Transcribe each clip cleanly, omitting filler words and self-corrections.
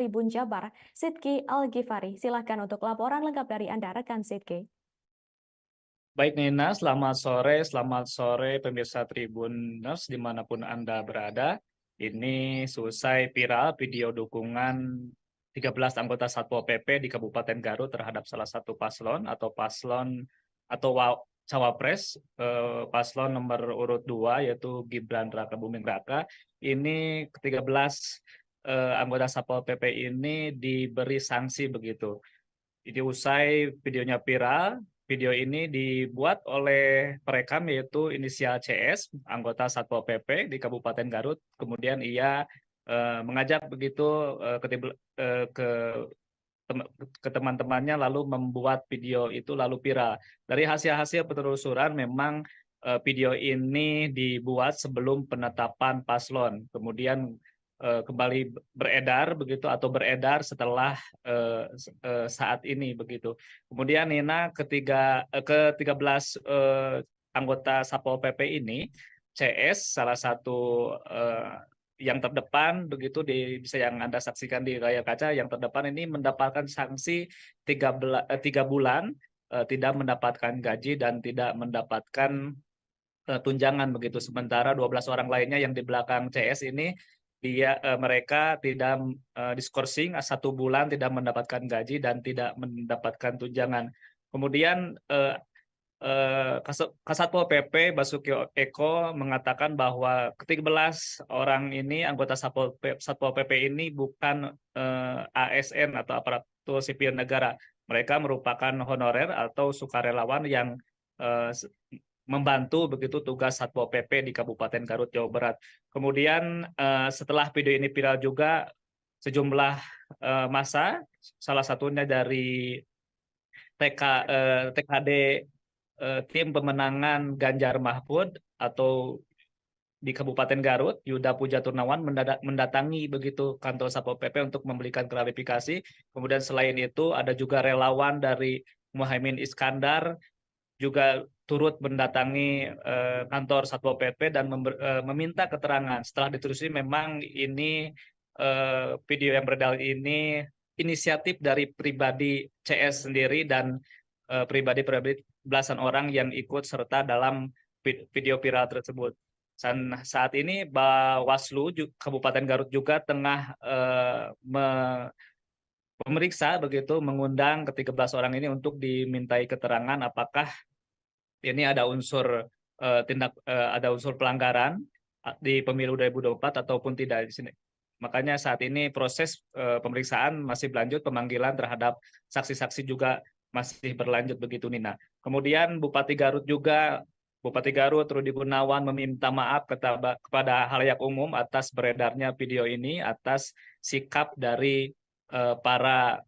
Tribun Jabar, Sidki Al-Ghifari. Silakan untuk laporan lengkap dari Anda, rekan Sidki. Baik Nina, selamat sore pemirsa Tribuners dimanapun Anda berada. Ini selesai viral video dukungan 13 anggota Satpol PP di Kabupaten Garut terhadap salah satu paslon atau cawapres paslon nomor urut 2 yaitu Gibran Raka Buming Raka. Ini ke-13 anggota Satpol PP ini diberi sanksi begitu. Jadi usai videonya viral, video ini dibuat oleh perekam yaitu inisial CS, anggota Satpol PP di Kabupaten Garut. Kemudian ia mengajak begitu ke ke teman-temannya lalu membuat video itu lalu viral. Dari hasil-hasil penelusuran memang video ini dibuat sebelum penetapan paslon. Kemudian kembali beredar begitu atau beredar setelah saat ini begitu. Kemudian Nina ke-13 anggota Satpol PP ini CS salah satu yang terdepan begitu bisa yang Anda saksikan di layar kaca yang terdepan ini mendapatkan sanksi 3 bulan tidak mendapatkan gaji dan tidak mendapatkan tunjangan begitu. Sementara 12 orang lainnya yang di belakang CS ini mereka tidak diskorsing 1 bulan tidak mendapatkan gaji dan tidak mendapatkan tunjangan. Kemudian Kasatpol PP Basuki Eko mengatakan bahwa ke-13 orang ini anggota Satpol PP ini bukan ASN atau aparatur sipil negara. Mereka merupakan honorer atau sukarelawan yang membantu begitu tugas Satpol PP di Kabupaten Garut, Jawa Barat. Kemudian setelah video ini viral juga sejumlah massa, salah satunya dari TKD tim pemenangan Ganjar Mahfud atau di Kabupaten Garut, Yuda Puja Turnawan mendatangi begitu kantor Satpol PP untuk memberikan klarifikasi. Kemudian selain itu ada juga relawan dari Muhaimin Iskandar juga turut mendatangi kantor Satpol PP dan meminta keterangan. Setelah ditelusuri memang ini video yang beredar ini inisiatif dari pribadi CS sendiri dan pribadi belasan orang yang ikut serta dalam video viral tersebut. Dan saat ini Bawaslu Kabupaten Garut juga tengah memeriksa begitu mengundang ke-13 orang ini untuk dimintai keterangan apakah ini ada unsur ada unsur pelanggaran di pemilu 2024 ataupun tidak di sini. Makanya saat ini proses pemeriksaan masih berlanjut, pemanggilan terhadap saksi-saksi juga masih berlanjut begitu Nina. Kemudian Bupati Garut Rudi Gunawan meminta maaf kepada halayak umum atas beredarnya video ini, atas sikap dari para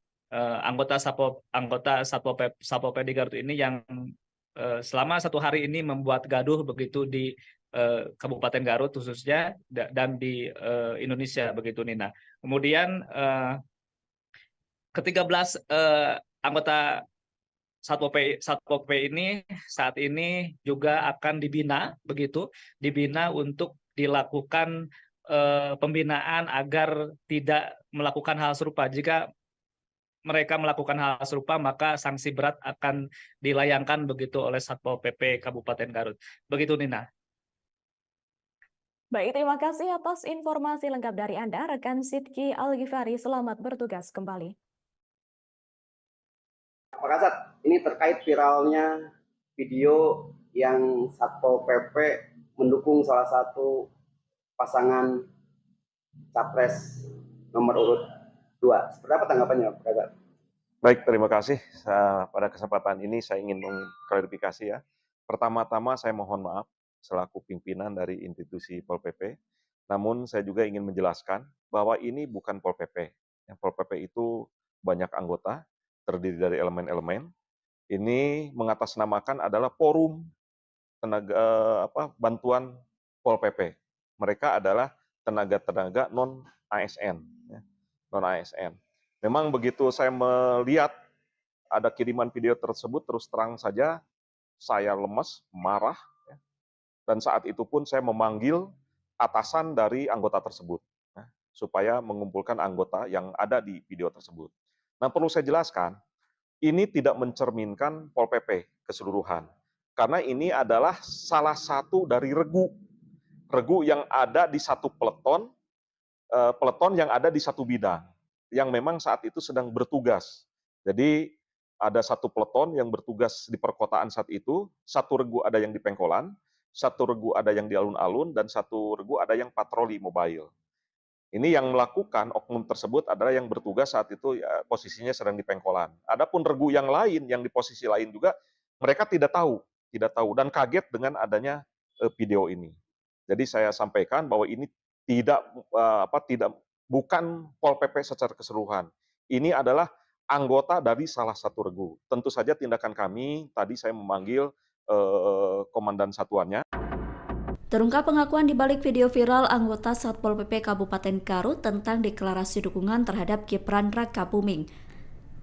anggota Satpol PP di Garut ini yang selama 1 hari ini membuat gaduh begitu di Kabupaten Garut khususnya dan di Indonesia begitu Nina. Kemudian ke-13 anggota Satpol PP ini saat ini juga akan dibina untuk dilakukan pembinaan agar tidak melakukan hal serupa. Jika mereka melakukan hal serupa, maka sanksi berat akan dilayangkan begitu oleh Satpol PP Kabupaten Garut. Begitu Nina. Baik, terima kasih atas informasi lengkap dari Anda, rekan Sidki Al-Ghifari. Selamat bertugas kembali. Pak Kasat, ini terkait viralnya video yang Satpol PP mendukung salah satu pasangan capres nomor urut 2. Seperti apa tanggapannya, Pak Kasat? Baik, terima kasih. Pada kesempatan ini saya ingin mengklarifikasi ya. Pertama-tama saya mohon maaf selaku pimpinan dari institusi Pol PP. Namun saya juga ingin menjelaskan bahwa ini bukan Pol PP. Pol PP itu banyak anggota, terdiri dari elemen-elemen. Ini mengatasnamakan adalah forum bantuan Pol PP. Mereka adalah tenaga-tenaga non ASN, non ASN. Memang begitu saya melihat ada kiriman video tersebut, terus terang saja saya lemes, marah, dan saat itu pun saya memanggil atasan dari anggota tersebut. supaya mengumpulkan anggota yang ada di video tersebut. Nah, perlu saya jelaskan, ini tidak mencerminkan Pol PP keseluruhan. Karena ini adalah salah satu dari regu yang ada di satu peleton yang ada di satu bidang, yang memang saat itu sedang bertugas. Jadi ada satu peleton yang bertugas di perkotaan saat itu, satu regu ada yang di Pengkolan, satu regu ada yang di alun-alun, dan satu regu ada yang patroli mobile. Ini yang melakukan oknum tersebut adalah yang bertugas saat itu ya, posisinya sedang di Pengkolan. Adapun regu yang lain, yang di posisi lain juga, mereka tidak tahu dan kaget dengan adanya video ini. Jadi saya sampaikan bahwa ini bukan Pol PP secara keseluruhan. Ini adalah anggota dari salah satu regu. Tentu saja tindakan kami, tadi saya memanggil komandan satuannya. Terungkap pengakuan di balik video viral anggota Satpol PP Kabupaten Garut tentang deklarasi dukungan terhadap Gibran Rakabuming.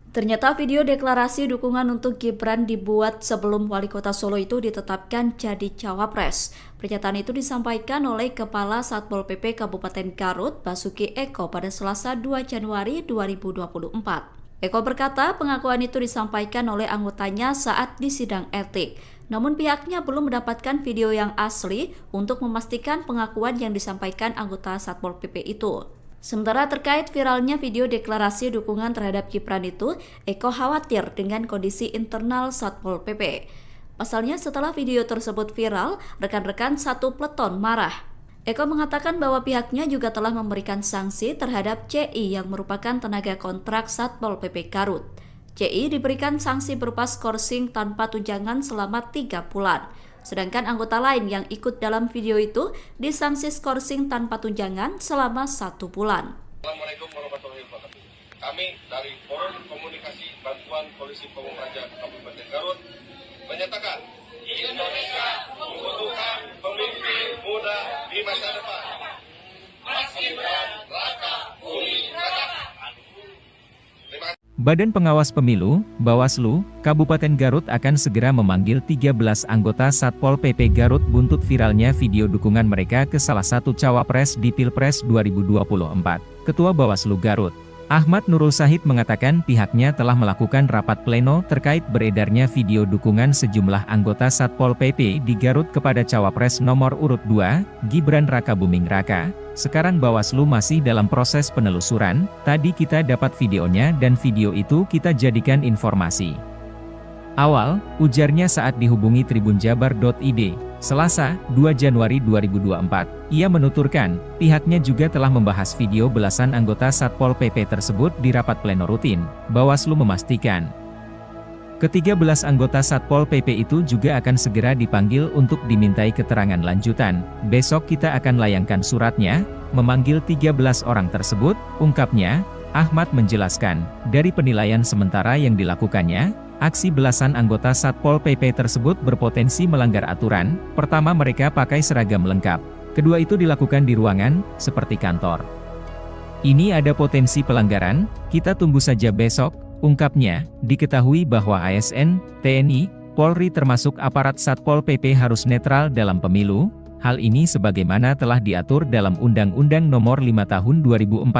Ternyata video deklarasi dukungan untuk Gibran dibuat sebelum Wali Kota Solo itu ditetapkan jadi cawapres. Pernyataan itu disampaikan oleh Kepala Satpol PP Kabupaten Garut, Basuki Eko pada Selasa 2 Januari 2024. Eko berkata pengakuan itu disampaikan oleh anggotanya saat di sidang etik. Namun pihaknya belum mendapatkan video yang asli untuk memastikan pengakuan yang disampaikan anggota Satpol PP itu. Sementara terkait viralnya video deklarasi dukungan terhadap Gibran itu, Eko khawatir dengan kondisi internal Satpol PP. Pasalnya setelah video tersebut viral, rekan-rekan satu peleton marah. Eko mengatakan bahwa pihaknya juga telah memberikan sanksi terhadap CI yang merupakan tenaga kontrak Satpol PP Garut. CI diberikan sanksi berupa skorsing tanpa tunjangan selama 3 bulan. Sedangkan anggota lain yang ikut dalam video itu disanksi skorsing tanpa tunjangan selama 1 bulan. Assalamualaikum warahmatullahi wabarakatuh. Kami dari Forum Komunikasi Bantuan Polisi Pamung Praja Kabupaten Garut menyatakan Indonesia membutuhkan pemimpin muda di masa depan. Mas Gibran Rakabuming Raka. Terima kasih. Badan Pengawas Pemilu, Bawaslu, Kabupaten Garut akan segera memanggil 13 anggota Satpol PP Garut buntut viralnya video dukungan mereka ke salah satu cawapres di Pilpres 2024. Ketua Bawaslu Garut, Ahmad Nurul Sahid mengatakan pihaknya telah melakukan rapat pleno terkait beredarnya video dukungan sejumlah anggota Satpol PP di Garut kepada cawapres nomor urut 2, Gibran Rakabuming Raka. Sekarang Bawaslu masih dalam proses penelusuran, tadi kita dapat videonya dan video itu kita jadikan informasi awal, ujarnya saat dihubungi tribunjabar.id, Selasa, 2 Januari 2024. Ia menuturkan, pihaknya juga telah membahas video belasan anggota Satpol PP tersebut di rapat pleno rutin. Bawaslu memastikan, ke-13 anggota Satpol PP itu juga akan segera dipanggil untuk dimintai keterangan lanjutan. Besok kita akan layangkan suratnya, memanggil 13 orang tersebut, ungkapnya. Ahmad menjelaskan, dari penilaian sementara yang dilakukannya, aksi belasan anggota Satpol PP tersebut berpotensi melanggar aturan. Pertama, mereka pakai seragam lengkap. Kedua, itu dilakukan di ruangan, seperti kantor. Ini ada potensi pelanggaran, kita tunggu saja besok. Ungkapnya, diketahui bahwa ASN, TNI, Polri termasuk aparat Satpol PP harus netral dalam pemilu. Hal ini sebagaimana telah diatur dalam Undang-Undang Nomor 5 Tahun 2014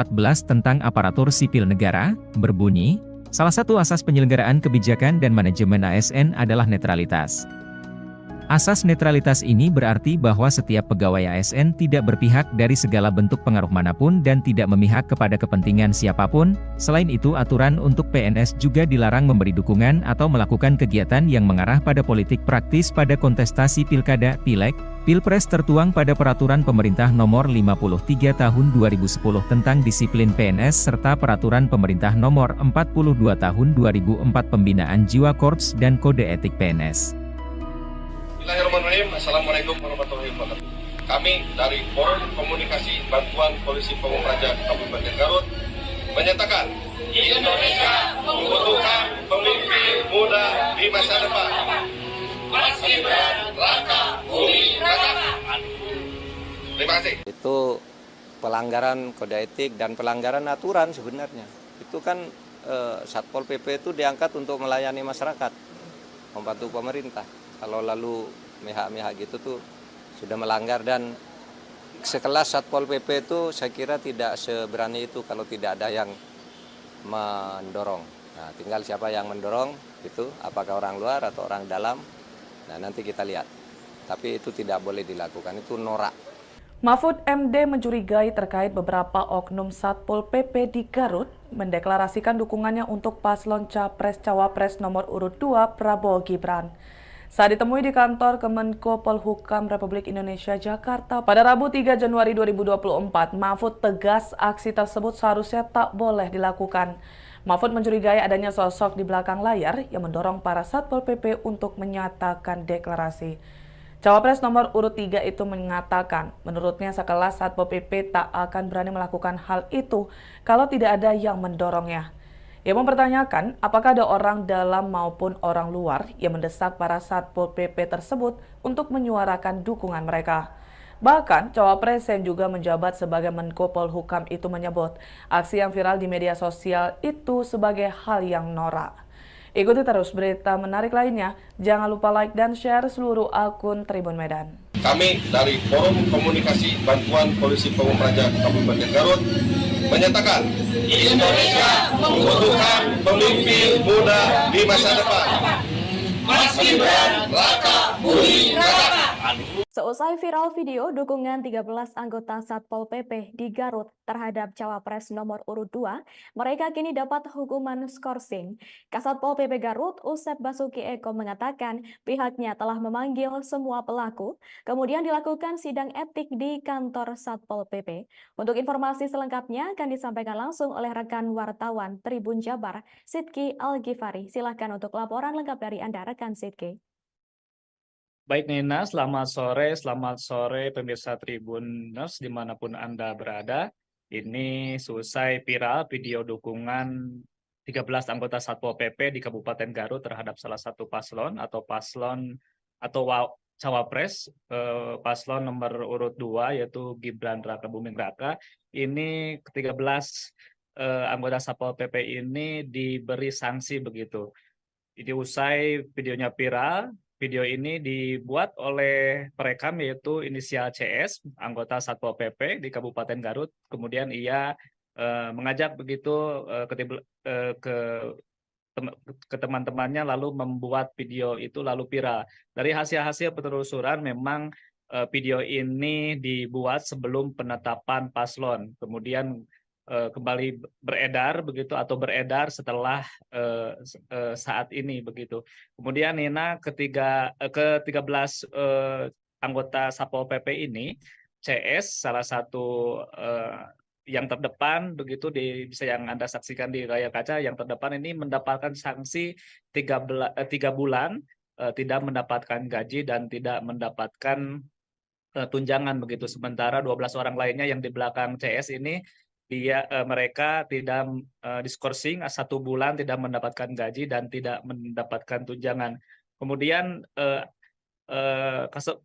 tentang Aparatur Sipil Negara, berbunyi, salah satu asas penyelenggaraan kebijakan dan manajemen ASN adalah netralitas. Asas netralitas ini berarti bahwa setiap pegawai ASN tidak berpihak dari segala bentuk pengaruh manapun dan tidak memihak kepada kepentingan siapapun. Selain itu, aturan untuk PNS juga dilarang memberi dukungan atau melakukan kegiatan yang mengarah pada politik praktis pada kontestasi pilkada, pileg, pilpres tertuang pada Peraturan Pemerintah Nomor 53 Tahun 2010 tentang Disiplin PNS serta Peraturan Pemerintah Nomor 42 Tahun 2004 Pembinaan Jiwa Korps dan Kode Etik PNS. Bismillahirrahmanirrahim. Assalamualaikum warahmatullahi wabarakatuh. Kami dari Forum Komunikasi Bantuan Polisi Pamung Praja Kabupaten Garut menyatakan Indonesia membutuhkan pemimpin muda di masa depan. Mas Gibran Rakabuming Raka. Terima kasih. Itu pelanggaran kode etik dan pelanggaran aturan sebenarnya. Itu kan Satpol PP itu diangkat untuk melayani masyarakat, membantu pemerintah. Kalau lalu mihak-mihak gitu tuh sudah melanggar dan sekelas Satpol PP itu saya kira tidak seberani itu kalau tidak ada yang mendorong. Nah, tinggal siapa yang mendorong itu, apakah orang luar atau orang dalam. Nah, nanti kita lihat. Tapi itu tidak boleh dilakukan, itu norak. Mahfud MD mencurigai terkait beberapa oknum Satpol PP di Garut mendeklarasikan dukungannya untuk paslon Capres-Cawapres nomor urut 2 Prabowo Gibran. Saat ditemui di kantor Kemenko Polhukam Republik Indonesia Jakarta pada Rabu 3 Januari 2024, Mahfud tegas aksi tersebut seharusnya tak boleh dilakukan. Mahfud mencurigai adanya sosok di belakang layar yang mendorong para Satpol PP untuk menyatakan deklarasi. Cawapres nomor urut 3 itu mengatakan, menurutnya sekelas Satpol PP tak akan berani melakukan hal itu kalau tidak ada yang mendorongnya. Ia mempertanyakan apakah ada orang dalam maupun orang luar yang mendesak para Satpol PP tersebut untuk menyuarakan dukungan mereka. Bahkan, Cawapres yang juga menjabat sebagai Menko Polhukam itu menyebut aksi yang viral di media sosial itu sebagai hal yang norak. Ikuti terus berita menarik lainnya. Jangan lupa like dan share seluruh akun Tribun Medan. Kami dari Forum Komunikasi Bantuan Polisi Pamung Praja Kabupaten Garut menyatakan Indonesia membutuhkan pemimpin muda di masa depan. Mas Gibran Raka Buming Raka. Seusai viral video dukungan 13 anggota Satpol PP di Garut terhadap Cawapres nomor urut 2, mereka kini dapat hukuman skorsing. Kasatpol PP Garut, Usep Basuki Eko mengatakan pihaknya telah memanggil semua pelaku, kemudian dilakukan sidang etik di kantor Satpol PP. Untuk informasi selengkapnya akan disampaikan langsung oleh rekan wartawan Tribun Jabar, Sidki Al-Ghifari. Silahkan untuk laporan lengkap dari Anda, rekan Sidki. Baik Nina, selamat sore pemirsa Tribuners dimanapun Anda berada. Ini selesai viral video dukungan 13 anggota Satpol PP di Kabupaten Garut terhadap salah satu paslon atau Cawapres, paslon nomor urut 2 yaitu Gibran Raka Buming Raka. Ini ke-13 anggota Satpol PP ini diberi sanksi begitu. Jadi usai videonya viral, video ini dibuat oleh perekam yaitu inisial CS, anggota Satpol PP di Kabupaten Garut. Kemudian ia mengajak begitu ke teman-temannya lalu membuat video itu lalu viral. Dari hasil-hasil penelusuran memang video ini dibuat sebelum penetapan paslon. Kemudian kembali beredar begitu atau beredar setelah saat ini begitu. Kemudian Nina ke-13 anggota Satpol PP ini, CS salah satu yang terdepan begitu bisa yang Anda saksikan di layar kaca, yang terdepan ini mendapatkan sanksi 3 bulan tidak mendapatkan gaji dan tidak mendapatkan tunjangan begitu. Sementara 12 orang lainnya yang di belakang CS ini mereka tidak diskorsing 1 bulan tidak mendapatkan gaji dan tidak mendapatkan tunjangan. Kemudian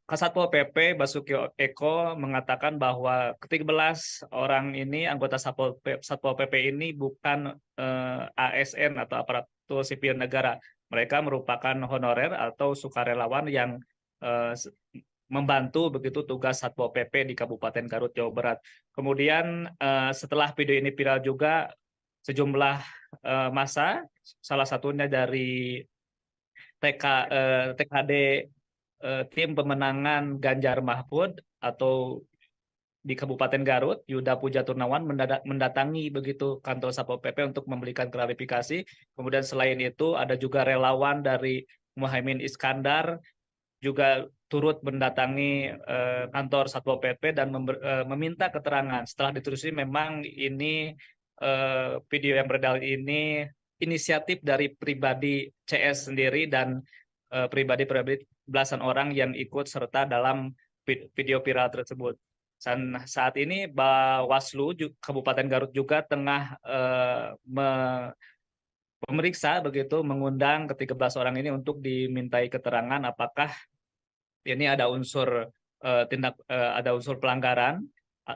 Kasatpol PP Basuki Eko mengatakan bahwa ke-13 orang ini anggota Satpol PP ini bukan ASN atau aparatur sipil negara. Mereka merupakan honorer atau sukarelawan yang membantu begitu tugas Satpol PP di Kabupaten Garut, Jawa Barat. Kemudian setelah video ini viral juga sejumlah massa, salah satunya dari TKD tim pemenangan Ganjar Mahfud atau di Kabupaten Garut, Yuda Puja Turnawan mendatangi begitu kantor Satpol PP untuk memberikan klarifikasi. Kemudian selain itu ada juga relawan dari Muhaimin Iskandar juga turut mendatangi kantor Satpol PP dan meminta keterangan. Setelah ditelusuri memang ini video yang beredar ini inisiatif dari pribadi CS sendiri dan pribadi belasan orang yang ikut serta dalam video viral tersebut. Dan saat ini Bawaslu Kabupaten Garut juga tengah memeriksa begitu, mengundang ke-13 orang ini untuk dimintai keterangan apakah ini ada unsur ada unsur pelanggaran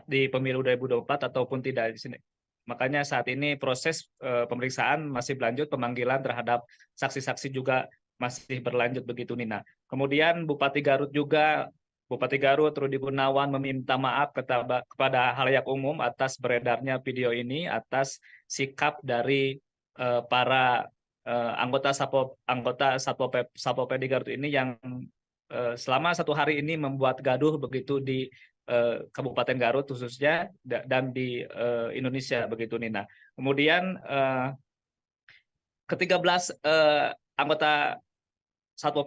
di pemilu 2024 ataupun tidak di sini. Makanya saat ini proses pemeriksaan masih berlanjut, pemanggilan terhadap saksi-saksi juga masih berlanjut begitu Nina. Kemudian Bupati Garut juga Bupati Garut Rudi Gunawan meminta maaf kepada halayak umum atas beredarnya video ini atas sikap dari para anggota Satpol PP di Garut ini yang selama 1 hari ini membuat gaduh begitu di Kabupaten Garut khususnya dan di Indonesia begitu Nina. Kemudian ke-13 anggota Satpol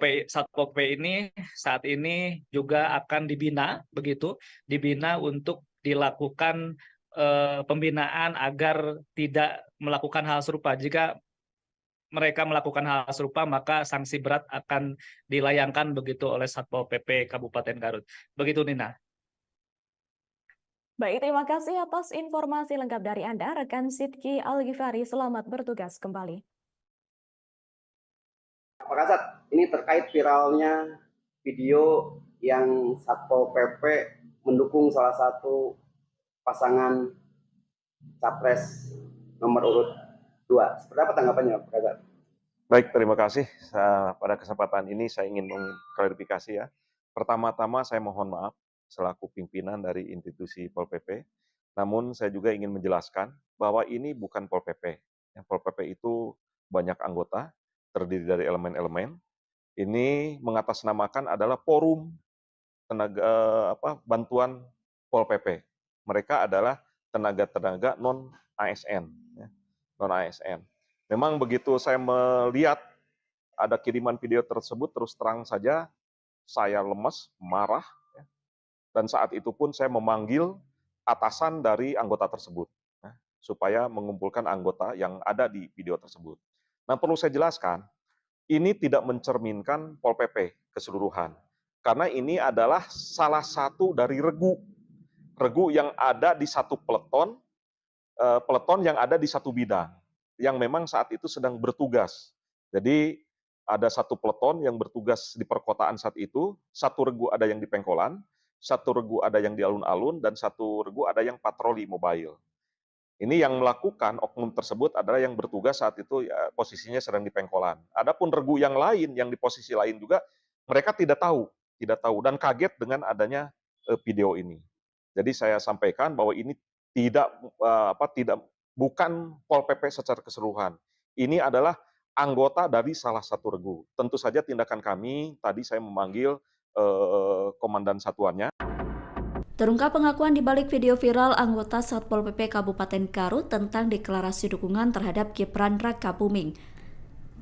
PP ini saat ini juga akan dibina untuk dilakukan pembinaan agar tidak melakukan hal serupa. Jika mereka melakukan hal serupa maka sanksi berat akan dilayangkan begitu oleh Satpol PP Kabupaten Garut. Begitu Nina. Baik, terima kasih atas informasi lengkap dari Anda, rekan Sidki Al-Ghifari. Selamat bertugas kembali. Pak Kasat, ini terkait viralnya video yang Satpol PP mendukung salah satu pasangan capres nomor urut 2. Seperti apa tanggapannya, Pak Kasat? Baik, terima kasih. Pada kesempatan ini saya ingin mengklarifikasi ya. Pertama-tama saya mohon maaf selaku pimpinan dari institusi Pol PP. Namun saya juga ingin menjelaskan bahwa ini bukan Pol PP. Yang Pol PP itu banyak anggota, terdiri dari elemen-elemen. Ini mengatasnamakan adalah forum tenaga bantuan Pol PP. Mereka adalah tenaga-tenaga non ASN, non ASN. Memang begitu saya melihat ada kiriman video tersebut, terus terang saja saya lemes, marah, dan saat itu pun saya memanggil atasan dari anggota tersebut supaya mengumpulkan anggota yang ada di video tersebut. Nah, perlu saya jelaskan, ini tidak mencerminkan Pol PP keseluruhan. Karena ini adalah salah satu dari regu yang ada di satu peleton yang ada di satu bidang, yang memang saat itu sedang bertugas. Jadi ada satu peleton yang bertugas di perkotaan saat itu, satu regu ada yang di Pengkolan, satu regu ada yang di alun-alun, dan satu regu ada yang patroli mobile. Ini yang melakukan oknum tersebut adalah yang bertugas saat itu ya, posisinya sedang di Pengkolan. Adapun regu yang lain, yang di posisi lain juga, mereka tidak tahu dan kaget dengan adanya video ini. Jadi saya sampaikan bahwa ini bukan Pol PP secara keseluruhan. Ini adalah anggota dari salah satu regu. Tentu saja tindakan kami, tadi saya memanggil komandan satuannya. Terungkap pengakuan di balik video viral anggota Satpol PP Kabupaten Garut tentang deklarasi dukungan terhadap Gibran Rakabuming.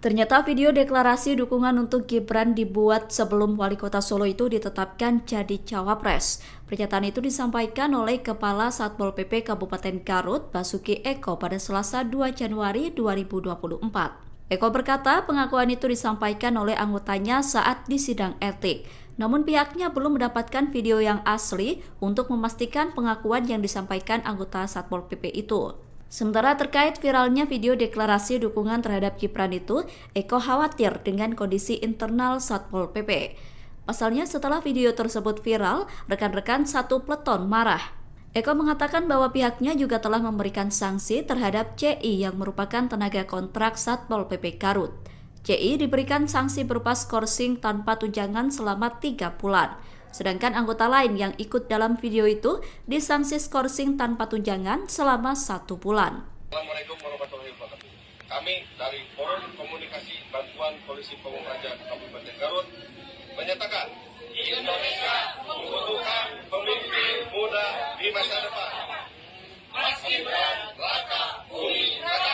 Ternyata video deklarasi dukungan untuk Gibran dibuat sebelum Wali Kota Solo itu ditetapkan jadi cawapres. Pernyataan itu disampaikan oleh Kepala Satpol PP Kabupaten Garut, Basuki Eko, pada Selasa 2 Januari 2024. Eko berkata pengakuan itu disampaikan oleh anggotanya saat di sidang etik. Namun pihaknya belum mendapatkan video yang asli untuk memastikan pengakuan yang disampaikan anggota Satpol PP itu. Sementara terkait viralnya video deklarasi dukungan terhadap Gibran itu, Eko khawatir dengan kondisi internal Satpol PP. Pasalnya setelah video tersebut viral, rekan-rekan satu peleton marah. Eko mengatakan bahwa pihaknya juga telah memberikan sanksi terhadap CI yang merupakan tenaga kontrak Satpol PP Garut. CI diberikan sanksi berupa skorsing tanpa tunjangan selama 3 bulan. Sedangkan anggota lain yang ikut dalam video itu disanksi skorsing tanpa tunjangan selama 1 bulan. Assalamualaikum warahmatullahi wabarakatuh. Kami dari Forum Komunikasi Bantuan Polisi Pamung Praja Kabupaten Garut menyatakan Indonesia membutuhkan pemimpin muda di masa depan. Mas Gibran Rakabuming Raka.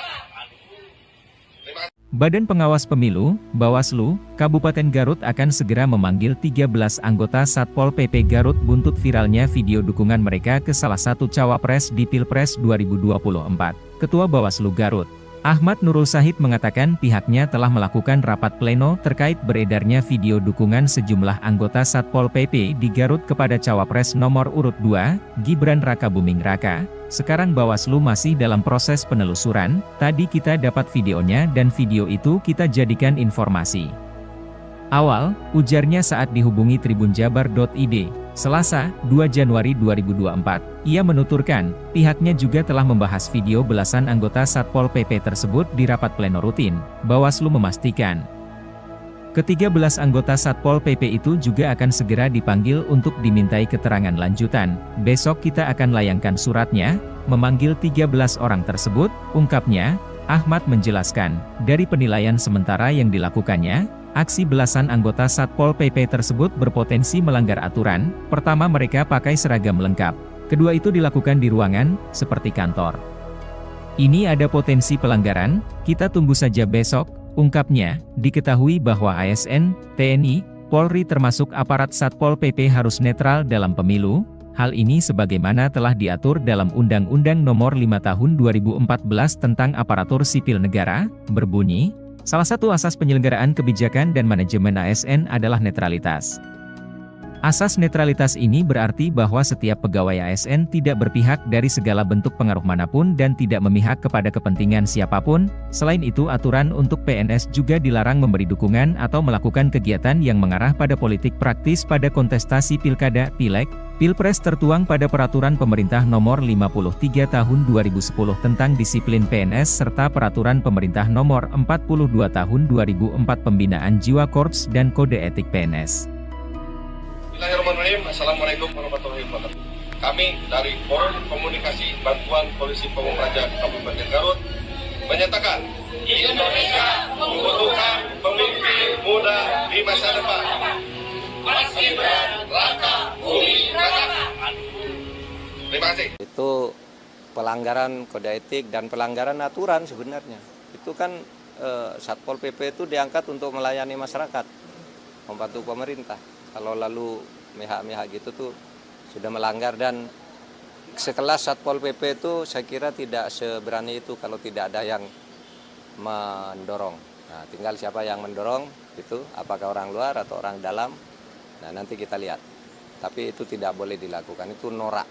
Badan Pengawas Pemilu, Bawaslu, Kabupaten Garut akan segera memanggil 13 anggota Satpol PP Garut buntut viralnya video dukungan mereka ke salah satu cawapres di Pilpres 2024. Ketua Bawaslu Garut, Ahmad Nurul Sahid mengatakan pihaknya telah melakukan rapat pleno terkait beredarnya video dukungan sejumlah anggota Satpol PP di Garut kepada cawapres nomor urut 2, Gibran Rakabuming Raka. Sekarang Bawaslu masih dalam proses penelusuran, tadi kita dapat videonya dan video itu kita jadikan informasi awal, ujarnya saat dihubungi tribunjabar.id, Selasa, 2 Januari 2024. Ia menuturkan, pihaknya juga telah membahas video belasan anggota Satpol PP tersebut di rapat pleno rutin. Bawaslu memastikan, Ke-13 anggota Satpol PP itu juga akan segera dipanggil untuk dimintai keterangan lanjutan. Besok kita akan layangkan suratnya, memanggil 13 orang tersebut, ungkapnya. Ahmad menjelaskan, dari penilaian sementara yang dilakukannya, aksi belasan anggota Satpol PP tersebut berpotensi melanggar aturan. Pertama, mereka pakai seragam lengkap. Kedua, itu dilakukan di ruangan, seperti kantor. Ini ada potensi pelanggaran, kita tunggu saja besok, ungkapnya. Diketahui bahwa ASN, TNI, Polri termasuk aparat Satpol PP harus netral dalam pemilu. Hal ini sebagaimana telah diatur dalam Undang-Undang Nomor 5 Tahun 2014 tentang Aparatur Sipil Negara, berbunyi, salah satu asas penyelenggaraan kebijakan dan manajemen ASN adalah netralitas. Asas netralitas ini berarti bahwa setiap pegawai ASN tidak berpihak dari segala bentuk pengaruh manapun dan tidak memihak kepada kepentingan siapapun. Selain itu, aturan untuk PNS juga dilarang memberi dukungan atau melakukan kegiatan yang mengarah pada politik praktis pada kontestasi pilkada, pileg, pilpres tertuang pada Peraturan Pemerintah Nomor 53 Tahun 2010 tentang disiplin PNS serta Peraturan Pemerintah Nomor 42 Tahun 2004 Pembinaan Jiwa Korps dan Kode Etik PNS. Bismillahirrahmanirrahim. Assalamualaikum warahmatullahi wabarakatuh. Kami dari Forum Komunikasi Bantuan Polisi Pamung Praja Kabupaten Garut menyatakan Indonesia membutuhkan pemimpin muda di masa depan. Mas Gibran, Raka Buming Raka. Terima kasih. Itu pelanggaran kode etik dan pelanggaran aturan sebenarnya. Itu kan Satpol PP itu diangkat untuk melayani masyarakat, membantu pemerintah. Kalau lalu mihak-mihak gitu tuh sudah melanggar, dan sekelas Satpol PP itu saya kira tidak seberani itu kalau tidak ada yang mendorong. Nah, tinggal siapa yang mendorong itu, apakah orang luar atau orang dalam. Nah, nanti kita lihat. Tapi itu tidak boleh dilakukan, itu norak.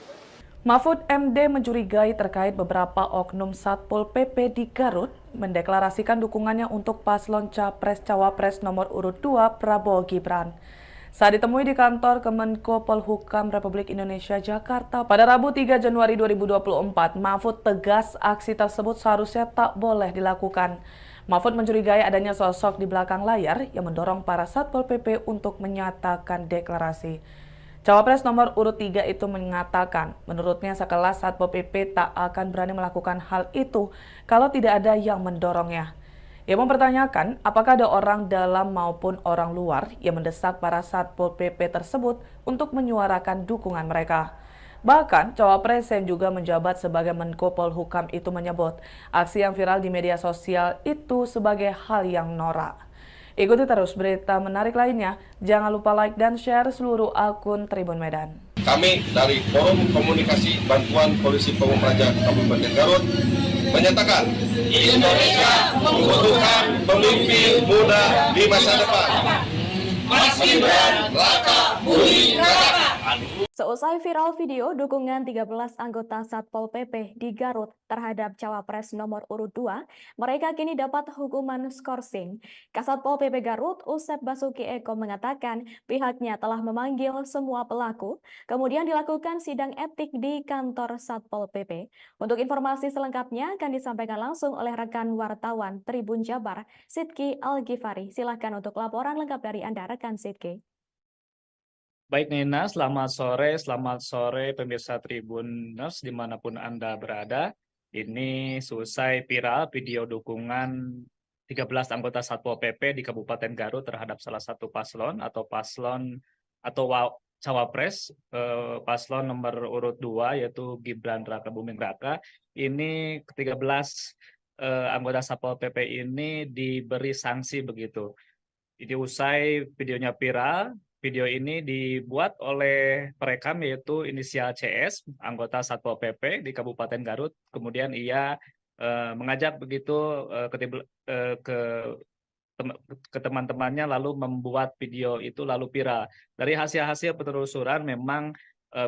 Mahfud MD mencurigai terkait beberapa oknum Satpol PP di Garut mendeklarasikan dukungannya untuk paslon Capres-Cawapres nomor urut 2 Prabowo Gibran. Saat ditemui di kantor Kemenko Polhukam Republik Indonesia Jakarta pada Rabu 3 Januari 2024, Mahfud tegas aksi tersebut seharusnya tak boleh dilakukan. Mahfud mencurigai adanya sosok di belakang layar yang mendorong para Satpol PP untuk menyatakan deklarasi. Cawapres nomor urut 3 itu mengatakan, menurutnya sekelas Satpol PP tak akan berani melakukan hal itu kalau tidak ada yang mendorongnya. Ia mempertanyakan apakah ada orang dalam maupun orang luar yang mendesak para Satpol PP tersebut untuk menyuarakan dukungan mereka. Bahkan, Cawapres yang juga menjabat sebagai Menko Polhukam itu menyebut aksi yang viral di media sosial itu sebagai hal yang norak. Ikuti terus berita menarik lainnya, jangan lupa like dan share seluruh akun Tribun Medan. Kami dari Forum Komunikasi Bantuan Polisi Pamung Praja Kabupaten Garut menyatakan Indonesia membutuhkan pemimpin muda di masa depan. Mas Gibran, Raka Buming Raka. Seusai viral video dukungan 13 anggota Satpol PP di Garut terhadap Cawapres nomor urut 2, mereka kini dapat hukuman skorsing. Kasatpol PP Garut, Usep Basuki Eko mengatakan pihaknya telah memanggil semua pelaku, kemudian dilakukan sidang etik di kantor Satpol PP. Untuk informasi selengkapnya akan disampaikan langsung oleh rekan wartawan Tribun Jabar, Sidki Al-Ghifari. Silakan untuk laporan lengkap dari Anda, rekan Sidki. Baik Nina, selamat sore pemirsa Tribuners dimanapun Anda berada. Ini selesai viral video dukungan 13 anggota Satpol PP di Kabupaten Garut terhadap salah satu paslon atau Cawapres, paslon nomor urut 2 yaitu Gibran Raka Buming Raka. Ini ke-13 anggota Satpol PP ini diberi sanksi begitu. Jadi usai videonya viral, video ini dibuat oleh perekam yaitu inisial CS, anggota Satpol PP di Kabupaten Garut. Kemudian ia mengajak begitu ke teman-temannya lalu membuat video itu lalu viral. Dari hasil-hasil penelusuran memang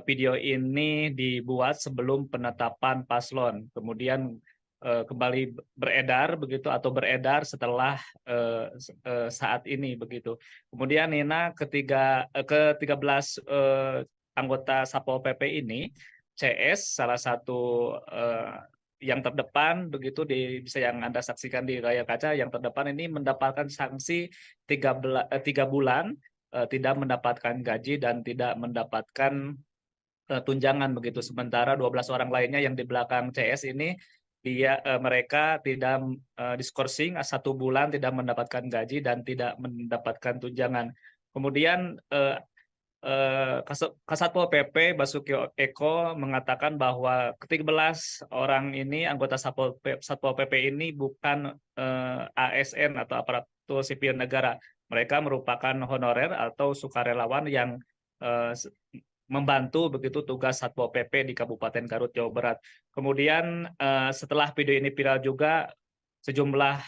video ini dibuat sebelum penetapan paslon. Kemudian kembali beredar begitu atau beredar setelah saat ini begitu. Kemudian Nina ke-13 anggota Satpol PP ini CS salah satu yang terdepan begitu bisa yang Anda saksikan di layar kaca, yang terdepan ini mendapatkan sanksi 3 bulan tidak mendapatkan gaji dan tidak mendapatkan tunjangan begitu. Sementara 12 orang lainnya yang di belakang CS ini mereka tidak diskorsing 1 bulan tidak mendapatkan gaji dan tidak mendapatkan tunjangan. Kemudian Kasatpol PP Basuki Eko mengatakan bahwa ke-13 orang ini anggota Satpol PP ini bukan ASN atau aparatur sipil negara. Mereka merupakan honorer atau sukarelawan yang membantu begitu tugas Satpol PP di Kabupaten Garut, Jawa Barat. Kemudian setelah video ini viral juga sejumlah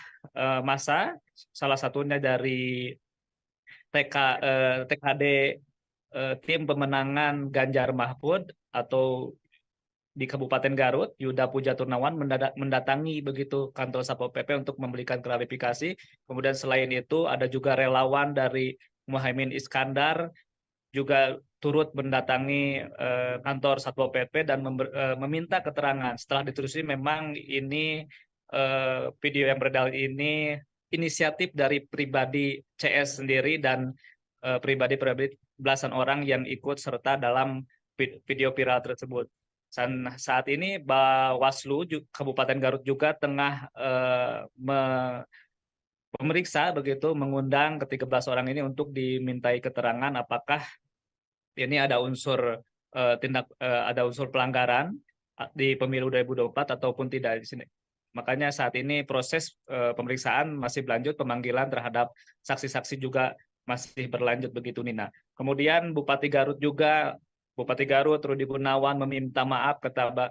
massa, salah satunya dari TKD tim pemenangan Ganjar Mahfud atau di Kabupaten Garut, Yuda Puja Turnawan mendatangi begitu kantor Satpol PP untuk memberikan klarifikasi. Kemudian selain itu ada juga relawan dari Muhaimin Iskandar juga turut mendatangi kantor Satpol PP dan meminta keterangan. Setelah ditelusuri memang ini video yang beredar ini inisiatif dari pribadi CS sendiri dan pribadi belasan orang yang ikut serta dalam video viral tersebut. Dan saat ini Bawaslu Kabupaten Garut juga tengah memeriksa begitu, mengundang ke-13 orang ini untuk dimintai keterangan apakah ini ada unsur ada unsur pelanggaran di pemilu 2024 ataupun tidak di sini. Makanya saat ini proses pemeriksaan masih berlanjut, pemanggilan terhadap saksi-saksi juga masih berlanjut begitu, Nina. Kemudian Bupati Garut Rudi Gunawan meminta maaf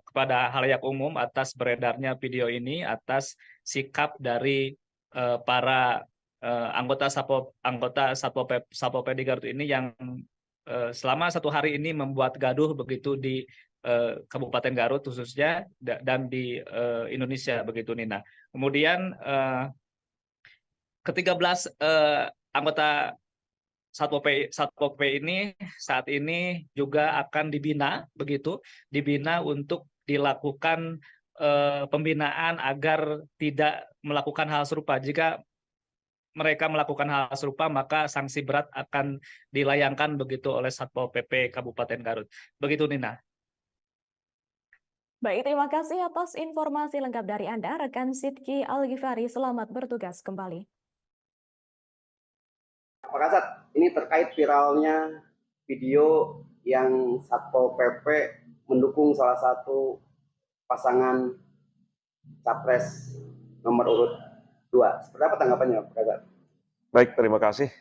kepada halayak umum atas beredarnya video ini, atas sikap dari para anggota Satpol PP di Garut ini yang selama 1 hari ini membuat gaduh begitu di Kabupaten Garut khususnya dan di Indonesia begitu, Nina. Kemudian ke-13 anggota Satpol PP ini saat ini juga akan dibina untuk dilakukan pembinaan agar tidak melakukan hal serupa. Jika mereka melakukan hal serupa, maka sanksi berat akan dilayangkan begitu oleh Satpol PP Kabupaten Garut. Begitu, Nina. Baik, terima kasih atas informasi lengkap dari Anda, rekan Sidki Al-Ghifari. Selamat bertugas kembali. Pak Kasat, ini terkait viralnya video yang Satpol PP mendukung salah satu pasangan capres nomor urut 2. Seperti apa tanggapannya, Pak Kasat? Baik, terima kasih.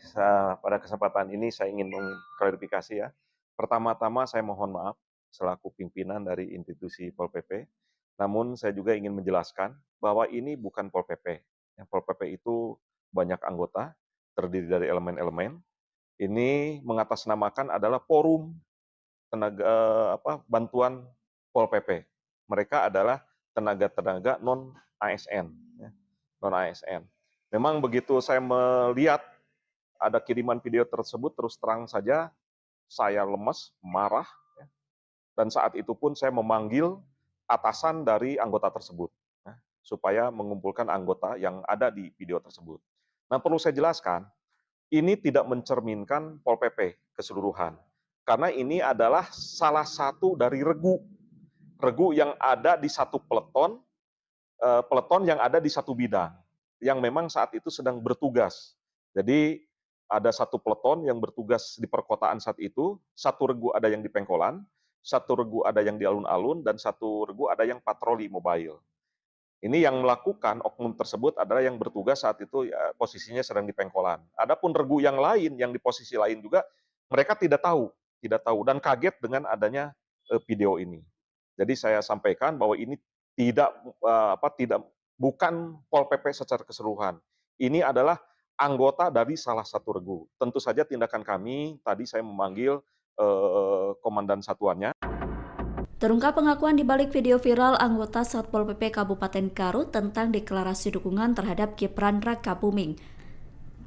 Pada kesempatan ini saya ingin mengklarifikasi ya. Pertama-tama saya mohon maaf selaku pimpinan dari institusi Pol PP. Namun saya juga ingin menjelaskan bahwa ini bukan Pol PP. Pol PP itu banyak anggota, terdiri dari elemen-elemen. Ini mengatasnamakan adalah forum bantuan Pol PP. Mereka adalah tenaga-tenaga non-ASN. Non-ASN. Memang begitu saya melihat ada kiriman video tersebut, terus terang saja saya lemes, marah, dan saat itu pun saya memanggil atasan dari anggota tersebut, supaya mengumpulkan anggota yang ada di video tersebut. Nah, perlu saya jelaskan, ini tidak mencerminkan Pol PP keseluruhan, karena ini adalah salah satu dari regu yang ada di satu peleton yang ada di satu bidang, yang memang saat itu sedang bertugas. Jadi ada satu peleton yang bertugas di perkotaan saat itu, satu regu ada yang di Pengkolan, satu regu ada yang di alun-alun, dan satu regu ada yang patroli mobile. Ini yang melakukan oknum tersebut adalah yang bertugas saat itu ya, posisinya sedang di Pengkolan. Adapun regu yang lain yang di posisi lain juga mereka tidak tahu dan kaget dengan adanya video ini. Jadi saya sampaikan bahwa ini bukan Pol PP secara keseluruhan. Ini adalah anggota dari salah satu regu. Tentu saja tindakan kami tadi saya memanggil komandan satuannya. Terungkap pengakuan di balik video viral anggota Satpol PP Kabupaten Garut tentang deklarasi dukungan terhadap Gibran Rakabuming.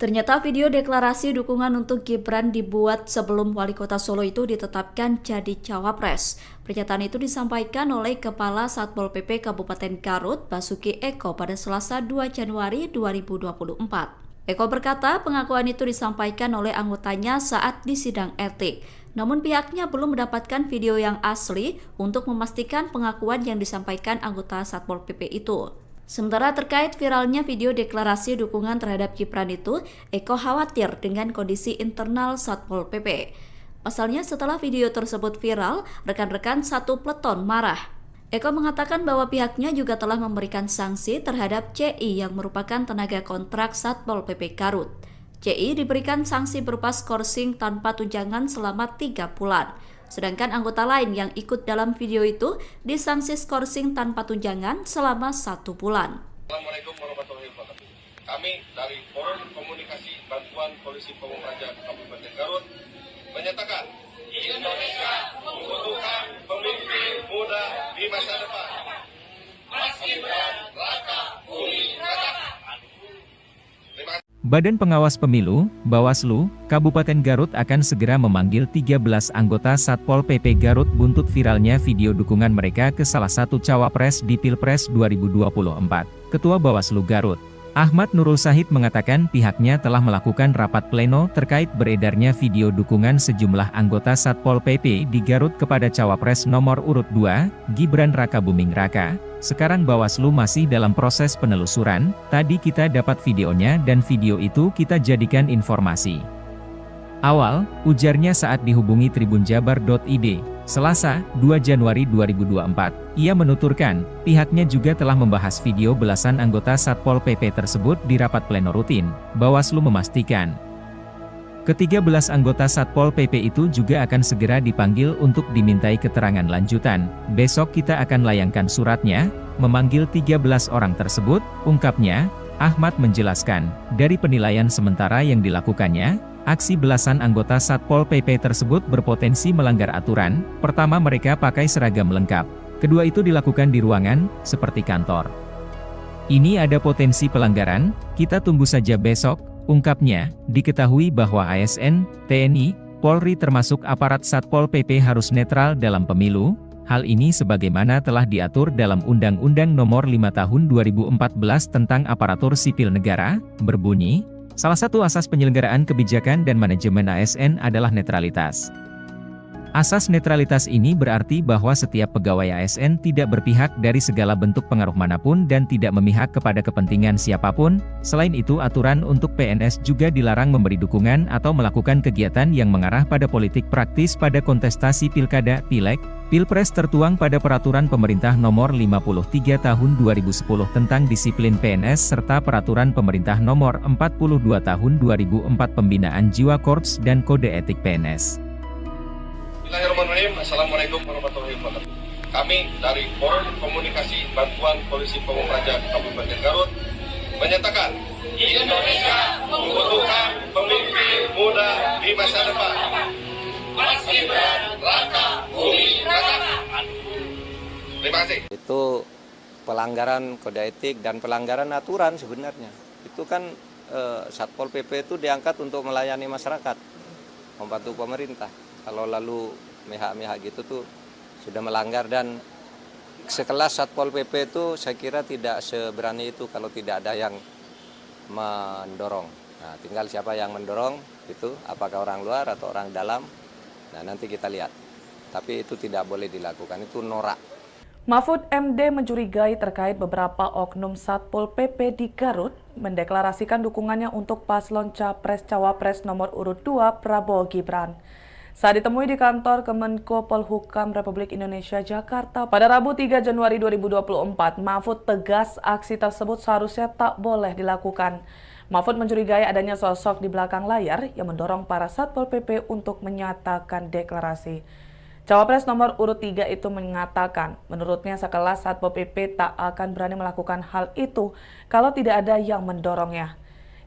Ternyata video deklarasi dukungan untuk Gibran dibuat sebelum Wali Kota Solo itu ditetapkan jadi cawapres. Pernyataan itu disampaikan oleh Kepala Satpol PP Kabupaten Garut, Basuki Eko pada Selasa 2 Januari 2024. Eko berkata pengakuan itu disampaikan oleh anggotanya saat di sidang etik. Namun pihaknya belum mendapatkan video yang asli untuk memastikan pengakuan yang disampaikan anggota Satpol PP itu. Sementara terkait viralnya video deklarasi dukungan terhadap Gibran itu, Eko khawatir dengan kondisi internal Satpol PP. Pasalnya setelah video tersebut viral, rekan-rekan satu peleton marah. Eko mengatakan bahwa pihaknya juga telah memberikan sanksi terhadap CI yang merupakan tenaga kontrak Satpol PP Garut. CI diberikan sanksi berupa skorsing tanpa tunjangan selama 3 bulan. Sedangkan anggota lain yang ikut dalam video itu disanksi skorsing tanpa tunjangan selama 1 bulan. Assalamualaikum warahmatullahi wabarakatuh. Kami dari Forum Komunikasi Bantuan Polisi Pamung Praja Kabupaten Garut menyatakan Indonesia membutuhkan pemimpin muda di masa depan. Mas Gibran, Raka, Bumi, Raka. Terima kasih. Badan Pengawas Pemilu, Bawaslu, Kabupaten Garut akan segera memanggil 13 anggota Satpol PP Garut buntut viralnya video dukungan mereka ke salah satu cawapres di Pilpres 2024. Ketua Bawaslu Garut, Ahmad Nurul Sahid mengatakan pihaknya telah melakukan rapat pleno terkait beredarnya video dukungan sejumlah anggota Satpol PP di Garut kepada cawapres nomor urut 2, Gibran Raka Buming Raka. Sekarang Bawaslu masih dalam proses penelusuran, tadi kita dapat videonya dan video itu kita jadikan informasi awal, ujarnya saat dihubungi tribunjabar.id, Selasa, 2 Januari 2024. Ia menuturkan, pihaknya juga telah membahas video belasan anggota Satpol PP tersebut di rapat pleno rutin. Bawaslu memastikan, ke-13 anggota Satpol PP itu juga akan segera dipanggil untuk dimintai keterangan lanjutan. Besok kita akan layangkan suratnya, memanggil 13 orang tersebut, ungkapnya. Ahmad menjelaskan, dari penilaian sementara yang dilakukannya, aksi belasan anggota Satpol PP tersebut berpotensi melanggar aturan. Pertama, mereka pakai seragam lengkap. Kedua, itu dilakukan di ruangan, seperti kantor. Ini ada potensi pelanggaran, kita tunggu saja besok, ungkapnya. Diketahui bahwa ASN, TNI, Polri termasuk aparat Satpol PP harus netral dalam pemilu. Hal ini sebagaimana telah diatur dalam Undang-Undang Nomor 5 Tahun 2014 tentang Aparatur Sipil Negara, berbunyi, salah satu asas penyelenggaraan kebijakan dan manajemen ASN adalah netralitas. Asas netralitas ini berarti bahwa setiap pegawai ASN tidak berpihak dari segala bentuk pengaruh manapun dan tidak memihak kepada kepentingan siapapun. Selain itu, aturan untuk PNS juga dilarang memberi dukungan atau melakukan kegiatan yang mengarah pada politik praktis pada kontestasi pilkada, pileg, pilpres tertuang pada Peraturan Pemerintah Nomor 53 Tahun 2010 tentang disiplin PNS serta Peraturan Pemerintah Nomor 42 Tahun 2004 Pembinaan Jiwa Korps dan Kode Etik PNS. Bismillahirrahmanirrahim. Assalamualaikum warahmatullahi wabarakatuh. Kami dari Forum Komunikasi Bantuan Polisi Pamung Praja Kabupaten Garut menyatakan Indonesia membutuhkan pemimpin muda di masa depan. Mas Gibran, Raka, Bumi, Raka. Terima kasih. Itu pelanggaran kode etik dan pelanggaran aturan sebenarnya. Itu kan Satpol PP itu diangkat untuk melayani masyarakat, membantu pemerintah. Kalau lalu mihak-mihak gitu tuh sudah melanggar, dan sekelas Satpol PP itu saya kira tidak seberani itu kalau tidak ada yang mendorong. Nah, tinggal siapa yang mendorong itu, apakah orang luar atau orang dalam. Nah, nanti kita lihat. Tapi itu tidak boleh dilakukan, itu norak. Mahfud MD mencurigai terkait beberapa oknum Satpol PP di Garut mendeklarasikan dukungannya untuk paslon Capres-Cawapres nomor urut 2 Prabowo Gibran. Saat ditemui di kantor Kemenko Polhukam Republik Indonesia Jakarta pada Rabu 3 Januari 2024, Mahfud tegas aksi tersebut seharusnya tak boleh dilakukan. Mahfud mencurigai adanya sosok di belakang layar yang mendorong para Satpol PP untuk menyatakan deklarasi. Cawapres nomor urut 3 itu mengatakan, menurutnya sekelas Satpol PP tak akan berani melakukan hal itu kalau tidak ada yang mendorongnya.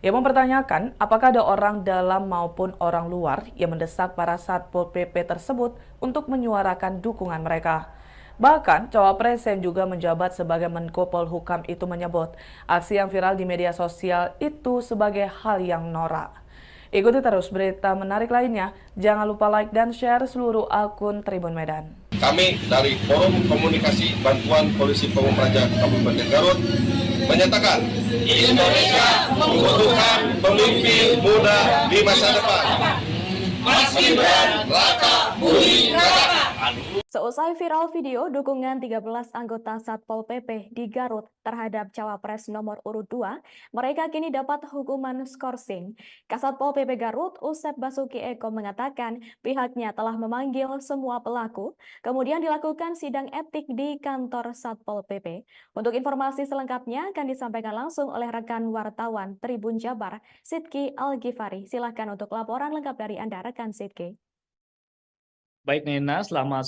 Ia mempertanyakan apakah ada orang dalam maupun orang luar yang mendesak para Satpol PP tersebut untuk menyuarakan dukungan mereka. Bahkan, cawapres yang juga menjabat sebagai Menko Polhukam itu menyebut aksi yang viral di media sosial itu sebagai hal yang norak. Ikuti terus berita menarik lainnya. Jangan lupa like dan share seluruh akun Tribun Medan. Kami dari Forum Komunikasi Bantuan Polisi Pamung Praja Kabupaten Garut menyatakan Indonesia membutuhkan pemimpin muda di masa depan. Mas Gibran Raka Buming Raka. Seusai viral video dukungan 13 anggota Satpol PP di Garut terhadap Cawapres nomor urut 2, mereka kini dapat hukuman skorsing. Kasatpol PP Garut, Usep Basuki Eko mengatakan pihaknya telah memanggil semua pelaku, kemudian dilakukan sidang etik di kantor Satpol PP. Untuk informasi selengkapnya akan disampaikan langsung oleh rekan wartawan Tribun Jabar, Sidki Al-Ghifari. Silakan untuk laporan lengkap dari Anda, rekan Sidki. Baik Nina, selamat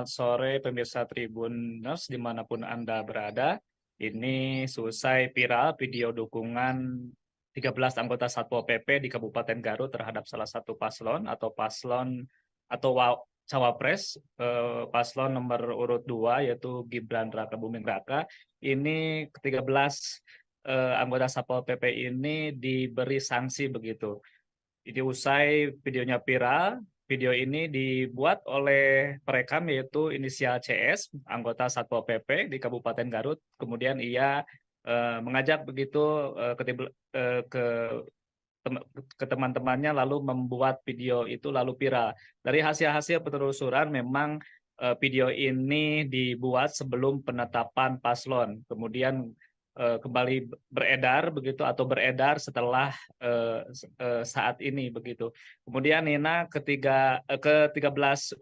sore pemirsa Tribuners dimanapun Anda berada. Ini selesai viral video dukungan 13 anggota Satpol PP di Kabupaten Garut terhadap salah satu paslon atau cawapres paslon nomor urut 2 yaitu Gibran Raka Buming Raka. Ini ke-13 anggota Satpol PP ini diberi sanksi begitu. Ini usai videonya viral. Video ini dibuat oleh perekam yaitu inisial CS, anggota Satpol PP di Kabupaten Garut. Kemudian ia mengajak begitu ke teman-temannya lalu membuat video itu lalu viral. Dari hasil-hasil penelusuran memang video ini dibuat sebelum penetapan paslon. Kemudian kembali beredar begitu atau beredar setelah saat ini begitu. Kemudian Nina ke-13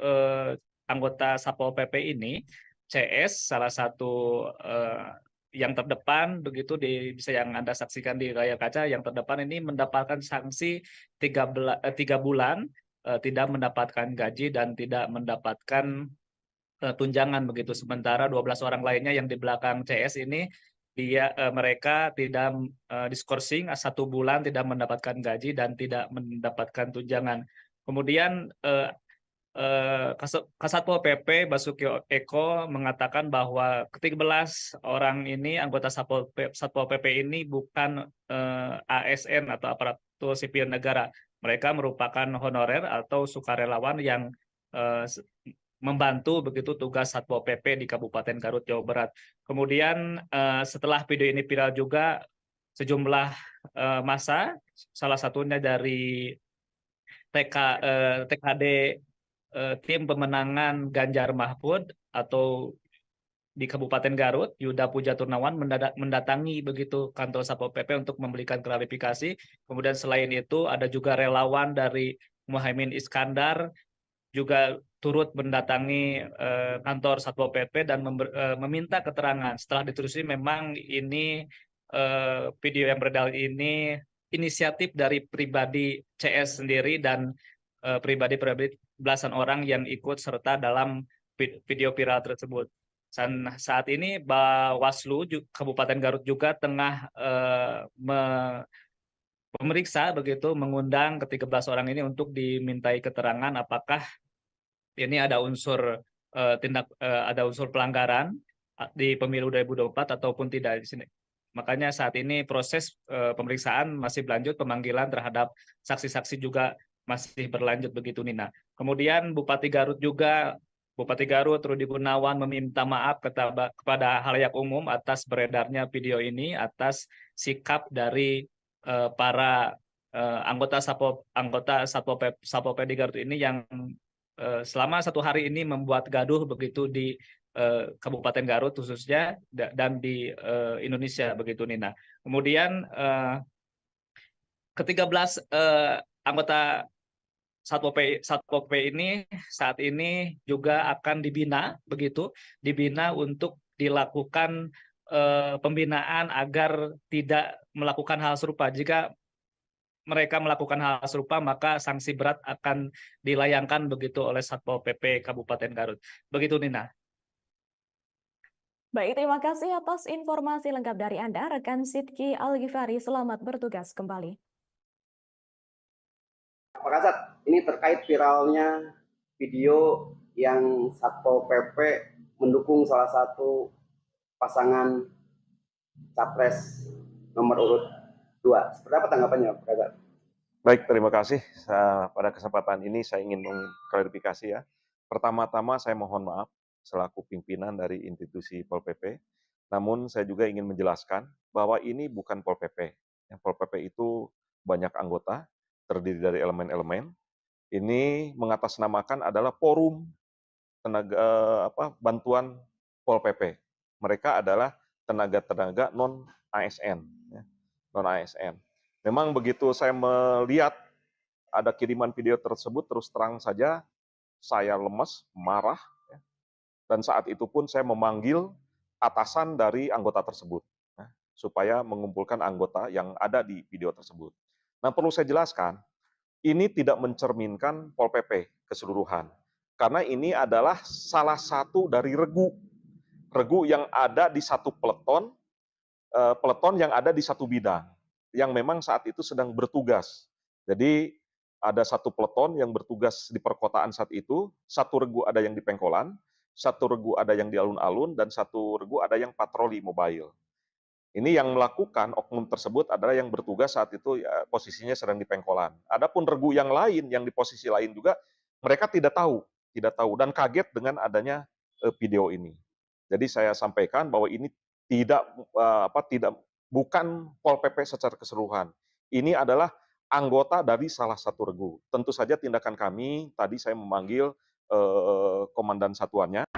anggota Satpol PP ini CS salah satu yang terdepan begitu bisa yang Anda saksikan di layar kaca, yang terdepan ini mendapatkan sanksi 3 bulan tidak mendapatkan gaji dan tidak mendapatkan tunjangan begitu. Sementara 12 orang lainnya yang di belakang CS ini mereka tidak diskorsing 1 bulan tidak mendapatkan gaji dan tidak mendapatkan tunjangan. Kemudian Kasatpol PP Basuki Eko mengatakan bahwa ke-13 orang ini anggota Satpol PP ini bukan ASN atau aparatur sipil negara. Mereka merupakan honorer atau sukarelawan yang membantu begitu tugas Satpol PP di Kabupaten Garut, Jawa Barat. Kemudian setelah video ini viral juga sejumlah massa, salah satunya dari TKD tim pemenangan Ganjar Mahfud atau di Kabupaten Garut, Yuda Puja Turnawan mendatangi begitu kantor Satpol PP untuk memberikan klarifikasi. Kemudian selain itu ada juga relawan dari Muhaimin Iskandar juga turut mendatangi kantor Satpol PP dan meminta keterangan. Setelah ditelusuri memang ini video yang beredar ini inisiatif dari pribadi CS sendiri dan pribadi belasan orang yang ikut serta dalam video viral tersebut. Dan saat ini Bawaslu Kabupaten Garut juga tengah memeriksa begitu, mengundang ke-13 orang ini untuk dimintai keterangan apakah ini ada unsur ada unsur pelanggaran di pemilu 2024 ataupun tidak di sini. Makanya saat ini proses pemeriksaan masih berlanjut, pemanggilan terhadap saksi-saksi juga masih berlanjut begitu Nina. Kemudian Bupati Garut Rudi Gunawan meminta maaf kepada halayak umum atas beredarnya video ini, atas sikap dari para anggota Satpol PP di Garut ini yang selama 1 hari ini membuat gaduh begitu di Kabupaten Garut khususnya dan di Indonesia begitu Nina. Kemudian ke-13 anggota Satpol PP ini saat ini juga akan dibina untuk dilakukan pembinaan agar tidak melakukan hal serupa. Jika mereka melakukan hal serupa, maka sanksi berat akan dilayangkan begitu oleh Satpol PP Kabupaten Garut. Begitu Nina. Baik, terima kasih atas informasi lengkap dari Anda, rekan Sidki Al-Ghifari. Selamat bertugas kembali. Pak Kasat, ini terkait viralnya video yang Satpol PP mendukung salah satu pasangan capres nomor urut 2. Seperti apa tanggapannya, Pak Gatot? Baik, terima kasih. Pada kesempatan ini saya ingin mengklarifikasi ya. Pertama-tama saya mohon maaf selaku pimpinan dari institusi Pol PP. Namun saya juga ingin menjelaskan bahwa ini bukan Pol PP. Pol PP itu banyak anggota, terdiri dari elemen-elemen. Ini mengatasnamakan adalah forum tenaga bantuan Pol PP. Mereka adalah tenaga-tenaga non ASN, non ASN. Memang begitu saya melihat ada kiriman video tersebut, terus terang saja saya lemes, marah, dan saat itu pun saya memanggil atasan dari anggota tersebut, supaya mengumpulkan anggota yang ada di video tersebut. Nah, perlu saya jelaskan, ini tidak mencerminkan Pol PP keseluruhan, karena ini adalah salah satu dari regu yang ada di satu peleton yang ada di satu bidang, yang memang saat itu sedang bertugas. Jadi ada satu peleton yang bertugas di perkotaan saat itu, satu regu ada yang di Pengkolan, satu regu ada yang di alun-alun, dan satu regu ada yang patroli mobile. Ini yang melakukan oknum tersebut adalah yang bertugas saat itu ya, posisinya sedang di Pengkolan. Adapun regu yang lain, yang di posisi lain juga, mereka tidak tahu dan kaget dengan adanya video ini. Jadi saya sampaikan bahwa ini bukan Pol PP secara keseluruhan. Ini adalah anggota dari salah satu regu. Tentu saja tindakan kami, tadi saya memanggil komandan satuannya.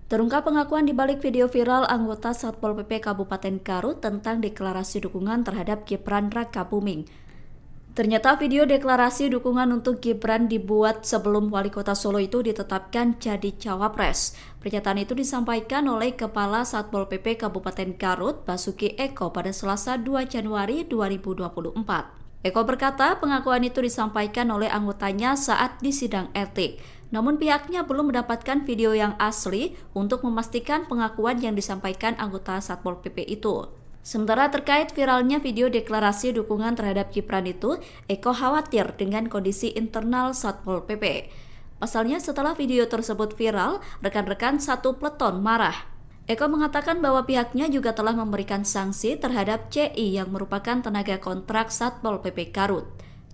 Terungkap pengakuan di balik video viral anggota Satpol PP Kabupaten Garut tentang deklarasi dukungan terhadap Gibran Rakabuming. Ternyata video deklarasi dukungan untuk Gibran dibuat sebelum Wali Kota Solo itu ditetapkan jadi cawapres. Pernyataan itu disampaikan oleh Kepala Satpol PP Kabupaten Garut, Basuki Eko pada Selasa 2 Januari 2024. Eko berkata pengakuan itu disampaikan oleh anggotanya saat di sidang etik. Namun pihaknya belum mendapatkan video yang asli untuk memastikan pengakuan yang disampaikan anggota Satpol PP itu. Sementara terkait viralnya video deklarasi dukungan terhadap Gibran itu, Eko khawatir dengan kondisi internal Satpol PP. Pasalnya setelah video tersebut viral, rekan-rekan satu peleton marah. Eko mengatakan bahwa pihaknya juga telah memberikan sanksi terhadap CI yang merupakan tenaga kontrak Satpol PP Garut.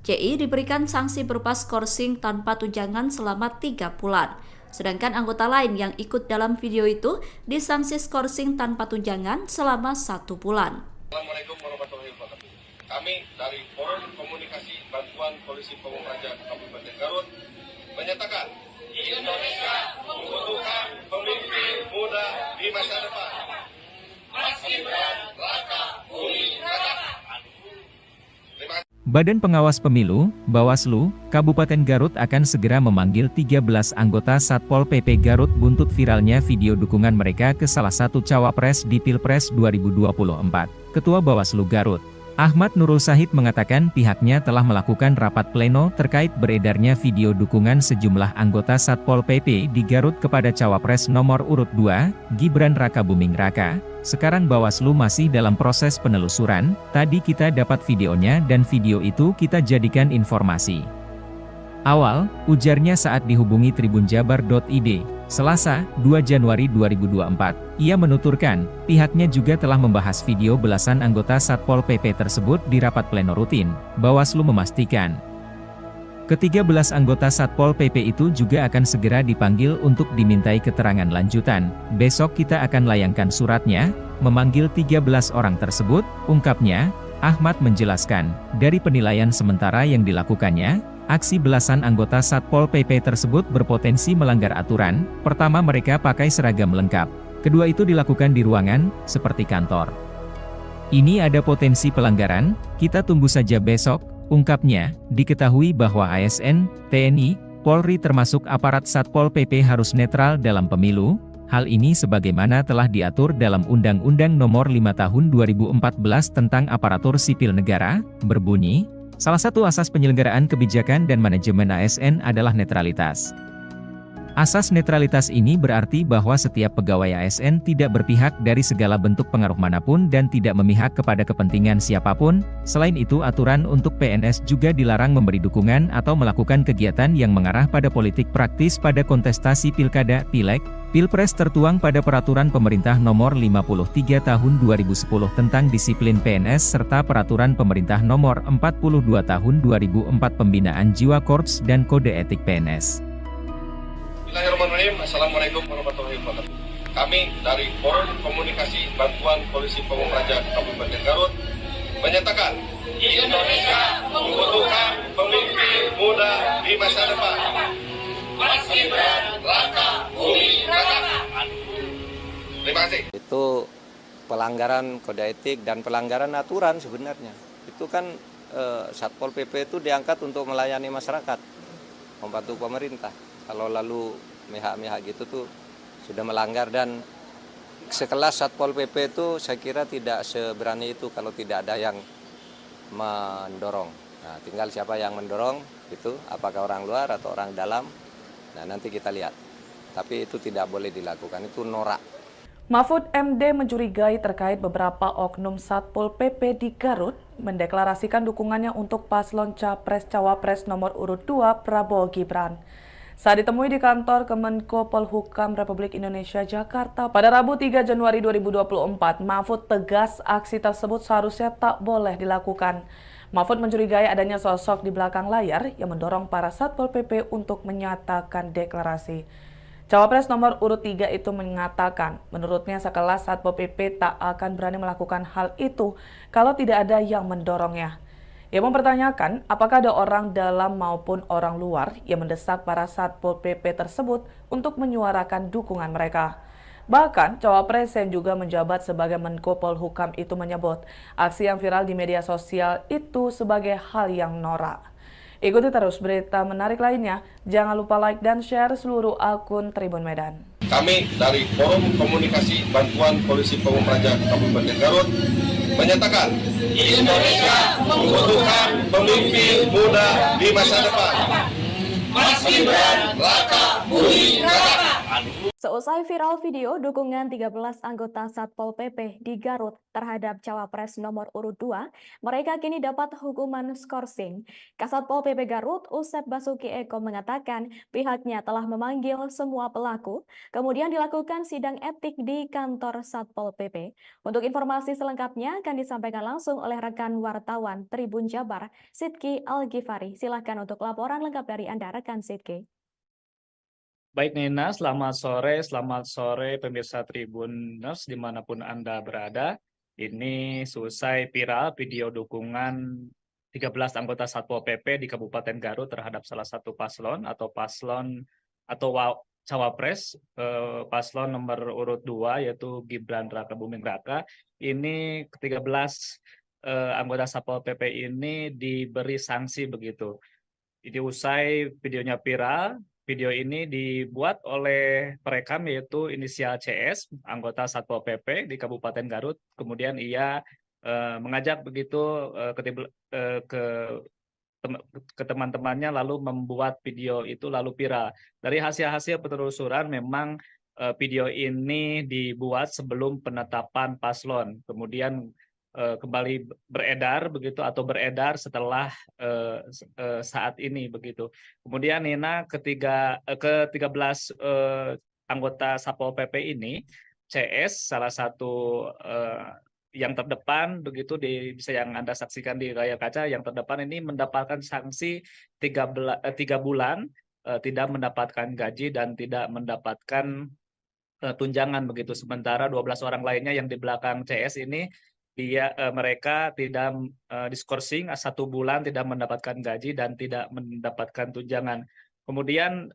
CI diberikan sanksi berupa skorsing tanpa tunjangan selama 3 bulan. Sedangkan anggota lain yang ikut dalam video itu disanksi skorsing tanpa tunjangan selama 1 bulan. Assalamualaikum warahmatullahi wabarakatuh. Kami dari Forum Komunikasi Bantuan Polisi Pamung Praja Kabupaten Garut menyatakan Indonesia membutuhkan pemimpin muda di masa depan. Mas Gibran Rakabuming Raka. Terima kasih. Badan Pengawas Pemilu, Bawaslu, Kabupaten Garut akan segera memanggil 13 anggota Satpol PP Garut buntut viralnya video dukungan mereka ke salah satu cawapres di Pilpres 2024. Ketua Bawaslu Garut, Ahmad Nurul Sahid mengatakan pihaknya telah melakukan rapat pleno terkait beredarnya video dukungan sejumlah anggota Satpol PP di Garut kepada cawapres nomor urut 2, Gibran Rakabuming Raka. Sekarang Bawaslu masih dalam proses penelusuran, tadi kita dapat videonya dan video itu kita jadikan informasi awal, ujarnya saat dihubungi tribunjabar.id, Selasa, 2 Januari 2024. Ia menuturkan, pihaknya juga telah membahas video belasan anggota Satpol PP tersebut di rapat pleno rutin. Bawaslu memastikan, ke-13 anggota Satpol PP itu juga akan segera dipanggil untuk dimintai keterangan lanjutan. Besok kita akan layangkan suratnya, memanggil 13 orang tersebut, ungkapnya. Ahmad menjelaskan, dari penilaian sementara yang dilakukannya, aksi belasan anggota Satpol PP tersebut berpotensi melanggar aturan. Pertama, mereka pakai seragam lengkap. Kedua, itu dilakukan di ruangan, seperti kantor. Ini ada potensi pelanggaran, kita tunggu saja besok. Ungkapnya, diketahui bahwa ASN, TNI, Polri termasuk aparat Satpol PP harus netral dalam pemilu. Hal ini sebagaimana telah diatur dalam Undang-Undang Nomor 5 Tahun 2014 tentang Aparatur Sipil Negara, berbunyi, salah satu asas penyelenggaraan kebijakan dan manajemen ASN adalah netralitas. Asas netralitas ini berarti bahwa setiap pegawai ASN tidak berpihak dari segala bentuk pengaruh manapun dan tidak memihak kepada kepentingan siapapun. Selain itu, aturan untuk PNS juga dilarang memberi dukungan atau melakukan kegiatan yang mengarah pada politik praktis pada kontestasi pilkada, pileg, pilpres tertuang pada Peraturan Pemerintah Nomor 53 Tahun 2010 tentang Disiplin PNS serta Peraturan Pemerintah Nomor 42 Tahun 2004 Pembinaan Jiwa Korps dan Kode Etik PNS. Bismillahirrahmanirrahim. Assalamualaikum warahmatullahi wabarakatuh. Kami dari Forum Komunikasi Bantuan Polisi Pamung Praja Kabupaten Garut menyatakan Indonesia membutuhkan pemimpin muda di masa depan. Mas Gibran Raka Buming Raka. Terima kasih. Itu pelanggaran kode etik dan pelanggaran aturan sebenarnya. Itu kan Satpol PP itu diangkat untuk melayani masyarakat, membantu pemerintah. Kalau lalu mihak-mihak gitu tuh sudah melanggar, dan sekelas Satpol PP itu saya kira tidak seberani itu kalau tidak ada yang mendorong. Nah, tinggal siapa yang mendorong itu, apakah orang luar atau orang dalam. Nah, nanti kita lihat. Tapi itu tidak boleh dilakukan, itu norak. Mahfud MD mencurigai terkait beberapa oknum Satpol PP di Garut mendeklarasikan dukungannya untuk paslon Capres-Cawapres nomor urut 2 Prabowo Gibran. Saat ditemui di kantor Kemenko Polhukam Republik Indonesia Jakarta pada Rabu 3 Januari 2024, Mahfud tegas aksi tersebut seharusnya tak boleh dilakukan. Mahfud mencurigai adanya sosok di belakang layar yang mendorong para Satpol PP untuk menyatakan deklarasi. Cawapres nomor urut 3 itu mengatakan, menurutnya sekelas Satpol PP tak akan berani melakukan hal itu kalau tidak ada yang mendorongnya. Ia mempertanyakan apakah ada orang dalam maupun orang luar yang mendesak para Satpol PP tersebut untuk menyuarakan dukungan mereka. Bahkan, Cawapres yang juga menjabat sebagai Menko Polhukam itu menyebut aksi yang viral di media sosial itu sebagai hal yang norak. Ikuti terus berita menarik lainnya. Jangan lupa like dan share seluruh akun Tribun Medan. Kami dari Forum Komunikasi Bantuan Polisi Pamung Praja Kabupaten Garut menyatakan Indonesia membutuhkan pemimpin muda di masa depan. Mas Gibran Raka Buming Raka. Seusai viral video dukungan 13 anggota Satpol PP di Garut terhadap Cawapres nomor urut 2, mereka kini dapat hukuman skorsing. Kasatpol PP Garut, Usep Basuki Eko mengatakan pihaknya telah memanggil semua pelaku, kemudian dilakukan sidang etik di kantor Satpol PP. Untuk informasi selengkapnya akan disampaikan langsung oleh rekan wartawan Tribun Jabar, Sidki Al-Ghifari. Silakan untuk laporan lengkap dari Anda, rekan Sidki. Baik Nina, selamat sore pemirsa Tribuners dimanapun Anda berada. Ini selesai viral video dukungan 13 anggota Satpol PP di Kabupaten Garut terhadap salah satu paslon atau Cawapres, paslon nomor urut 2 yaitu Gibran Raka Buming Raka. Ini ke-13 anggota Satpol PP ini diberi sanksi begitu. Jadi usai videonya viral, video ini dibuat oleh perekam yaitu inisial CS, anggota Satpol PP di Kabupaten Garut. Kemudian ia mengajak begitu ke teman-temannya lalu membuat video itu lalu viral. Dari hasil-hasil penelusuran memang video ini dibuat sebelum penetapan paslon. Kemudian kembali beredar begitu atau beredar setelah saat ini begitu. Kemudian Nina ke-13 anggota Satpol PP ini, CS salah satu yang terdepan begitu bisa yang Anda saksikan di layar kaca, yang terdepan ini mendapatkan sanksi 3 bulan tidak mendapatkan gaji dan tidak mendapatkan tunjangan begitu. Sementara 12 orang lainnya yang di belakang CS ini mereka tidak diskorsing 1 bulan tidak mendapatkan gaji dan tidak mendapatkan tunjangan. Kemudian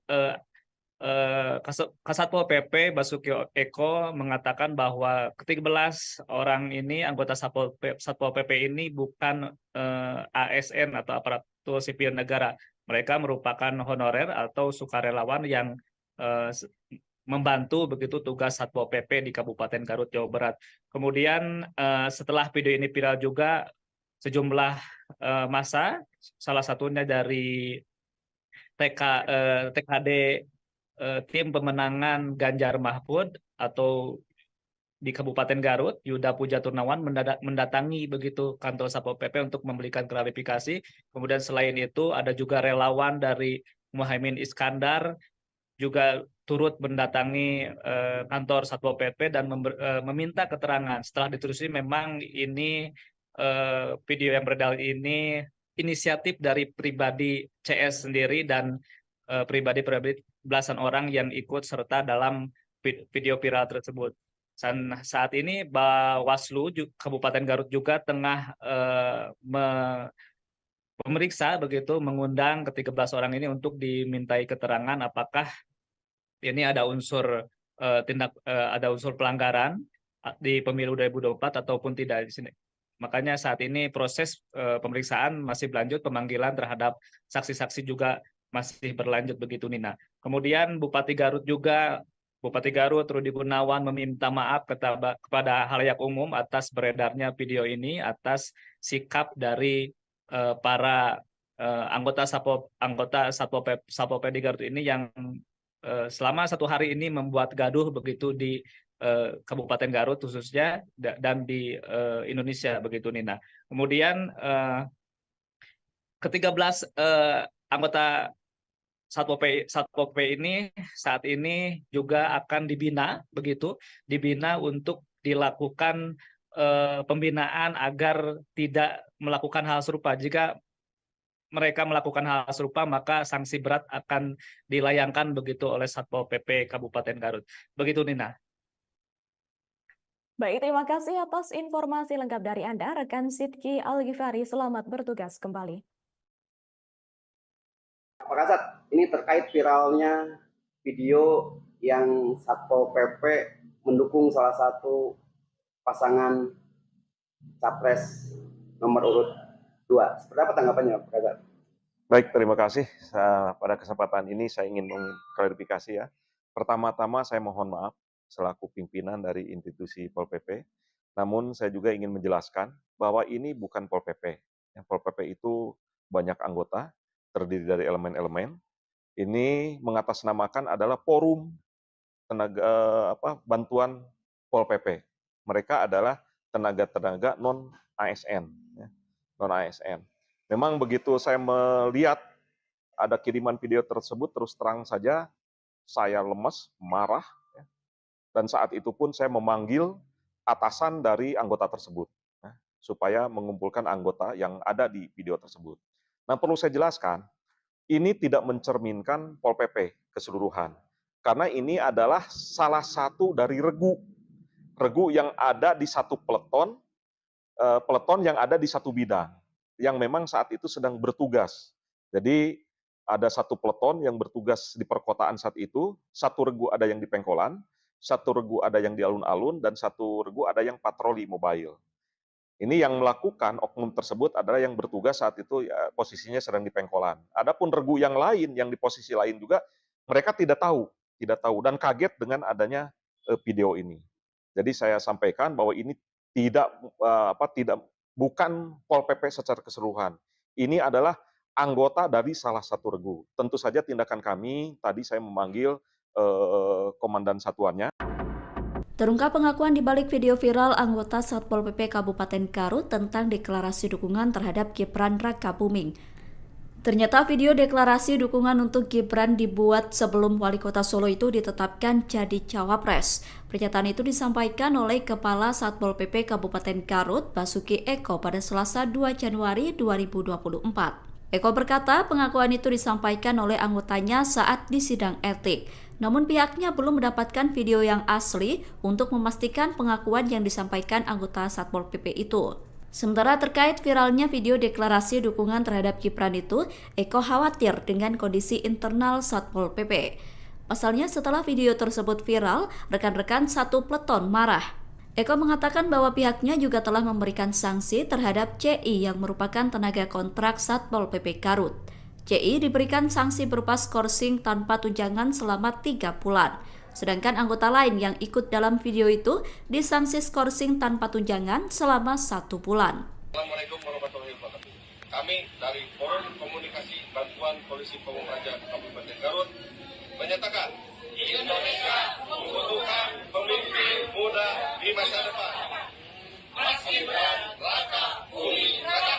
Kasatpol PP Basuki Eko mengatakan bahwa ke-13 orang ini anggota Satpol PP ini bukan ASN atau aparatur sipil negara. Mereka merupakan honorer atau sukarelawan yang membantu begitu tugas Satpol PP di Kabupaten Garut, Jawa Barat. Kemudian setelah video ini viral juga sejumlah massa, salah satunya dari TKD tim pemenangan Ganjar Mahfud atau di Kabupaten Garut, Yuda Puja Turnawan mendatangi begitu kantor Satpol PP untuk memberikan klarifikasi. Kemudian selain itu ada juga relawan dari Muhaimin Iskandar juga turut mendatangi kantor Satpol PP dan meminta keterangan. Setelah ditelusuri memang ini video yang beredar ini inisiatif dari pribadi CS sendiri dan pribadi belasan orang yang ikut serta dalam video viral tersebut. Dan saat ini Bawaslu Kabupaten Garut juga tengah memeriksa begitu, mengundang ke-13 orang ini untuk dimintai keterangan apakah ini ada unsur ada unsur pelanggaran di pemilu 2024 ataupun tidak di sini. Makanya saat ini proses pemeriksaan masih berlanjut, pemanggilan terhadap saksi-saksi juga masih berlanjut begitu, Nina. Kemudian Bupati Garut Rudi Gunawan meminta maaf kepada halayak umum atas beredarnya video ini, atas sikap dari para anggota Satpol PP di Garut ini yang selama 1 hari ini membuat gaduh begitu di Kabupaten Garut khususnya dan di Indonesia begitu, Nina. Kemudian ke-13 anggota Satpol PP ini saat ini juga akan dibina untuk dilakukan pembinaan agar tidak melakukan hal serupa. Jika mereka melakukan hal serupa, maka sanksi berat akan dilayangkan begitu oleh Satpol PP Kabupaten Garut. Begitu, Nina. Baik, terima kasih atas informasi lengkap dari Anda, rekan Sidki Al-Ghifari. Selamat bertugas kembali. Pak Kasat, ini terkait viralnya video yang Satpol PP mendukung salah satu pasangan capres nomor urut 2. Seperti apa tanggapannya, Pak Kasat? Baik, terima kasih. Pada kesempatan ini saya ingin mengklarifikasi ya. Pertama-tama saya mohon maaf selaku pimpinan dari institusi Pol PP. Namun saya juga ingin menjelaskan bahwa ini bukan Pol PP. Pol PP itu banyak anggota, terdiri dari elemen-elemen. Ini mengatasnamakan adalah forum tenaga bantuan Pol PP. Mereka adalah tenaga-tenaga non ASN, non ASN. Memang begitu saya melihat ada kiriman video tersebut, terus terang saja saya lemes, marah, dan saat itu pun saya memanggil atasan dari anggota tersebut supaya mengumpulkan anggota yang ada di video tersebut. Nah, perlu saya jelaskan, ini tidak mencerminkan Pol PP keseluruhan. Karena ini adalah salah satu dari regu yang ada di satu peleton yang ada di satu bidang, yang memang saat itu sedang bertugas. Jadi ada satu peleton yang bertugas di perkotaan saat itu, satu regu ada yang di Pengkolan, satu regu ada yang di alun-alun, dan satu regu ada yang patroli mobile. Ini yang melakukan oknum tersebut adalah yang bertugas saat itu ya, posisinya sedang di Pengkolan. Adapun regu yang lain, yang di posisi lain juga, mereka tidak tahu dan kaget dengan adanya video ini. Jadi saya sampaikan bahwa ini bukan Pol PP secara keseluruhan. Ini adalah anggota dari salah satu regu. Tentu saja tindakan kami, tadi saya memanggil komandan satuannya. Terungkap pengakuan di balik video viral anggota Satpol PP Kabupaten Garut tentang deklarasi dukungan terhadap Gibran Rakabuming. Ternyata video deklarasi dukungan untuk Gibran dibuat sebelum Wali Kota Solo itu ditetapkan jadi cawapres. Pernyataan itu disampaikan oleh Kepala Satpol PP Kabupaten Garut, Basuki Eko, pada Selasa 2 Januari 2024. Eko berkata pengakuan itu disampaikan oleh anggotanya saat di sidang etik. Namun pihaknya belum mendapatkan video yang asli untuk memastikan pengakuan yang disampaikan anggota Satpol PP itu. Sementara terkait viralnya video deklarasi dukungan terhadap Gibran itu, Eko khawatir dengan kondisi internal Satpol PP. Pasalnya setelah video tersebut viral, rekan-rekan satu peleton marah. Eko mengatakan bahwa pihaknya juga telah memberikan sanksi terhadap CI yang merupakan tenaga kontrak Satpol PP Garut. CI diberikan sanksi berupa skorsing tanpa tunjangan selama 3 bulan. Sedangkan anggota lain yang ikut dalam video itu disanksi skorsing tanpa tunjangan selama 1 bulan. Assalamualaikum warahmatullahi wabarakatuh. Kami dari Forum Komunikasi Bantuan Polisi Pamung Praja Kabupaten Garut menyatakan Indonesia membutuhkan pemimpin muda di masa depan. Mas Gibran, Raka Buming Raka.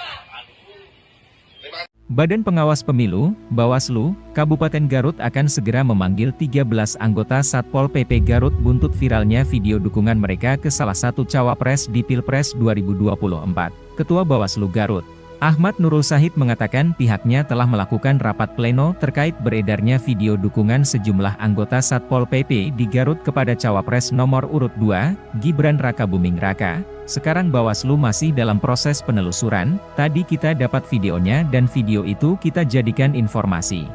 Terima kasih. Badan Pengawas Pemilu, Bawaslu, Kabupaten Garut akan segera memanggil 13 anggota Satpol PP Garut buntut viralnya video dukungan mereka ke salah satu cawapres di Pilpres 2024. Ketua Bawaslu Garut, Ahmad Nurul Sahid mengatakan pihaknya telah melakukan rapat pleno terkait beredarnya video dukungan sejumlah anggota Satpol PP di Garut kepada cawapres nomor urut 2, Gibran Raka Buming Raka. Sekarang Bawaslu masih dalam proses penelusuran, tadi kita dapat videonya dan video itu kita jadikan informasi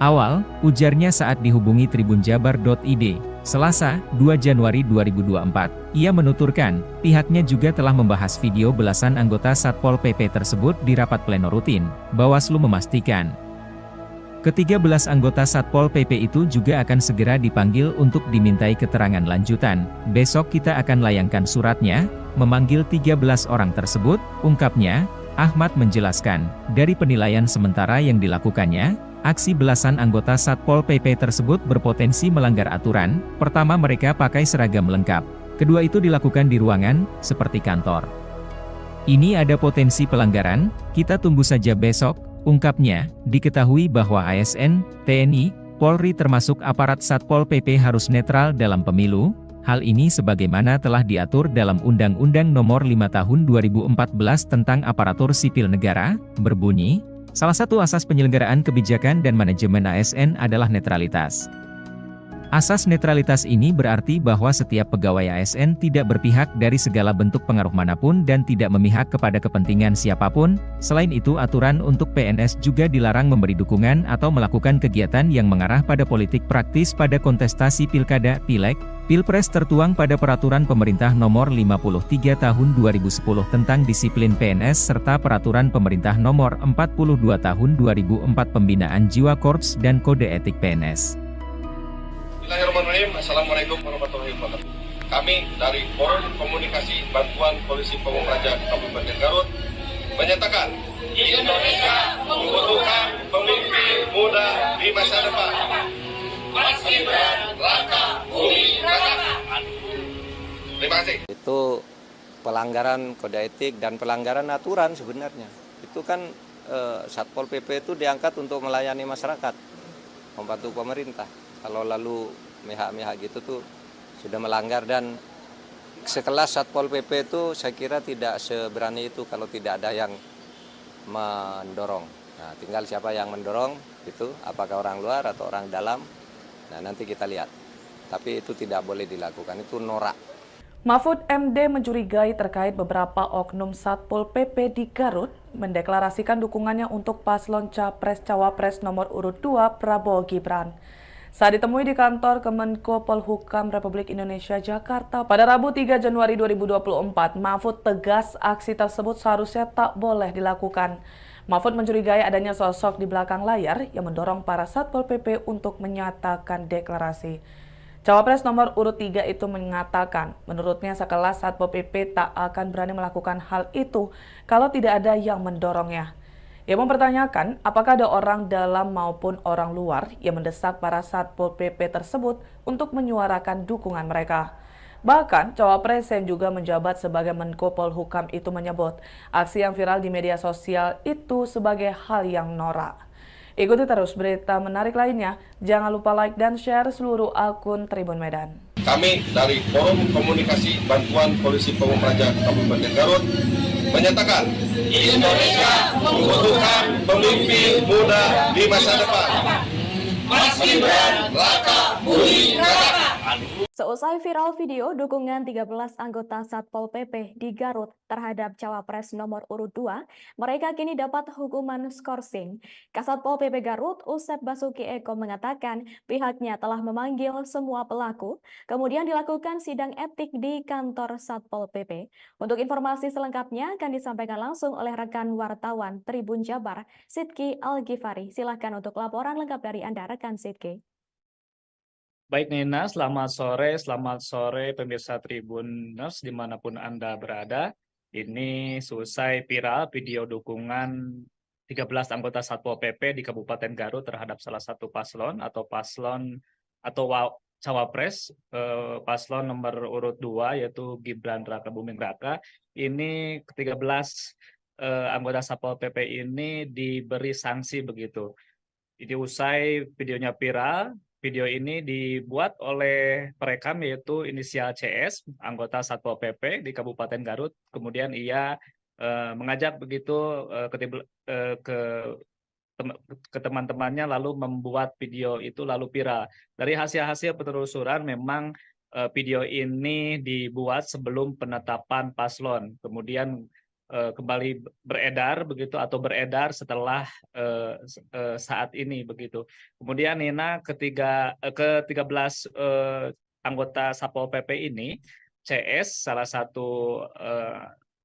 awal, ujarnya saat dihubungi tribunjabar.id, Selasa, 2 Januari 2024. Ia menuturkan, pihaknya juga telah membahas video belasan anggota Satpol PP tersebut di rapat pleno rutin. Bawaslu memastikan, ke-13 anggota Satpol PP itu juga akan segera dipanggil untuk dimintai keterangan lanjutan. Besok kita akan layangkan suratnya, memanggil 13 orang tersebut, ungkapnya. Ahmad menjelaskan, dari penilaian sementara yang dilakukannya, aksi belasan anggota Satpol PP tersebut berpotensi melanggar aturan. Pertama, mereka pakai seragam lengkap. Kedua, itu dilakukan di ruangan, seperti kantor. Ini ada potensi pelanggaran, kita tunggu saja besok, ungkapnya. Diketahui bahwa ASN, TNI, Polri termasuk aparat Satpol PP harus netral dalam pemilu. Hal ini sebagaimana telah diatur dalam Undang-Undang Nomor 5 Tahun 2014 tentang Aparatur Sipil Negara, berbunyi, salah satu asas penyelenggaraan kebijakan dan manajemen ASN adalah netralitas. Asas netralitas ini berarti bahwa setiap pegawai ASN tidak berpihak dari segala bentuk pengaruh manapun dan tidak memihak kepada kepentingan siapapun. Selain itu, aturan untuk PNS juga dilarang memberi dukungan atau melakukan kegiatan yang mengarah pada politik praktis pada kontestasi pilkada, pileg, pilpres tertuang pada Peraturan Pemerintah Nomor 53 Tahun 2010 tentang disiplin PNS serta Peraturan Pemerintah Nomor 42 Tahun 2004 Pembinaan Jiwa Korps dan Kode Etik PNS. Bismillahirrahmanirrahim. Assalamualaikum warahmatullahi wabarakatuh. Kami dari Forum Komunikasi Bantuan Polisi Pamung Praja Kabupaten Garut menyatakan Indonesia membutuhkan pemimpin muda di masa depan. Mas Gibran, Raka Buming Raka. Terima kasih. Itu pelanggaran kode etik dan pelanggaran aturan sebenarnya. Itu kan Satpol PP itu diangkat untuk melayani masyarakat, membantu pemerintah. Kalau lalu mihak-mihak gitu tuh sudah melanggar, dan sekelas Satpol PP itu saya kira tidak seberani itu kalau tidak ada yang mendorong. Nah, tinggal siapa yang mendorong itu, apakah orang luar atau orang dalam. Nah, nanti kita lihat. Tapi itu tidak boleh dilakukan, itu norak. Mahfud MD mencurigai terkait beberapa oknum Satpol PP di Garut mendeklarasikan dukungannya untuk paslon Capres-Cawapres nomor urut 2 Prabowo Gibran. Saat ditemui di kantor Kemenko Polhukam Republik Indonesia Jakarta pada Rabu 3 Januari 2024, Mahfud tegas aksi tersebut seharusnya tak boleh dilakukan. Mahfud mencurigai adanya sosok di belakang layar yang mendorong para Satpol PP untuk menyatakan deklarasi. Cawapres nomor urut 3 itu mengatakan, menurutnya sekelas Satpol PP tak akan berani melakukan hal itu kalau tidak ada yang mendorongnya. Ia mempertanyakan apakah ada orang dalam maupun orang luar yang mendesak para Satpol PP tersebut untuk menyuarakan dukungan mereka. Bahkan, Cawapres yang juga menjabat sebagai Menko Polhukam itu menyebut aksi yang viral di media sosial itu sebagai hal yang norak. Ikuti terus berita menarik lainnya. Jangan lupa like dan share seluruh akun Tribun Medan. Kami dari Forum Komunikasi Bantuan Polisi Pamung Praja Kabupaten Garut menyatakan Indonesia membutuhkan pemimpin muda di masa depan. Mas Gibran, Raka Buming Raka. Seusai viral video dukungan 13 anggota Satpol PP di Garut terhadap Cawapres nomor urut 2, mereka kini dapat hukuman skorsing. Kasatpol PP Garut, Usep Basuki Eko mengatakan pihaknya telah memanggil semua pelaku, kemudian dilakukan sidang etik di kantor Satpol PP. Untuk informasi selengkapnya akan disampaikan langsung oleh rekan wartawan Tribun Jabar, Sidki Al-Ghifari. Silakan untuk laporan lengkap dari Anda, rekan Sidki. Baik Nina, selamat sore pemirsa Tribuners dimanapun Anda berada. Ini selesai viral video dukungan 13 anggota Satpol PP di Kabupaten Garut terhadap salah satu paslon atau paslon atau cawapres paslon nomor urut 2 yaitu Gibran Rakabuming Raka. Ini ke-13 anggota Satpol PP ini diberi sanksi begitu. Jadi usai videonya viral, video ini dibuat oleh perekam yaitu inisial CS, anggota Satpol PP di Kabupaten Garut. Kemudian ia mengajak begitu ke teman-temannya lalu membuat video itu lalu viral. Dari hasil-hasil penelusuran memang video ini dibuat sebelum penetapan paslon, kemudian kembali beredar begitu atau beredar setelah saat ini begitu. Kemudian Nina ke-13 anggota Satpol PP ini, CS salah satu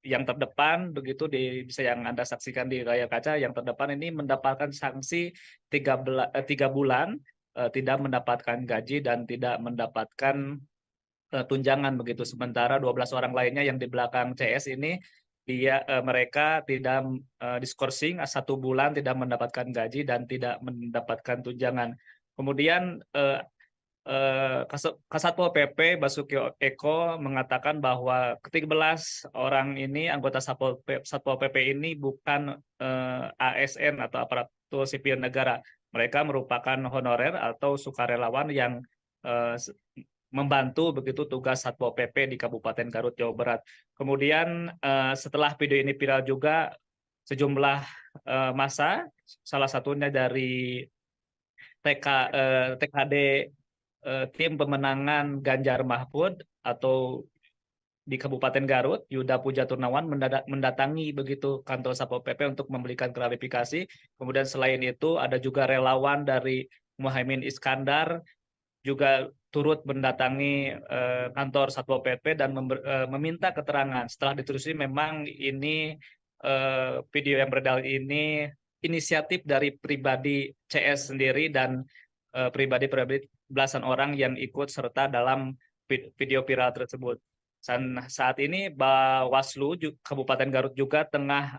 yang terdepan begitu bisa yang Anda saksikan di layar kaca, yang terdepan ini mendapatkan sanksi 3 bulan tidak mendapatkan gaji dan tidak mendapatkan tunjangan begitu. Sementara 12 orang lainnya yang di belakang CS ini mereka tidak diskorsing 1 bulan tidak mendapatkan gaji dan tidak mendapatkan tunjangan. Kemudian Kasatpol PP Basuki Eko mengatakan bahwa ke-13 orang ini anggota Satpol PP ini bukan ASN atau aparatur sipil negara. Mereka merupakan honorer atau sukarelawan yang membantu begitu tugas Satpol PP di Kabupaten Garut, Jawa Barat. Kemudian setelah video ini viral juga sejumlah massa, salah satunya dari TKD tim pemenangan Ganjar Mahfud atau di Kabupaten Garut, Yuda Puja Turnawan mendatangi begitu kantor Satpol PP untuk memberikan klarifikasi. Kemudian selain itu ada juga relawan dari Muhaimin Iskandar juga turut mendatangi kantor Satpol PP dan meminta keterangan. Setelah ditelusuri memang ini video yang beredar ini inisiatif dari pribadi CS sendiri dan pribadi belasan orang yang ikut serta dalam video viral tersebut. Dan saat ini Bawaslu Kabupaten Garut juga tengah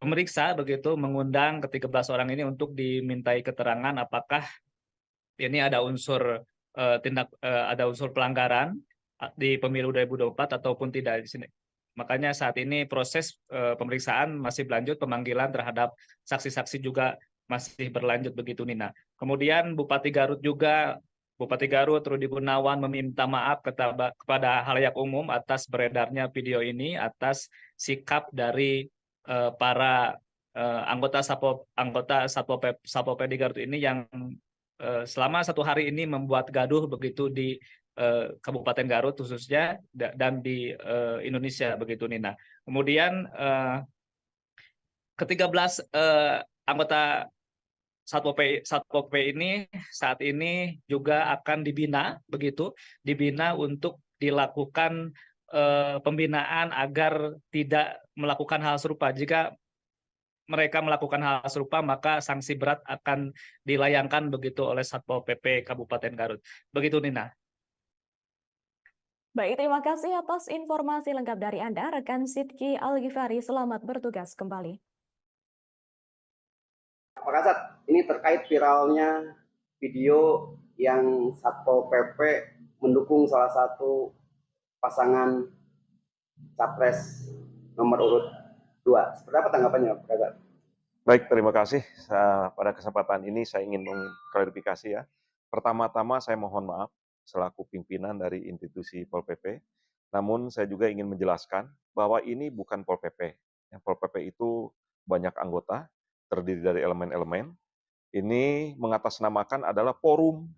memeriksa begitu, mengundang ke-13 orang ini untuk dimintai keterangan apakah ini ada unsur ada unsur pelanggaran di pemilu 2024 ataupun tidak di sini. Makanya saat ini proses pemeriksaan masih berlanjut, pemanggilan terhadap saksi-saksi juga masih berlanjut begitu, Nina. Kemudian Bupati Garut Rudi Gunawan meminta maaf kepada halayak umum atas beredarnya video ini, atas sikap dari para anggota Satpol PP di Garut ini yang selama 1 hari ini membuat gaduh begitu di Kabupaten Garut khususnya dan di Indonesia begitu, Nina. Kemudian ke-13 anggota Satpol PP ini saat ini juga akan dibina untuk dilakukan pembinaan agar tidak melakukan hal serupa. Jika mereka melakukan hal serupa, maka sanksi berat akan dilayangkan begitu oleh Satpol PP Kabupaten Garut. Begitu, Nina. Baik, terima kasih atas informasi lengkap dari Anda, rekan Sidki Al-Ghifari. Selamat bertugas kembali. Pak Kasat, ini terkait viralnya video yang Satpol PP mendukung salah satu pasangan capres nomor urut 2. Seperti apa tanggapannya, Pak Kasat? Baik, terima kasih. Pada kesempatan ini saya ingin mengklarifikasi ya. Pertama-tama saya mohon maaf selaku pimpinan dari institusi Pol PP. Namun saya juga ingin menjelaskan bahwa ini bukan Pol PP. Yang Pol PP itu banyak anggota, terdiri dari elemen-elemen. Ini mengatasnamakan adalah forum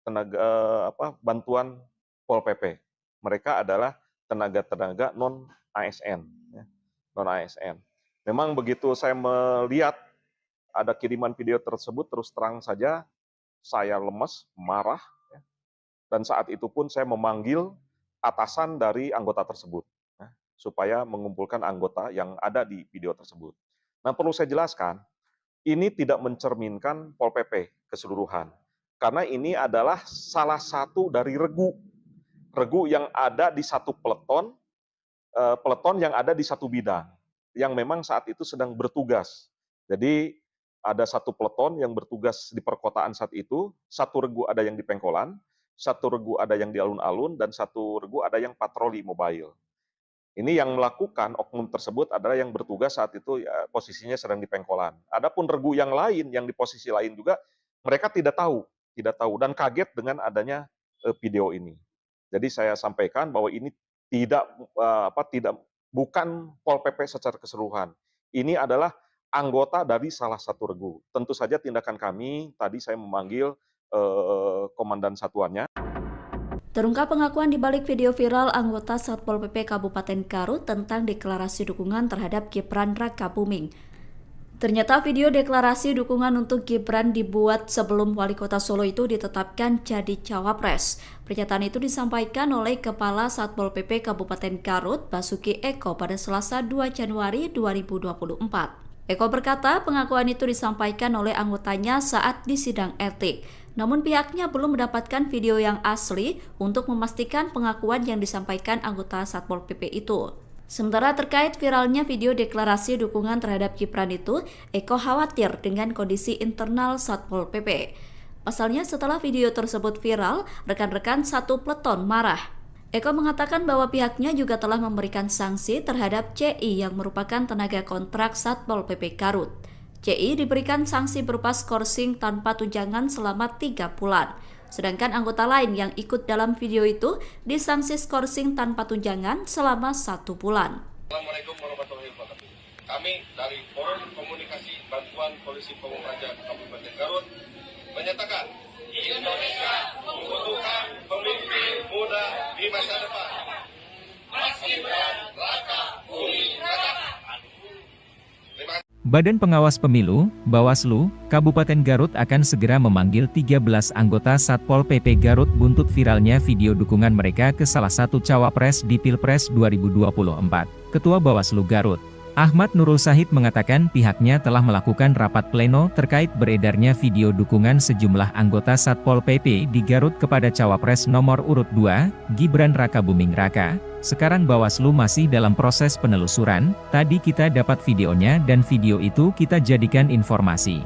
tenaga bantuan Pol PP. Mereka adalah tenaga-tenaga non ASN, non ASN. Memang begitu saya melihat ada kiriman video tersebut, terus terang saja saya lemes, marah, dan saat itu pun saya memanggil atasan dari anggota tersebut supaya mengumpulkan anggota yang ada di video tersebut. Nah, perlu saya jelaskan, ini tidak mencerminkan Pol PP keseluruhan. Karena ini adalah salah satu dari regu yang ada di satu peleton yang ada di satu bidang, yang memang saat itu sedang bertugas. Jadi ada satu peleton yang bertugas di perkotaan saat itu, satu regu ada yang di Pengkolan, satu regu ada yang di alun-alun, dan satu regu ada yang patroli mobile. Ini yang melakukan oknum tersebut adalah yang bertugas saat itu ya, posisinya sedang di Pengkolan. Adapun regu yang lain, yang di posisi lain juga, mereka tidak tahu dan kaget dengan adanya video ini. Jadi saya sampaikan bahwa ini bukan Pol PP secara keseluruhan. Ini adalah anggota dari salah satu regu. Tentu saja tindakan kami, tadi saya memanggil komandan satuannya. Terungkap pengakuan di balik video viral anggota Satpol PP Kabupaten Garut tentang deklarasi dukungan terhadap Gibran Rakabuming. Ternyata video deklarasi dukungan untuk Gibran dibuat sebelum Wali Kota Solo itu ditetapkan jadi cawapres. Pernyataan itu disampaikan oleh Kepala Satpol PP Kabupaten Garut, Basuki Eko pada Selasa 2 Januari 2024. Eko berkata pengakuan itu disampaikan oleh anggotanya saat di sidang etik. Namun pihaknya belum mendapatkan video yang asli untuk memastikan pengakuan yang disampaikan anggota Satpol PP itu. Sementara terkait viralnya video deklarasi dukungan terhadap Gibran itu, Eko khawatir dengan kondisi internal Satpol PP. Pasalnya setelah video tersebut viral, rekan-rekan satu peleton marah. Eko mengatakan bahwa pihaknya juga telah memberikan sanksi terhadap CI yang merupakan tenaga kontrak Satpol PP Garut. CI diberikan sanksi berupa skorsing tanpa tunjangan selama 3 bulan. Sedangkan anggota lain yang ikut dalam video itu disanksi skorsing tanpa tunjangan selama 1 bulan. Assalamualaikum warahmatullahi wabarakatuh. Kami dari Forum Komunikasi Bantuan Polisi Pamung Praja Kabupaten Garut menyatakan Indonesia membutuhkan pemimpin muda di masa depan. Mas Gibran Rakabuming Raka. Terima kasih. Badan Pengawas Pemilu, Bawaslu, Kabupaten Garut akan segera memanggil 13 anggota Satpol PP Garut buntut viralnya video dukungan mereka ke salah satu cawapres di Pilpres 2024. Ketua Bawaslu Garut, Ahmad Nurul Sahid mengatakan pihaknya telah melakukan rapat pleno terkait beredarnya video dukungan sejumlah anggota Satpol PP di Garut kepada cawapres nomor urut 2, Gibran Rakabuming Raka. Sekarang Bawaslu masih dalam proses penelusuran, tadi kita dapat videonya dan video itu kita jadikan informasi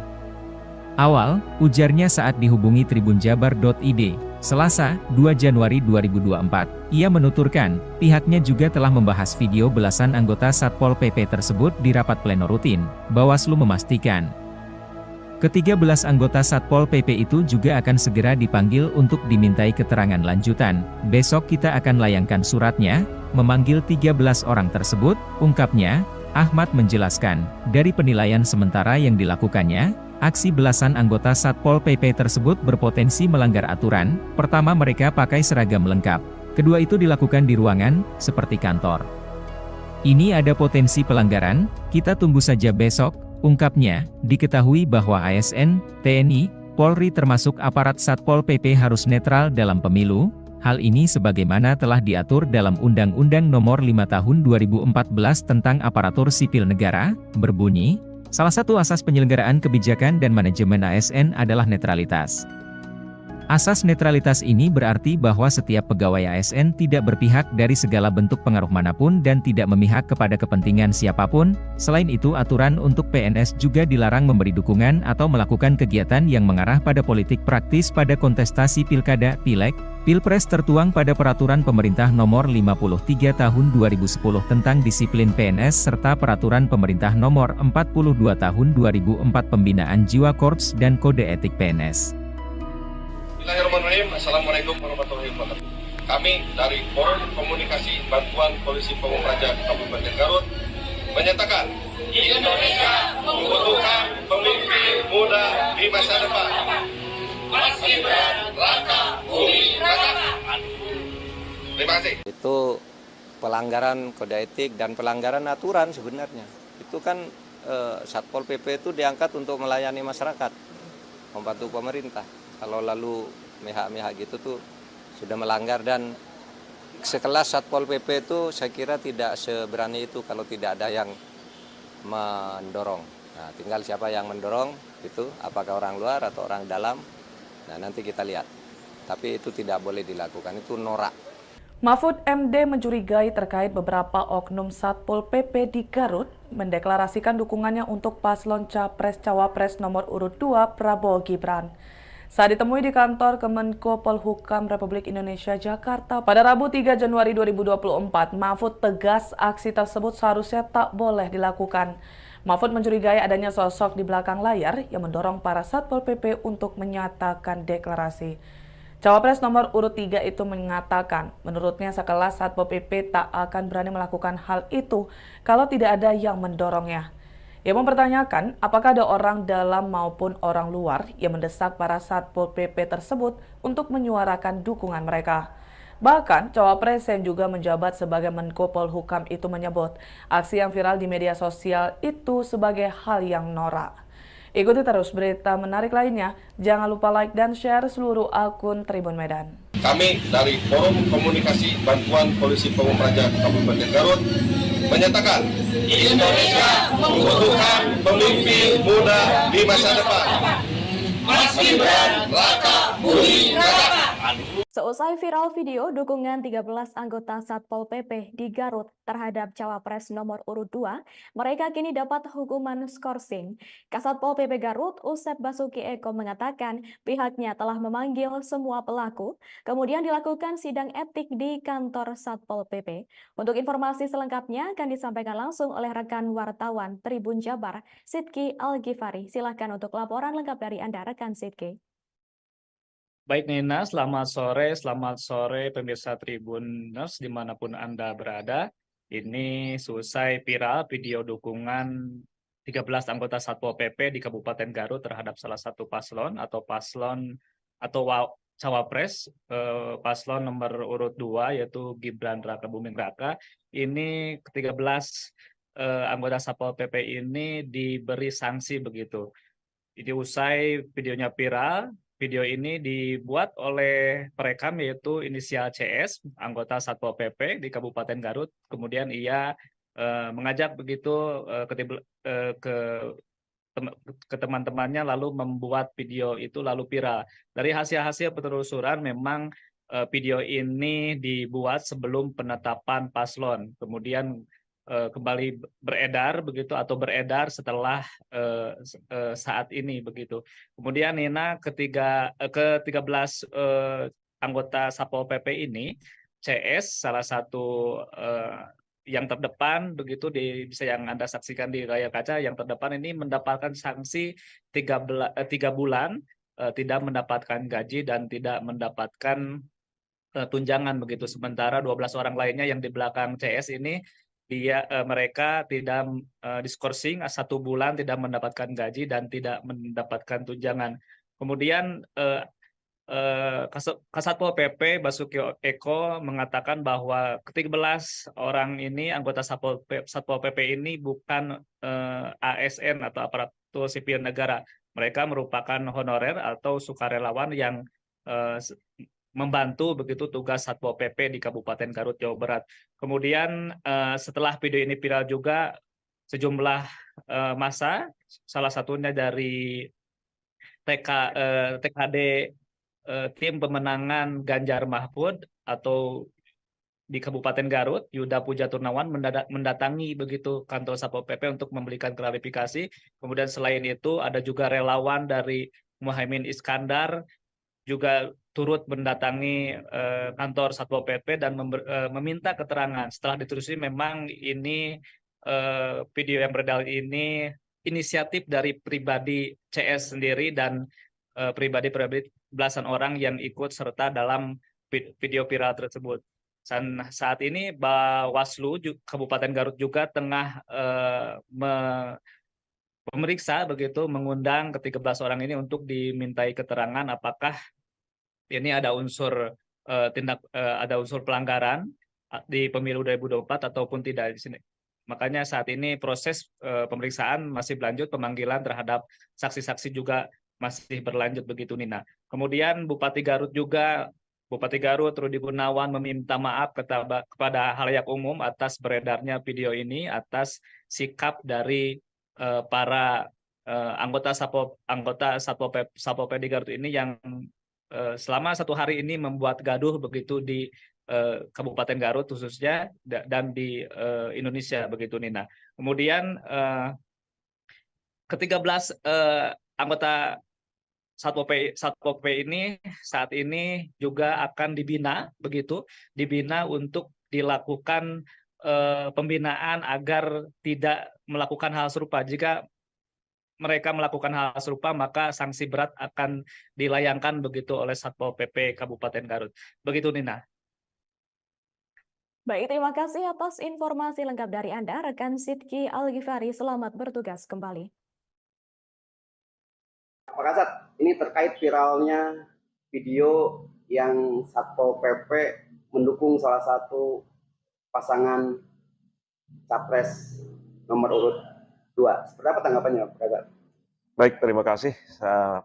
awal, ujarnya saat dihubungi tribunjabar.id, Selasa, 2 Januari 2024. Ia menuturkan, pihaknya juga telah membahas video belasan anggota Satpol PP tersebut di rapat pleno rutin. Bawaslu memastikan ke-13 anggota Satpol PP itu juga akan segera dipanggil untuk dimintai keterangan lanjutan. Besok kita akan layangkan suratnya, memanggil 13 orang tersebut, ungkapnya. Ahmad menjelaskan, dari penilaian sementara yang dilakukannya, aksi belasan anggota Satpol PP tersebut berpotensi melanggar aturan. Pertama, mereka pakai seragam lengkap. Kedua, itu dilakukan di ruangan, seperti kantor. Ini ada potensi pelanggaran, kita tunggu saja besok. Ungkapnya, diketahui bahwa ASN, TNI, Polri termasuk aparat Satpol PP harus netral dalam pemilu. Hal ini sebagaimana telah diatur dalam Undang-Undang Nomor 5 Tahun 2014 tentang Aparatur Sipil Negara, berbunyi, salah satu asas penyelenggaraan kebijakan dan manajemen ASN adalah netralitas. Asas netralitas ini berarti bahwa setiap pegawai ASN tidak berpihak dari segala bentuk pengaruh manapun dan tidak memihak kepada kepentingan siapapun. Selain itu, aturan untuk PNS juga dilarang memberi dukungan atau melakukan kegiatan yang mengarah pada politik praktis pada kontestasi pilkada, pileg, pilpres tertuang pada Peraturan Pemerintah Nomor 53 Tahun 2010 tentang disiplin PNS serta Peraturan Pemerintah Nomor 42 Tahun 2004 Pembinaan Jiwa Korps dan Kode Etik PNS. Bismillahirrahmanirrahim. Assalamualaikum warahmatullahi wabarakatuh. Kami dari Forum Komunikasi Bantuan Polisi Pamung Praja Kabupaten Garut menyatakan Indonesia membutuhkan pemimpin muda di masa depan. Mas Gibran Rakabuming Raka. Terima kasih. Itu pelanggaran kode etik dan pelanggaran aturan sebenarnya. Itu kan Satpol PP itu diangkat untuk melayani masyarakat, membantu pemerintah. Kalau lalu mihak-mihak gitu tuh sudah melanggar, dan sekelas Satpol PP itu saya kira tidak seberani itu kalau tidak ada yang mendorong. Nah, tinggal siapa yang mendorong itu, apakah orang luar atau orang dalam. Nah, nanti kita lihat. Tapi itu tidak boleh dilakukan, itu norak. Mahfud MD mencurigai terkait beberapa oknum Satpol PP di Garut mendeklarasikan dukungannya untuk paslon Capres-Cawapres nomor urut 2 Prabowo Gibran. Saat ditemui di kantor Kemenko Polhukam Republik Indonesia Jakarta pada Rabu 3 Januari 2024, Mahfud tegas aksi tersebut seharusnya tak boleh dilakukan. Mahfud mencurigai adanya sosok di belakang layar yang mendorong para Satpol PP untuk menyatakan deklarasi. Cawapres nomor urut 3 itu mengatakan, menurutnya sekelas Satpol PP tak akan berani melakukan hal itu kalau tidak ada yang mendorongnya. Ia mempertanyakan apakah ada orang dalam maupun orang luar yang mendesak para Satpol PP tersebut untuk menyuarakan dukungan mereka. Bahkan, Cawapres yang juga menjabat sebagai Menko Polhukam itu menyebut aksi yang viral di media sosial itu sebagai hal yang norak. Ikuti terus berita menarik lainnya. Jangan lupa like dan share seluruh akun Tribun Medan. Kami dari Forum Komunikasi Bantuan Polisi Pamung Praja Kabupaten Garut menyatakan Indonesia membutuhkan pemimpin muda di masa depan. Mas Gibran, Raka, Budi, Raka. Seusai viral video dukungan 13 anggota Satpol PP di Garut terhadap Cawapres nomor urut 2, mereka kini dapat hukuman skorsing. Kasatpol PP Garut, Usep Basuki Eko mengatakan pihaknya telah memanggil semua pelaku, kemudian dilakukan sidang etik di kantor Satpol PP. Untuk informasi selengkapnya akan disampaikan langsung oleh rekan wartawan Tribun Jabar, Sidki Al-Ghifari. Silakan untuk laporan lengkap dari Anda, rekan Sidki. Baik Nina, selamat sore pemirsa Tribuners dimanapun Anda berada. Ini selesai viral video dukungan 13 anggota Satpol PP di Kabupaten Garut terhadap salah satu paslon atau Cawapres, paslon nomor urut 2 yaitu Gibran Raka Buming Raka. Ini ke-13 anggota Satpol PP ini diberi sanksi begitu. Jadi usai videonya viral, video ini dibuat oleh perekam yaitu inisial CS, anggota Satpol PP di Kabupaten Garut. Kemudian ia mengajak begitu ke teman-temannya lalu membuat video itu lalu viral. Dari hasil-hasil penelusuran memang video ini dibuat sebelum penetapan paslon. Kemudian kembali beredar begitu atau beredar setelah saat ini begitu. Kemudian Nina ke-13 anggota Satpol PP ini, CS salah satu yang terdepan begitu bisa yang Anda saksikan di layar kaca, yang terdepan ini mendapatkan sanksi 3 bulan tidak mendapatkan gaji dan tidak mendapatkan tunjangan begitu. Sementara 12 orang lainnya yang di belakang CS ini mereka tidak diskorsing 1 bulan tidak mendapatkan gaji dan tidak mendapatkan tunjangan. Kemudian Kasatpol PP Basuki Eko mengatakan bahwa ke-13 orang ini anggota Satpol PP ini bukan ASN atau aparatur sipil negara. Mereka merupakan honorer atau sukarelawan yang membantu begitu tugas Satpol PP di Kabupaten Garut, Jawa Barat. Kemudian setelah video ini viral juga sejumlah massa, salah satunya dari TKD tim pemenangan Ganjar Mahfud atau di Kabupaten Garut, Yuda Puja Turnawan mendatangi begitu kantor Satpol PP untuk memberikan klarifikasi. Kemudian selain itu ada juga relawan dari Muhaimin Iskandar juga turut mendatangi kantor Satpol PP dan meminta keterangan. Setelah ditelusuri memang ini video yang beredar ini inisiatif dari pribadi CS sendiri dan pribadi belasan orang yang ikut serta dalam video viral tersebut. Dan saat ini Bawaslu Kabupaten Garut juga tengah memeriksa begitu, mengundang ke-13 orang ini untuk dimintai keterangan apakah ini ada unsur ada unsur pelanggaran di pemilu 2024 ataupun tidak di sini. Makanya saat ini proses pemeriksaan masih berlanjut, pemanggilan terhadap saksi-saksi juga masih berlanjut begitu Nina. Kemudian Bupati Garut Rudi Gunawan meminta maaf kepada halayak umum atas beredarnya video ini, atas sikap dari para anggota Satpol PP di Garut ini yang selama 1 hari ini membuat gaduh begitu di Kabupaten Garut khususnya dan di Indonesia begitu Nina. Kemudian ke-13 anggota Satpol PP ini saat ini juga akan dibina untuk dilakukan pembinaan agar tidak melakukan hal serupa. Jika mereka melakukan hal serupa, maka sanksi berat akan dilayangkan begitu oleh Satpol PP Kabupaten Garut. Begitu Nina. Baik, terima kasih atas informasi lengkap dari Anda, rekan Sidki Al-Ghifari. Selamat bertugas kembali. Pak Kasat, ini terkait viralnya video yang Satpol PP mendukung salah satu pasangan capres nomor urut 2. Seperti apa tanggapannya, Pak Kasat? Baik, terima kasih.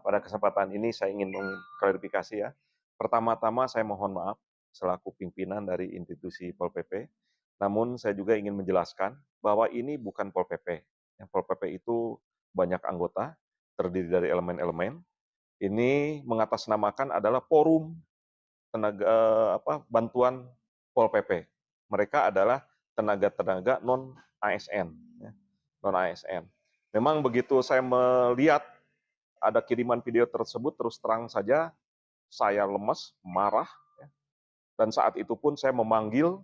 Pada kesempatan ini saya ingin mengklarifikasi ya. Pertama-tama saya mohon maaf selaku pimpinan dari institusi Pol PP. Namun saya juga ingin menjelaskan bahwa ini bukan Pol PP. Pol PP itu banyak anggota, terdiri dari elemen-elemen. Ini mengatasnamakan adalah forum bantuan Pol PP. Mereka adalah tenaga-tenaga non-ASN. Non-ASN. Memang begitu saya melihat ada kiriman video tersebut, terus terang saja saya lemes, marah. Dan saat itu pun saya memanggil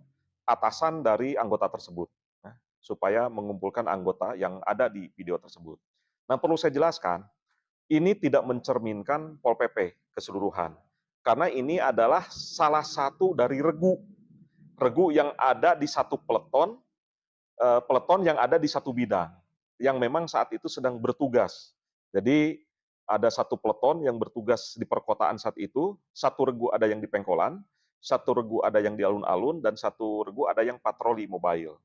atasan dari anggota tersebut. Supaya mengumpulkan anggota yang ada di video tersebut. Nah, perlu saya jelaskan, ini tidak mencerminkan Pol PP keseluruhan. Karena ini adalah salah satu dari regu yang ada di satu peleton yang ada di satu bidang, yang memang saat itu sedang bertugas. Jadi ada satu peleton yang bertugas di perkotaan saat itu, satu regu ada yang di Pengkolan, satu regu ada yang di alun-alun, dan satu regu ada yang patroli mobile.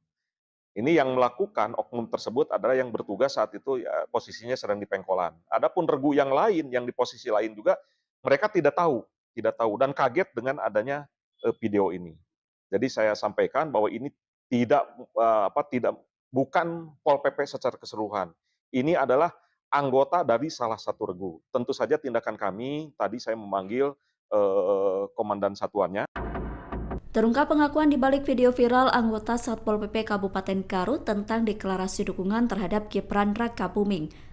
Ini yang melakukan oknum tersebut adalah yang bertugas saat itu ya, posisinya sedang di Pengkolan. Adapun regu yang lain yang di posisi lain juga mereka tidak tahu dan kaget dengan adanya video ini. Jadi saya sampaikan bahwa ini bukan Pol PP secara keseluruhan. Ini adalah anggota dari salah satu regu. Tentu saja tindakan kami tadi saya memanggil komandan satuannya. Terungkap pengakuan di balik video viral anggota Satpol PP Kabupaten Garut tentang deklarasi dukungan terhadap Gibran Rakabuming.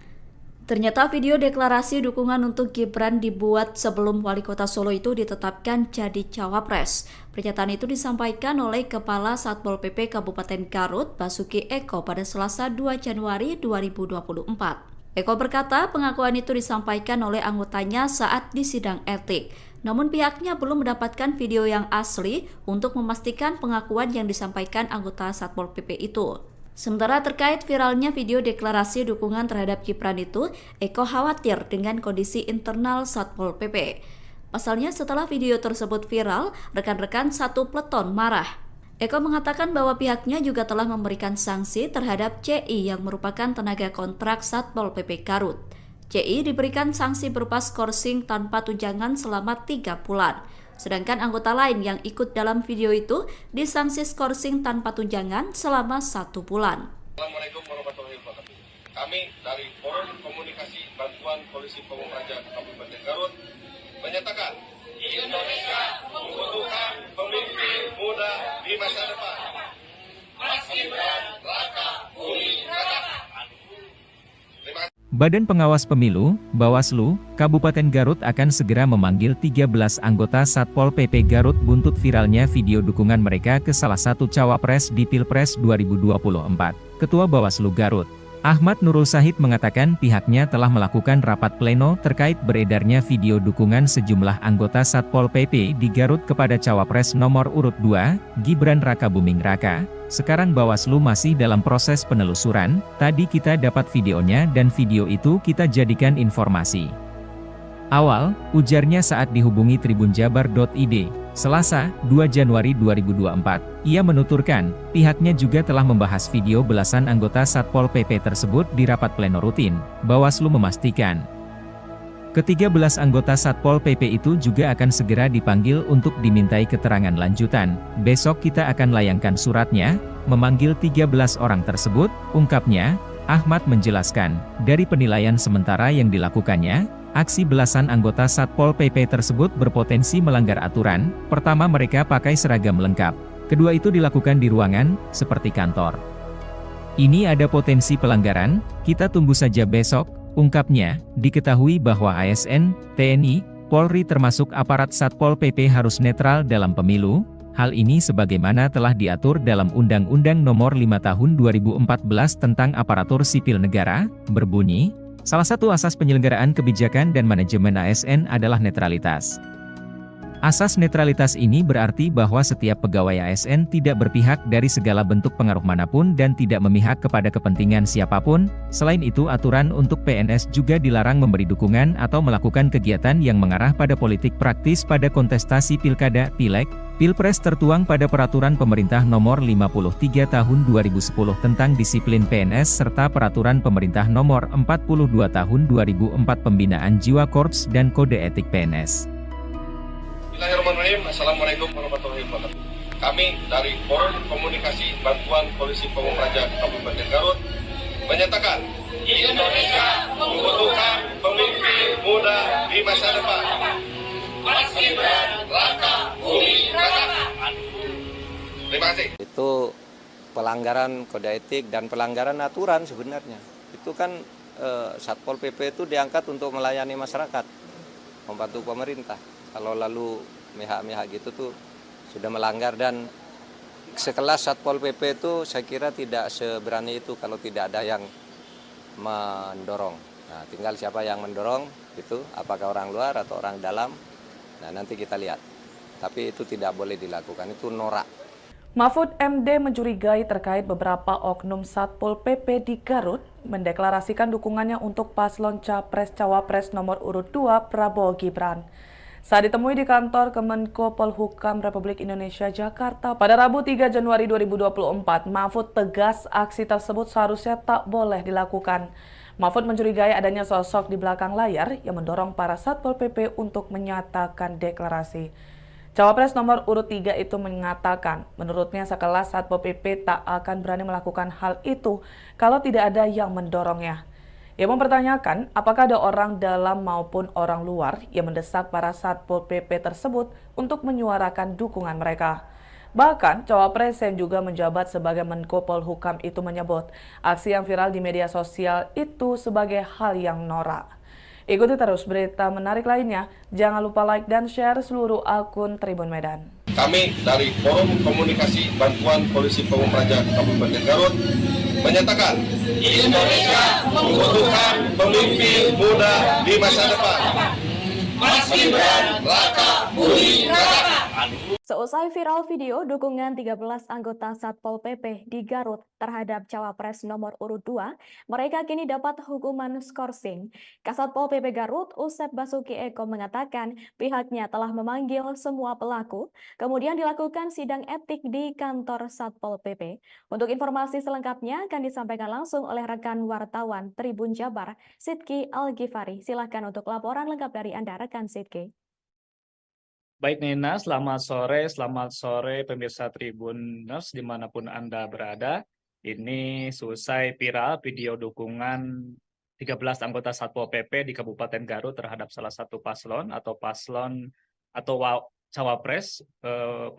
Ternyata video deklarasi dukungan untuk Gibran dibuat sebelum Wali Kota Solo itu ditetapkan jadi cawapres. Pernyataan itu disampaikan oleh Kepala Satpol PP Kabupaten Garut, Basuki Eko, pada Selasa 2 Januari 2024. Eko berkata pengakuan itu disampaikan oleh anggotanya saat di sidang etik. Namun pihaknya belum mendapatkan video yang asli untuk memastikan pengakuan yang disampaikan anggota Satpol PP itu. Sementara terkait viralnya video deklarasi dukungan terhadap Gibran itu, Eko khawatir dengan kondisi internal Satpol PP. Pasalnya setelah video tersebut viral, rekan-rekan satu peleton marah. Eko mengatakan bahwa pihaknya juga telah memberikan sanksi terhadap CI yang merupakan tenaga kontrak Satpol PP Garut. CI diberikan sanksi berupa skorsing tanpa tunjangan selama 3 bulan. Sedangkan anggota lain yang ikut dalam video itu disanksi skorsing tanpa tunjangan selama 1 bulan. Assalamualaikum warahmatullahi wabarakatuh. Kami dari Forum Komunikasi Bantuan Polisi Pamung Praja Kabupaten Garut menyatakan Indonesia membutuhkan pemimpin muda di masa depan. Mas Gibran Rakabuming Raka. Terima kasih. Badan Pengawas Pemilu, Bawaslu, Kabupaten Garut akan segera memanggil 13 anggota Satpol PP Garut buntut viralnya video dukungan mereka ke salah satu cawapres di Pilpres 2024. Ketua Bawaslu Garut, Ahmad Nurul Syahid mengatakan pihaknya telah melakukan rapat pleno terkait beredarnya video dukungan sejumlah anggota Satpol PP di Garut kepada cawapres nomor urut 2, Gibran Rakabuming Raka. Sekarang Bawaslu masih dalam proses penelusuran, tadi kita dapat videonya dan video itu kita jadikan informasi awal, ujarnya saat dihubungi tribunjabar.id, Selasa, 2 Januari 2024. Ia menuturkan, pihaknya juga telah membahas video belasan anggota Satpol PP tersebut di rapat pleno rutin. Bawaslu memastikan ke-13 anggota Satpol PP itu juga akan segera dipanggil untuk dimintai keterangan lanjutan. Besok kita akan layangkan suratnya, memanggil 13 orang tersebut, ungkapnya. Ahmad menjelaskan, dari penilaian sementara yang dilakukannya, Aksi belasan anggota Satpol PP tersebut berpotensi melanggar aturan. Pertama, mereka pakai seragam lengkap. Kedua, itu dilakukan di ruangan, seperti kantor. Ini ada potensi pelanggaran, kita tunggu saja besok, ungkapnya. Diketahui bahwa ASN, TNI, Polri termasuk aparat Satpol PP harus netral dalam pemilu. Hal ini sebagaimana telah diatur dalam Undang-Undang Nomor 5 Tahun 2014 tentang Aparatur Sipil Negara, berbunyi, salah satu asas penyelenggaraan kebijakan dan manajemen ASN adalah netralitas. Asas netralitas ini berarti bahwa setiap pegawai ASN tidak berpihak dari segala bentuk pengaruh manapun dan tidak memihak kepada kepentingan siapapun. Selain itu, aturan untuk PNS juga dilarang memberi dukungan atau melakukan kegiatan yang mengarah pada politik praktis pada kontestasi pilkada, pileg, pilpres tertuang pada Peraturan Pemerintah Nomor 53 Tahun 2010 tentang disiplin PNS serta Peraturan Pemerintah Nomor 42 Tahun 2004 Pembinaan Jiwa Korps dan Kode Etik PNS. Bismillahirrahmanirrahim. Assalamualaikum warahmatullahi wabarakatuh. Kami dari Forum Komunikasi Bantuan Polisi Pamung Praja Kabupaten Garut menyatakan Indonesia membutuhkan pemimpin muda di masa depan. Mas Gibran Raka Buming Raka. Terima kasih. Itu pelanggaran kode etik dan pelanggaran aturan sebenarnya. Itu kan Satpol PP itu diangkat untuk melayani masyarakat, membantu pemerintah. Kalau lalu mihak-mihak gitu tuh sudah melanggar, dan sekelas Satpol PP itu saya kira tidak seberani itu kalau tidak ada yang mendorong. Nah, tinggal siapa yang mendorong itu, apakah orang luar atau orang dalam. Nah, nanti kita lihat. Tapi itu tidak boleh dilakukan, itu norak. Mahfud MD mencurigai terkait beberapa oknum Satpol PP di Garut mendeklarasikan dukungannya untuk paslon Capres-Cawapres nomor urut 2 Prabowo Gibran. Saat ditemui di kantor Kemenko Polhukam Republik Indonesia Jakarta pada Rabu 3 Januari 2024, Mahfud tegas aksi tersebut seharusnya tak boleh dilakukan. Mahfud mencurigai adanya sosok di belakang layar yang mendorong para Satpol PP untuk menyatakan deklarasi. Cawapres nomor urut 3 itu mengatakan, menurutnya sekelas Satpol PP tak akan berani melakukan hal itu kalau tidak ada yang mendorongnya. Ia mempertanyakan apakah ada orang dalam maupun orang luar yang mendesak para Satpol PP tersebut untuk menyuarakan dukungan mereka. Bahkan, Cawapres yang juga menjabat sebagai Menko Polhukam itu menyebut aksi yang viral di media sosial itu sebagai hal yang norak. Ikuti terus berita menarik lainnya. Jangan lupa like dan share seluruh akun Tribun Medan. Kami dari Forum Komunikasi Bantuan Polisi Pamung Praja Kabupaten Garut menyatakan Indonesia membutuhkan pemimpin muda di masa depan. Mas Gibran Raka Buming Raka. Seusai viral video dukungan 13 anggota Satpol PP di Garut terhadap Cawapres nomor urut 2, mereka kini dapat hukuman skorsing. Kasatpol PP Garut, Usep Basuki Eko mengatakan pihaknya telah memanggil semua pelaku, kemudian dilakukan sidang etik di kantor Satpol PP. Untuk informasi selengkapnya akan disampaikan langsung oleh rekan wartawan Tribun Jabar, Sidki Al-Ghifari. Silahkan untuk laporan lengkap dari Anda, rekan Sidki. Baik Nina, selamat sore pemirsa Tribuners dimanapun Anda berada. Ini selesai viral video dukungan 13 anggota Satpol PP di Kabupaten Garut terhadap salah satu paslon atau Cawapres,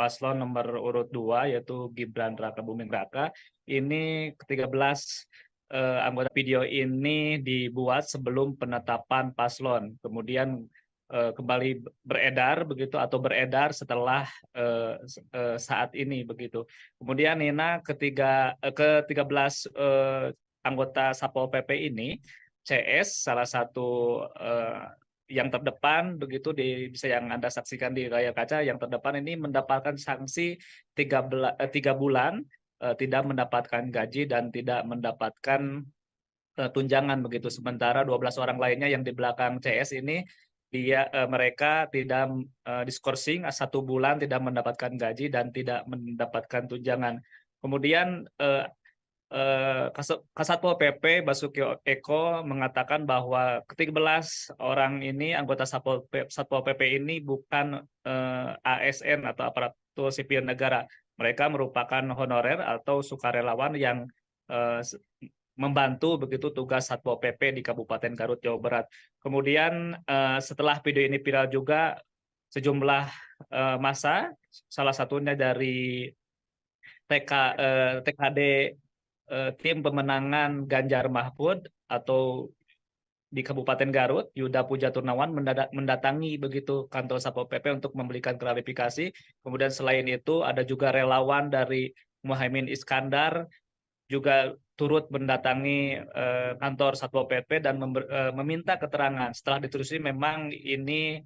paslon nomor urut 2 yaitu Gibran Raka Buming Raka. Ini ke-13 anggota video ini dibuat sebelum penetapan paslon. Kemudian kembali beredar begitu atau beredar setelah saat ini begitu. Kemudian Nina ke-13 anggota Satpol PP ini CS salah satu yang terdepan begitu bisa yang Anda saksikan di layar kaca, yang terdepan ini mendapatkan sanksi 3 bulan tidak mendapatkan gaji dan tidak mendapatkan tunjangan begitu. Sementara 12 orang lainnya yang di belakang CS ini mereka tidak diskorsing 1 bulan, tidak mendapatkan gaji dan tidak mendapatkan tunjangan. Kemudian Kasatpol PP Basuki Eko mengatakan bahwa ke-13 orang ini anggota Satpol PP ini bukan ASN atau aparatur sipil negara. Mereka merupakan honorer atau sukarelawan yang membantu begitu tugas Satpol PP di Kabupaten Garut, Jawa Barat. Kemudian setelah video ini viral juga sejumlah massa, salah satunya dari TKD tim pemenangan Ganjar Mahfud atau di Kabupaten Garut, Yuda Puja Turnawan mendatangi begitu kantor Satpol PP untuk memberikan klarifikasi. Kemudian selain itu ada juga relawan dari Muhaimin Iskandar juga turut mendatangi kantor Satpol PP dan meminta keterangan. Setelah ditelusuri memang ini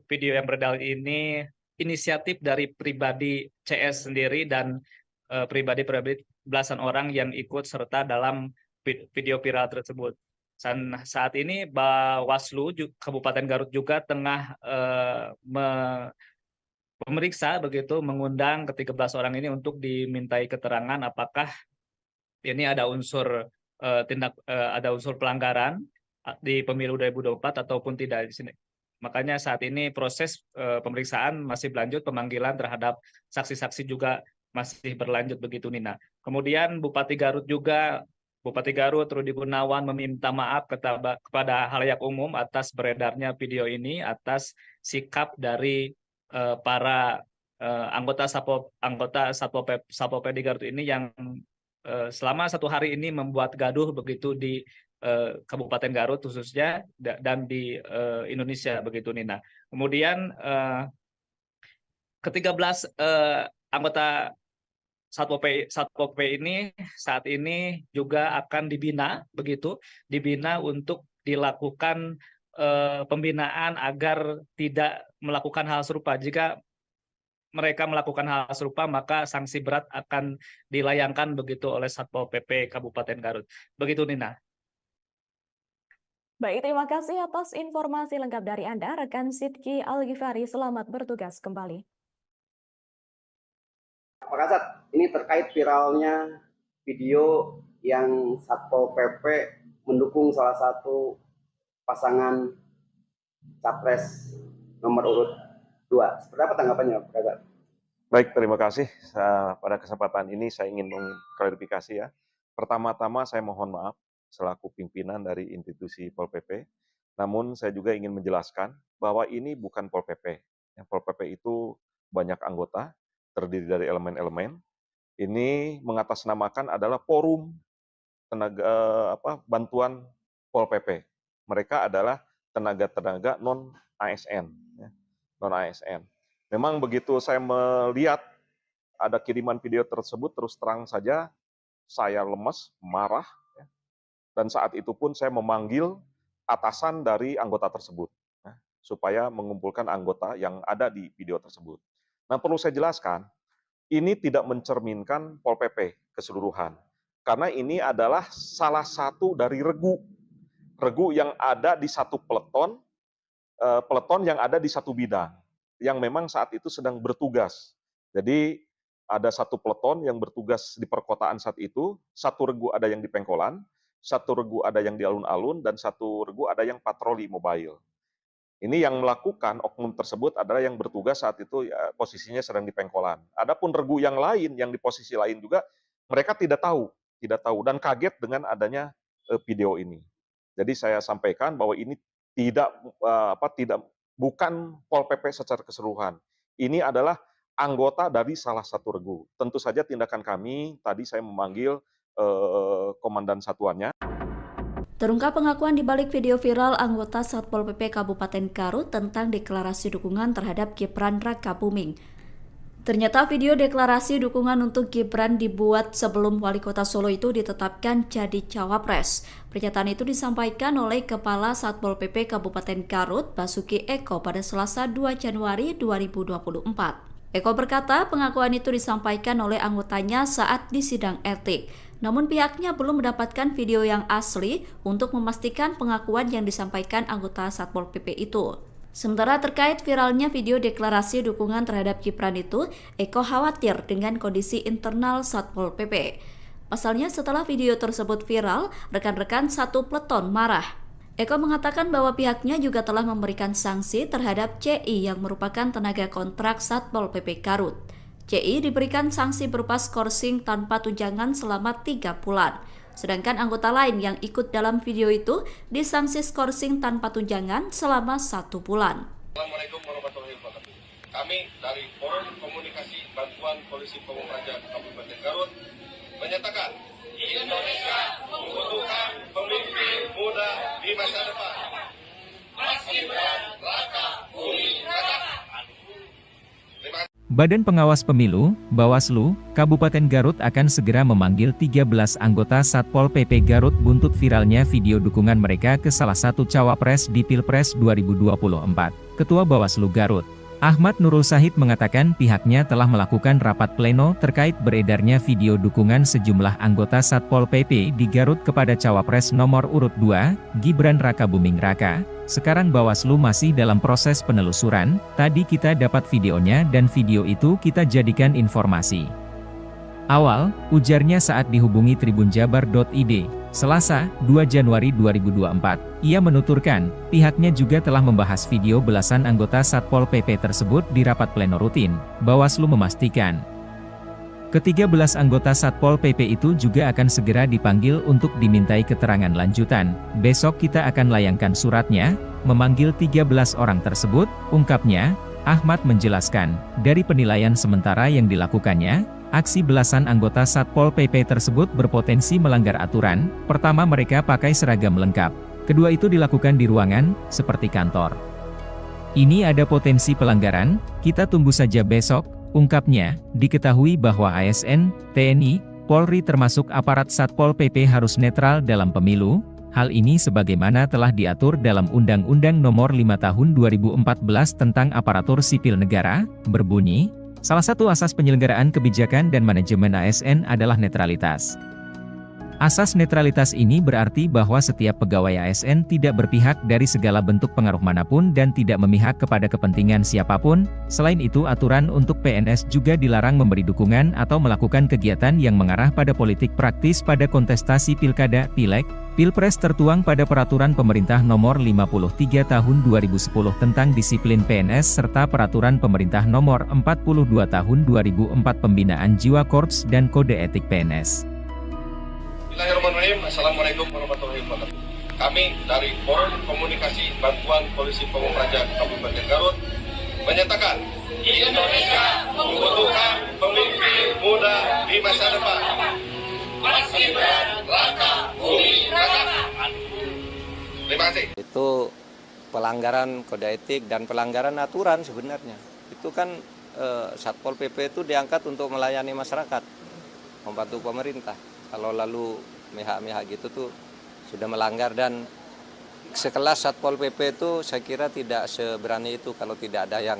video yang beredar ini inisiatif dari pribadi CS sendiri dan pribadi belasan orang yang ikut serta dalam video viral tersebut. Dan saat ini Bawaslu Kabupaten Garut juga tengah memeriksa begitu, mengundang ke-13 orang ini untuk dimintai keterangan apakah ini ada unsur ada unsur pelanggaran di pemilu 2024 ataupun tidak di sini. Makanya saat ini proses pemeriksaan masih berlanjut, pemanggilan terhadap saksi-saksi juga masih berlanjut begitu, Nina. Kemudian Bupati Garut Rudi Gunawan meminta maaf kepada halayak umum atas beredarnya video ini, atas sikap dari para anggota Satpol PP di Garut ini yang selama 1 hari ini membuat gaduh begitu di Kabupaten Garut khususnya dan di Indonesia begitu, Nina. Kemudian ke-13 anggota Satpol PP ini saat ini juga akan dibina untuk dilakukan pembinaan agar tidak melakukan hal serupa. Jika mereka melakukan hal serupa, maka sanksi berat akan dilayangkan begitu oleh Satpol PP Kabupaten Garut. Begitu, Nina. Baik, terima kasih atas informasi lengkap dari Anda, rekan Sidki Al-Ghifari. Selamat bertugas kembali. Pak Kasat, ini terkait viralnya video yang Satpol PP mendukung salah satu pasangan capres nomor urut 2. Seperti apa tanggapannya, Pak Kasat? Baik, terima kasih. Pada kesempatan ini saya ingin mengklarifikasi ya. Pertama-tama saya mohon maaf selaku pimpinan dari institusi Pol PP. Namun saya juga ingin menjelaskan bahwa ini bukan Pol PP. Pol PP itu banyak anggota, terdiri dari elemen-elemen. Ini mengatasnamakan adalah forum tenaga bantuan Pol PP. Mereka adalah tenaga-tenaga non ASN, non ASN. Memang begitu saya melihat ada kiriman video tersebut, terus terang saja saya lemes, marah, dan saat itu pun saya memanggil atasan dari anggota tersebut supaya mengumpulkan anggota yang ada di video tersebut. Nah, perlu saya jelaskan, ini tidak mencerminkan Pol PP keseluruhan. Karena ini adalah salah satu dari regu yang ada di satu peleton yang ada di satu bidang, yang memang saat itu sedang bertugas. Jadi ada satu peleton yang bertugas di perkotaan saat itu, satu regu ada yang di Pengkolan, satu regu ada yang di alun-alun, dan satu regu ada yang patroli mobile. Ini yang melakukan oknum tersebut adalah yang bertugas saat itu ya, posisinya sedang di Pengkolan. Adapun regu yang lain, yang di posisi lain juga, mereka tidak tahu dan kaget dengan adanya video ini. Jadi saya sampaikan bahwa ini bukan Pol PP secara keseluruhan. Ini adalah anggota dari salah satu regu. Tentu saja tindakan kami, tadi saya memanggil komandan satuannya. Terungkap pengakuan di balik video viral anggota Satpol PP Kabupaten Garut tentang deklarasi dukungan terhadap Gibran Rakabuming. Ternyata video deklarasi dukungan untuk Gibran dibuat sebelum Wali Kota Solo itu ditetapkan jadi cawapres. Pernyataan itu disampaikan oleh Kepala Satpol PP Kabupaten Garut, Basuki Eko, pada Selasa 2 Januari 2024. Eko berkata pengakuan itu disampaikan oleh anggotanya saat di sidang etik. Namun pihaknya belum mendapatkan video yang asli untuk memastikan pengakuan yang disampaikan anggota Satpol PP itu. Sementara terkait viralnya video deklarasi dukungan terhadap Gibran itu, Eko khawatir dengan kondisi internal Satpol PP. Pasalnya setelah video tersebut viral, rekan-rekan satu peleton marah. Eko mengatakan bahwa pihaknya juga telah memberikan sanksi terhadap CI yang merupakan tenaga kontrak Satpol PP Garut. CI diberikan sanksi berupa skorsing tanpa tunjangan selama 3 bulan. Sedangkan anggota lain yang ikut dalam video itu disanksi skorsing tanpa tunjangan selama 1 bulan. Assalamualaikum warahmatullahi wabarakatuh. Kami dari Forum Komunikasi Bantuan Polisi Pamung Praja Kabupaten Garut menyatakan Indonesia membutuhkan pemimpin muda di masa depan. Mas Gibran Raka Buming Raka. Terima kasih. Badan Pengawas Pemilu, Bawaslu, Kabupaten Garut akan segera memanggil 13 anggota Satpol PP Garut buntut viralnya video dukungan mereka ke salah satu cawapres di Pilpres 2024. Ketua Bawaslu Garut, Ahmad Nurul Sahid mengatakan pihaknya telah melakukan rapat pleno terkait beredarnya video dukungan sejumlah anggota Satpol PP di Garut kepada cawapres nomor urut 2, Gibran Raka Buming Raka. Sekarang Bawaslu masih dalam proses penelusuran, tadi kita dapat videonya dan video itu kita jadikan informasi awal, ujarnya saat dihubungi tribunjabar.id, Selasa, 2 Januari 2024. Ia menuturkan, pihaknya juga telah membahas video belasan anggota Satpol PP tersebut di rapat pleno rutin. Bawaslu memastikan, ke-13 anggota Satpol PP itu juga akan segera dipanggil untuk dimintai keterangan lanjutan. Besok kita akan layangkan suratnya, memanggil 13 orang tersebut, ungkapnya. Ahmad menjelaskan, dari penilaian sementara yang dilakukannya, aksi belasan anggota Satpol PP tersebut berpotensi melanggar aturan. Pertama, mereka pakai seragam lengkap. Kedua, itu dilakukan di ruangan, seperti kantor. Ini ada potensi pelanggaran, kita tunggu saja besok, ungkapnya. Diketahui bahwa ASN, TNI, Polri termasuk aparat Satpol PP harus netral dalam pemilu. Hal ini sebagaimana telah diatur dalam Undang-Undang Nomor 5 Tahun 2014 tentang Aparatur Sipil Negara, berbunyi, salah satu asas penyelenggaraan kebijakan dan manajemen ASN adalah netralitas. Asas netralitas ini berarti bahwa setiap pegawai ASN tidak berpihak dari segala bentuk pengaruh manapun dan tidak memihak kepada kepentingan siapapun. Selain itu, aturan untuk PNS juga dilarang memberi dukungan atau melakukan kegiatan yang mengarah pada politik praktis pada kontestasi pilkada, pileg, pilpres tertuang pada Peraturan Pemerintah Nomor 53 Tahun 2010 tentang disiplin PNS serta Peraturan Pemerintah Nomor 42 Tahun 2004 Pembinaan Jiwa Korps dan Kode Etik PNS. Bismillahirrahmanirrahim. Assalamualaikum warahmatullahi wabarakatuh. Kami dari Forum Komunikasi Bantuan Polisi Pamung Praja Kabupaten Garut menyatakan Indonesia membutuhkan pemimpin muda di masa depan. Mas Gibran Raka Buming Raka. Terima kasih. Itu pelanggaran kode etik dan pelanggaran aturan sebenarnya. Itu kan Satpol PP itu diangkat untuk melayani masyarakat, membantu pemerintah. Kalau lalu mihak-mihak gitu tuh sudah melanggar, dan sekelas Satpol PP itu saya kira tidak seberani itu kalau tidak ada yang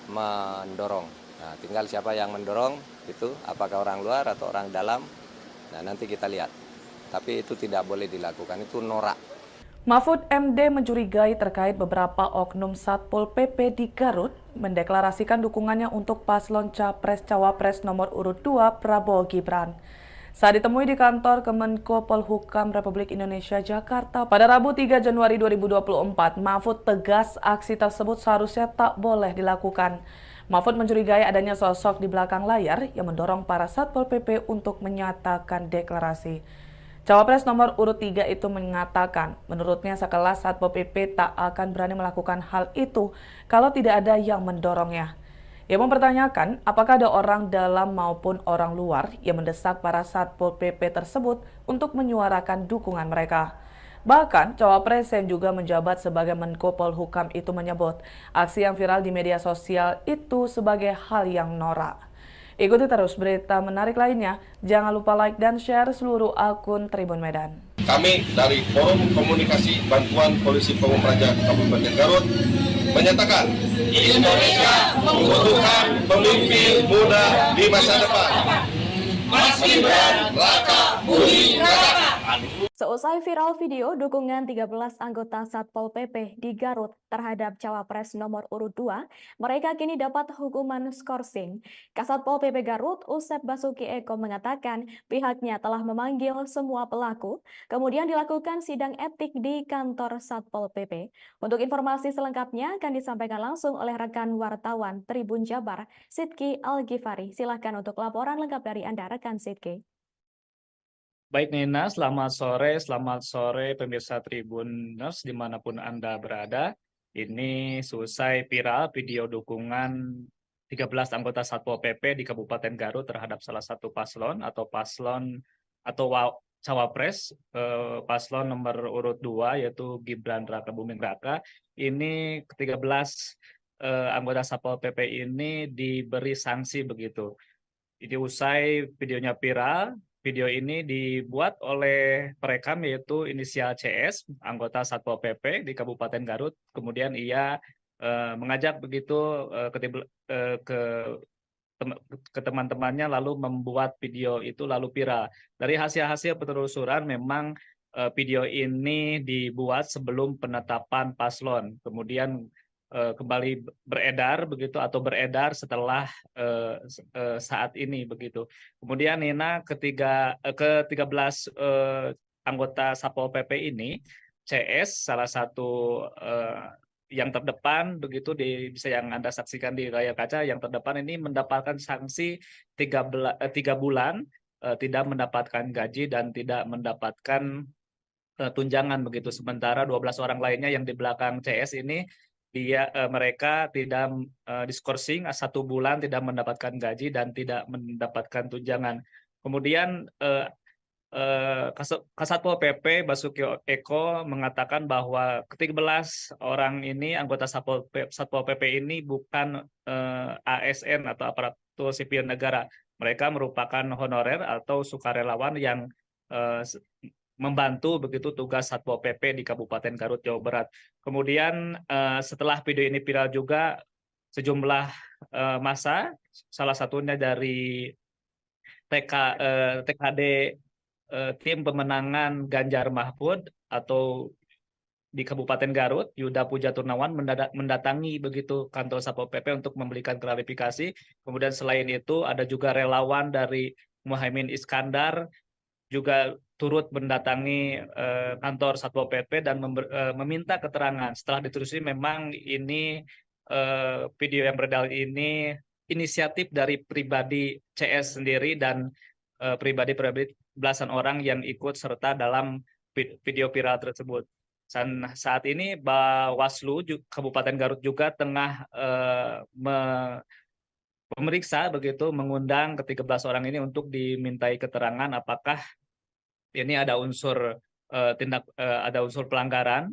mendorong. Nah, tinggal siapa yang mendorong itu, apakah orang luar atau orang dalam. Nah, nanti kita lihat. Tapi itu tidak boleh dilakukan, itu norak. Mahfud MD mencurigai terkait beberapa oknum Satpol PP di Garut mendeklarasikan dukungannya untuk paslon Capres-Cawapres nomor urut 2 Prabowo Gibran. Saat ditemui di kantor Kemenko Polhukam Republik Indonesia Jakarta pada Rabu 3 Januari 2024, Mahfud tegas aksi tersebut seharusnya tak boleh dilakukan. Mahfud mencurigai adanya sosok di belakang layar yang mendorong para Satpol PP untuk menyatakan deklarasi. Cawapres nomor urut 3 itu mengatakan, menurutnya sekelas Satpol PP tak akan berani melakukan hal itu kalau tidak ada yang mendorongnya. Ia mempertanyakan apakah ada orang dalam maupun orang luar yang mendesak para Satpol PP tersebut untuk menyuarakan dukungan mereka. Bahkan, Cawapres yang juga menjabat sebagai Menko Polhukam itu menyebut aksi yang viral di media sosial itu sebagai hal yang norak. Ikuti terus berita menarik lainnya. Jangan lupa like dan share seluruh akun Tribun Medan. Kami dari Forum Komunikasi Bantuan Polisi Pamung Praja Kabupaten Garut menyatakan Indonesia membutuhkan pemimpin muda di masa depan. Mas Gibran Raka Buming Raka. Seusai viral video dukungan 13 anggota Satpol PP di Garut terhadap Cawapres nomor urut 2, mereka kini dapat hukuman skorsing. Kasatpol PP Garut, Usep Basuki Eko mengatakan pihaknya telah memanggil semua pelaku, kemudian dilakukan sidang etik di kantor Satpol PP. Untuk informasi selengkapnya akan disampaikan langsung oleh rekan wartawan Tribun Jabar, Sidki Al-Ghifari. Silakan untuk laporan lengkap dari Anda, rekan Sidki. Baik Nina, selamat sore pemirsa Tribuners dimanapun Anda berada. Ini selesai viral video dukungan 13 anggota Satpol PP di Kabupaten Garut terhadap salah satu paslon atau cawapres paslon nomor urut 2 yaitu Gibran Rakabuming Raka. Ini ke-13 anggota Satpol PP ini diberi sanksi begitu. Jadi usai videonya viral, video ini dibuat oleh perekam yaitu inisial CS, anggota Satpol PP di Kabupaten Garut. Kemudian ia mengajak begitu ke teman-temannya lalu membuat video itu lalu viral. Dari hasil-hasil penelusuran memang video ini dibuat sebelum penetapan paslon. Kemudian kembali beredar begitu atau beredar setelah saat ini begitu. Kemudian Nina ke-13 anggota Satpol PP ini CS salah satu yang terdepan begitu bisa yang Anda saksikan di layar kaca, yang terdepan ini mendapatkan sanksi 3 bulan tidak mendapatkan gaji dan tidak mendapatkan tunjangan begitu. Sementara 12 orang lainnya yang di belakang CS ini mereka tidak diskorsing 1 bulan tidak mendapatkan gaji dan tidak mendapatkan tunjangan. Kemudian Kasatpol PP Basuki Eko mengatakan bahwa ke-13 orang ini anggota Satpol PP ini bukan ASN atau aparatur sipil negara. Mereka merupakan honorer atau sukarelawan yang membantu begitu tugas Satpol PP di Kabupaten Garut, Jawa Barat. Kemudian setelah video ini viral juga sejumlah massa, salah satunya dari TKD tim pemenangan Ganjar Mahfud atau di Kabupaten Garut, Yuda Puja Turnawan mendatangi begitu kantor Satpol PP untuk memberikan klarifikasi. Kemudian selain itu ada juga relawan dari Muhaimin Iskandar juga turut mendatangi kantor Satpol PP dan meminta keterangan. Setelah ditelusuri memang ini video yang beredar ini inisiatif dari pribadi CS sendiri dan pribadi belasan orang yang ikut serta dalam video viral tersebut. Dan saat ini Bawaslu Kabupaten Garut juga tengah memeriksa begitu, mengundang ke-13 orang ini untuk dimintai keterangan apakah ini ada unsur ada unsur pelanggaran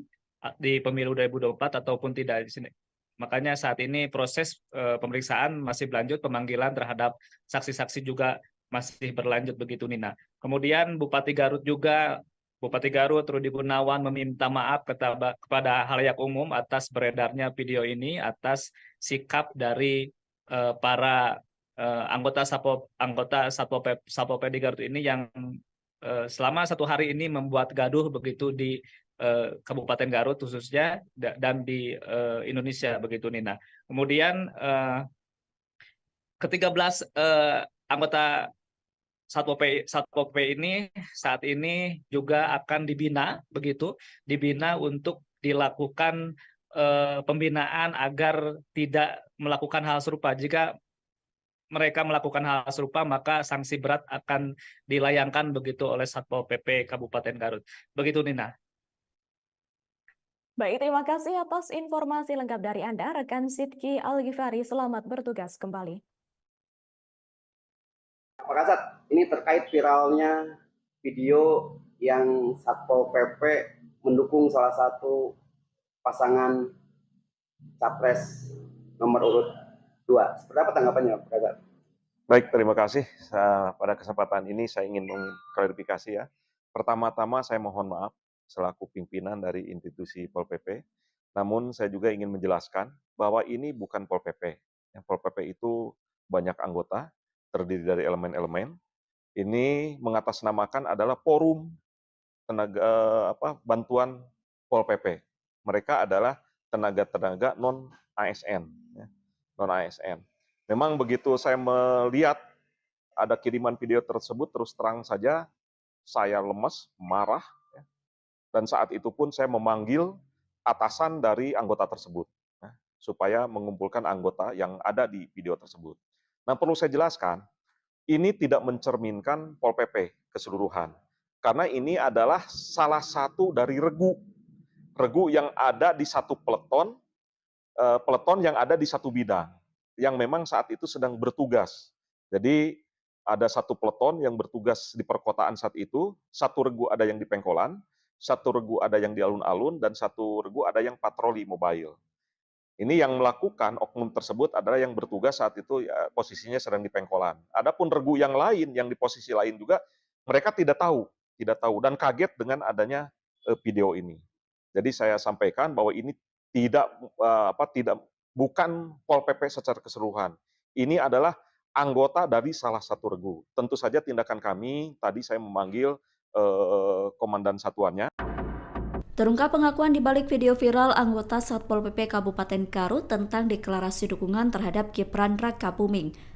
di pemilu 2024 ataupun tidak di sini. Makanya saat ini proses pemeriksaan masih berlanjut, pemanggilan terhadap saksi-saksi juga masih berlanjut begitu Nina. Kemudian Bupati Garut Rudi Gunawan meminta maaf kepada halayak umum atas beredarnya video ini, atas sikap dari para anggota Satpol PP di Garut ini yang selama 1 hari ini membuat gaduh begitu di Kabupaten Garut khususnya dan di Indonesia begitu Nina. Kemudian ke-13 anggota Satpol PP ini saat ini juga akan dibina untuk dilakukan pembinaan agar tidak melakukan hal serupa. Jika mereka melakukan hal serupa, maka sanksi berat akan dilayangkan begitu oleh Satpol PP Kabupaten Garut. Begitu Nina. Baik, terima kasih atas informasi lengkap dari Anda, rekan Sidki Al-Ghifari. Selamat bertugas kembali. Pak Kasat, ini terkait viralnya video yang Satpol PP mendukung salah satu pasangan capres nomor urut 2. Seperti apa tanggapannya, Pak Kasat? Baik, terima kasih. Pada kesempatan ini saya ingin mengklarifikasi ya. Pertama-tama saya mohon maaf selaku pimpinan dari institusi Pol PP. Namun saya juga ingin menjelaskan bahwa ini bukan Pol PP. Yang Pol PP itu banyak anggota, terdiri dari elemen-elemen. Ini mengatasnamakan adalah forum tenaga bantuan Pol PP. Mereka adalah tenaga-tenaga non-ASN. Non-ASN. Memang begitu saya melihat ada kiriman video tersebut, terus terang saja saya lemes, marah. Dan saat itu pun saya memanggil atasan dari anggota tersebut, supaya mengumpulkan anggota yang ada di video tersebut. Nah, perlu saya jelaskan, ini tidak mencerminkan Pol PP keseluruhan. karena ini adalah salah satu dari regu yang ada di satu peleton yang ada di satu bidang, yang memang saat itu sedang bertugas. Jadi ada satu peleton yang bertugas di perkotaan saat itu, satu regu ada yang di Pengkolan, satu regu ada yang di alun-alun, dan satu regu ada yang patroli mobile. Ini yang melakukan oknum tersebut adalah yang bertugas saat itu ya, posisinya sedang di Pengkolan. Adapun regu yang lain, yang di posisi lain juga, mereka tidak tahu dan kaget dengan adanya video ini. Jadi saya sampaikan bahwa ini bukan Pol PP secara keseluruhan. Ini adalah anggota dari salah satu regu. Tentu saja tindakan kami, tadi saya memanggil komandan satuannya. Terungkap pengakuan di balik video viral anggota Satpol PP Kabupaten Garut tentang deklarasi dukungan terhadap Gibran Rakabuming.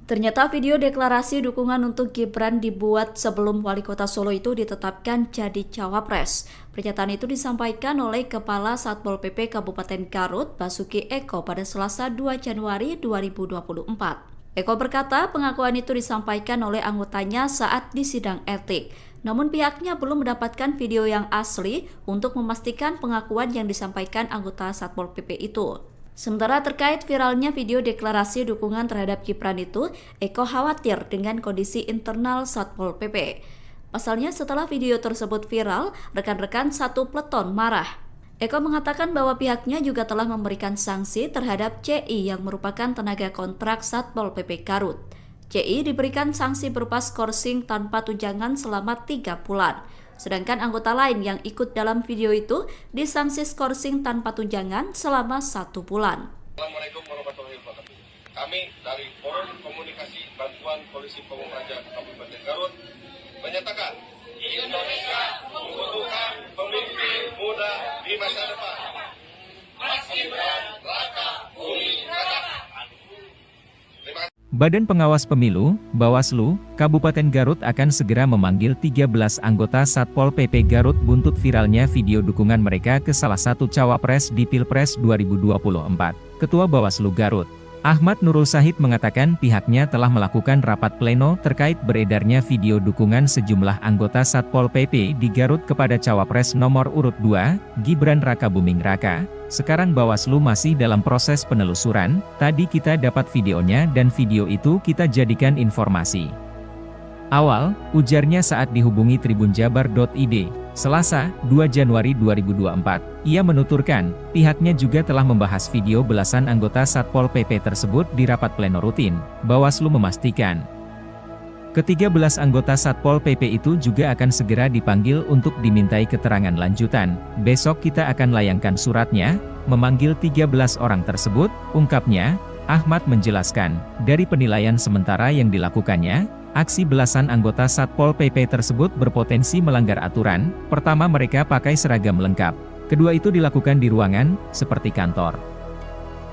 Ternyata video deklarasi dukungan untuk Gibran dibuat sebelum Wali Kota Solo itu ditetapkan jadi cawapres. Pernyataan itu disampaikan oleh Kepala Satpol PP Kabupaten Garut, Basuki Eko, pada Selasa 2 Januari 2024. Eko berkata pengakuan itu disampaikan oleh anggotanya saat di sidang etik. Namun pihaknya belum mendapatkan video yang asli untuk memastikan pengakuan yang disampaikan anggota Satpol PP itu. Sementara terkait viralnya video deklarasi dukungan terhadap Gibran itu, Eko khawatir dengan kondisi internal Satpol PP. Pasalnya setelah video tersebut viral, rekan-rekan satu peleton marah. Eko mengatakan bahwa pihaknya juga telah memberikan sanksi terhadap CI yang merupakan tenaga kontrak Satpol PP Garut. CI diberikan sanksi berupa skorsing tanpa tunjangan selama 3 bulan. Sedangkan anggota lain yang ikut dalam video itu disanksi skorsing tanpa tunjangan selama 1 bulan. Assalamualaikum warahmatullahi wabarakatuh. Kami dari Forum Komunikasi Bantuan Polisi Pamung Praja Kabupaten Garut menyatakan Indonesia membutuhkan pemimpin muda di masa depan. Mas Gibran Rakabuming Raka. Terima kasih. Badan Pengawas Pemilu, Bawaslu, Kabupaten Garut akan segera memanggil 13 anggota Satpol PP Garut buntut viralnya video dukungan mereka ke salah satu cawapres di Pilpres 2024. Ketua Bawaslu Garut, Ahmad Nurul Sahid mengatakan pihaknya telah melakukan rapat pleno terkait beredarnya video dukungan sejumlah anggota Satpol PP di Garut kepada cawapres nomor urut 2, Gibran Rakabuming Raka. Sekarang Bawaslu masih dalam proses penelusuran, tadi kita dapat videonya dan video itu kita jadikan informasi awal, ujarnya saat dihubungi tribunjabar.id, Selasa, 2 Januari 2024. Ia menuturkan, pihaknya juga telah membahas video belasan anggota Satpol PP tersebut di rapat pleno rutin. Bawaslu memastikan ke-13 anggota Satpol PP itu juga akan segera dipanggil untuk dimintai keterangan lanjutan. Besok kita akan layangkan suratnya, memanggil 13 orang tersebut, ungkapnya. Ahmad menjelaskan, dari penilaian sementara yang dilakukannya, aksi belasan anggota Satpol PP tersebut berpotensi melanggar aturan. Pertama, mereka pakai seragam lengkap. Kedua, itu dilakukan di ruangan, seperti kantor.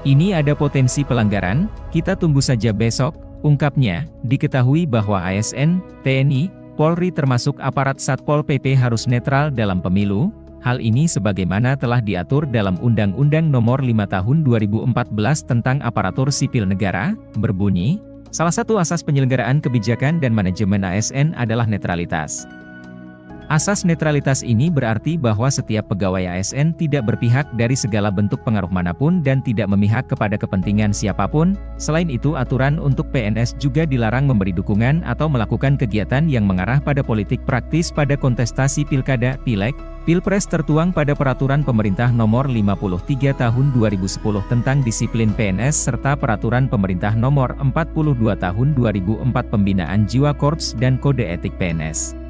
Ini ada potensi pelanggaran, kita tunggu saja besok. Ungkapnya, diketahui bahwa ASN, TNI, Polri termasuk aparat Satpol PP harus netral dalam pemilu. Hal ini sebagaimana telah diatur dalam Undang-Undang Nomor 5 Tahun 2014 tentang Aparatur Sipil Negara, berbunyi, salah satu asas penyelenggaraan kebijakan dan manajemen ASN adalah netralitas. Asas netralitas ini berarti bahwa setiap pegawai ASN tidak berpihak dari segala bentuk pengaruh manapun dan tidak memihak kepada kepentingan siapapun. Selain itu, aturan untuk PNS juga dilarang memberi dukungan atau melakukan kegiatan yang mengarah pada politik praktis pada kontestasi pilkada, pileg, pilpres tertuang pada Peraturan Pemerintah Nomor 53 Tahun 2010 tentang disiplin PNS serta Peraturan Pemerintah Nomor 42 Tahun 2004 Pembinaan Jiwa Korps dan Kode Etik PNS.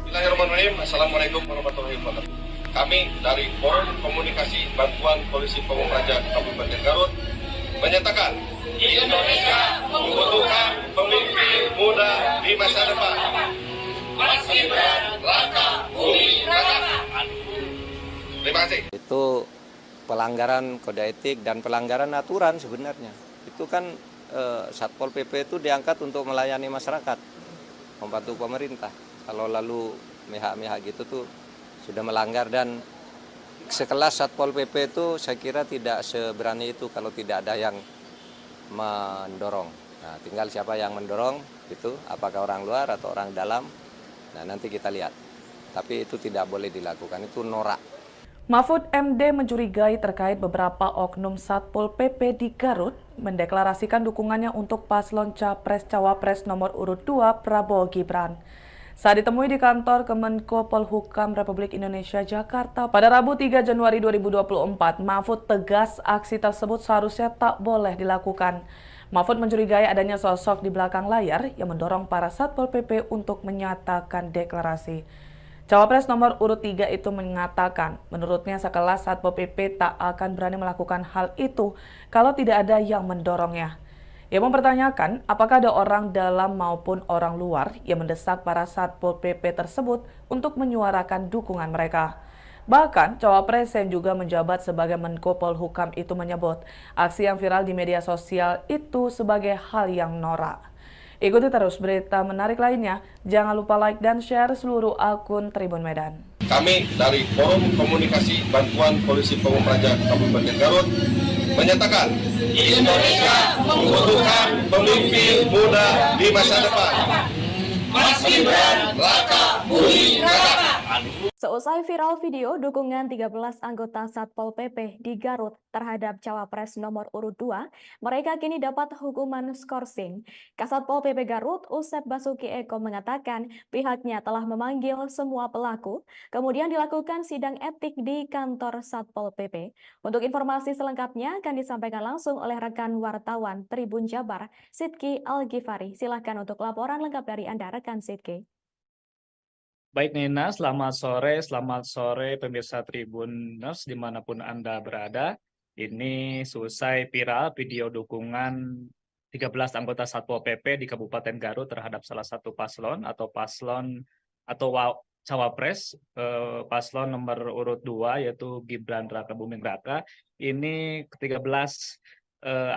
Bismillahirrahmanirrahim. Assalamualaikum warahmatullahi wabarakatuh. Kami dari Forum Komunikasi Bantuan Polisi Pamung Praja Kabupaten Garut menyatakan Indonesia membutuhkan pemimpin muda di masa depan. Mas Gibran Rakabuming Raka. Terima kasih. Itu pelanggaran kode etik dan pelanggaran aturan sebenarnya. Itu kan Satpol PP itu diangkat untuk melayani masyarakat, membantu pemerintah. Kalau lalu mihak-mihak gitu tuh sudah melanggar, dan sekelas Satpol PP itu saya kira tidak seberani itu kalau tidak ada yang mendorong. Nah, tinggal siapa yang mendorong itu, apakah orang luar atau orang dalam. Nah, nanti kita lihat. Tapi itu tidak boleh dilakukan, itu norak. Mahfud MD mencurigai terkait beberapa oknum Satpol PP di Garut mendeklarasikan dukungannya untuk paslon Capres-Cawapres nomor urut 2 Prabowo Gibran. Saat ditemui di kantor Kemenko Polhukam Republik Indonesia Jakarta pada Rabu 3 Januari 2024, Mahfud tegas aksi tersebut seharusnya tak boleh dilakukan. Mahfud mencurigai adanya sosok di belakang layar yang mendorong para Satpol PP untuk menyatakan deklarasi. Cawapres nomor urut 3 itu mengatakan, menurutnya sekelas Satpol PP tak akan berani melakukan hal itu kalau tidak ada yang mendorongnya. Ia mempertanyakan apakah ada orang dalam maupun orang luar yang mendesak para Satpol PP tersebut untuk menyuarakan dukungan mereka. Bahkan, Cawapres yang juga menjabat sebagai Menko Polhukam itu menyebut aksi yang viral di media sosial itu sebagai hal yang norak. Ikuti terus berita menarik lainnya. Jangan lupa like dan share seluruh akun Tribun Medan. Kami dari Forum Komunikasi Bantuan Polisi Pamung Praja Kabupaten Garut menyatakan Indonesia membutuhkan pemimpin muda di masa depan. Mas Gibran, Raka, Budi, Raka. Seusai viral video dukungan 13 anggota Satpol PP di Garut terhadap Cawapres nomor urut 2, mereka kini dapat hukuman skorsing. Kasatpol PP Garut, Usep Basuki Eko mengatakan pihaknya telah memanggil semua pelaku, kemudian dilakukan sidang etik di kantor Satpol PP. Untuk informasi selengkapnya akan disampaikan langsung oleh rekan wartawan Tribun Jabar, Sidki Al-Ghifari. Silakan untuk laporan lengkap dari Anda, rekan Sidki. Baik Nina, selamat sore pemirsa Tribuners dimanapun Anda berada. Ini selesai viral video dukungan 13 anggota Satpol PP di Kabupaten Garut terhadap salah satu paslon atau Cawapres, paslon nomor urut 2 yaitu Gibran Raka Buming Raka. Ini ke-13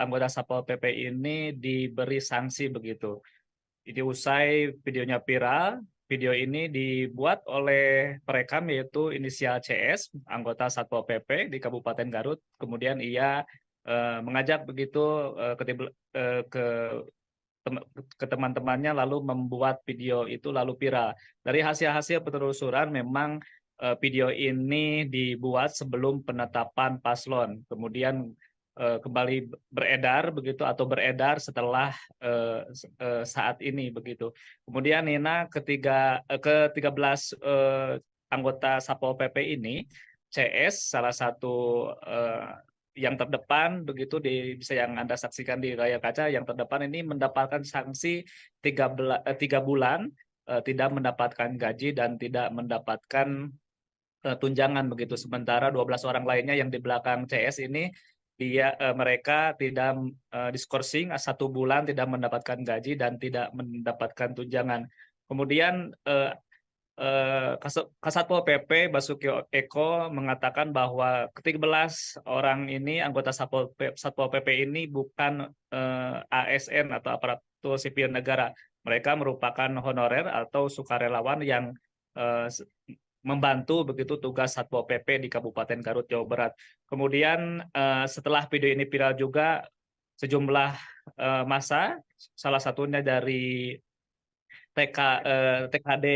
anggota Satpol PP ini diberi sanksi begitu. Jadi usai videonya viral, video ini dibuat oleh perekam yaitu inisial CS, anggota Satpol PP di Kabupaten Garut. Kemudian ia mengajak begitu ke teman-temannya lalu membuat video itu lalu viral. Dari hasil-hasil penelusuran memang video ini dibuat sebelum penetapan paslon. Kemudian kembali beredar begitu atau beredar setelah saat ini begitu. Kemudian Nina ke-13 anggota Satpol PP ini, CS salah satu yang terdepan begitu bisa yang Anda saksikan di layar kaca, yang terdepan ini mendapatkan sanksi 3 bulan tidak mendapatkan gaji dan tidak mendapatkan tunjangan begitu. Sementara 12 orang lainnya yang di belakang CS ini mereka tidak diskorsing 1 bulan tidak mendapatkan gaji dan tidak mendapatkan tunjangan. Kemudian Kasatpol PP Basuki Eko mengatakan bahwa ke-13 orang ini anggota Satpol PP ini bukan ASN atau aparatur sipil negara. Mereka merupakan honorer atau sukarelawan yang membantu begitu tugas Satpol PP di Kabupaten Garut, Jawa Barat. Kemudian setelah video ini viral juga sejumlah massa, salah satunya dari TKD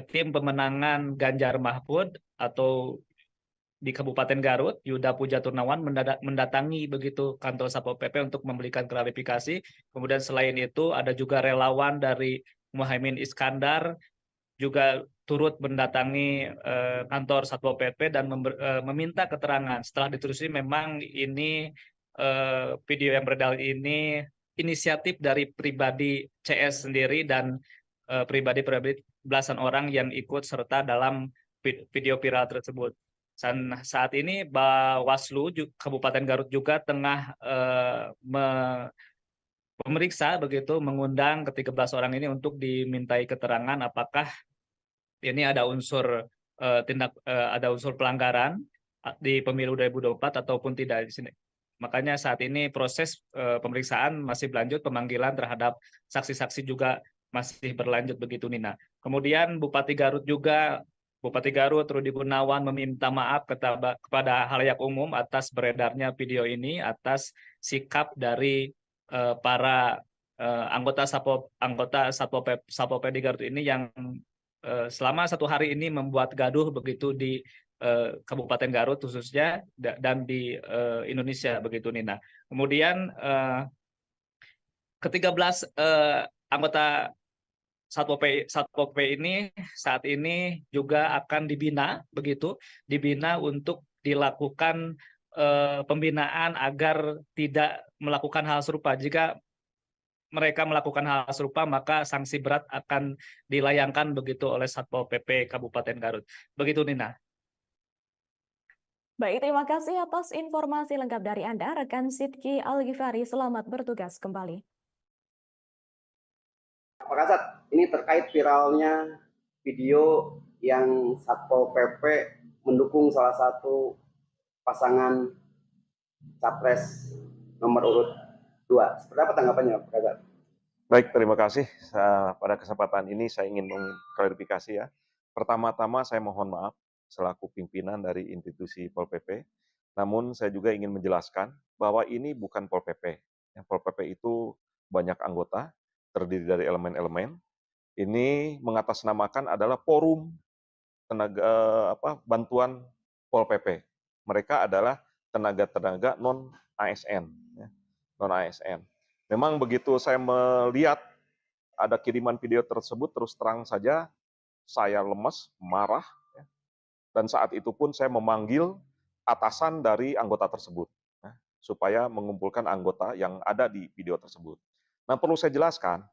tim pemenangan Ganjar Mahfud atau di Kabupaten Garut, Yuda Puja Turnawan mendatangi begitu kantor Satpol PP untuk memberikan klarifikasi. Kemudian selain itu ada juga relawan dari Muhaimin Iskandar juga turut mendatangi kantor Satpol PP dan meminta keterangan. Setelah ditelusuri memang ini video yang beredar ini inisiatif dari pribadi CS sendiri dan pribadi belasan orang yang ikut serta dalam video viral tersebut. Dan saat ini Bawaslu Kabupaten Garut juga tengah memeriksa begitu, mengundang ke-13 orang ini untuk dimintai keterangan apakah ini ada unsur ada unsur pelanggaran di pemilu 2024 ataupun tidak di sini. Makanya saat ini proses pemeriksaan masih berlanjut, pemanggilan terhadap saksi-saksi juga masih berlanjut begitu Nina. Kemudian Bupati Garut Rudi Gunawan meminta maaf kepada halayak umum atas beredarnya video ini, atas sikap dari para anggota Satpol PP di Garut ini yang selama 1 hari ini membuat gaduh begitu di Kabupaten Garut khususnya dan di Indonesia begitu Nina. Kemudian ke-13 anggota Satpol PP ini saat ini juga akan dibina untuk dilakukan pembinaan agar tidak melakukan hal serupa. Jika mereka melakukan hal serupa, maka sanksi berat akan dilayangkan begitu oleh Satpol PP Kabupaten Garut. Begitu Nina. Baik, terima kasih atas informasi lengkap dari Anda, rekan Sidki Al-Ghifari. Selamat bertugas kembali. Pak Kasat, ini terkait viralnya video yang Satpol PP mendukung salah satu pasangan capres nomor urut 2. Seperti apa tanggapannya, Pak Kasat? Baik, terima kasih. Pada kesempatan ini saya ingin mengklarifikasi ya. Pertama-tama saya mohon maaf selaku pimpinan dari institusi Pol PP. Namun saya juga ingin menjelaskan bahwa ini bukan Pol PP. Pol PP itu banyak anggota, terdiri dari elemen-elemen. Ini mengatasnamakan adalah forum bantuan Pol PP. Mereka adalah tenaga-tenaga non-ASN. Non-ASN. Memang begitu saya melihat ada kiriman video tersebut, terus terang saja saya lemes, marah, dan saat itu pun saya memanggil atasan dari anggota tersebut, supaya mengumpulkan anggota yang ada di video tersebut. Nah, perlu saya jelaskan,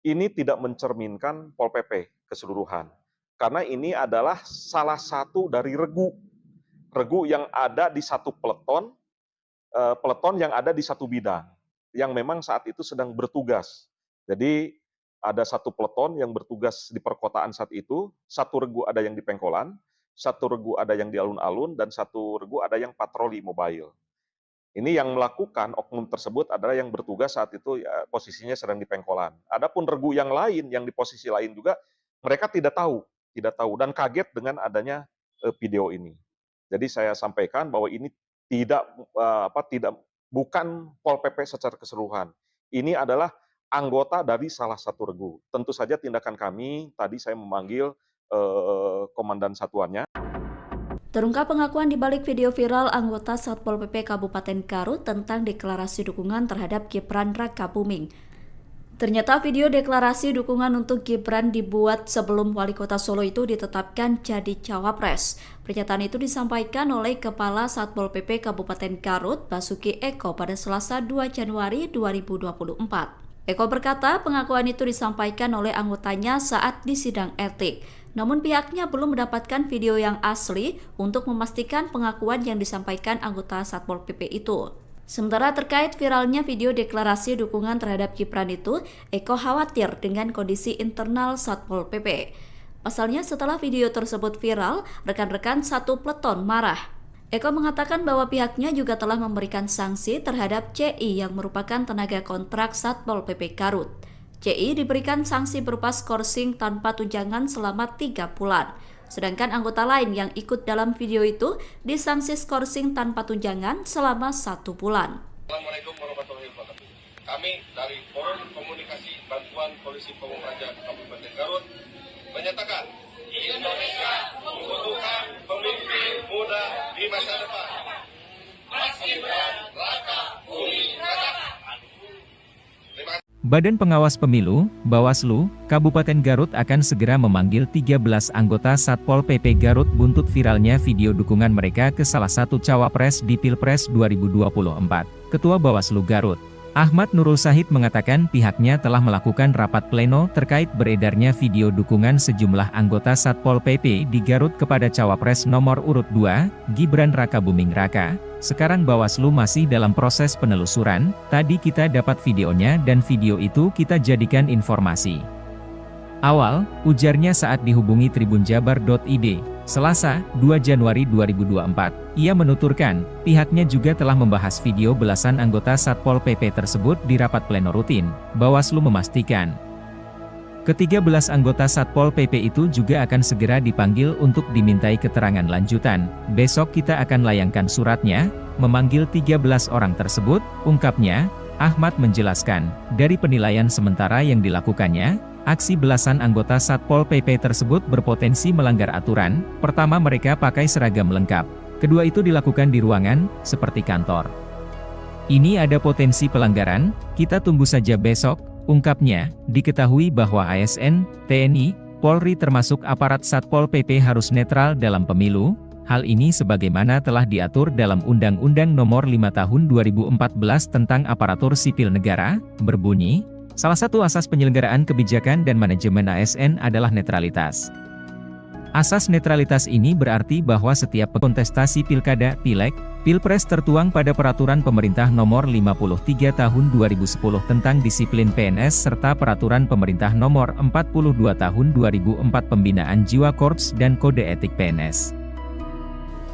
ini tidak mencerminkan Pol PP keseluruhan, karena ini adalah salah satu dari regu yang ada di satu peleton yang ada di satu bidang, yang memang saat itu sedang bertugas. Jadi ada satu peleton yang bertugas di perkotaan saat itu, satu regu ada yang di Pengkolan, satu regu ada yang di alun-alun, dan satu regu ada yang patroli mobile. Ini yang melakukan oknum tersebut adalah yang bertugas saat itu ya, posisinya sedang di Pengkolan. Adapun regu yang lain, yang di posisi lain juga, mereka tidak tahu dan kaget dengan adanya video ini. Jadi saya sampaikan bahwa ini bukan Pol PP secara keseluruhan. Ini adalah anggota dari salah satu regu. Tentu saja tindakan kami, tadi saya memanggil komandan satuannya. Terungkap pengakuan di balik video viral anggota Satpol PP Kabupaten Garut tentang deklarasi dukungan terhadap Gibran Rakabuming. Ternyata video deklarasi dukungan untuk Gibran dibuat sebelum Wali Kota Solo itu ditetapkan jadi cawapres. Pernyataan itu disampaikan oleh Kepala Satpol PP Kabupaten Garut, Basuki Eko, pada Selasa 2 Januari 2024. Eko berkata pengakuan itu disampaikan oleh anggotanya saat di sidang etik. Namun pihaknya belum mendapatkan video yang asli untuk memastikan pengakuan yang disampaikan anggota Satpol PP itu. Sementara terkait viralnya video deklarasi dukungan terhadap Gibran itu, Eko khawatir dengan kondisi internal Satpol PP. Pasalnya setelah video tersebut viral, rekan-rekan satu peleton marah. Eko mengatakan bahwa pihaknya juga telah memberikan sanksi terhadap CI yang merupakan tenaga kontrak Satpol PP Garut. CI diberikan sanksi berupa skorsing tanpa tunjangan selama 3 bulan. Sedangkan anggota lain yang ikut dalam video itu disanksi skorsing tanpa tunjangan selama 1 bulan. Assalamualaikum warahmatullahi wabarakatuh. Kami dari Forum Komunikasi Bantuan Polisi Pamung Praja Kabupaten Garut menyatakan Indonesia membutuhkan pemimpin muda di masa depan. Mas Gibran Rakabuming Raka. Terima kasih. Badan Pengawas Pemilu, Bawaslu, Kabupaten Garut akan segera memanggil 13 anggota Satpol PP Garut buntut viralnya video dukungan mereka ke salah satu cawapres di Pilpres 2024. Ketua Bawaslu Garut, Ahmad Nurul Sahid mengatakan pihaknya telah melakukan rapat pleno terkait beredarnya video dukungan sejumlah anggota Satpol PP di Garut kepada cawapres nomor urut 2, Gibran Rakabuming Raka. Sekarang Bawaslu masih dalam proses penelusuran, tadi kita dapat videonya dan video itu kita jadikan informasi awal, ujarnya saat dihubungi tribunjabar.id, Selasa, 2 Januari 2024. Ia menuturkan, pihaknya juga telah membahas video belasan anggota Satpol PP tersebut di rapat pleno rutin. Bawaslu memastikan, ke-13 anggota Satpol PP itu juga akan segera dipanggil untuk dimintai keterangan lanjutan. Besok kita akan layangkan suratnya, memanggil 13 orang tersebut, ungkapnya. Ahmad menjelaskan, dari penilaian sementara yang dilakukannya, aksi belasan anggota Satpol PP tersebut berpotensi melanggar aturan. Pertama, mereka pakai seragam lengkap. Kedua, itu dilakukan di ruangan, seperti kantor. Ini ada potensi pelanggaran, kita tunggu saja besok, ungkapnya. Diketahui bahwa ASN, TNI, Polri termasuk aparat Satpol PP harus netral dalam pemilu. Hal ini sebagaimana telah diatur dalam Undang-Undang Nomor 5 Tahun 2014 tentang Aparatur Sipil Negara, berbunyi, salah satu asas penyelenggaraan kebijakan dan manajemen ASN adalah netralitas. Asas netralitas ini berarti bahwa setiap kontestasi pilkada, pileg, pilpres tertuang pada Peraturan Pemerintah Nomor 53 Tahun 2010 tentang disiplin PNS serta Peraturan Pemerintah Nomor 42 Tahun 2004 Pembinaan Jiwa Korps dan Kode Etik PNS.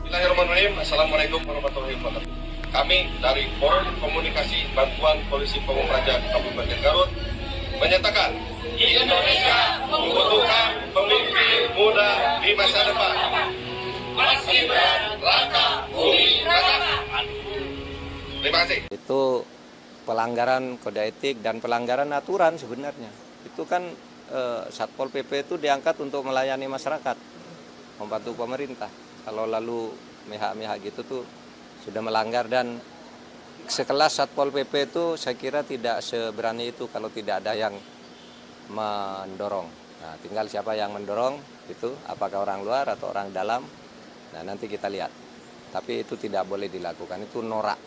Bismillahirrahmanirrahim. Assalamualaikum warahmatullahi wabarakatuh. Kami dari Forum Komunikasi Bantuan Polisi Pamung Praja Kabupaten Garut menyatakan Indonesia membutuhkan pemimpin muda di masa depan. Mas Gibran, Raka Buming Raka. Terima kasih. Itu pelanggaran kode etik dan pelanggaran aturan sebenarnya. Itu kan Satpol PP itu diangkat untuk melayani masyarakat, membantu pemerintah. Kalau lalu mehak-mehak gitu tuh sudah melanggar, dan sekelas Satpol PP itu saya kira tidak seberani itu kalau tidak ada yang mendorong. Nah, tinggal siapa yang mendorong itu, apakah orang luar atau orang dalam. Nah, nanti kita lihat. Tapi itu tidak boleh dilakukan, itu norak.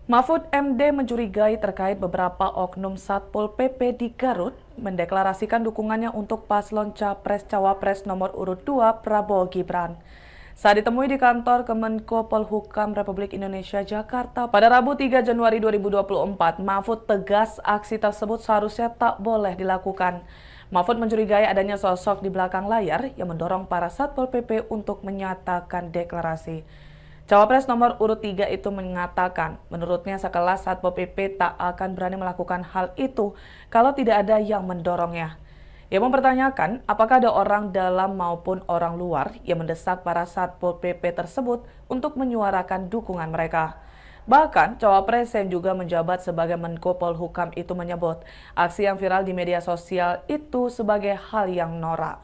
Mahfud MD mencurigai terkait beberapa oknum Satpol PP di Garut mendeklarasikan dukungannya untuk paslon Capres-Cawapres nomor urut 2 Prabowo Gibran. Saat ditemui di kantor Kemenko Polhukam Republik Indonesia Jakarta pada Rabu 3 Januari 2024, Mahfud tegas aksi tersebut seharusnya tak boleh dilakukan. Mahfud mencurigai adanya sosok di belakang layar yang mendorong para Satpol PP untuk menyatakan deklarasi. Cawapres nomor urut 3 itu mengatakan, menurutnya sekelas Satpol PP tak akan berani melakukan hal itu kalau tidak ada yang mendorongnya. Ia mempertanyakan apakah ada orang dalam maupun orang luar yang mendesak para Satpol PP tersebut untuk menyuarakan dukungan mereka. Bahkan, Cawapres yang juga menjabat sebagai Menko Polhukam itu menyebut aksi yang viral di media sosial itu sebagai hal yang norak.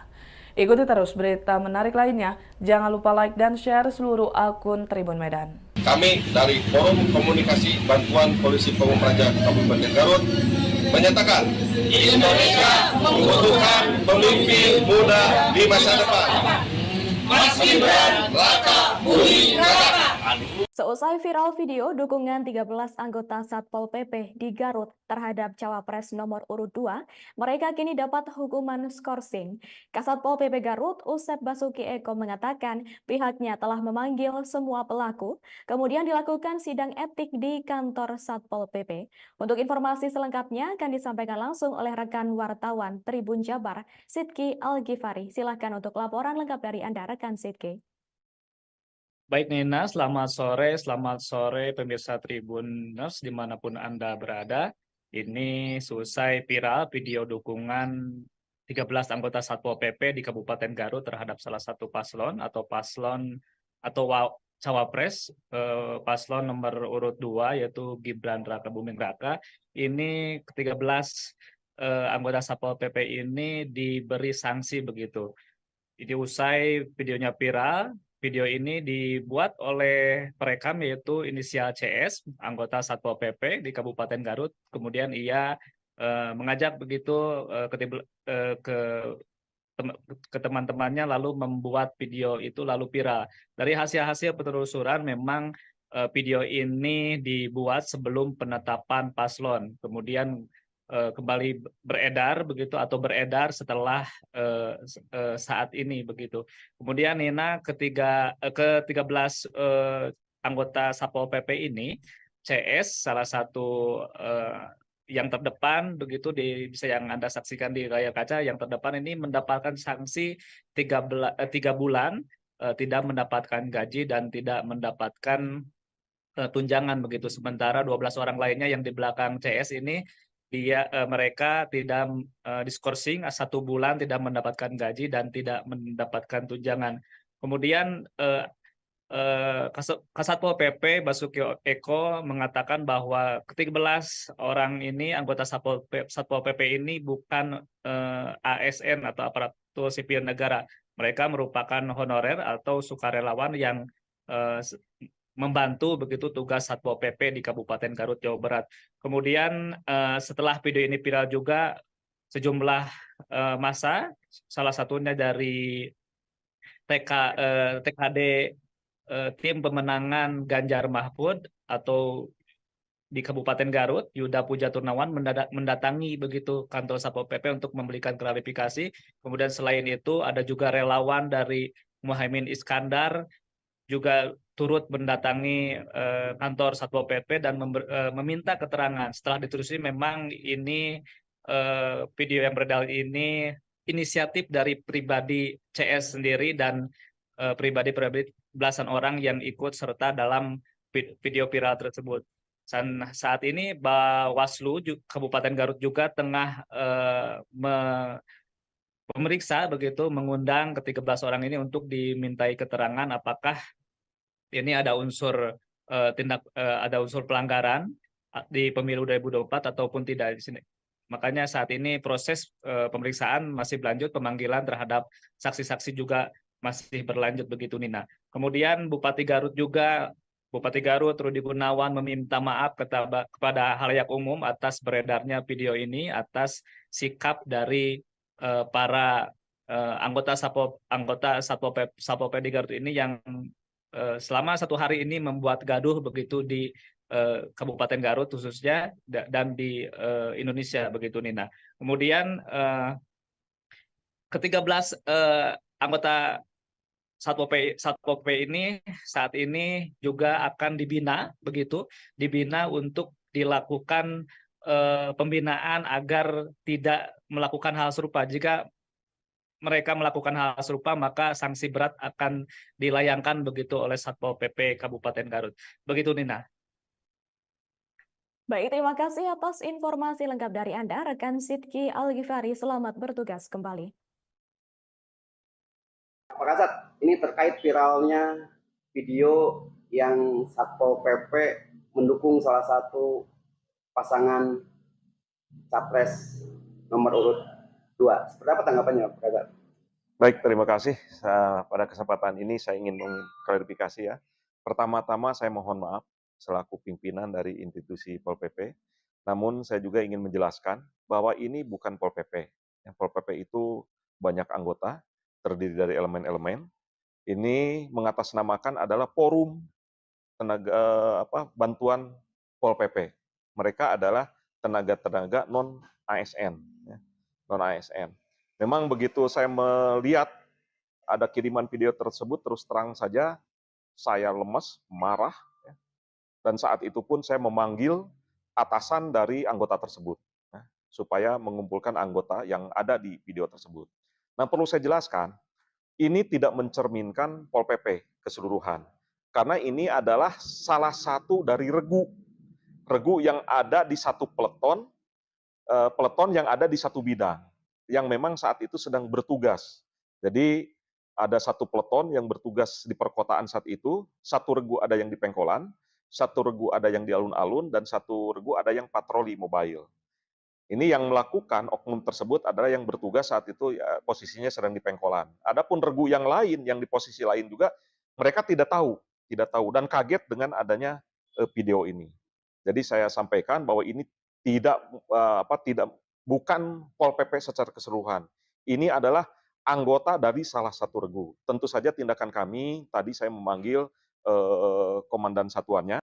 Ikuti terus berita menarik lainnya, jangan lupa like dan share seluruh akun Tribun Medan. Kami dari Forum Komunikasi Bantuan Polisi Pamung Praja Kabupaten Garut menyatakan Indonesia membutuhkan pemimpin muda di masa depan. Mas Gibran, Raka Buming Raka. Seusai viral video dukungan 13 anggota Satpol PP di Garut terhadap Cawapres nomor urut 2, mereka kini dapat hukuman skorsing. Kasatpol PP Garut, Usep Basuki Eko mengatakan pihaknya telah memanggil semua pelaku, kemudian dilakukan sidang etik di kantor Satpol PP. Untuk informasi selengkapnya akan disampaikan langsung oleh rekan wartawan Tribun Jabar, Sidki Al-Ghifari. Silakan untuk laporan lengkap dari Anda, rekan Sidki. Baik Nina, selamat sore pemirsa Tribuners dimanapun Anda berada. Ini selesai viral video dukungan 13 anggota Satpol PP di Kabupaten Garut terhadap salah satu paslon atau Cawapres, paslon nomor urut 2 yaitu Gibran Raka Buming Raka. Ini ke-13 anggota Satpol PP ini diberi sanksi begitu. Jadi usai videonya viral, video ini dibuat oleh perekam yaitu inisial CS, anggota Satpol PP di Kabupaten Garut. Kemudian ia mengajak begitu ke teman-temannya lalu membuat video itu lalu viral. Dari hasil-hasil penelusuran memang video ini dibuat sebelum penetapan paslon. Kemudian kembali beredar begitu atau beredar setelah saat ini begitu. Kemudian Nina ke-13 anggota Satpol PP ini, CS salah satu yang terdepan begitu bisa yang Anda saksikan di layar kaca, yang terdepan ini mendapatkan sanksi 3 bulan tidak mendapatkan gaji dan tidak mendapatkan tunjangan begitu. Sementara 12 orang lainnya yang di belakang CS ini mereka tidak diskorsing 1 bulan tidak mendapatkan gaji dan tidak mendapatkan tunjangan. Kemudian Kasatpol PP Basuki Eko mengatakan bahwa ke-13 orang ini anggota Satpol PP ini bukan ASN atau aparatur sipil negara. Mereka merupakan honorer atau sukarelawan yang membantu begitu tugas Satpol PP di Kabupaten Garut, Jawa Barat. Kemudian setelah video ini viral juga sejumlah massa, salah satunya dari TKD tim pemenangan Ganjar Mahfud atau di Kabupaten Garut, Yuda Puja Turnawan mendatangi begitu kantor Satpol PP untuk memberikan klarifikasi. Kemudian selain itu ada juga relawan dari Muhaimin Iskandar juga turut mendatangi kantor Satpol PP dan meminta keterangan. Setelah ditelusuri memang ini video yang beredar ini inisiatif dari pribadi CS sendiri dan pribadi belasan orang yang ikut serta dalam video viral tersebut. Dan saat ini Bawaslu Kabupaten Garut juga tengah memeriksa begitu, mengundang ke-13 orang ini untuk dimintai keterangan apakah ini ada unsur ada unsur pelanggaran di pemilu 2024 ataupun tidak di sini. Makanya saat ini proses pemeriksaan masih berlanjut, pemanggilan terhadap saksi-saksi juga masih berlanjut begitu, Nina. Kemudian Bupati Garut Rudi Gunawan meminta maaf kepada halayak umum atas beredarnya video ini, atas sikap dari para anggota Satpol PP di Garut ini yang selama 1 hari ini membuat gaduh begitu di Kabupaten Garut khususnya dan di Indonesia begitu, Nina. Kemudian ke-13 anggota Satpol PP ini saat ini juga akan dibina untuk dilakukan pembinaan agar tidak melakukan hal serupa. Jika mereka melakukan hal serupa, maka sanksi berat akan dilayangkan begitu oleh Satpol PP Kabupaten Garut. Begitu, Nina. Baik, terima kasih atas informasi lengkap dari Anda, rekan Sidki Al-Ghifari. Selamat bertugas kembali. Pak Kasat, ini terkait viralnya video yang Satpol PP mendukung salah satu pasangan capres nomor urut 2. Seperti apa tanggapannya, Pak Kasat? Baik, terima kasih. Pada kesempatan ini saya ingin mengklarifikasi ya. Pertama-tama saya mohon maaf selaku pimpinan dari institusi Pol PP. Namun saya juga ingin menjelaskan bahwa ini bukan Pol PP. Yang Pol PP itu banyak anggota, terdiri dari elemen-elemen. Ini mengatasnamakan adalah forum bantuan Pol PP. Mereka adalah tenaga-tenaga non-ASN. Non-ASN. Memang begitu saya melihat ada kiriman video tersebut, terus terang saja saya lemes, marah. Dan saat itu pun saya memanggil atasan dari anggota tersebut. Supaya mengumpulkan anggota yang ada di video tersebut. Nah, perlu saya jelaskan, ini tidak mencerminkan Pol PP keseluruhan. Karena ini adalah salah satu dari regu yang ada di satu peleton yang ada di satu bidang, yang memang saat itu sedang bertugas. Jadi ada satu peleton yang bertugas di perkotaan saat itu, satu regu ada yang di Pengkolan, satu regu ada yang di alun-alun, dan satu regu ada yang patroli mobile. Ini yang melakukan oknum tersebut adalah yang bertugas saat itu ya, posisinya sedang di Pengkolan. Adapun regu yang lain yang di posisi lain juga mereka tidak tahu dan kaget dengan adanya video ini. Jadi saya sampaikan bahwa ini bukan Pol PP secara keseluruhan. Ini adalah anggota dari salah satu regu. Tentu saja tindakan kami tadi saya memanggil komandan satuannya.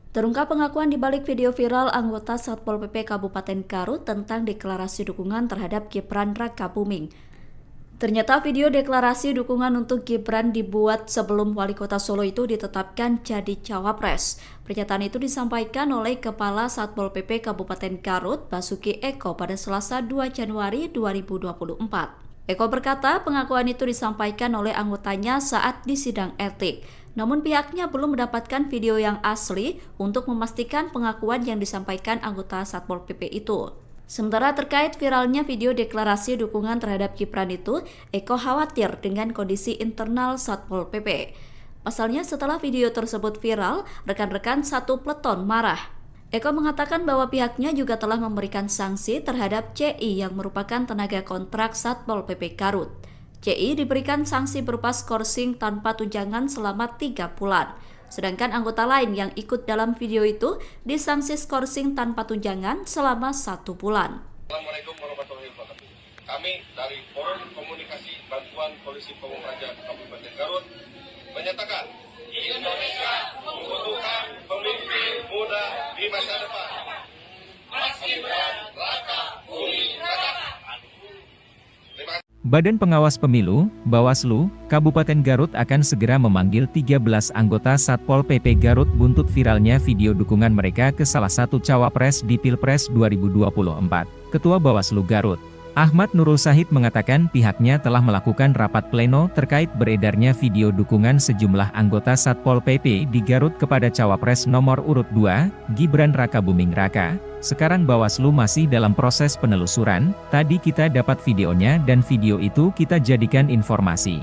Terungkap pengakuan di balik video viral anggota Satpol PP Kabupaten Garut tentang deklarasi dukungan terhadap Gibran Rakabuming. Ternyata video deklarasi dukungan untuk Gibran dibuat sebelum Wali Kota Solo itu ditetapkan jadi cawapres. Pernyataan itu disampaikan oleh Kepala Satpol PP Kabupaten Garut, Basuki Eko, pada Selasa 2 Januari 2024. Eko berkata pengakuan itu disampaikan oleh anggotanya saat di sidang etik. Namun pihaknya belum mendapatkan video yang asli untuk memastikan pengakuan yang disampaikan anggota Satpol PP itu. Sementara terkait viralnya video deklarasi dukungan terhadap Gibran itu, Eko khawatir dengan kondisi internal Satpol PP. Pasalnya setelah video tersebut viral, rekan-rekan satu peleton marah. Eko mengatakan bahwa pihaknya juga telah memberikan sanksi terhadap CI yang merupakan tenaga kontrak Satpol PP Garut. CI diberikan sanksi berupa skorsing tanpa tunjangan selama 3 bulan. Sedangkan anggota lain yang ikut dalam video itu disanksi skorsing tanpa tunjangan selama 1 bulan. Assalamualaikum warahmatullahi wabarakatuh. Kami dari Forum Komunikasi Bantuan Polisi Pamung Praja Kabupaten Garut menyatakan Indonesia membutuhkan pemimpin muda di masa depan. Mas Gibran, Raka, Bumi Raka. Terima kasih. Badan Pengawas Pemilu, Bawaslu, Kabupaten Garut akan segera memanggil 13 anggota Satpol PP Garut buntut viralnya video dukungan mereka ke salah satu cawapres di Pilpres 2024. Ketua Bawaslu Garut, Ahmad Nurul Sahid mengatakan pihaknya telah melakukan rapat pleno terkait beredarnya video dukungan sejumlah anggota Satpol PP di Garut kepada cawapres nomor urut 2, Gibran Raka Buming Raka. Sekarang Bawaslu masih dalam proses penelusuran, tadi kita dapat videonya dan video itu kita jadikan informasi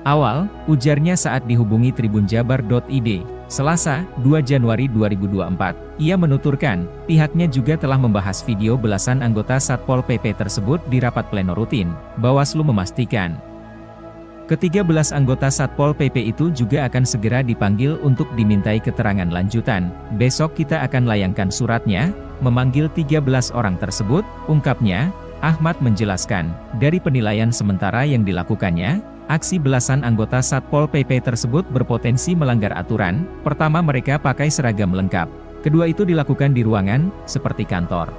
awal, ujarnya saat dihubungi tribunjabar.id, Selasa, 2 Januari 2024. Ia menuturkan, pihaknya juga telah membahas video belasan anggota Satpol PP tersebut di rapat pleno rutin. Bawaslu memastikan ke-13 anggota Satpol PP itu juga akan segera dipanggil untuk dimintai keterangan lanjutan. Besok kita akan layangkan suratnya, memanggil 13 orang tersebut, ungkapnya. Ahmad menjelaskan, dari penilaian sementara yang dilakukannya, aksi belasan anggota Satpol PP tersebut berpotensi melanggar aturan. Pertama, mereka pakai seragam lengkap. Kedua, itu dilakukan di ruangan, seperti kantor.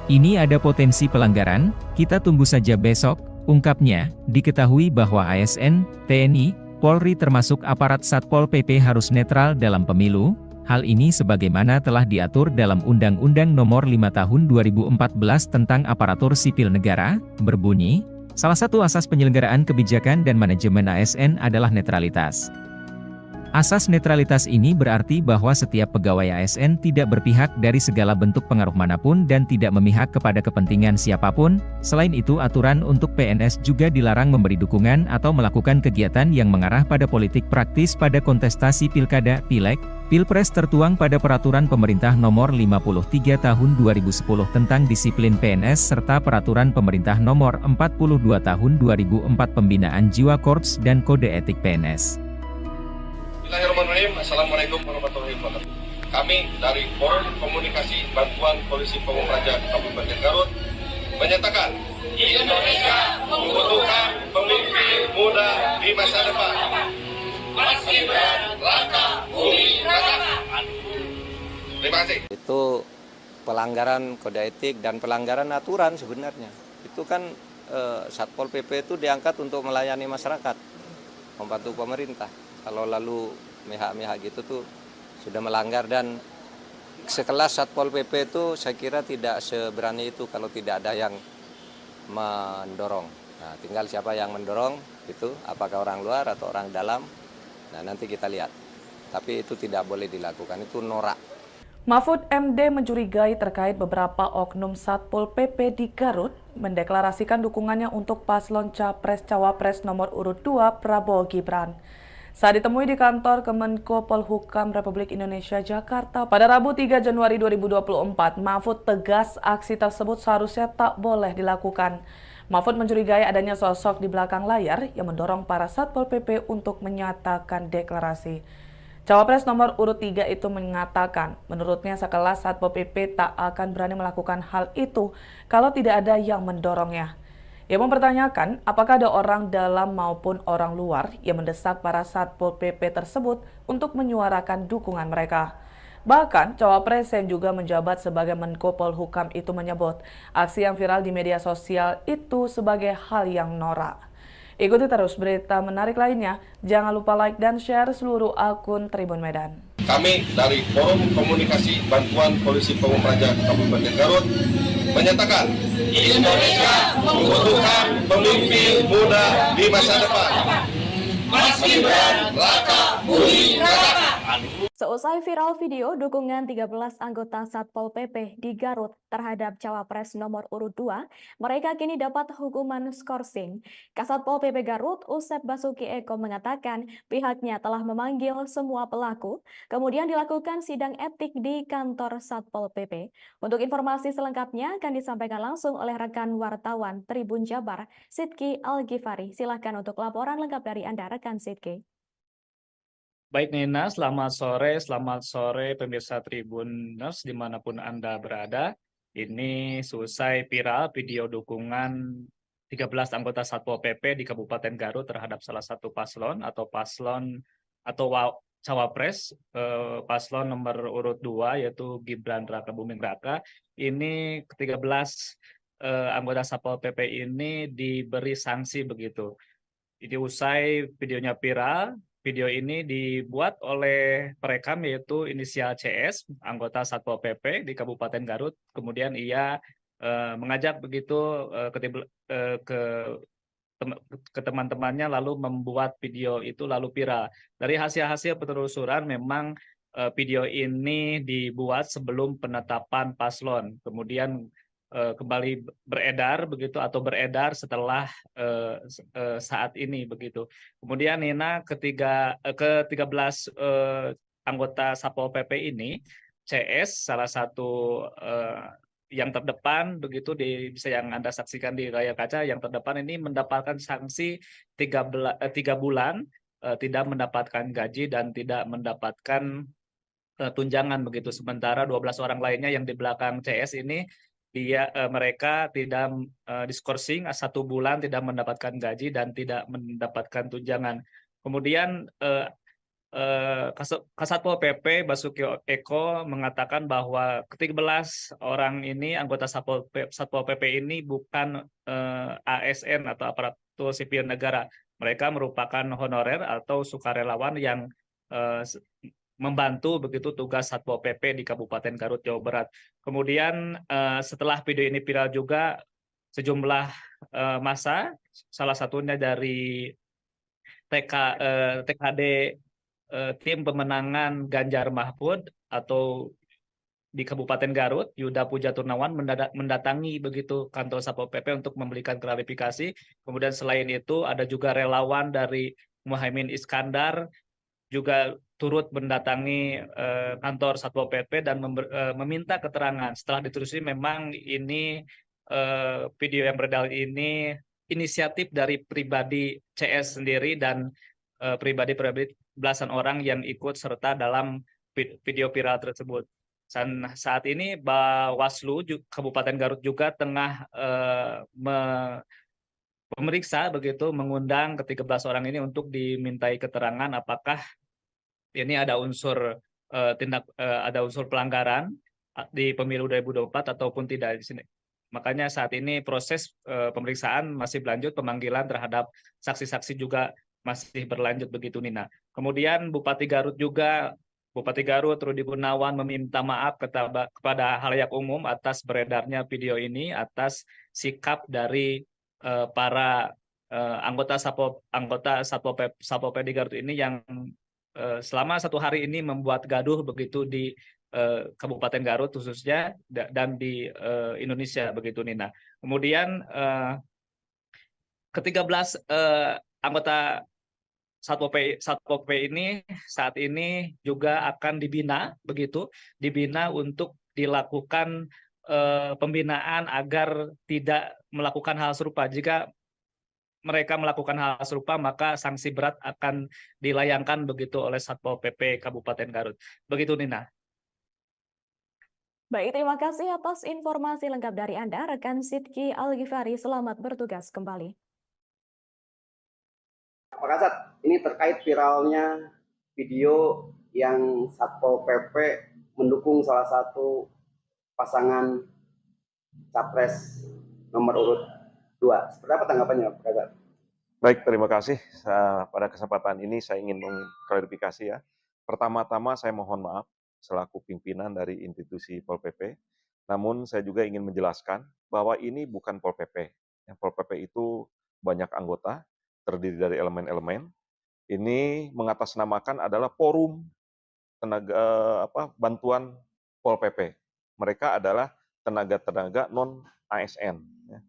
Ini ada potensi pelanggaran, kita tunggu saja besok. Ungkapnya, diketahui bahwa ASN, TNI, Polri termasuk aparat Satpol PP harus netral dalam pemilu. Hal ini sebagaimana telah diatur dalam Undang-Undang Nomor 5 Tahun 2014 tentang Aparatur Sipil Negara, berbunyi, salah satu asas penyelenggaraan kebijakan dan manajemen ASN adalah netralitas. Asas netralitas ini berarti bahwa setiap pegawai ASN tidak berpihak dari segala bentuk pengaruh manapun dan tidak memihak kepada kepentingan siapapun. Selain itu, aturan untuk PNS juga dilarang memberi dukungan atau melakukan kegiatan yang mengarah pada politik praktis pada kontestasi pilkada, pileg, pilpres tertuang pada Peraturan Pemerintah Nomor 53 Tahun 2010 tentang disiplin PNS serta Peraturan Pemerintah Nomor 42 Tahun 2004 Pembinaan Jiwa Korps dan Kode Etik PNS. Bismillahirrahmanirrahim. Assalamualaikum warahmatullahi wabarakatuh. Kami dari Forum Komunikasi Bantuan Polisi Pamung Praja Kabupaten Garut menyatakan Indonesia membutuhkan pemimpin muda di masa depan. Mas Gibran, Raka, Bumi Raka. Terima kasih. Itu pelanggaran kode etik dan pelanggaran aturan sebenarnya. Itu kan Satpol PP itu diangkat untuk melayani masyarakat, membantu pemerintah. Kalau lalu mihak-mihak gitu tuh sudah melanggar, dan sekelas Satpol PP itu saya kira tidak seberani itu kalau tidak ada yang mendorong. Nah, tinggal siapa yang mendorong itu, apakah orang luar atau orang dalam. Nah, nanti kita lihat. Tapi itu tidak boleh dilakukan, itu norak. Mahfud MD mencurigai terkait beberapa oknum Satpol PP di Garut mendeklarasikan dukungannya untuk paslon Capres-Cawapres nomor urut 2 Prabowo Gibran. Saat ditemui di kantor Kemenko Polhukam Republik Indonesia Jakarta pada Rabu 3 Januari 2024, Mahfud tegas aksi tersebut seharusnya tak boleh dilakukan. Mahfud mencurigai adanya sosok di belakang layar yang mendorong para Satpol PP untuk menyatakan deklarasi. Cawapres nomor urut 3 itu mengatakan, menurutnya sekelas Satpol PP tak akan berani melakukan hal itu kalau tidak ada yang mendorongnya. Ia mempertanyakan apakah ada orang dalam maupun orang luar yang mendesak para Satpol PP tersebut untuk menyuarakan dukungan mereka. Bahkan, Cawapres yang juga menjabat sebagai Menko Polhukam itu menyebut aksi yang viral di media sosial itu sebagai hal yang norak. Ikuti terus berita menarik lainnya. Jangan lupa like dan share seluruh akun Tribun Medan. Kami dari Forum Komunikasi Bantuan Polisi Pamung Praja Kabupaten Garut menyatakan Indonesia membutuhkan pemimpin muda di masa depan. Mas Gibran, Raka, Bumi Raka. Seusai viral video dukungan 13 anggota Satpol PP di Garut terhadap Cawapres nomor urut 2, mereka kini dapat hukuman skorsing. Kasatpol PP Garut, Usep Basuki Eko mengatakan pihaknya telah memanggil semua pelaku, kemudian dilakukan sidang etik di kantor Satpol PP. Untuk informasi selengkapnya akan disampaikan langsung oleh rekan wartawan Tribun Jabar, Sidki Al-Ghifari. Silakan untuk laporan lengkap dari Anda, rekan Sidki. Baik Nina, selamat sore pemirsa Tribuners dimanapun Anda berada. Ini selesai viral video dukungan 13 anggota Satpol PP di Kabupaten Garut terhadap salah satu paslon cawapres paslon nomor urut 2 yaitu Gibran Rakabuming Raka. Ini ke-13 anggota Satpol PP ini diberi sanksi begitu. Jadi usai videonya viral, video ini dibuat oleh perekam yaitu inisial CS, anggota Satpol PP di Kabupaten Garut. Kemudian ia mengajak begitu ke teman-temannya lalu membuat video itu lalu viral. Dari hasil-hasil penelusuran memang video ini dibuat sebelum penetapan paslon. Kemudian kembali beredar begitu atau beredar setelah saat ini begitu. Kemudian Nina ke-13 anggota Satpol PP ini CS salah satu yang terdepan begitu bisa yang Anda saksikan di layar kaca, yang terdepan ini mendapatkan sanksi 3 bulan tidak mendapatkan gaji dan tidak mendapatkan tunjangan begitu. Sementara 12 orang lainnya yang di belakang CS ini mereka tidak diskorsing 1 bulan tidak mendapatkan gaji dan tidak mendapatkan tunjangan. Kemudian Kasatpol PP Basuki Eko mengatakan bahwa ke-13 orang ini anggota Satpol PP ini bukan ASN atau aparatur sipil negara. Mereka merupakan honorer atau sukarelawan yang membantu begitu tugas Satpol PP di Kabupaten Garut, Jawa Barat. Kemudian setelah video ini viral juga sejumlah massa, salah satunya dari TKD tim pemenangan Ganjar Mahfud atau di Kabupaten Garut, Yuda Puja Turnawan mendatangi begitu kantor Satpol PP untuk memberikan klarifikasi. Kemudian selain itu ada juga relawan dari Muhaimin Iskandar juga turut mendatangi kantor Satpol PP dan meminta keterangan. Setelah ditelusuri memang ini video yang beredar ini inisiatif dari pribadi CS sendiri dan pribadi belasan orang yang ikut serta dalam video viral tersebut. Dan saat ini Bawaslu Kabupaten Garut juga tengah memeriksa begitu, mengundang ke-13 orang ini untuk dimintai keterangan apakah ini ada unsur ada unsur pelanggaran di pemilu 2024 ataupun tidak di sini. Makanya saat ini proses pemeriksaan masih berlanjut, pemanggilan terhadap saksi-saksi juga masih berlanjut begitu Nina. Kemudian Bupati Garut Rudi Gunawan meminta maaf kepada halayak umum atas beredarnya video ini, atas sikap dari para anggota Satpol PP di Garut ini yang selama 1 hari ini membuat gaduh begitu di Kabupaten Garut khususnya dan di Indonesia begitu Nina. Kemudian ke-13 anggota Satpol PP ini saat ini juga akan dibina untuk dilakukan pembinaan agar tidak melakukan hal serupa. Jika mereka melakukan hal serupa maka sanksi berat akan dilayangkan begitu oleh Satpol PP Kabupaten Garut. Begitu Nina. Baik, terima kasih atas informasi lengkap dari Anda, rekan Sidki Al-Ghifari. Selamat bertugas kembali. Pak Kasat, ini terkait viralnya video yang Satpol PP mendukung salah satu pasangan capres nomor urut 2. Seperti apa tanggapannya, Pak Kasat? Baik, terima kasih. Pada kesempatan ini saya ingin mengklarifikasi ya. Pertama-tama saya mohon maaf selaku pimpinan dari institusi Pol PP. Namun saya juga ingin menjelaskan bahwa ini bukan Pol PP. Yang Pol PP itu banyak anggota, terdiri dari elemen-elemen. Ini mengatasnamakan adalah forum bantuan Pol PP. Mereka adalah tenaga-tenaga non ASN, ya,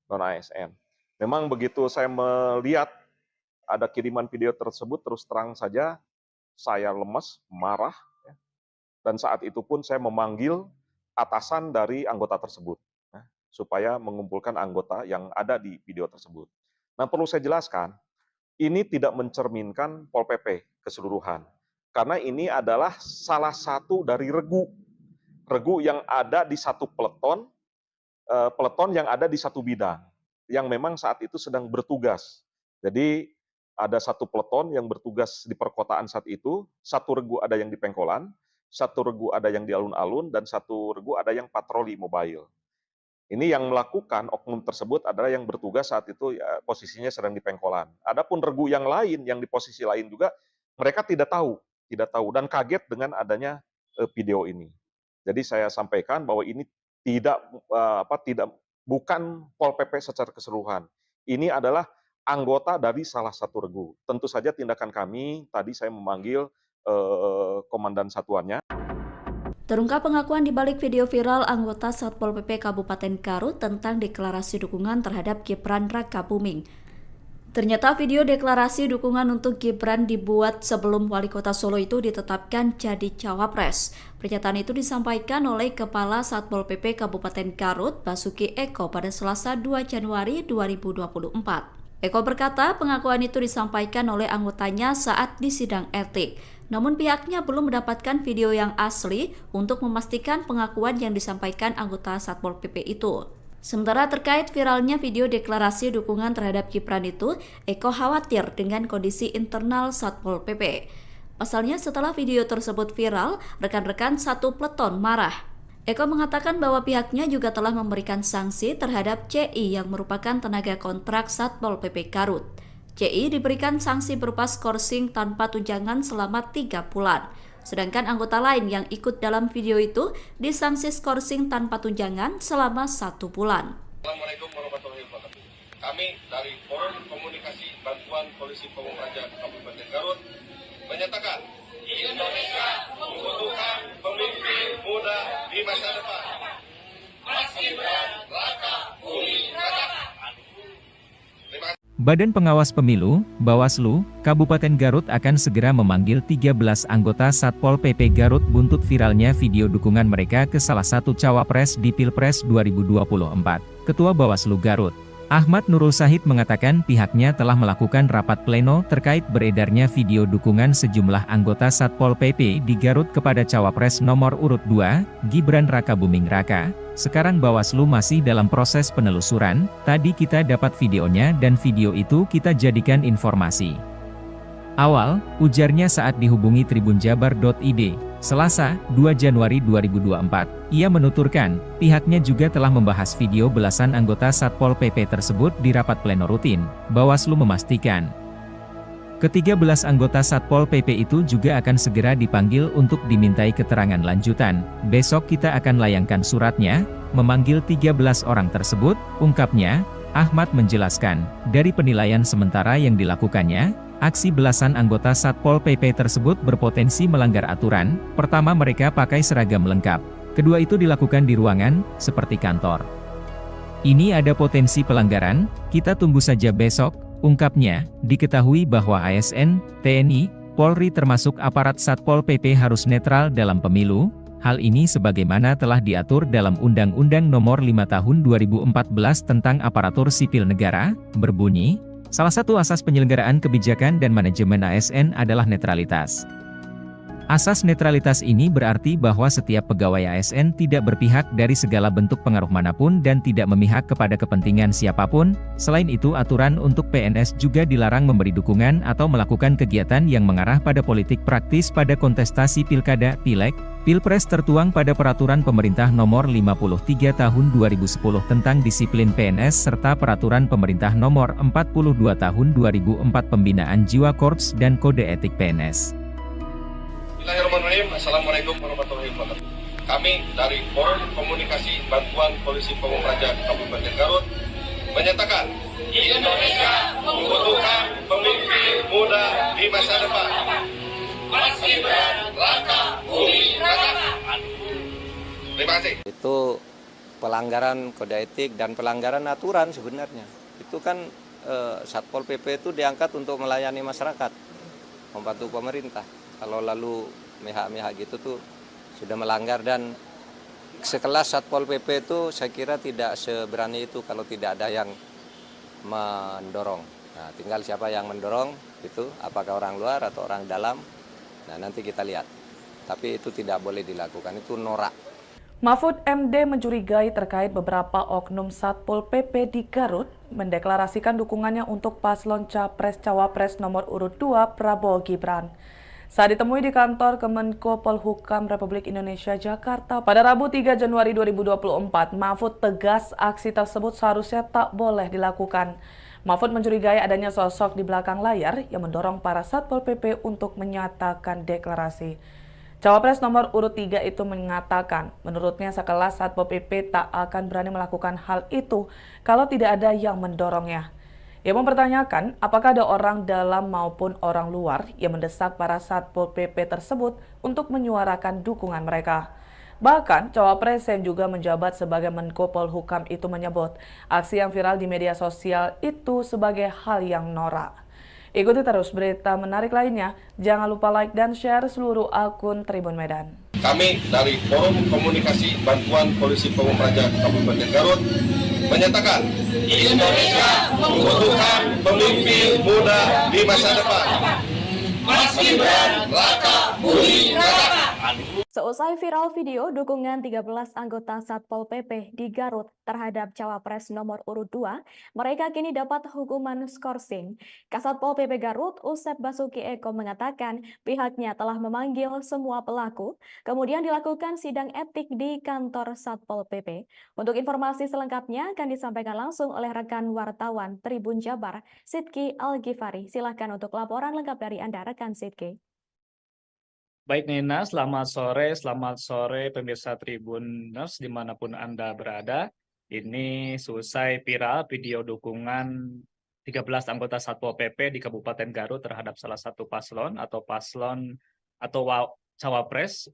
non ASN. Memang begitu saya melihat ada kiriman video tersebut, terus terang saja saya lemes, marah, ya. Dan saat itu pun saya memanggil atasan dari anggota tersebut, ya, supaya mengumpulkan anggota yang ada di video tersebut. Nah, perlu saya jelaskan, ini tidak mencerminkan Pol PP keseluruhan, karena ini adalah salah satu dari regu yang ada di satu peleton yang ada di satu bidang, yang memang saat itu sedang bertugas. Jadi ada satu peleton yang bertugas di perkotaan saat itu, satu regu ada yang di Pengkolan, satu regu ada yang di alun-alun, dan satu regu ada yang patroli mobile. Ini yang melakukan oknum tersebut adalah yang bertugas saat itu, ya, posisinya sedang di Pengkolan. Adapun regu yang lain, yang di posisi lain juga, mereka tidak tahu dan kaget dengan adanya video ini. Jadi saya sampaikan bahwa ini bukan Pol PP secara keseluruhan. Ini adalah anggota dari salah satu regu. Tentu saja tindakan kami, tadi saya memanggil komandan satuannya. Terungkap pengakuan di balik video viral anggota Satpol PP Kabupaten Garut tentang deklarasi dukungan terhadap Gibran Rakabuming. Ternyata video deklarasi dukungan untuk Gibran dibuat sebelum Wali Kota Solo itu ditetapkan jadi cawapres. Pernyataan itu disampaikan oleh Kepala Satpol PP Kabupaten Garut, Basuki Eko, pada Selasa 2 Januari 2024. Eko berkata pengakuan itu disampaikan oleh anggotanya saat di sidang etik. Namun pihaknya belum mendapatkan video yang asli untuk memastikan pengakuan yang disampaikan anggota Satpol PP itu. Sementara terkait viralnya video deklarasi dukungan terhadap Gibran itu, Eko khawatir dengan kondisi internal Satpol PP. Pasalnya setelah video tersebut viral, rekan-rekan satu peleton marah. Eko mengatakan bahwa pihaknya juga telah memberikan sanksi terhadap CI yang merupakan tenaga kontrak Satpol PP Garut. CI diberikan sanksi berupa skorsing tanpa tunjangan selama 3 bulan. Sedangkan anggota lain yang ikut dalam video itu disanksi skorsing tanpa tunjangan selama 1 bulan. Assalamualaikum warahmatullahi wabarakatuh. Kami dari Forum Komunikasi Bantuan Polisi Pamung Praja Kabupaten Garut menyatakan Indonesia membutuhkan pemimpin muda di masa depan. Mas Gibran Rakabuming Raka. Terima kasih. Badan Pengawas Pemilu, Bawaslu, Kabupaten Garut akan segera memanggil 13 anggota Satpol PP Garut buntut viralnya video dukungan mereka ke salah satu cawapres di Pilpres 2024. Ketua Bawaslu Garut, Ahmad Nurul Syahid mengatakan pihaknya telah melakukan rapat pleno terkait beredarnya video dukungan sejumlah anggota Satpol PP di Garut kepada cawapres nomor urut 2, Gibran Rakabuming Raka. Sekarang Bawaslu masih dalam proses penelusuran, tadi kita dapat videonya dan video itu kita jadikan informasi awal, ujarnya saat dihubungi tribunjabar.id, Selasa, 2 Januari 2024. Ia menuturkan, pihaknya juga telah membahas video belasan anggota Satpol PP tersebut di rapat pleno rutin. Bawaslu memastikan ke-13 anggota Satpol PP itu juga akan segera dipanggil untuk dimintai keterangan lanjutan. Besok kita akan layangkan suratnya, memanggil 13 orang tersebut, ungkapnya. Ahmad menjelaskan, dari penilaian sementara yang dilakukannya, aksi belasan anggota Satpol PP tersebut berpotensi melanggar aturan. Pertama, mereka pakai seragam lengkap. Kedua, itu dilakukan di ruangan, seperti kantor. Ini ada potensi pelanggaran, kita tunggu saja besok. Ungkapnya, diketahui bahwa ASN, TNI, Polri termasuk aparat Satpol PP harus netral dalam pemilu. Hal ini sebagaimana telah diatur dalam Undang-Undang Nomor 5 Tahun 2014 tentang Aparatur Sipil Negara, berbunyi, salah satu asas penyelenggaraan kebijakan dan manajemen ASN adalah netralitas. Asas netralitas ini berarti bahwa setiap pegawai ASN tidak berpihak dari segala bentuk pengaruh manapun dan tidak memihak kepada kepentingan siapapun. Selain itu, aturan untuk PNS juga dilarang memberi dukungan atau melakukan kegiatan yang mengarah pada politik praktis pada kontestasi pilkada, pileg, pilpres tertuang pada Peraturan Pemerintah Nomor 53 Tahun 2010 tentang disiplin PNS serta Peraturan Pemerintah Nomor 42 Tahun 2004 Pembinaan Jiwa Korps dan Kode Etik PNS. Bismillahirrahmanirrahim. Assalamualaikum warahmatullahi wabarakatuh. Kami dari Forum Komunikasi Bantuan Polisi Pamung Praja Kabupaten Garut menyatakan Indonesia membutuhkan pemimpin muda di masa depan. Mas Gibran Raka Terima kasih. Itu pelanggaran kode etik dan pelanggaran aturan sebenarnya. Itu kan Satpol PP itu diangkat untuk melayani masyarakat, membantu pemerintah. Kalau lalu mihak-mihak gitu tuh sudah melanggar, dan sekelas Satpol PP itu saya kira tidak seberani itu kalau tidak ada yang mendorong. Nah, tinggal siapa yang mendorong itu, apakah orang luar atau orang dalam. Nah, nanti kita lihat. Tapi itu tidak boleh dilakukan, itu norak. Mahfud MD mencurigai terkait beberapa oknum Satpol PP di Garut mendeklarasikan dukungannya untuk paslon Capres-Cawapres nomor urut 2 Prabowo Gibran. Saat ditemui di kantor Kemenko Polhukam Republik Indonesia Jakarta pada Rabu 3 Januari 2024, Mahfud tegas aksi tersebut seharusnya tak boleh dilakukan. Mahfud mencurigai adanya sosok di belakang layar yang mendorong para Satpol PP untuk menyatakan deklarasi. Cawapres nomor urut 3 itu mengatakan, menurutnya sekelas Satpol PP tak akan berani melakukan hal itu kalau tidak ada yang mendorongnya. Ia mempertanyakan apakah ada orang dalam maupun orang luar yang mendesak para Satpol PP tersebut untuk menyuarakan dukungan mereka. Bahkan, Cawapres yang juga menjabat sebagai Menko Polhukam itu menyebut aksi yang viral di media sosial itu sebagai hal yang norak. Ikuti terus berita menarik lainnya. Jangan lupa like dan share seluruh akun Tribun Medan. Kami dari Forum Komunikasi Bantuan Polisi Pamung Praja Kabupaten Garut menyatakan Indonesia membutuhkan pemimpin muda di masa depan. Mas Gibran, Raka Buming Raka. Seusai viral video dukungan 13 anggota Satpol PP di Garut terhadap Cawapres nomor urut 2, mereka kini dapat hukuman skorsing. Kasatpol PP Garut, Usep Basuki Eko mengatakan pihaknya telah memanggil semua pelaku, kemudian dilakukan sidang etik di kantor Satpol PP. Untuk informasi selengkapnya akan disampaikan langsung oleh rekan wartawan Tribun Jabar, Sidki Al-Ghifari. Silahkan untuk laporan lengkap dari Anda, rekan Sidki. Baik Nina, selamat sore pemirsa Tribuners dimanapun Anda berada. Ini selesai viral video dukungan 13 anggota Satpol PP di Kabupaten Garut terhadap salah satu paslon atau Cawapres,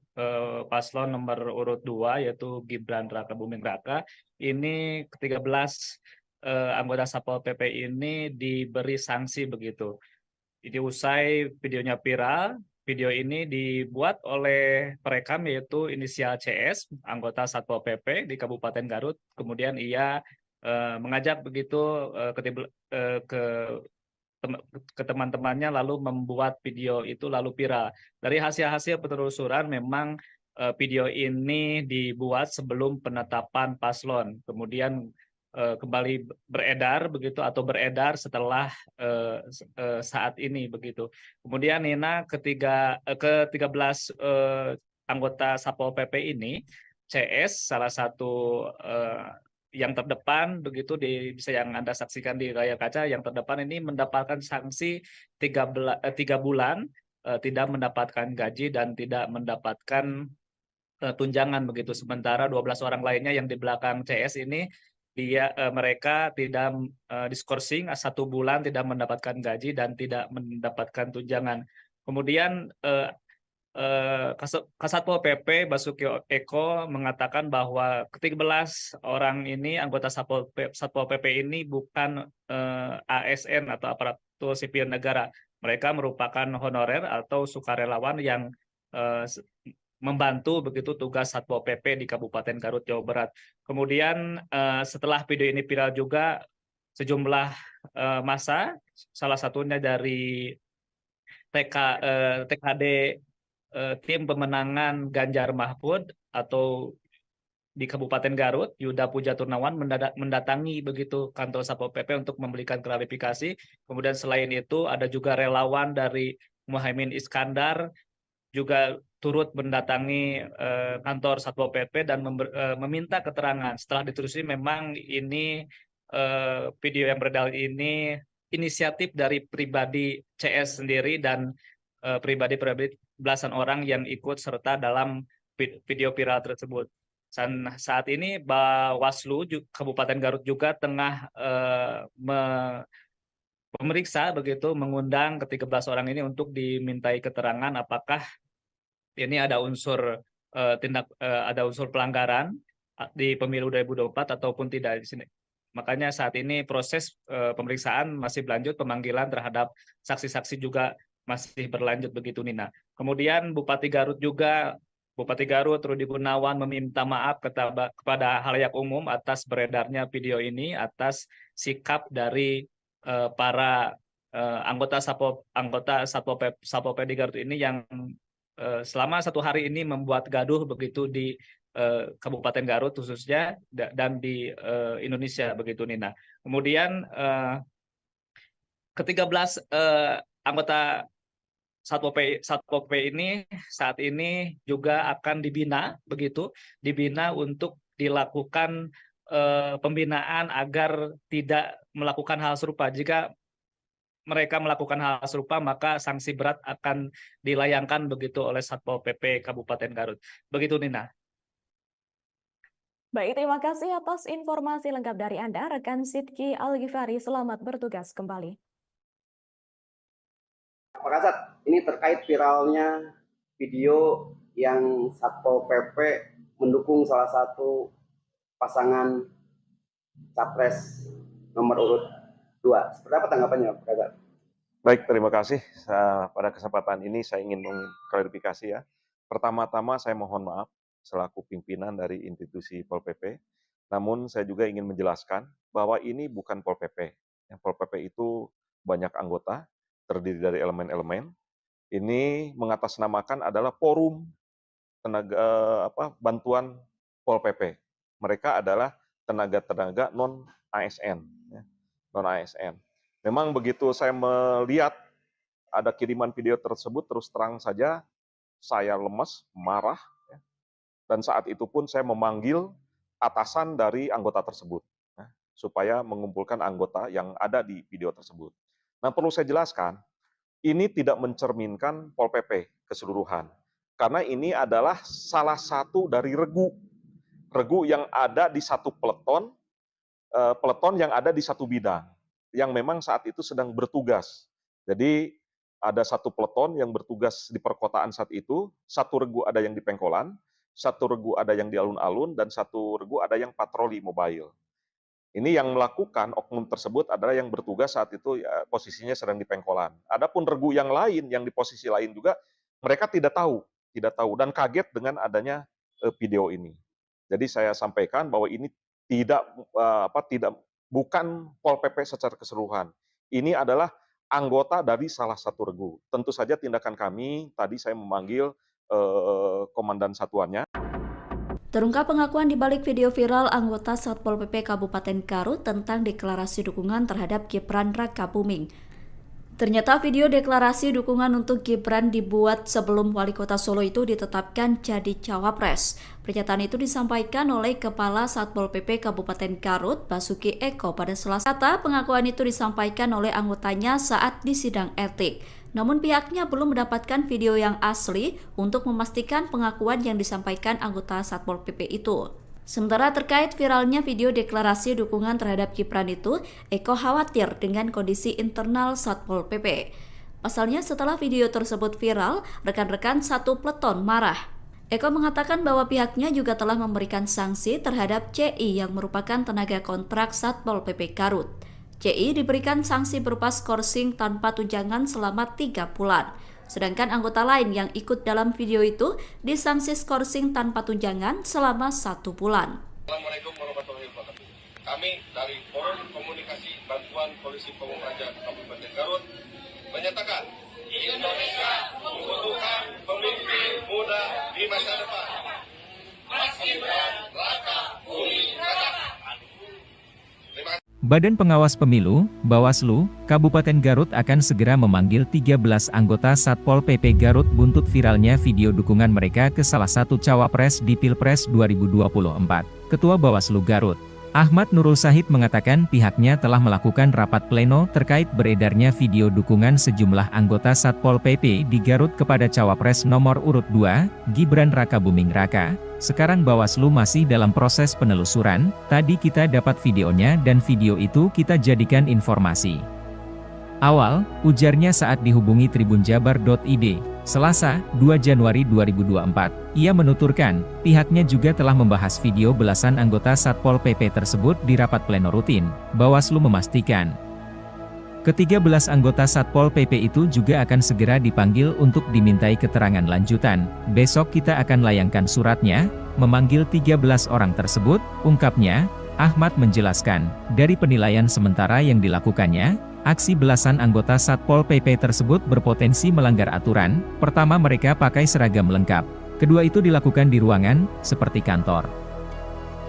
paslon nomor urut 2 yaitu Gibran Raka Buming Raka. Ini ke-13 anggota Satpol PP ini diberi sanksi begitu. Jadi usai videonya viral, video ini dibuat oleh perekam yaitu inisial CS, anggota Satpol PP di Kabupaten Garut. Kemudian ia mengajak begitu ke teman-temannya lalu membuat video itu lalu viral. Dari hasil-hasil penelusuran memang video ini dibuat sebelum penetapan paslon. Kemudian kembali beredar begitu atau beredar setelah saat ini begitu. Kemudian Nina ke-13 anggota Satpol PP ini, CS salah satu yang terdepan begitu bisa yang Anda saksikan di layar kaca, yang terdepan ini mendapatkan sanksi 3 bulan tidak mendapatkan gaji dan tidak mendapatkan tunjangan begitu. Sementara 12 orang lainnya yang di belakang CS ini mereka tidak diskorsing 1 bulan tidak mendapatkan gaji dan tidak mendapatkan tunjangan. Kemudian Kasatpol PP Basuki Eko mengatakan bahwa ke-13 orang ini anggota Satpol PP ini bukan ASN atau aparatur sipil negara. Mereka merupakan honorer atau sukarelawan yang membantu begitu tugas Satpol PP di Kabupaten Garut, Jawa Barat. Kemudian setelah video ini viral juga sejumlah massa, salah satunya dari TKD tim pemenangan Ganjar Mahfud atau di Kabupaten Garut, Yuda Puja Turnawan mendatangi begitu kantor Satpol PP untuk memberikan klarifikasi. Kemudian selain itu ada juga relawan dari Muhaimin Iskandar juga turut mendatangi kantor Satpol PP dan meminta keterangan. Setelah ditelusuri memang ini video yang beredar ini inisiatif dari pribadi CS sendiri dan pribadi belasan orang yang ikut serta dalam video viral tersebut. Dan saat ini Bawaslu Kabupaten Garut juga tengah memeriksa begitu, mengundang ke-13 orang ini untuk dimintai keterangan apakah ini ada unsur ada unsur pelanggaran di pemilu 2024 ataupun tidak di sini. Makanya saat ini proses pemeriksaan masih berlanjut, pemanggilan terhadap saksi-saksi juga masih berlanjut begitu Nina. Kemudian Bupati Garut Rudi Gunawan meminta maaf kepada halayak umum atas beredarnya video ini, atas sikap dari para anggota Satpol PP di Garut ini yang selama 1 hari ini membuat gaduh begitu di Kabupaten Garut khususnya dan di Indonesia begitu Nina. Kemudian ke-13 anggota Satpol PP ini saat ini juga akan dibina untuk dilakukan pembinaan agar tidak melakukan hal serupa. Jika mereka melakukan hal serupa, maka sanksi berat akan dilayangkan begitu oleh Satpol PP Kabupaten Garut. Begitu Nina. Baik, terima kasih atas informasi lengkap dari Anda, rekan Sidki Al-Ghifari. Selamat bertugas kembali. Pak Kasat, ini terkait viralnya video yang Satpol PP mendukung salah satu pasangan capres nomor urut 2. Seperti apa tanggapannya, Pak Kasat? Baik, terima kasih. Pada kesempatan ini saya ingin mengklarifikasi ya. Pertama-tama saya mohon maaf selaku pimpinan dari institusi Pol PP. Namun saya juga ingin menjelaskan bahwa ini bukan Pol PP. Pol PP itu banyak anggota, terdiri dari elemen-elemen. Ini mengatasnamakan adalah forum bantuan Pol PP. Mereka adalah tenaga-tenaga non-ASN. Non-ASN. Memang begitu saya melihat ada kiriman video tersebut, terus terang saja saya lemes, marah, dan saat itu pun saya memanggil atasan dari anggota tersebut, supaya mengumpulkan anggota yang ada di video tersebut. Nah, perlu saya jelaskan, ini tidak mencerminkan Pol PP keseluruhan, karena ini adalah salah satu dari regu yang ada di satu peleton yang ada di satu bidang, yang memang saat itu sedang bertugas. Jadi ada satu peleton yang bertugas di perkotaan saat itu, satu regu ada yang di Pengkolan, satu regu ada yang di alun-alun, dan satu regu ada yang patroli mobile. Ini yang melakukan oknum tersebut adalah yang bertugas saat itu ya, posisinya sedang di Pengkolan. Adapun regu yang lain, yang di posisi lain juga, mereka tidak tahu dan kaget dengan adanya video ini. Jadi saya sampaikan bahwa ini bukan Pol PP secara keseluruhan. Ini adalah anggota dari salah satu regu. Tentu saja tindakan kami, tadi saya memanggil komandan satuannya. Terungkap pengakuan di balik video viral anggota Satpol PP Kabupaten Garut tentang deklarasi dukungan terhadap Gibran Rakabuming. Ternyata video deklarasi dukungan untuk Gibran dibuat sebelum Wali Kota Solo itu ditetapkan jadi cawapres. Pernyataan itu disampaikan oleh Kepala Satpol PP Kabupaten Garut, Basuki Eko, pada Selasa. Pengakuan itu disampaikan oleh anggotanya saat di sidang etik. Namun pihaknya belum mendapatkan video yang asli untuk memastikan pengakuan yang disampaikan anggota Satpol PP itu. Sementara terkait viralnya video deklarasi dukungan terhadap Gibran itu, Eko khawatir dengan kondisi internal Satpol PP. Pasalnya setelah video tersebut viral, rekan-rekan satu peleton marah. Eko mengatakan bahwa pihaknya juga telah memberikan sanksi terhadap CI yang merupakan tenaga kontrak Satpol PP Garut. CI diberikan sanksi berupa skorsing tanpa tunjangan selama 3 bulan. Sedangkan anggota lain yang ikut dalam video itu disanksi skorsing tanpa tunjangan selama 1 bulan. Assalamualaikum warahmatullahi wabarakatuh. Kami dari Forum Komunikasi Bantuan Polisi Pamung Praja Kabupaten Garut menyatakan Indonesia membutuhkan pemimpin muda di masa depan. Mas Gibran Rakabuming Raka. Badan Pengawas Pemilu, Bawaslu, Kabupaten Garut akan segera memanggil 13 anggota Satpol PP Garut buntut viralnya video dukungan mereka ke salah satu cawapres di Pilpres 2024. Ketua Bawaslu Garut, Ahmad Nurul Sahid mengatakan pihaknya telah melakukan rapat pleno terkait beredarnya video dukungan sejumlah anggota Satpol PP di Garut kepada cawapres nomor urut 2, Gibran Rakabuming Raka. Sekarang Bawaslu masih dalam proses penelusuran, tadi kita dapat videonya dan video itu kita jadikan informasi awal, ujarnya saat dihubungi tribunjabar.id. Selasa, 2 Januari 2024. Ia menuturkan, pihaknya juga telah membahas video belasan anggota Satpol PP tersebut di rapat pleno rutin. Bawaslu memastikan, ke-13 anggota Satpol PP itu juga akan segera dipanggil untuk dimintai keterangan lanjutan. Besok kita akan layangkan suratnya, memanggil 13 orang tersebut, ungkapnya. Ahmad menjelaskan, dari penilaian sementara yang dilakukannya, aksi belasan anggota Satpol PP tersebut berpotensi melanggar aturan. Pertama, mereka pakai seragam lengkap. Kedua, itu dilakukan di ruangan, seperti kantor.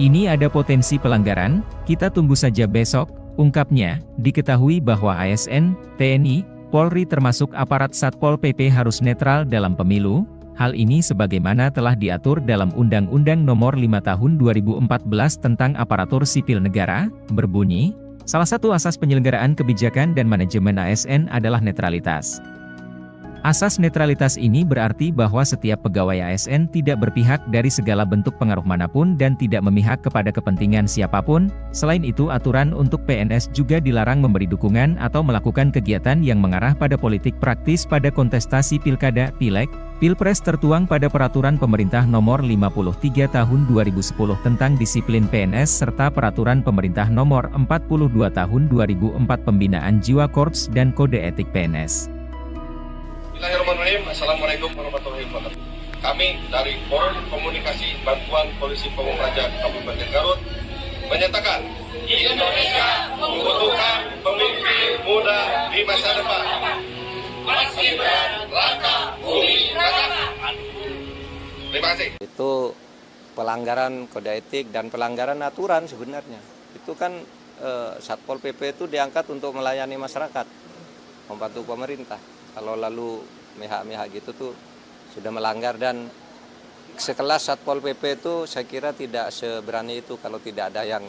Ini ada potensi pelanggaran, kita tunggu saja besok, ungkapnya. Diketahui bahwa ASN, TNI, Polri termasuk aparat Satpol PP harus netral dalam pemilu. Hal ini sebagaimana telah diatur dalam Undang-Undang Nomor 5 Tahun 2014 tentang Aparatur Sipil Negara, berbunyi, salah satu asas penyelenggaraan kebijakan dan manajemen ASN adalah netralitas. Asas netralitas ini berarti bahwa setiap pegawai ASN tidak berpihak dari segala bentuk pengaruh manapun dan tidak memihak kepada kepentingan siapapun. Selain itu, aturan untuk PNS juga dilarang memberi dukungan atau melakukan kegiatan yang mengarah pada politik praktis pada kontestasi pilkada, pileg, pilpres tertuang pada Peraturan Pemerintah Nomor 53 Tahun 2010 tentang disiplin PNS serta Peraturan Pemerintah Nomor 42 Tahun 2004 Pembinaan Jiwa Korps dan Kode Etik PNS. Bismillahirrahmanirrahim. Assalamualaikum warahmatullahi wabarakatuh. Kami dari Forum Komunikasi Bantuan Polisi Pamung Praja Kabupaten Garut menyatakan Indonesia membutuhkan pemimpin muda di masa depan. Mas Gibran, Raka Buming Raka. Terima kasih. Itu pelanggaran kode etik dan pelanggaran aturan sebenarnya. Itu kan Satpol PP itu diangkat untuk melayani masyarakat, membantu pemerintah. Kalau lalu mihak-mihak gitu tuh sudah melanggar, dan sekelas Satpol PP itu saya kira tidak seberani itu kalau tidak ada yang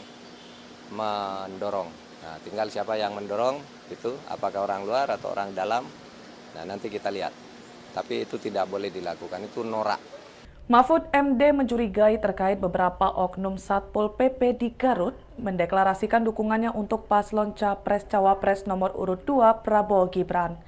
mendorong. Nah, tinggal siapa yang mendorong itu, apakah orang luar atau orang dalam. Nah, nanti kita lihat. Tapi itu tidak boleh dilakukan, itu norak. Mahfud MD mencurigai terkait beberapa oknum Satpol PP di Garut mendeklarasikan dukungannya untuk paslon Capres-Cawapres nomor urut 2 Prabowo Gibran.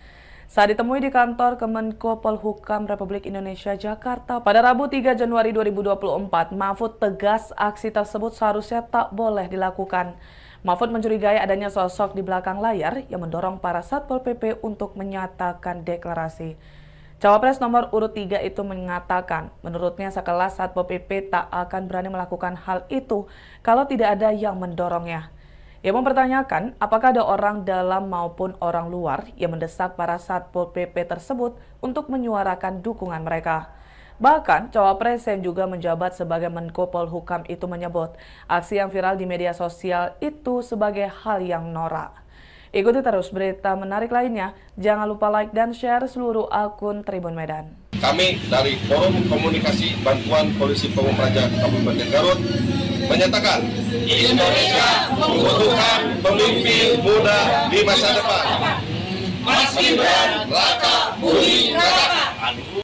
Saat ditemui di kantor Kemenko Polhukam Republik Indonesia Jakarta pada Rabu 3 Januari 2024, Mahfud tegas aksi tersebut seharusnya tak boleh dilakukan. Mahfud mencurigai adanya sosok di belakang layar yang mendorong para Satpol PP untuk menyatakan deklarasi. Cawapres nomor urut 3 itu mengatakan, menurutnya sekelas Satpol PP tak akan berani melakukan hal itu kalau tidak ada yang mendorongnya. Ia mempertanyakan apakah ada orang dalam maupun orang luar yang mendesak para Satpol PP tersebut untuk menyuarakan dukungan mereka. Bahkan, Cawapres yang juga menjabat sebagai Menko Polhukam itu menyebut aksi yang viral di media sosial itu sebagai hal yang norak. Ikuti terus berita menarik lainnya. Jangan lupa like dan share seluruh akun Tribun Medan. Kami dari Forum Komunikasi Bantuan Polisi Pamung Praja Kabupaten Garut menyatakan Indonesia membutuhkan pemimpin muda di masa depan. Mas Gibran, Raka Buming Raka.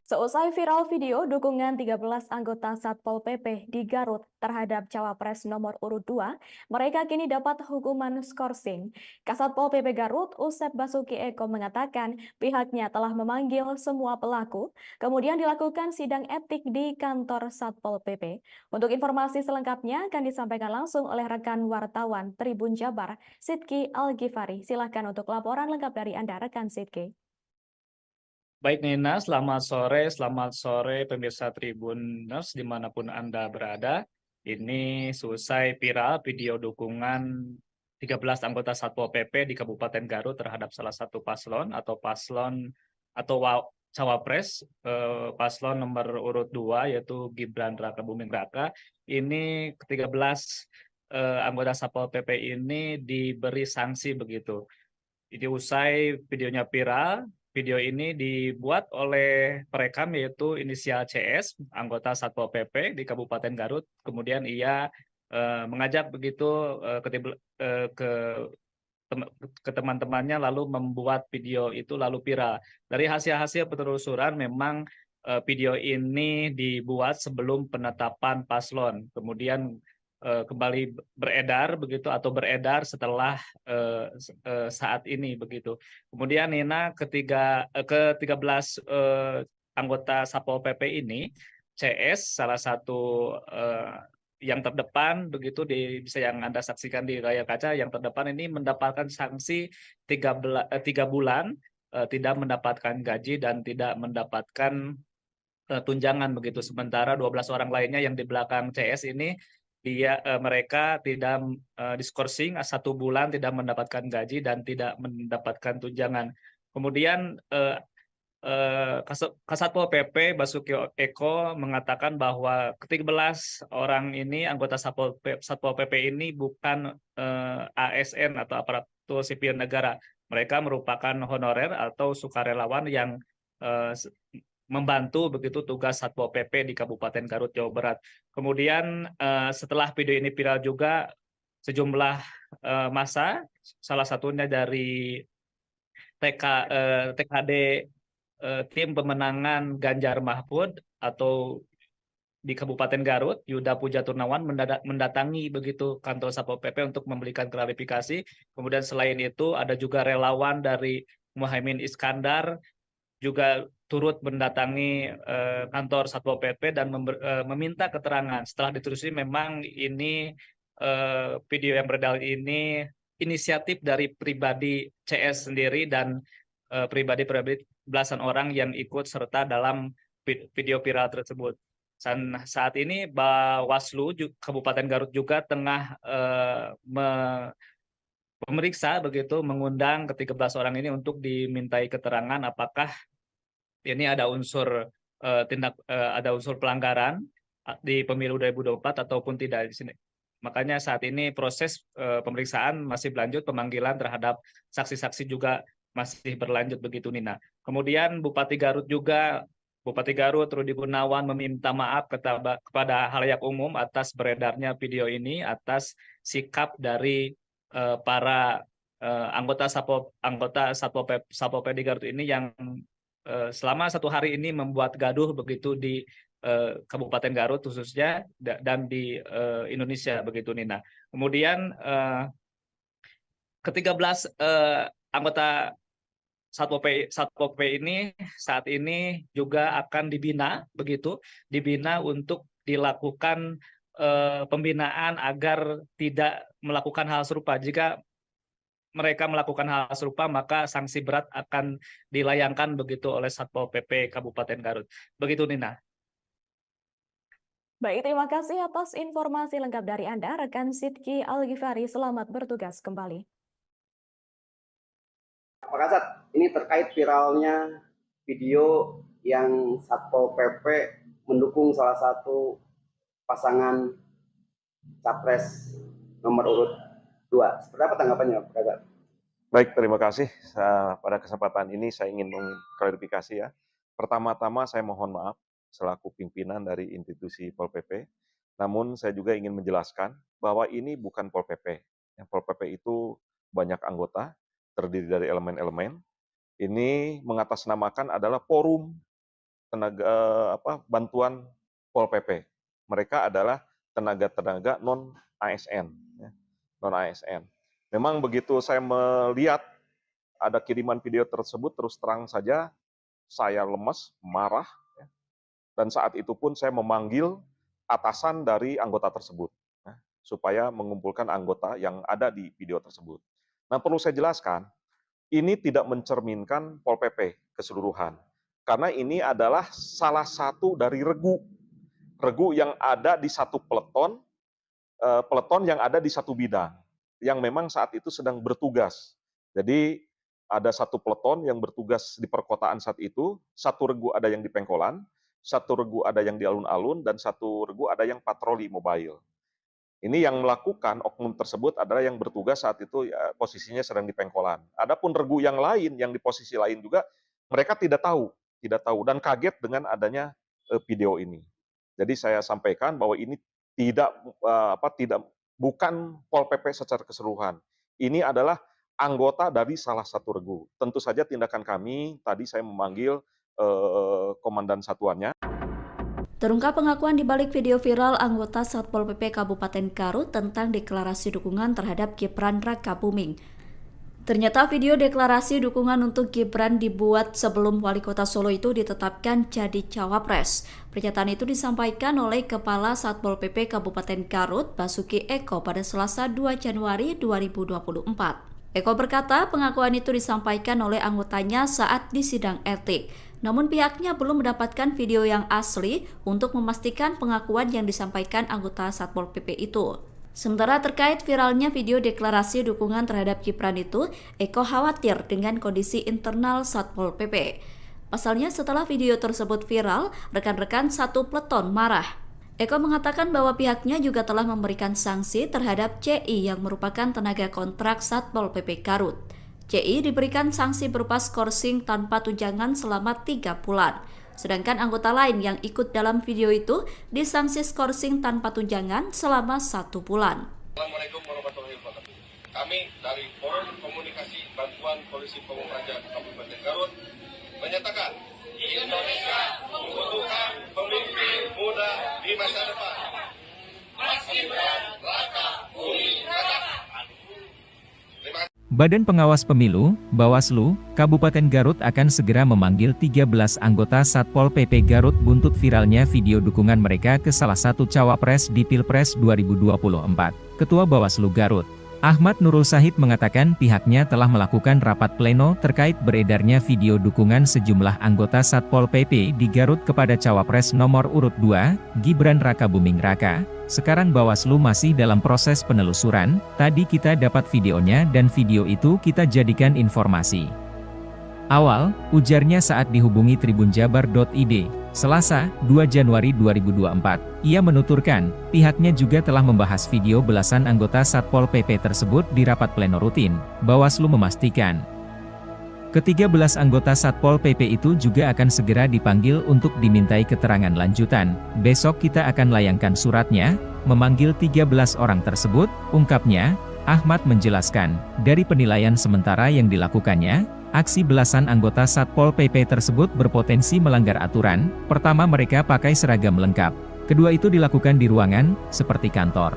Seusai viral video dukungan 13 anggota Satpol PP di Garut terhadap Cawapres nomor urut 2, mereka kini dapat hukuman skorsing. Kasatpol PP Garut, Usep Basuki Eko mengatakan pihaknya telah memanggil semua pelaku, kemudian dilakukan sidang etik di kantor Satpol PP. Untuk informasi selengkapnya akan disampaikan langsung oleh rekan wartawan Tribun Jabar, Sidki Al-Ghifari. Silahkan untuk laporan lengkap dari Anda, rekan Sidki. Baik Nina, selamat sore pemirsa Tribuners dimanapun Anda berada. Ini selesai viral video dukungan 13 anggota Satpol PP di Kabupaten Garut terhadap salah satu paslon atau Cawapres, paslon nomor urut 2 yaitu Gibran Raka Buming Raka. Ini ke-13 anggota Satpol PP ini diberi sanksi begitu. Jadi usai videonya viral, video ini dibuat oleh perekam yaitu inisial CS, anggota Satpol PP di Kabupaten Garut. Kemudian ia mengajak begitu ke teman-temannya lalu membuat video itu lalu viral. Dari hasil-hasil penelusuran memang video ini dibuat sebelum penetapan paslon. Kemudian kembali beredar begitu atau beredar setelah saat ini begitu. Kemudian Nina ke-13 anggota Satpol PP ini, CS salah satu yang terdepan begitu bisa yang Anda saksikan di layar kaca, yang terdepan ini mendapatkan sanksi 3 bulan tidak mendapatkan gaji dan tidak mendapatkan tunjangan begitu. Sementara 12 orang lainnya yang di belakang CS ini mereka tidak diskorsing 1 bulan tidak mendapatkan gaji dan tidak mendapatkan tunjangan. Kemudian Kasatpol PP Basuki Eko mengatakan bahwa ke-13 orang ini anggota Satpol PP ini bukan ASN atau aparatur sipil negara. Mereka merupakan honorer atau sukarelawan yang membantu begitu tugas Satpol PP di Kabupaten Garut, Jawa Barat. Kemudian setelah video ini viral juga sejumlah massa, salah satunya dari TKD tim pemenangan Ganjar Mahfud atau di Kabupaten Garut, Yuda Puja Turnawan mendatangi begitu kantor Satpol PP untuk memberikan klarifikasi. Kemudian selain itu ada juga relawan dari Muhaimin Iskandar juga turut mendatangi kantor Satpol PP dan meminta keterangan. Setelah ditelusuri memang ini video yang beredar ini inisiatif dari pribadi CS sendiri dan pribadi belasan orang yang ikut serta dalam video viral tersebut. Dan saat ini Bawaslu Kabupaten Garut juga tengah memeriksa begitu, mengundang ke-13 orang ini untuk dimintai keterangan apakah ini ada unsur ada unsur pelanggaran di pemilu 2024 ataupun tidak di sini. Makanya saat ini proses pemeriksaan masih berlanjut, pemanggilan terhadap saksi-saksi juga masih berlanjut begitu, Nina. Kemudian Bupati Garut Rudi Gunawan meminta maaf kepada halayak umum atas beredarnya video ini, atas sikap dari para anggota Satpol PP di Garut ini yang selama 1 hari ini membuat gaduh begitu di Kabupaten Garut khususnya dan di Indonesia begitu, Nina. Kemudian ke-13 anggota Satpol PP ini saat ini juga akan dibina untuk dilakukan pembinaan agar tidak melakukan hal serupa. Jika mereka melakukan hal serupa, maka sanksi berat akan dilayangkan begitu oleh Satpol PP Kabupaten Garut. Begitu, Nina. Baik, terima kasih atas informasi lengkap dari Anda, rekan Sidki Al-Ghifari. Selamat bertugas kembali. Pak Kasat, ini terkait viralnya video yang Satpol PP mendukung salah satu pasangan capres nomor urut 2. Seperti apa tanggapannya, Pak Kasat? Baik, terima kasih. Pada kesempatan ini saya ingin mengklarifikasi ya. Pertama-tama saya mohon maaf selaku pimpinan dari institusi Pol PP. Namun saya juga ingin menjelaskan bahwa ini bukan Pol PP. Yang Pol PP itu banyak anggota, terdiri dari elemen-elemen. Ini mengatasnamakan adalah forum tenaga bantuan Pol PP. Mereka adalah tenaga-tenaga non ASN, non ASN. Memang begitu saya melihat ada kiriman video tersebut, terus terang saja saya lemes, marah, dan saat itu pun saya memanggil atasan dari anggota tersebut supaya mengumpulkan anggota yang ada di video tersebut. Nah, perlu saya jelaskan, ini tidak mencerminkan Pol PP keseluruhan. Karena ini adalah salah satu dari regu yang ada di satu peleton yang ada di satu bidang, yang memang saat itu sedang bertugas. Jadi ada satu peleton yang bertugas di perkotaan saat itu, satu regu ada yang di Pengkolan, satu regu ada yang di alun-alun, dan satu regu ada yang patroli mobile. Ini yang melakukan oknum tersebut adalah yang bertugas saat itu ya, posisinya sedang di Pengkolan. Adapun regu yang lain, yang di posisi lain juga, mereka tidak tahu dan kaget dengan adanya video ini. Jadi saya sampaikan bahwa ini bukan Pol PP secara keseluruhan. Ini adalah anggota dari salah satu regu. Tentu saja tindakan kami, tadi saya memanggil komandan satuannya. Terungkap pengakuan di balik video viral anggota Satpol PP Kabupaten Garut tentang deklarasi dukungan terhadap Gibran Rakabuming. Ternyata video deklarasi dukungan untuk Gibran dibuat sebelum Wali Kota Solo itu ditetapkan jadi cawapres. Pernyataan itu disampaikan oleh Kepala Satpol PP Kabupaten Garut, Basuki Eko pada Selasa 2 Januari 2024. Eko berkata pengakuan itu disampaikan oleh anggotanya saat di sidang etik. Namun pihaknya belum mendapatkan video yang asli untuk memastikan pengakuan yang disampaikan anggota Satpol PP itu. Sementara terkait viralnya video deklarasi dukungan terhadap Gibran itu, Eko khawatir dengan kondisi internal Satpol PP. Pasalnya setelah video tersebut viral, rekan-rekan satu peleton marah. Eko mengatakan bahwa pihaknya juga telah memberikan sanksi terhadap CI yang merupakan tenaga kontrak Satpol PP Garut. CI diberikan sanksi berupa skorsing tanpa tunjangan selama 3 bulan. Sedangkan anggota lain yang ikut dalam video itu disanksi skorsing tanpa tunjangan selama 1 bulan. Assalamualaikum warahmatullahi wabarakatuh. Kami dari Forum Komunikasi Bantuan Polisi Pamung Praja Kabupaten Garut menyatakan Indonesia membutuhkan pemimpin muda di masa depan. Mas Gibran, Raka, Bumi, Raka. Terima kasih. Badan Pengawas Pemilu, Bawaslu, Kabupaten Garut akan segera memanggil 13 anggota Satpol PP Garut buntut viralnya video dukungan mereka ke salah satu cawapres di Pilpres 2024. Ketua Bawaslu Garut, Ahmad Nurul Sahid mengatakan pihaknya telah melakukan rapat pleno terkait beredarnya video dukungan sejumlah anggota Satpol PP di Garut kepada cawapres nomor urut 2, Gibran Raka Buming Raka. Sekarang Bawaslu masih dalam proses penelusuran, tadi kita dapat videonya dan video itu kita jadikan informasi awal, ujarnya saat dihubungi tribunjabar.id, Selasa, 2 Januari 2024. Ia menuturkan, pihaknya juga telah membahas video belasan anggota Satpol PP tersebut di rapat pleno rutin. Bawaslu memastikan ke-13 anggota Satpol PP itu juga akan segera dipanggil untuk dimintai keterangan lanjutan. Besok kita akan layangkan suratnya, memanggil 13 orang tersebut, ungkapnya. Ahmad menjelaskan, dari penilaian sementara yang dilakukannya, aksi belasan anggota Satpol PP tersebut berpotensi melanggar aturan. Pertama, mereka pakai seragam lengkap. Kedua, itu dilakukan di ruangan, seperti kantor.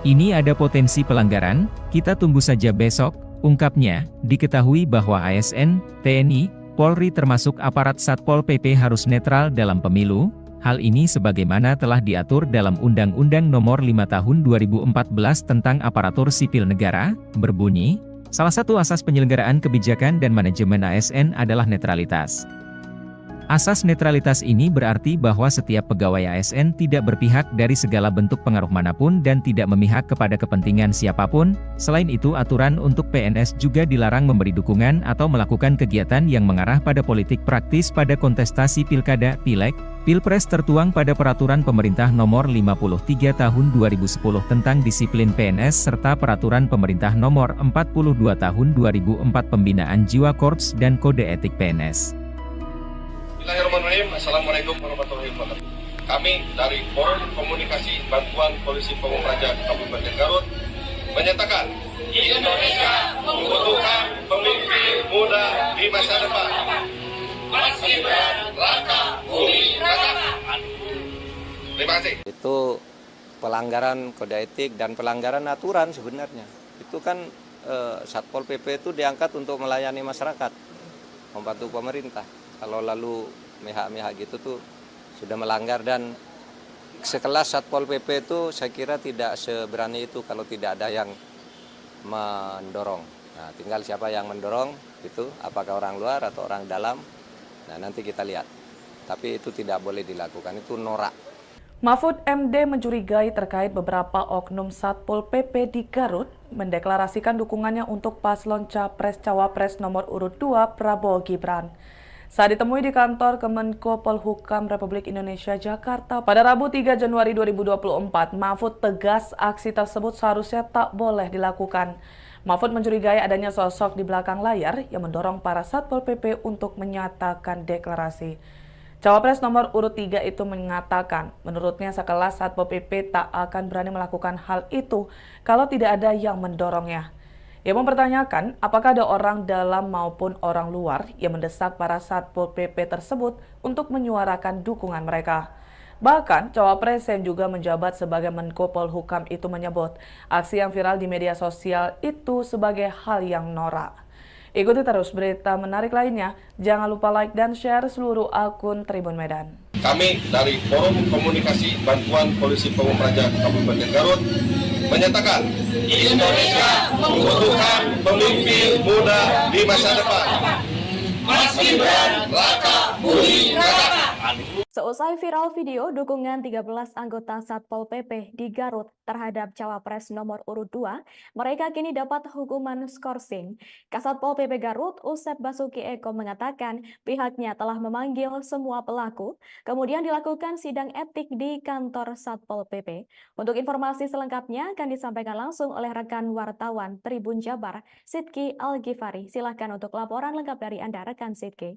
Ini ada potensi pelanggaran, kita tunggu saja besok. Ungkapnya, diketahui bahwa ASN, TNI, Polri termasuk aparat Satpol PP harus netral dalam pemilu. Hal ini sebagaimana telah diatur dalam Undang-Undang Nomor 5 Tahun 2014 tentang Aparatur Sipil Negara, berbunyi, salah satu asas penyelenggaraan kebijakan dan manajemen ASN adalah netralitas. Asas netralitas ini berarti bahwa setiap pegawai ASN tidak berpihak dari segala bentuk pengaruh manapun dan tidak memihak kepada kepentingan siapapun. Selain itu, aturan untuk PNS juga dilarang memberi dukungan atau melakukan kegiatan yang mengarah pada politik praktis pada kontestasi pilkada, pileg, pilpres tertuang pada Peraturan Pemerintah Nomor 53 Tahun 2010 tentang disiplin PNS serta Peraturan Pemerintah Nomor 42 Tahun 2004 Pembinaan Jiwa Korps dan Kode Etik PNS. Bismillahirrahmanirrahim. Assalamualaikum warahmatullahi wabarakatuh. Kami dari Forum Komunikasi Bantuan Polisi Pamung Praja Kabupaten Garut menyatakan Indonesia membutuhkan pemimpin muda di masa depan. Mas Gibran, Raka, Bumi, Raka. Terima kasih. Itu pelanggaran kode etik dan pelanggaran aturan sebenarnya. Itu kan Satpol PP itu diangkat untuk melayani masyarakat, membantu pemerintah. Kalau lalu mihak-mihak gitu tuh sudah melanggar, dan sekelas Satpol PP itu saya kira tidak seberani itu kalau tidak ada yang mendorong. Nah, tinggal siapa yang mendorong itu, apakah orang luar atau orang dalam. Nah, nanti kita lihat. Tapi itu tidak boleh dilakukan, itu norak. Mahfud MD mencurigai terkait beberapa oknum Satpol PP di Garut mendeklarasikan dukungannya untuk paslon Capres-Cawapres nomor urut 2 Prabowo Gibran. Saat ditemui di kantor Kemenko Polhukam Republik Indonesia Jakarta pada Rabu 3 Januari 2024, Mahfud tegas aksi tersebut seharusnya tak boleh dilakukan. Mahfud mencurigai adanya sosok di belakang layar yang mendorong para Satpol PP untuk menyatakan deklarasi. Cawapres nomor urut 3 itu mengatakan, menurutnya sekelas Satpol PP tak akan berani melakukan hal itu kalau tidak ada yang mendorongnya. Ia mempertanyakan apakah ada orang dalam maupun orang luar yang mendesak para Satpol PP tersebut untuk menyuarakan dukungan mereka. Bahkan, Cawapres yang juga menjabat sebagai Menko Polhukam itu menyebut aksi yang viral di media sosial itu sebagai hal yang norak. Ikuti terus berita menarik lainnya. Jangan lupa like dan share seluruh akun Tribun Medan. Kami dari Forum Komunikasi Bantuan Polisi Pamung Praja Kabupaten Garut menyatakan Indonesia membutuhkan pemimpin muda di masa depan. Mas Gibran, Raka, Budi, Raka. Seusai viral video dukungan 13 anggota Satpol PP di Garut terhadap Cawapres nomor urut 2, mereka kini dapat hukuman skorsing. Kasatpol PP Garut, Usep Basuki Eko mengatakan pihaknya telah memanggil semua pelaku, kemudian dilakukan sidang etik di kantor Satpol PP. Untuk informasi selengkapnya akan disampaikan langsung oleh rekan wartawan Tribun Jabar, Sidki Al-Ghifari. Silakan untuk laporan lengkap dari Anda, rekan Sidki.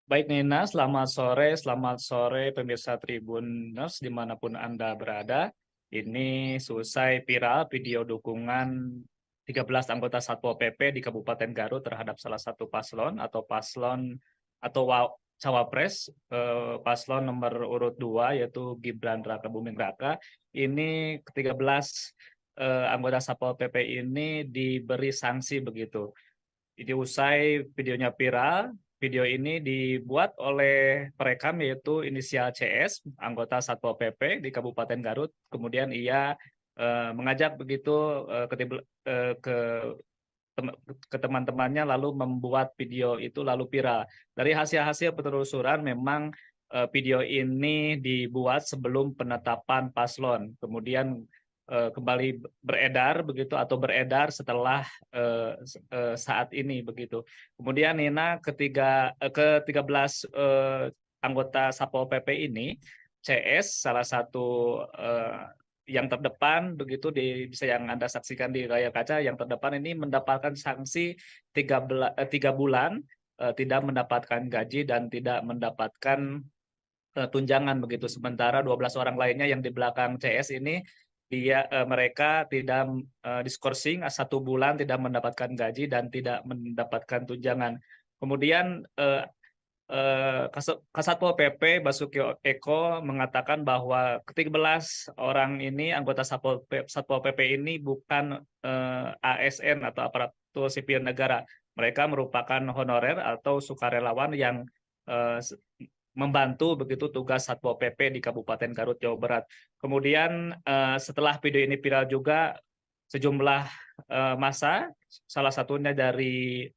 Baik Nina, selamat sore pemirsa Tribuners dimanapun Anda berada. Ini selesai viral video dukungan 13 anggota Satpol PP di Kabupaten Garut terhadap salah satu paslon atau Cawapres, paslon nomor urut 2 yaitu Gibran Raka Buming Raka. Ini ke-13 anggota Satpol PP ini diberi sanksi begitu. Jadi usai videonya viral, video ini dibuat oleh perekam yaitu inisial CS, anggota Satpol PP di Kabupaten Garut. Kemudian ia mengajak begitu ke teman-temannya lalu membuat video itu lalu viral. Dari hasil-hasil penelusuran memang video ini dibuat sebelum penetapan paslon. Kemudian kembali beredar begitu atau beredar setelah saat ini begitu. Kemudian Nina ke-13 anggota Satpol PP ini CS salah satu yang terdepan begitu bisa yang Anda saksikan di layar kaca, yang terdepan ini mendapatkan sanksi 3 bulan tidak mendapatkan gaji dan tidak mendapatkan tunjangan begitu. Sementara 12 orang lainnya yang di belakang CS ini mereka tidak diskorsing 1 bulan tidak mendapatkan gaji dan tidak mendapatkan tunjangan. Kemudian Kasatpol PP Basuki Eko mengatakan bahwa ke-13 orang ini anggota Satpol PP ini bukan ASN atau aparatur sipil negara. Mereka merupakan honorer atau sukarelawan yang membantu begitu tugas Satpol PP di Kabupaten Garut, Jawa Barat. Kemudian setelah video ini viral juga sejumlah massa, salah satunya dari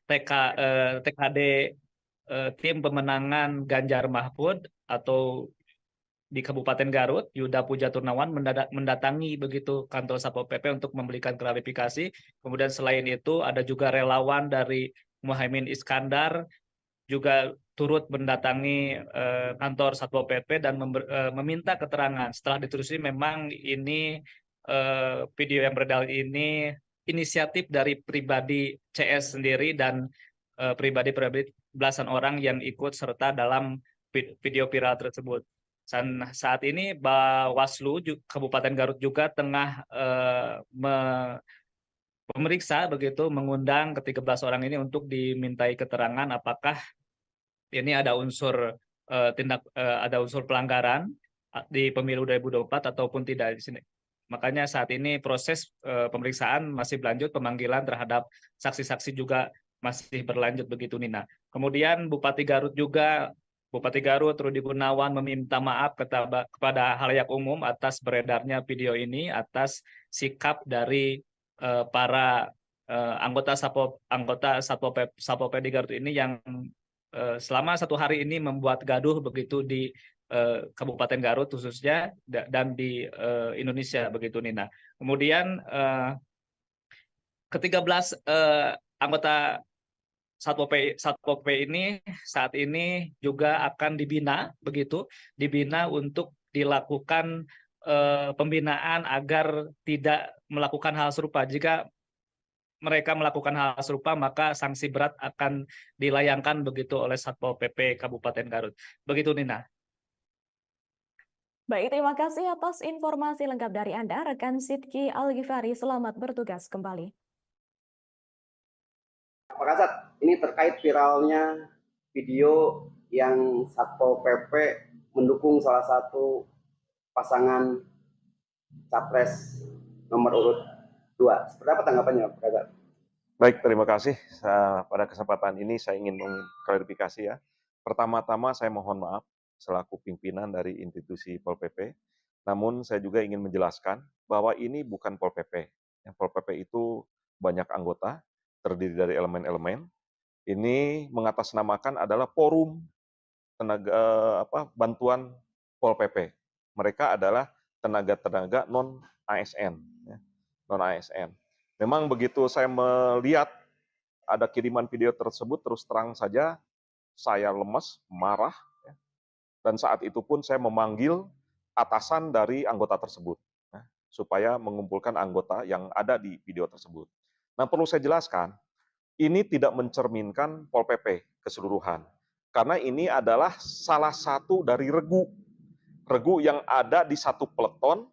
TKD tim pemenangan Ganjar Mahfud atau di Kabupaten Garut, Yuda Puja Turnawan mendatangi begitu kantor Satpol PP untuk memberikan klarifikasi. Kemudian selain itu ada juga relawan dari Muhaimin Iskandar juga turut mendatangi kantor Satpol PP dan meminta keterangan. Setelah ditelusuri memang ini video yang beredar ini inisiatif dari pribadi CS sendiri dan pribadi belasan orang yang ikut serta dalam video viral tersebut. Dan saat ini Bawaslu Kabupaten Garut juga tengah memeriksa begitu, mengundang ke-13 orang ini untuk dimintai keterangan apakah ini ada unsur ada unsur pelanggaran di pemilu 2024 ataupun tidak di sini. Makanya saat ini proses pemeriksaan masih berlanjut, pemanggilan terhadap saksi-saksi juga masih berlanjut begitu Nina. Kemudian Bupati Garut Rudi Gunawan meminta maaf kepada halayak umum atas beredarnya video ini, atas sikap dari para anggota Satpol PP di Garut ini yang selama 1 hari ini membuat gaduh begitu di Kabupaten Garut khususnya dan di Indonesia begitu Nina. Kemudian ke-13 anggota Satpol PP ini saat ini juga akan dibina untuk dilakukan pembinaan agar tidak melakukan hal serupa. Jika mereka melakukan hal serupa, maka sanksi berat akan dilayangkan begitu oleh Satpol PP Kabupaten Garut. Begitu Nina. Baik, terima kasih atas informasi lengkap dari Anda, rekan Sidki Al-Ghifari. Selamat bertugas kembali. Pak Kasat, ini terkait viralnya video yang Satpol PP mendukung salah satu pasangan capres nomor urut 2. Seperti apa tanggapannya, Pak Gatot? Baik, terima kasih. Pada kesempatan ini saya ingin mengklarifikasi ya. Pertama-tama saya mohon maaf selaku pimpinan dari institusi Pol PP. Namun saya juga ingin menjelaskan bahwa ini bukan Pol PP. Pol PP itu banyak anggota, terdiri dari elemen-elemen. Ini mengatasnamakan adalah forum tenaga bantuan Pol PP. Mereka adalah tenaga-tenaga non ASN, non ASN. Memang begitu saya melihat ada kiriman video tersebut, terus terang saja saya lemes, marah, dan saat itu pun saya memanggil atasan dari anggota tersebut, supaya mengumpulkan anggota yang ada di video tersebut. Nah, perlu saya jelaskan, ini tidak mencerminkan Pol PP keseluruhan, karena ini adalah salah satu dari regu yang ada di satu peleton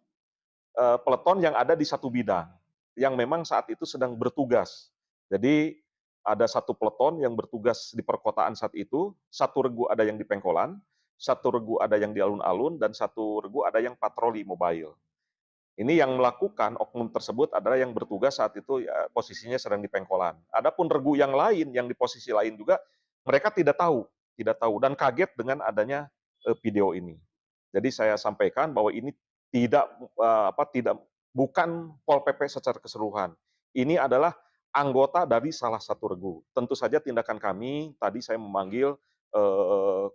yang ada di satu bidang, yang memang saat itu sedang bertugas. Jadi ada satu peleton yang bertugas di perkotaan saat itu, satu regu ada yang di Pengkolan, satu regu ada yang di alun-alun, dan satu regu ada yang patroli mobile. Ini yang melakukan oknum tersebut adalah yang bertugas saat itu ya, posisinya sedang di Pengkolan. Adapun regu yang lain, yang di posisi lain juga, mereka tidak tahu dan kaget dengan adanya video ini. Jadi saya sampaikan bahwa ini bukan Pol PP secara keseluruhan. Ini adalah anggota dari salah satu regu. Tentu saja tindakan kami, tadi saya memanggil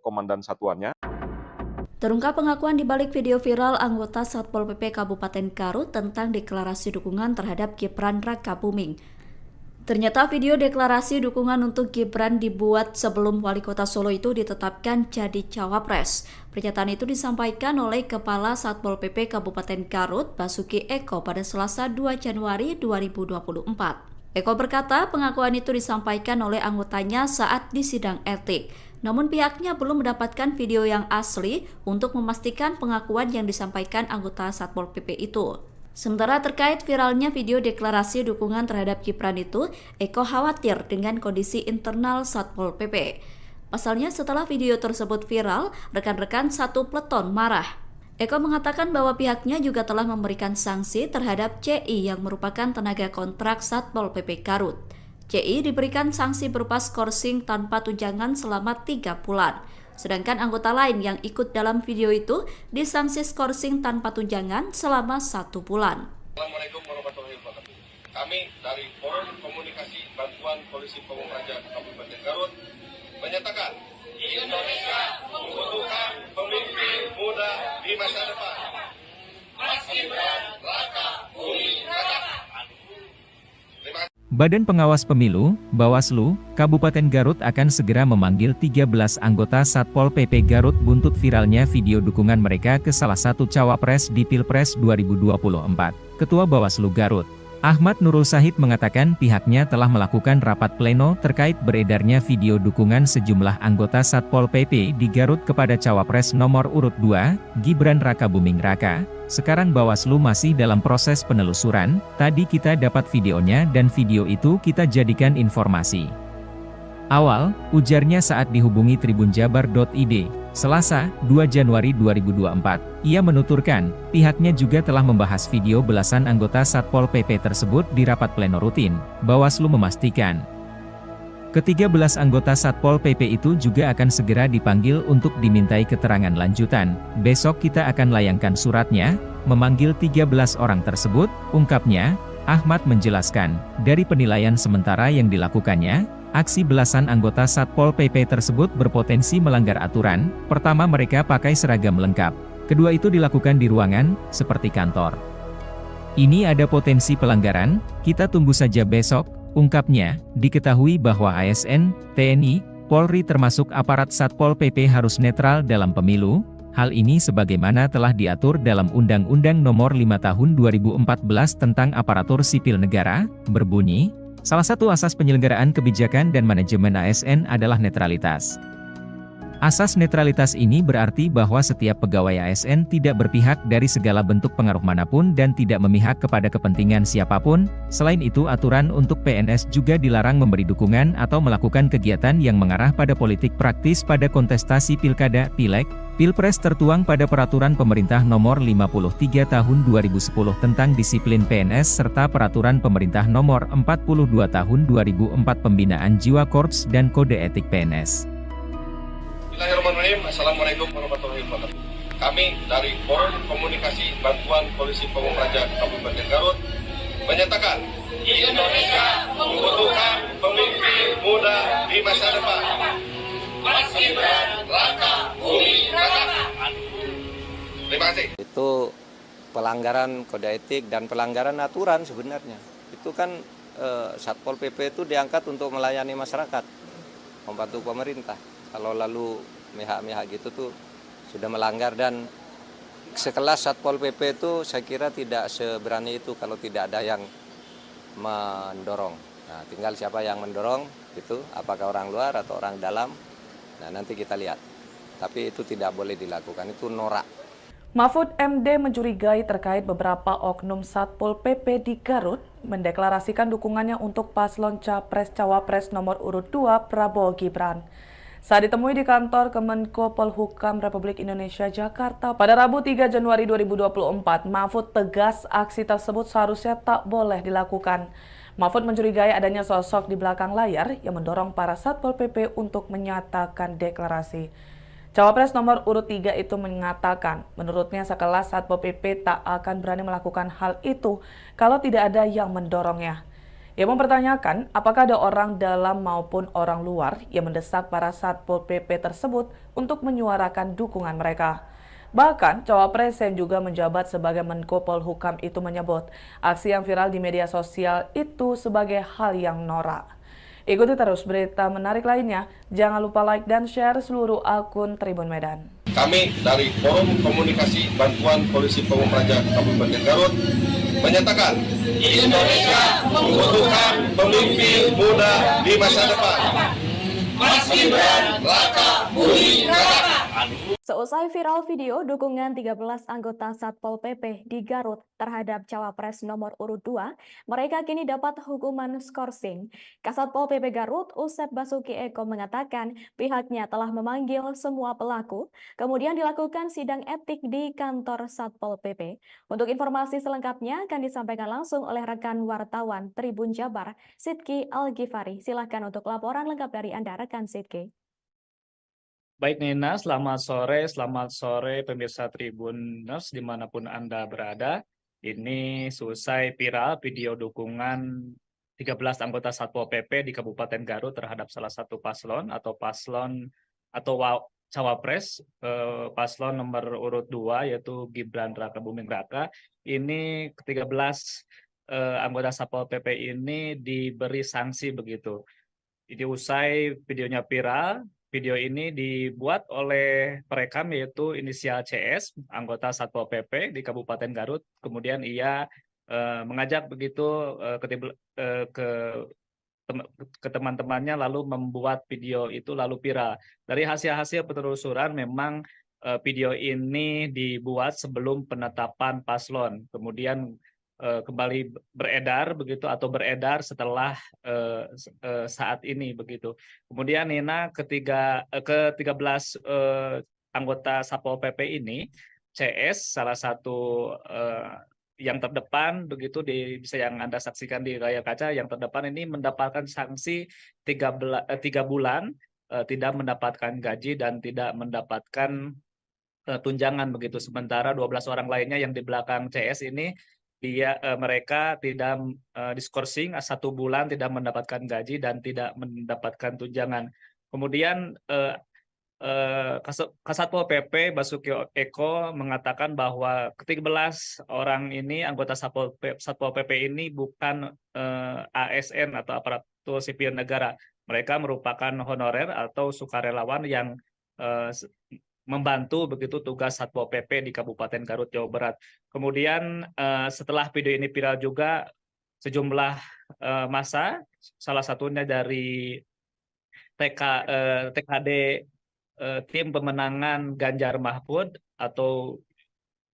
komandan satuannya. Terungkap pengakuan di balik video viral anggota Satpol PP Kabupaten Garut tentang deklarasi dukungan terhadap Gibran Rakabuming. Ternyata video deklarasi dukungan untuk Gibran dibuat sebelum Wali Kota Solo itu ditetapkan jadi cawapres. Pernyataan itu disampaikan oleh Kepala Satpol PP Kabupaten Garut, Basuki Eko, pada Selasa 2 Januari 2024. Eko berkata pengakuan itu disampaikan oleh anggotanya saat di sidang etik. Namun pihaknya belum mendapatkan video yang asli untuk memastikan pengakuan yang disampaikan anggota Satpol PP itu. Sementara terkait viralnya video deklarasi dukungan terhadap Gibran itu, Eko khawatir dengan kondisi internal Satpol PP. Pasalnya setelah video tersebut viral, rekan-rekan satu peleton marah. Eko mengatakan bahwa pihaknya juga telah memberikan sanksi terhadap CI yang merupakan tenaga kontrak Satpol PP Garut. CI diberikan sanksi berupa skorsing tanpa tunjangan selama 3 bulan. Sedangkan anggota lain yang ikut dalam video itu disanksi skorsing tanpa tunjangan selama 1 bulan. Assalamualaikum warahmatullahi wabarakatuh. Kami dari Forum Komunikasi Bantuan Polisi Pamung Praja Kabupaten Garut menyatakan Indonesia membutuhkan pemimpin muda di masa depan. Mas Gibran Rakabuming Raka. Terima kasih. Badan Pengawas Pemilu, Bawaslu, Kabupaten Garut akan segera memanggil 13 anggota Satpol PP Garut buntut viralnya video dukungan mereka ke salah satu cawapres di Pilpres 2024. Ketua Bawaslu Garut, Ahmad Nurul Sahid mengatakan pihaknya telah melakukan rapat pleno terkait beredarnya video dukungan sejumlah anggota Satpol PP di Garut kepada cawapres nomor urut 2, Gibran Rakabuming Raka. Sekarang Bawaslu masih dalam proses penelusuran, tadi kita dapat videonya dan video itu kita jadikan informasi awal, ujarnya saat dihubungi tribunjabar.id, Selasa, 2 Januari 2024. Ia menuturkan, pihaknya juga telah membahas video belasan anggota Satpol PP tersebut di rapat pleno rutin. Bawaslu memastikan ke-13 anggota Satpol PP itu juga akan segera dipanggil untuk dimintai keterangan lanjutan. Besok kita akan layangkan suratnya, memanggil 13 orang tersebut, ungkapnya. Ahmad menjelaskan, dari penilaian sementara yang dilakukannya, aksi belasan anggota Satpol PP tersebut berpotensi melanggar aturan. Pertama, mereka pakai seragam lengkap. Kedua, itu dilakukan di ruangan, seperti kantor. Ini ada potensi pelanggaran, kita tunggu saja besok. Ungkapnya, diketahui bahwa ASN, TNI, Polri termasuk aparat Satpol PP harus netral dalam pemilu. Hal ini sebagaimana telah diatur dalam Undang-Undang Nomor 5 Tahun 2014 tentang Aparatur Sipil Negara, berbunyi, salah satu asas penyelenggaraan kebijakan dan manajemen ASN adalah netralitas. Asas netralitas ini berarti bahwa setiap pegawai ASN tidak berpihak dari segala bentuk pengaruh manapun dan tidak memihak kepada kepentingan siapapun. Selain itu, aturan untuk PNS juga dilarang memberi dukungan atau melakukan kegiatan yang mengarah pada politik praktis pada kontestasi pilkada, pileg, pilpres tertuang pada Peraturan Pemerintah Nomor 53 Tahun 2010 tentang Disiplin PNS serta Peraturan Pemerintah Nomor 42 Tahun 2004 Pembinaan Jiwa Korps dan Kode Etik PNS. Bismillahirrahmanirrahim. Assalamualaikum warahmatullahi wabarakatuh. Kami dari Forum Komunikasi Bantuan Polisi Pamung Praja Kabupaten Garut menyatakan Indonesia membutuhkan pemimpin muda di masa depan. Mas Gibran Raka Buming Raka. Terima kasih. Itu pelanggaran kode etik dan pelanggaran aturan sebenarnya. Itu kan Satpol PP itu diangkat untuk melayani masyarakat, membantu pemerintah. Kalau lalu mihak-mihak gitu tuh sudah melanggar, dan sekelas Satpol PP itu saya kira tidak seberani itu kalau tidak ada yang mendorong. Nah, tinggal siapa yang mendorong itu, apakah orang luar atau orang dalam. Nah, nanti kita lihat. Tapi itu tidak boleh dilakukan, itu norak. Mahfud MD mencurigai terkait beberapa oknum Satpol PP di Garut mendeklarasikan dukungannya untuk paslon Capres-Cawapres nomor urut 2 Prabowo Gibran. Saat ditemui di kantor Kemenko Polhukam Republik Indonesia Jakarta pada Rabu 3 Januari 2024, Mahfud tegas aksi tersebut seharusnya tak boleh dilakukan. Mahfud mencurigai adanya sosok di belakang layar yang mendorong para Satpol PP untuk menyatakan deklarasi. Cawapres nomor urut 3 itu mengatakan, menurutnya sekelas Satpol PP tak akan berani melakukan hal itu kalau tidak ada yang mendorongnya. Ia mempertanyakan apakah ada orang dalam maupun orang luar yang mendesak para Satpol PP tersebut untuk menyuarakan dukungan mereka. Bahkan, Cawapres yang juga menjabat sebagai Menko Polhukam itu menyebut aksi yang viral di media sosial itu sebagai hal yang norak. Ikuti terus berita menarik lainnya. Jangan lupa like dan share seluruh akun Tribun Medan. Kami dari Forum Komunikasi Bantuan Polisi Pamung Praja Kabupaten Garut menyatakan Indonesia membutuhkan pemimpin muda di masa depan. Mas Gibran Raka Buming Raka. Seusai viral video dukungan 13 anggota Satpol PP di Garut terhadap Cawapres nomor urut 2, mereka kini dapat hukuman skorsing. Kasatpol PP Garut, Usep Basuki Eko mengatakan pihaknya telah memanggil semua pelaku, kemudian dilakukan sidang etik di kantor Satpol PP. Untuk informasi selengkapnya akan disampaikan langsung oleh rekan wartawan Tribun Jabar, Sidki Al-Ghifari. Silahkan untuk laporan lengkap dari Anda, rekan Sidki. Baik Nina, selamat sore pemirsa Tribuners dimanapun Anda berada. Ini selesai viral video dukungan 13 anggota Satpol PP di Kabupaten Garut terhadap salah satu paslon atau Cawapres, paslon nomor urut 2 yaitu Gibran Raka Buming Raka. Ini ke-13 anggota Satpol PP ini diberi sanksi begitu. Jadi usai videonya viral, video ini dibuat oleh perekam yaitu inisial CS, anggota Satpol PP di Kabupaten Garut. Kemudian ia mengajak begitu ke teman-temannya lalu membuat video itu lalu viral. Dari hasil-hasil penelusuran memang video ini dibuat sebelum penetapan paslon. Kemudian kembali beredar begitu atau beredar setelah saat ini begitu. Kemudian Nina ke-13 anggota Satpol PP ini, CS salah satu yang terdepan begitu bisa yang Anda saksikan di layar kaca, yang terdepan ini mendapatkan sanksi 3 bulan tidak mendapatkan gaji dan tidak mendapatkan tunjangan begitu. Sementara 12 orang lainnya yang di belakang CS ini mereka tidak diskorsing 1 bulan, tidak mendapatkan gaji dan tidak mendapatkan tunjangan. Kemudian Kasatpol PP Basuki Eko mengatakan bahwa ke-13 orang ini anggota Satpol PP ini bukan ASN atau aparatur sipil negara. Mereka merupakan honorer atau sukarelawan yang membantu begitu tugas Satpol PP di Kabupaten Garut, Jawa Barat. Kemudian setelah video ini viral juga sejumlah massa, salah satunya dari TKD tim pemenangan Ganjar Mahfud atau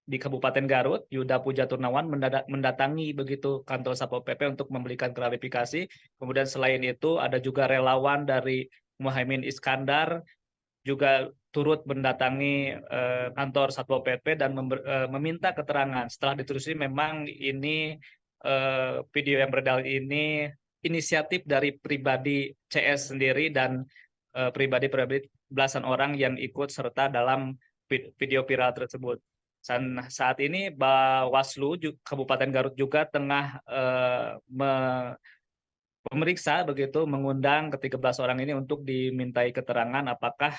di Kabupaten Garut, Yuda Puja Turnawan mendatangi begitu kantor Satpol PP untuk memberikan klarifikasi. Kemudian selain itu ada juga relawan dari Muhaimin Iskandar juga turut mendatangi kantor Satpol PP dan meminta keterangan. Setelah ditelusuri memang ini video yang beredar ini inisiatif dari pribadi CS sendiri dan pribadi belasan orang yang ikut serta dalam video viral tersebut. Dan saat ini Bawaslu Kabupaten Garut juga tengah memeriksa begitu, mengundang ke-13 orang ini untuk dimintai keterangan apakah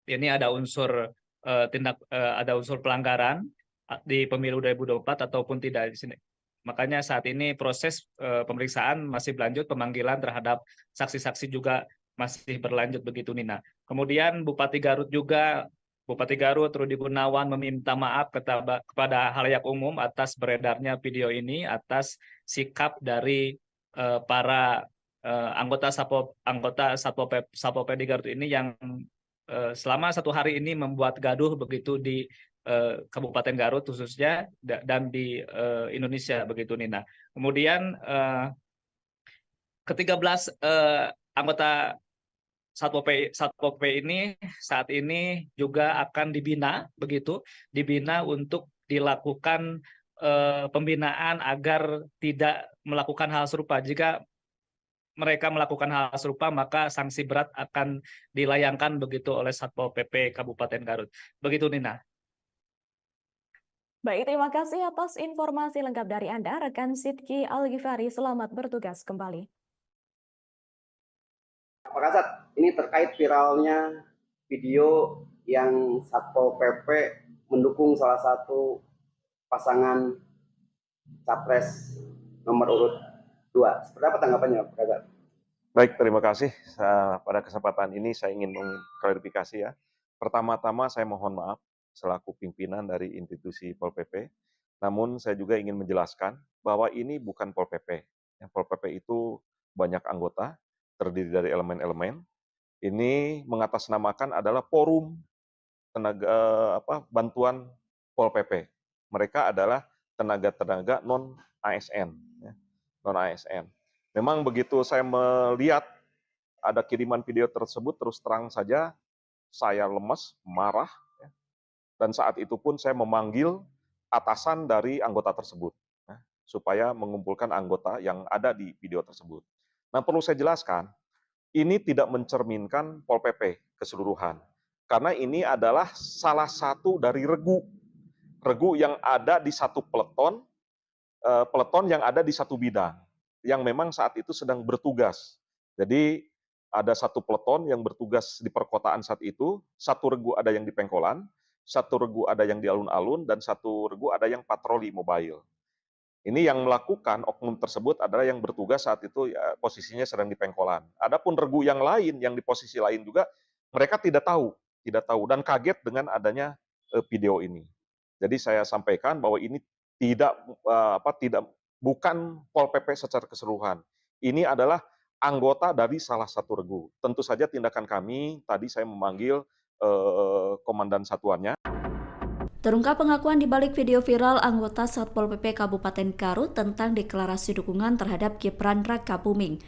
ini ada unsur ada unsur pelanggaran di pemilu 2024 ataupun tidak di sini. Makanya saat ini proses pemeriksaan masih berlanjut, pemanggilan terhadap saksi-saksi juga masih berlanjut begitu, Nina. Kemudian Bupati Garut Rudi Gunawan meminta maaf kepada halayak umum atas beredarnya video ini, atas sikap dari para anggota Satpol PP di Garut ini yang selama 1 hari ini membuat gaduh begitu di Kabupaten Garut khususnya dan di Indonesia begitu, Nina. Kemudian ke-13 anggota Satpol PP ini saat ini juga akan dibina untuk dilakukan pembinaan agar tidak melakukan hal serupa. Jika mereka melakukan hal serupa, maka sanksi berat akan dilayangkan begitu oleh Satpol PP Kabupaten Garut. Begitu, Nina. Baik, terima kasih atas informasi lengkap dari Anda, rekan Sidki Al-Ghifari. Selamat bertugas kembali. Pak Kasat, ini terkait viralnya video yang Satpol PP mendukung salah satu pasangan capres nomor urut 2. Seperti apa tanggapannya, Pak Kasat? Baik, terima kasih. Pada kesempatan ini saya ingin mengklarifikasi ya. Pertama-tama saya mohon maaf selaku pimpinan dari institusi Pol PP. Namun saya juga ingin menjelaskan bahwa ini bukan Pol PP. Pol PP itu banyak anggota, terdiri dari elemen-elemen. Ini mengatasnamakan adalah forum bantuan Pol PP. Mereka adalah tenaga-tenaga non-ASN. Non-ASN. Memang begitu saya melihat ada kiriman video tersebut, terus terang saja saya lemes, marah, dan saat itu pun saya memanggil atasan dari anggota tersebut, supaya mengumpulkan anggota yang ada di video tersebut. Nah, perlu saya jelaskan, ini tidak mencerminkan Pol PP keseluruhan, karena ini adalah salah satu dari regu yang ada di satu peleton yang ada di satu bidang, yang memang saat itu sedang bertugas. Jadi ada satu peleton yang bertugas di perkotaan saat itu, satu regu ada yang di Pengkolan, satu regu ada yang di alun-alun, dan satu regu ada yang patroli mobile. Ini yang melakukan oknum tersebut adalah yang bertugas saat itu ya, posisinya sedang di Pengkolan. Adapun regu yang lain, yang di posisi lain juga, mereka tidak tahu dan kaget dengan adanya video ini. Jadi saya sampaikan bahwa ini bukan Pol PP secara keseluruhan. Ini adalah anggota dari salah satu regu. Tentu saja tindakan kami, tadi saya memanggil komandan satuannya. Terungkap pengakuan di balik video viral anggota Satpol PP Kabupaten Garut tentang deklarasi dukungan terhadap Gibran Rakabuming.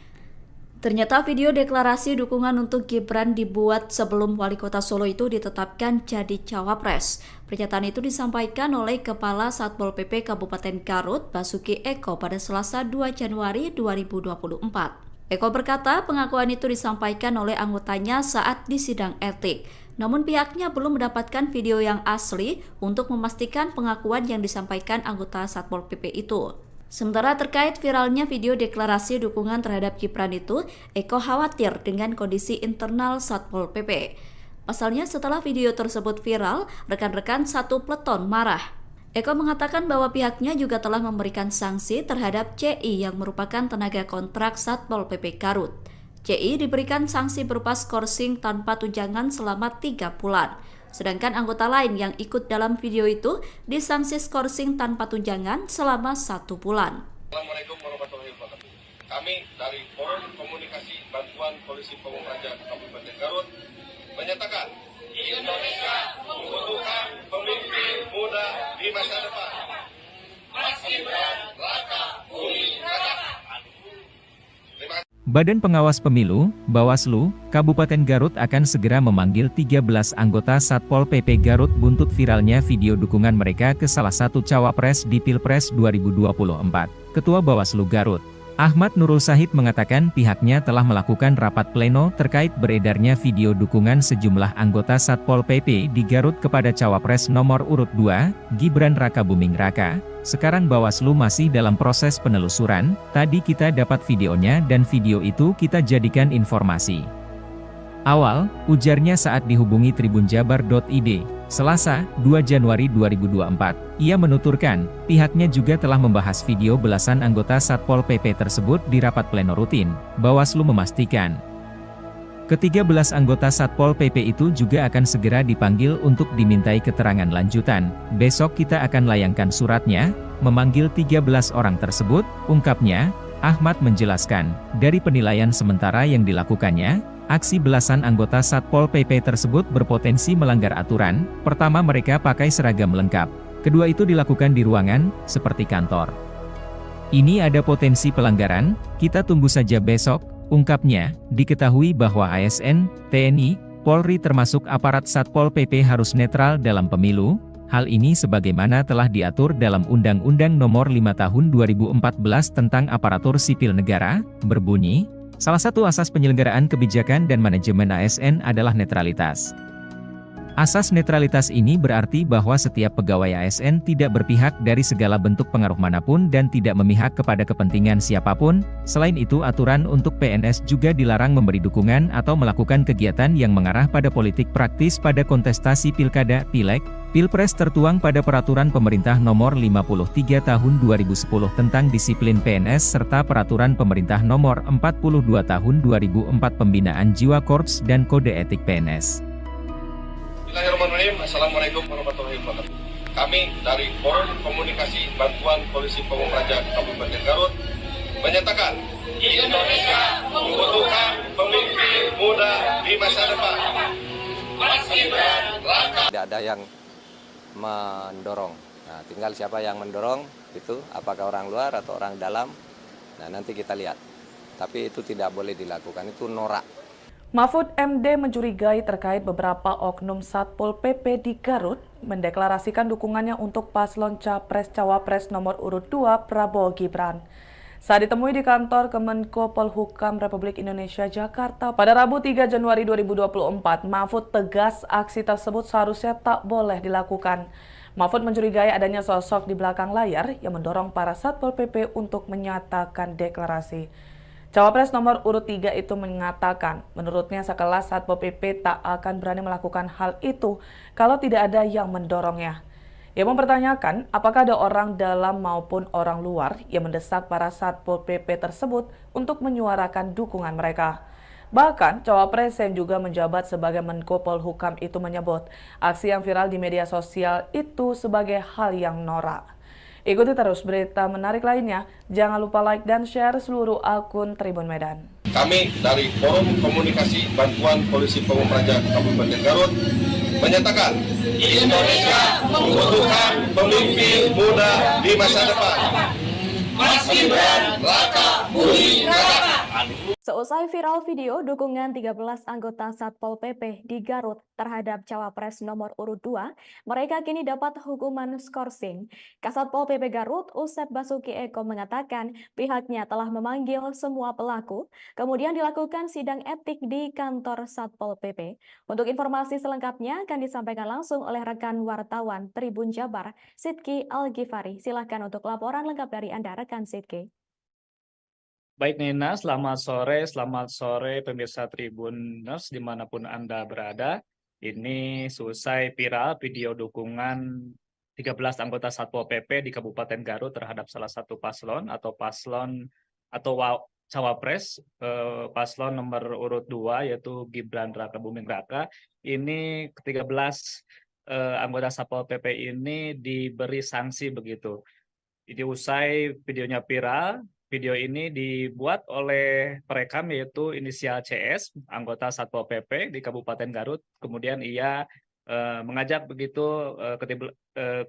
Ternyata video deklarasi dukungan untuk Gibran dibuat sebelum Wali Kota Solo itu ditetapkan jadi cawapres. Pernyataan itu disampaikan oleh Kepala Satpol PP Kabupaten Garut, Basuki Eko, pada Selasa 2 Januari 2024. Eko berkata pengakuan itu disampaikan oleh anggotanya saat di sidang etik. Namun pihaknya belum mendapatkan video yang asli untuk memastikan pengakuan yang disampaikan anggota Satpol PP itu. Sementara terkait viralnya video deklarasi dukungan terhadap Gibran itu, Eko khawatir dengan kondisi internal Satpol PP. Pasalnya setelah video tersebut viral, rekan-rekan satu peleton marah. Eko mengatakan bahwa pihaknya juga telah memberikan sanksi terhadap CI yang merupakan tenaga kontrak Satpol PP Garut. CI diberikan sanksi berupa skorsing tanpa tunjangan selama 3 bulan. Sedangkan anggota lain yang ikut dalam video itu disanksi skorsing tanpa tunjangan selama 1 bulan. Assalamualaikum warahmatullahi wabarakatuh. Kami dari Forum Komunikasi Bantuan Polisi Pamung Praja Kabupaten Garut menyatakan Indonesia membutuhkan pemimpin muda di masa depan. Mas Gibran Raka Buming Raka. Terima kasih. Badan Pengawas Pemilu, Bawaslu, Kabupaten Garut akan segera memanggil 13 anggota Satpol PP Garut buntut viralnya video dukungan mereka ke salah satu cawapres di Pilpres 2024. Ketua Bawaslu Garut, Ahmad Nurul Sahid mengatakan pihaknya telah melakukan rapat pleno terkait beredarnya video dukungan sejumlah anggota Satpol PP di Garut kepada cawapres nomor urut 2, Gibran Raka Buming Raka. Sekarang Bawaslu masih dalam proses penelusuran, tadi kita dapat videonya dan video itu kita jadikan informasi awal, ujarnya saat dihubungi tribunjabar.id, Selasa, 2 Januari 2024. Ia menuturkan, pihaknya juga telah membahas video belasan anggota Satpol PP tersebut di rapat pleno rutin. Bawaslu memastikan, ke-13 anggota Satpol PP itu juga akan segera dipanggil untuk dimintai keterangan lanjutan. Besok kita akan layangkan suratnya, memanggil 13 orang tersebut, ungkapnya. Ahmad menjelaskan, dari penilaian sementara yang dilakukannya, aksi belasan anggota Satpol PP tersebut berpotensi melanggar aturan. Pertama, mereka pakai seragam lengkap. Kedua, itu dilakukan di ruangan, seperti kantor. Ini ada potensi pelanggaran, kita tunggu saja besok, ungkapnya. Diketahui bahwa ASN, TNI, Polri termasuk aparat Satpol PP harus netral dalam pemilu. Hal ini sebagaimana telah diatur dalam Undang-Undang Nomor 5 Tahun 2014 tentang Aparatur Sipil Negara, berbunyi, salah satu asas penyelenggaraan kebijakan dan manajemen ASN adalah netralitas. Asas netralitas ini berarti bahwa setiap pegawai ASN tidak berpihak dari segala bentuk pengaruh manapun dan tidak memihak kepada kepentingan siapapun. Selain itu, aturan untuk PNS juga dilarang memberi dukungan atau melakukan kegiatan yang mengarah pada politik praktis pada kontestasi pilkada, pileg, pilpres tertuang pada Peraturan Pemerintah Nomor 53 Tahun 2010 tentang disiplin PNS serta Peraturan Pemerintah Nomor 42 Tahun 2004 Pembinaan Jiwa Korps dan Kode Etik PNS. Bismillahirrahmanirrahim. Assalamualaikum warahmatullahi wabarakatuh. Kami dari Forum Komunikasi Bantuan Polisi Pamung Praja Kabupaten Garut menyatakan Indonesia membutuhkan pemimpin muda di masa depan. Mas Gibran Raka. Tidak ada yang mendorong. Nah, tinggal siapa yang mendorong itu, apakah orang luar atau orang dalam. Nah, nanti kita lihat. Tapi itu tidak boleh dilakukan, itu norak. Mahfud MD mencurigai terkait beberapa oknum Satpol PP di Garut mendeklarasikan dukungannya untuk paslon Capres-Cawapres nomor urut 2 Prabowo Gibran. Saat ditemui di kantor Kemenko Polhukam Republik Indonesia Jakarta pada Rabu 3 Januari 2024, Mahfud tegas aksi tersebut seharusnya tak boleh dilakukan. Mahfud mencurigai adanya sosok di belakang layar yang mendorong para Satpol PP untuk menyatakan deklarasi. Cawapres nomor urut 3 itu mengatakan, menurutnya sekelas Satpol PP tak akan berani melakukan hal itu kalau tidak ada yang mendorongnya. Ia mempertanyakan apakah ada orang dalam maupun orang luar yang mendesak para Satpol PP tersebut untuk menyuarakan dukungan mereka. Bahkan, Cawapres yang juga menjabat sebagai Menko Polhukam itu menyebut aksi yang viral di media sosial itu sebagai hal yang norak. Ikuti terus berita menarik lainnya. Jangan lupa like dan share seluruh akun Tribun Medan. Kami dari Forum Komunikasi Bantuan Polisi Pamung Praja Kabupaten Garut menyatakan Indonesia membutuhkan pemimpin muda di masa depan. Mas Gibran Raka Buming Raka. Seusai viral video dukungan 13 anggota Satpol PP di Garut terhadap Cawapres nomor urut 2, mereka kini dapat hukuman skorsing. Kasatpol PP Garut, Usep Basuki Eko mengatakan pihaknya telah memanggil semua pelaku, kemudian dilakukan sidang etik di kantor Satpol PP. Untuk informasi selengkapnya akan disampaikan langsung oleh rekan wartawan Tribun Jabar, Sidki Al-Ghifari. Silakan untuk laporan lengkap dari Anda, rekan Sidki. Baik Nina, selamat sore pemirsa Tribuners dimanapun Anda berada. Ini selesai viral video dukungan 13 anggota Satpol PP di Kabupaten Garut terhadap salah satu paslon atau cawapres paslon nomor urut 2 yaitu Gibran Raka Buming Raka. Ini ke-13 anggota Satpol PP ini diberi sanksi begitu. Jadi usai videonya viral, video ini dibuat oleh perekam yaitu inisial CS, anggota Satpol PP di Kabupaten Garut. Kemudian ia mengajak begitu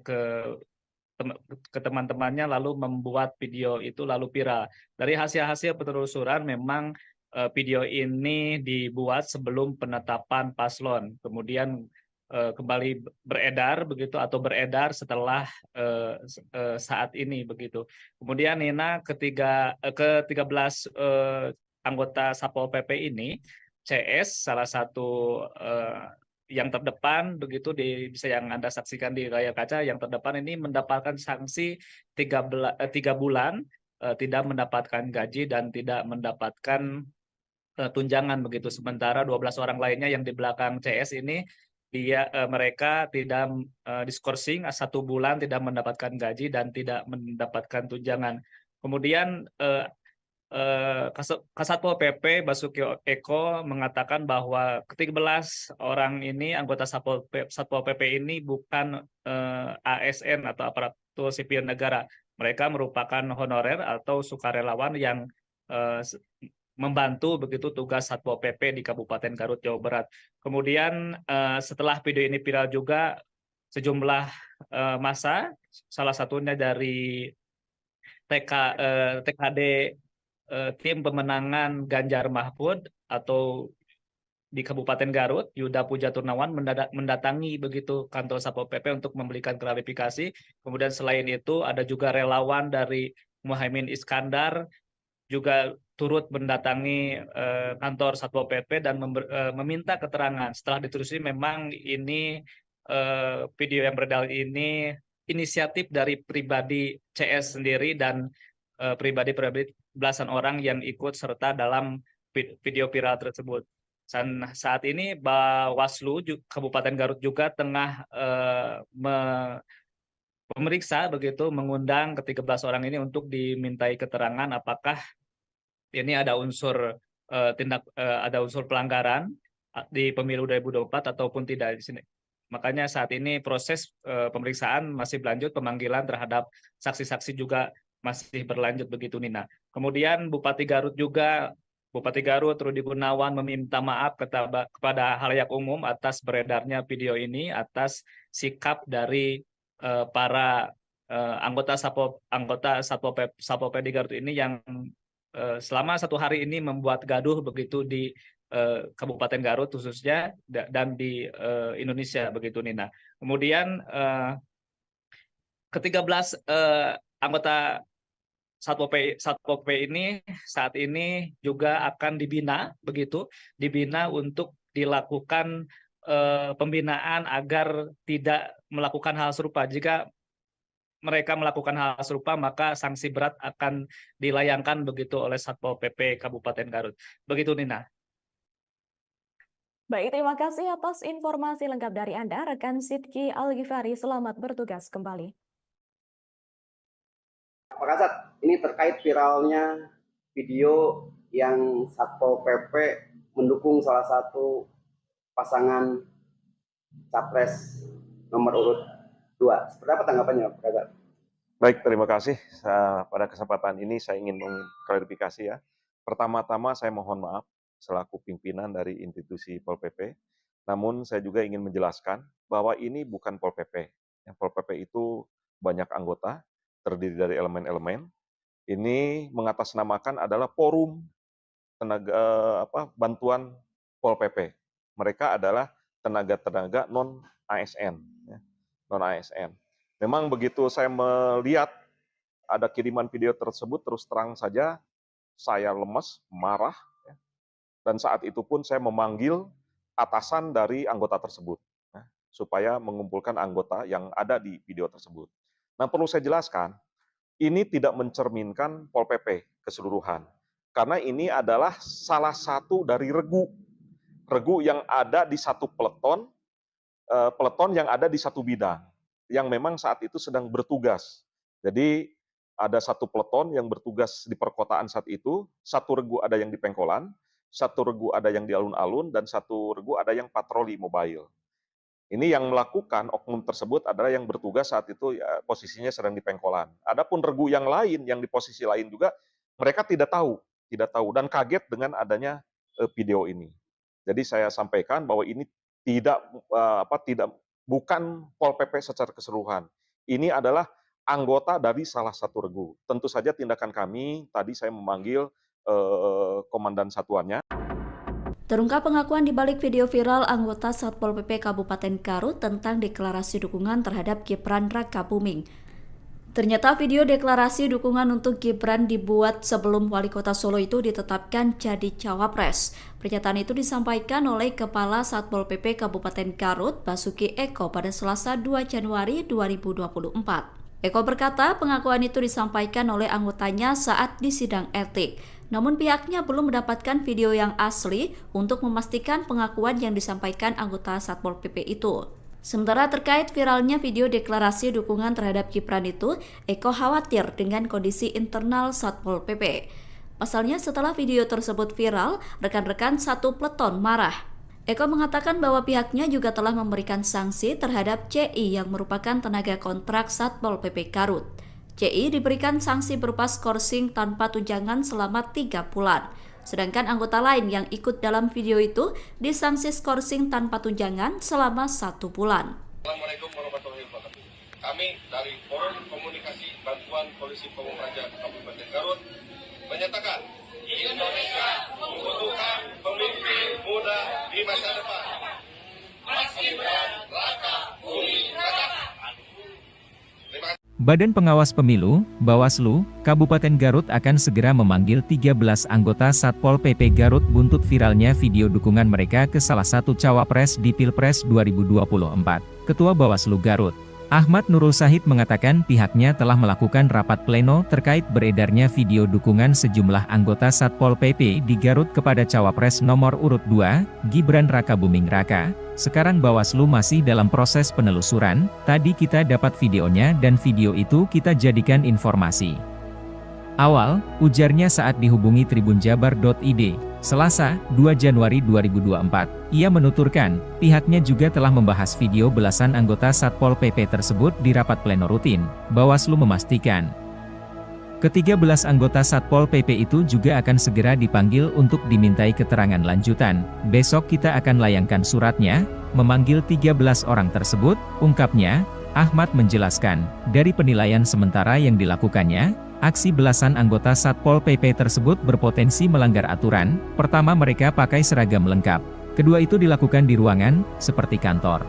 ke teman-temannya lalu membuat video itu lalu viral. Dari hasil-hasil penelusuran memang video ini dibuat sebelum penetapan paslon, kemudian kembali beredar begitu atau beredar setelah saat ini begitu. Kemudian Nina ke-13 anggota Satpol PP ini, CS salah satu yang terdepan begitu bisa yang Anda saksikan di layar kaca, yang terdepan ini mendapatkan sanksi 3 bulan tidak mendapatkan gaji dan tidak mendapatkan tunjangan begitu. Sementara 12 orang lainnya yang di belakang CS ini mereka tidak diskorsing 1 bulan tidak mendapatkan gaji dan tidak mendapatkan tunjangan. Kemudian Kasatpol PP Basuki Eko mengatakan bahwa ke-13 orang ini anggota Satpol PP ini bukan ASN atau aparatur sipil negara. Mereka merupakan honorer atau sukarelawan yang membantu begitu tugas Satpol PP di Kabupaten Garut, Jawa Barat. Kemudian setelah video ini viral juga sejumlah massa, salah satunya dari TKD tim pemenangan Ganjar Mahfud atau di Kabupaten Garut, Yuda Puja Turnawan mendatangi begitu kantor Satpol PP untuk memberikan klarifikasi. Kemudian selain itu ada juga relawan dari Muhaimin Iskandar juga turut mendatangi kantor Satpol PP dan meminta keterangan. Setelah ditelusuri memang ini video yang beredar ini inisiatif dari pribadi CS sendiri dan pribadi belasan orang yang ikut serta dalam video viral tersebut. Dan saat ini Bawaslu Kabupaten Garut juga tengah memeriksa begitu, mengundang ke-13 orang ini untuk dimintai keterangan apakah ini ada unsur ada unsur pelanggaran di pemilu 2024 ataupun tidak di sini. Makanya saat ini proses pemeriksaan masih berlanjut, pemanggilan terhadap saksi-saksi juga masih berlanjut begitu Nina. Kemudian Bupati Garut Rudi Gunawan meminta maaf kepada halayak umum atas beredarnya video ini, atas sikap dari para anggota Satpol PP di Garut ini yang selama 1 hari ini membuat gaduh begitu di Kabupaten Garut khususnya dan di Indonesia begitu Nina. Kemudian ke-13 anggota Satpol PP ini saat ini juga akan dibina untuk dilakukan pembinaan agar tidak melakukan hal serupa. Jika mereka melakukan hal serupa maka sanksi berat akan dilayangkan begitu oleh Satpol PP Kabupaten Garut. Begitu Nina. Baik, terima kasih atas informasi lengkap dari Anda, rekan Sidki Al-Ghifari. Selamat bertugas kembali. Pak Kasat, ini terkait viralnya video yang Satpol PP mendukung salah satu pasangan capres nomor urut 2. Seperti apa tanggapannya, Pak Kasat? Baik, terima kasih. Pada kesempatan ini saya ingin mengklarifikasi ya. Pertama-tama saya mohon maaf selaku pimpinan dari institusi Pol PP. Namun saya juga ingin menjelaskan bahwa ini bukan Pol PP. Yang Pol PP itu banyak anggota, terdiri dari elemen-elemen. Ini mengatasnamakan adalah forum bantuan Pol PP. Mereka adalah tenaga-tenaga non-ASN. Non-ASN. Memang begitu saya melihat ada kiriman video tersebut, terus terang saja saya lemes, marah. Dan saat itu pun saya memanggil atasan dari anggota tersebut. Supaya mengumpulkan anggota yang ada di video tersebut. Nah, perlu saya jelaskan, ini tidak mencerminkan Pol PP keseluruhan. Karena ini adalah salah satu dari regu yang ada di satu peleton yang ada di satu bidang, yang memang saat itu sedang bertugas. Jadi ada satu peleton yang bertugas di perkotaan saat itu, satu regu ada yang di Pengkolan, satu regu ada yang di alun-alun, dan satu regu ada yang patroli mobile. Ini yang melakukan oknum tersebut adalah yang bertugas saat itu ya, posisinya sedang di Pengkolan. Adapun regu yang lain yang di posisi lain juga mereka tidak tahu dan kaget dengan adanya video ini. Jadi saya sampaikan bahwa ini bukan Pol PP secara keseluruhan. Ini adalah anggota dari salah satu regu. Tentu saja tindakan kami, tadi saya memanggil komandan satuannya. Terungkap pengakuan di balik video viral anggota Satpol PP Kabupaten Garut tentang deklarasi dukungan terhadap Gibran Rakabuming. Ternyata video deklarasi dukungan untuk Gibran dibuat sebelum Wali Kota Solo itu ditetapkan jadi cawapres. Pernyataan itu disampaikan oleh Kepala Satpol PP Kabupaten Garut, Basuki Eko pada Selasa 2 Januari 2024. Eko berkata pengakuan itu disampaikan oleh anggotanya saat di sidang etik. Namun pihaknya belum mendapatkan video yang asli untuk memastikan pengakuan yang disampaikan anggota Satpol PP itu. Sementara terkait viralnya video deklarasi dukungan terhadap Gibran itu, Eko khawatir dengan kondisi internal Satpol PP. Pasalnya setelah video tersebut viral, rekan-rekan satu peleton marah. Eko mengatakan bahwa pihaknya juga telah memberikan sanksi terhadap CI yang merupakan tenaga kontrak Satpol PP Garut. CI diberikan sanksi berupa skorsing tanpa tunjangan selama 3 bulan. Sedangkan anggota lain yang ikut dalam video itu disanksi skorsing tanpa tunjangan selama 1 bulan. Assalamualaikum warahmatullahi wabarakatuh. Kami dari Forum Komunikasi Bantuan Polisi Pamung Praja Kabupaten Garut menyatakan Indonesia membutuhkan pemimpin muda di masa depan. Mas Gibran Rakabuming Raka. Terima kasih. Badan Pengawas Pemilu, Bawaslu, Kabupaten Garut akan segera memanggil 13 anggota Satpol PP Garut buntut viralnya video dukungan mereka ke salah satu cawapres di Pilpres 2024. Ketua Bawaslu Garut, Ahmad Nurul Sahid mengatakan pihaknya telah melakukan rapat pleno terkait beredarnya video dukungan sejumlah anggota Satpol PP di Garut kepada cawapres nomor urut 2, Gibran Rakabuming Raka. Sekarang Bawaslu masih dalam proses penelusuran, tadi kita dapat videonya dan video itu kita jadikan informasi awal, ujarnya saat dihubungi tribunjabar.id, Selasa, 2 Januari 2024. Ia menuturkan, pihaknya juga telah membahas video belasan anggota Satpol PP tersebut di rapat pleno rutin. Bawaslu memastikan, ke-13 anggota Satpol PP itu juga akan segera dipanggil untuk dimintai keterangan lanjutan. Besok kita akan layangkan suratnya, memanggil 13 orang tersebut, ungkapnya. Ahmad menjelaskan, dari penilaian sementara yang dilakukannya, aksi belasan anggota Satpol PP tersebut berpotensi melanggar aturan. Pertama, mereka pakai seragam lengkap. Kedua, itu dilakukan di ruangan, seperti kantor.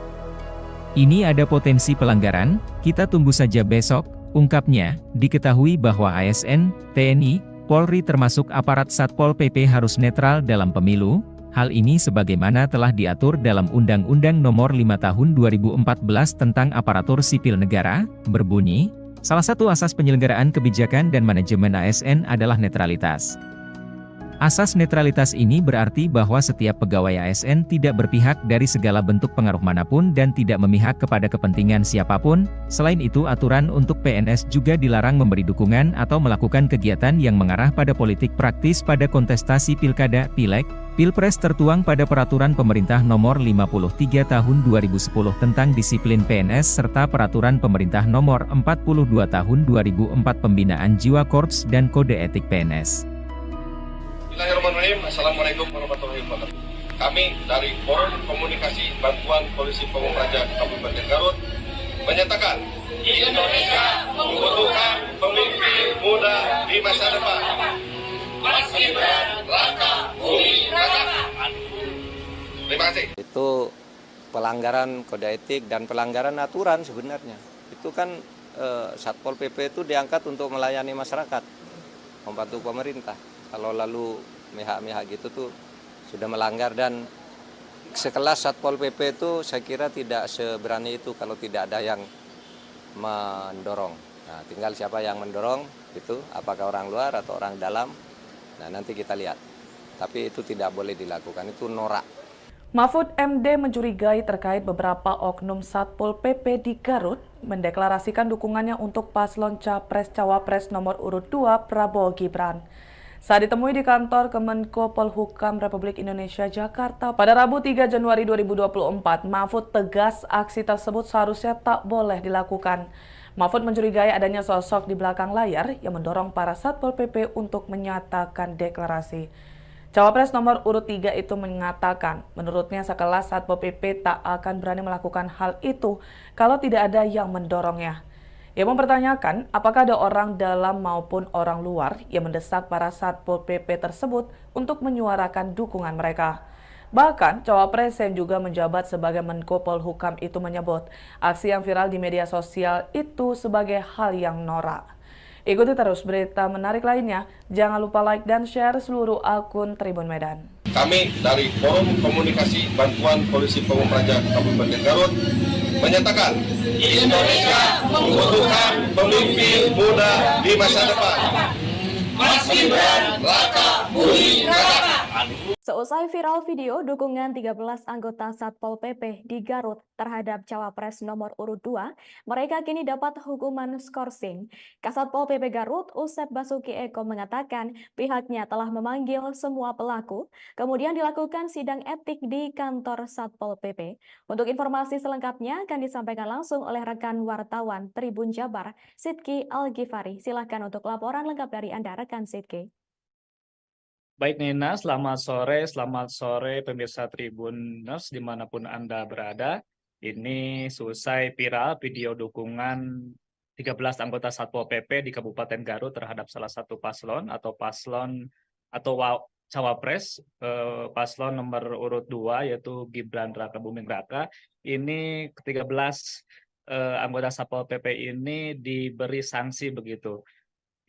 Ini ada potensi pelanggaran, kita tunggu saja besok, ungkapnya. Diketahui bahwa ASN, TNI, Polri termasuk aparat Satpol PP harus netral dalam pemilu. Hal ini sebagaimana telah diatur dalam Undang-Undang Nomor 5 Tahun 2014 tentang Aparatur Sipil Negara, berbunyi, salah satu asas penyelenggaraan kebijakan dan manajemen ASN adalah netralitas. Asas netralitas ini berarti bahwa setiap pegawai ASN tidak berpihak dari segala bentuk pengaruh manapun dan tidak memihak kepada kepentingan siapapun. Selain itu, aturan untuk PNS juga dilarang memberi dukungan atau melakukan kegiatan yang mengarah pada politik praktis pada kontestasi pilkada, pileg, pilpres tertuang pada Peraturan Pemerintah Nomor 53 Tahun 2010 tentang disiplin PNS serta Peraturan Pemerintah Nomor 42 Tahun 2004 Pembinaan Jiwa Korps dan Kode Etik PNS. Bismillahirrahmanirrahim. Assalamualaikum warahmatullahi wabarakatuh. Kami dari Forum Komunikasi Bantuan Polisi Pamung Praja Kabupaten Garut menyatakan Indonesia membutuhkan pemimpin muda di masa depan. Mas Gibran Rakabuming Raka. Terima kasih. Itu pelanggaran kode etik dan pelanggaran aturan sebenarnya. Itu kan Satpol PP itu diangkat untuk melayani masyarakat, membantu pemerintah. Kalau lalu mihak-mihak gitu tuh sudah melanggar, dan sekelas Satpol PP itu saya kira tidak seberani itu kalau tidak ada yang mendorong. Nah, tinggal siapa yang mendorong itu, apakah orang luar atau orang dalam. Nah, nanti kita lihat. Tapi itu tidak boleh dilakukan, itu norak. Mahfud MD mencurigai terkait beberapa oknum Satpol PP di Garut mendeklarasikan dukungannya untuk paslon Capres-Cawapres nomor urut 2 Prabowo Gibran. Saat ditemui di kantor Kemenko Polhukam Republik Indonesia Jakarta pada Rabu 3 Januari 2024, Mahfud tegas aksi tersebut seharusnya tak boleh dilakukan. Mahfud mencurigai adanya sosok di belakang layar yang mendorong para Satpol PP untuk menyatakan deklarasi. Cawapres nomor urut 3 itu mengatakan, menurutnya sekelas Satpol PP tak akan berani melakukan hal itu kalau tidak ada yang mendorongnya. Ia mempertanyakan apakah ada orang dalam maupun orang luar yang mendesak para Satpol PP tersebut untuk menyuarakan dukungan mereka. Bahkan, Cawapres yang juga menjabat sebagai Menko Polhukam itu menyebut aksi yang viral di media sosial itu sebagai hal yang norak. Ikuti terus berita menarik lainnya. Jangan lupa like dan share seluruh akun Tribun Medan. Kami dari Forum Komunikasi Bantuan Polisi Pamung Praja Kabupaten Garut menyatakan Indonesia membutuhkan pemimpin muda di masa depan. Mas Gibran, Raka Buming Raka. Seusai viral video dukungan 13 anggota Satpol PP di Garut terhadap Cawapres nomor urut 2, mereka kini dapat hukuman skorsing. Kasat Pol PP Garut, Usep Basuki Eko mengatakan pihaknya telah memanggil semua pelaku, kemudian dilakukan sidang etik di kantor Satpol PP. Untuk informasi selengkapnya akan disampaikan langsung oleh rekan wartawan Tribun Jabar, Sidki Al-Ghifari. Silahkan untuk laporan lengkap dari Anda, rekan Sidki. Baik Nina, selamat sore pemirsa Tribuners dimanapun Anda berada. Ini selesai viral video dukungan 13 anggota Satpol PP di Kabupaten Garut terhadap salah satu paslon atau Cawapres, paslon nomor urut 2 yaitu Gibran Raka Buming Raka. Ini ke-13 anggota Satpol PP ini diberi sanksi begitu.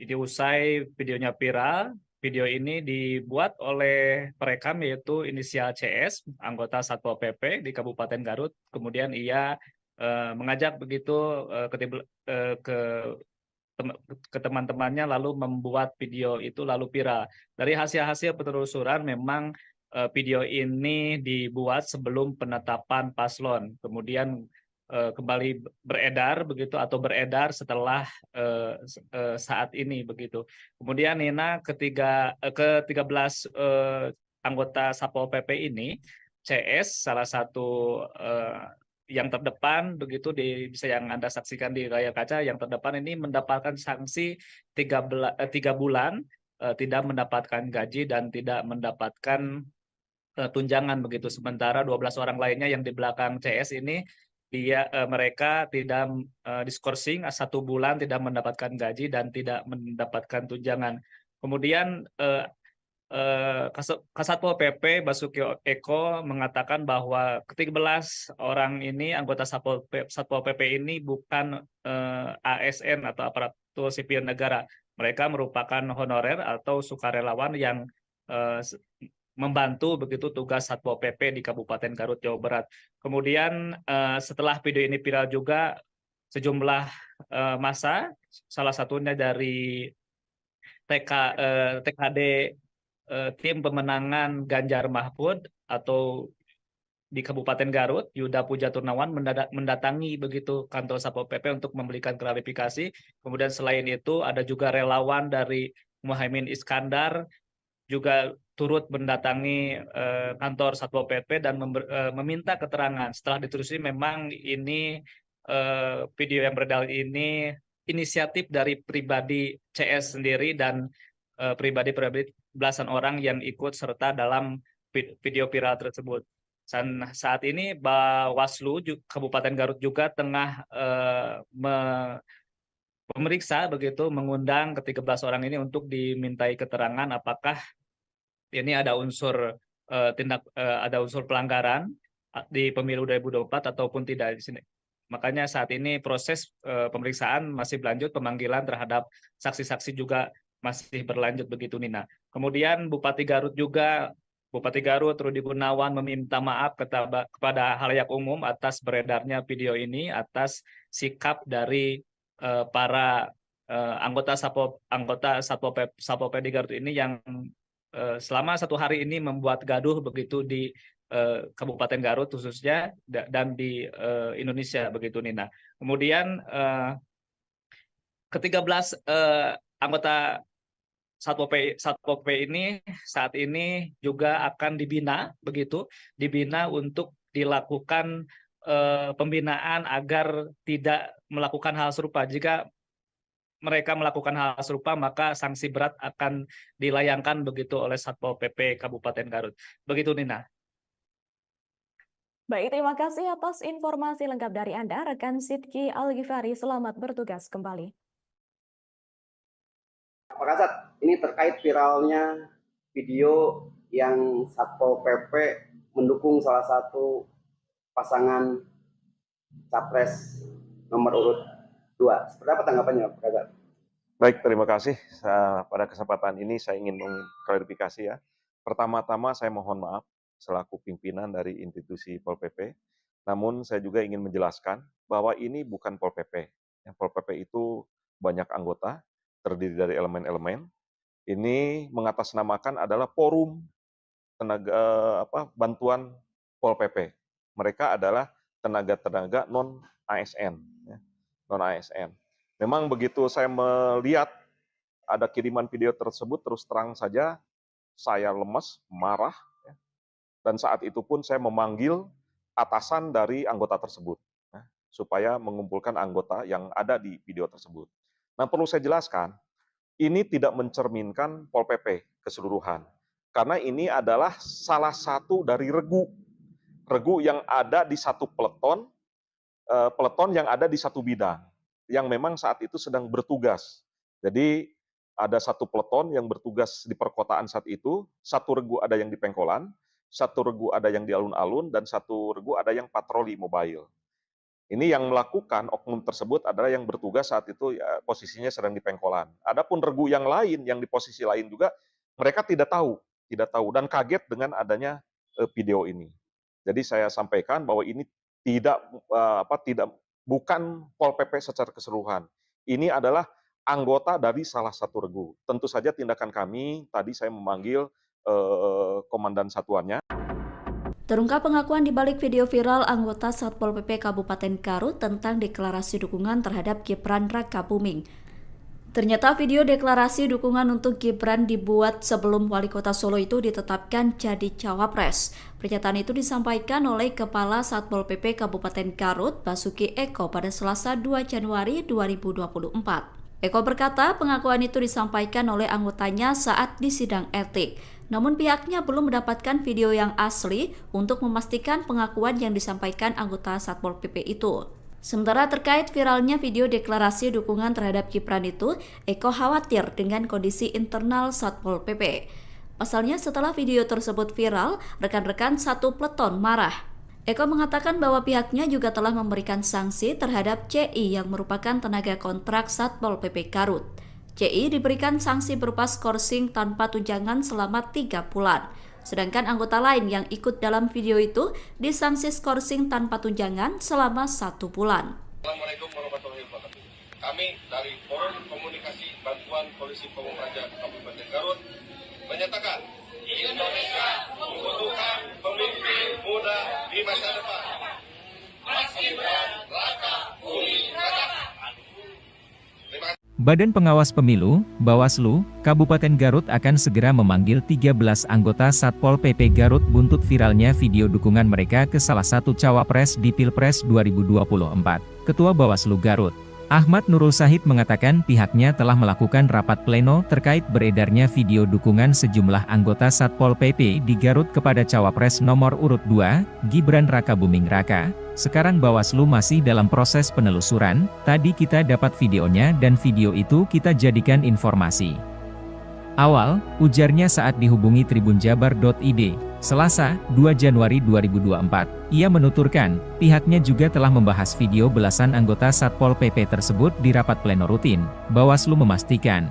Jadi usai videonya viral, video ini dibuat oleh perekam yaitu inisial CS, anggota Satpol PP di Kabupaten Garut. Kemudian ia mengajak begitu ke teman-temannya lalu membuat video itu lalu viral. Dari hasil-hasil penelusuran memang video ini dibuat sebelum penetapan paslon. Kemudian kembali beredar begitu atau beredar setelah saat ini begitu. Kemudian Nina ke-13 anggota Satpol PP ini, CS salah satu yang terdepan begitu bisa yang Anda saksikan di layar kaca, yang terdepan ini mendapatkan sanksi 3 bulan tidak mendapatkan gaji dan tidak mendapatkan tunjangan begitu. Sementara 12 orang lainnya yang di belakang CS ini mereka tidak diskorsing 1 bulan tidak mendapatkan gaji dan tidak mendapatkan tunjangan. Kemudian Kasatpol PP Basuki Eko mengatakan bahwa ke-13 orang ini anggota Satpol PP ini bukan ASN atau aparatur sipil negara. Mereka merupakan honorer atau sukarelawan yang membantu begitu tugas Satpol PP di Kabupaten Garut, Jawa Barat. Kemudian setelah video ini viral juga sejumlah massa, salah satunya dari TKD tim pemenangan Ganjar Mahfud atau di Kabupaten Garut, Yuda Puja Turnawan mendatangi begitu kantor Satpol PP untuk memberikan klarifikasi. Kemudian selain itu ada juga relawan dari Muhaimin Iskandar juga turut mendatangi kantor Satpol PP dan meminta keterangan. Setelah ditelusuri memang ini video yang beredar ini inisiatif dari pribadi CS sendiri dan pribadi belasan orang yang ikut serta dalam video viral tersebut. Dan saat ini Bawaslu Kabupaten Garut juga tengah memeriksa begitu, mengundang ke-13 orang ini untuk dimintai keterangan apakah ini ada unsur ada unsur pelanggaran di pemilu 2024 ataupun tidak di sini. Makanya saat ini proses pemeriksaan masih berlanjut, pemanggilan terhadap saksi-saksi juga masih berlanjut begitu Nina. Kemudian Bupati Garut Rudi Gunawan meminta maaf kepada halayak umum atas beredarnya video ini, atas sikap dari para anggota Satpol PP di Garut ini yang selama 1 hari ini membuat gaduh begitu di Kabupaten Garut khususnya dan di Indonesia begitu Nina. Kemudian ke-13 anggota Satpol PP ini saat ini juga akan dibina untuk dilakukan pembinaan agar tidak melakukan hal serupa. Jika mereka melakukan hal serupa, maka sanksi berat akan dilayangkan begitu oleh Satpol PP Kabupaten Garut. Begitu, Nina. Baik, terima kasih atas informasi lengkap dari Anda, rekan Sidki Al-Ghifari. Selamat bertugas kembali. Pak Kasat, ini terkait viralnya video yang Satpol PP mendukung salah satu pasangan capres nomor urut 2. Seperti apa tanggapannya, Pak Kasat? Baik, terima kasih. Pada kesempatan ini saya ingin mengklarifikasi ya. Pertama-tama saya mohon maaf selaku pimpinan dari institusi Pol PP. Namun saya juga ingin menjelaskan bahwa ini bukan Pol PP. Pol PP itu banyak anggota, terdiri dari elemen-elemen. Ini mengatasnamakan adalah forum tenaga bantuan Pol PP. Mereka adalah tenaga-tenaga non ASN, non ASN. Memang begitu saya melihat ada kiriman video tersebut, terus terang saja saya lemes, marah, dan saat itu pun saya memanggil atasan dari anggota tersebut, supaya mengumpulkan anggota yang ada di video tersebut. Nah, perlu saya jelaskan, ini tidak mencerminkan Pol PP keseluruhan, karena ini adalah salah satu dari regu yang ada di satu peleton yang ada di satu bidang, yang memang saat itu sedang bertugas. Jadi ada satu peleton yang bertugas di perkotaan saat itu, satu regu ada yang di Pengkolan, satu regu ada yang di alun-alun, dan satu regu ada yang patroli mobile. Ini yang melakukan oknum tersebut adalah yang bertugas saat itu ya, posisinya sedang di Pengkolan. Adapun regu yang lain, yang di posisi lain juga, mereka tidak tahu dan kaget dengan adanya video ini. Jadi saya sampaikan bahwa ini bukan Pol PP secara keseluruhan. Ini adalah anggota dari salah satu regu. Tentu saja tindakan kami, tadi saya memanggil komandan satuannya. Terungkap pengakuan di balik video viral anggota Satpol PP Kabupaten Garut tentang deklarasi dukungan terhadap Gibran Rakabuming. Ternyata video deklarasi dukungan untuk Gibran dibuat sebelum Wali Kota Solo itu ditetapkan jadi cawapres. Pernyataan itu disampaikan oleh Kepala Satpol PP Kabupaten Garut, Basuki Eko, pada Selasa 2 Januari 2024. Eko berkata pengakuan itu disampaikan oleh anggotanya saat di sidang etik. Namun pihaknya belum mendapatkan video yang asli untuk memastikan pengakuan yang disampaikan anggota Satpol PP itu. Sementara terkait viralnya video deklarasi dukungan terhadap Gibran itu, Eko khawatir dengan kondisi internal Satpol PP. Pasalnya setelah video tersebut viral, rekan-rekan satu peleton marah. Eko mengatakan bahwa pihaknya juga telah memberikan sanksi terhadap CI yang merupakan tenaga kontrak Satpol PP Garut. CI diberikan sanksi berupa skorsing tanpa tunjangan selama 3 bulan. Sedangkan anggota lain yang ikut dalam video itu disanksi skorsing tanpa tunjangan selama 1 bulan. Assalamualaikum warahmatullahi wabarakatuh. Kami dari Forum Komunikasi Bantuan Polisi Pamung Praja Kabupaten Garut menyatakan Indonesia membutuhkan pemimpin muda di masa depan. Mas Gibran Rakabuming Raka. Terima kasih. Badan Pengawas Pemilu, Bawaslu, Kabupaten Garut akan segera memanggil 13 anggota Satpol PP Garut buntut viralnya video dukungan mereka ke salah satu cawapres di Pilpres 2024. Ketua Bawaslu Garut, Ahmad Nurul Sahid mengatakan pihaknya telah melakukan rapat pleno terkait beredarnya video dukungan sejumlah anggota Satpol PP di Garut kepada cawapres nomor urut 2, Gibran Rakabuming Raka. Sekarang Bawaslu masih dalam proses penelusuran, tadi kita dapat videonya dan video itu kita jadikan informasi awal, ujarnya saat dihubungi tribunjabar.id, Selasa, 2 Januari 2024. Ia menuturkan, pihaknya juga telah membahas video belasan anggota Satpol PP tersebut di rapat pleno rutin. Bawaslu memastikan,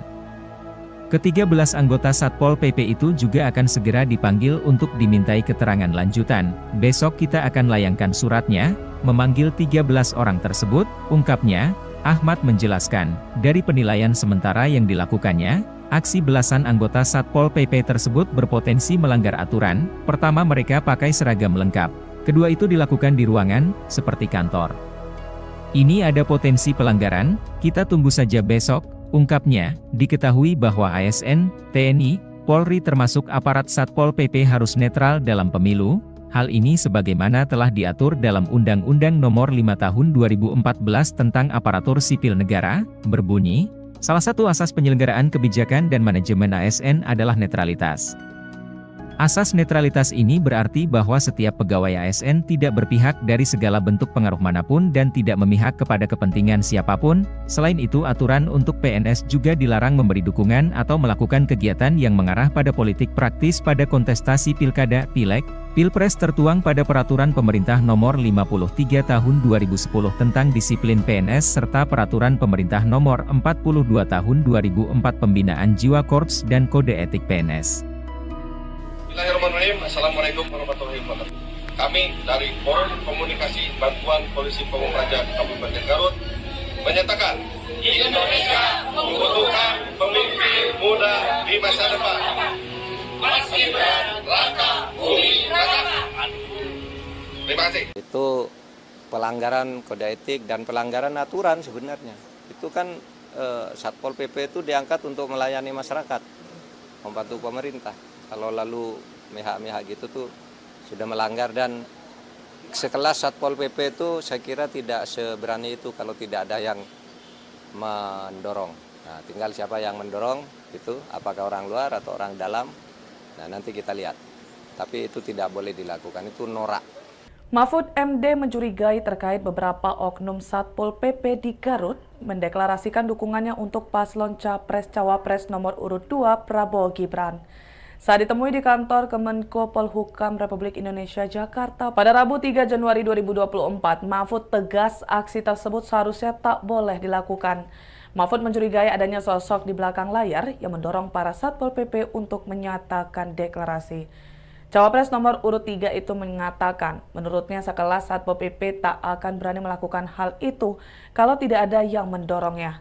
ke-13 anggota Satpol PP itu juga akan segera dipanggil untuk dimintai keterangan lanjutan. Besok kita akan layangkan suratnya, memanggil 13 orang tersebut, ungkapnya. Ahmad menjelaskan, dari penilaian sementara yang dilakukannya, aksi belasan anggota Satpol PP tersebut berpotensi melanggar aturan. Pertama, mereka pakai seragam lengkap. Kedua, itu dilakukan di ruangan, seperti kantor. Ini ada potensi pelanggaran, kita tunggu saja besok, ungkapnya. Diketahui bahwa ASN, TNI, Polri termasuk aparat Satpol PP harus netral dalam pemilu. Hal ini sebagaimana telah diatur dalam Undang-Undang Nomor 5 Tahun 2014 tentang Aparatur Sipil Negara, berbunyi, Salah satu asas penyelenggaraan kebijakan dan manajemen ASN adalah netralitas. Asas netralitas ini berarti bahwa setiap pegawai ASN tidak berpihak dari segala bentuk pengaruh manapun dan tidak memihak kepada kepentingan siapapun. Selain itu, aturan untuk PNS juga dilarang memberi dukungan atau melakukan kegiatan yang mengarah pada politik praktis pada kontestasi pilkada, pileg, pilpres tertuang pada Peraturan Pemerintah Nomor 53 Tahun 2010 tentang Disiplin PNS serta Peraturan Pemerintah Nomor 42 Tahun 2004 Pembinaan Jiwa Korps dan Kode Etik PNS. Bismillahirrahmanirrahim. Assalamualaikum warahmatullahi wabarakatuh. Kami dari Forum Komunikasi Bantuan Polisi Pamung Praja Kabupaten Garut menyatakan Indonesia membutuhkan pemimpin muda di masa depan. Mas Gibran, Raka Buming Raka. Terima kasih. Itu pelanggaran kode etik dan pelanggaran aturan sebenarnya. Itu kan Satpol PP itu diangkat untuk melayani masyarakat, membantu pemerintah. Kalau lalu mihak-mihak gitu tuh sudah melanggar, dan sekelas Satpol PP itu saya kira tidak seberani itu kalau tidak ada yang mendorong. Nah, tinggal siapa yang mendorong itu, apakah orang luar atau orang dalam. Nah, nanti kita lihat. Tapi itu tidak boleh dilakukan, itu norak. Mahfud MD mencurigai terkait beberapa oknum Satpol PP di Garut mendeklarasikan dukungannya untuk paslon Capres-Cawapres nomor urut 2 Prabowo Gibran. Saat ditemui di kantor Kemenko Polhukam Republik Indonesia Jakarta pada Rabu 3 Januari 2024, Mahfud tegas aksi tersebut seharusnya tak boleh dilakukan. Mahfud mencurigai adanya sosok di belakang layar yang mendorong para Satpol PP untuk menyatakan deklarasi. Cawapres nomor urut 3 itu mengatakan, menurutnya sekelas Satpol PP tak akan berani melakukan hal itu kalau tidak ada yang mendorongnya.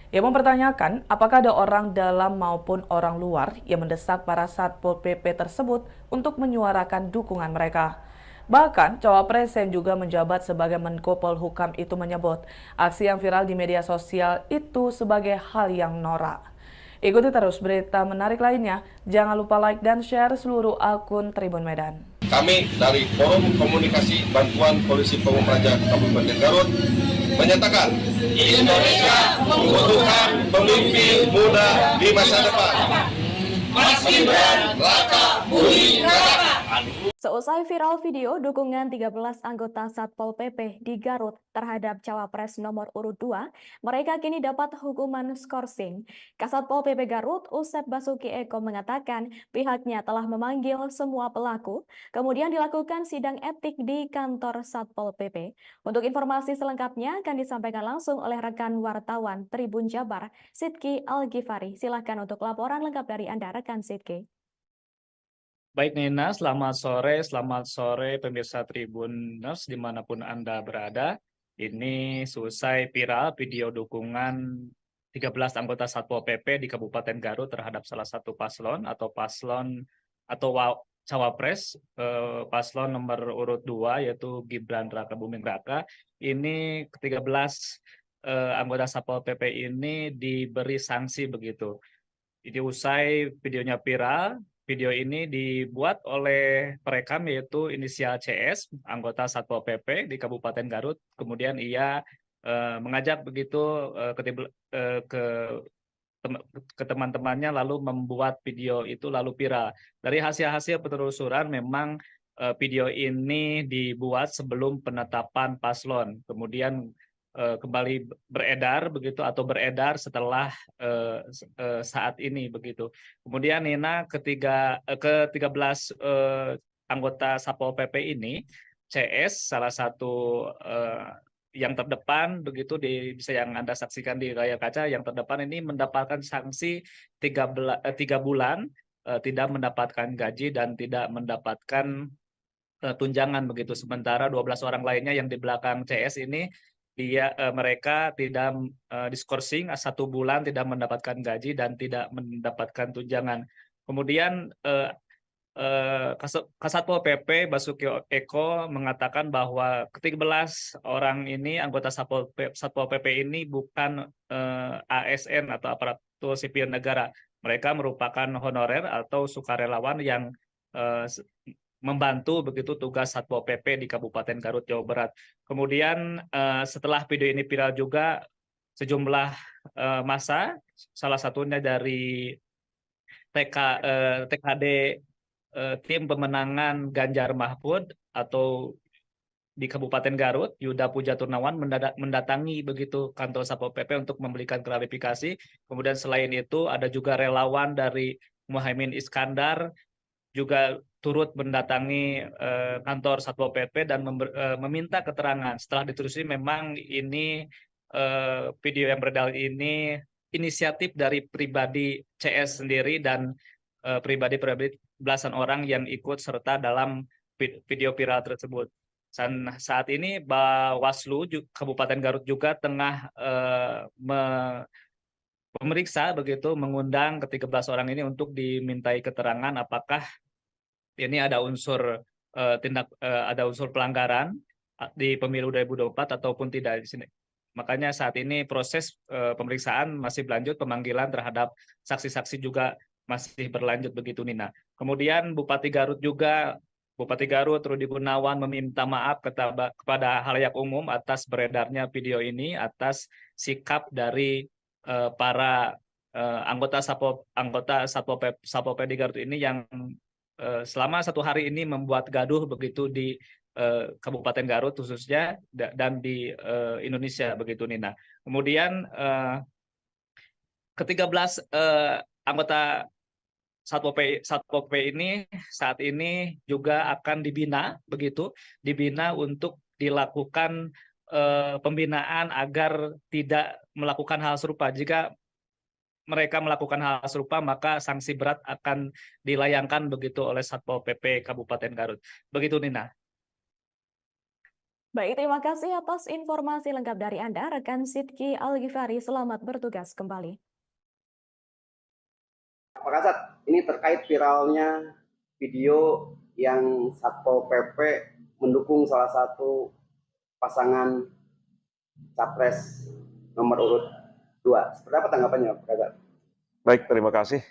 Ia mempertanyakan apakah ada orang dalam maupun orang luar yang mendesak para Satpol PP tersebut untuk menyuarakan dukungan mereka. Bahkan, Cawapres yang juga menjabat sebagai Menko Polhukam itu menyebut aksi yang viral di media sosial itu sebagai hal yang norak. Ikuti terus berita menarik lainnya. Jangan lupa like dan share seluruh akun Tribun Medan. Kami dari Forum Komunikasi Bantuan Polisi Pamung Praja Kabupaten Garut menyatakan Indonesia membutuhkan pemimpin muda di masa depan. Mas Gibran, Raka Buming Raka. Seusai viral video dukungan 13 anggota Satpol PP di Garut terhadap Cawapres nomor urut 2, mereka kini dapat hukuman skorsing. Kasatpol PP Garut, Usep Basuki Eko mengatakan pihaknya telah memanggil semua pelaku, kemudian dilakukan sidang etik di kantor Satpol PP. Untuk informasi selengkapnya akan disampaikan langsung oleh rekan wartawan Tribun Jabar, Sidki Al-Ghifari. Silahkan untuk laporan lengkap dari Anda, rekan Sidki. Baik Nina, selamat sore pemirsa Tribuners dimanapun Anda berada. Ini selesai viral video dukungan 13 anggota Satpol PP di Kabupaten Garut terhadap salah satu paslon atau Cawapres, paslon nomor urut 2 yaitu Gibran Raka Buming Raka. Ini ke-13 anggota Satpol PP ini diberi sanksi begitu. Jadi usai videonya viral, video ini dibuat oleh perekam yaitu inisial CS, anggota Satpol PP di Kabupaten Garut. Kemudian ia mengajak begitu ke teman-temannya lalu membuat video itu lalu viral. Dari hasil-hasil penelusuran memang video ini dibuat sebelum penetapan paslon. Kemudian kembali beredar begitu atau beredar setelah saat ini begitu. Kemudian Nina ke-13 anggota Satpol PP ini, CS salah satu yang terdepan begitu bisa yang Anda saksikan di layar kaca, yang terdepan ini mendapatkan sanksi 3 bulan tidak mendapatkan gaji dan tidak mendapatkan tunjangan begitu. Sementara 12 orang lainnya yang di belakang CS ini mereka tidak diskorsing 1 bulan tidak mendapatkan gaji dan tidak mendapatkan tunjangan. Kemudian Kasatpol PP Basuki Eko mengatakan bahwa ke-13 orang ini anggota Satpol PP ini bukan ASN atau aparatur sipil negara. Mereka merupakan honorer atau sukarelawan yang membantu begitu tugas Satpol PP di Kabupaten Garut, Jawa Barat. Kemudian setelah video ini viral juga, sejumlah massa, salah satunya dari TKD tim pemenangan Ganjar Mahfud atau di Kabupaten Garut, Yuda Puja Turnawan mendatangi begitu kantor Satpol PP untuk memberikan klarifikasi. Kemudian selain itu ada juga relawan dari Muhaimin Iskandar juga turut mendatangi kantor Satpol PP dan meminta keterangan. Setelah ditelusuri memang ini video yang beredar ini inisiatif dari pribadi CS sendiri dan pribadi belasan orang yang ikut serta dalam video viral tersebut. Dan saat ini Bawaslu Kabupaten Garut juga tengah memeriksa begitu, mengundang ke-13 orang ini untuk dimintai keterangan apakah ini ada unsur ada unsur pelanggaran di pemilu 2024 ataupun tidak di sini. Makanya saat ini proses pemeriksaan masih berlanjut, pemanggilan terhadap saksi-saksi juga masih berlanjut begitu, Nina. Kemudian Bupati Garut Rudi Gunawan meminta maaf kepada halayak umum atas beredarnya video ini, atas sikap dari para anggota Satpol PP di Garut ini yang selama 1 hari ini membuat gaduh begitu di Kabupaten Garut khususnya dan di Indonesia begitu, Nina. Kemudian ke-13 anggota Satpol PP ini saat ini juga akan dibina untuk dilakukan pembinaan agar tidak melakukan hal serupa. Jika mereka melakukan hal serupa, maka sanksi berat akan dilayangkan begitu oleh Satpol PP Kabupaten Garut. Begitu, Nina. Baik, terima kasih atas informasi lengkap dari Anda, rekan Sidki Al-Ghifari. Selamat bertugas kembali. Pak Kasat, ini terkait viralnya video yang Satpol PP mendukung salah satu pasangan capres nomor urut 2. Seperti apa tanggapannya, Pak Kasat? Baik, terima kasih.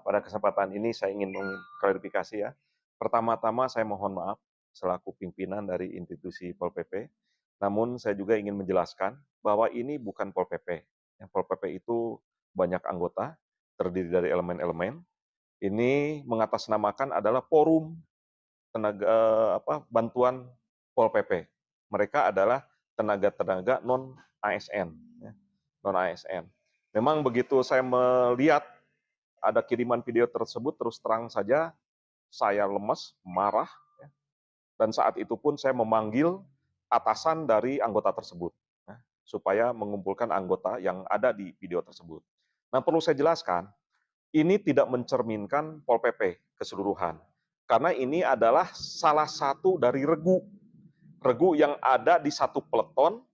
Pada kesempatan ini saya ingin mengklarifikasi ya. Pertama-tama saya mohon maaf selaku pimpinan dari institusi Pol PP. Namun saya juga ingin menjelaskan bahwa ini bukan Pol PP. Pol PP itu banyak anggota, terdiri dari elemen-elemen. Ini mengatasnamakan adalah forum tenaga bantuan Pol PP. Mereka adalah tenaga-tenaga non ASN, non ASN. Memang begitu saya melihat ada kiriman video tersebut, terus terang saja saya lemes, marah, dan saat itu pun saya memanggil atasan dari anggota tersebut supaya mengumpulkan anggota yang ada di video tersebut. Nah, perlu saya jelaskan, ini tidak mencerminkan Pol PP keseluruhan. Karena ini adalah salah satu dari regu yang ada di satu peleton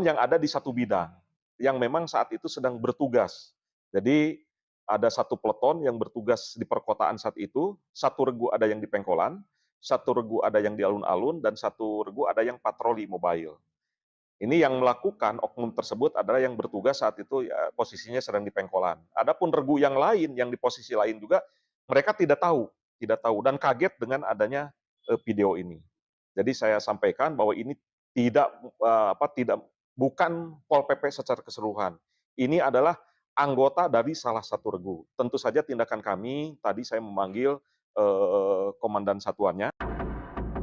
yang ada di satu bidang, yang memang saat itu sedang bertugas. Jadi ada satu peleton yang bertugas di perkotaan saat itu, satu regu ada yang di Pengkolan, satu regu ada yang di alun-alun, dan satu regu ada yang patroli mobile. Ini yang melakukan oknum tersebut adalah yang bertugas saat itu ya, posisinya sedang di Pengkolan. Adapun regu yang lain, yang di posisi lain juga, mereka tidak tahu dan kaget dengan adanya video ini. Jadi saya sampaikan bahwa ini bukan Pol PP secara keseluruhan. Ini adalah anggota dari salah satu regu. Tentu saja tindakan kami, tadi saya memanggil komandan satuannya.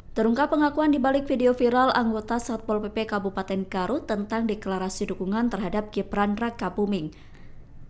Terungkap pengakuan di balik video viral anggota Satpol PP Kabupaten Garut tentang deklarasi dukungan terhadap Gibran Rakabuming.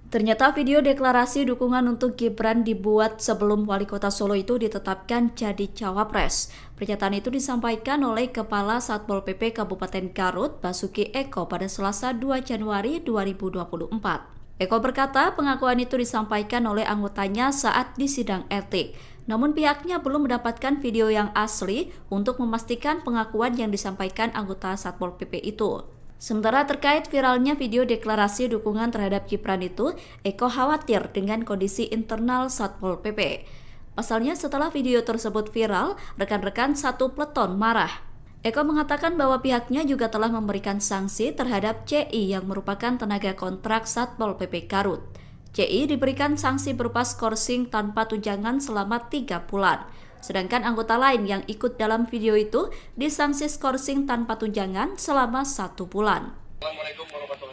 Ternyata video deklarasi dukungan untuk Gibran dibuat sebelum Wali Kota Solo itu ditetapkan jadi cawapres. Pernyataan itu disampaikan oleh Kepala Satpol PP Kabupaten Garut, Basuki Eko, pada Selasa 2 Januari 2024. Eko berkata pengakuan itu disampaikan oleh anggotanya saat di sidang etik. Namun pihaknya belum mendapatkan video yang asli untuk memastikan pengakuan yang disampaikan anggota Satpol PP itu. Sementara terkait viralnya video deklarasi dukungan terhadap Gibran itu, Eko khawatir dengan kondisi internal Satpol PP. Pasalnya setelah video tersebut viral, rekan-rekan satu peleton marah. Eko mengatakan bahwa pihaknya juga telah memberikan sanksi terhadap CI yang merupakan tenaga kontrak Satpol PP Garut. CI diberikan sanksi berupa skorsing tanpa tunjangan selama 3 bulan. Sedangkan anggota lain yang ikut dalam video itu disanksi skorsing tanpa tunjangan selama 1 bulan. Assalamualaikum warahmatullahi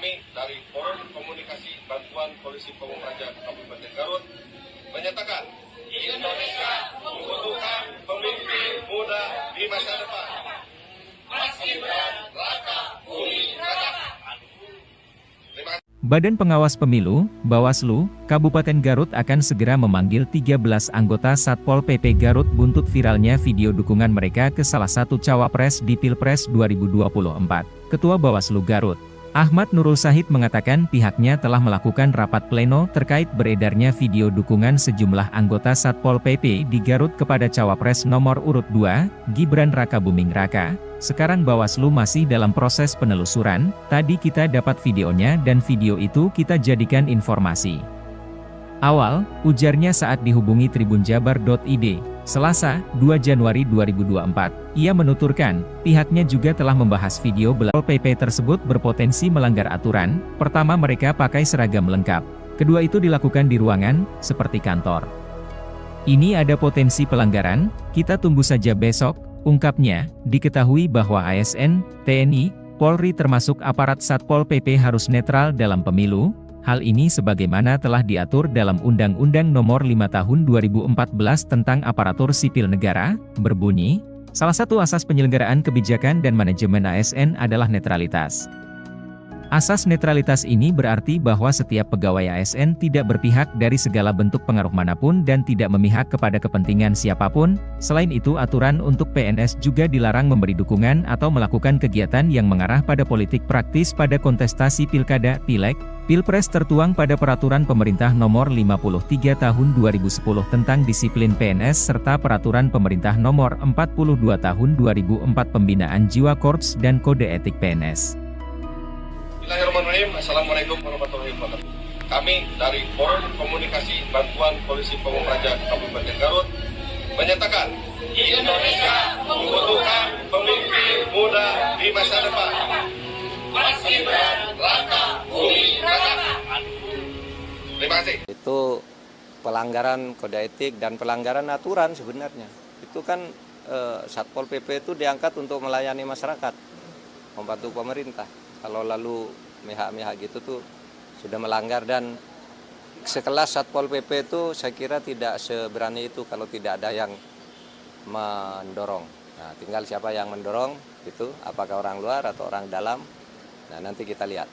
Kami dari Forum Komunikasi Bantuan Polisi Pamung Praja Kabupaten Garut menyatakan Indonesia membutuhkan pemimpin muda di masa depan. Mas Gibran, Raka Buming Raka. Terima kasih. Badan Pengawas Pemilu, Bawaslu, Kabupaten Garut akan segera memanggil 13 anggota Satpol PP Garut buntut viralnya video dukungan mereka ke salah satu cawapres di Pilpres 2024. Ketua Bawaslu Garut, Ahmad Nurul Sahid mengatakan pihaknya telah melakukan rapat pleno terkait beredarnya video dukungan sejumlah anggota Satpol PP di Garut kepada cawapres nomor urut 2, Gibran Raka Buming Raka. Sekarang Bawaslu masih dalam proses penelusuran, tadi kita dapat videonya dan video itu kita jadikan informasi awal, ujarnya saat dihubungi tribunjabar.id, Selasa, 2 Januari 2024. Ia menuturkan, pihaknya juga telah membahas video Satpol PP tersebut berpotensi melanggar aturan. Pertama, mereka pakai seragam lengkap. Kedua, itu dilakukan di ruangan, seperti kantor. Ini ada potensi pelanggaran, kita tunggu saja besok, ungkapnya. Diketahui bahwa ASN, TNI, Polri termasuk aparat Satpol PP harus netral dalam pemilu. Hal ini sebagaimana telah diatur dalam Undang-Undang Nomor 5 Tahun 2014 tentang Aparatur Sipil Negara, berbunyi, salah satu asas penyelenggaraan kebijakan dan manajemen ASN adalah netralitas. Asas netralitas ini berarti bahwa setiap pegawai ASN tidak berpihak dari segala bentuk pengaruh manapun dan tidak memihak kepada kepentingan siapapun. Selain itu, aturan untuk PNS juga dilarang memberi dukungan atau melakukan kegiatan yang mengarah pada politik praktis pada kontestasi pilkada, pileg, pilpres tertuang pada Peraturan Pemerintah Nomor 53 Tahun 2010 tentang disiplin PNS serta Peraturan Pemerintah Nomor 42 Tahun 2004 Pembinaan Jiwa Korps dan Kode Etik PNS. Bismillahirrahmanirrahim. Assalamualaikum warahmatullahi wabarakatuh. Kami dari Forum Komunikasi Bantuan Polisi Pamung Praja Kabupaten Garut menyatakan Indonesia membutuhkan pemimpin muda di masa depan. Mas Gibran, Raka Buming Raka. Terima kasih. Itu pelanggaran kode etik dan pelanggaran aturan sebenarnya. Itu kan Satpol PP itu diangkat untuk melayani masyarakat, membantu pemerintah. Kalau lalu mihak-mihak gitu tuh sudah melanggar, dan sekelas Satpol PP itu saya kira tidak seberani itu kalau tidak ada yang mendorong. Nah, tinggal siapa yang mendorong itu, apakah orang luar atau orang dalam. Nah, nanti kita lihat.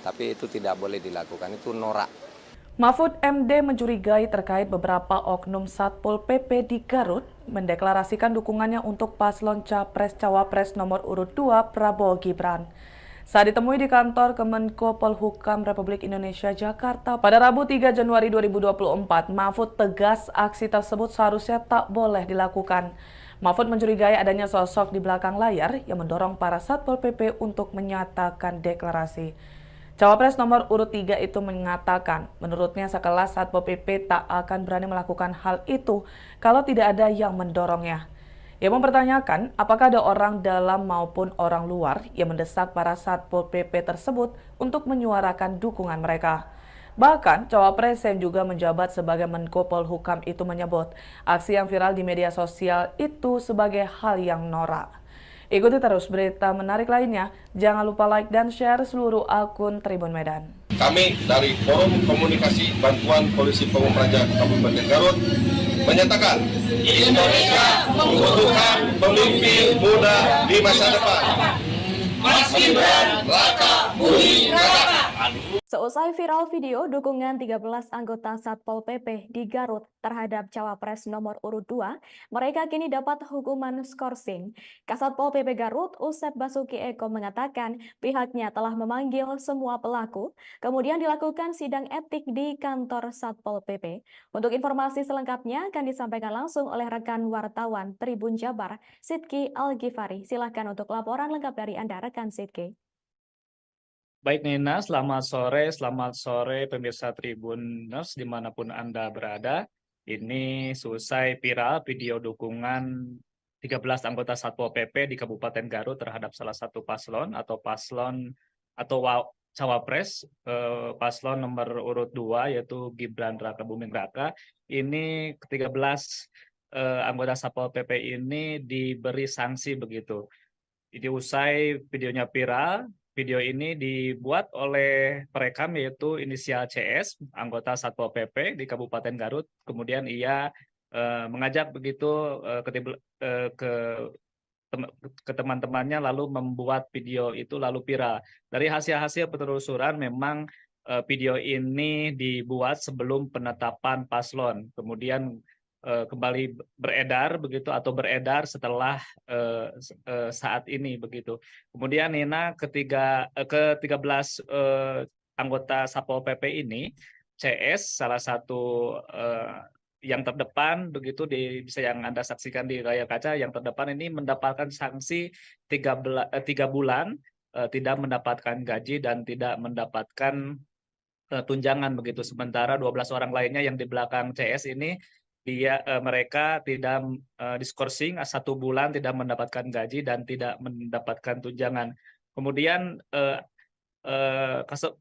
Tapi itu tidak boleh dilakukan, itu norak. Mahfud MD mencurigai terkait beberapa oknum Satpol PP di Garut mendeklarasikan dukungannya untuk paslon Capres-Cawapres nomor urut 2 Prabowo Gibran. Saat ditemui di kantor Kemenko Polhukam Republik Indonesia Jakarta pada Rabu 3 Januari 2024, Mahfud tegas aksi tersebut seharusnya tak boleh dilakukan. Mahfud mencurigai adanya sosok di belakang layar yang mendorong para Satpol PP untuk menyatakan deklarasi. Cawapres nomor urut 3 itu mengatakan, menurutnya sekelas Satpol PP tak akan berani melakukan hal itu kalau tidak ada yang mendorongnya. Ia mempertanyakan apakah ada orang dalam maupun orang luar yang mendesak para Satpol PP tersebut untuk menyuarakan dukungan mereka. Bahkan, Cawapres yang juga menjabat sebagai Menko Polhukam itu menyebut aksi yang viral di media sosial itu sebagai hal yang norak. Ikuti terus berita menarik lainnya. Jangan lupa like dan share seluruh akun Tribun Medan. Kami dari Forum Komunikasi Bantuan Polisi Pamung Praja Kabupaten Garut menyatakan Indonesia membutuhkan pemimpin muda di masa depan. Mas Gibran, Raka Buming Raka. Seusai viral video dukungan 13 anggota Satpol PP di Garut terhadap Cawapres nomor urut 2, mereka kini dapat hukuman skorsing. Kasatpol PP Garut, Usep Basuki Eko mengatakan pihaknya telah memanggil semua pelaku, kemudian dilakukan sidang etik di kantor Satpol PP. Untuk informasi selengkapnya akan disampaikan langsung oleh rekan wartawan Tribun Jabar, Sidki Al-Ghifari. Silakan untuk laporan lengkap dari Anda, rekan Sidki. Baik Nina, selamat sore pemirsa Tribuners dimanapun Anda berada. Ini selesai viral video dukungan 13 anggota Satpol PP di Kabupaten Garut terhadap salah satu paslon atau cawapres paslon nomor urut 2 yaitu Gibran Raka Buming Raka. Ini ke-13 anggota Satpol PP ini diberi sanksi begitu. Jadi usai videonya viral, video ini dibuat oleh perekam yaitu inisial CS, anggota Satpol PP di Kabupaten Garut. Kemudian ia mengajak begitu ke ke teman-temannya lalu membuat video itu lalu viral. Dari hasil-hasil penelusuran memang video ini dibuat sebelum penetapan paslon, kemudian kembali beredar begitu atau beredar setelah saat ini begitu. Kemudian Nina ke-13 anggota Satpol PP ini, CS salah satu yang terdepan begitu bisa yang Anda saksikan di layar kaca, yang terdepan ini mendapatkan sanksi 3 bulan tidak mendapatkan gaji dan tidak mendapatkan tunjangan begitu. Sementara 12 orang lainnya yang di belakang CS ini mereka tidak diskorsing 1 bulan tidak mendapatkan gaji dan tidak mendapatkan tunjangan. Kemudian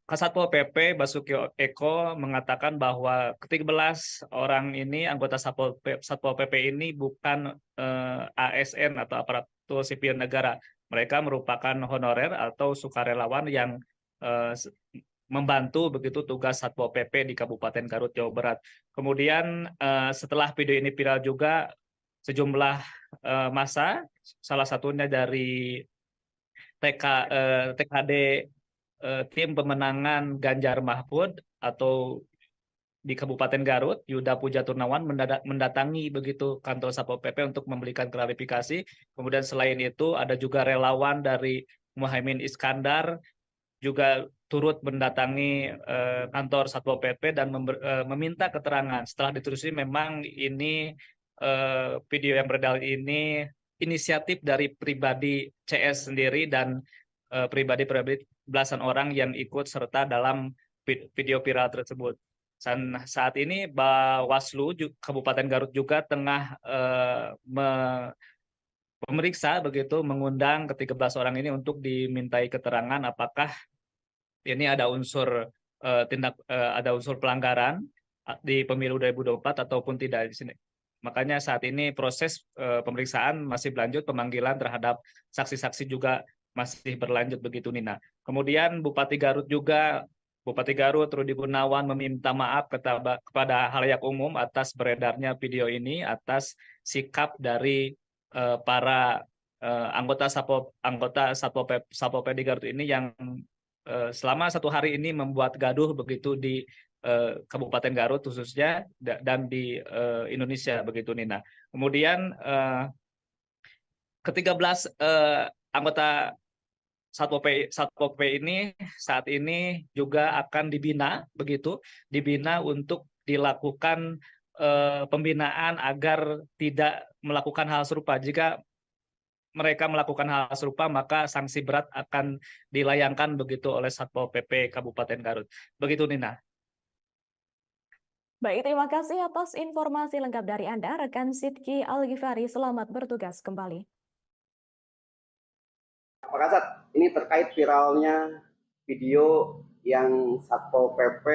Kasatpol PP Basuki Eko mengatakan bahwa ke-13 orang ini, anggota Satpol PP ini bukan ASN atau aparatur sipil negara. Mereka merupakan honorer atau sukarelawan yang membantu begitu tugas Satpol PP di Kabupaten Garut, Jawa Barat. Kemudian setelah video ini viral juga, sejumlah massa, salah satunya dari TKD tim pemenangan Ganjar Mahfud atau di Kabupaten Garut, Yuda Puja Turnawan mendatangi begitu kantor Satpol PP untuk memberikan klarifikasi. Kemudian selain itu ada juga relawan dari Muhaimin Iskandar juga turut mendatangi kantor Satpol PP dan meminta keterangan. Setelah ditelusuri memang ini video yang beredar ini inisiatif dari pribadi CS sendiri dan pribadi belasan orang yang ikut serta dalam video viral tersebut. Dan saat ini Bawaslu Kabupaten Garut juga tengah memeriksa begitu, mengundang ke-13 orang ini untuk dimintai keterangan apakah ini ada unsur ada unsur pelanggaran di pemilu 2024 ataupun tidak di sini. Makanya saat ini proses pemeriksaan masih berlanjut, pemanggilan terhadap saksi-saksi juga masih berlanjut begitu, Nina. Kemudian Bupati Garut Rudi Gunawan meminta maaf kepada halayak umum atas beredarnya video ini, atas sikap dari para anggota Satpol PP di Garut ini yang selama 1 hari ini membuat gaduh begitu di Kabupaten Garut khususnya dan di Indonesia begitu, Nina. Kemudian ke-13 anggota Satpol PP ini saat ini juga akan dibina untuk dilakukan pembinaan agar tidak melakukan hal serupa. Jika mereka melakukan hal serupa, maka sanksi berat akan dilayangkan begitu oleh Satpol PP Kabupaten Garut. Begitu, Nina. Baik, terima kasih atas informasi lengkap dari Anda, rekan Sidki Al-Ghifari. Selamat bertugas kembali. Pak Kasat, ini terkait viralnya video yang Satpol PP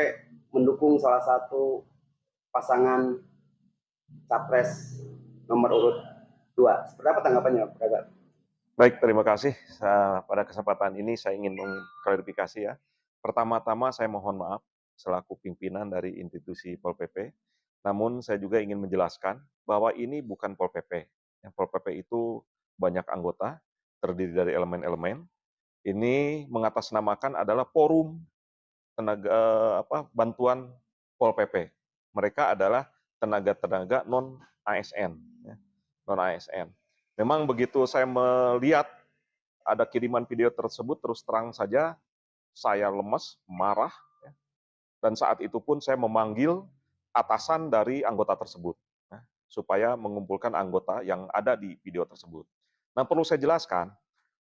mendukung salah satu pasangan capres nomor urut 2. Seperti apa tanggapannya, Pak Kasat? Baik, terima kasih. Pada kesempatan ini saya ingin mengklarifikasi ya. Pertama-tama saya mohon maaf selaku pimpinan dari institusi Pol PP. Namun saya juga ingin menjelaskan bahwa ini bukan Pol PP. Yang Pol PP itu banyak anggota, terdiri dari elemen-elemen. Ini mengatasnamakan adalah forum bantuan Pol PP. Mereka adalah tenaga-tenaga non-ASN. Non-ASN. Memang begitu saya melihat ada kiriman video tersebut, terus terang saja saya lemes, marah. Dan saat itu pun saya memanggil atasan dari anggota tersebut. Supaya mengumpulkan anggota yang ada di video tersebut. Nah, perlu saya jelaskan,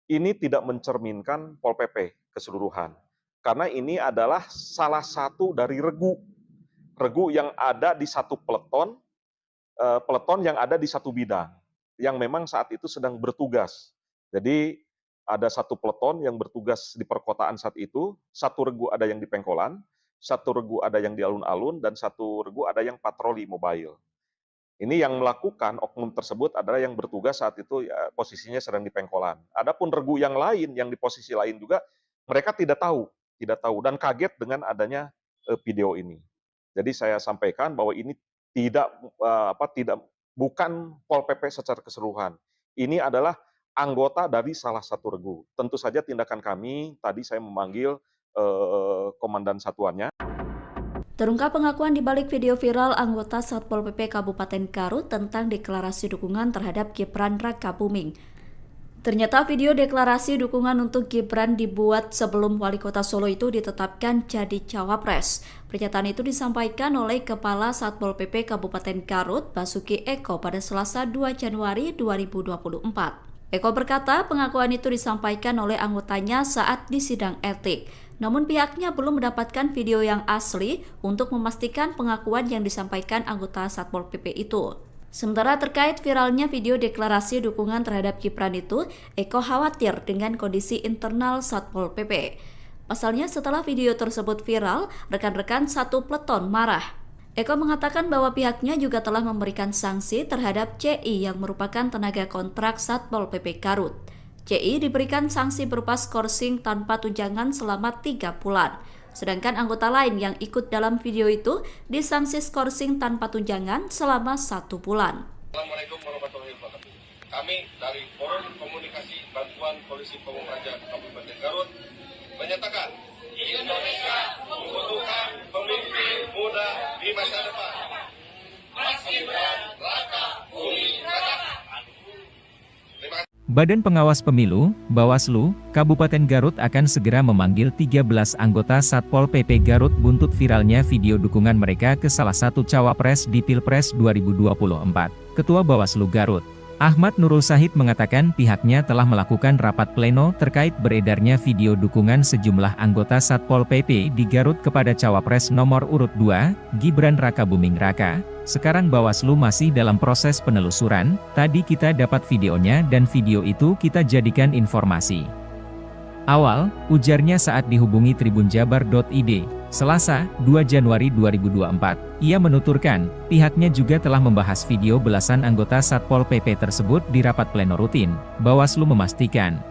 ini tidak mencerminkan Pol PP keseluruhan. Karena ini adalah salah satu dari regu yang ada di satu peleton yang ada di satu bidang, yang memang saat itu sedang bertugas. Jadi ada satu peleton yang bertugas di perkotaan saat itu, satu regu ada yang di Pengkolan, satu regu ada yang di alun-alun, dan satu regu ada yang patroli mobile. Ini yang melakukan oknum tersebut adalah yang bertugas saat itu ya, posisinya sedang di Pengkolan. Adapun regu yang lain yang di posisi lain juga mereka tidak tahu dan kaget dengan adanya video ini. Jadi saya sampaikan bahwa ini bukan Pol PP secara keseluruhan. Ini adalah anggota dari salah satu regu. Tentu saja tindakan kami tadi saya memanggil komandan satuannya. Terungkap pengakuan di balik video viral anggota Satpol PP Kabupaten Garut tentang deklarasi dukungan terhadap Gibran Rakabuming. Ternyata video deklarasi dukungan untuk Gibran dibuat sebelum Wali Kota Solo itu ditetapkan jadi cawapres. Pernyataan itu disampaikan oleh Kepala Satpol PP Kabupaten Garut, Basuki Eko pada Selasa 2 Januari 2024. Eko berkata pengakuan itu disampaikan oleh anggotanya saat di sidang etik. Namun pihaknya belum mendapatkan video yang asli untuk memastikan pengakuan yang disampaikan anggota Satpol PP itu. Sementara terkait viralnya video deklarasi dukungan terhadap Gibran itu, Eko khawatir dengan kondisi internal Satpol PP. Pasalnya setelah video tersebut viral, rekan-rekan satu peleton marah. Eko mengatakan bahwa pihaknya juga telah memberikan sanksi terhadap CI yang merupakan tenaga kontrak Satpol PP Garut. CI diberikan sanksi berupa skorsing tanpa tunjangan selama 3 bulan. Sedangkan anggota lain yang ikut dalam video itu disanksi skorsing tanpa tunjangan selama 1 bulan. Assalamualaikum warahmatullahi wabarakatuh. Kami dari Forum Komunikasi Bantuan Polisi Pamung Praja Kabupaten Garut menyatakan Indonesia membutuhkan pemimpin muda di masa depan. Mas Gibran Rakabuming Raka. Terima kasih. Badan Pengawas Pemilu, Bawaslu, Kabupaten Garut akan segera memanggil 13 anggota Satpol PP Garut buntut viralnya video dukungan mereka ke salah satu cawapres di Pilpres 2024. Ketua Bawaslu Garut, Ahmad Nurul Sahid mengatakan pihaknya telah melakukan rapat pleno terkait beredarnya video dukungan sejumlah anggota Satpol PP di Garut kepada cawapres nomor urut 2, Gibran Rakabuming Raka. Sekarang Bawaslu masih dalam proses penelusuran, tadi kita dapat videonya dan video itu kita jadikan informasi awal, ujarnya saat dihubungi tribunjabar.id, Selasa, 2 Januari 2024. Ia menuturkan, pihaknya juga telah membahas video belasan anggota Satpol PP tersebut di rapat pleno rutin. Bawaslu memastikan,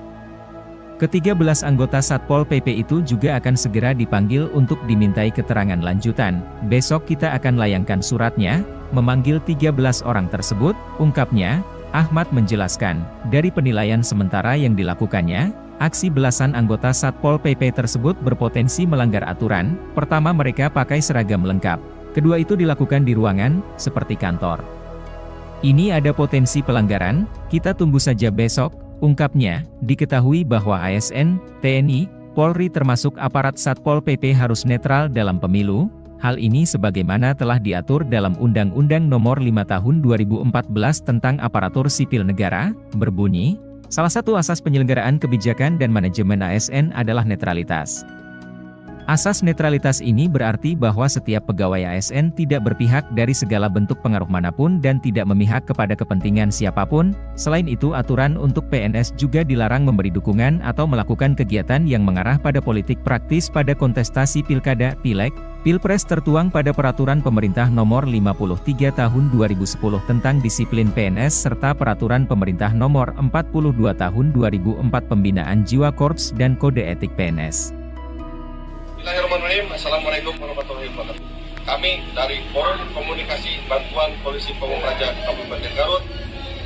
ke-13 anggota Satpol PP itu juga akan segera dipanggil untuk dimintai keterangan lanjutan. Besok kita akan layangkan suratnya, memanggil 13 orang tersebut, ungkapnya. Ahmad menjelaskan, dari penilaian sementara yang dilakukannya, aksi belasan anggota Satpol PP tersebut berpotensi melanggar aturan. Pertama, mereka pakai seragam lengkap. Kedua, itu dilakukan di ruangan, seperti kantor. Ini ada potensi pelanggaran, kita tunggu saja besok. Ungkapnya, diketahui bahwa ASN, TNI, Polri termasuk aparat Satpol PP harus netral dalam pemilu. Hal ini sebagaimana telah diatur dalam Undang-Undang Nomor 5 Tahun 2014 tentang Aparatur Sipil Negara, berbunyi, salah satu asas penyelenggaraan kebijakan dan manajemen ASN adalah netralitas. Asas netralitas ini berarti bahwa setiap pegawai ASN tidak berpihak dari segala bentuk pengaruh manapun dan tidak memihak kepada kepentingan siapapun. Selain itu, aturan untuk PNS juga dilarang memberi dukungan atau melakukan kegiatan yang mengarah pada politik praktis pada kontestasi pilkada, pileg, pilpres tertuang pada Peraturan Pemerintah Nomor 53 Tahun 2010 tentang disiplin PNS serta Peraturan Pemerintah Nomor 42 Tahun 2004 Pembinaan Jiwa Korps dan Kode Etik PNS. Bismillahirrahmanirrahim. Assalamualaikum warahmatullahi wabarakatuh. Kami dari Forum Komunikasi Bantuan Polisi Pamung Praja Kabupaten Garut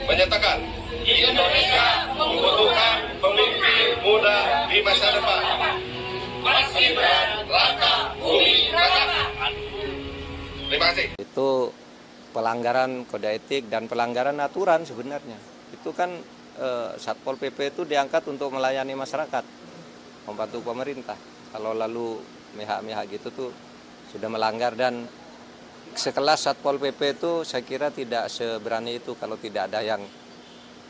menyatakan Indonesia membutuhkan pemimpin muda di masa depan. Mas Gibran Rakabuming Raka. Terima kasih. Itu pelanggaran kode etik dan pelanggaran aturan sebenarnya. Itu kan Satpol PP itu diangkat untuk melayani masyarakat, membantu pemerintah. Kalau lalu mihak-mihak gitu tuh sudah melanggar, dan sekelas Satpol PP itu saya kira tidak seberani itu kalau tidak ada yang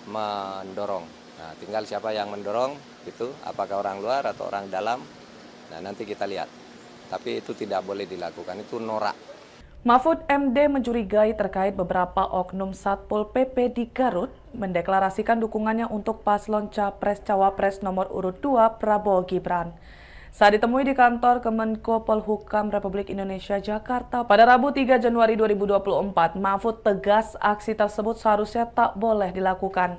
mendorong. Nah, tinggal siapa yang mendorong itu, apakah orang luar atau orang dalam. Nah, nanti kita lihat. Tapi itu tidak boleh dilakukan, itu norak. Mahfud MD mencurigai terkait beberapa oknum Satpol PP di Garut mendeklarasikan dukungannya untuk paslon Capres-Cawapres nomor urut 2 Prabowo Gibran. Saat ditemui di kantor Kemenko Polhukam Republik Indonesia Jakarta pada Rabu 3 Januari 2024, Mahfud tegas aksi tersebut seharusnya tak boleh dilakukan.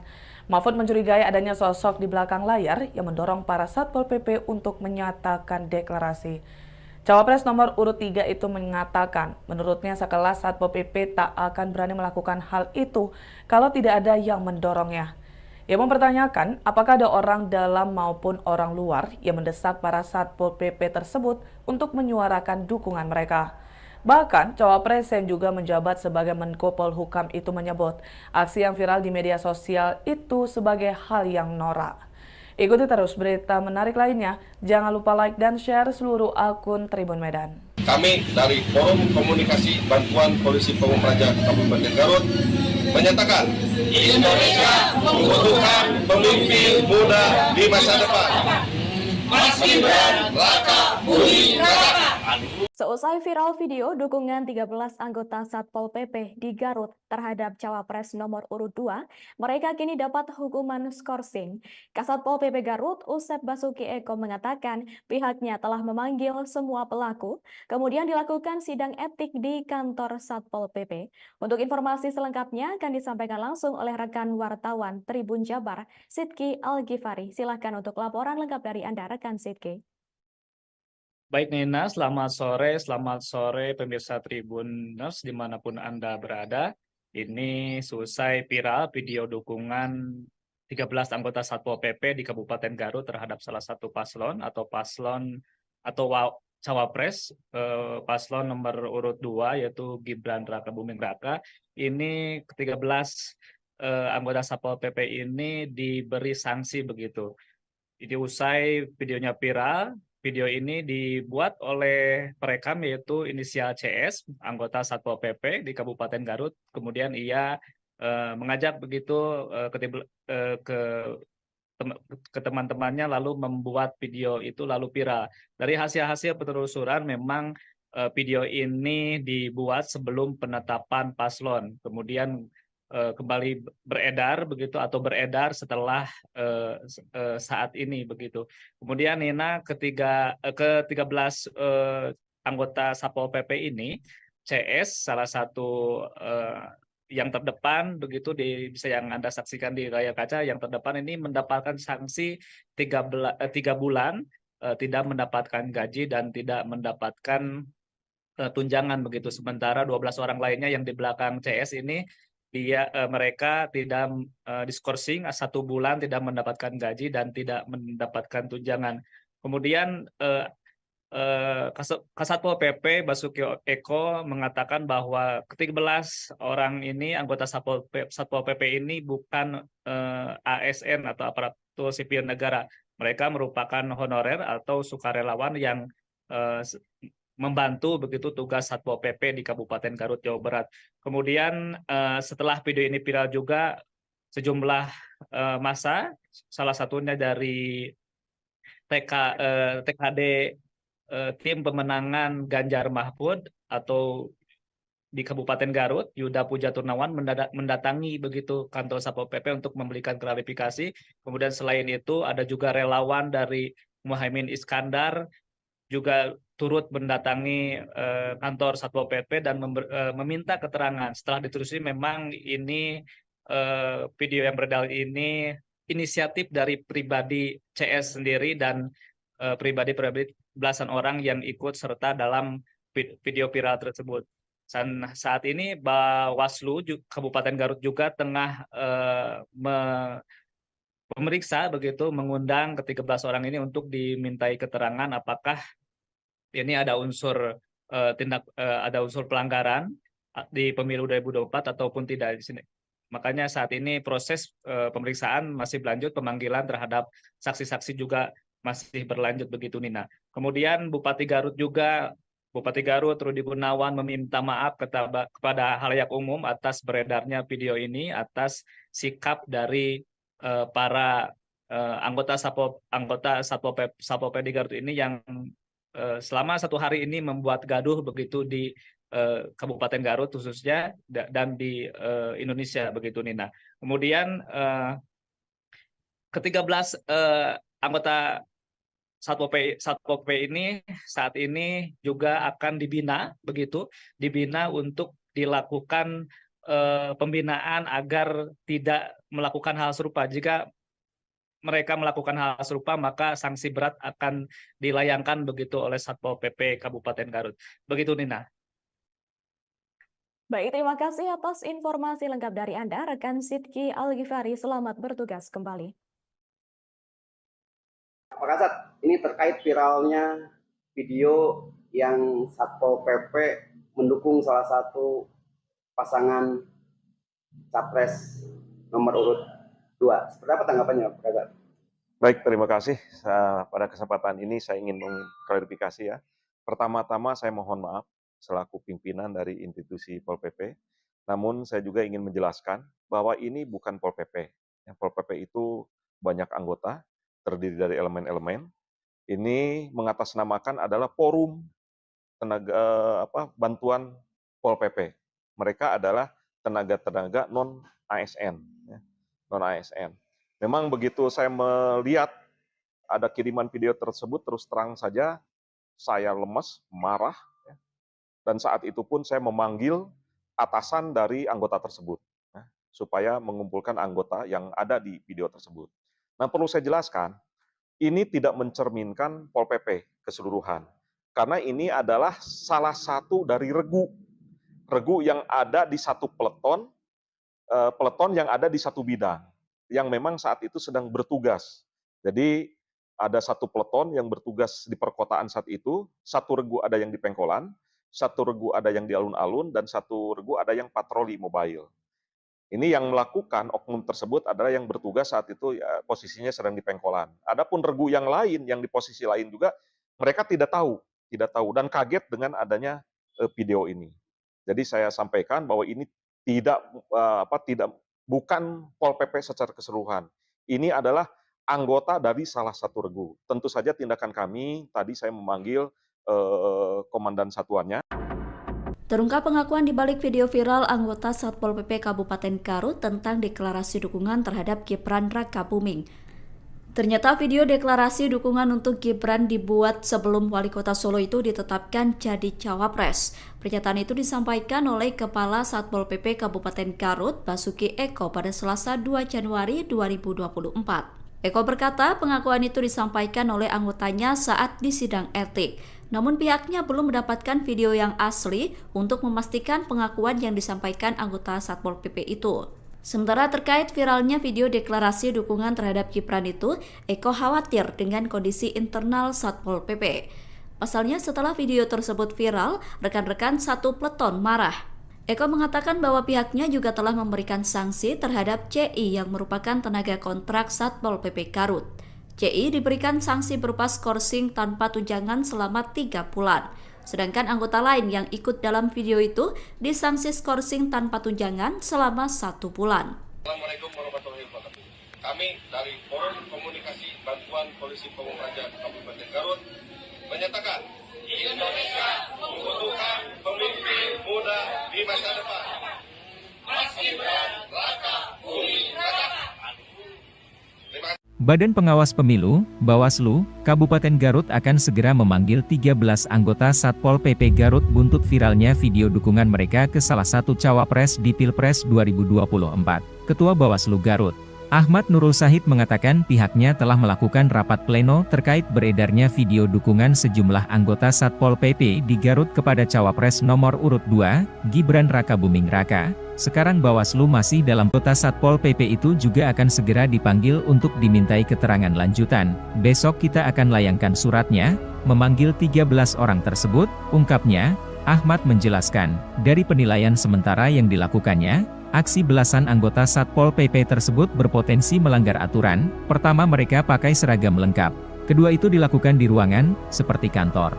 Mahfud mencurigai adanya sosok di belakang layar yang mendorong para Satpol PP untuk menyatakan deklarasi. Cawapres nomor urut 3 itu mengatakan, menurutnya sekelas Satpol PP tak akan berani melakukan hal itu kalau tidak ada yang mendorongnya. Ia mempertanyakan apakah ada orang dalam maupun orang luar yang mendesak para Satpol PP tersebut untuk menyuarakan dukungan mereka. Bahkan, Cawapres yang juga menjabat sebagai Menko Polhukam itu menyebut aksi yang viral di media sosial itu sebagai hal yang norak. Ikuti terus berita menarik lainnya. Jangan lupa like dan share seluruh akun Tribun Medan. Kami dari Forum Komunikasi Bantuan Polisi Pamung Praja Kabupaten Garut menyatakan Indonesia membutuhkan pemimpin muda di masa depan. Mas Gibran, Raka Buming Raka. Seusai viral video dukungan 13 anggota Satpol PP di Garut terhadap Cawapres nomor urut 2, mereka kini dapat hukuman skorsing. Kasatpol PP Garut, Usep Basuki Eko mengatakan pihaknya telah memanggil semua pelaku, kemudian dilakukan sidang etik di kantor Satpol PP. Untuk informasi selengkapnya akan disampaikan langsung oleh rekan wartawan Tribun Jabar, Sidki Al-Ghifari. Silakan untuk laporan lengkap dari Anda, rekan Sidki. Baik Nina, selamat sore pemirsa Tribuners dimanapun Anda berada. Ini selesai viral video dukungan 13 anggota Satpol PP di Kabupaten Garut terhadap salah satu paslon atau Cawapres, paslon nomor urut 2 yaitu Gibran Raka Buming Raka. Ini ke-13 anggota Satpol PP ini diberi sanksi begitu. Jadi usai videonya viral, video ini dibuat oleh perekam yaitu inisial CS, anggota Satpol PP di Kabupaten Garut. Kemudian ia mengajak begitu ke teman-temannya lalu membuat video itu lalu viral. Dari hasil-hasil penelusuran memang video ini dibuat sebelum penetapan paslon. Kemudian kembali beredar begitu atau beredar setelah saat ini begitu. Kemudian Nina ke-13 anggota Satpol PP ini, CS salah satu yang terdepan begitu bisa yang Anda saksikan di layar kaca, yang terdepan ini mendapatkan sanksi 3 bulan tidak mendapatkan gaji dan tidak mendapatkan tunjangan begitu. Sementara 12 orang lainnya yang di belakang CS ini mereka tidak diskorsing 1 bulan tidak mendapatkan gaji dan tidak mendapatkan tunjangan. Kemudian Kasatpol PP Basuki Eko mengatakan bahwa ke-13 orang ini anggota Satpol PP ini bukan ASN atau aparatur sipil negara. Mereka merupakan honorer atau sukarelawan yang membantu begitu tugas Satpol PP di Kabupaten Garut, Jawa Barat. Kemudian setelah video ini viral juga sejumlah massa, salah satunya dari TKD tim pemenangan Ganjar Mahfud atau di Kabupaten Garut, Yuda Puja Turnawan mendatangi begitu kantor Satpol PP untuk memberikan klarifikasi. Kemudian selain itu ada juga relawan dari Muhaimin Iskandar juga turut mendatangi kantor Satpol PP dan meminta keterangan. Setelah ditelusuri memang ini video yang beredar ini inisiatif dari pribadi CS sendiri dan pribadi belasan orang yang ikut serta dalam video viral tersebut. Dan saat ini Bawaslu Kabupaten Garut juga tengah memeriksa begitu, mengundang ke-13 orang ini untuk dimintai keterangan apakah ini ada unsur ada unsur pelanggaran di pemilu 2024 ataupun tidak di sini. Makanya saat ini proses pemeriksaan masih berlanjut, pemanggilan terhadap saksi-saksi juga masih berlanjut begitu Nina. Kemudian Bupati Garut Rudi Gunawan meminta maaf kepada halayak umum atas beredarnya video ini, atas sikap dari para anggota Satpol PP di Garut ini yang selama 1 hari ini membuat gaduh begitu di Kabupaten Garut khususnya dan di Indonesia begitu Nina. Kemudian ke-13 anggota Satpol PP ini saat ini juga akan dibina untuk dilakukan pembinaan agar tidak melakukan hal serupa. Jika mereka melakukan hal serupa, maka sanksi berat akan dilayangkan begitu oleh Satpol PP Kabupaten Garut. Begitu, Nina. Baik, terima kasih atas informasi lengkap dari Anda, rekan Sidki Al-Ghifari. Selamat bertugas kembali. Pak Kasat, ini terkait viralnya video yang Satpol PP mendukung salah satu pasangan capres nomor urut 2. Seperti apa tanggapannya, Pak Kasat? Baik, terima kasih. Pada kesempatan ini saya ingin mengklarifikasi ya. Pertama-tama saya mohon maaf selaku pimpinan dari institusi Pol PP. Namun saya juga ingin menjelaskan bahwa ini bukan Pol PP. Pol PP itu banyak anggota, terdiri dari elemen-elemen. Ini mengatasnamakan adalah forum tenaga bantuan Pol PP. Mereka adalah tenaga-tenaga non ASN, non ASN. Memang begitu saya melihat ada kiriman video tersebut, terus terang saja saya lemes, marah, dan saat itu pun saya memanggil atasan dari anggota tersebut supaya mengumpulkan anggota yang ada di video tersebut. Nah, perlu saya jelaskan, ini tidak mencerminkan Pol PP keseluruhan, karena ini adalah salah satu dari regu yang ada di satu peleton yang ada di satu bidang, yang memang saat itu sedang bertugas. Jadi ada satu peleton yang bertugas di perkotaan saat itu, satu regu ada yang di Pengkolan, satu regu ada yang di alun-alun, dan satu regu ada yang patroli mobile. Ini yang melakukan oknum tersebut adalah yang bertugas saat itu ya, posisinya sedang di Pengkolan. Adapun regu yang lain, yang di posisi lain juga, mereka tidak tahu dan kaget dengan adanya video ini. Jadi saya sampaikan bahwa ini bukan Pol PP secara keseluruhan. Ini adalah anggota dari salah satu regu. Tentu saja tindakan kami, tadi saya memanggil komandan satuannya. Terungkap pengakuan di balik video viral anggota Satpol PP Kabupaten Garut tentang deklarasi dukungan terhadap Gibran Rakabuming. Ternyata video deklarasi dukungan untuk Gibran dibuat sebelum Wali Kota Solo itu ditetapkan jadi cawapres. Pernyataan itu disampaikan oleh Kepala Satpol PP Kabupaten Garut, Basuki Eko, pada Selasa 2 Januari 2024. Eko berkata pengakuan itu disampaikan oleh anggotanya saat di sidang etik. Namun pihaknya belum mendapatkan video yang asli untuk memastikan pengakuan yang disampaikan anggota Satpol PP itu. Sementara terkait viralnya video deklarasi dukungan terhadap Gibran itu, Eko khawatir dengan kondisi internal Satpol PP. Pasalnya setelah video tersebut viral, rekan-rekan satu peleton marah. Eko mengatakan bahwa pihaknya juga telah memberikan sanksi terhadap CI yang merupakan tenaga kontrak Satpol PP Garut. CI diberikan sanksi berupa skorsing tanpa tunjangan selama 3 bulan. Sedangkan anggota lain yang ikut dalam video itu disanksi skorsing tanpa tunjangan selama 1 bulan. Assalamualaikum warahmatullahi wabarakatuh. Kami dari Forum Komunikasi Bantuan Polisi Pamung Praja Kabupaten Garut menyatakan Indonesia membutuhkan pemimpin muda di masa depan. Mas Gibran Rakabuming Raka. Badan Pengawas Pemilu, Bawaslu, Kabupaten Garut akan segera memanggil 13 anggota Satpol PP Garut buntut viralnya video dukungan mereka ke salah satu cawapres di Pilpres 2024. Ketua Bawaslu Garut, Ahmad Nurul Sahid mengatakan pihaknya telah melakukan rapat pleno terkait beredarnya video dukungan sejumlah anggota Satpol PP di Garut kepada cawapres nomor urut 2, Gibran Rakabuming Raka. Sekarang Bawaslu masih dalam kota Satpol PP itu juga akan segera dipanggil untuk dimintai keterangan lanjutan. Besok kita akan layangkan suratnya, memanggil 13 orang tersebut, ungkapnya. Ahmad menjelaskan, dari penilaian sementara yang dilakukannya, aksi belasan anggota Satpol PP tersebut berpotensi melanggar aturan. Pertama, mereka pakai seragam lengkap. Kedua, itu dilakukan di ruangan, seperti kantor.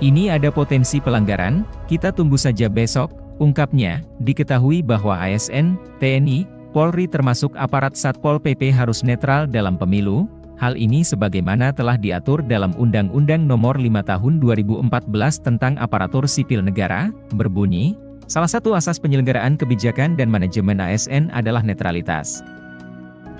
Ini ada potensi pelanggaran, kita tunggu saja besok, ungkapnya. Diketahui bahwa ASN, TNI, Polri termasuk aparat Satpol PP harus netral dalam pemilu. Hal ini sebagaimana telah diatur dalam Undang-Undang Nomor 5 Tahun 2014 tentang Aparatur Sipil Negara, berbunyi, salah satu asas penyelenggaraan kebijakan dan manajemen ASN adalah netralitas.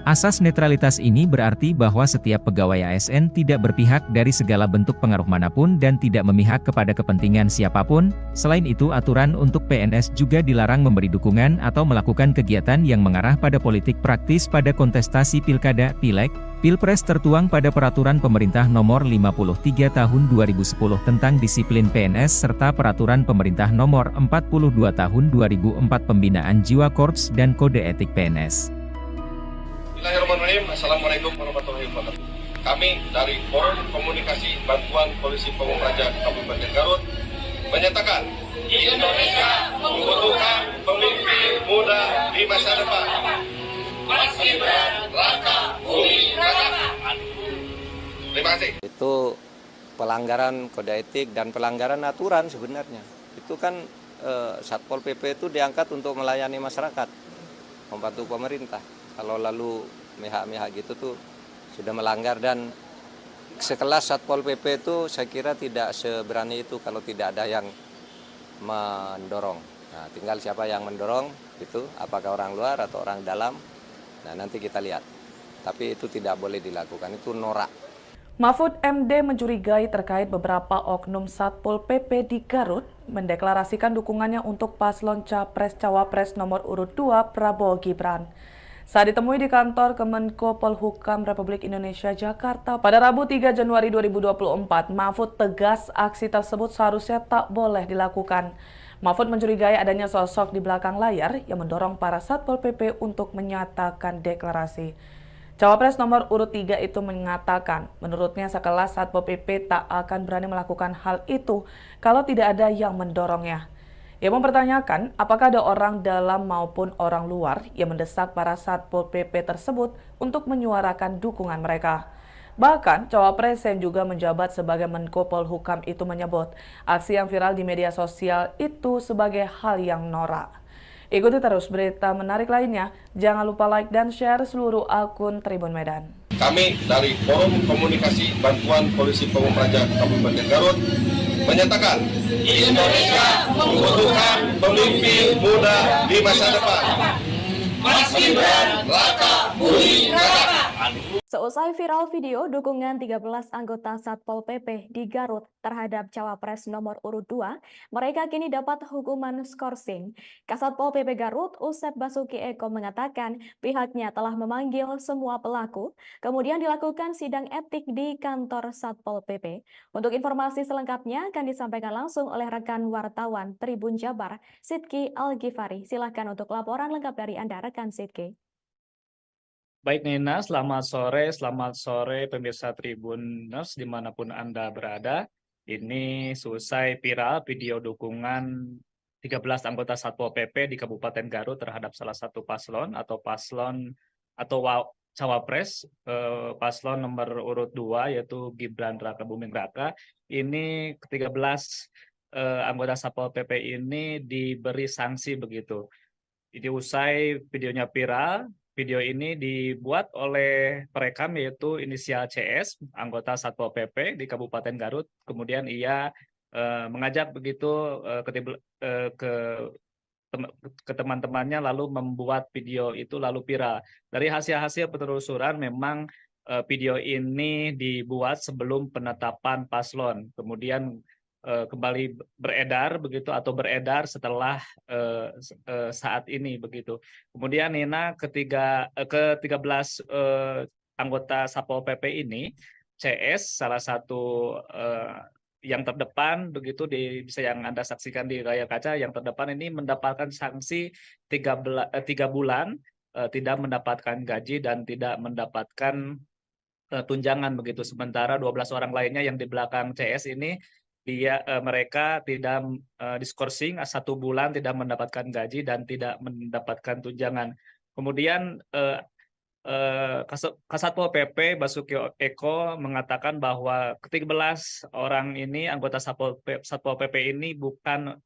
Asas netralitas ini berarti bahwa setiap pegawai ASN tidak berpihak dari segala bentuk pengaruh manapun dan tidak memihak kepada kepentingan siapapun. Selain itu, aturan untuk PNS juga dilarang memberi dukungan atau melakukan kegiatan yang mengarah pada politik praktis pada kontestasi pilkada, pileg, pilpres tertuang pada Peraturan Pemerintah Nomor 53 Tahun 2010 tentang Disiplin PNS serta Peraturan Pemerintah Nomor 42 Tahun 2004 Pembinaan Jiwa Korps dan Kode Etik PNS. Bismillahirrahmanirrahim. Assalamualaikum warahmatullahi wabarakatuh. Kami dari Forum Komunikasi Bantuan Polisi Pamung Praja Kabupaten Garut menyatakan Indonesia membutuhkan pemimpin muda di masa depan. Mas Gibran Raka Buming Raka. Terima kasih. Itu pelanggaran kode etik dan pelanggaran aturan sebenarnya. Itu kan Satpol PP itu diangkat untuk melayani masyarakat, membantu pemerintah. Kalau lalu mihak-mihak gitu tuh sudah melanggar, dan sekelas Satpol PP itu saya kira tidak seberani itu kalau tidak ada yang mendorong. Nah, tinggal siapa yang mendorong itu, apakah orang luar atau orang dalam. Nah, nanti kita lihat. Tapi itu tidak boleh dilakukan, itu norak. Mahfud MD mencurigai terkait beberapa oknum Satpol PP di Garut mendeklarasikan dukungannya untuk paslon Capres-Cawapres nomor urut 2 Prabowo Gibran. Saat ditemui di kantor Kemenko Polhukam Republik Indonesia Jakarta pada Rabu 3 Januari 2024, Mahfud tegas aksi tersebut seharusnya tak boleh dilakukan. Mahfud mencurigai adanya sosok di belakang layar yang mendorong para Satpol PP untuk menyatakan deklarasi. Cawapres nomor urut 3 itu mengatakan, menurutnya sekelas Satpol PP tak akan berani melakukan hal itu kalau tidak ada yang mendorongnya. Ia mempertanyakan apakah ada orang dalam maupun orang luar yang mendesak para Satpol PP tersebut untuk menyuarakan dukungan mereka. Bahkan, Cawapres yang juga menjabat sebagai Menko Polhukam itu menyebut aksi yang viral di media sosial itu sebagai hal yang norak. Ikuti terus berita menarik lainnya. Jangan lupa like dan share seluruh akun Tribun Medan. Kami dari Forum Komunikasi Bantuan Polisi Pamung Praja Kabupaten Garut menyatakan Indonesia membutuhkan pemimpin muda di masa depan. Mas Gibran Raka Buming Raka. Seusai viral video dukungan 13 anggota Satpol PP di Garut terhadap Cawapres nomor urut 2, mereka kini dapat hukuman skorsing. Kasatpol PP Garut, Usep Basuki Eko mengatakan pihaknya telah memanggil semua pelaku, kemudian dilakukan sidang etik di kantor Satpol PP. Untuk informasi selengkapnya akan disampaikan langsung oleh rekan wartawan Tribun Jabar, Sidki Al-Ghifari. Silahkan untuk laporan lengkap dari Anda, rekan Sidki. Baik Nina, selamat sore pemirsa Tribuners dimanapun Anda berada. Ini selesai viral video dukungan 13 anggota Satpol PP di Kabupaten Garut terhadap salah satu paslon atau Cawapres, paslon nomor urut 2 yaitu Gibran Raka Buming Raka. Ini ke-13 anggota Satpol PP ini diberi sanksi begitu. Jadi usai videonya viral, video ini dibuat oleh perekam yaitu inisial CS, anggota Satpol PP di Kabupaten Garut. Kemudian ia mengajak begitu ke teman-temannya lalu membuat video itu lalu viral. Dari hasil-hasil penelusuran memang video ini dibuat sebelum penetapan paslon. Kemudian kembali beredar begitu atau beredar setelah saat ini begitu. Kemudian Nina ke-13 anggota Satpol PP ini, CS salah satu yang terdepan begitu bisa yang Anda saksikan di layar kaca, yang terdepan ini mendapatkan sanksi 3 bulan tidak mendapatkan gaji dan tidak mendapatkan tunjangan begitu. Sementara 12 orang lainnya yang di belakang CS ini mereka tidak diskorsing 1 bulan tidak mendapatkan gaji dan tidak mendapatkan tunjangan. Kemudian Kasatpol PP Basuki Eko mengatakan bahwa ke-13 orang ini anggota Satpol PP ini bukan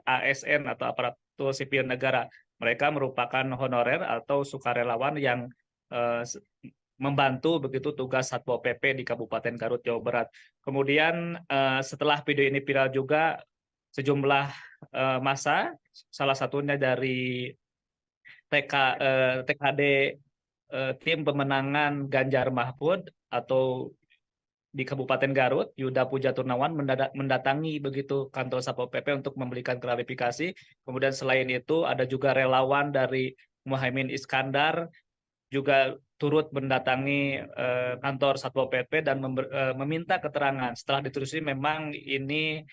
ASN atau aparatur sipil negara. Mereka merupakan honorer atau sukarelawan yang membantu begitu tugas Satpol PP di Kabupaten Garut, Jawa Barat. Kemudian setelah video ini viral juga sejumlah massa, salah satunya dari TKD tim pemenangan Ganjar Mahfud atau di Kabupaten Garut, Yuda Puja Turnawan mendatangi begitu kantor Satpol PP untuk memberikan klarifikasi. Kemudian selain itu ada juga relawan dari Muhaimin Iskandar juga turut mendatangi kantor Satpol PP dan meminta keterangan. Setelah ditelusuri memang ini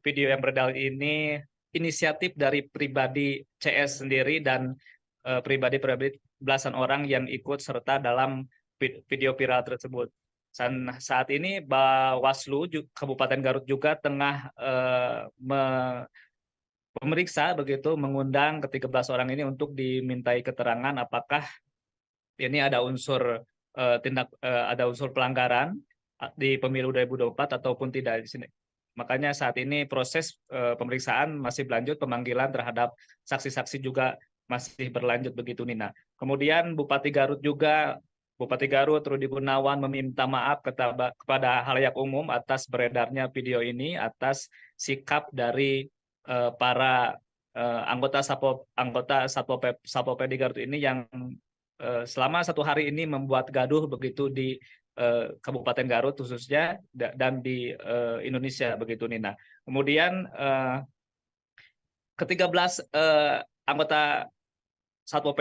video yang beredar ini inisiatif dari pribadi CS sendiri dan pribadi belasan orang yang ikut serta dalam video viral tersebut. Dan saat ini Bawaslu Kabupaten Garut juga tengah memeriksa begitu, mengundang ke-13 orang ini untuk dimintai keterangan apakah ini ada unsur ada unsur pelanggaran di pemilu 2024 ataupun tidak di sini. Makanya saat ini proses pemeriksaan masih berlanjut, pemanggilan terhadap saksi-saksi juga masih berlanjut begitu, Nina. Kemudian Bupati Garut Rudi Gunawan meminta maaf kepada halayak umum atas beredarnya video ini, atas sikap dari para anggota Satpol PP di Garut ini yang selama 1 hari ini membuat gaduh begitu di Kabupaten Garut khususnya dan di Indonesia begitu, Nina. Kemudian ke-13 anggota Satpol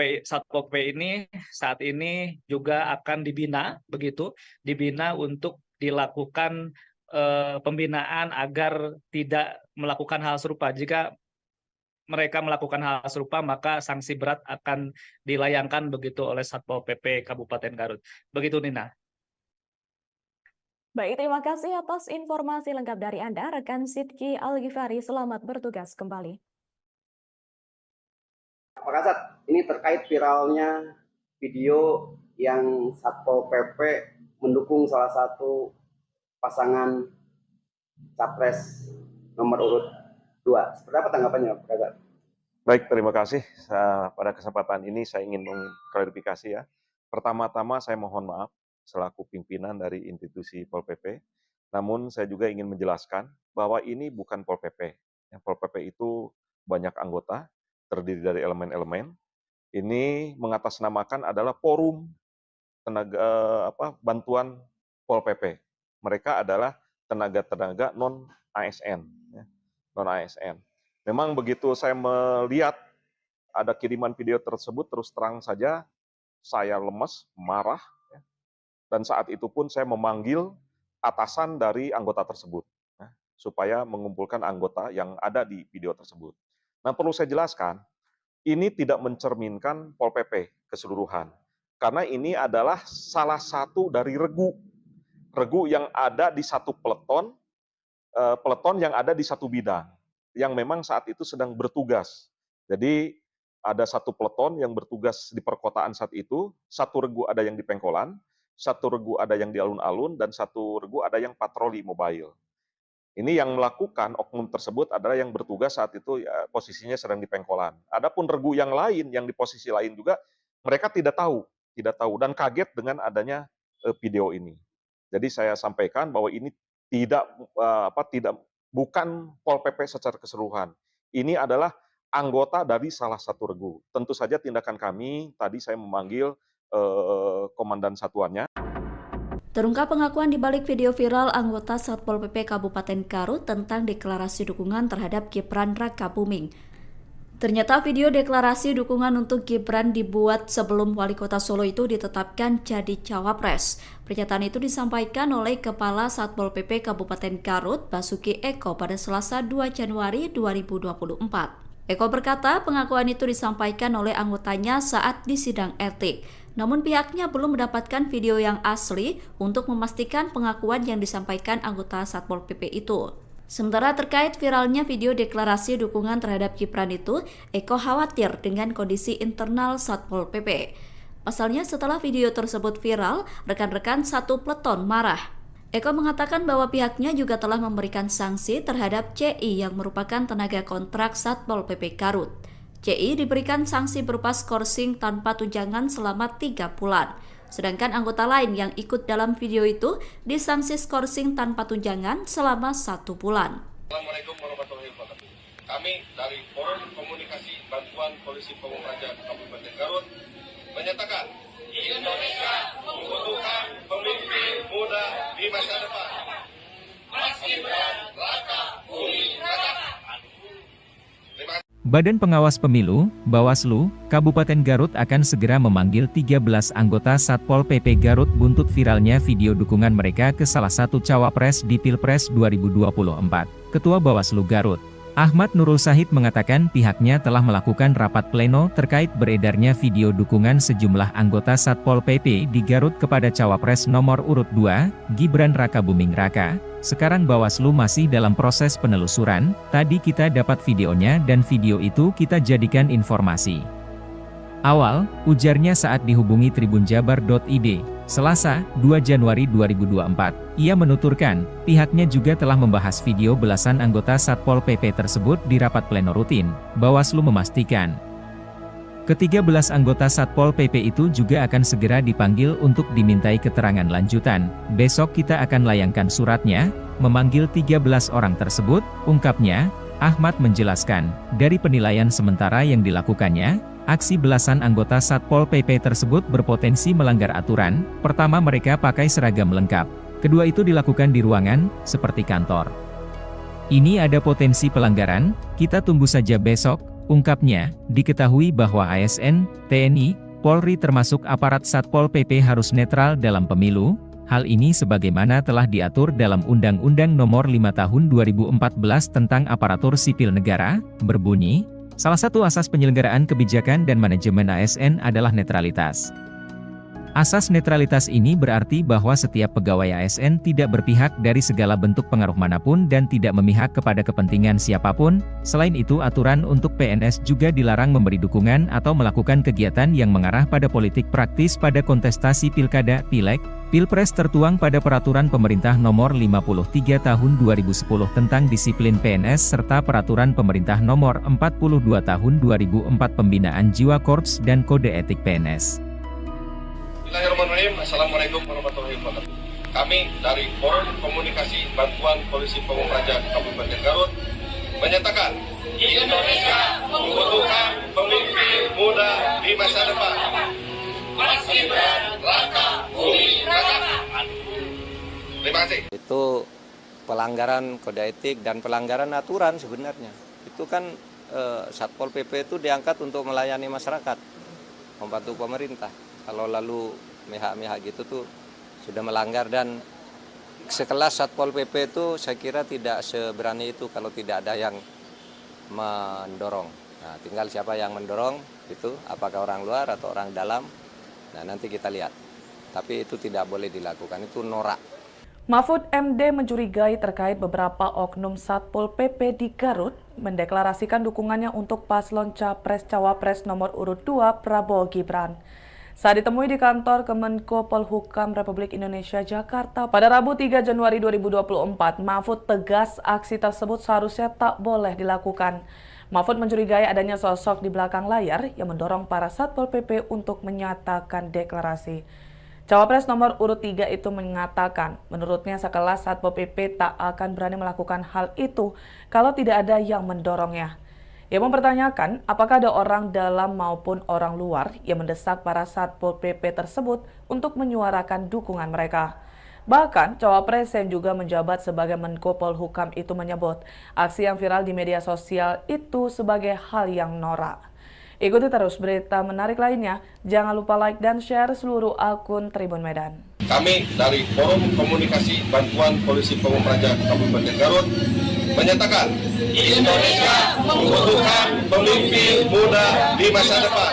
PP ini saat ini juga akan dibina untuk dilakukan pembinaan agar tidak melakukan hal serupa. Jika mereka melakukan hal serupa, maka sanksi berat akan dilayangkan begitu oleh Satpol PP Kabupaten Garut. Begitu, Nina. Baik, terima kasih atas informasi lengkap dari Anda, rekan Sidki Al-Ghifari. Selamat bertugas kembali. Pak Kasat, ini terkait viralnya video yang Satpol PP mendukung salah satu pasangan capres nomor urut 2. Seperti apa tanggapannya, Pak Kasat? Baik, terima kasih. Pada kesempatan ini saya ingin mengklarifikasi ya. Pertama-tama saya mohon maaf selaku pimpinan dari institusi Pol PP. Namun saya juga ingin menjelaskan bahwa ini bukan Pol PP. Pol PP itu banyak anggota, terdiri dari elemen-elemen. Ini mengatasnamakan adalah forum tenaga bantuan Pol PP. Mereka adalah tenaga-tenaga non ASN, non ASN. Memang begitu saya melihat ada kiriman video tersebut, terus terang saja saya lemes, marah, dan saat itu pun saya memanggil atasan dari anggota tersebut supaya mengumpulkan anggota yang ada di video tersebut. Nah, perlu saya jelaskan, ini tidak mencerminkan Pol PP keseluruhan. Karena ini adalah salah satu dari regu yang ada di satu peleton yang ada di satu bidang, yang memang saat itu sedang bertugas. Jadi ada satu peleton yang bertugas di perkotaan saat itu, satu regu ada yang di Pengkolan, satu regu ada yang di alun-alun, dan satu regu ada yang patroli mobile. Ini yang melakukan oknum tersebut adalah yang bertugas saat itu ya, posisinya sedang di Pengkolan. Adapun regu yang lain, yang di posisi lain juga, mereka tidak tahu dan kaget dengan adanya video ini. Jadi saya sampaikan bahwa ini bukan Pol PP secara keseluruhan. Ini adalah anggota dari salah satu regu. Tentu saja tindakan kami, tadi saya memanggil komandan satuannya. Terungkap pengakuan di balik video viral anggota Satpol PP Kabupaten Garut tentang deklarasi dukungan terhadap Gibran Rakabuming. Ternyata video deklarasi dukungan untuk Gibran dibuat sebelum Wali Kota Solo itu ditetapkan jadi cawapres. Pernyataan itu disampaikan oleh Kepala Satpol PP Kabupaten Garut, Basuki Eko, pada Selasa 2 Januari 2024. Eko berkata pengakuan itu disampaikan oleh anggotanya saat di sidang etik. Namun pihaknya belum mendapatkan video yang asli untuk memastikan pengakuan yang disampaikan anggota Satpol PP itu. Sementara terkait viralnya video deklarasi dukungan terhadap Gibran itu, Eko khawatir dengan kondisi internal Satpol PP. Pasalnya setelah video tersebut viral, rekan-rekan satu peleton marah. Eko mengatakan bahwa pihaknya juga telah memberikan sanksi terhadap CI yang merupakan tenaga kontrak Satpol PP Garut. CI diberikan sanksi berupa skorsing tanpa tunjangan selama 3 bulan. Sedangkan anggota lain yang ikut dalam video itu disanksi skorsing tanpa tunjangan selama 1 bulan. Assalamualaikum warahmatullahi wabarakatuh. Kami dari Forum Komunikasi Bantuan Polisi Pamung Praja Kabupaten Garut menyatakan Indonesia membutuhkan pemimpin muda di masa depan. Mas Gibran, Raka Buming Raka. Terima kasih. Badan Pengawas Pemilu, Bawaslu, Kabupaten Garut akan segera memanggil 13 anggota Satpol PP Garut buntut viralnya video dukungan mereka ke salah satu cawapres di Pilpres 2024. Ketua Bawaslu Garut, Ahmad Nurul Sahid mengatakan pihaknya telah melakukan rapat pleno terkait beredarnya video dukungan sejumlah anggota Satpol PP di Garut kepada cawapres nomor urut 2, Gibran Raka Buming Raka. Sekarang Bawaslu masih dalam proses penelusuran, tadi kita dapat videonya dan video itu kita jadikan informasi awal, ujarnya saat dihubungi tribunjabar.id, Selasa, 2 Januari 2024. Ia menuturkan, pihaknya juga telah membahas video belasan anggota Satpol PP tersebut di rapat pleno rutin. Bawaslu memastikan, ke-13 anggota Satpol PP itu juga akan segera dipanggil untuk dimintai keterangan lanjutan. Besok kita akan layangkan suratnya, memanggil 13 orang tersebut, ungkapnya. Ahmad menjelaskan, dari penilaian sementara yang dilakukannya, aksi belasan anggota Satpol PP tersebut berpotensi melanggar aturan. Pertama, mereka pakai seragam lengkap. Kedua, itu dilakukan di ruangan, seperti kantor. Ini ada potensi pelanggaran, kita tunggu saja besok, ungkapnya. Diketahui bahwa ASN, TNI, Polri termasuk aparat Satpol PP harus netral dalam pemilu. Hal ini sebagaimana telah diatur dalam Undang-Undang Nomor 5 Tahun 2014 tentang Aparatur Sipil Negara, berbunyi, salah satu asas penyelenggaraan kebijakan dan manajemen ASN adalah netralitas. Asas netralitas ini berarti bahwa setiap pegawai ASN tidak berpihak dari segala bentuk pengaruh manapun dan tidak memihak kepada kepentingan siapapun. Selain itu, aturan untuk PNS juga dilarang memberi dukungan atau melakukan kegiatan yang mengarah pada politik praktis pada kontestasi pilkada, pileg, pilpres tertuang pada Peraturan Pemerintah Nomor 53 Tahun 2010 tentang disiplin PNS serta Peraturan Pemerintah Nomor 42 Tahun 2004 Pembinaan Jiwa Korps dan Kode Etik PNS. Bismillahirrahmanirrahim. Assalamualaikum warahmatullahi wabarakatuh. Kami dari Forum Komunikasi Bantuan Polisi Pamung Praja Kabupaten Garut menyatakan Indonesia membutuhkan pemimpin muda di masa depan. Mas Gibran, Raka Buming Raka. Terima kasih. Itu pelanggaran kode etik dan pelanggaran aturan sebenarnya. Itu kan Satpol PP itu diangkat untuk melayani masyarakat, membantu pemerintah. Kalau lalu mihak-mihak gitu tuh sudah melanggar, dan sekelas Satpol PP itu saya kira tidak seberani itu kalau tidak ada yang mendorong. Nah, tinggal siapa yang mendorong itu, apakah orang luar atau orang dalam. Nah, nanti kita lihat. Tapi itu tidak boleh dilakukan, itu norak. Mahfud MD mencurigai terkait beberapa oknum Satpol PP di Garut mendeklarasikan dukungannya untuk paslon Capres-Cawapres nomor urut 2 Prabowo Gibran. Saat ditemui di kantor Kemenko Polhukam Republik Indonesia Jakarta pada Rabu 3 Januari 2024, Mahfud tegas aksi tersebut seharusnya tak boleh dilakukan. Mahfud mencurigai adanya sosok di belakang layar yang mendorong para Satpol PP untuk menyatakan deklarasi. Cawapres nomor urut 3 itu mengatakan, menurutnya sekelas Satpol PP tak akan berani melakukan hal itu kalau tidak ada yang mendorongnya. Ia mempertanyakan apakah ada orang dalam maupun orang luar yang mendesak para Satpol PP tersebut untuk menyuarakan dukungan mereka. Bahkan, Cawapres yang juga menjabat sebagai Menko Polhukam itu menyebut aksi yang viral di media sosial itu sebagai hal yang norak. Ikuti terus berita menarik lainnya, jangan lupa like dan share seluruh akun Tribun Medan. Kami dari Forum Komunikasi Bantuan Polisi Pamung Praja Kabupaten Garut menyatakan Indonesia membutuhkan pemimpin muda di masa depan.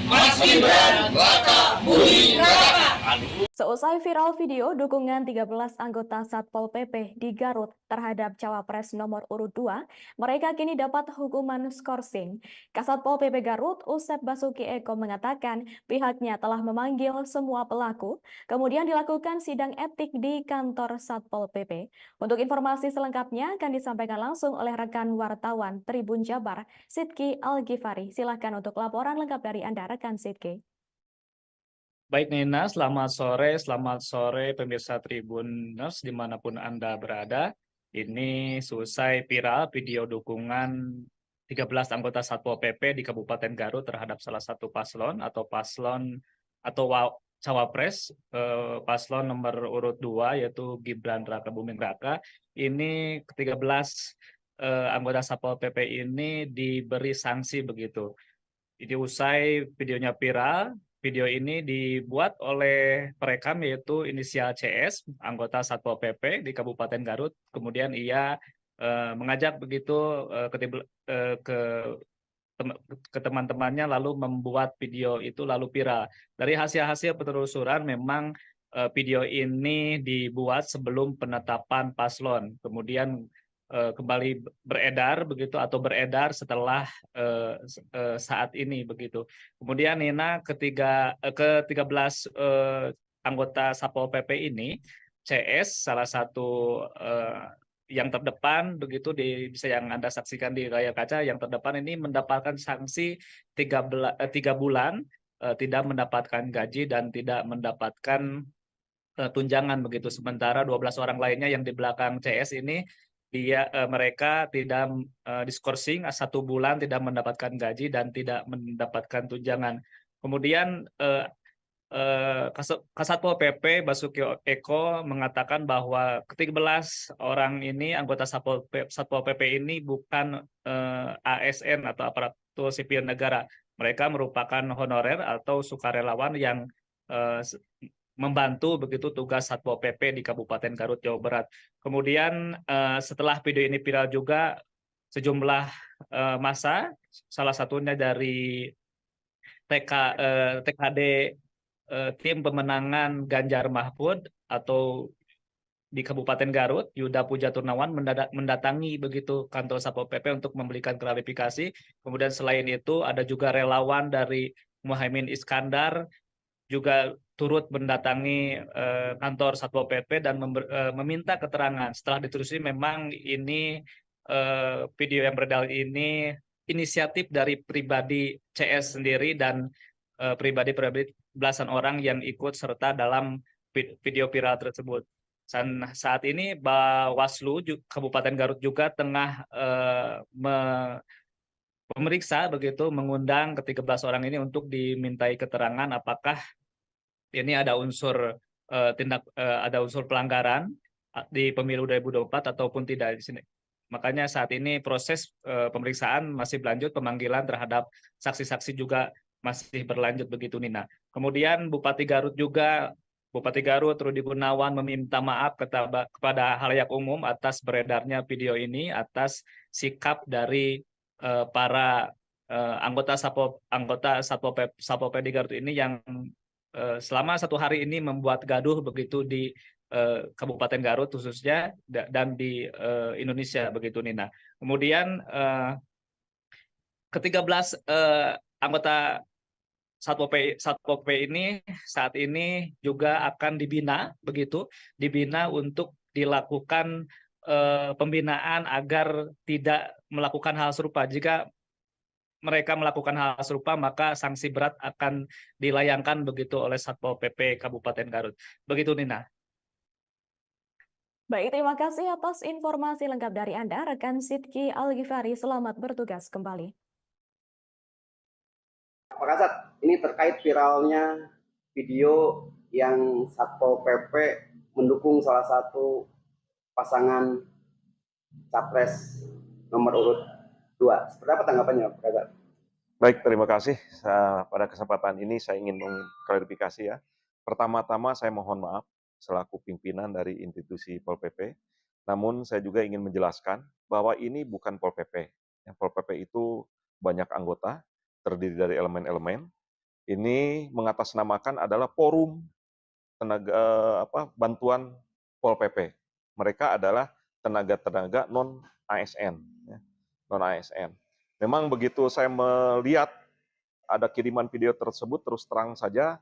Mas Gibran, Raka Buming Raka. Seusai viral video dukungan 13 anggota Satpol PP di Garut terhadap Cawapres nomor urut 2, mereka kini dapat hukuman skorsing. Kasatpol PP Garut, Usep Basuki Eko mengatakan pihaknya telah memanggil semua pelaku, kemudian dilakukan sidang etik di kantor Satpol PP. Untuk informasi selengkapnya akan disampaikan langsung oleh rekan wartawan Tribun Jabar, Sidki Al-Ghifari. Silakan untuk laporan lengkap dari Anda, rekan Sidki. Baik Nina, selamat sore pemirsa Tribuners dimanapun Anda berada. Ini selesai viral video dukungan 13 anggota Satpol PP di Kabupaten Garut terhadap salah satu paslon atau paslon atau cawapres paslon nomor urut 2 yaitu Gibran Rakabuming Raka. Ini ke-13 anggota Satpol PP ini diberi sanksi begitu. Jadi usai videonya viral, video ini dibuat oleh perekam yaitu inisial CS, anggota Satpol PP di Kabupaten Garut. Kemudian ia mengajak begitu ke teman-temannya lalu membuat video itu lalu viral. Dari hasil-hasil penelusuran memang video ini dibuat sebelum penetapan paslon. Kemudian kembali beredar begitu atau beredar setelah saat ini begitu. Kemudian Nina ke-13 anggota Satpol PP ini CS salah satu yang terdepan begitu bisa yang Anda saksikan di layar kaca, yang terdepan ini mendapatkan sanksi 3 bulan tidak mendapatkan gaji dan tidak mendapatkan tunjangan begitu. Sementara 12 orang lainnya yang di belakang CS ini mereka tidak diskorsing 1 bulan tidak mendapatkan gaji dan tidak mendapatkan tunjangan. Kemudian Kasatpol PP Basuki Eko mengatakan bahwa ke-13 orang ini anggota Satpol PP ini bukan ASN atau aparatur sipil negara. Mereka merupakan honorer atau sukarelawan yang membantu begitu tugas Satpol PP di Kabupaten Garut, Jawa Barat. Kemudian setelah video ini viral juga sejumlah massa, salah satunya dari TKD tim pemenangan Ganjar Mahfud atau di Kabupaten Garut, Yuda Puja Turnawan mendatangi begitu kantor Satpol PP untuk memberikan klarifikasi. Kemudian selain itu ada juga relawan dari Muhaimin Iskandar juga turut mendatangi kantor Satpol PP dan meminta keterangan. Setelah ditelusuri memang ini video yang beredar ini inisiatif dari pribadi CS sendiri dan pribadi belasan orang yang ikut serta dalam video viral tersebut. Dan saat ini Bawaslu Kabupaten Garut juga tengah memeriksa begitu, mengundang ke-13 orang ini untuk dimintai keterangan apakah ini ada unsur ada unsur pelanggaran di pemilu 2024 ataupun tidak di sini. Makanya saat ini proses pemeriksaan masih berlanjut, pemanggilan terhadap saksi-saksi juga masih berlanjut begitu Nina. Kemudian Bupati Garut Rudi Gunawan meminta maaf kepada halayak umum atas beredarnya video ini, atas sikap dari para anggota Satpol PP di Garut ini yang selama 1 hari ini membuat gaduh begitu di Kabupaten Garut khususnya dan di Indonesia begitu Nina. Kemudian ke-13 anggota Satpol PP ini saat ini juga akan dibina untuk dilakukan pembinaan agar tidak melakukan hal serupa. Jika mereka melakukan hal serupa maka sanksi berat akan dilayangkan begitu oleh Satpol PP Kabupaten Garut. Begitu Nina. Baik, terima kasih atas informasi lengkap dari Anda, rekan Sidki Al-Ghifari. Selamat bertugas kembali. Pak Kasat, ini terkait viralnya video yang Satpol PP mendukung salah satu pasangan capres nomor urut 2. Seperti apa tanggapannya, Pak Kasat? Baik, terima kasih. Pada kesempatan ini saya ingin mengklarifikasi ya. Pertama-tama saya mohon maaf selaku pimpinan dari institusi Pol PP. Namun saya juga ingin menjelaskan bahwa ini bukan Pol PP. Yang Pol PP itu banyak anggota, terdiri dari elemen-elemen. Ini mengatasnamakan adalah forum tenaga bantuan Pol PP. Mereka adalah tenaga-tenaga non ASN, non ASN. Memang begitu saya melihat ada kiriman video tersebut, terus terang saja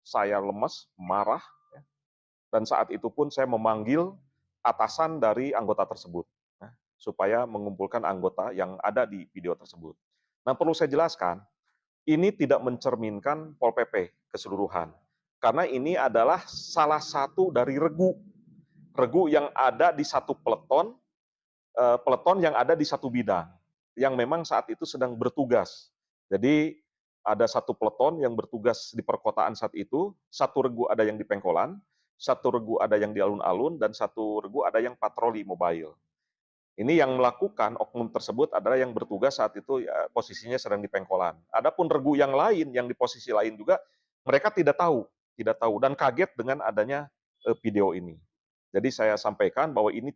saya lemes, marah, dan saat itu pun saya memanggil atasan dari anggota tersebut supaya mengumpulkan anggota yang ada di video tersebut. Nah, perlu saya jelaskan, ini tidak mencerminkan Pol PP keseluruhan. Karena ini adalah salah satu dari regu yang ada di satu peleton yang ada di satu bidang, yang memang saat itu sedang bertugas. Jadi ada satu peleton yang bertugas di perkotaan saat itu, satu regu ada yang di Pengkolan, satu regu ada yang di alun-alun, dan satu regu ada yang patroli mobile. Ini yang melakukan oknum tersebut adalah yang bertugas saat itu ya, posisinya sedang di Pengkolan. Adapun regu yang lain yang di posisi lain juga mereka tidak tahu dan kaget dengan adanya video ini. Jadi saya sampaikan bahwa ini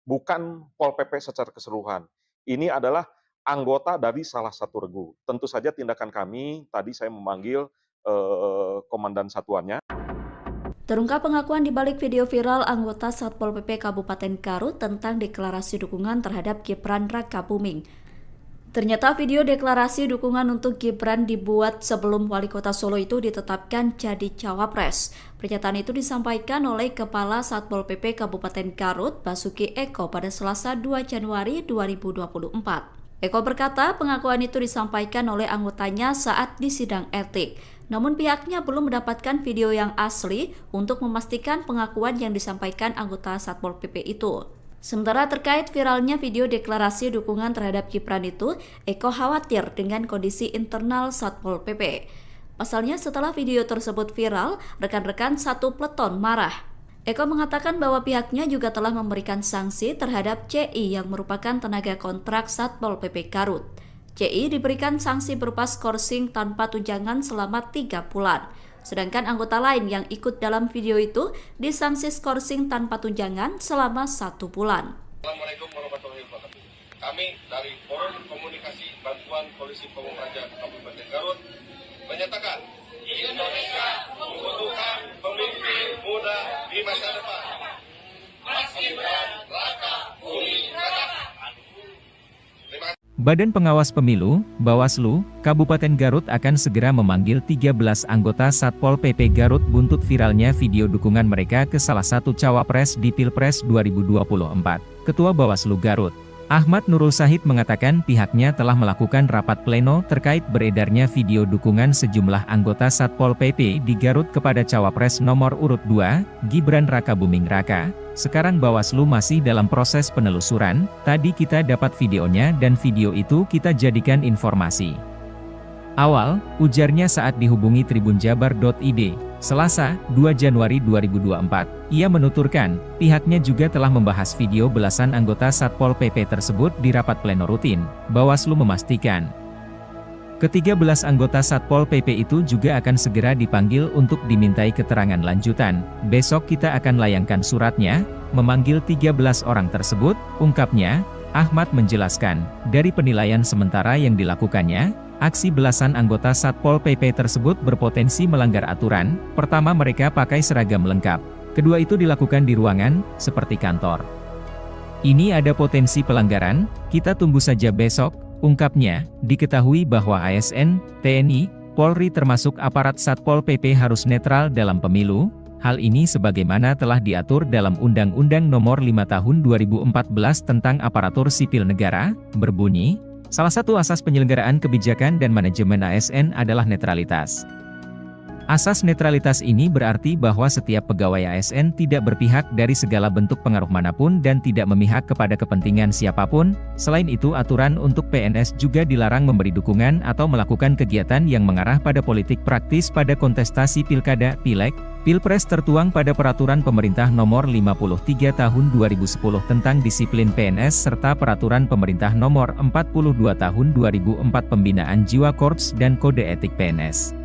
bukan Pol PP secara keseluruhan. Ini adalah anggota dari salah satu regu. Tentu saja tindakan kami tadi saya memanggil komandan satuannya. Terungkap pengakuan di balik video viral anggota Satpol PP Kabupaten Garut tentang deklarasi dukungan terhadap Gibran Rakabuming. Ternyata video deklarasi dukungan untuk Gibran dibuat sebelum Wali Kota Solo itu ditetapkan jadi cawapres. Pernyataan itu disampaikan oleh Kepala Satpol PP Kabupaten Garut, Basuki Eko pada Selasa 2 Januari 2024. Eko berkata pengakuan itu disampaikan oleh anggotanya saat di sidang etik. Namun pihaknya belum mendapatkan video yang asli untuk memastikan pengakuan yang disampaikan anggota Satpol PP itu. Sementara terkait viralnya video deklarasi dukungan terhadap Gibran itu, Eko khawatir dengan kondisi internal Satpol PP. Pasalnya setelah video tersebut viral, rekan-rekan satu peleton marah. Eko mengatakan bahwa pihaknya juga telah memberikan sanksi terhadap CI yang merupakan tenaga kontrak Satpol PP Garut. CI diberikan sanksi berupa skorsing tanpa tunjangan selama 3 bulan. Sedangkan anggota lain yang ikut dalam video itu disanksi skorsing tanpa tunjangan selama 1 bulan. Assalamualaikum warahmatullahi wabarakatuh. Kami dari Forum Komunikasi Bantuan Polisi Pamung Praja Kabupaten Garut menyatakan Indonesia membutuhkan pemimpin muda di masa depan. Mas Gibran Rakabuming Raka. Terima kasih. Badan Pengawas Pemilu, Bawaslu, Kabupaten Garut akan segera memanggil 13 anggota Satpol PP Garut buntut viralnya video dukungan mereka ke salah satu cawapres di Pilpres 2024. Ketua Bawaslu Garut, Ahmad Nurul Sahid mengatakan pihaknya telah melakukan rapat pleno terkait beredarnya video dukungan sejumlah anggota Satpol PP di Garut kepada cawapres nomor urut 2, Gibran Rakabuming Raka. Sekarang Bawaslu masih dalam proses penelusuran, tadi kita dapat videonya dan video itu kita jadikan informasi awal, ujarnya saat dihubungi tribunjabar.id, Selasa, 2 Januari 2024. Ia menuturkan, pihaknya juga telah membahas video belasan anggota Satpol PP tersebut di rapat pleno rutin. Bawaslu memastikan ke-13 anggota Satpol PP itu juga akan segera dipanggil untuk dimintai keterangan lanjutan. Besok kita akan layangkan suratnya, memanggil 13 orang tersebut, ungkapnya. Ahmad menjelaskan, dari penilaian sementara yang dilakukannya, aksi belasan anggota Satpol PP tersebut berpotensi melanggar aturan. Pertama, mereka pakai seragam lengkap. Kedua, itu dilakukan di ruangan, seperti kantor. Ini ada potensi pelanggaran, kita tunggu saja besok. Ungkapnya, diketahui bahwa ASN, TNI, Polri termasuk aparat Satpol PP harus netral dalam pemilu. Hal ini sebagaimana telah diatur dalam Undang-Undang Nomor 5 Tahun 2014 tentang Aparatur Sipil Negara, berbunyi, salah satu asas penyelenggaraan kebijakan dan manajemen ASN adalah netralitas. Asas netralitas ini berarti bahwa setiap pegawai ASN tidak berpihak dari segala bentuk pengaruh manapun dan tidak memihak kepada kepentingan siapapun. Selain itu, aturan untuk PNS juga dilarang memberi dukungan atau melakukan kegiatan yang mengarah pada politik praktis pada kontestasi pilkada, pileg, pilpres tertuang pada Peraturan Pemerintah Nomor 53 Tahun 2010 tentang disiplin PNS serta Peraturan Pemerintah Nomor 42 Tahun 2004 Pembinaan Jiwa Korps dan Kode Etik PNS.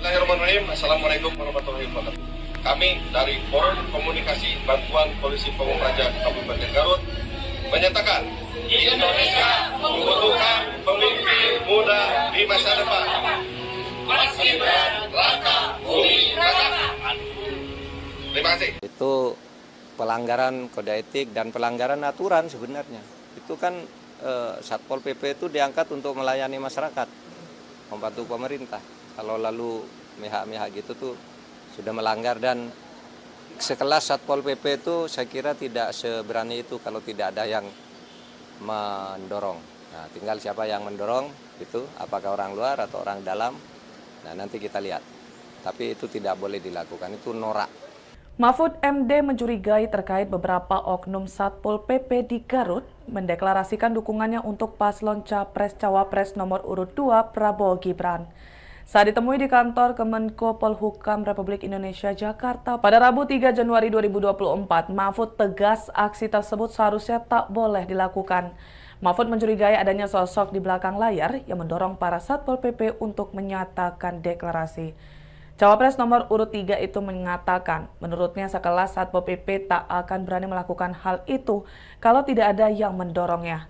Bismillahirrahmanirrahim. Assalamualaikum warahmatullahi wabarakatuh. Kami dari Forum Komunikasi Bantuan Polisi Pamung Praja Kabupaten Garut menyatakan Indonesia membutuhkan pemimpin muda di masa depan. Mas Gibran Rakabuming Raka. Terima kasih. Itu pelanggaran kode etik dan pelanggaran aturan sebenarnya. Itu kan Satpol PP itu diangkat untuk melayani masyarakat, membantu pemerintah. Kalau lalu mihak-mihak gitu tuh sudah melanggar, dan sekelas Satpol PP itu saya kira tidak seberani itu kalau tidak ada yang mendorong. Nah, tinggal siapa yang mendorong itu, apakah orang luar atau orang dalam. Nah, nanti kita lihat. Tapi itu tidak boleh dilakukan, itu norak. Mahfud MD mencurigai terkait beberapa oknum Satpol PP di Garut mendeklarasikan dukungannya untuk paslon Capres-Cawapres nomor urut 2 Prabowo Gibran. Saat ditemui di kantor Kemenko Polhukam Republik Indonesia Jakarta pada Rabu 3 Januari 2024, Mahfud tegas aksi tersebut seharusnya tak boleh dilakukan. Mahfud mencurigai adanya sosok di belakang layar yang mendorong para Satpol PP untuk menyatakan deklarasi. Cawapres nomor urut 3 itu mengatakan, menurutnya sekelas Satpol PP tak akan berani melakukan hal itu kalau tidak ada yang mendorongnya.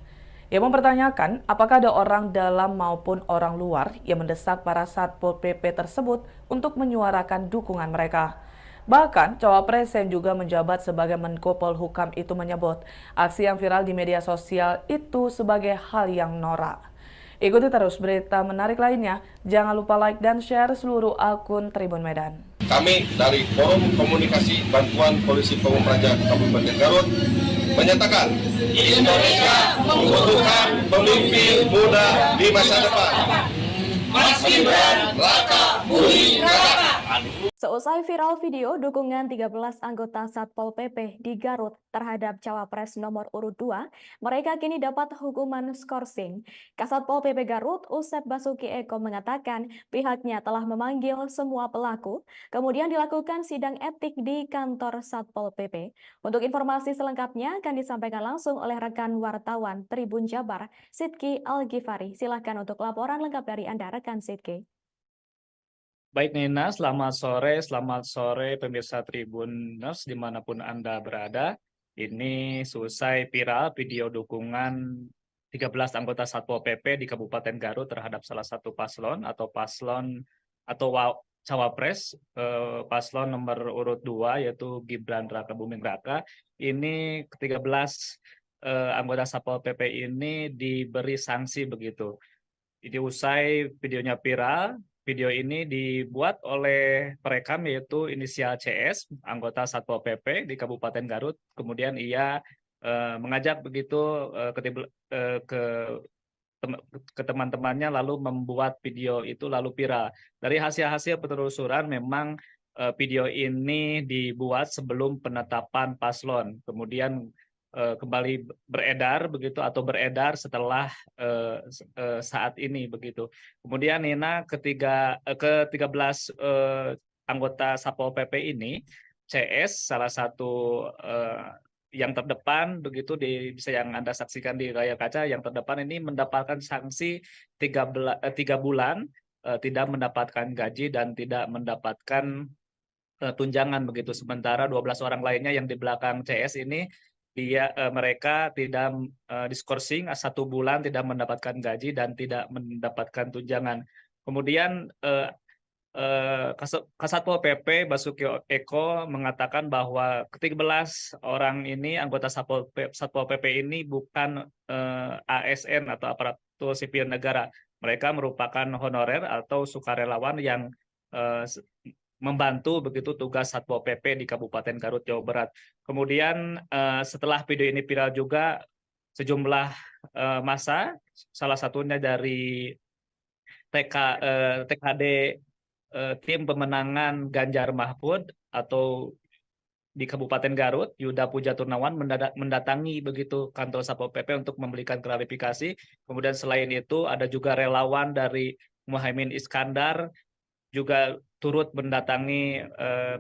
Ia mempertanyakan apakah ada orang dalam maupun orang luar yang mendesak para Satpol PP tersebut untuk menyuarakan dukungan mereka. Bahkan, Cawapres yang juga menjabat sebagai Menko Polhukam itu menyebut aksi yang viral di media sosial itu sebagai hal yang norak. Ikuti terus berita menarik lainnya. Jangan lupa like dan share seluruh akun Tribun Medan. Kami dari Forum Komunikasi Bantuan Polisi Pamung Praja Kabupaten Garut menyatakan Indonesia membutuhkan pemimpin muda di masa depan. Mas Gibran, Raka, Budi, Raka. Seusai viral video dukungan 13 anggota Satpol PP di Garut terhadap Cawapres nomor urut 2, mereka kini dapat hukuman skorsing. Kasatpol PP Garut, Usep Basuki Eko mengatakan pihaknya telah memanggil semua pelaku, kemudian dilakukan sidang etik di kantor Satpol PP. Untuk informasi selengkapnya akan disampaikan langsung oleh rekan wartawan Tribun Jabar, Sidki Al-Ghifari. Silakan untuk laporan lengkap dari Anda, rekan Sidki. Baik Nina, selamat sore pemirsa Tribuners dimanapun Anda berada. Ini selesai viral video dukungan 13 anggota Satpol PP di Kabupaten Garut terhadap salah satu paslon atau Cawapres, paslon nomor urut 2 yaitu Gibran Raka Buming Raka. Ini ke-13 anggota Satpol PP ini diberi sanksi begitu. Jadi usai videonya viral, video ini dibuat oleh perekam yaitu inisial CS, anggota Satpol PP di Kabupaten Garut. Kemudian ia mengajak begitu ke teman-temannya lalu membuat video itu lalu viral. Dari hasil-hasil penelusuran memang video ini dibuat sebelum penetapan paslon. Kemudian kembali beredar begitu atau beredar setelah saat ini begitu. Kemudian Nina ke-13 anggota Satpol PP ini, CS salah satu yang terdepan begitu bisa yang Anda saksikan di layar kaca, yang terdepan ini mendapatkan sanksi 3 bulan tidak mendapatkan gaji dan tidak mendapatkan tunjangan begitu. Sementara 12 orang lainnya yang di belakang CS ini mereka tidak diskorsing 1 bulan tidak mendapatkan gaji dan tidak mendapatkan tunjangan. Kemudian Kasatpol PP Basuki Eko mengatakan bahwa ke-13 orang ini anggota Satpol PP ini bukan ASN atau aparatur sipil negara. Mereka merupakan honorer atau sukarelawan yang membantu begitu tugas Satpol PP di Kabupaten Garut, Jawa Barat. Kemudian setelah video ini viral juga sejumlah massa, salah satunya dari TKD tim pemenangan Ganjar Mahfud atau di Kabupaten Garut, Yuda Puja Turnawan mendatangi begitu kantor Satpol PP untuk memberikan klarifikasi. Kemudian selain itu ada juga relawan dari Muhaimin Iskandar juga turut mendatangi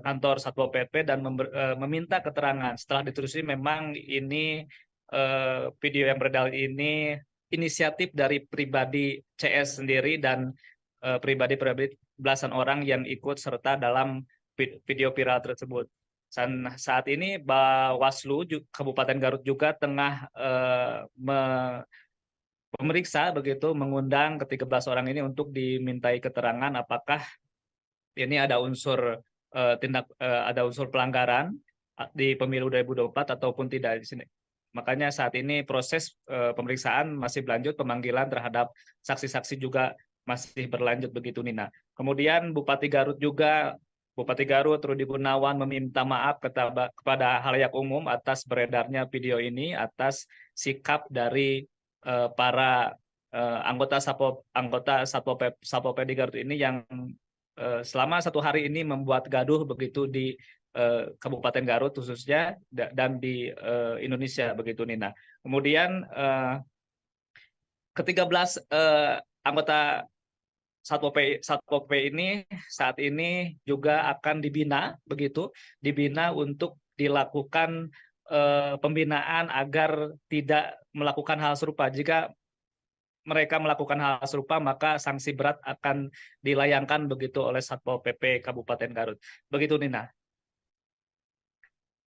kantor Satpol PP dan meminta keterangan. Setelah ditelusuri memang ini video yang beredar ini inisiatif dari pribadi CS sendiri dan pribadi belasan orang yang ikut serta dalam video viral tersebut. Dan saat ini Bawaslu Kabupaten Garut juga tengah memeriksa begitu, mengundang ke-13 orang ini untuk dimintai keterangan apakah ini ada unsur ada unsur pelanggaran di pemilu 2024 ataupun tidak di sini. Makanya saat ini proses pemeriksaan masih berlanjut, pemanggilan terhadap saksi-saksi juga masih berlanjut begitu Nina. Kemudian Bupati Garut Rudi Gunawan meminta maaf kepada halayak umum atas beredarnya video ini, atas sikap dari para anggota Satpol PP di Garut ini yang selama 1 hari ini membuat gaduh begitu di Kabupaten Garut khususnya dan di Indonesia begitu Nina. Kemudian ke-13 anggota Satpol PP ini saat ini juga akan dibina untuk dilakukan pembinaan agar tidak melakukan hal serupa. Jika mereka melakukan hal serupa, maka sanksi berat akan dilayangkan begitu oleh Satpol PP Kabupaten Garut. Begitu Nina.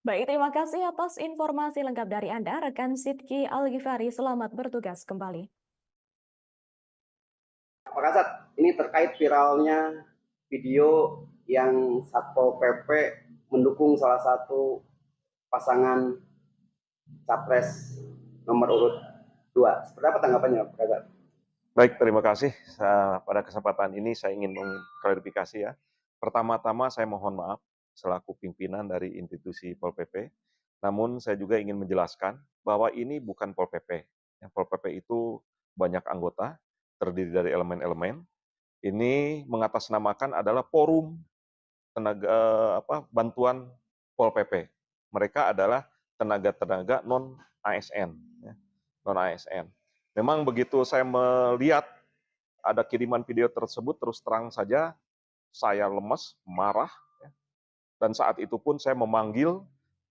Baik, terima kasih atas informasi lengkap dari Anda, rekan Sidki Al-Ghifari. Selamat bertugas kembali. Pak Kasat, ini terkait viralnya video yang Satpol PP mendukung salah satu pasangan capres nomor urut 2. Seperti apa tanggapannya, Pak Kasat? Baik, terima kasih. Pada kesempatan ini saya ingin mengklarifikasi ya. Pertama-tama saya mohon maaf selaku pimpinan dari institusi Pol PP. Namun saya juga ingin menjelaskan bahwa ini bukan Pol PP. Pol PP itu banyak anggota, terdiri dari elemen-elemen. Ini mengatasnamakan adalah forum bantuan Pol PP. Mereka adalah tenaga-tenaga non-ASN. Non-ASN. Memang begitu saya melihat ada kiriman video tersebut, terus terang saja saya lemes, marah. Dan saat itu pun saya memanggil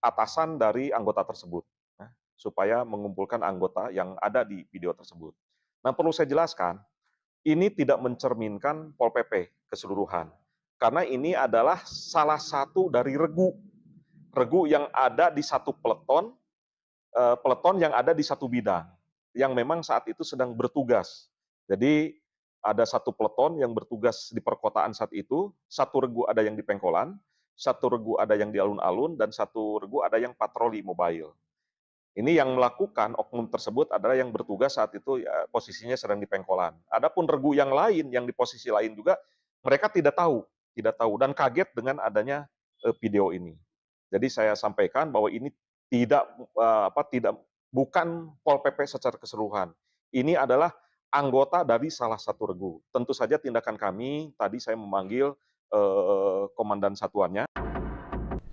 atasan dari anggota tersebut. Supaya mengumpulkan anggota yang ada di video tersebut. Nah, perlu saya jelaskan, ini tidak mencerminkan Pol PP keseluruhan. Karena ini adalah salah satu dari regu yang ada di satu peleton yang ada di satu bidang, yang memang saat itu sedang bertugas. Jadi ada satu peleton yang bertugas di perkotaan saat itu, satu regu ada yang di Pengkolan, satu regu ada yang di alun-alun, dan satu regu ada yang patroli mobile. Ini yang melakukan oknum tersebut adalah yang bertugas saat itu ya, posisinya sedang di Pengkolan. Adapun regu yang lain yang di posisi lain juga mereka tidak tahu dan kaget dengan adanya video ini. Jadi saya sampaikan bahwa ini bukan Pol PP secara keseluruhan. Ini adalah anggota dari salah satu regu. Tentu saja tindakan kami tadi saya memanggil komandan satuannya.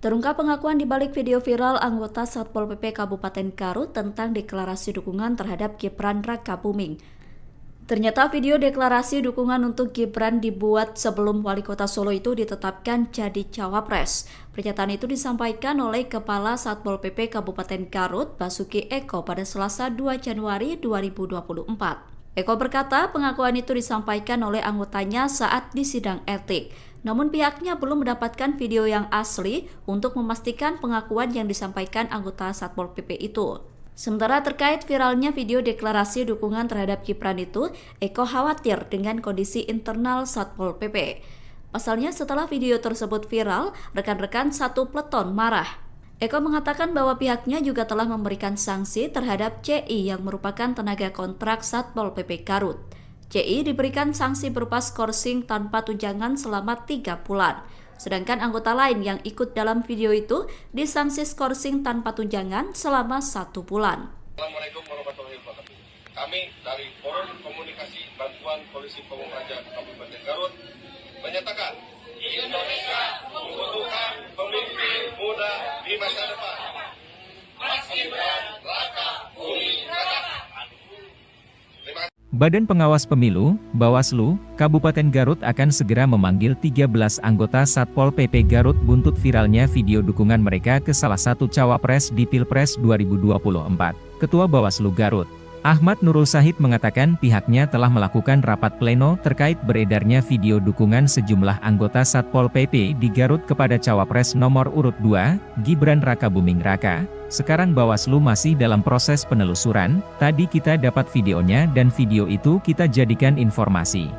Terungkap pengakuan di balik video viral anggota Satpol PP Kabupaten Garut tentang deklarasi dukungan terhadap Gibran Rakabuming. Ternyata video deklarasi dukungan untuk Gibran dibuat sebelum Wali Kota Solo itu ditetapkan jadi cawapres. Pernyataan itu disampaikan oleh Kepala Satpol PP Kabupaten Garut, Basuki Eko, pada Selasa 2 Januari 2024. Eko berkata pengakuan itu disampaikan oleh anggotanya saat di sidang etik. Namun pihaknya belum mendapatkan video yang asli untuk memastikan pengakuan yang disampaikan anggota Satpol PP itu. Sementara terkait viralnya video deklarasi dukungan terhadap Gibran itu, Eko khawatir dengan kondisi internal Satpol PP. Pasalnya setelah video tersebut viral, rekan-rekan satu peleton marah. Eko mengatakan bahwa pihaknya juga telah memberikan sanksi terhadap CI yang merupakan tenaga kontrak Satpol PP Garut. CI diberikan sanksi berupa skorsing tanpa tunjangan selama 3 bulan. Sedangkan anggota lain yang ikut dalam video itu disanksi skorsing tanpa tunjangan selama 1 bulan. Assalamualaikum warahmatullahi wabarakatuh. Kami dari Forum Komunikasi Bantuan Polisi Pamung Praja Kabupaten Garut menyatakan Indonesia membutuhkan pemimpin muda di masa depan. Mas Gibran Rakabuming Raka. Terima kasih. Badan Pengawas Pemilu, Bawaslu, Kabupaten Garut akan segera memanggil 13 anggota Satpol PP Garut buntut viralnya video dukungan mereka ke salah satu cawapres di Pilpres 2024. Ketua Bawaslu Garut, Ahmad Nurul Sahid mengatakan pihaknya telah melakukan rapat pleno terkait beredarnya video dukungan sejumlah anggota Satpol PP di Garut kepada cawapres nomor urut 2, Gibran Rakabuming Raka. Sekarang Bawaslu masih dalam proses penelusuran, tadi kita dapat videonya dan video itu kita jadikan informasi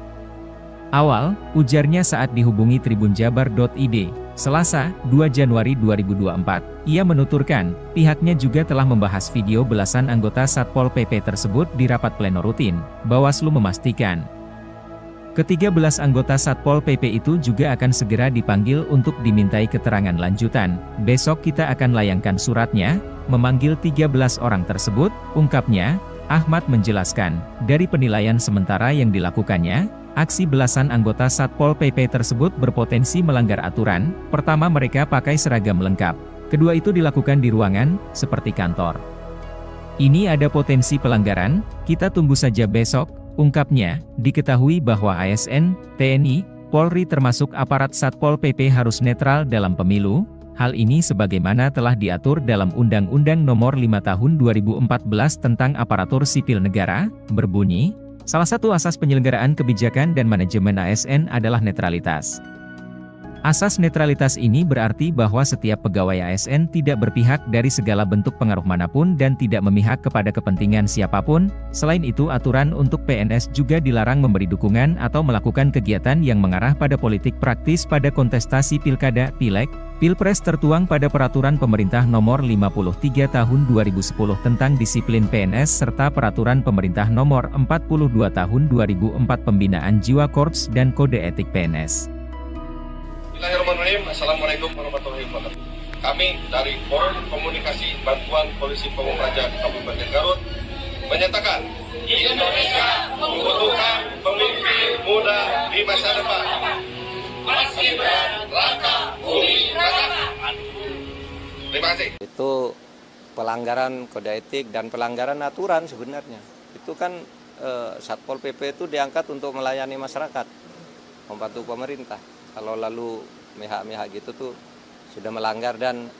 awal, ujarnya saat dihubungi tribunjabar.id, Selasa, 2 Januari 2024. Ia menuturkan, pihaknya juga telah membahas video belasan anggota Satpol PP tersebut di rapat pleno rutin. Bawaslu memastikan, ke-13 anggota Satpol PP itu juga akan segera dipanggil untuk dimintai keterangan lanjutan. Besok kita akan layangkan suratnya, memanggil 13 orang tersebut, ungkapnya. Ahmad menjelaskan, dari penilaian sementara yang dilakukannya, Aksi belasan anggota Satpol PP tersebut berpotensi melanggar aturan. Pertama, mereka pakai seragam lengkap. Kedua, itu dilakukan di ruangan, seperti kantor. Ini ada potensi pelanggaran, kita tunggu saja besok, ungkapnya. Diketahui bahwa ASN, TNI, Polri termasuk aparat Satpol PP harus netral dalam pemilu. Hal ini sebagaimana telah diatur dalam Undang-Undang Nomor 5 Tahun 2014 tentang Aparatur Sipil Negara, berbunyi, salah satu asas penyelenggaraan kebijakan dan manajemen ASN adalah netralitas. Asas netralitas ini berarti bahwa setiap pegawai ASN tidak berpihak dari segala bentuk pengaruh manapun dan tidak memihak kepada kepentingan siapapun. Selain itu, aturan untuk PNS juga dilarang memberi dukungan atau melakukan kegiatan yang mengarah pada politik praktis pada kontestasi pilkada, pileg, pilpres tertuang pada Peraturan Pemerintah Nomor 53 Tahun 2010 tentang disiplin PNS serta Peraturan Pemerintah Nomor 42 Tahun 2004 Pembinaan Jiwa Korps dan Kode Etik PNS. Bismillahirrahmanirrahim. Assalamualaikum warahmatullahi wabarakatuh. Kami dari Forum Komunikasi Bantuan Polisi Pamung Praja Kabupaten Garut menyatakan Indonesia membutuhkan pemimpin muda di masa depan. Mas Gibran Raka Buming Raka. Terima kasih. Itu pelanggaran kode etik dan pelanggaran aturan sebenarnya. Itu kan Satpol PP itu diangkat untuk melayani masyarakat, membantu pemerintah. Kalau lalu mihak-mihak gitu tuh sudah melanggar, dan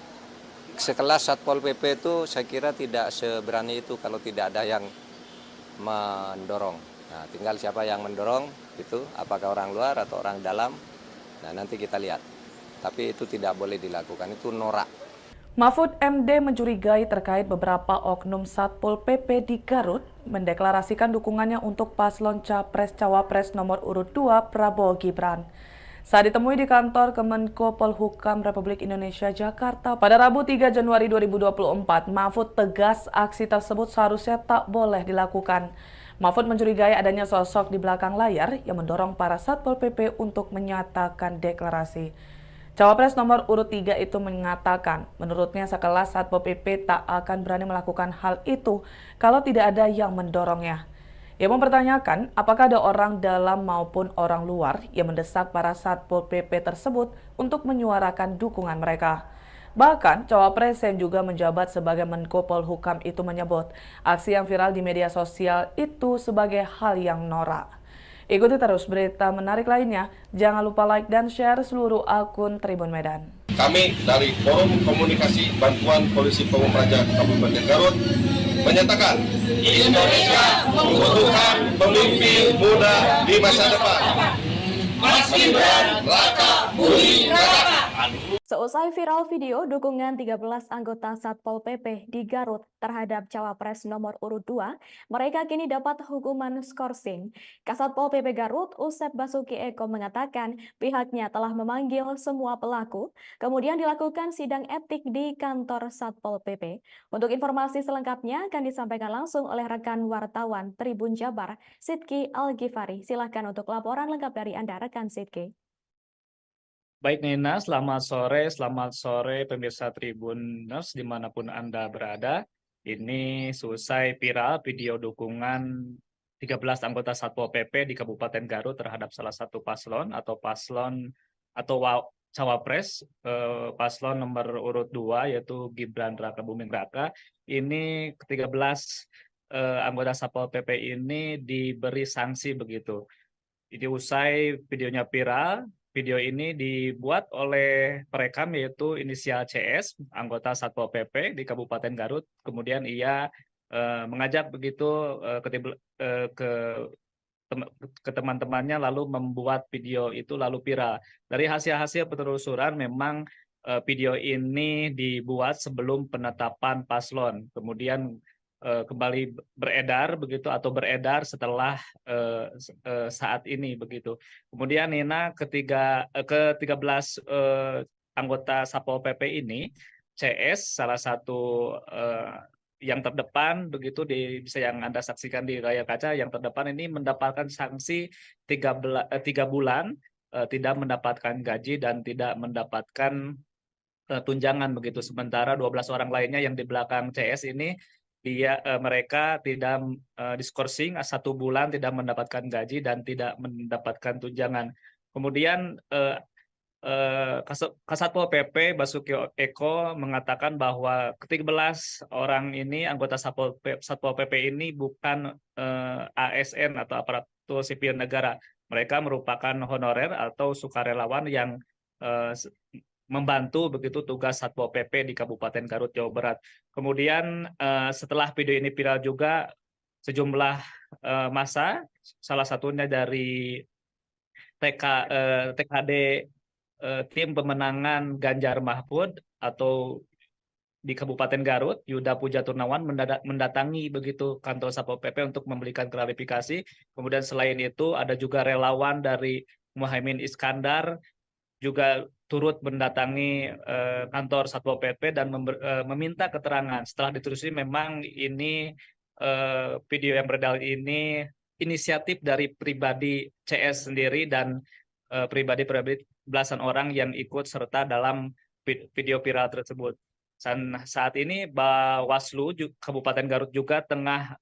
sekelas Satpol PP itu saya kira tidak seberani itu kalau tidak ada yang mendorong. Nah, tinggal siapa yang mendorong itu, apakah orang luar atau orang dalam. Nah, nanti kita lihat. Tapi itu tidak boleh dilakukan, itu norak. Mahfud MD mencurigai terkait beberapa oknum Satpol PP di Garut mendeklarasikan dukungannya untuk paslon Capres-Cawapres nomor urut 2 Prabowo Gibran. Saat ditemui di kantor Kemenko Polhukam Republik Indonesia Jakarta pada Rabu 3 Januari 2024, Mahfud tegas aksi tersebut seharusnya tak boleh dilakukan. Mahfud mencurigai adanya sosok di belakang layar yang mendorong para Satpol PP untuk menyatakan deklarasi. Cawapres nomor urut 3 itu mengatakan, menurutnya sekelas Satpol PP tak akan berani melakukan hal itu kalau tidak ada yang mendorongnya. Ia mempertanyakan apakah ada orang dalam maupun orang luar yang mendesak para Satpol PP tersebut untuk menyuarakan dukungan mereka. Bahkan, Cawapres yang juga menjabat sebagai Menko Polhukam itu menyebut aksi yang viral di media sosial itu sebagai hal yang norak. Ikuti terus berita menarik lainnya. Jangan lupa like dan share seluruh akun Tribun Medan. Kami dari Forum Komunikasi Bantuan Polisi Pamung Praja Kabupaten Garut menyatakan Indonesia membutuhkan pemimpin muda di masa depan. Mas Gibran Raka Buming Raka. Seusai viral video dukungan 13 anggota Satpol PP di Garut terhadap Cawapres nomor urut 2, mereka kini dapat hukuman skorsing. Kasatpol PP Garut, Usep Basuki Eko mengatakan pihaknya telah memanggil semua pelaku, kemudian dilakukan sidang etik di kantor Satpol PP. Untuk informasi selengkapnya akan disampaikan langsung oleh rekan wartawan Tribun Jabar, Sidki Al-Ghifari. Silakan untuk laporan lengkap dari Anda, rekan Sidki. Baik Nina, selamat sore pemirsa Tribuners dimanapun Anda berada. Ini selesai viral video dukungan 13 anggota Satpol PP di Kabupaten Garut terhadap salah satu paslon atau Cawapres, paslon nomor urut 2 yaitu Gibran Raka Buming Raka. Ini ke-13 anggota Satpol PP ini diberi sanksi begitu. Jadi usai videonya viral, video ini dibuat oleh perekam yaitu inisial CS, anggota Satpol PP di Kabupaten Garut. Kemudian ia mengajak begitu ke teman-temannya lalu membuat video itu lalu viral. Dari hasil-hasil penelusuran memang video ini dibuat sebelum penetapan paslon. Kemudian kembali beredar begitu atau beredar setelah saat ini begitu. Kemudian Nina ke-13 anggota Satpol PP ini, CS salah satu yang terdepan begitu bisa yang Anda saksikan di layar kaca, yang terdepan ini mendapatkan sanksi 3 bulan tidak mendapatkan gaji dan tidak mendapatkan tunjangan begitu. Sementara 12 orang lainnya yang di belakang CS ini mereka tidak diskorsing 1 bulan tidak mendapatkan gaji dan tidak mendapatkan tunjangan. Kemudian Kasat Pol PP Basuki Eko mengatakan bahwa ke-13 orang ini anggota Satpol PP ini bukan ASN atau aparatur sipil negara. Mereka merupakan honorer atau sukarelawan yang membantu begitu tugas Satpol PP di Kabupaten Garut, Jawa Barat. Kemudian setelah video ini viral juga sejumlah massa, salah satunya dari TKD tim pemenangan Ganjar Mahfud atau di Kabupaten Garut, Yuda Puja Turnawan mendatangi begitu kantor Satpol PP untuk memberikan klarifikasi. Kemudian selain itu ada juga relawan dari Muhaimin Iskandar juga turut mendatangi kantor Satpol PP dan meminta keterangan. Setelah ditelusuri memang ini video yang beredar ini inisiatif dari pribadi CS sendiri dan pribadi belasan orang yang ikut serta dalam video viral tersebut. Dan saat ini Bawaslu Kabupaten Garut juga tengah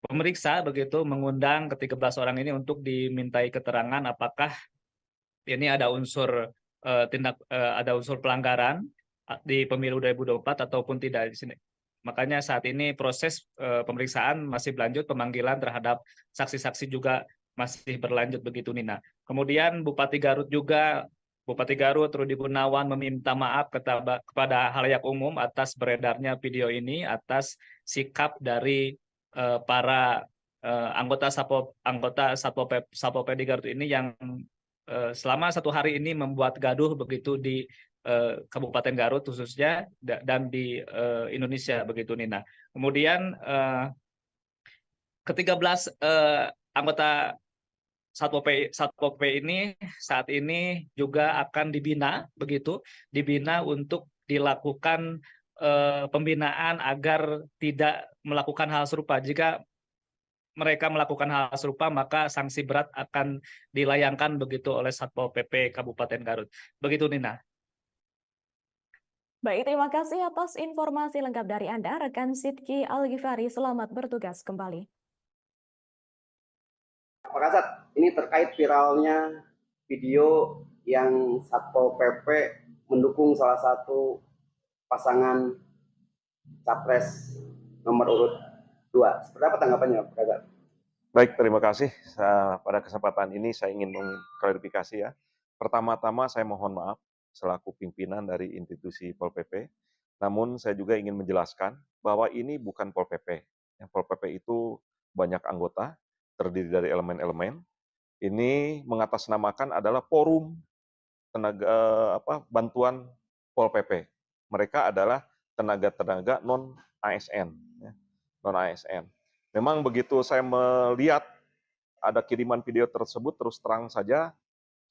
memeriksa begitu, mengundang ke-13 orang ini untuk dimintai keterangan apakah ini ada unsur ada unsur pelanggaran di pemilu 2024 ataupun tidak di sini. Makanya saat ini proses pemeriksaan masih berlanjut, pemanggilan terhadap saksi-saksi juga masih berlanjut begitu, Nina. Kemudian Bupati Garut Rudi Gunawan meminta maaf kepada halayak umum atas beredarnya video ini, atas sikap dari para anggota Satpol PP di Garut ini yang selama 1 hari ini membuat gaduh begitu di Kabupaten Garut khususnya dan di Indonesia begitu, Nina. Kemudian ke-13 anggota Satpol PP ini saat ini juga akan dibina untuk dilakukan pembinaan agar tidak melakukan hal serupa. Jika mereka melakukan hal serupa, maka sanksi berat akan dilayangkan begitu oleh Satpol PP Kabupaten Garut. Begitu, Nina. Baik, terima kasih atas informasi lengkap dari Anda, rekan Sidki Al-Ghifari. Selamat bertugas kembali. Pak Kasat, ini terkait viralnya video yang Satpol PP mendukung salah satu pasangan capres nomor urut 2. Seperti apa tanggapannya, Pak Kasat? Baik, terima kasih. Pada kesempatan ini saya ingin mengklarifikasi ya. Pertama-tama saya mohon maaf selaku pimpinan dari institusi Pol PP. Namun saya juga ingin menjelaskan bahwa ini bukan Pol PP. Pol PP itu banyak anggota, terdiri dari elemen-elemen. Ini mengatasnamakan adalah forum tenaga bantuan Pol PP. Mereka adalah tenaga-tenaga non ASN, non ASN. Memang begitu saya melihat ada kiriman video tersebut, terus terang saja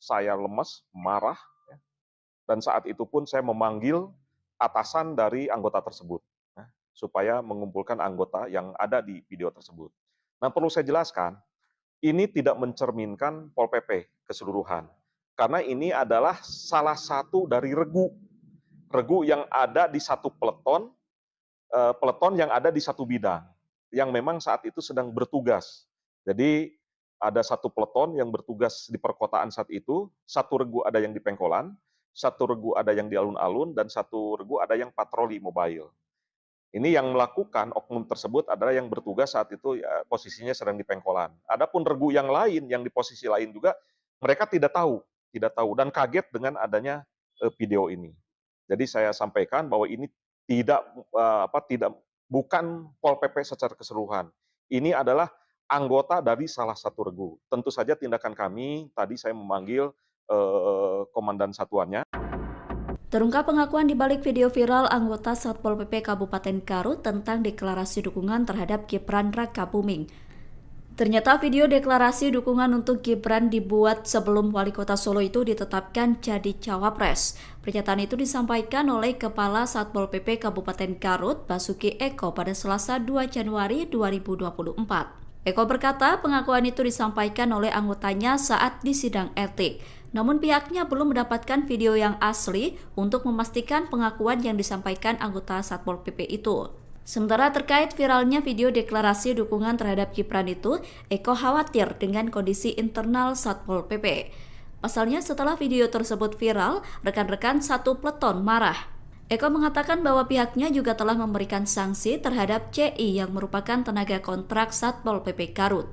saya lemes, marah, dan saat itu pun saya memanggil atasan dari anggota tersebut supaya mengumpulkan anggota yang ada di video tersebut. Nah, perlu saya jelaskan, ini tidak mencerminkan Pol PP keseluruhan. Karena ini adalah salah satu dari regu yang ada di satu peleton yang ada di satu bidang, yang memang saat itu sedang bertugas. Jadi ada satu peleton yang bertugas di perkotaan saat itu, satu regu ada yang di Pengkolan, satu regu ada yang di alun-alun, dan satu regu ada yang patroli mobile. Ini yang melakukan oknum tersebut adalah yang bertugas saat itu ya, posisinya sedang di Pengkolan. Adapun regu yang lain, yang di posisi lain juga, mereka tidak tahu dan kaget dengan adanya video ini. Jadi saya sampaikan bahwa ini bukan Pol PP secara keseluruhan. Ini adalah anggota dari salah satu regu. Tentu saja tindakan kami, tadi saya memanggil komandan satuannya. Terungkap pengakuan di balik video viral anggota Satpol PP Kabupaten Garut tentang deklarasi dukungan terhadap Gibran Rakabuming. Ternyata video deklarasi dukungan untuk Gibran dibuat sebelum Wali Kota Solo itu ditetapkan jadi cawapres. Pernyataan itu disampaikan oleh Kepala Satpol PP Kabupaten Garut, Basuki Eko, pada Selasa 2 Januari 2024. Eko berkata pengakuan itu disampaikan oleh anggotanya saat di sidang etik. Namun pihaknya belum mendapatkan video yang asli untuk memastikan pengakuan yang disampaikan anggota Satpol PP itu. Sementara terkait viralnya video deklarasi dukungan terhadap Gibran itu, Eko khawatir dengan kondisi internal Satpol PP. Pasalnya setelah video tersebut viral, rekan-rekan satu peleton marah. Eko mengatakan bahwa pihaknya juga telah memberikan sanksi terhadap CI yang merupakan tenaga kontrak Satpol PP Garut.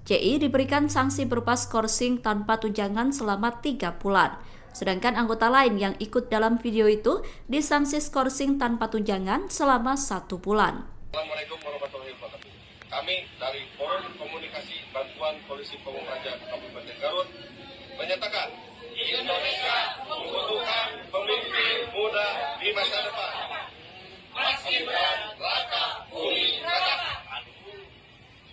CI diberikan sanksi berupa skorsing tanpa tunjangan selama 3 bulan. Sedangkan anggota lain yang ikut dalam video itu disanksi skorsing tanpa tunjangan selama 1 bulan. Assalamualaikum warahmatullahi wabarakatuh. Kami dari Forum Komunikasi Bantuan Polisi Pamung Praja Kabupaten Garut menyatakan Indonesia membutuhkan pemimpin muda di masa depan. Mas Gibran, Raka, Bumi, Raka.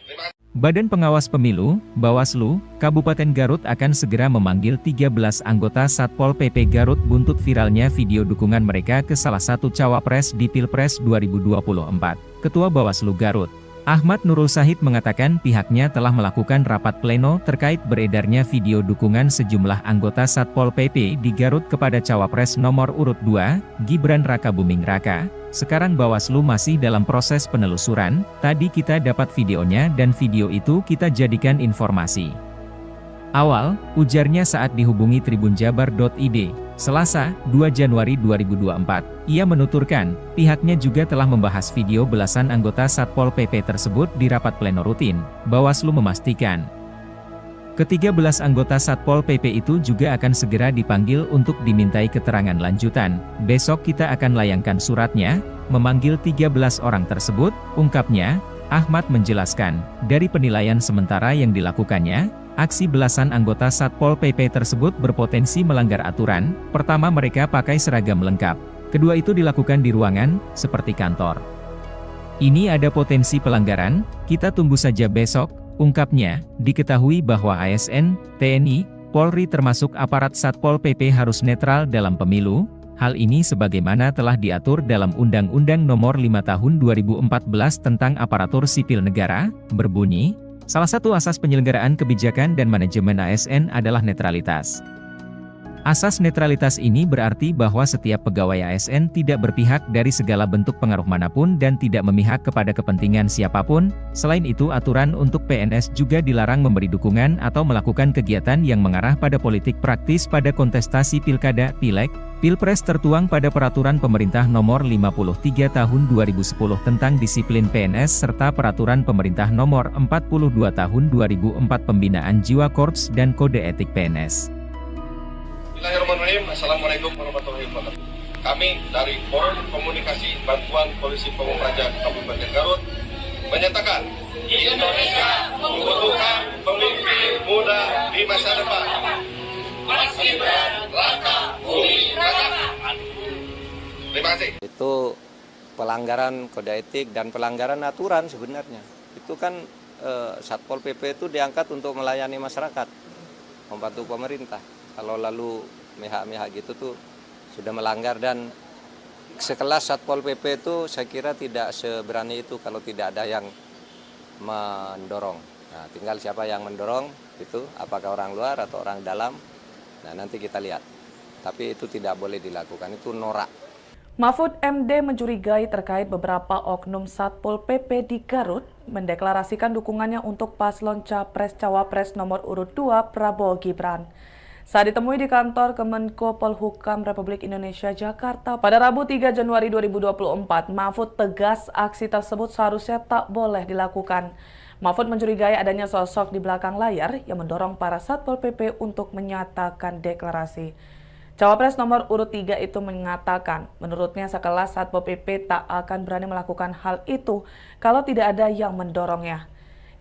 Terima kasih. Badan Pengawas Pemilu, Bawaslu, Kabupaten Garut akan segera memanggil 13 anggota Satpol PP Garut buntut viralnya video dukungan mereka ke salah satu cawapres di Pilpres 2024. Ketua Bawaslu Garut, Ahmad Nurul Sahid mengatakan pihaknya telah melakukan rapat pleno terkait beredarnya video dukungan sejumlah anggota Satpol PP di Garut kepada cawapres nomor urut 2, Gibran Raka Buming Raka. Sekarang Bawaslu masih dalam proses penelusuran, tadi kita dapat videonya dan video itu kita jadikan informasi awal, ujarnya saat dihubungi tribunjabar.id, Selasa, 2 Januari 2024. Ia menuturkan, pihaknya juga telah membahas video belasan anggota Satpol PP tersebut di rapat pleno rutin. Bawaslu memastikan, ke-13 anggota Satpol PP itu juga akan segera dipanggil untuk dimintai keterangan lanjutan. Besok kita akan layangkan suratnya, memanggil 13 orang tersebut, ungkapnya. Ahmad menjelaskan, dari penilaian sementara yang dilakukannya, aksi belasan anggota Satpol PP tersebut berpotensi melanggar aturan. Pertama, mereka pakai seragam lengkap. Kedua, itu dilakukan di ruangan, seperti kantor. Ini ada potensi pelanggaran, kita tunggu saja besok, ungkapnya. Diketahui bahwa ASN, TNI, Polri termasuk aparat Satpol PP harus netral dalam pemilu. Hal ini sebagaimana telah diatur dalam Undang-Undang Nomor 5 Tahun 2014 tentang Aparatur Sipil Negara, berbunyi, salah satu asas penyelenggaraan kebijakan dan manajemen ASN adalah netralitas. Asas netralitas ini berarti bahwa setiap pegawai ASN tidak berpihak dari segala bentuk pengaruh manapun dan tidak memihak kepada kepentingan siapapun. Selain itu, aturan untuk PNS juga dilarang memberi dukungan atau melakukan kegiatan yang mengarah pada politik praktis pada kontestasi pilkada, pileg, pilpres tertuang pada Peraturan Pemerintah Nomor 53 Tahun 2010 tentang disiplin PNS serta Peraturan Pemerintah Nomor 42 Tahun 2004 Pembinaan Jiwa Korps dan Kode Etik PNS. Bismillahirrahmanirrahim. Assalamualaikum warahmatullahi wabarakatuh. Kami dari Forum Komunikasi Bantuan Polisi Pamung Praja Kabupaten Garut menyatakan Indonesia membutuhkan pemimpin muda di masa depan. Mas Gibran, Raka, Bumi, Raka. Terima kasih. Itu pelanggaran kode etik dan pelanggaran aturan sebenarnya. Itu kan Satpol PP itu diangkat untuk melayani masyarakat, membantu pemerintah. Kalau lalu mihak-mihak gitu tuh sudah melanggar, dan sekelas Satpol PP itu saya kira tidak seberani itu kalau tidak ada yang mendorong. Nah, tinggal siapa yang mendorong itu, apakah orang luar atau orang dalam. Nah, nanti kita lihat. Tapi itu tidak boleh dilakukan, itu norak. Mahfud MD mencurigai terkait beberapa oknum Satpol PP di Garut mendeklarasikan dukungannya untuk paslon Capres-Cawapres nomor urut 2 Prabowo Gibran. Saat ditemui di kantor Kemenko Polhukam Republik Indonesia Jakarta pada Rabu 3 Januari 2024, Mahfud tegas aksi tersebut seharusnya tak boleh dilakukan. Mahfud mencurigai adanya sosok di belakang layar yang mendorong para Satpol PP untuk menyatakan deklarasi. Cawapres nomor urut 3 itu mengatakan, menurutnya sekelas Satpol PP tak akan berani melakukan hal itu kalau tidak ada yang mendorongnya.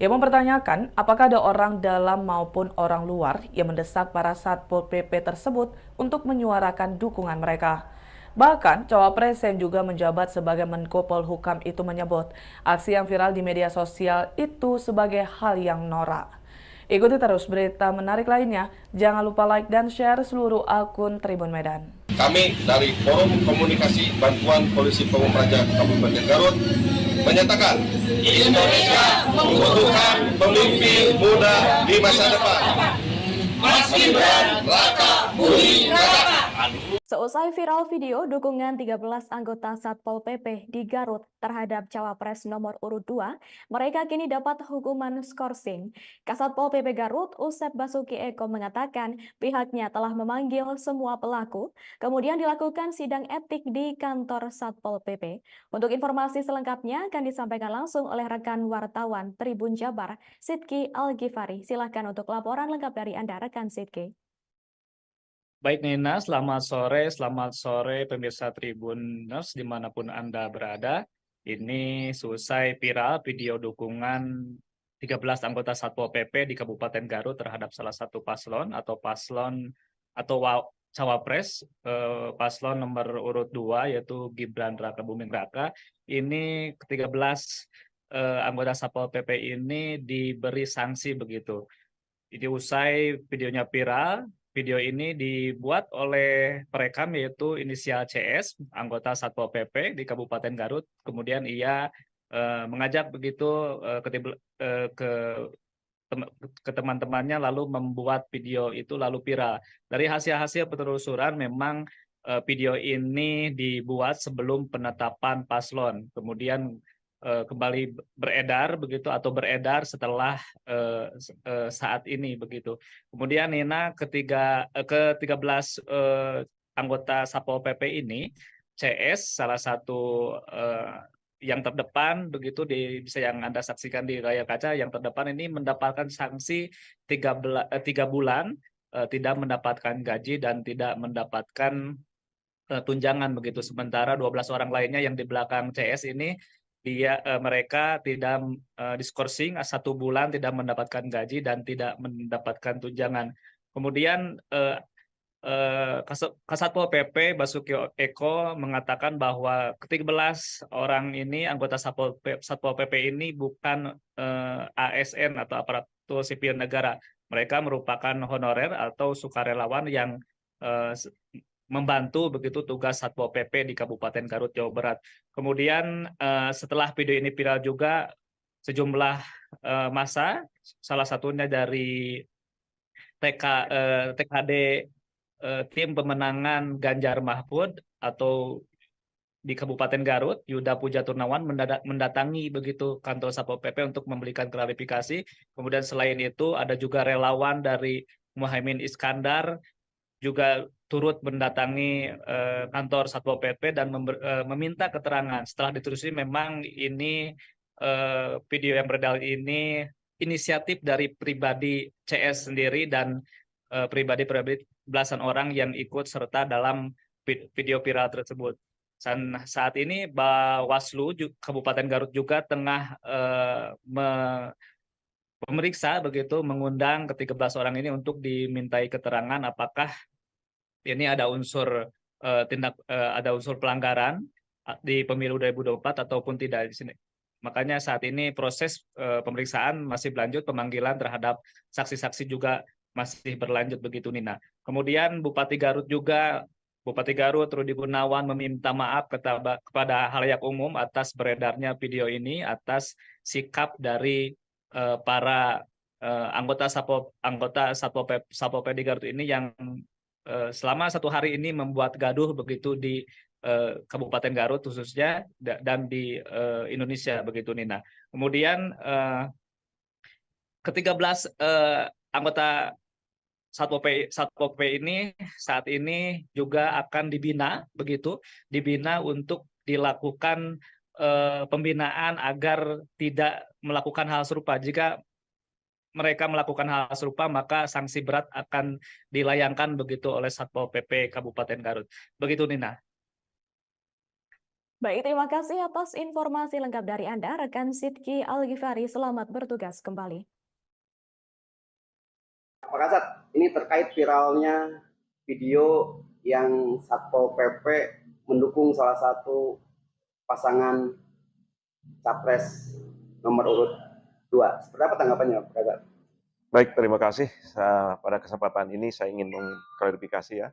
Ia mempertanyakan apakah ada orang dalam maupun orang luar yang mendesak para Satpol PP tersebut untuk menyuarakan dukungan mereka. Bahkan, Cawapres yang juga menjabat sebagai Menko Polhukam itu menyebut aksi yang viral di media sosial itu sebagai hal yang norak. Ikuti terus berita menarik lainnya. Jangan lupa like dan share seluruh akun Tribun Medan. Kami dari Forum Komunikasi Bantuan Polisi Pamung Praja Kabupaten Garut menyatakan Indonesia membutuhkan pemimpin muda di masa depan. Mas Gibran Raka Buming Raka. Seusai viral video dukungan 13 anggota Satpol PP di Garut terhadap Cawapres nomor urut 2, mereka kini dapat hukuman skorsing. Kasatpol PP Garut, Usep Basuki Eko mengatakan pihaknya telah memanggil semua pelaku, kemudian dilakukan sidang etik di kantor Satpol PP. Untuk informasi selengkapnya akan disampaikan langsung oleh rekan wartawan Tribun Jabar, Sidki Al-Ghifari. Silakan untuk laporan lengkap dari Anda, rekan Sidki. Baik Nina, selamat sore pemirsa Tribuners dimanapun Anda berada. Ini selesai viral video dukungan 13 anggota Satpol PP di Kabupaten Garut terhadap salah satu paslon atau cawapres paslon nomor urut 2 yaitu Gibran Raka Buming Raka. Ini ke-13 anggota Satpol PP ini diberi sanksi begitu. Jadi usai videonya viral, video ini dibuat oleh perekam yaitu inisial CS, anggota Satpol PP di Kabupaten Garut. Kemudian ia mengajak begitu ke teman-temannya lalu membuat video itu lalu viral. Dari hasil-hasil penelusuran memang video ini dibuat sebelum penetapan paslon. Kemudian kembali beredar begitu atau beredar setelah saat ini begitu. Kemudian Nina ke-13 anggota Satpol PP ini CS salah satu yang terdepan begitu bisa yang Anda saksikan di layar kaca, yang terdepan ini mendapatkan sanksi 3 bulan tidak mendapatkan gaji dan tidak mendapatkan tunjangan begitu. Sementara 12 orang lainnya yang di belakang CS ini mereka tidak diskorsing 1 bulan tidak mendapatkan gaji dan tidak mendapatkan tunjangan. Kemudian Kasatpol PP Basuki Eko mengatakan bahwa ke-13 orang ini anggota Satpol PP ini bukan ASN atau aparatur sipil negara. Mereka merupakan honorer atau sukarelawan yang membantu begitu tugas Satpol PP di Kabupaten Garut, Jawa Barat. Kemudian setelah video ini viral juga sejumlah massa, salah satunya dari TKD tim pemenangan Ganjar Mahfud atau di Kabupaten Garut, Yuda Puja Turnawan mendatangi begitu kantor Satpol PP untuk memberikan klarifikasi. Kemudian selain itu ada juga relawan dari Muhaimin Iskandar juga turut mendatangi kantor Satpol PP dan meminta keterangan. Setelah ditelusuri memang ini video yang beredar ini inisiatif dari pribadi CS sendiri dan pribadi belasan orang yang ikut serta dalam video viral tersebut. Dan saat ini Bawaslu Kabupaten Garut juga tengah memeriksa begitu, mengundang ke-13 orang ini untuk dimintai keterangan apakah ini ada unsur ada unsur pelanggaran di pemilu 2024 ataupun tidak di sini. Makanya saat ini proses pemeriksaan masih berlanjut, pemanggilan terhadap saksi-saksi juga masih berlanjut begitu Nina. Kemudian Bupati Garut Rudi Gunawan meminta maaf kepada halayak umum atas beredarnya video ini, atas sikap dari para anggota Satpol PP di Garut ini yang selama 1 hari ini membuat gaduh begitu di Kabupaten Garut khususnya dan di Indonesia begitu Nina. Kemudian ke-13 anggota Satpol PP ini saat ini juga akan dibina untuk dilakukan pembinaan agar tidak melakukan hal serupa. Jika mereka melakukan hal serupa, maka sanksi berat akan dilayangkan begitu oleh Satpol PP Kabupaten Garut. Begitu Nina. Baik, terima kasih atas informasi lengkap dari Anda, rekan Sidki Al-Ghifari. Selamat bertugas kembali. Pak Kasat, ini terkait viralnya video yang Satpol PP mendukung salah satu pasangan capres nomor urut 2. Seperti apa tanggapannya, Pak Kasat? Baik, terima kasih. Pada kesempatan ini saya ingin mengklarifikasi ya.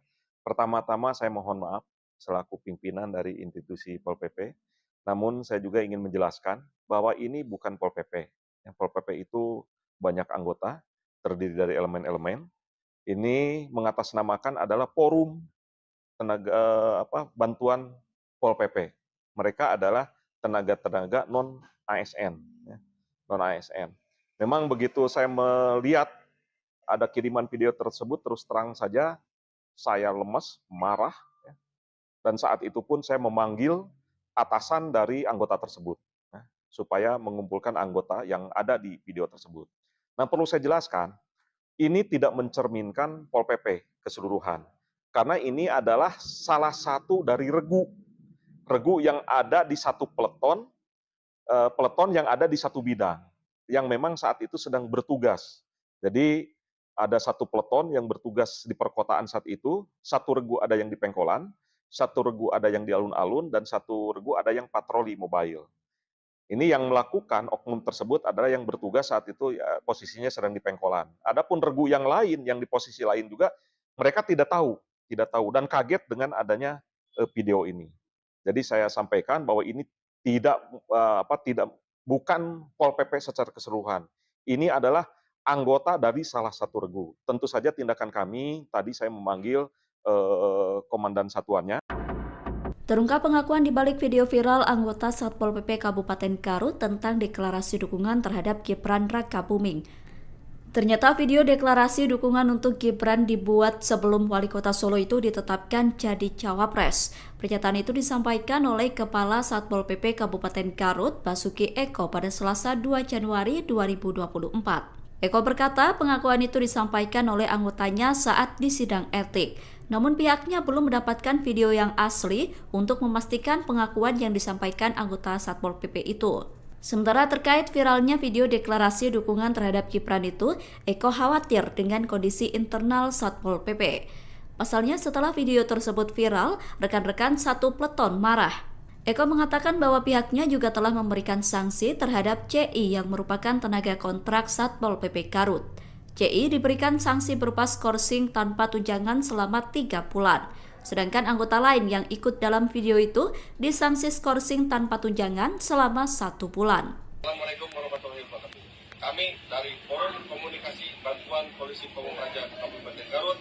Pertama-tama saya mohon maaf selaku pimpinan dari institusi Pol PP. Namun saya juga ingin menjelaskan bahwa ini bukan Pol PP. Yang Pol PP itu banyak anggota, terdiri dari elemen-elemen ini mengatasnamakan adalah Forum Tenaga Bantuan Pol PP. Mereka adalah tenaga-tenaga non-ASN, ya, non-ASN. Memang begitu saya melihat ada kiriman video tersebut, terus terang saja saya lemes, marah, ya. Dan saat itu pun saya memanggil atasan dari anggota tersebut, ya, supaya mengumpulkan anggota yang ada di video tersebut. Nah, perlu saya jelaskan, ini tidak mencerminkan Pol PP keseluruhan, karena ini adalah salah satu dari regu yang ada di satu peleton yang ada di satu bidang, yang memang saat itu sedang bertugas. Jadi ada satu peleton yang bertugas di perkotaan saat itu, satu regu ada yang di Pengkolan, satu regu ada yang di alun-alun, dan satu regu ada yang patroli mobile. Ini yang melakukan oknum tersebut adalah yang bertugas saat itu, ya, posisinya sedang di Pengkolan. Adapun regu yang lain, yang di posisi lain juga, mereka tidak tahu dan kaget dengan adanya video ini. Jadi saya sampaikan bahwa ini bukan Pol PP secara keseluruhan. Ini adalah anggota dari salah satu regu. Tentu saja tindakan kami, tadi saya memanggil komandan satuannya. Terungkap pengakuan di balik video viral anggota Satpol PP Kabupaten Garut tentang deklarasi dukungan terhadap Gibran Rakabuming. Ternyata video deklarasi dukungan untuk Gibran dibuat sebelum Wali Kota Solo itu ditetapkan jadi cawapres. Pernyataan itu disampaikan oleh Kepala Satpol PP Kabupaten Garut, Basuki Eko, pada Selasa 2 Januari 2024. Eko berkata pengakuan itu disampaikan oleh anggotanya saat di sidang etik. Namun pihaknya belum mendapatkan video yang asli untuk memastikan pengakuan yang disampaikan anggota Satpol PP itu. Sementara terkait viralnya video deklarasi dukungan terhadap Gibran itu, Eko khawatir dengan kondisi internal Satpol PP. Pasalnya setelah video tersebut viral, rekan-rekan satu peleton marah. Eko mengatakan bahwa pihaknya juga telah memberikan sanksi terhadap CI yang merupakan tenaga kontrak Satpol PP Garut. CI diberikan sanksi berupa skorsing tanpa tunjangan selama 3 bulan. Sedangkan anggota lain yang ikut dalam video itu disanksi skorsing tanpa tunjangan selama 1 bulan. Assalamualaikum warahmatullahi wabarakatuh. Kami dari Forum Komunikasi Bantuan Polisi Pamung Praja Kabupaten Garut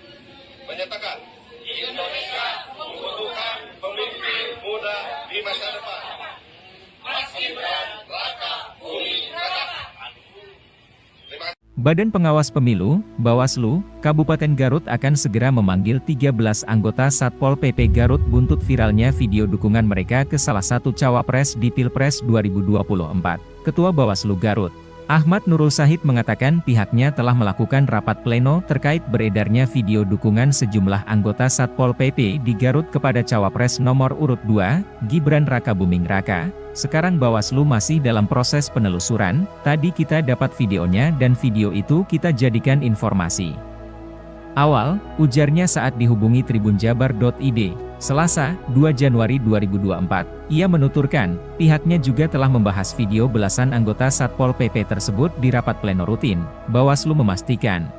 menyatakan Indonesia membutuhkan pemimpin muda di masa depan. Mas Gibran Rakabuming Raka. Badan Pengawas Pemilu, Bawaslu, Kabupaten Garut akan segera memanggil 13 anggota Satpol PP Garut buntut viralnya video dukungan mereka ke salah satu cawapres di Pilpres 2024. Ketua Bawaslu Garut, Ahmad Nurul Sahid mengatakan pihaknya telah melakukan rapat pleno terkait beredarnya video dukungan sejumlah anggota Satpol PP di Garut kepada cawapres nomor urut 2, Gibran Rakabuming Raka. Sekarang Bawaslu masih dalam proses penelusuran, tadi kita dapat videonya dan video itu kita jadikan informasi awal, ujarnya saat dihubungi tribunjabar.id, Selasa, 2 Januari 2024. Ia menuturkan, pihaknya juga telah membahas video belasan anggota Satpol PP tersebut di rapat pleno rutin. Bawaslu memastikan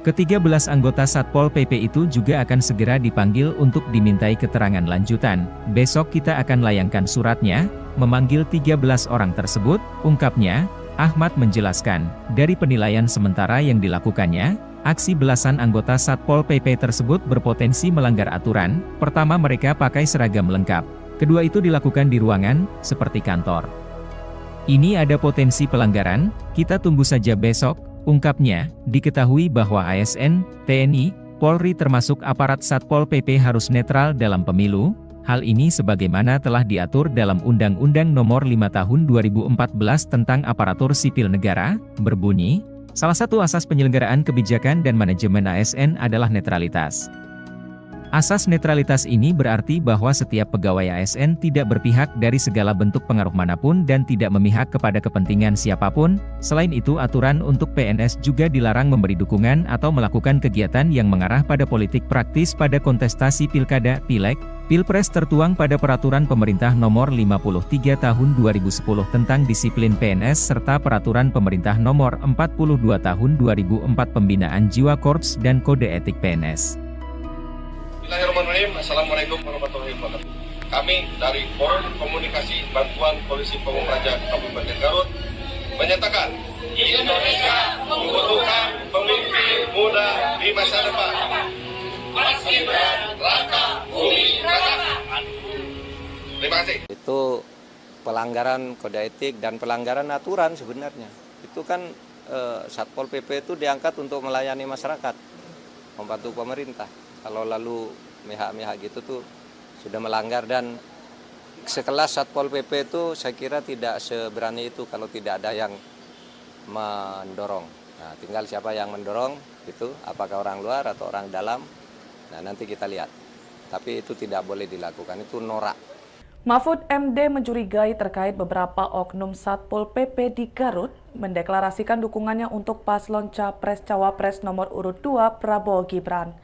ke-13 anggota Satpol PP itu juga akan segera dipanggil untuk dimintai keterangan lanjutan. Besok kita akan layangkan suratnya, memanggil 13 orang tersebut, ungkapnya. Ahmad menjelaskan, dari penilaian sementara yang dilakukannya, aksi belasan anggota Satpol PP tersebut berpotensi melanggar aturan. Pertama, mereka pakai seragam lengkap. Kedua, itu dilakukan di ruangan, seperti kantor. Ini ada potensi pelanggaran, kita tunggu saja besok. Ungkapnya, diketahui bahwa ASN, TNI, Polri termasuk aparat Satpol PP harus netral dalam pemilu. Hal ini sebagaimana telah diatur dalam Undang-Undang Nomor 5 Tahun 2014 tentang Aparatur Sipil Negara, berbunyi, salah satu asas penyelenggaraan kebijakan dan manajemen ASN adalah netralitas. Asas netralitas ini berarti bahwa setiap pegawai ASN tidak berpihak dari segala bentuk pengaruh manapun dan tidak memihak kepada kepentingan siapapun. Selain itu, aturan untuk PNS juga dilarang memberi dukungan atau melakukan kegiatan yang mengarah pada politik praktis pada kontestasi pilkada, pileg, pilpres tertuang pada Peraturan Pemerintah Nomor 53 Tahun 2010 tentang disiplin PNS serta Peraturan Pemerintah Nomor 42 Tahun 2004 Pembinaan Jiwa Korps dan Kode Etik PNS. Bismillahirrahmanirrahim. Assalamualaikum warahmatullahi wabarakatuh. Kami dari Forum Komunikasi Bantuan Polisi Pamung Praja Kabupaten Garut menyatakan Indonesia membutuhkan pemimpin muda di masa depan. Mas Gibran Raka Buming Raka. Terima kasih. Itu pelanggaran kode etik dan pelanggaran aturan sebenarnya. Itu kan Satpol PP itu diangkat untuk melayani masyarakat, membantu pemerintah. Kalau lalu mihak-mihak gitu tuh sudah melanggar, dan sekelas Satpol PP itu saya kira tidak seberani itu kalau tidak ada yang mendorong. Nah, tinggal siapa yang mendorong itu, apakah orang luar atau orang dalam. Nah, nanti kita lihat. Tapi itu tidak boleh dilakukan, itu norak. Mahfud MD mencurigai terkait beberapa oknum Satpol PP di Garut mendeklarasikan dukungannya untuk paslon Capres-Cawapres nomor urut 2 Prabowo Gibran.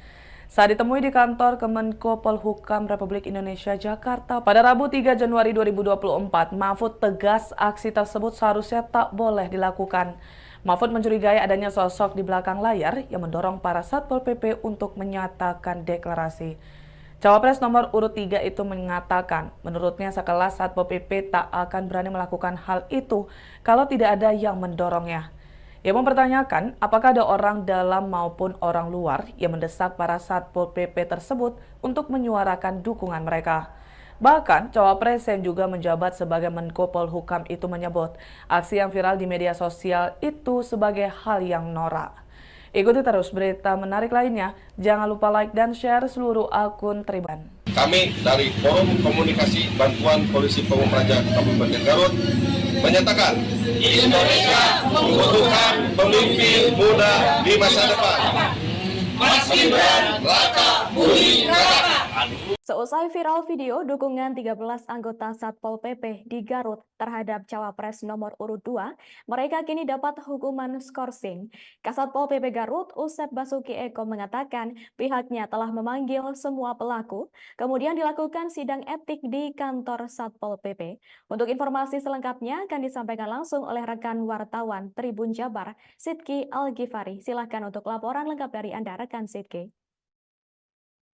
Saat ditemui di kantor Kemenko Polhukam Republik Indonesia Jakarta pada Rabu 3 Januari 2024, Mahfud tegas aksi tersebut seharusnya tak boleh dilakukan. Mahfud mencurigai adanya sosok di belakang layar yang mendorong para Satpol PP untuk menyatakan deklarasi. Cawapres nomor urut 3 itu mengatakan, menurutnya sekelas Satpol PP tak akan berani melakukan hal itu kalau tidak ada yang mendorongnya. Ia mempertanyakan apakah ada orang dalam maupun orang luar yang mendesak para Satpol PP tersebut untuk menyuarakan dukungan mereka. Bahkan, Cawapres yang juga menjabat sebagai Menko Polhukam itu menyebut aksi yang viral di media sosial itu sebagai hal yang norak. Ikuti terus berita menarik lainnya. Jangan lupa like dan share seluruh akun Tribun. Kami dari Forum Komunikasi Bantuan Polisi Pamung Praja Kabupaten Garut menyatakan Indonesia membutuhkan pemimpin muda di masa depan. Mas Gibran Raka Buming Raka. Seusai viral video dukungan 13 anggota Satpol PP di Garut terhadap Cawapres nomor urut 2, mereka kini dapat hukuman skorsing. Kasatpol PP Garut, Usep Basuki Eko mengatakan pihaknya telah memanggil semua pelaku, kemudian dilakukan sidang etik di kantor Satpol PP. Untuk informasi selengkapnya akan disampaikan langsung oleh rekan wartawan Tribun Jabar, Sidki Al-Ghifari. Silahkan untuk laporan lengkap dari Anda, rekan Sidki.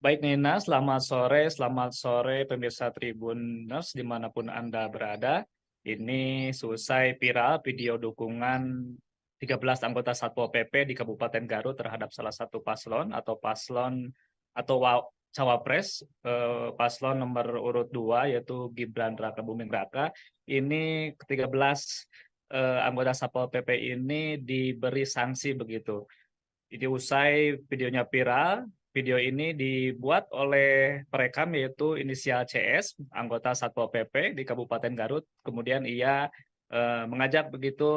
Baik Nina, selamat sore pemirsa Tribuners dimanapun Anda berada. Ini selesai viral video dukungan 13 anggota Satpol PP di Kabupaten Garut terhadap salah satu paslon atau Cawapres, paslon nomor urut 2 yaitu Gibran Raka Buming Raka. Ini ke-13 anggota Satpol PP ini diberi sanksi begitu. Jadi usai videonya viral, video ini dibuat oleh perekam yaitu inisial CS, anggota Satpol PP di Kabupaten Garut. Kemudian ia mengajak begitu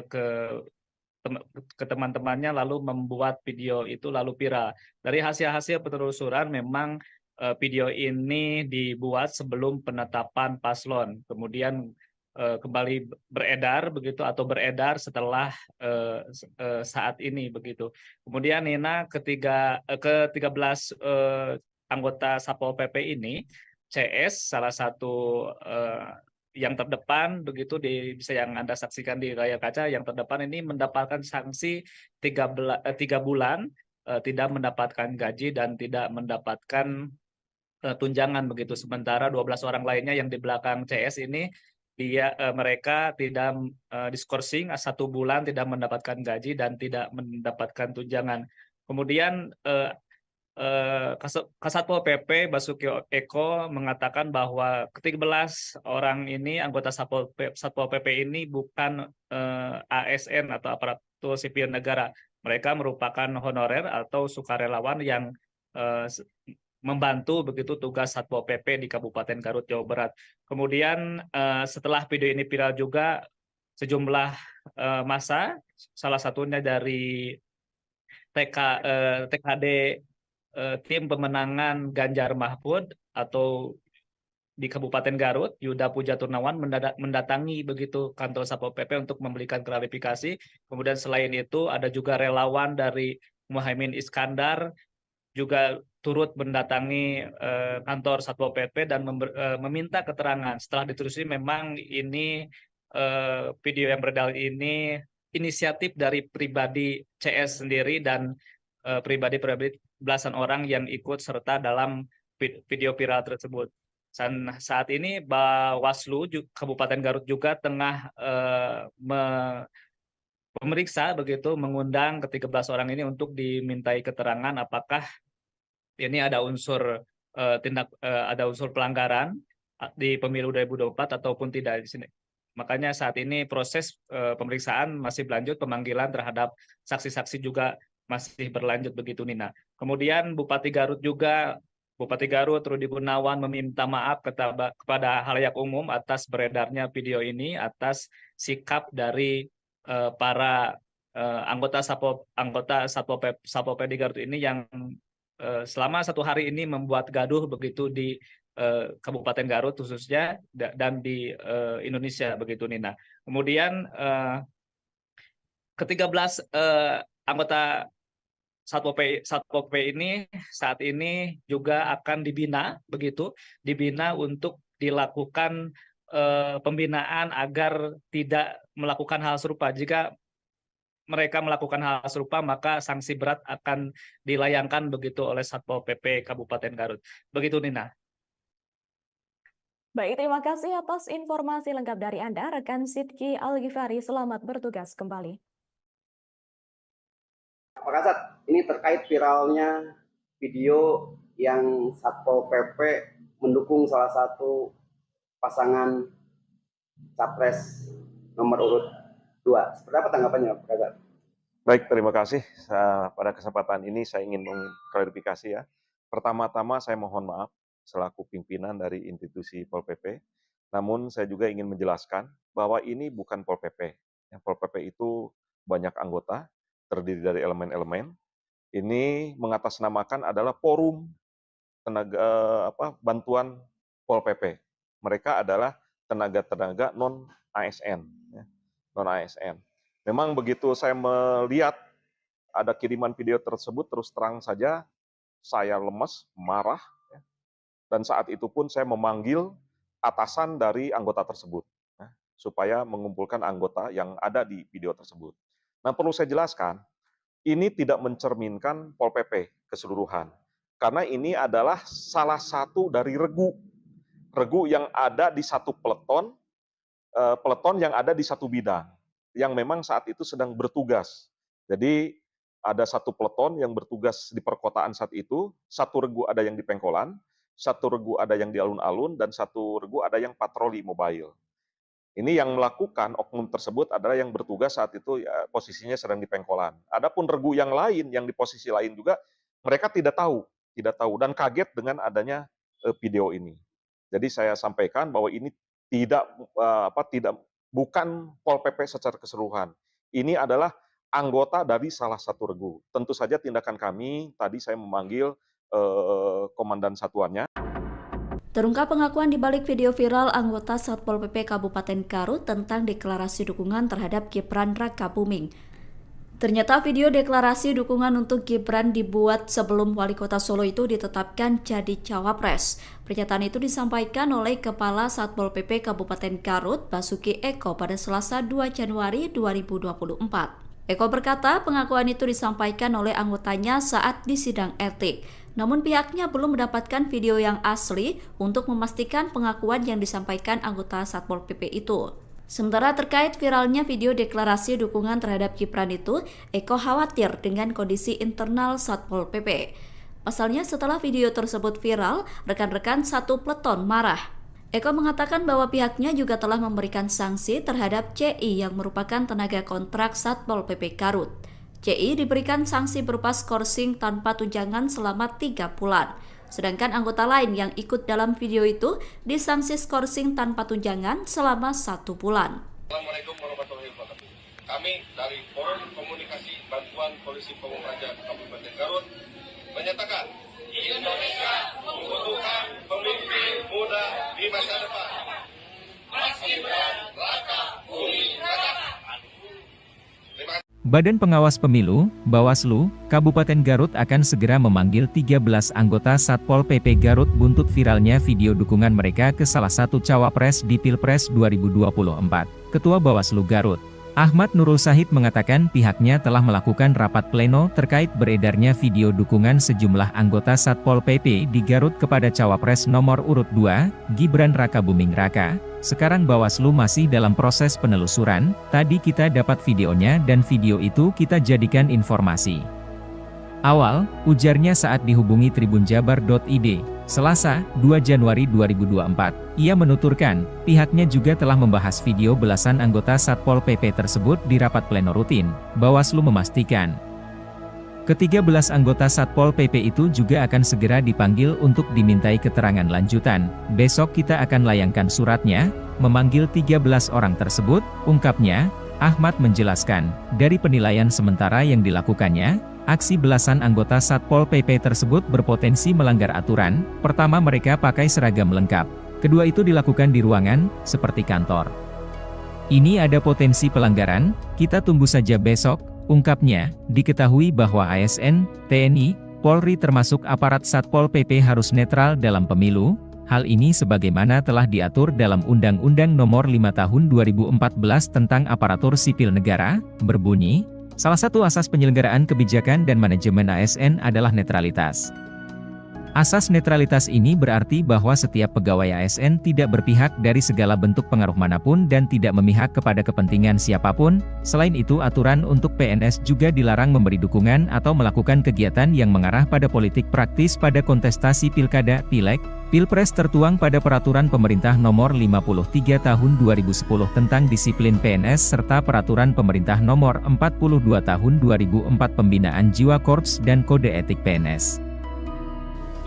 ke teman-temannya lalu membuat video itu lalu viral. Dari hasil-hasil penelusuran memang video ini dibuat sebelum penetapan paslon. Kemudian kembali beredar begitu atau beredar setelah saat ini begitu. Kemudian Nina ke-13 anggota Satpol PP ini, CS salah satu yang terdepan begitu bisa yang Anda saksikan di layar kaca, yang terdepan ini mendapatkan sanksi 3 bulan tidak mendapatkan gaji dan tidak mendapatkan tunjangan begitu. Sementara 12 orang lainnya yang di belakang CS ini mereka tidak diskorsing 1 bulan tidak mendapatkan gaji dan tidak mendapatkan tunjangan. Kemudian Kasatpol PP Basuki Eko mengatakan bahwa ke-13 orang ini anggota Satpol PP ini bukan ASN atau aparatur sipil negara. Mereka merupakan honorer atau sukarelawan yang membantu begitu tugas Satpol PP di Kabupaten Garut, Jawa Barat. Kemudian setelah video ini viral juga sejumlah massa, salah satunya dari TKD tim pemenangan Ganjar Mahfud atau di Kabupaten Garut, Yuda Puja Turnawan mendatangi begitu kantor Satpol PP untuk memberikan klarifikasi. Kemudian selain itu ada juga relawan dari Muhaimin Iskandar juga turut mendatangi kantor Satpol PP dan meminta keterangan. Setelah ditelusuri memang ini video yang beredar ini inisiatif dari pribadi CS sendiri dan pribadi belasan orang yang ikut serta dalam video viral tersebut. Saat ini Bawaslu Kabupaten Garut juga tengah memeriksa begitu, mengundang ke-13 orang ini untuk dimintai keterangan apakah ini ada unsur ada unsur pelanggaran di pemilu 2024 ataupun tidak di sini. Makanya saat ini proses pemeriksaan masih berlanjut, pemanggilan terhadap saksi-saksi juga masih berlanjut begitu, Nina. Kemudian Bupati Garut Rudi Gunawan meminta maaf kepada halayak umum atas beredarnya video ini, atas sikap dari para anggota Satpol PP di Garut ini yang selama 1 hari ini membuat gaduh begitu di Kabupaten Garut khususnya dan di Indonesia begitu, Nina. Kemudian ke-13 anggota Satpol PP ini saat ini juga akan dibina untuk dilakukan pembinaan agar tidak melakukan hal serupa. Jika mereka melakukan hal serupa, maka sanksi berat akan dilayangkan begitu oleh Satpol PP Kabupaten Garut. Begitu, Nina. Baik, terima kasih atas informasi lengkap dari Anda, rekan Sidki Al-Ghifari. Selamat bertugas kembali. Pak Kasat, ini terkait viralnya video yang Satpol PP mendukung salah satu pasangan capres nomor urut 2. Seperti apa tanggapannya, Pak Kasat? Baik, terima kasih. Pada kesempatan ini saya ingin mengklarifikasi ya. Pertama-tama saya mohon maaf selaku pimpinan dari institusi Pol PP. Namun saya juga ingin menjelaskan bahwa ini bukan Pol PP. Yang Pol PP itu banyak anggota, terdiri dari elemen-elemen. Ini mengatasnamakan adalah forum tenaga bantuan Pol PP. Mereka adalah tenaga-tenaga non-ASN. Non-ASN. Memang begitu saya melihat ada kiriman video tersebut, terus terang saja saya lemes, marah. Dan saat itu pun saya memanggil atasan dari anggota tersebut, supaya mengumpulkan anggota yang ada di video tersebut. Nah, perlu saya jelaskan, ini tidak mencerminkan Pol PP keseluruhan. Karena ini adalah salah satu dari regu yang ada di satu peleton yang ada di satu bidang, yang memang saat itu sedang bertugas. Jadi ada satu peleton yang bertugas di perkotaan saat itu, satu regu ada yang di Pengkolan, satu regu ada yang di alun-alun, dan satu regu ada yang patroli mobile. Ini yang melakukan oknum tersebut adalah yang bertugas saat itu ya, posisinya sedang di Pengkolan. Adapun regu yang lain, yang di posisi lain juga, mereka tidak tahu dan kaget dengan adanya video ini. Jadi saya sampaikan bahwa ini bukan Pol PP secara keseluruhan. Ini adalah anggota dari salah satu regu. Tentu saja tindakan kami, tadi saya memanggil komandan satuannya. Terungkap pengakuan di balik video viral anggota Satpol PP Kabupaten Garut tentang deklarasi dukungan terhadap Gibran Rakabuming. Ternyata video deklarasi dukungan untuk Gibran dibuat sebelum Wali Kota Solo itu ditetapkan jadi cawapres. Pernyataan itu disampaikan oleh Kepala Satpol PP Kabupaten Garut, Basuki Eko, pada Selasa 2 Januari 2024. Eko berkata pengakuan itu disampaikan oleh anggotanya saat di sidang etik. Namun pihaknya belum mendapatkan video yang asli untuk memastikan pengakuan yang disampaikan anggota Satpol PP itu. Sementara terkait viralnya video deklarasi dukungan terhadap Gibran itu, Eko khawatir dengan kondisi internal Satpol PP. Pasalnya setelah video tersebut viral, rekan-rekan satu peleton marah. Eko mengatakan bahwa pihaknya juga telah memberikan sanksi terhadap CI yang merupakan tenaga kontrak Satpol PP Garut. CI diberikan sanksi berupa skorsing tanpa tunjangan selama 3 bulan. Sedangkan anggota lain yang ikut dalam video itu disanksi skorsing tanpa tunjangan selama 1 bulan. Assalamualaikum warahmatullahi wabarakatuh. Kami dari Forum Komunikasi Bantuan Polisi Pamung Praja Kabupaten Garut menyatakan Indonesia membutuhkan pemimpin muda di masa depan. Mas Gibran Rakabuming Raka. Badan Pengawas Pemilu, Bawaslu, Kabupaten Garut akan segera memanggil 13 anggota Satpol PP Garut buntut viralnya video dukungan mereka ke salah satu cawapres di Pilpres 2024. Ketua Bawaslu Garut, Ahmad Nurul Sahid mengatakan pihaknya telah melakukan rapat pleno terkait beredarnya video dukungan sejumlah anggota Satpol PP di Garut kepada Cawapres nomor urut 2, Gibran Rakabuming Raka. Sekarang Bawaslu masih dalam proses penelusuran, tadi kita dapat videonya dan video itu kita jadikan informasi awal, ujarnya saat dihubungi tribunjabar.id, Selasa, 2 Januari 2024. Ia menuturkan, pihaknya juga telah membahas video belasan anggota Satpol PP tersebut di rapat pleno rutin. Bawaslu memastikan, ke-13 anggota Satpol PP itu juga akan segera dipanggil untuk dimintai keterangan lanjutan. Besok kita akan layangkan suratnya, memanggil 13 orang tersebut, ungkapnya. Ahmad menjelaskan, dari penilaian sementara yang dilakukannya, aksi belasan anggota Satpol PP tersebut berpotensi melanggar aturan. Pertama, mereka pakai seragam lengkap. Kedua, itu dilakukan di ruangan, seperti kantor. Ini ada potensi pelanggaran, kita tunggu saja besok, ungkapnya. Diketahui bahwa ASN, TNI, Polri termasuk aparat Satpol PP harus netral dalam pemilu. Hal ini sebagaimana telah diatur dalam Undang-Undang Nomor 5 Tahun 2014 tentang Aparatur Sipil Negara, berbunyi, salah satu asas penyelenggaraan kebijakan dan manajemen ASN adalah netralitas. Asas netralitas ini berarti bahwa setiap pegawai ASN tidak berpihak dari segala bentuk pengaruh manapun dan tidak memihak kepada kepentingan siapapun. Selain itu, aturan untuk PNS juga dilarang memberi dukungan atau melakukan kegiatan yang mengarah pada politik praktis pada kontestasi pilkada, pileg, pilpres tertuang pada Peraturan Pemerintah Nomor 53 Tahun 2010 tentang disiplin PNS serta Peraturan Pemerintah Nomor 42 Tahun 2004 Pembinaan Jiwa Korps dan Kode Etik PNS.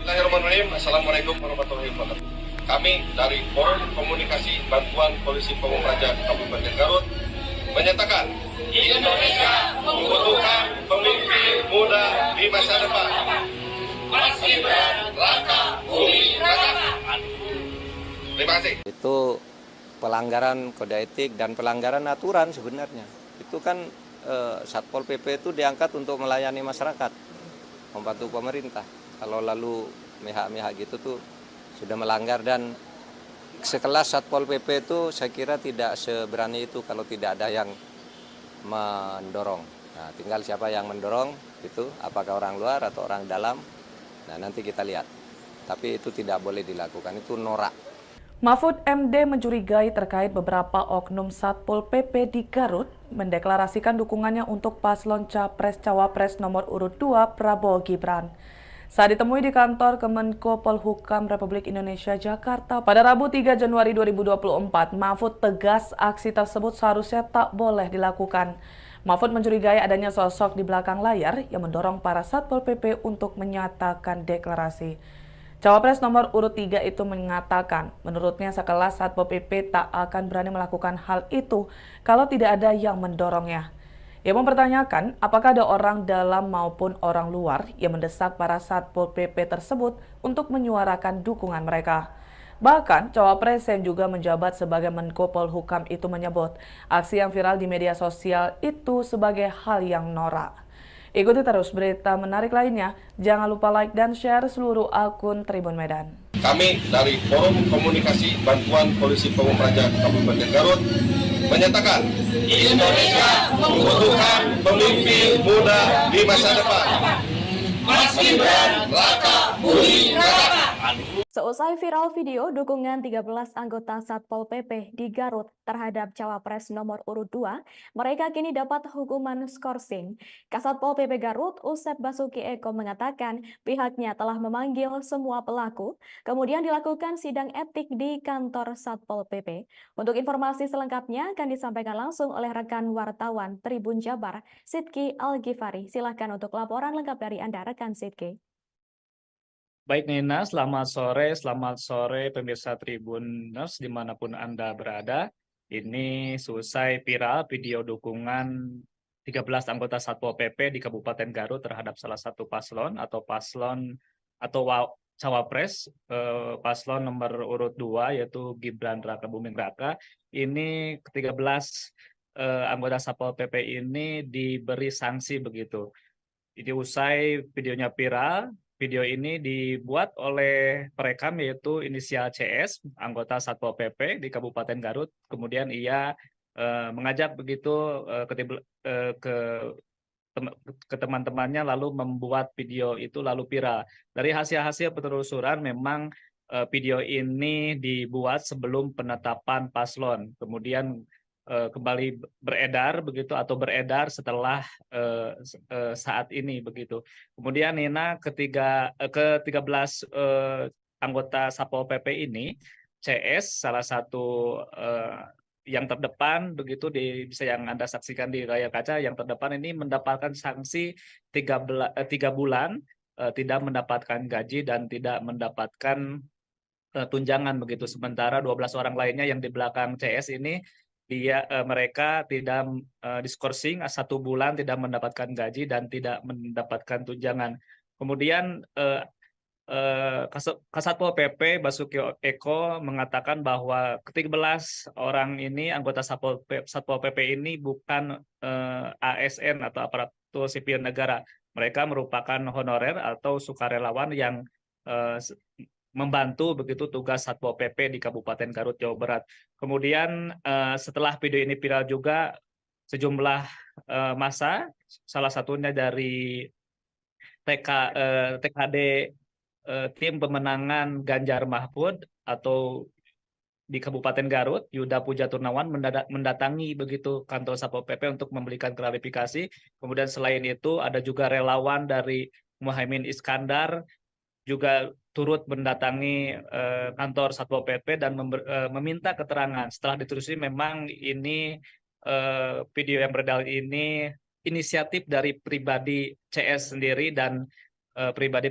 Bismillahirrahmanirrahim. Assalamualaikum warahmatullahi wabarakatuh. Kami dari Forum Komunikasi Bantuan Polisi Pamung Praja Kabupaten Garut menyatakan Indonesia membutuhkan pemimpin muda di masa depan. Mas Gibran Rakabuming Raka. Terima kasih. Itu pelanggaran kode etik dan pelanggaran aturan sebenarnya. Itu kan Satpol PP itu diangkat untuk melayani masyarakat, membantu pemerintah. Kalau lalu mihak-mihak gitu tuh sudah melanggar, dan sekelas Satpol PP itu saya kira tidak seberani itu kalau tidak ada yang mendorong. Nah, tinggal siapa yang mendorong itu, apakah orang luar atau orang dalam. Nah, nanti kita lihat. Tapi itu tidak boleh dilakukan, itu norak. Mahfud MD mencurigai terkait beberapa oknum Satpol PP di Garut mendeklarasikan dukungannya untuk paslon Capres-Cawapres nomor urut 2 Prabowo Gibran. Saat ditemui di kantor Kemenko Polhukam Republik Indonesia Jakarta pada Rabu 3 Januari 2024, Mahfud tegas aksi tersebut seharusnya tak boleh dilakukan. Mahfud mencurigai adanya sosok di belakang layar yang mendorong para Satpol PP untuk menyatakan deklarasi. Cawapres nomor urut 3 itu mengatakan, menurutnya sekelas Satpol PP tak akan berani melakukan hal itu kalau tidak ada yang mendorongnya. Ia mempertanyakan apakah ada orang dalam maupun orang luar yang mendesak para Satpol PP tersebut untuk menyuarakan dukungan mereka. Bahkan, Cawapres yang juga menjabat sebagai Menko Polhukam itu menyebut aksi yang viral di media sosial itu sebagai hal yang norak. Ikuti terus berita menarik lainnya, jangan lupa like dan share seluruh akun Tribun Medan. Kami dari Forum Komunikasi Bantuan Polisi Pamung Praja Kabupaten Garut menyatakan Indonesia membutuhkan pemimpin muda di masa depan. Mas Gibran Rakabuming Raka. Seusai viral video dukungan 13 anggota Satpol PP di Garut terhadap Cawapres nomor urut 2, mereka kini dapat hukuman skorsing. Kasatpol PP Garut, Usep Basuki Eko mengatakan pihaknya telah memanggil semua pelaku, kemudian dilakukan sidang etik di kantor Satpol PP. Untuk informasi selengkapnya akan disampaikan langsung oleh rekan wartawan Tribun Jabar, Sidki Al-Ghifari. Silakan untuk laporan lengkap dari Anda, rekan Sidki. Baik Nina, selamat sore pemirsa Tribuners dimanapun Anda berada. Ini selesai viral video dukungan 13 anggota Satpol PP di Kabupaten Garut terhadap salah satu paslon atau Cawapres, paslon nomor urut 2 yaitu Gibran Rakabuming Raka. Ini ke-13 anggota Satpol PP ini diberi sanksi begitu. Jadi usai videonya viral, video ini dibuat oleh perekam yaitu inisial CS, anggota Satpol PP di Kabupaten Garut. Kemudian ia mengajak begitu ke teman-temannya lalu membuat video itu lalu viral. Dari hasil-hasil penelusuran memang video ini dibuat sebelum penetapan paslon, kemudian kembali beredar begitu atau beredar setelah saat ini begitu. Kemudian Nina ke-13 anggota Satpol PP ini, CS salah satu yang terdepan begitu bisa yang Anda saksikan di layar kaca, yang terdepan ini mendapatkan sanksi 3 bulan tidak mendapatkan gaji dan tidak mendapatkan tunjangan begitu. Sementara 12 orang lainnya yang di belakang CS ini mereka tidak diskorsing 1 bulan tidak mendapatkan gaji dan tidak mendapatkan tunjangan. Kemudian Kasatpol PP Basuki Eko mengatakan bahwa ke-13 orang ini anggota Satpol PP ini bukan ASN atau aparatur sipil negara. Mereka merupakan honorer atau sukarelawan yang membantu begitu tugas Satpol PP di Kabupaten Garut, Jawa Barat. Kemudian setelah video ini viral juga sejumlah massa, salah satunya dari TKD tim pemenangan Ganjar Mahfud atau di Kabupaten Garut, Yuda Puja Turnawan mendatangi begitu kantor Satpol PP untuk memberikan klarifikasi. Kemudian selain itu ada juga relawan dari Muhaimin Iskandar juga turut mendatangi kantor Satpol PP dan meminta keterangan. Setelah ditelusuri memang ini video yang beredar ini inisiatif dari pribadi CS sendiri dan pribadi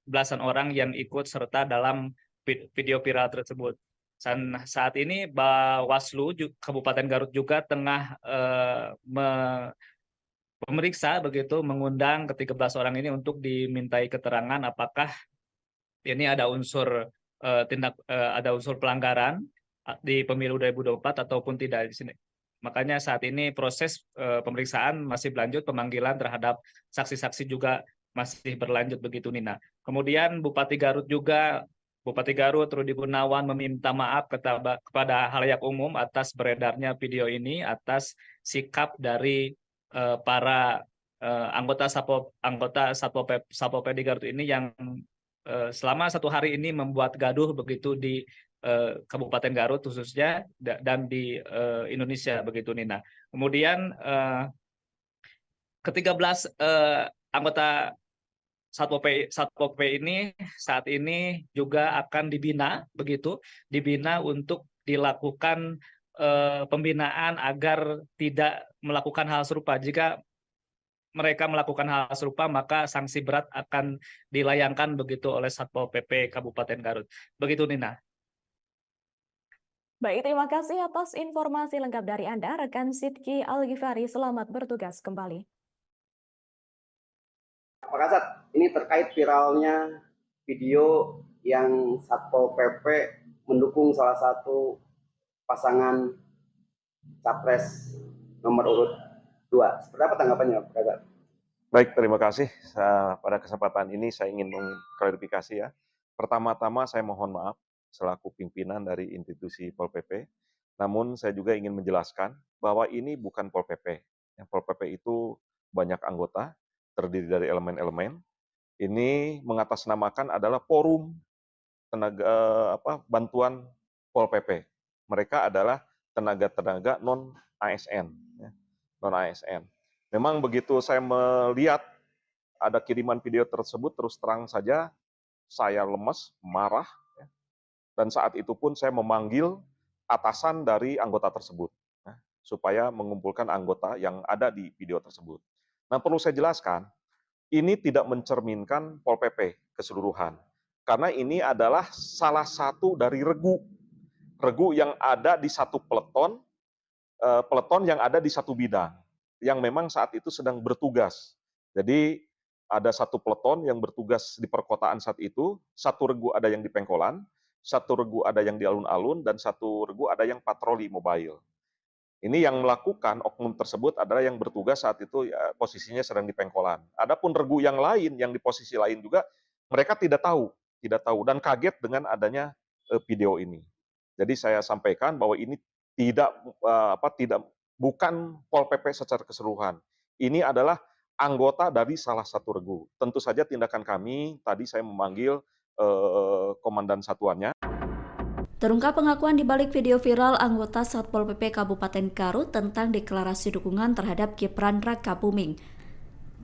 belasan orang yang ikut serta dalam video viral tersebut. Dan saat ini Bawaslu Kabupaten Garut juga tengah memeriksa begitu, mengundang ke-13 orang ini untuk dimintai keterangan apakah ini ada unsur ada unsur pelanggaran di pemilu 2024 ataupun tidak di sini. Makanya saat ini proses pemeriksaan masih berlanjut, pemanggilan terhadap saksi-saksi juga masih berlanjut begitu Nina. Kemudian Bupati Garut Rudi Gunawan meminta maaf kepada halayak umum atas beredarnya video ini, atas sikap dari para anggota Satpol PP di Garut ini yang selama 1 hari ini membuat gaduh begitu di Kabupaten Garut khususnya dan di Indonesia begitu Nina. Kemudian ke-13 anggota Satpol PP ini saat ini juga akan dibina untuk dilakukan pembinaan agar tidak melakukan hal serupa. Jika mereka melakukan hal serupa maka sanksi berat akan dilayangkan begitu oleh Satpol PP Kabupaten Garut. Begitu Nina. Baik, terima kasih atas informasi lengkap dari Anda, rekan Sidki Al-Ghifari. Selamat bertugas kembali. Pak Kasat, ini terkait viralnya video yang Satpol PP mendukung salah satu pasangan capres nomor urut 2. Seperti apa tanggapannya, Pak Kasat? Baik, terima kasih. Pada kesempatan ini saya ingin mengklarifikasi ya. Pertama-tama saya mohon maaf selaku pimpinan dari institusi Pol PP. Namun saya juga ingin menjelaskan bahwa ini bukan Pol PP. Yang Pol PP itu banyak anggota, terdiri dari elemen-elemen. Ini mengatasnamakan adalah forum tenaga bantuan Pol PP. Mereka adalah tenaga-tenaga non ASN, non ASN. Memang begitu saya melihat ada kiriman video tersebut, terus terang saja saya lemes, marah, dan saat itu pun saya memanggil atasan dari anggota tersebut supaya mengumpulkan anggota yang ada di video tersebut. Nah, perlu saya jelaskan, ini tidak mencerminkan Pol PP keseluruhan. Karena ini adalah salah satu dari regu yang ada di satu peleton yang ada di satu bidang, yang memang saat itu sedang bertugas. Jadi ada satu peleton yang bertugas di perkotaan saat itu, satu regu ada yang di Pengkolan, satu regu ada yang di alun-alun, dan satu regu ada yang patroli mobile. Ini yang melakukan oknum tersebut adalah yang bertugas saat itu ya, posisinya sedang di Pengkolan. Adapun regu yang lain yang di posisi lain juga mereka tidak tahu dan kaget dengan adanya video ini. Jadi saya sampaikan bahwa ini bukan Pol PP secara keseluruhan. Ini adalah anggota dari salah satu regu. Tentu saja tindakan kami, tadi saya memanggil komandan satuannya. Terungkap pengakuan di balik video viral anggota Satpol PP Kabupaten Garut tentang deklarasi dukungan terhadap Gibran Rakabuming.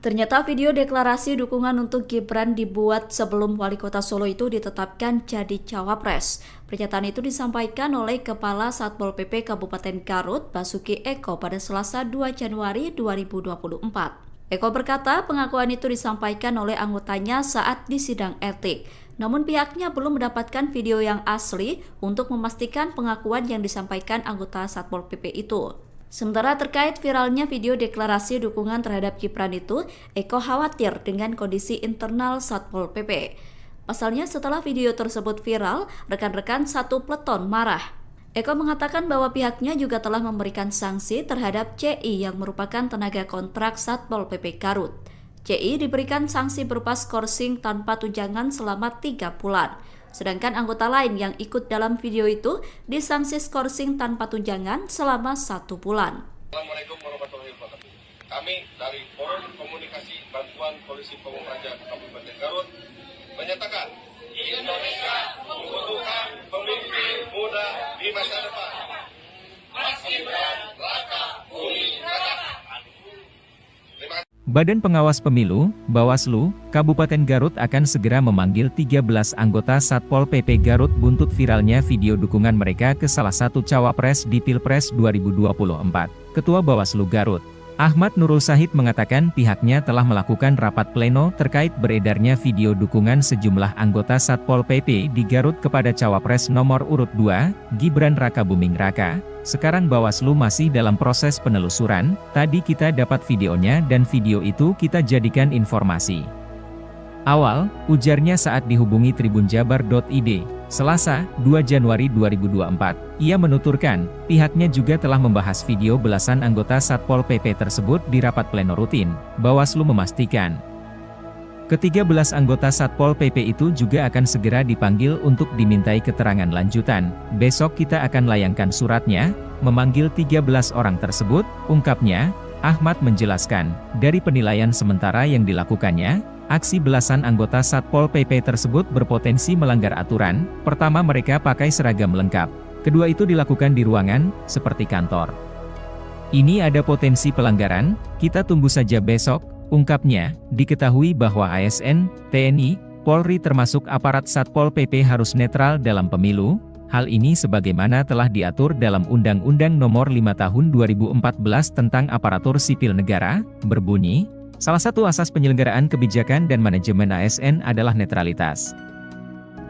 Ternyata video deklarasi dukungan untuk Gibran dibuat sebelum Wali Kota Solo itu ditetapkan jadi cawapres. Pernyataan itu disampaikan oleh Kepala Satpol PP Kabupaten Garut, Basuki Eko pada Selasa 2 Januari 2024. Eko berkata pengakuan itu disampaikan oleh anggotanya saat di sidang etik. Namun pihaknya belum mendapatkan video yang asli untuk memastikan pengakuan yang disampaikan anggota Satpol PP itu. Sementara terkait viralnya video deklarasi dukungan terhadap Gibran itu, Eko khawatir dengan kondisi internal Satpol PP. Pasalnya setelah video tersebut viral, rekan-rekan satu peleton marah. Eko mengatakan bahwa pihaknya juga telah memberikan sanksi terhadap CI yang merupakan tenaga kontrak Satpol PP Garut. CI diberikan sanksi berupa skorsing tanpa tunjangan selama 3 bulan. Sedangkan anggota lain yang ikut dalam video itu disanksi skorsing tanpa tunjangan selama 1 bulan. Assalamualaikum warahmatullahi wabarakatuh. Kami dari Forum Komunikasi Bantuan Polisi Pamung Praja Kabupaten Garut menyatakan Indonesia membutuhkan pemimpin muda di masa depan. Mas Gibran Rakabuming Raka. Terima kasih. Badan Pengawas Pemilu, Bawaslu, Kabupaten Garut akan segera memanggil 13 anggota Satpol PP Garut buntut viralnya video dukungan mereka ke salah satu cawapres di Pilpres 2024. Ketua Bawaslu Garut, Ahmad Nurul Sahid mengatakan pihaknya telah melakukan rapat pleno terkait beredarnya video dukungan sejumlah anggota Satpol PP di Garut kepada cawapres nomor urut 2, Gibran Rakabuming Raka. Sekarang Bawaslu masih dalam proses penelusuran, tadi kita dapat videonya dan video itu kita jadikan informasi awal, ujarnya saat dihubungi tribunjabar.id, Selasa, 2 Januari 2024. Ia menuturkan, pihaknya juga telah membahas video belasan anggota Satpol PP tersebut di rapat pleno rutin. Bawaslu memastikan ke-13 anggota Satpol PP itu juga akan segera dipanggil untuk dimintai keterangan lanjutan. Besok kita akan layangkan suratnya, memanggil 13 orang tersebut, ungkapnya. Ahmad menjelaskan, dari penilaian sementara yang dilakukannya, aksi belasan anggota Satpol PP tersebut berpotensi melanggar aturan. Pertama, mereka pakai seragam lengkap. Kedua, itu dilakukan di ruangan, seperti kantor. Ini ada potensi pelanggaran, kita tunggu saja besok. Ungkapnya, diketahui bahwa ASN, TNI, Polri termasuk aparat Satpol PP harus netral dalam pemilu. Hal ini sebagaimana telah diatur dalam Undang-Undang Nomor 5 Tahun 2014 tentang Aparatur Sipil Negara, berbunyi, salah satu asas penyelenggaraan kebijakan dan manajemen ASN adalah netralitas.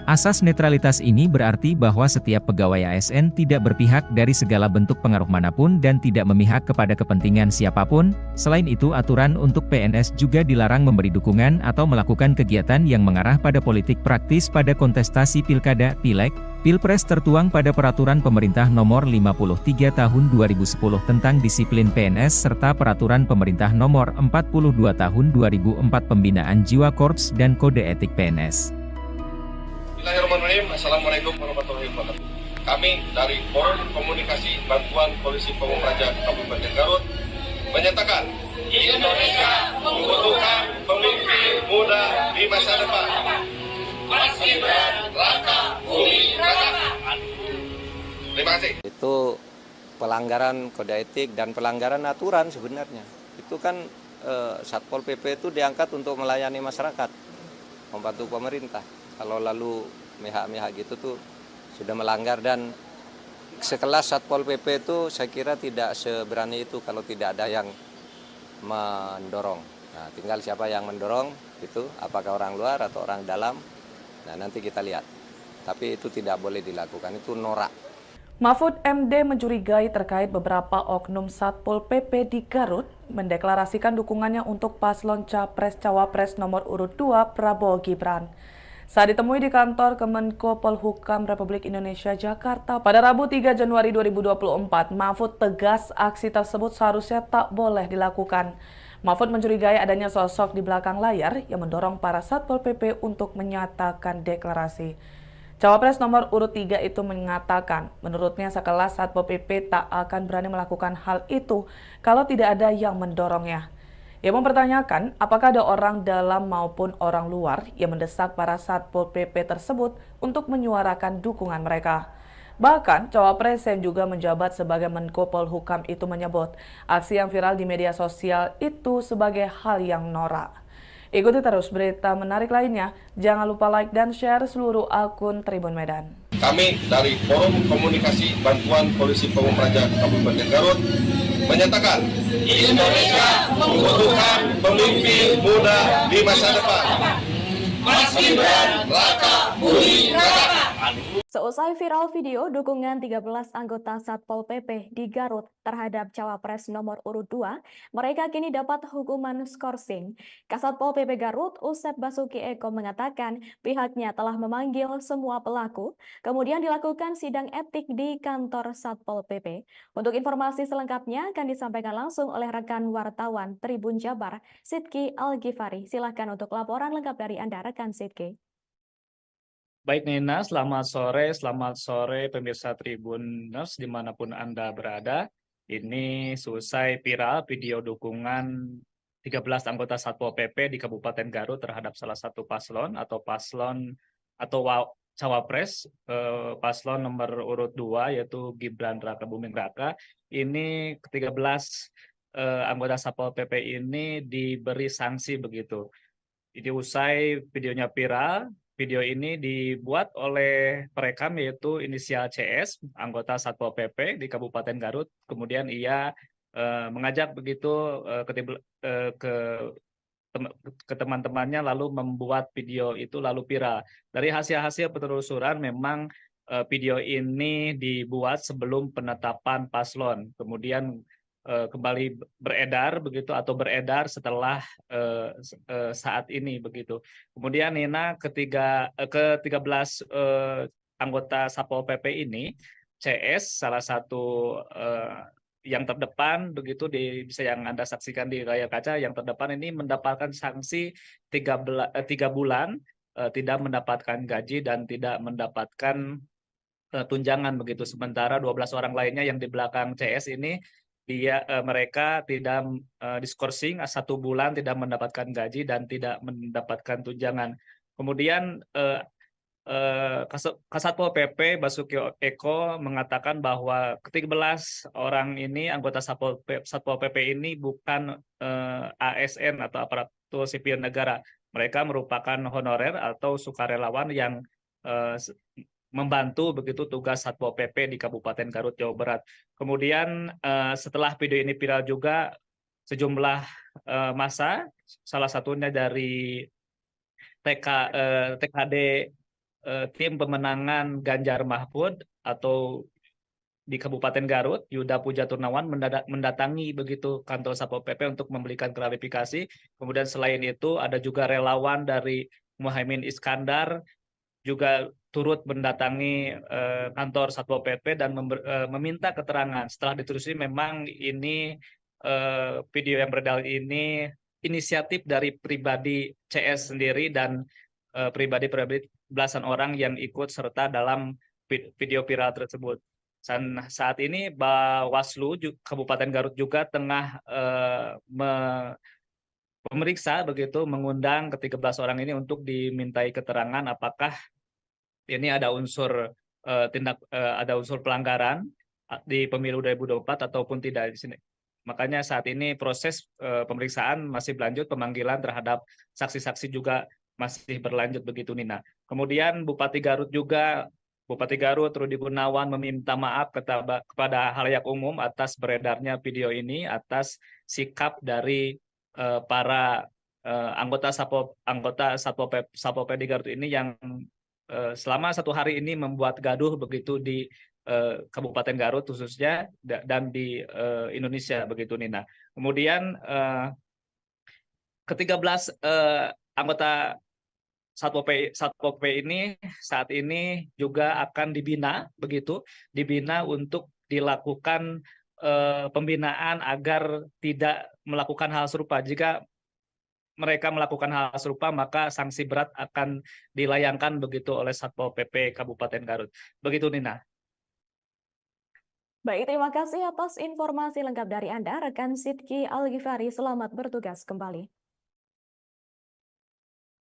Asas netralitas ini berarti bahwa setiap pegawai ASN tidak berpihak dari segala bentuk pengaruh manapun dan tidak memihak kepada kepentingan siapapun. Selain itu, aturan untuk PNS juga dilarang memberi dukungan atau melakukan kegiatan yang mengarah pada politik praktis pada kontestasi pilkada, pileg, pilpres tertuang pada Peraturan Pemerintah Nomor 53 Tahun 2010 tentang disiplin PNS serta Peraturan Pemerintah Nomor 42 Tahun 2004 Pembinaan Jiwa Korps dan Kode Etik PNS. Bismillahirrahmanirrahim. Assalamualaikum warahmatullahi wabarakatuh. Kami dari Forum Komunikasi Bantuan Polisi Pamung Praja Kabupaten Garut menyatakan Indonesia membutuhkan pemimpin muda di masa depan. Mas Gibran Rakabuming Raka. Terima kasih. Itu pelanggaran kode etik dan pelanggaran aturan sebenarnya. Itu kan Satpol PP itu diangkat untuk melayani masyarakat, membantu pemerintah. Kalau lalu mihak-mihak gitu tuh sudah melanggar, dan sekelas Satpol PP itu saya kira tidak seberani itu kalau tidak ada yang mendorong. Nah, tinggal siapa yang mendorong itu, apakah orang luar atau orang dalam. Nah, nanti kita lihat. Tapi itu tidak boleh dilakukan, itu norak. Mahfud MD mencurigai terkait beberapa oknum Satpol PP di Garut mendeklarasikan dukungannya untuk paslon Capres-Cawapres nomor urut 2 Prabowo Gibran. Saat ditemui di kantor Kemenko Polhukam Republik Indonesia Jakarta pada Rabu 3 Januari 2024, Mahfud tegas aksi tersebut seharusnya tak boleh dilakukan. Mahfud mencurigai adanya sosok di belakang layar yang mendorong para Satpol PP untuk menyatakan deklarasi. Cawapres nomor urut 3 itu mengatakan, menurutnya sekelas Satpol PP tak akan berani melakukan hal itu kalau tidak ada yang mendorongnya. Ia mempertanyakan apakah ada orang dalam maupun orang luar yang mendesak para Satpol PP tersebut untuk menyuarakan dukungan mereka. Bahkan, Cawapres yang juga menjabat sebagai Menko Polhukam itu menyebut aksi yang viral di media sosial itu sebagai hal yang norak. Ikuti terus berita menarik lainnya. Jangan lupa like dan share seluruh akun Tribun Medan. Kami dari Forum Komunikasi Bantuan Polisi Pamung Praja Kabupaten Garut menyatakan Indonesia membutuhkan pemimpin muda di masa depan. Mas Gibran Raka Buming Raka. Seusai viral video dukungan 13 anggota Satpol PP di Garut terhadap Cawapres nomor urut 2, mereka kini dapat hukuman skorsing. Kasatpol PP Garut, Usep Basuki Eko mengatakan pihaknya telah memanggil semua pelaku, kemudian dilakukan sidang etik di kantor Satpol PP. Untuk informasi selengkapnya akan disampaikan langsung oleh rekan wartawan Tribun Jabar, Sidki Al-Ghifari. Silakan untuk laporan lengkap dari Anda, rekan Sidki. Baik Nina, selamat sore pemirsa Tribuners dimanapun Anda berada. Ini selesai viral video dukungan 13 anggota Satpol PP di Kabupaten Garut terhadap salah satu paslon atau Cawapres, paslon nomor urut 2 yaitu Gibran Raka Buming Raka. Ini ke-13 anggota Satpol PP ini diberi sanksi begitu. Jadi usai videonya viral, video ini dibuat oleh perekam yaitu inisial CS, anggota Satpol PP di Kabupaten Garut. Kemudian ia mengajak begitu ke teman-temannya lalu membuat video itu lalu viral. Dari hasil-hasil penelusuran memang video ini dibuat sebelum penetapan paslon. Kemudian kembali beredar begitu atau beredar setelah saat ini begitu. Kemudian Nina ke-13 anggota Satpol PP ini, CS salah satu yang terdepan begitu bisa yang Anda saksikan di layar kaca, yang terdepan ini mendapatkan sanksi 3 bulan tidak mendapatkan gaji dan tidak mendapatkan tunjangan begitu. Sementara 12 orang lainnya yang di belakang CS ini mereka tidak diskorsing 1 bulan tidak mendapatkan gaji dan tidak mendapatkan tunjangan. Kemudian Kasatpol PP Basuki Eko mengatakan bahwa ke-13 orang ini anggota Satpol PP ini bukan ASN atau aparatur sipil negara. Mereka merupakan honorer atau sukarelawan yang membantu begitu tugas Satpol PP di Kabupaten Garut, Jawa Barat. Kemudian setelah video ini viral juga sejumlah massa, salah satunya dari TKD tim pemenangan Ganjar Mahfud atau di Kabupaten Garut, Yuda Puja Turnawan mendatangi begitu kantor Satpol PP untuk memberikan klarifikasi. Kemudian selain itu ada juga relawan dari Muhaimin Iskandar juga turut mendatangi kantor Satpol PP dan meminta keterangan. Setelah ditelusuri memang ini video yang beredar ini inisiatif dari pribadi CS sendiri dan pribadi belasan orang yang ikut serta dalam video viral tersebut. Dan saat ini Bawaslu Kabupaten Garut juga tengah memeriksa begitu, mengundang ke-13 orang ini untuk dimintai keterangan apakah ini ada unsur ada unsur pelanggaran di pemilu 2024 ataupun tidak di sini. Makanya saat ini proses pemeriksaan masih berlanjut, pemanggilan terhadap saksi-saksi juga masih berlanjut begitu Nina. Kemudian Bupati Garut Rudi Gunawan meminta maaf kepada halayak umum atas beredarnya video ini, atas sikap dari para anggota Satpol PP di Garut ini yang selama 1 hari ini membuat gaduh begitu di Kabupaten Garut khususnya dan di Indonesia begitu Nina. Kemudian ke-13 anggota Satpol PP ini saat ini juga akan dibina untuk dilakukan pembinaan agar tidak melakukan hal serupa. Jika mereka melakukan hal serupa, maka sanksi berat akan dilayangkan begitu oleh Satpol PP Kabupaten Garut. Begitu, Nina. Baik, terima kasih atas informasi lengkap dari Anda, rekan Sidki Al-Ghifari. Selamat bertugas kembali.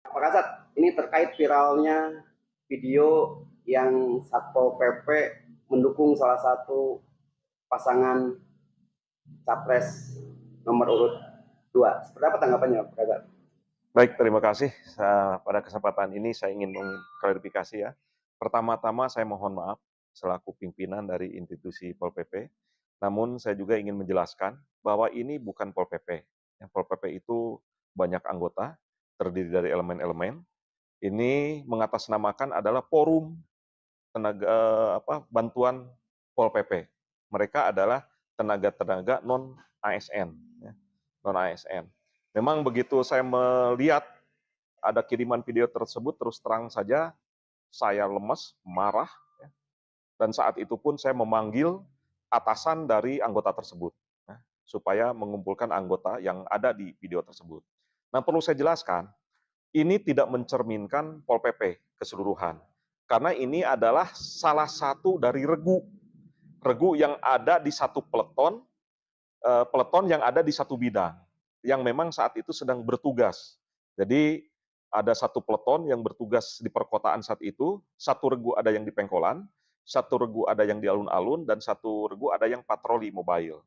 Pak Kasat, ini terkait viralnya video yang Satpol PP mendukung salah satu pasangan capres nomor urut 2. Seperti apa tanggapannya, Pak Kasat? Baik, terima kasih. Pada kesempatan ini saya ingin mengklarifikasi ya. Pertama-tama saya mohon maaf selaku pimpinan dari institusi Pol PP. Namun saya juga ingin menjelaskan bahwa ini bukan Pol PP. Yang Pol PP itu banyak anggota, terdiri dari elemen-elemen. Ini mengatasnamakan adalah forum bantuan Pol PP. Mereka adalah tenaga-tenaga non-ASN. Non-ASN. Memang begitu saya melihat ada kiriman video tersebut, terus terang saja saya lemes, marah, dan saat itu pun saya memanggil atasan dari anggota tersebut, supaya mengumpulkan anggota yang ada di video tersebut. Nah, perlu saya jelaskan, ini tidak mencerminkan Pol PP keseluruhan, karena ini adalah salah satu dari regu yang ada di satu peleton yang ada di satu bidang, yang memang saat itu sedang bertugas. Jadi ada satu peleton yang bertugas di perkotaan saat itu, satu regu ada yang di Pengkolan, satu regu ada yang di alun-alun, dan satu regu ada yang patroli mobile.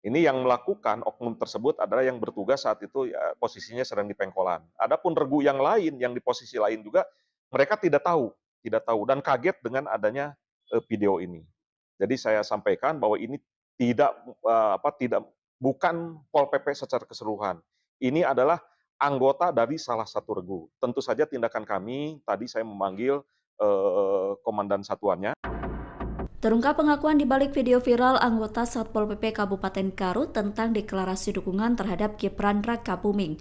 Ini yang melakukan oknum tersebut adalah yang bertugas saat itu ya, posisinya sedang di Pengkolan. Adapun regu yang lain, yang di posisi lain juga, mereka tidak tahu dan kaget dengan adanya video ini. Jadi saya sampaikan bahwa ini bukan Pol PP secara keseluruhan. Ini adalah anggota dari salah satu regu. Tentu saja tindakan kami, tadi saya memanggil komandan satuannya. Terungkap pengakuan di balik video viral anggota Satpol PP Kabupaten Garut tentang deklarasi dukungan terhadap Gibran Rakabuming.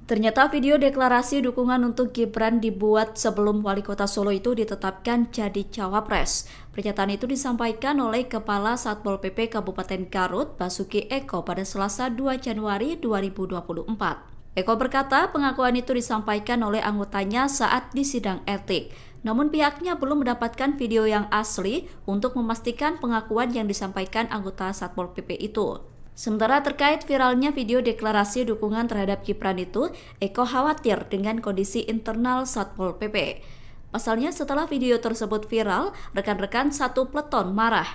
Ternyata video deklarasi dukungan untuk Gibran dibuat sebelum Wali Kota Solo itu ditetapkan jadi cawapres. Pernyataan itu disampaikan oleh Kepala Satpol PP Kabupaten Garut, Basuki Eko, pada Selasa 2 Januari 2024. Eko berkata pengakuan itu disampaikan oleh anggotanya saat di sidang etik. Namun pihaknya belum mendapatkan video yang asli untuk memastikan pengakuan yang disampaikan anggota Satpol PP itu. Sementara terkait viralnya video deklarasi dukungan terhadap Gibran itu, Eko khawatir dengan kondisi internal Satpol PP. Pasalnya setelah video tersebut viral, rekan-rekan satu peleton marah.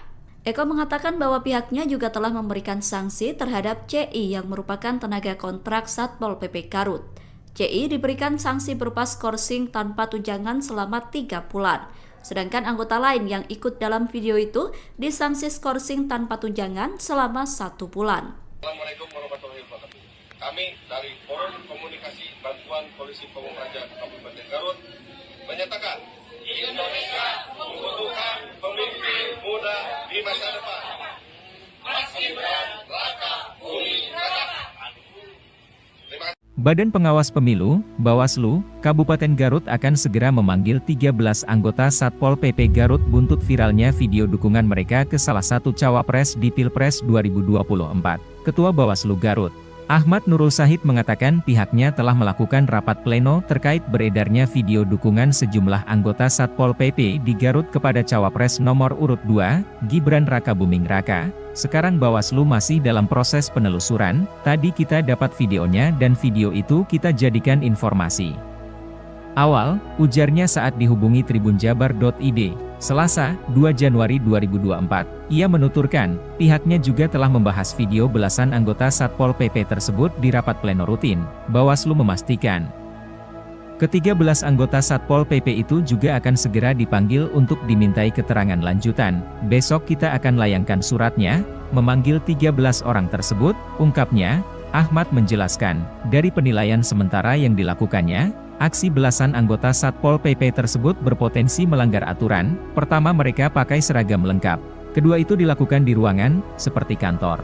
Eko mengatakan bahwa pihaknya juga telah memberikan sanksi terhadap CI yang merupakan tenaga kontrak Satpol PP Garut. CI diberikan sanksi berupa skorsing tanpa tunjangan selama 3 bulan. Sedangkan anggota lain yang ikut dalam video itu disanksi skorsing tanpa tunjangan selama 1 bulan. Assalamualaikum warahmatullahi wabarakatuh. Kami dari Forum Komunikasi Bantuan Polisi Pamung Praja Kabupaten Garut menyatakan Indonesia membutuhkan pemimpin muda di masa depan. Mas Gibran Rakabuming Raka. Terima kasih. Badan Pengawas Pemilu, Bawaslu, Kabupaten Garut akan segera memanggil 13 anggota Satpol PP Garut buntut viralnya video dukungan mereka ke salah satu cawapres di Pilpres 2024. Ketua Bawaslu Garut, Ahmad Nurul Sahid mengatakan pihaknya telah melakukan rapat pleno terkait beredarnya video dukungan sejumlah anggota Satpol PP di Garut kepada cawapres nomor urut 2, Gibran Rakabuming Raka. Sekarang Bawaslu masih dalam proses penelusuran, tadi kita dapat videonya dan video itu kita jadikan informasi awal, ujarnya saat dihubungi tribunjabar.id, Selasa, 2 Januari 2024. Ia menuturkan, pihaknya juga telah membahas video belasan anggota Satpol PP tersebut di rapat pleno rutin. Bawaslu memastikan, ke-13 anggota Satpol PP itu juga akan segera dipanggil untuk dimintai keterangan lanjutan. Besok kita akan layangkan suratnya, memanggil 13 orang tersebut, ungkapnya. Ahmad menjelaskan, dari penilaian sementara yang dilakukannya, aksi belasan anggota Satpol PP tersebut berpotensi melanggar aturan. Pertama, mereka pakai seragam lengkap. Kedua, itu dilakukan di ruangan, seperti kantor.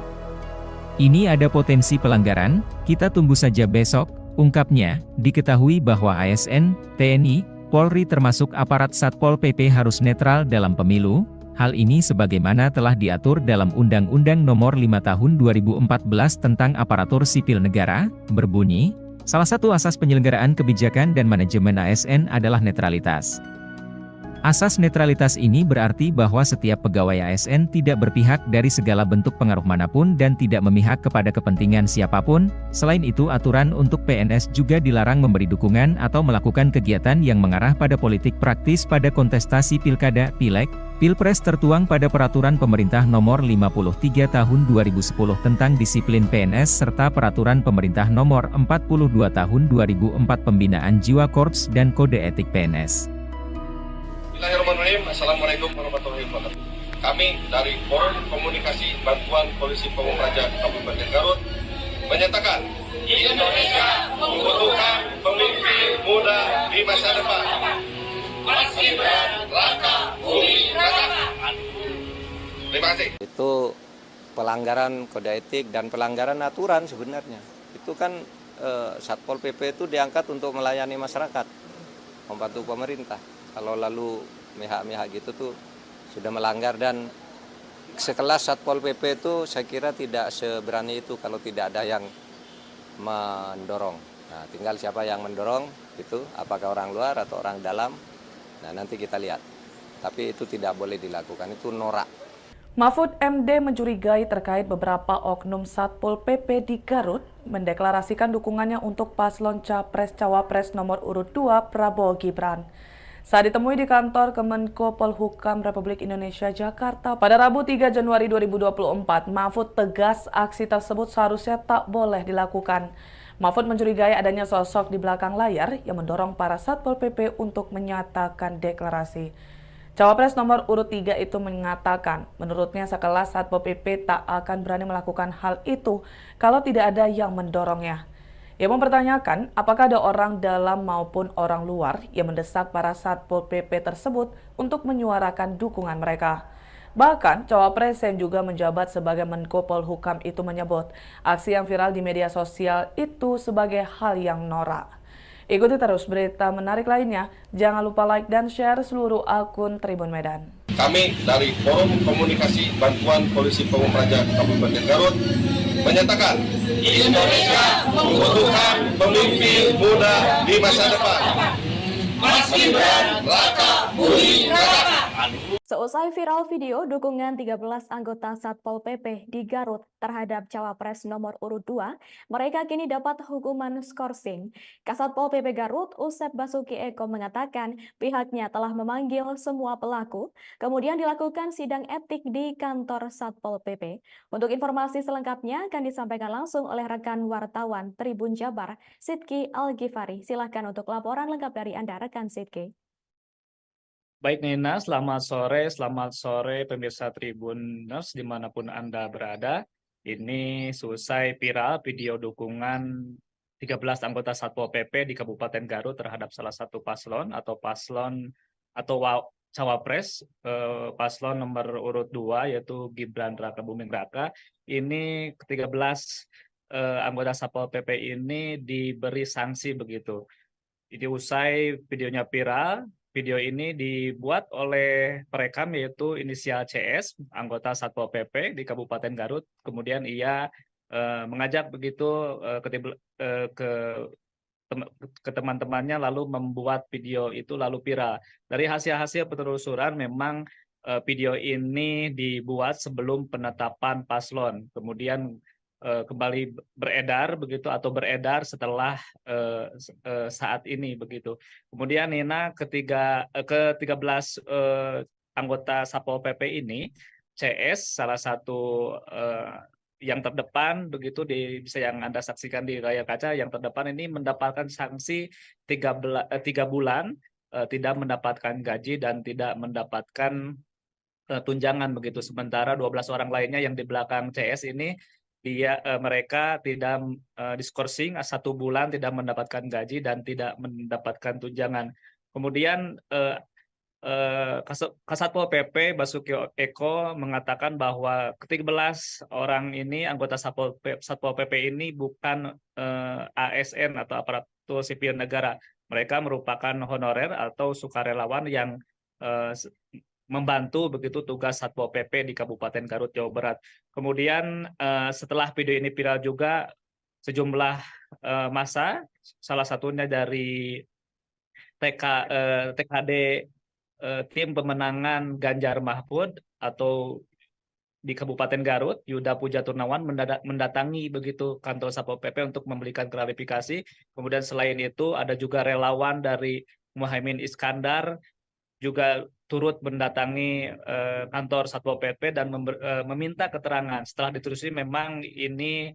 Ini ada potensi pelanggaran, kita tunggu saja besok. Ungkapnya, diketahui bahwa ASN, TNI, Polri termasuk aparat Satpol PP harus netral dalam pemilu. Hal ini sebagaimana telah diatur dalam Undang-Undang Nomor 5 Tahun 2014 tentang Aparatur Sipil Negara, berbunyi, Salah satu asas penyelenggaraan kebijakan dan manajemen ASN adalah netralitas. Asas netralitas ini berarti bahwa setiap pegawai ASN tidak berpihak dari segala bentuk pengaruh manapun dan tidak memihak kepada kepentingan siapapun. Selain itu, aturan untuk PNS juga dilarang memberi dukungan atau melakukan kegiatan yang mengarah pada politik praktis pada kontestasi pilkada, pileg, pilpres tertuang pada Peraturan Pemerintah Nomor 53 Tahun 2010 tentang disiplin PNS serta Peraturan Pemerintah Nomor 42 Tahun 2004 Pembinaan Jiwa Korps dan Kode Etik PNS. Bismillahirrahmanirrahim. Assalamualaikum warahmatullahi wabarakatuh. Kami dari Forum Komunikasi Bantuan Polisi Pamung Praja Kabupaten Garut menyatakan Indonesia membutuhkan pemimpin muda di masa depan. Mas Gibran Raka Buming Raka. Terima kasih. Itu pelanggaran kode etik dan pelanggaran aturan sebenarnya. Itu kan Satpol PP itu diangkat untuk melayani masyarakat, membantu pemerintah. Kalau lalu mihak-mihak gitu tuh sudah melanggar, dan sekelas Satpol PP itu saya kira tidak seberani itu kalau tidak ada yang mendorong. Nah, tinggal siapa yang mendorong itu, apakah orang luar atau orang dalam. Nah, nanti kita lihat. Tapi itu tidak boleh dilakukan, itu norak. Mahfud MD mencurigai terkait beberapa oknum Satpol PP di Garut mendeklarasikan dukungannya untuk paslon Capres-Cawapres nomor urut 2 Prabowo Gibran. Saat ditemui di kantor Kemenko Polhukam Republik Indonesia Jakarta pada Rabu 3 Januari 2024, Mahfud tegas aksi tersebut seharusnya tak boleh dilakukan. Mahfud mencurigai adanya sosok di belakang layar yang mendorong para Satpol PP untuk menyatakan deklarasi. Cawapres nomor urut 3 itu mengatakan, menurutnya sekelas Satpol PP tak akan berani melakukan hal itu kalau tidak ada yang mendorongnya. Ia mempertanyakan apakah ada orang dalam maupun orang luar yang mendesak para Satpol PP tersebut untuk menyuarakan dukungan mereka. Bahkan, Cawapres yang juga menjabat sebagai Menko Polhukam itu menyebut aksi yang viral di media sosial itu sebagai hal yang norak. Ikuti terus berita menarik lainnya. Jangan lupa like dan share seluruh akun Tribun Medan. Kami dari Forum Komunikasi Bantuan Polisi Pamung Praja Kabupaten Garut menyatakan Indonesia membutuhkan pemimpin muda di masa depan. Mas Gibran Raka Buming Raka. Seusai viral video dukungan 13 anggota Satpol PP di Garut terhadap Cawapres nomor urut 2, mereka kini dapat hukuman skorsing. Kasatpol PP Garut, Usep Basuki Eko mengatakan pihaknya telah memanggil semua pelaku, kemudian dilakukan sidang etik di kantor Satpol PP. Untuk informasi selengkapnya akan disampaikan langsung oleh rekan wartawan Tribun Jabar, Sidki Al-Ghifari. Silahkan untuk laporan lengkap dari Anda, rekan Sidki. Baik Nina, selamat sore pemirsa Tribuners dimanapun Anda berada. Ini selesai viral video dukungan 13 anggota Satpol PP di Kabupaten Garut terhadap salah satu paslon atau Cawapres, paslon nomor urut 2 yaitu Gibran Raka Buming Raka. Ini ke-13 anggota Satpol PP ini diberi sanksi begitu. Jadi usai videonya viral, video ini dibuat oleh perekam yaitu inisial CS, anggota Satpol PP di Kabupaten Garut. Kemudian ia mengajak begitu ke teman-temannya lalu membuat video itu lalu viral. Dari hasil-hasil penelusuran memang video ini dibuat sebelum penetapan paslon. Kemudian kembali beredar begitu atau beredar setelah saat ini begitu. Kemudian Nina ke-13 anggota Satpol PP ini, CS salah satu yang terdepan begitu bisa yang Anda saksikan di layar kaca, yang terdepan ini mendapatkan sanksi 3 bulan tidak mendapatkan gaji dan tidak mendapatkan tunjangan begitu. Sementara 12 orang lainnya yang di belakang CS ini mereka tidak diskorsing 1 bulan tidak mendapatkan gaji dan tidak mendapatkan tunjangan. Kemudian Kasatpol PP Basuki Eko mengatakan bahwa ke-13 orang ini anggota Satpol PP ini bukan ASN atau aparatur sipil negara. Mereka merupakan honorer atau sukarelawan yang membantu begitu tugas Satpol PP di Kabupaten Garut, Jawa Barat. Kemudian setelah video ini viral juga, sejumlah massa, salah satunya dari TKD tim pemenangan Ganjar Mahfud atau di Kabupaten Garut, Yuda Puja Turnawan mendatangi begitu kantor Satpol PP untuk memberikan klarifikasi. Kemudian selain itu ada juga relawan dari Muhaimin Iskandar juga turut mendatangi kantor Satpol PP dan meminta keterangan. Setelah ditelusuri memang ini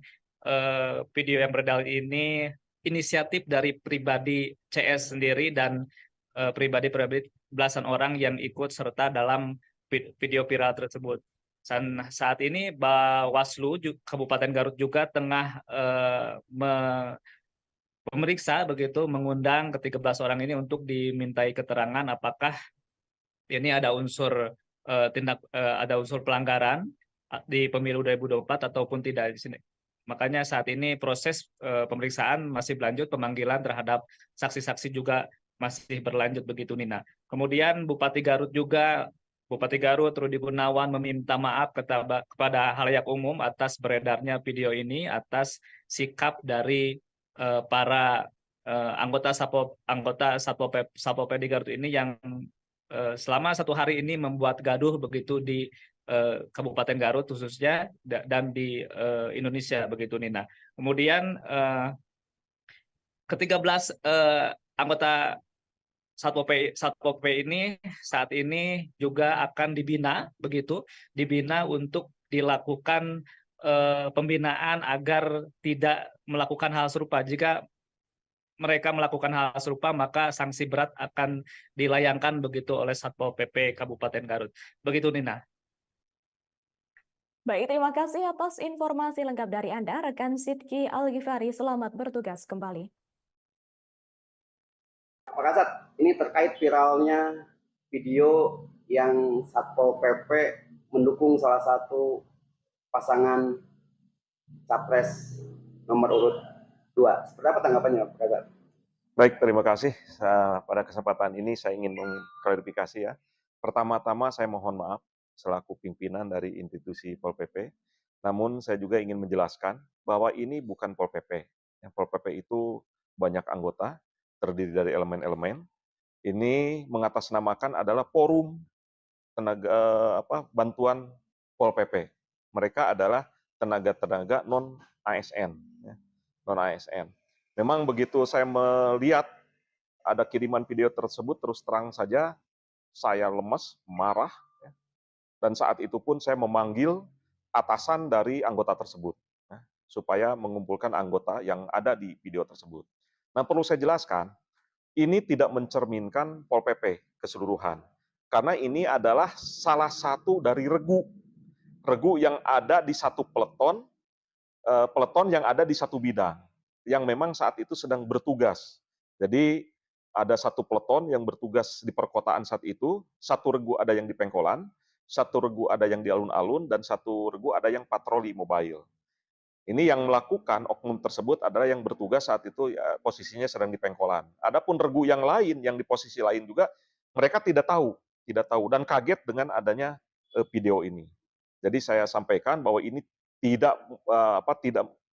video yang beredar ini inisiatif dari pribadi CS sendiri dan pribadi belasan orang yang ikut serta dalam video viral tersebut. Dan saat ini Bawaslu Kabupaten Garut juga tengah memeriksa begitu, mengundang ke-13 orang ini untuk dimintai keterangan apakah ini ada unsur ada unsur pelanggaran di pemilu 2024 ataupun tidak di sini. Makanya saat ini proses pemeriksaan masih berlanjut, pemanggilan terhadap saksi-saksi juga masih berlanjut begitu, Nina. Kemudian Bupati Garut Rudi Gunawan meminta maaf kepada halayak umum atas beredarnya video ini, atas sikap dari para anggota Satpol PP di Garut ini yang selama 1 hari ini membuat gaduh begitu di Kabupaten Garut khususnya dan di Indonesia begitu, Nina. Kemudian ke-13 anggota Satpol PP ini saat ini juga akan dibina untuk dilakukan pembinaan agar tidak melakukan hal serupa. Jika mereka melakukan hal serupa, maka sanksi berat akan dilayangkan begitu oleh Satpol PP Kabupaten Garut. Begitu, Nina. Baik, terima kasih atas informasi lengkap dari Anda, rekan Sidki Al-Ghifari. Selamat bertugas kembali. Pak Kasat, ini terkait viralnya video yang Satpol PP mendukung salah satu pasangan capres nomor urut 2. Seperti apa tanggapannya, Pak Kasat? Baik, terima kasih. Pada kesempatan ini saya ingin mengklarifikasi ya. Pertama-tama saya mohon maaf selaku pimpinan dari institusi Pol PP. Namun saya juga ingin menjelaskan bahwa ini bukan Pol PP. Pol PP itu banyak anggota, terdiri dari elemen-elemen. Ini mengatasnamakan adalah forum tenaga bantuan Pol PP. Mereka adalah tenaga-tenaga non ASN, non ASN. Memang begitu saya melihat ada kiriman video tersebut, terus terang saja saya lemes, marah, dan saat itu pun saya memanggil atasan dari anggota tersebut supaya mengumpulkan anggota yang ada di video tersebut. Nah, perlu saya jelaskan, ini tidak mencerminkan Pol PP keseluruhan. Karena ini adalah salah satu dari regu yang ada di satu peleton yang ada di satu bidang, yang memang saat itu sedang bertugas. Jadi ada satu peleton yang bertugas di perkotaan saat itu, satu regu ada yang di Pengkolan, satu regu ada yang di alun-alun, dan satu regu ada yang patroli mobile. Ini yang melakukan oknum tersebut adalah yang bertugas saat itu ya, posisinya sedang di Pengkolan. Adapun regu yang lain, yang di posisi lain juga, mereka tidak tahu dan kaget dengan adanya video ini. Jadi saya sampaikan bahwa ini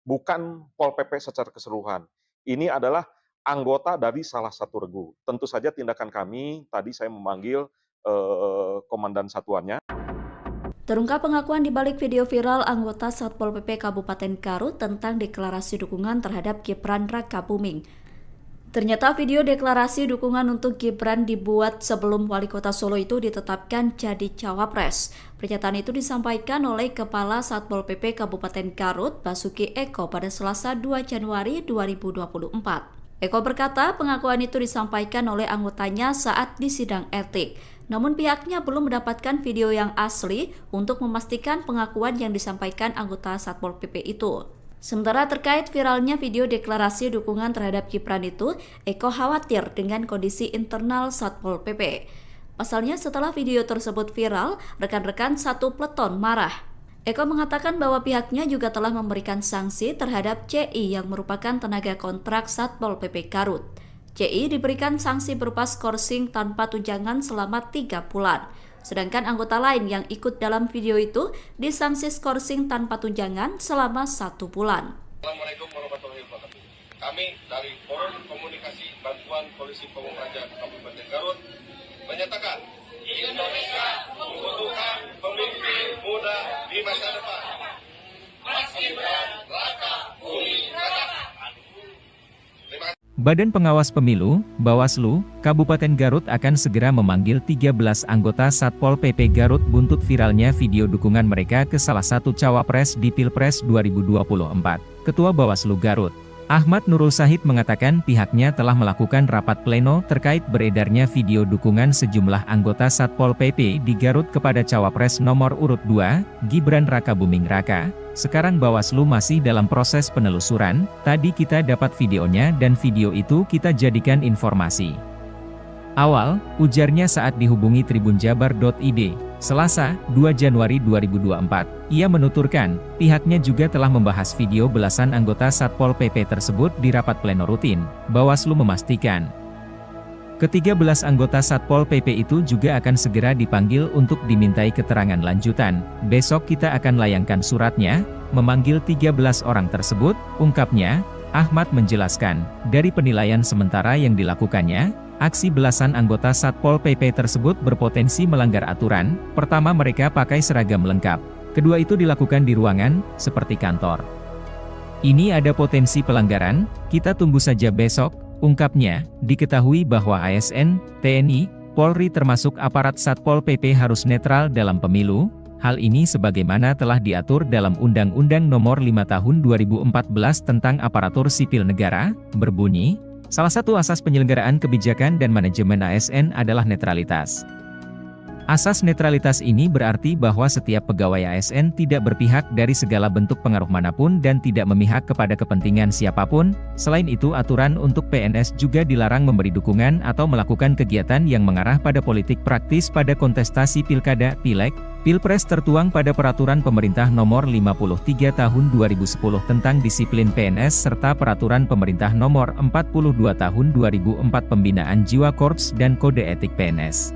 bukan Pol PP secara keseluruhan. Ini adalah anggota dari salah satu regu. Tentu saja tindakan kami, tadi saya memanggil komandan satuannya. Terungkap pengakuan di balik video viral anggota Satpol PP Kabupaten Garut tentang deklarasi dukungan terhadap Gibran Rakabuming. Ternyata video deklarasi dukungan untuk Gibran dibuat sebelum Wali Kota Solo itu ditetapkan jadi cawapres. Pernyataan itu disampaikan oleh Kepala Satpol PP Kabupaten Garut, Basuki Eko, pada Selasa 2 Januari 2024. Eko berkata pengakuan itu disampaikan oleh anggotanya saat di sidang etik. Namun pihaknya belum mendapatkan video yang asli untuk memastikan pengakuan yang disampaikan anggota Satpol PP itu. Sementara terkait viralnya video deklarasi dukungan terhadap Gibran itu, Eko khawatir dengan kondisi internal Satpol PP. Pasalnya setelah video tersebut viral, rekan-rekan satu peleton marah. Eko mengatakan bahwa pihaknya juga telah memberikan sanksi terhadap CI yang merupakan tenaga kontrak Satpol PP Garut. CI diberikan sanksi berupa skorsing tanpa tunjangan selama 3 bulan. Sedangkan anggota lain yang ikut dalam video itu disanksi skorsing tanpa tunjangan selama 1 bulan. Assalamualaikum warahmatullahi Kami dari Forum Komunikasi Bantuan Polisi Pamung Praja Kabupaten Garut menyatakan Indonesia membutuhkan pemimpin muda di masa depan. Mas Gibran, Raka Buming Raka. Terima kasih. Badan Pengawas Pemilu, Bawaslu, Kabupaten Garut akan segera memanggil 13 anggota Satpol PP Garut buntut viralnya video dukungan mereka ke salah satu cawapres di Pilpres 2024. Ketua Bawaslu Garut, Ahmad Nurul Sahid mengatakan pihaknya telah melakukan rapat pleno terkait beredarnya video dukungan sejumlah anggota Satpol PP di Garut kepada cawapres nomor urut 2, Gibran Raka Buming Raka. Sekarang Bawaslu masih dalam proses penelusuran, tadi kita dapat videonya dan video itu kita jadikan informasi awal, ujarnya saat dihubungi tribunjabar.id, Selasa, 2 Januari 2024. Ia menuturkan, pihaknya juga telah membahas video belasan anggota Satpol PP tersebut di rapat pleno rutin. Bawaslu memastikan, ke-13 anggota Satpol PP itu juga akan segera dipanggil untuk dimintai keterangan lanjutan. Besok kita akan layangkan suratnya, memanggil 13 orang tersebut, ungkapnya. Ahmad menjelaskan, dari penilaian sementara yang dilakukannya, aksi belasan anggota Satpol PP tersebut berpotensi melanggar aturan. Pertama, mereka pakai seragam lengkap. Kedua, itu dilakukan di ruangan, seperti kantor. Ini ada potensi pelanggaran, kita tunggu saja besok, ungkapnya. Diketahui bahwa ASN, TNI, Polri termasuk aparat Satpol PP harus netral dalam pemilu. Hal ini sebagaimana telah diatur dalam Undang-Undang Nomor 5 Tahun 2014 tentang Aparatur Sipil Negara, berbunyi, salah satu asas penyelenggaraan kebijakan dan manajemen ASN adalah netralitas. Asas netralitas ini berarti bahwa setiap pegawai ASN tidak berpihak dari segala bentuk pengaruh manapun dan tidak memihak kepada kepentingan siapapun. Selain itu, aturan untuk PNS juga dilarang memberi dukungan atau melakukan kegiatan yang mengarah pada politik praktis pada kontestasi pilkada, pileg, pilpres tertuang pada Peraturan Pemerintah Nomor 53 Tahun 2010 tentang disiplin PNS serta Peraturan Pemerintah Nomor 42 Tahun 2004 Pembinaan Jiwa Korps dan Kode Etik PNS.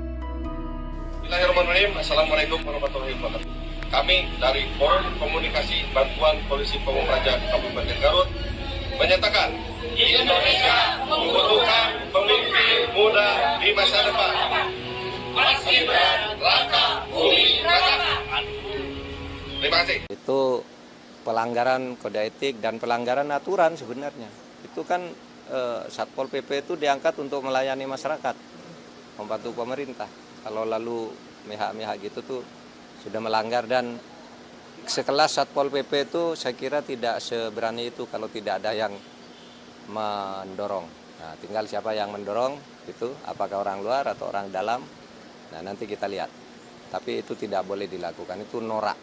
Bismillahirrahmanirrahim. Assalamualaikum warahmatullahi wabarakatuh. Kami dari Forum Komunikasi Bantuan Polisi Pamung Praja Kabupaten Garut menyatakan Indonesia membutuhkan pemimpin muda di masa depan. Mas Gibran, Raka Buming Raka. Terima kasih. Itu pelanggaran kode etik dan pelanggaran aturan sebenarnya. Itu kan Satpol PP itu diangkat untuk melayani masyarakat, membantu pemerintah. Kalau lalu mihak-mihak gitu tuh sudah melanggar, dan sekelas Satpol PP itu saya kira tidak seberani itu kalau tidak ada yang mendorong. Nah, tinggal siapa yang mendorong itu, apakah orang luar atau orang dalam. Nah, nanti kita lihat. Tapi itu tidak boleh dilakukan, itu norak.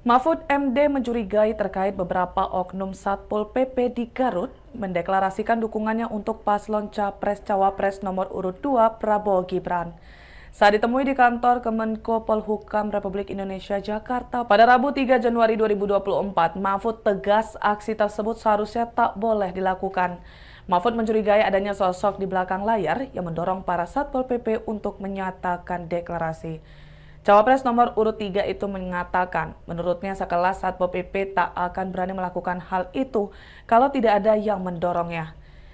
Mahfud MD mencurigai terkait beberapa oknum Satpol PP di Garut mendeklarasikan dukungannya untuk paslon Capres-Cawapres nomor urut 2 Prabowo Gibran. Saat ditemui di kantor Kemenko Polhukam Republik Indonesia Jakarta pada Rabu 3 Januari 2024, Mahfud tegas aksi tersebut seharusnya tak boleh dilakukan. Mahfud mencurigai adanya sosok di belakang layar yang mendorong para Satpol PP untuk menyatakan deklarasi. Cawapres nomor urut 3 itu mengatakan, menurutnya sekelas Satpol PP tak akan berani melakukan hal itu kalau tidak ada yang mendorongnya.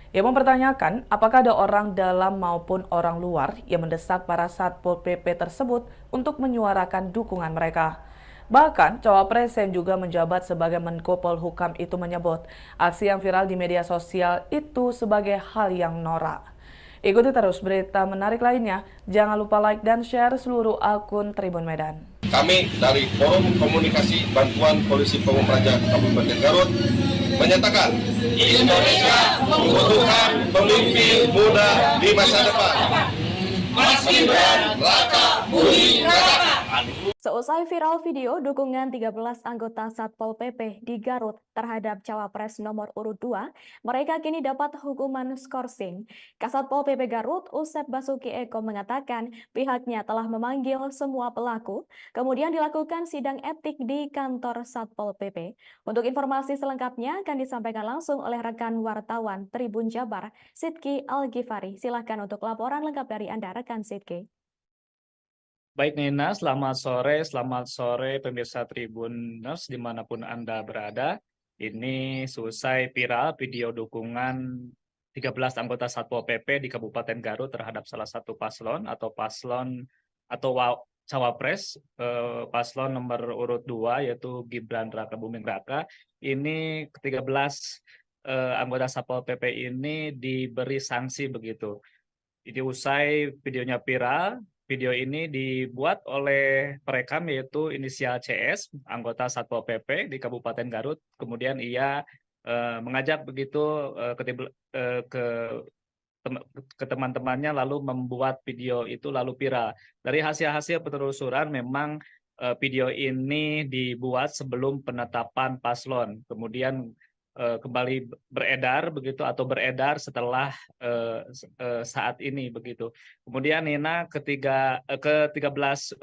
Ia mempertanyakan apakah ada orang dalam maupun orang luar yang mendesak para Satpol PP tersebut untuk menyuarakan dukungan mereka. Bahkan, Cawapres yang juga menjabat sebagai Menko Polhukam itu menyebut aksi yang viral di media sosial itu sebagai hal yang norak. Ikuti terus berita menarik lainnya. Jangan lupa like dan share seluruh akun Tribun Medan. Kami dari Forum Komunikasi Bantuan Polisi Pamung Praja Kabupaten Garut menyatakan Indonesia membutuhkan pemimpin muda di masa depan. Mas Gibran, Raka Buming Raka. Seusai viral video dukungan 13 anggota Satpol PP di Garut terhadap Cawapres nomor urut 2, mereka kini dapat hukuman skorsing. Kasatpol PP Garut, Usep Basuki Eko mengatakan pihaknya telah memanggil semua pelaku, kemudian dilakukan sidang etik di kantor Satpol PP. Untuk informasi selengkapnya akan disampaikan langsung oleh rekan wartawan Tribun Jabar, Sidki Al-Ghifari. Silahkan untuk laporan lengkap dari Anda, rekan Sidki. Baik Nina, selamat sore pemirsa Tribuners dimanapun Anda berada. Ini selesai viral video dukungan 13 anggota Satpol PP di Kabupaten Garut terhadap salah satu paslon atau cawapres paslon nomor urut 2 yaitu Gibran Rakabuming Raka. Ini ke-13 anggota Satpol PP ini diberi sanksi begitu. Jadi usai videonya viral, video ini dibuat oleh perekam yaitu inisial CS, anggota Satpol PP di Kabupaten Garut. Kemudian ia mengajak begitu ke teman-temannya lalu membuat video itu lalu viral. Dari hasil-hasil penelusuran memang video ini dibuat sebelum penetapan paslon. Kemudian kembali beredar begitu atau beredar setelah saat ini begitu. Kemudian Nina ke-13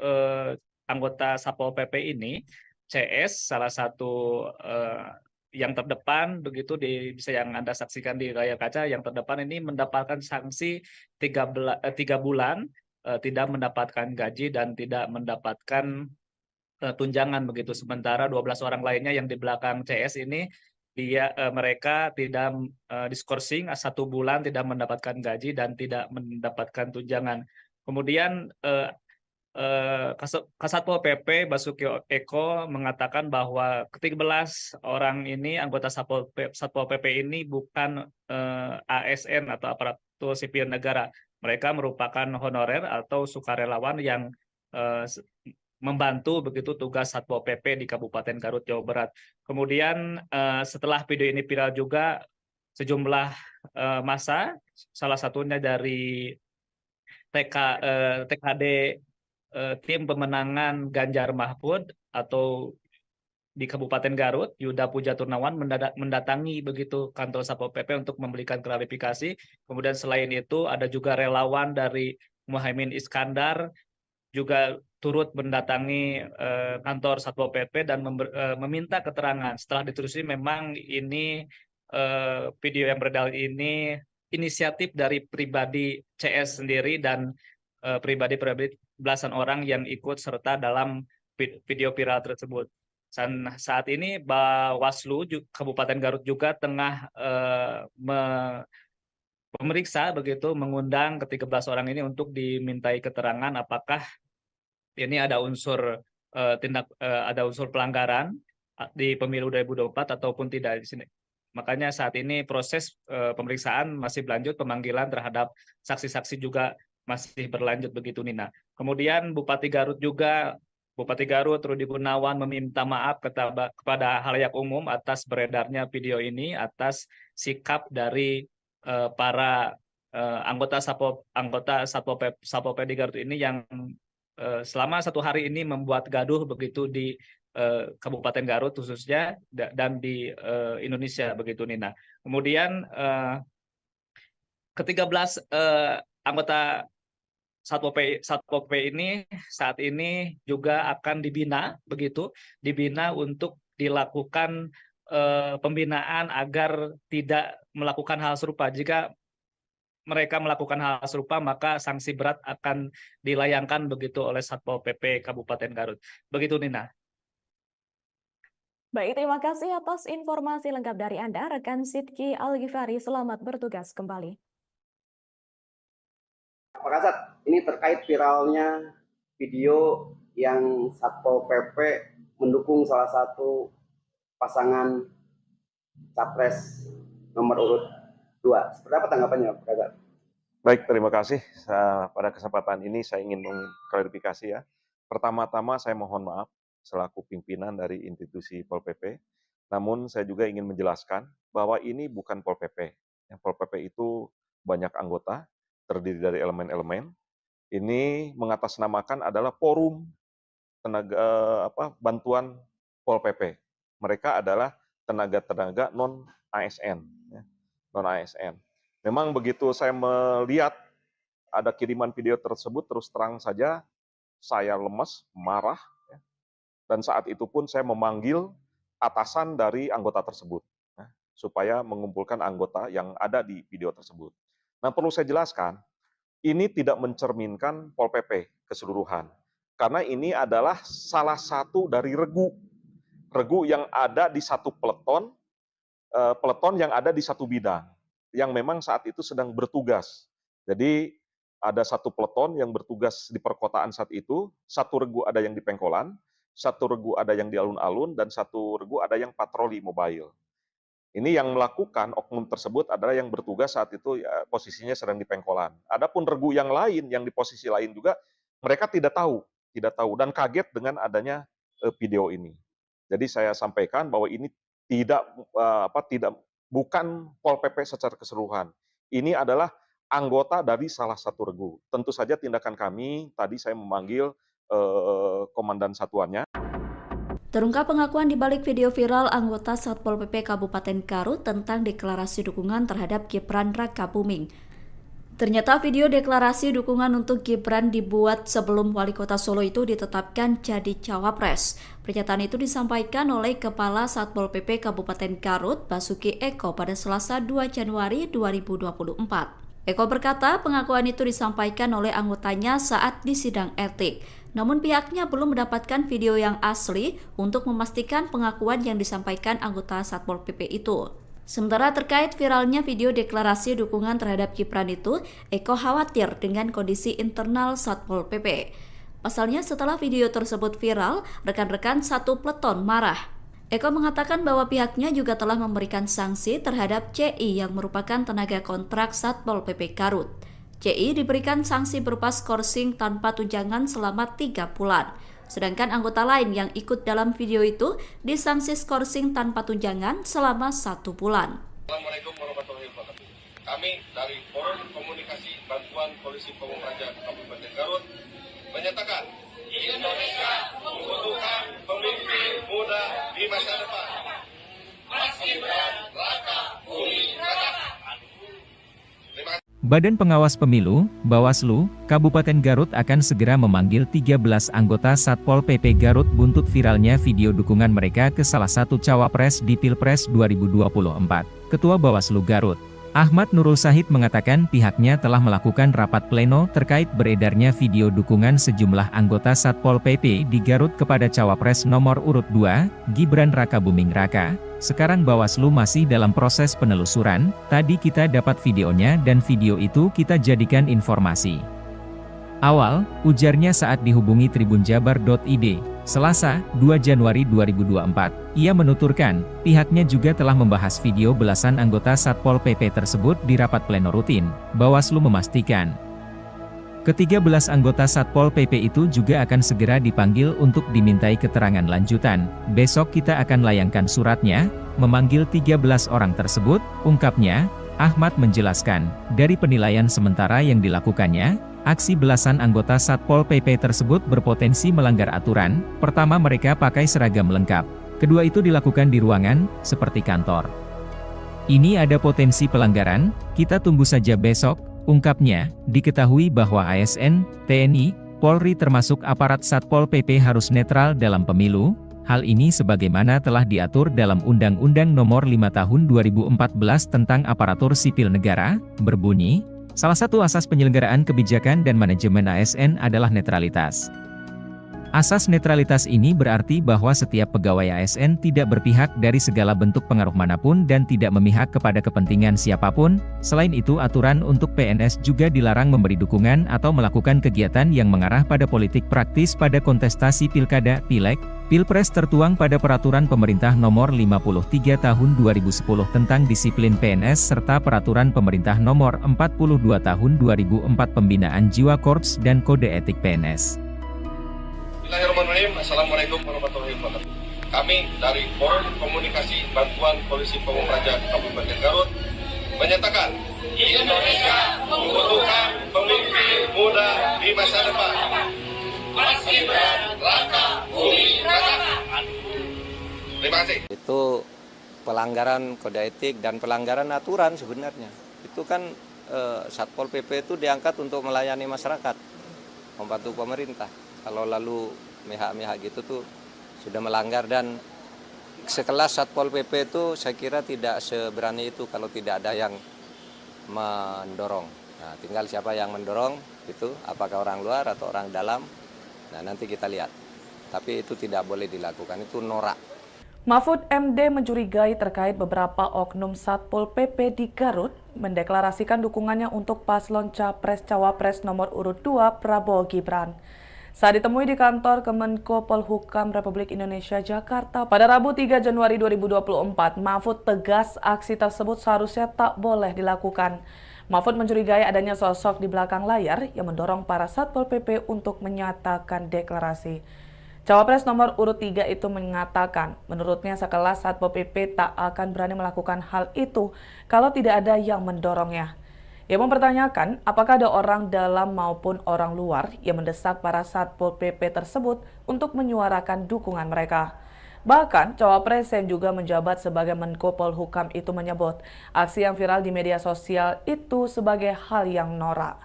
anggota Satpol PP ini CS salah satu yang terdepan begitu bisa yang Anda saksikan di layar kaca, yang terdepan ini mendapatkan sanksi 3 bulan tidak mendapatkan gaji dan tidak mendapatkan tunjangan begitu. Sementara 12 orang lainnya yang di belakang CS ini mereka tidak diskorsing 1 bulan tidak mendapatkan gaji dan tidak mendapatkan tunjangan. Kemudian Kasatpol PP Basuki Eko mengatakan bahwa ke-13 orang ini anggota Satpol PP ini bukan ASN atau aparatur sipil negara. Mereka merupakan honorer atau sukarelawan yang membantu begitu tugas Satpol PP di Kabupaten Garut, Jawa Barat. Kemudian setelah video ini viral juga sejumlah massa, salah satunya dari TKD tim pemenangan Ganjar Mahfud atau di Kabupaten Garut, Yuda Puja Turnawan mendatangi begitu kantor Satpol PP untuk memberikan klarifikasi. Kemudian selain itu ada juga relawan dari Muhaimin Iskandar juga turut mendatangi kantor Satpol PP dan meminta keterangan. Setelah ditelusuri memang ini video yang beredar ini inisiatif dari pribadi CS sendiri dan pribadi belasan orang yang ikut serta dalam video viral tersebut. Dan saat ini Bawaslu Kabupaten Garut juga tengah memeriksa begitu, mengundang ke-13 orang ini untuk dimintai keterangan apakah ini ada unsur ada unsur pelanggaran di pemilu 2024 ataupun tidak di sini. Makanya saat ini proses pemeriksaan masih berlanjut, pemanggilan terhadap saksi-saksi juga masih berlanjut begitu Nina. Kemudian Bupati Garut Rudi Gunawan meminta maaf kepada halayak umum atas beredarnya video ini, atas sikap dari para anggota Satpol PP di Garut ini yang selama 1 hari ini membuat gaduh begitu di Kabupaten Garut khususnya dan di Indonesia begitu Nina. Kemudian ke-13 anggota Satpol PP ini saat ini juga akan dibina untuk dilakukan pembinaan agar tidak melakukan hal serupa. Jika mereka melakukan hal serupa maka sanksi berat akan dilayangkan begitu oleh Satpol PP Kabupaten Garut. Begitu Nina. Baik, terima kasih atas informasi lengkap dari Anda, rekan Sidki Al-Ghifari. Selamat bertugas kembali. Pak Kasat, ini terkait viralnya video yang Satpol PP mendukung salah satu pasangan capres nomor urut 2. Seperti apa tanggapannya, Pak Kasat? Baik, terima kasih. Pada kesempatan ini saya ingin mengklarifikasi ya. Pertama-tama saya mohon maaf selaku pimpinan dari institusi Pol PP. Namun saya juga ingin menjelaskan bahwa ini bukan Pol PP. Yang Pol PP itu banyak anggota, terdiri dari elemen-elemen. Ini mengatasnamakan adalah forum bantuan Pol PP. Mereka adalah tenaga-tenaga non-ASN. Non-ASN. Memang begitu saya melihat ada kiriman video tersebut, terus terang saja saya lemes, marah. Dan saat itu pun saya memanggil atasan dari anggota tersebut. Supaya mengumpulkan anggota yang ada di video tersebut. Nah, perlu saya jelaskan, ini tidak mencerminkan Pol PP keseluruhan. Karena ini adalah salah satu dari regu yang ada di satu peleton peleton yang ada di satu bidang, yang memang saat itu sedang bertugas. Jadi ada satu peleton yang bertugas di perkotaan saat itu, satu regu ada yang di Pengkolan, satu regu ada yang di alun-alun, dan satu regu ada yang patroli mobile. Ini yang melakukan oknum tersebut adalah yang bertugas saat itu ya, posisinya sedang di Pengkolan. Adapun regu yang lain, yang di posisi lain juga, mereka tidak tahu dan kaget dengan adanya video ini. Jadi saya sampaikan bahwa ini bukan Pol PP secara keseluruhan. Ini adalah anggota dari salah satu regu. Tentu saja tindakan kami, tadi saya memanggil komandan satuannya. Terungkap pengakuan di balik video viral anggota Satpol PP Kabupaten Garut tentang deklarasi dukungan terhadap Gibran Rakabuming. Ternyata video deklarasi dukungan untuk Gibran dibuat sebelum Wali Kota Solo itu ditetapkan jadi cawapres. Pernyataan itu disampaikan oleh Kepala Satpol PP Kabupaten Garut, Basuki Eko, pada Selasa 2 Januari 2024. Eko berkata pengakuan itu disampaikan oleh anggotanya saat di sidang etik. Namun pihaknya belum mendapatkan video yang asli untuk memastikan pengakuan yang disampaikan anggota Satpol PP itu. Sementara terkait viralnya video deklarasi dukungan terhadap Gibran itu, Eko khawatir dengan kondisi internal Satpol PP. Pasalnya setelah video tersebut viral, rekan-rekan satu peleton marah. Eko mengatakan bahwa pihaknya juga telah memberikan sanksi terhadap CI yang merupakan tenaga kontrak Satpol PP Garut. CI diberikan sanksi berupa skorsing tanpa tunjangan selama 3 bulan. Sedangkan anggota lain yang ikut dalam video itu disanksi skorsing tanpa tunjangan selama 1 bulan. Assalamualaikum warahmatullahi wabarakatuh. Kami dari Forum Komunikasi Bantuan Polisi Pamung Praja Kabupaten Garut menyatakan Indonesia membutuhkan pemimpin muda di masa depan. Mas Gibran Rakabuming Raka. Terima kasih. Badan Pengawas Pemilu, Bawaslu, Kabupaten Garut akan segera memanggil 13 anggota Satpol PP Garut buntut viralnya video dukungan mereka ke salah satu cawapres di Pilpres 2024. Ketua Bawaslu Garut, Ahmad Nurul Sahid mengatakan pihaknya telah melakukan rapat pleno terkait beredarnya video dukungan sejumlah anggota Satpol PP di Garut kepada cawapres nomor urut 2, Gibran Rakabuming Raka. Sekarang Bawaslu masih dalam proses penelusuran, tadi kita dapat videonya dan video itu kita jadikan informasi awal, ujarnya saat dihubungi tribunjabar.id, Selasa, 2 Januari 2024. Ia menuturkan, pihaknya juga telah membahas video belasan anggota Satpol PP tersebut di rapat pleno rutin. Bawaslu memastikan ke-13 anggota Satpol PP itu juga akan segera dipanggil untuk dimintai keterangan lanjutan. Besok kita akan layangkan suratnya, memanggil 13 orang tersebut, ungkapnya. Ahmad menjelaskan, dari penilaian sementara yang dilakukannya, aksi belasan anggota Satpol PP tersebut berpotensi melanggar aturan. Pertama, mereka pakai seragam lengkap. Kedua, itu dilakukan di ruangan, seperti kantor. Ini ada potensi pelanggaran, kita tunggu saja besok. Ungkapnya, diketahui bahwa ASN, TNI, Polri termasuk aparat Satpol PP harus netral dalam pemilu. Hal ini sebagaimana telah diatur dalam Undang-Undang Nomor 5 Tahun 2014 tentang Aparatur Sipil Negara, berbunyi, salah satu asas penyelenggaraan kebijakan dan manajemen ASN adalah netralitas. Asas netralitas ini berarti bahwa setiap pegawai ASN tidak berpihak dari segala bentuk pengaruh manapun dan tidak memihak kepada kepentingan siapapun. Selain itu, aturan untuk PNS juga dilarang memberi dukungan atau melakukan kegiatan yang mengarah pada politik praktis pada kontestasi pilkada, pileg, pilpres tertuang pada Peraturan Pemerintah Nomor 53 Tahun 2010 tentang disiplin PNS serta Peraturan Pemerintah Nomor 42 Tahun 2004 Pembinaan Jiwa Korps dan Kode Etik PNS. Bismillahirrahmanirrahim. Assalamualaikum warahmatullahi wabarakatuh. Kami dari Forum Komunikasi Bantuan Polisi Pamung Praja Kabupaten Garut menyatakan Indonesia membutuhkan pemimpin muda di masa depan. Mas Gibran Rakabuming Raka. Terima kasih. Itu pelanggaran kode etik dan pelanggaran aturan sebenarnya. Itu kan Satpol PP itu diangkat untuk melayani masyarakat, membantu pemerintah. Kalau lalu mihak-mihak gitu tuh sudah melanggar, dan sekelas Satpol PP itu saya kira tidak seberani itu kalau tidak ada yang mendorong. Nah, tinggal siapa yang mendorong itu, apakah orang luar atau orang dalam. Nah, nanti kita lihat. Tapi itu tidak boleh dilakukan, itu norak. Mahfud MD mencurigai terkait beberapa oknum Satpol PP di Garut mendeklarasikan dukungannya untuk paslon Capres-Cawapres nomor urut 2 Prabowo Gibran. Saat ditemui di kantor Kemenko Polhukam Republik Indonesia Jakarta pada Rabu 3 Januari 2024, Mahfud tegas aksi tersebut seharusnya tak boleh dilakukan. Mahfud mencurigai adanya sosok di belakang layar yang mendorong para Satpol PP untuk menyatakan deklarasi. Cawapres nomor urut 3 itu mengatakan, menurutnya sekelas Satpol PP tak akan berani melakukan hal itu kalau tidak ada yang mendorongnya. Ia mempertanyakan apakah ada orang dalam maupun orang luar yang mendesak para Satpol PP tersebut untuk menyuarakan dukungan mereka. Bahkan, Cawapres yang juga menjabat sebagai Menko Polhukam itu menyebut aksi yang viral di media sosial itu sebagai hal yang norak.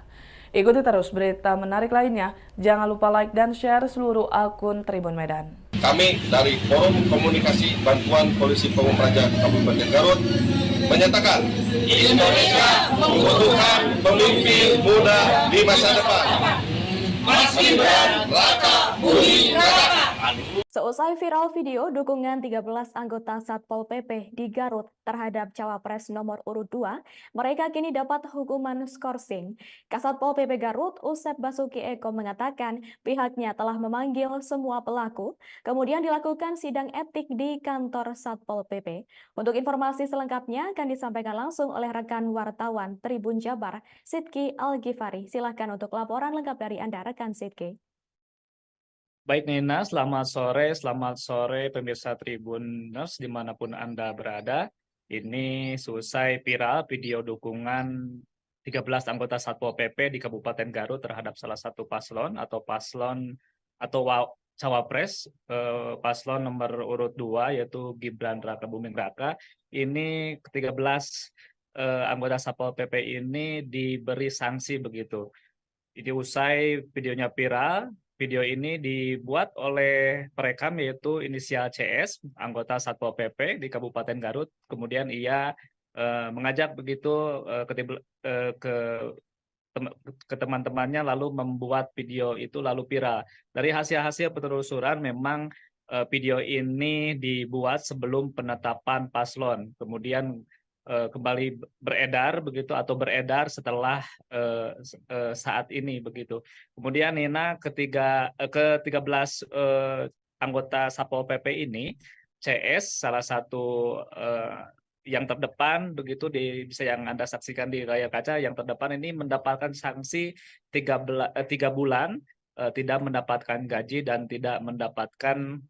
Ikuti terus berita menarik lainnya. Jangan lupa like dan share seluruh akun Tribun Medan. Kami dari Forum Komunikasi Bantuan Polisi Pamung Praja Kabupaten Garut menyatakan Indonesia membutuhkan pemimpin muda di masa depan. Mas Gibran, Raka, Budi, Raka. Seusai viral video dukungan 13 anggota Satpol PP di Garut terhadap Cawapres nomor urut 2, mereka kini dapat hukuman skorsing. Kasatpol PP Garut, Usep Basuki Eko mengatakan pihaknya telah memanggil semua pelaku, kemudian dilakukan sidang etik di kantor Satpol PP. Untuk informasi selengkapnya akan disampaikan langsung oleh rekan wartawan Tribun Jabar, Sidki Al-Ghifari. Silakan untuk laporan lengkap dari Anda, rekan Sidki. Baik Nina, selamat sore pemirsa Tribuners dimanapun Anda berada. Ini selesai viral video dukungan 13 anggota Satpol PP di Kabupaten Garut terhadap salah satu paslon atau Cawapres, paslon nomor urut 2 yaitu Gibran Raka Buming Raka. Ini ke-13 anggota Satpol PP ini diberi sanksi begitu. Jadi usai videonya viral, video ini dibuat oleh perekam yaitu inisial CS, anggota Satpol PP di Kabupaten Garut. Kemudian ia mengajak begitu ke teman-temannya lalu membuat video itu lalu viral. Dari hasil-hasil penelusuran memang video ini dibuat sebelum penetapan paslon. Kemudian kembali beredar begitu atau beredar setelah saat ini begitu. Kemudian Nina ke-13 anggota Satpol PP ini, CS salah satu yang terdepan begitu bisa yang Anda saksikan di layar kaca, yang terdepan ini mendapatkan sanksi 3 bulan tidak mendapatkan gaji dan tidak mendapatkan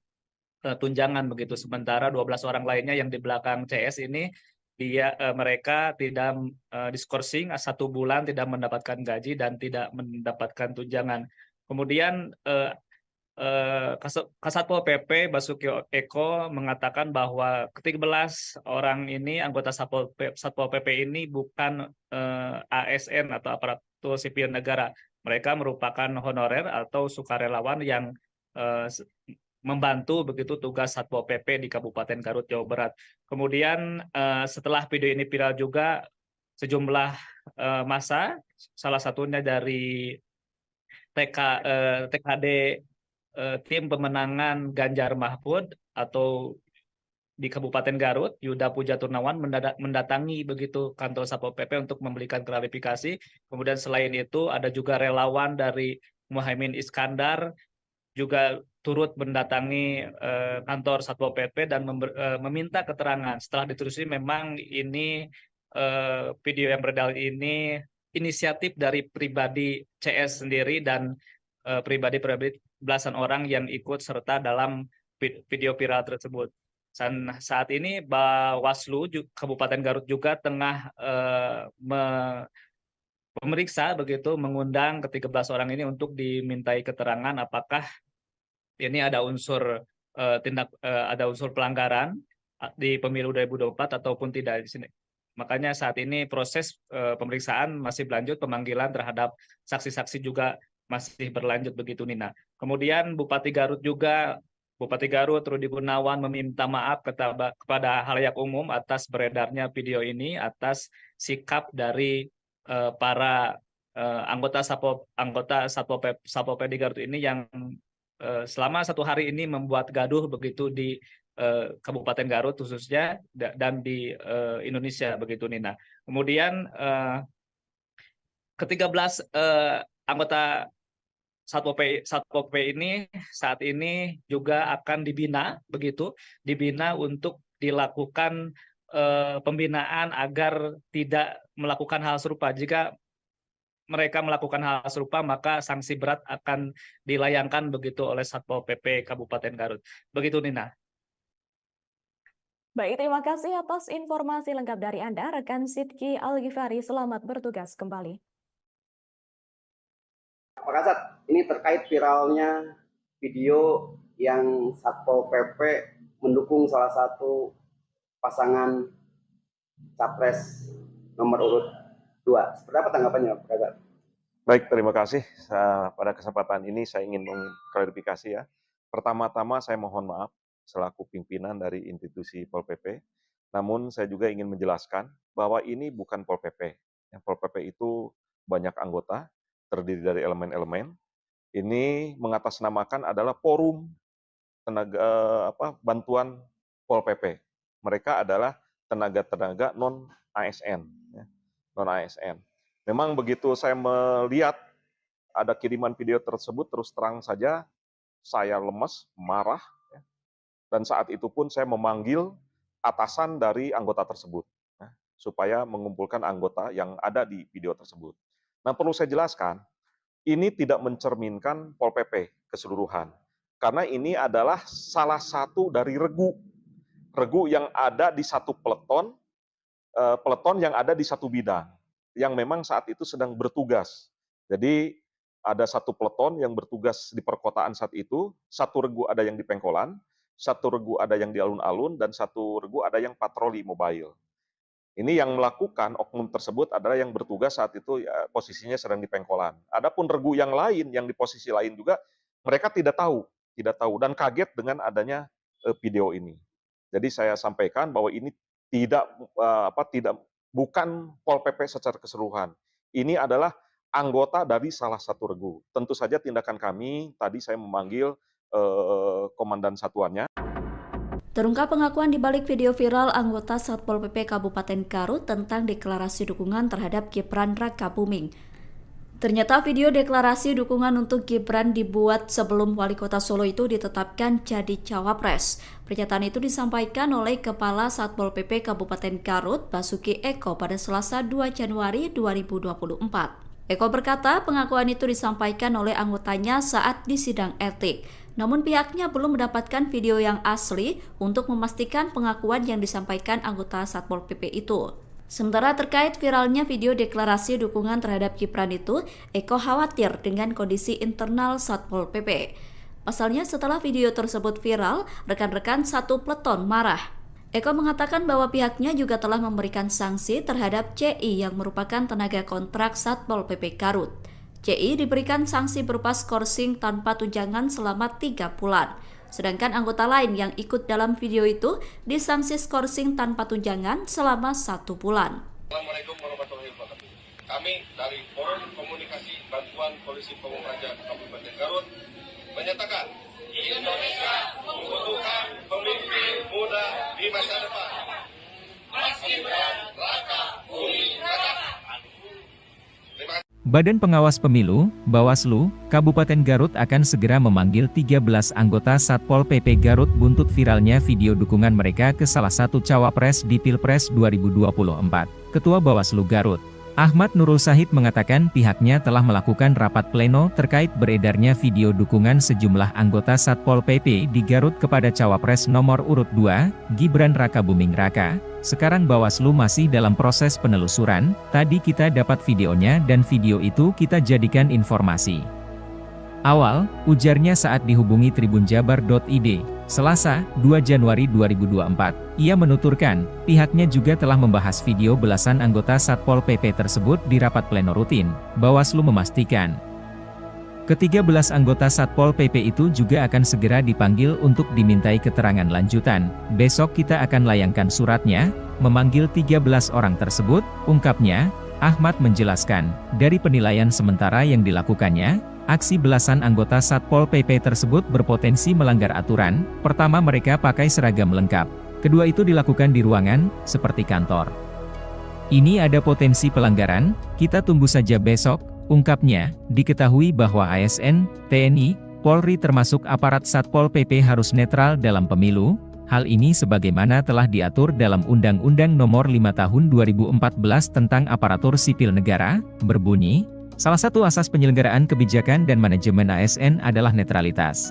tunjangan begitu. Sementara 12 orang lainnya yang di belakang CS ini mereka tidak diskorsing 1 bulan tidak mendapatkan gaji dan tidak mendapatkan tunjangan. Kemudian Kasatpol PP Basuki Eko mengatakan bahwa ke-13 orang ini anggota Satpol PP ini bukan ASN atau aparatur sipil negara. Mereka merupakan honorer atau sukarelawan yang membantu begitu tugas Satpol PP di Kabupaten Garut, Jawa Barat. Kemudian setelah video ini viral juga sejumlah massa, salah satunya dari TKD tim pemenangan Ganjar Mahfud atau di Kabupaten Garut, Yuda Puja Turnawan mendatangi begitu kantor Satpol PP untuk memberikan klarifikasi. Kemudian selain itu ada juga relawan dari Muhaimin Iskandar juga turut mendatangi kantor Satpol PP dan meminta keterangan. Setelah ditelusuri memang ini video yang beredar ini inisiatif dari pribadi CS sendiri dan pribadi belasan orang yang ikut serta dalam video viral tersebut. Dan saat ini Bawaslu Kabupaten Garut juga tengah memeriksa begitu, mengundang ke-13 orang ini untuk dimintai keterangan apakah ini ada unsur ada unsur pelanggaran di pemilu 2024 ataupun tidak di sini. Makanya saat ini proses pemeriksaan masih berlanjut, pemanggilan terhadap saksi-saksi juga masih berlanjut begitu Nina. Kemudian Bupati Garut Rudi Gunawan meminta maaf kepada halayak umum atas beredarnya video ini, atas sikap dari para anggota Satpol PP di Garut ini yang selama 1 hari ini membuat gaduh begitu di Kabupaten Garut khususnya dan di Indonesia begitu Nina. Kemudian ke-13 anggota Satpol PP ini saat ini juga akan dibina untuk dilakukan pembinaan agar tidak melakukan hal serupa. Jika mereka melakukan hal serupa, maka sanksi berat akan dilayangkan begitu oleh Satpol PP Kabupaten Garut. Begitu Nina. Baik, terima kasih atas informasi lengkap dari Anda, rekan Sidki Al-Ghifari. Selamat bertugas kembali. Pak Kasat, ini terkait viralnya video yang Satpol PP mendukung salah satu pasangan capres nomor urut 2. Seperti apa tanggapannya, Pak Kasat? Baik, terima kasih. Pada kesempatan ini saya ingin mengklarifikasi ya. Pertama-tama saya mohon maaf selaku pimpinan dari institusi Pol PP. Namun saya juga ingin menjelaskan bahwa ini bukan Pol PP. Yang Pol PP itu banyak anggota, terdiri dari elemen-elemen. Ini mengatasnamakan adalah forum bantuan Pol PP. Mereka adalah tenaga-tenaga non-ASN. Non-ASN. Memang begitu saya melihat ada kiriman video tersebut, terus terang saja saya lemes, marah, dan saat itu pun saya memanggil atasan dari anggota tersebut, supaya mengumpulkan anggota yang ada di video tersebut. Nah, perlu saya jelaskan, ini tidak mencerminkan Pol PP keseluruhan, karena ini adalah salah satu dari regu yang ada di satu peleton yang ada di satu bidang, yang memang saat itu sedang bertugas. Jadi ada satu peleton yang bertugas di perkotaan saat itu, satu regu ada yang di Pengkolan, satu regu ada yang di alun-alun, dan satu regu ada yang patroli mobile. Ini yang melakukan oknum tersebut adalah yang bertugas saat itu ya, posisinya sedang di Pengkolan. Adapun regu yang lain, yang di posisi lain juga, mereka tidak tahu dan kaget dengan adanya video ini. Jadi saya sampaikan bahwa ini bukan Pol PP secara keseluruhan. Ini adalah anggota dari salah satu regu. Tentu saja tindakan kami, tadi saya memanggil komandan satuannya. Terungkap pengakuan di balik video viral anggota Satpol PP Kabupaten Garut tentang deklarasi dukungan terhadap Gibran Rakabuming. Ternyata video deklarasi dukungan untuk Gibran dibuat sebelum Wali Kota Solo itu ditetapkan jadi cawapres. Pernyataan itu disampaikan oleh Kepala Satpol PP Kabupaten Garut, Basuki Eko, pada Selasa 2 Januari 2024. Eko berkata pengakuan itu disampaikan oleh anggotanya saat di sidang etik. Namun pihaknya belum mendapatkan video yang asli untuk memastikan pengakuan yang disampaikan anggota Satpol PP itu. Sementara terkait viralnya video deklarasi dukungan terhadap Gibran itu, Eko khawatir dengan kondisi internal Satpol PP. Pasalnya setelah video tersebut viral, rekan-rekan satu peleton marah. Eko mengatakan bahwa pihaknya juga telah memberikan sanksi terhadap CI yang merupakan tenaga kontrak Satpol PP Garut. CI diberikan sanksi berupa skorsing tanpa tunjangan selama 3 bulan. Sedangkan anggota lain yang ikut dalam video itu disanksi skorsing tanpa tunjangan selama 1 bulan. Assalamualaikum warahmatullahi wabarakatuh. Kami dari Forum Komunikasi Bantuan Polisi Pamung Praja Kabupaten Garut menyatakan Indonesia membutuhkan pemimpin muda di masa depan. Mas Gibran Rakabuming Raka. Terima kasih. Badan Pengawas Pemilu, Bawaslu, Kabupaten Garut akan segera memanggil 13 anggota Satpol PP Garut buntut viralnya video dukungan mereka ke salah satu cawapres di Pilpres 2024. Ketua Bawaslu Garut, Ahmad Nurul Sahid mengatakan pihaknya telah melakukan rapat pleno terkait beredarnya video dukungan sejumlah anggota Satpol PP di Garut kepada cawapres nomor urut 2, Gibran Rakabuming Raka. Sekarang Bawaslu masih dalam proses penelusuran, tadi kita dapat videonya dan video itu kita jadikan informasi awal, ujarnya saat dihubungi tribunjabar.id, Selasa, 2 Januari 2024. Ia menuturkan, pihaknya juga telah membahas video belasan anggota Satpol PP tersebut di rapat pleno rutin. Bawaslu memastikan ke-13 anggota Satpol PP itu juga akan segera dipanggil untuk dimintai keterangan lanjutan. Besok kita akan layangkan suratnya, memanggil 13 orang tersebut, ungkapnya. Ahmad menjelaskan, dari penilaian sementara yang dilakukannya, Aksi belasan anggota Satpol PP tersebut berpotensi melanggar aturan. Pertama, mereka pakai seragam lengkap. Kedua, itu dilakukan di ruangan, seperti kantor. Ini ada potensi pelanggaran, kita tunggu saja besok, ungkapnya. Diketahui bahwa ASN, TNI, Polri termasuk aparat Satpol PP harus netral dalam pemilu. Hal ini sebagaimana telah diatur dalam Undang-Undang Nomor 5 Tahun 2014 tentang Aparatur Sipil Negara, berbunyi, salah satu asas penyelenggaraan kebijakan dan manajemen ASN adalah netralitas.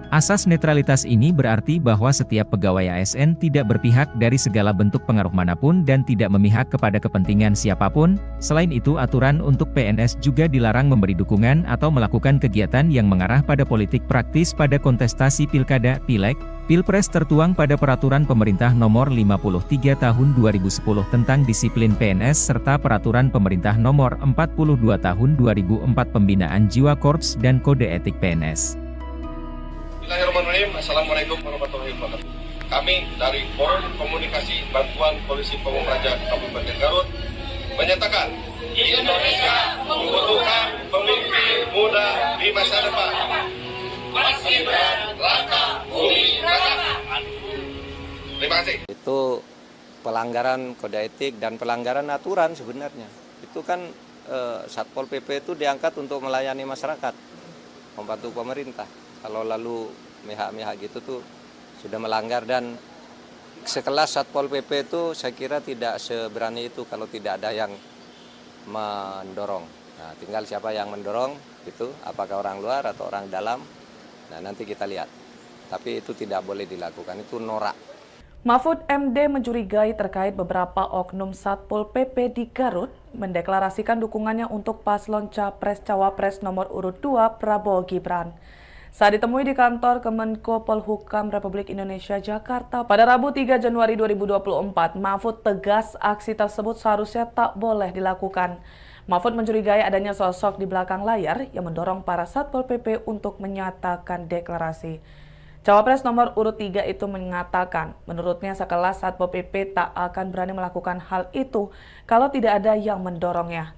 Asas netralitas ini berarti bahwa setiap pegawai ASN tidak berpihak dari segala bentuk pengaruh manapun dan tidak memihak kepada kepentingan siapapun. Selain itu, aturan untuk PNS juga dilarang memberi dukungan atau melakukan kegiatan yang mengarah pada politik praktis pada kontestasi pilkada, pileg, pilpres tertuang pada Peraturan Pemerintah Nomor 53 Tahun 2010 tentang disiplin PNS serta Peraturan Pemerintah Nomor 42 Tahun 2004 Pembinaan Jiwa Korps dan Kode Etik PNS. Bismillahirrahmanirrahim. Assalamualaikum warahmatullahi wabarakatuh. Kami dari Forum Komunikasi Bantuan Polisi Pamung Praja Kabupaten Garut menyatakan Indonesia membutuhkan pemimpin muda di masa depan. Mas Gibran Raka Buming Raka. Terima kasih. Itu pelanggaran kode etik dan pelanggaran aturan sebenarnya. Itu kan Satpol PP itu diangkat untuk melayani masyarakat, membantu pemerintah. Kalau lalu mihak-mihak gitu tuh sudah melanggar, dan sekelas Satpol PP itu saya kira tidak seberani itu kalau tidak ada yang mendorong. Nah, tinggal siapa yang mendorong itu, apakah orang luar atau orang dalam. Nah, nanti kita lihat. Tapi itu tidak boleh dilakukan, itu norak. Mahfud MD mencurigai terkait beberapa oknum Satpol PP di Garut mendeklarasikan dukungannya untuk paslon Capres-Cawapres nomor urut 2 Prabowo Gibran. Saat ditemui di kantor Kemenko Polhukam Republik Indonesia Jakarta pada Rabu 3 Januari 2024, Mahfud tegas aksi tersebut seharusnya tak boleh dilakukan. Mahfud mencurigai adanya sosok di belakang layar yang mendorong para Satpol PP untuk menyatakan deklarasi. Cawapres nomor urut 3 itu mengatakan, menurutnya sekelas Satpol PP tak akan berani melakukan hal itu kalau tidak ada yang mendorongnya.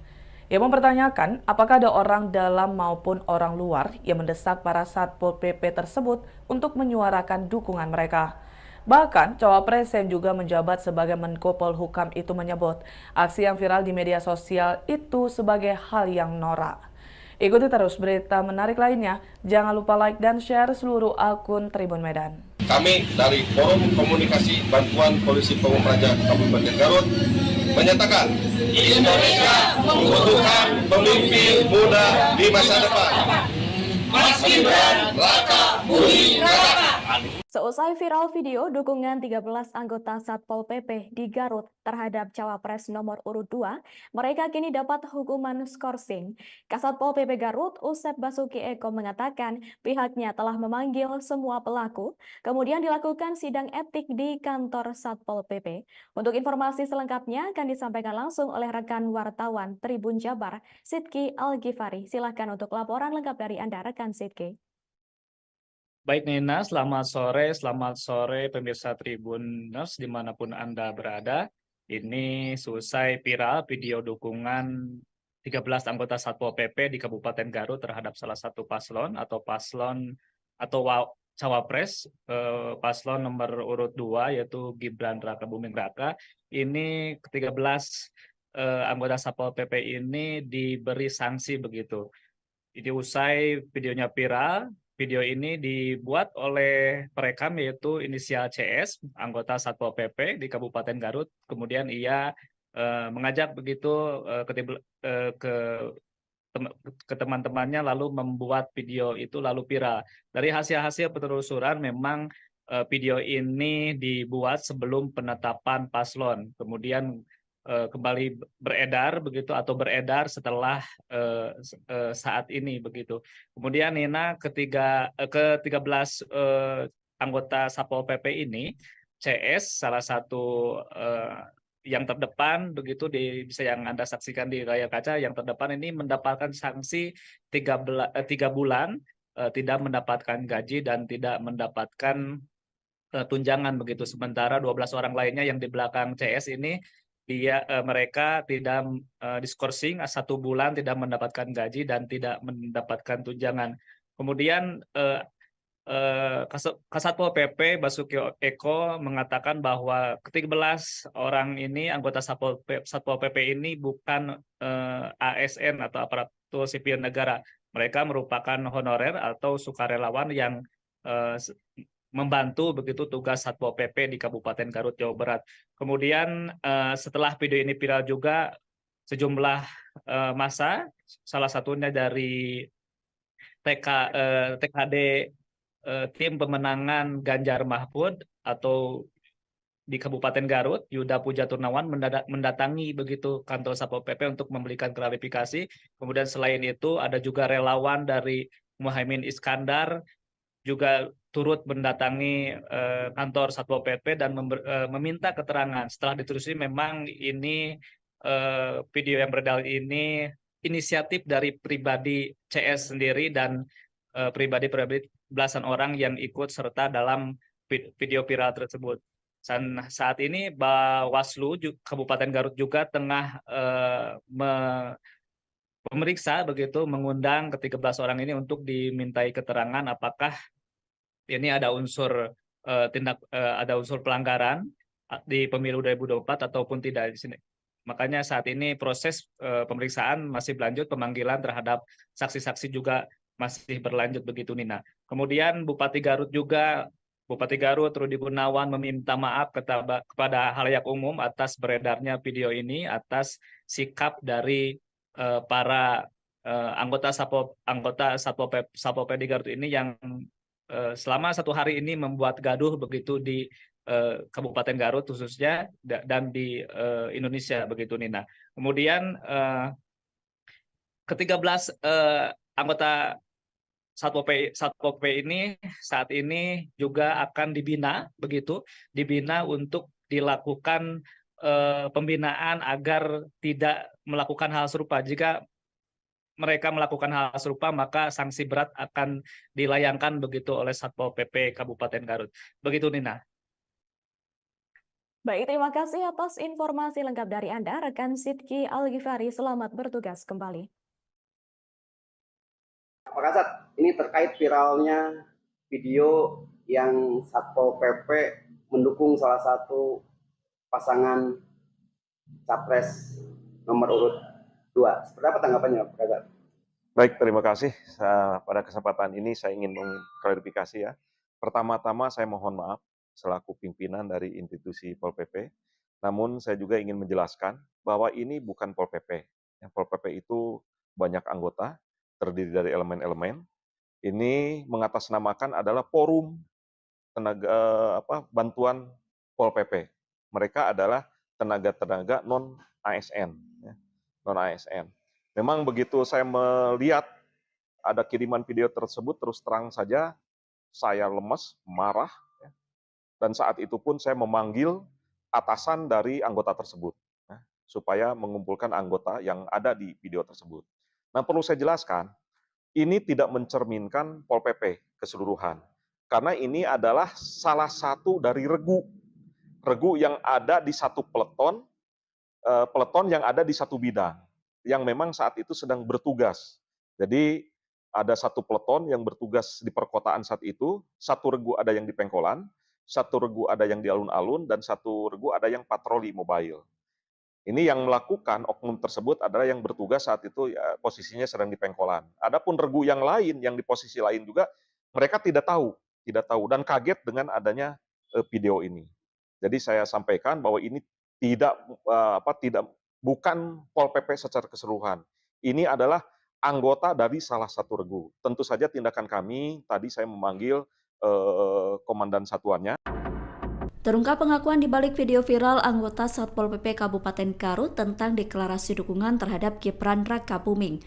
Ia mempertanyakan apakah ada orang dalam maupun orang luar yang mendesak para Satpol PP tersebut untuk menyuarakan dukungan mereka. Bahkan, Cawapres yang juga menjabat sebagai Menko Polhukam itu menyebut aksi yang viral di media sosial itu sebagai hal yang norak. Ikuti terus berita menarik lainnya. Jangan lupa like dan share seluruh akun Tribun Medan. Kami dari Forum Komunikasi Bantuan Polisi Pamung Praja Kabupaten Garut menyatakan Indonesia membutuhkan pemimpin muda di masa depan. Mas Gibran Raka Buming Raka. Seusai viral video dukungan 13 anggota Satpol PP di Garut terhadap Cawapres nomor urut 2, mereka kini dapat hukuman skorsing. Kasatpol PP Garut, Usep Basuki Eko mengatakan pihaknya telah memanggil semua pelaku, kemudian dilakukan sidang etik di kantor Satpol PP. Untuk informasi selengkapnya akan disampaikan langsung oleh rekan wartawan Tribun Jabar, Sidki Al-Ghifari. Silakan untuk laporan lengkap dari Anda, rekan Sidki. Baik Nina, selamat sore pemirsa Tribuners dimanapun Anda berada. Ini selesai viral video dukungan 13 anggota Satpol PP di Kabupaten Garut terhadap salah satu paslon atau Cawapres, paslon nomor urut 2 yaitu Gibran Raka Buming Raka. Ini ke-13 anggota Satpol PP ini diberi sanksi begitu. Jadi usai videonya viral, video ini dibuat oleh perekam yaitu inisial CS, anggota Satpol PP di Kabupaten Garut. Kemudian ia mengajak begitu ke teman-temannya lalu membuat video itu lalu viral. Dari hasil-hasil penelusuran memang video ini dibuat sebelum penetapan paslon. Kemudian kembali beredar begitu atau beredar setelah saat ini begitu. Kemudian Nina ke-13 anggota Satpol PP ini, CS salah satu yang terdepan begitu bisa yang Anda saksikan di layar kaca, yang terdepan ini mendapatkan sanksi 3 bulan tidak mendapatkan gaji dan tidak mendapatkan tunjangan begitu. Sementara 12 orang lainnya yang di belakang CS ini mereka tidak diskorsing 1 bulan, tidak mendapatkan gaji dan tidak mendapatkan tunjangan. Kemudian Kasatpol PP Basuki Eko mengatakan bahwa ke-13 orang ini anggota Satpol PP ini bukan ASN atau aparatur sipil negara. Mereka merupakan honorer atau sukarelawan yang membantu begitu tugas Satpol PP di Kabupaten Garut, Jawa Barat. Kemudian setelah video ini viral juga sejumlah massa, salah satunya dari TKD tim pemenangan Ganjar Mahfud atau di Kabupaten Garut, Yuda Puja Turnawan mendatangi begitu kantor Satpol PP untuk memberikan klarifikasi. Kemudian selain itu ada juga relawan dari Muhaimin Iskandar juga turut mendatangi kantor Satpol PP dan meminta keterangan. Setelah ditelusuri memang ini video yang beredar ini inisiatif dari pribadi CS sendiri dan pribadi belasan orang yang ikut serta dalam video viral tersebut. Dan saat ini Bawaslu Kabupaten Garut juga tengah memeriksa begitu, mengundang ke-13 orang ini untuk dimintai keterangan apakah ini ada unsur ada unsur pelanggaran di pemilu 2024 ataupun tidak di sini. Makanya saat ini proses pemeriksaan masih berlanjut, pemanggilan terhadap saksi-saksi juga masih berlanjut begitu, Nina. Kemudian Bupati Garut Rudi Gunawan meminta maaf kepada halayak umum atas beredarnya video ini, atas sikap dari para anggota Satpol PP di Garut ini yang selama 1 hari ini membuat gaduh begitu di Kabupaten Garut khususnya dan di Indonesia begitu, Nina. Kemudian ke-13 anggota Satpol PP ini saat ini juga akan dibina untuk dilakukan pembinaan agar tidak melakukan hal serupa. Jika mereka melakukan hal serupa, maka sanksi berat akan dilayangkan begitu oleh Satpol PP Kabupaten Garut. Begitu, Nina. Baik, terima kasih atas informasi lengkap dari Anda, rekan Sidki Al-Ghifari. Selamat bertugas kembali. Pak Kasat, ini terkait viralnya video yang Satpol PP mendukung salah satu pasangan capres nomor urut 2. Seperti apa tanggapannya, Pak Kasat? Baik, terima kasih. Pada kesempatan ini saya ingin mengklarifikasi ya. Pertama-tama saya mohon maaf selaku pimpinan dari institusi Pol PP. Namun saya juga ingin menjelaskan bahwa ini bukan Pol PP. Yang Pol PP itu banyak anggota, terdiri dari elemen-elemen. Ini mengatasnamakan adalah forum tenaga bantuan Pol PP. Mereka adalah tenaga-tenaga non ASN, non ASN. Memang begitu saya melihat ada kiriman video tersebut, terus terang saja saya lemes, marah, dan saat itu pun saya memanggil atasan dari anggota tersebut supaya mengumpulkan anggota yang ada di video tersebut. Nah, perlu saya jelaskan, ini tidak mencerminkan Pol PP keseluruhan. Karena ini adalah salah satu dari regu yang ada di satu peleton yang ada di satu bidang, yang memang saat itu sedang bertugas. Jadi ada satu peleton yang bertugas di perkotaan saat itu, satu regu ada yang di Pengkolan, satu regu ada yang di alun-alun, dan satu regu ada yang patroli mobile. Ini yang melakukan oknum tersebut adalah yang bertugas saat itu ya, posisinya sedang di Pengkolan. Adapun regu yang lain yang di posisi lain juga mereka tidak tahu dan kaget dengan adanya video ini. Jadi saya sampaikan bahwa ini bukan Pol PP secara keseluruhan. Ini adalah anggota dari salah satu regu. Tentu saja tindakan kami tadi saya memanggil komandan satuannya. Terungkap pengakuan di balik video viral anggota Satpol PP Kabupaten Garut tentang deklarasi dukungan terhadap Gibran Rakabuming.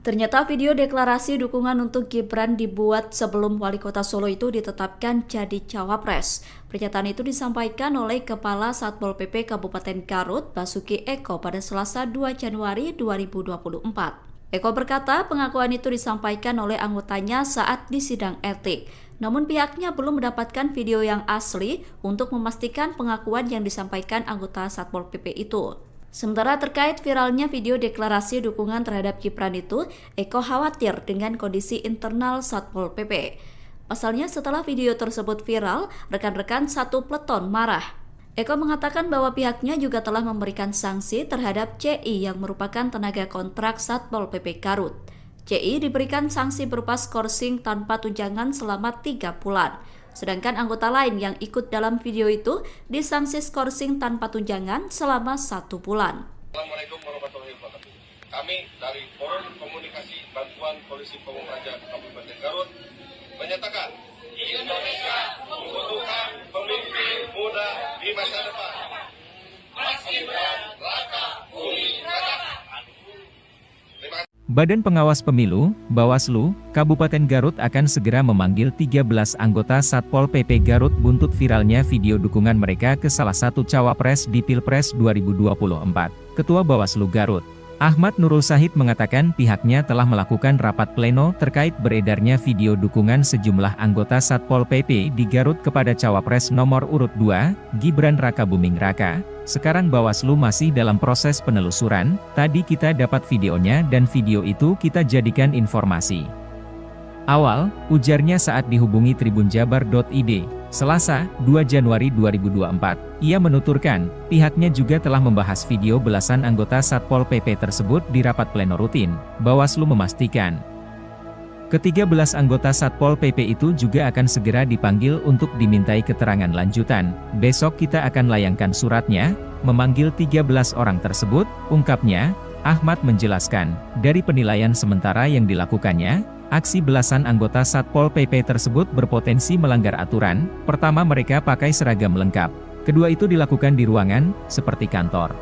Ternyata video deklarasi dukungan untuk Gibran dibuat sebelum Wali Kota Solo itu ditetapkan jadi cawapres. Pernyataan itu disampaikan oleh Kepala Satpol PP Kabupaten Garut, Basuki Eko, pada Selasa 2 Januari 2024. Eko berkata pengakuan itu disampaikan oleh anggotanya saat di sidang etik. Namun pihaknya belum mendapatkan video yang asli untuk memastikan pengakuan yang disampaikan anggota Satpol PP itu. Sementara terkait viralnya video deklarasi dukungan terhadap Gibran itu, Eko khawatir dengan kondisi internal Satpol PP. Pasalnya setelah video tersebut viral, rekan-rekan satu peleton marah. Eko mengatakan bahwa pihaknya juga telah memberikan sanksi terhadap CI yang merupakan tenaga kontrak Satpol PP Garut. CI diberikan sanksi berupa skorsing tanpa tunjangan selama 3 bulan. Sedangkan anggota lain yang ikut dalam video itu disanksi skorsing tanpa tunjangan selama 1 bulan. Assalamualaikum warahmatullahi wabarakatuh. Kami dari Forum Komunikasi Bantuan Polisi Pamung Praja Kabupaten Garut menyatakan Indonesia membutuhkan pemimpin muda di masa depan. Mas Gibran, Raka, Bumi, Raka. Terima kasih. Badan Pengawas Pemilu, Bawaslu, Kabupaten Garut akan segera memanggil 13 anggota Satpol PP Garut buntut viralnya video dukungan mereka ke salah satu cawapres di Pilpres 2024. Ketua Bawaslu Garut, Ahmad Nurul Sahid mengatakan pihaknya telah melakukan rapat pleno terkait beredarnya video dukungan sejumlah anggota Satpol PP di Garut kepada cawapres nomor urut 2, Gibran Raka Buming Raka. Sekarang Bawaslu masih dalam proses penelusuran, tadi kita dapat videonya dan video itu kita jadikan informasi awal, ujarnya saat dihubungi tribunjabar.id, Selasa, 2 Januari 2024. Ia menuturkan, pihaknya juga telah membahas video belasan anggota Satpol PP tersebut di rapat pleno rutin. Bawaslu memastikan ke-13 anggota Satpol PP itu juga akan segera dipanggil untuk dimintai keterangan lanjutan. Besok kita akan layangkan suratnya, memanggil 13 orang tersebut, ungkapnya. Ahmad menjelaskan, dari penilaian sementara yang dilakukannya, aksi belasan anggota Satpol PP tersebut berpotensi melanggar aturan. Pertama, mereka pakai seragam lengkap. Kedua, itu dilakukan di ruangan, seperti kantor.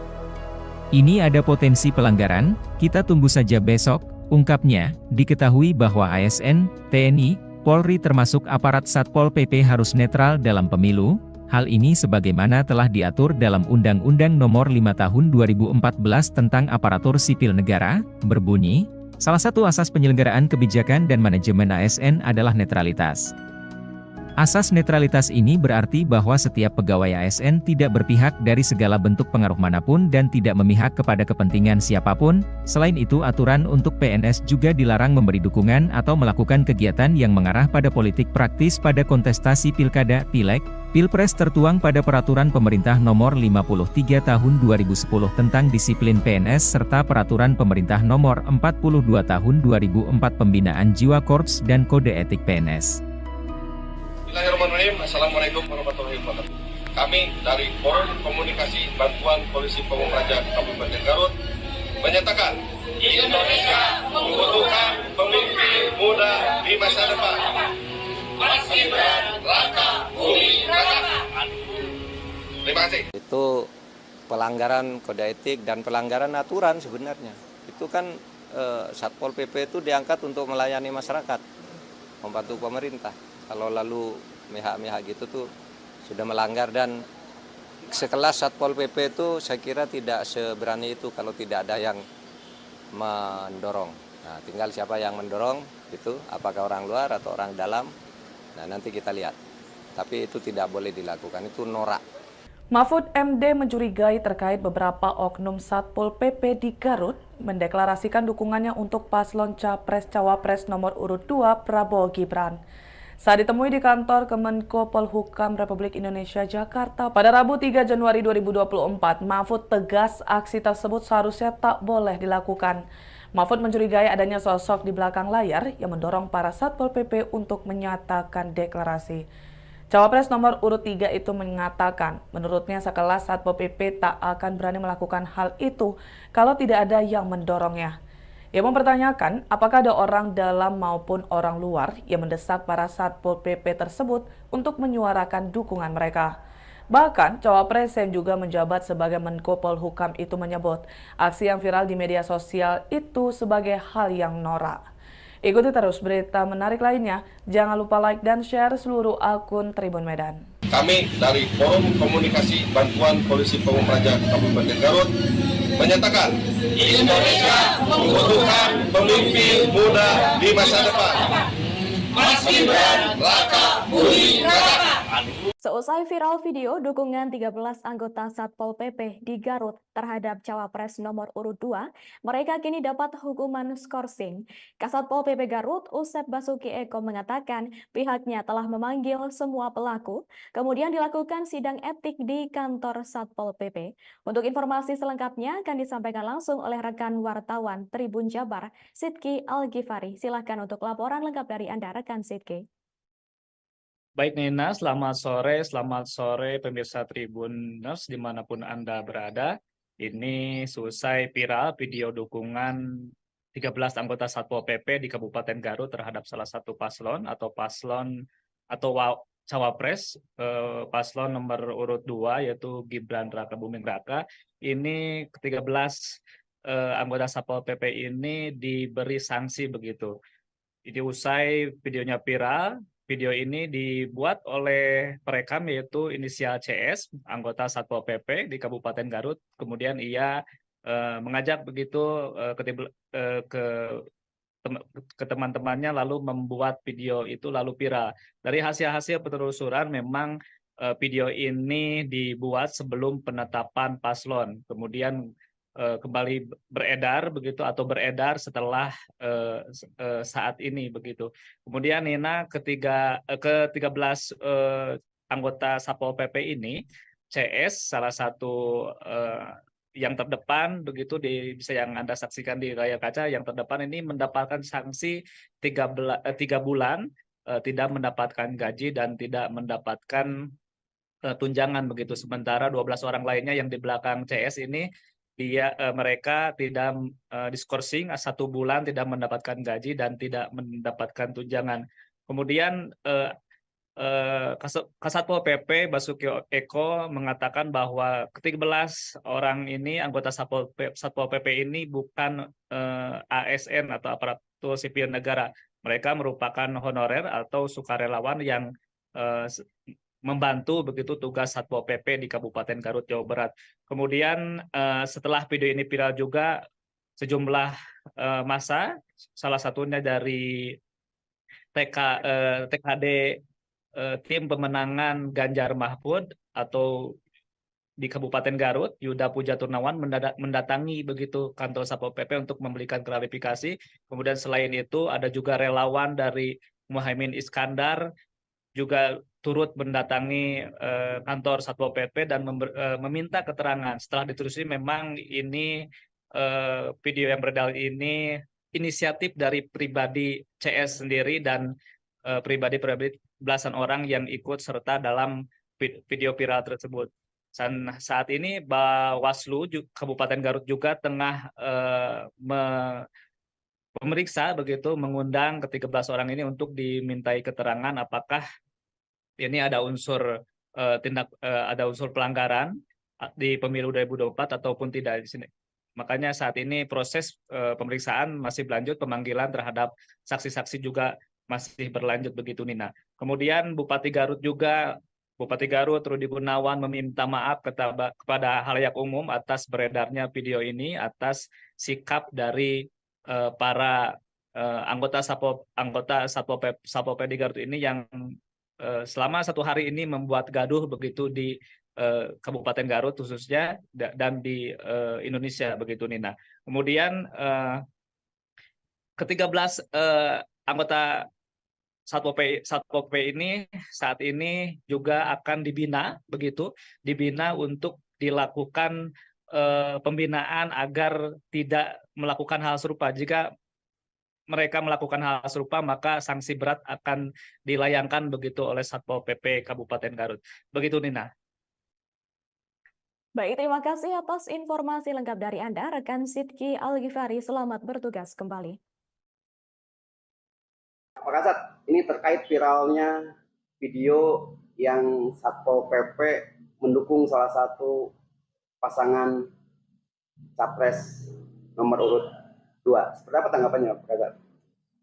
Ini ada potensi pelanggaran, kita tunggu saja besok, ungkapnya. Diketahui bahwa ASN, TNI, Polri termasuk aparat Satpol PP harus netral dalam pemilu. Hal ini sebagaimana telah diatur dalam Undang-Undang Nomor 5 Tahun 2014 tentang Aparatur Sipil Negara, berbunyi, salah satu asas penyelenggaraan kebijakan dan manajemen ASN adalah netralitas. Asas netralitas ini berarti bahwa setiap pegawai ASN tidak berpihak dari segala bentuk pengaruh manapun dan tidak memihak kepada kepentingan siapapun. Selain itu, aturan untuk PNS juga dilarang memberi dukungan atau melakukan kegiatan yang mengarah pada politik praktis pada kontestasi pilkada, pileg, pilpres tertuang pada Peraturan Pemerintah Nomor 53 Tahun 2010 tentang disiplin PNS serta Peraturan Pemerintah Nomor 42 Tahun 2004 Pembinaan Jiwa Korps dan Kode Etik PNS. Bismillahirrahmanirrahim. Assalamualaikum warahmatullahi wabarakatuh. Kami dari Forum Komunikasi Bantuan Polisi Pamung Praja Kabupaten Garut menyatakan Indonesia membutuhkan pemimpin muda di masa depan. Mas Gibran, Raka, Bumi, Raka. Terima kasih. Itu pelanggaran kode etik dan pelanggaran aturan sebenarnya. Itu kan Satpol PP itu diangkat untuk melayani masyarakat, membantu pemerintah. Kalau lalu mihak-mihak gitu tuh sudah melanggar, dan sekelas Satpol PP itu saya kira tidak seberani itu kalau tidak ada yang mendorong. Nah, tinggal siapa yang mendorong itu, apakah orang luar atau orang dalam. Nah, nanti kita lihat. Tapi itu tidak boleh dilakukan, itu norak. Mahfud MD mencurigai terkait beberapa oknum Satpol PP di Garut mendeklarasikan dukungannya untuk paslon Capres-Cawapres nomor urut 2 Prabowo Gibran. Saat ditemui di kantor Kemenko Polhukam Republik Indonesia Jakarta pada Rabu 3 Januari 2024, Mahfud tegas aksi tersebut seharusnya tak boleh dilakukan. Mahfud mencurigai adanya sosok di belakang layar yang mendorong para Satpol PP untuk menyatakan deklarasi. Cawapres nomor urut 3 itu mengatakan, menurutnya sekelas Satpol PP tak akan berani melakukan hal itu kalau tidak ada yang mendorongnya. Ia mempertanyakan apakah ada orang dalam maupun orang luar yang mendesak para Satpol PP tersebut untuk menyuarakan dukungan mereka. Bahkan, Cawapres yang juga menjabat sebagai Menko Polhukam itu menyebut aksi yang viral di media sosial itu sebagai hal yang norak. Ikuti terus berita menarik lainnya. Jangan lupa like dan share seluruh akun Tribun Medan. Kami dari Forum Komunikasi Bantuan Polisi Pamung Praja Kabupaten Garut menyatakan Indonesia membutuhkan pemimpin muda di masa depan. Mas Gibran, Raka, Bumi, Raka. Seusai viral video dukungan 13 anggota Satpol PP di Garut terhadap Cawapres nomor urut 2, mereka kini dapat hukuman skorsing. Kasatpol PP Garut, Usep Basuki Eko mengatakan pihaknya telah memanggil semua pelaku, kemudian dilakukan sidang etik di kantor Satpol PP. Untuk informasi selengkapnya akan disampaikan langsung oleh rekan wartawan Tribun Jabar, Sidki Al-Ghifari. Silakan untuk laporan lengkap dari Anda, rekan Sidki. Baik Nina, selamat sore pemirsa Tribuners dimanapun Anda berada. Ini selesai viral video dukungan 13 anggota Satpol PP di Kabupaten Garut terhadap salah satu paslon atau cawapres paslon nomor urut 2 yaitu Gibran Raka Buming Raka. Ini ke-13 anggota Satpol PP ini diberi sanksi begitu. Jadi usai videonya viral, video ini dibuat oleh perekam yaitu inisial CS, anggota Satpol PP di Kabupaten Garut. Kemudian ia mengajak begitu ke teman-temannya lalu membuat video itu lalu viral. Dari hasil-hasil penelusuran memang video ini dibuat sebelum penetapan paslon. Kemudian kembali beredar begitu atau beredar setelah saat ini begitu. Kemudian Nina ke-13 anggota Satpol PP ini CS salah satu yang terdepan begitu bisa yang Anda saksikan di layar kaca, yang terdepan ini mendapatkan sanksi 3 bulan tidak mendapatkan gaji dan tidak mendapatkan tunjangan begitu. Sementara 12 orang lainnya yang di belakang CS ini mereka tidak diskorsing 1 bulan tidak mendapatkan gaji dan tidak mendapatkan tunjangan. Kemudian Kasatpol PP Basuki Eko mengatakan bahwa ke-13 orang ini anggota Satpol PP ini bukan ASN atau aparatur sipil negara. Mereka merupakan honorer atau sukarelawan yang membantu begitu tugas Satpol PP di Kabupaten Garut, Jawa Barat. Kemudian setelah video ini viral juga sejumlah massa, salah satunya dari TKD tim pemenangan Ganjar Mahfud atau di Kabupaten Garut, Yuda Puja Turnawan mendatangi begitu kantor Satpol PP untuk memberikan klarifikasi. Kemudian selain itu ada juga relawan dari Muhaimin Iskandar juga turut mendatangi kantor Satpol PP dan meminta keterangan. Setelah ditelusuri memang ini video yang beredar ini inisiatif dari pribadi CS sendiri dan pribadi belasan orang yang ikut serta dalam video viral tersebut. Dan saat ini Bawaslu Kabupaten Garut juga tengah memeriksa begitu, mengundang ke-13 orang ini untuk dimintai keterangan apakah ini ada unsur ada unsur pelanggaran di pemilu 2024 ataupun tidak di sini. Makanya saat ini proses pemeriksaan masih berlanjut, pemanggilan terhadap saksi-saksi juga masih berlanjut begitu Nina. Kemudian Bupati Garut Rudi Gunawan meminta maaf kepada halayak umum atas beredarnya video ini, atas sikap dari para anggota Satpol PP di Garut ini yang selama 1 hari ini membuat gaduh begitu di Kabupaten Garut khususnya dan di Indonesia begitu Nina. Kemudian ke-13 anggota Satpol PP ini saat ini juga akan dibina untuk dilakukan pembinaan agar tidak melakukan hal serupa. Jika mereka melakukan hal serupa maka sanksi berat akan dilayangkan begitu oleh Satpol PP Kabupaten Garut. Begitu Nina. Baik, terima kasih atas informasi lengkap dari Anda, rekan Sidki Al-Ghifari. Selamat bertugas kembali. Pak Kasat, ini terkait viralnya video yang Satpol PP mendukung salah satu pasangan capres nomor urut 2. Seperti apa tanggapannya, Pak Kasat?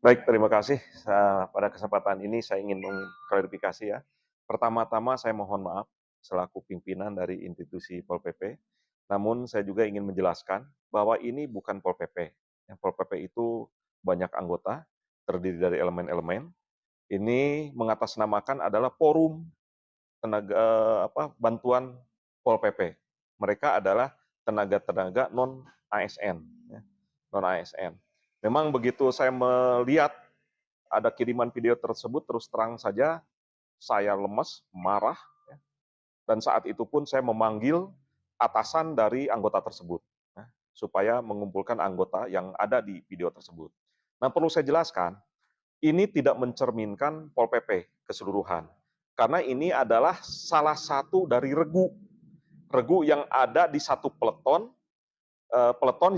Baik, terima kasih. Pada kesempatan ini saya ingin mengklarifikasi ya. Pertama-tama saya mohon maaf selaku pimpinan dari institusi Pol PP. Namun saya juga ingin menjelaskan bahwa ini bukan Pol PP. Yang Pol PP itu banyak anggota, terdiri dari elemen-elemen. ini mengatasnamakan adalah forum tenaga bantuan Pol PP. Mereka adalah tenaga-tenaga non ASN, ya, non ASN. Memang begitu saya melihat ada kiriman video tersebut, terus terang saja saya lemes, marah, ya. Dan saat itu pun saya memanggil atasan dari anggota tersebut, ya, supaya mengumpulkan anggota yang ada di video tersebut. Nah, perlu saya jelaskan, ini tidak mencerminkan Pol PP keseluruhan, karena ini adalah salah satu dari regu yang ada di satu peleton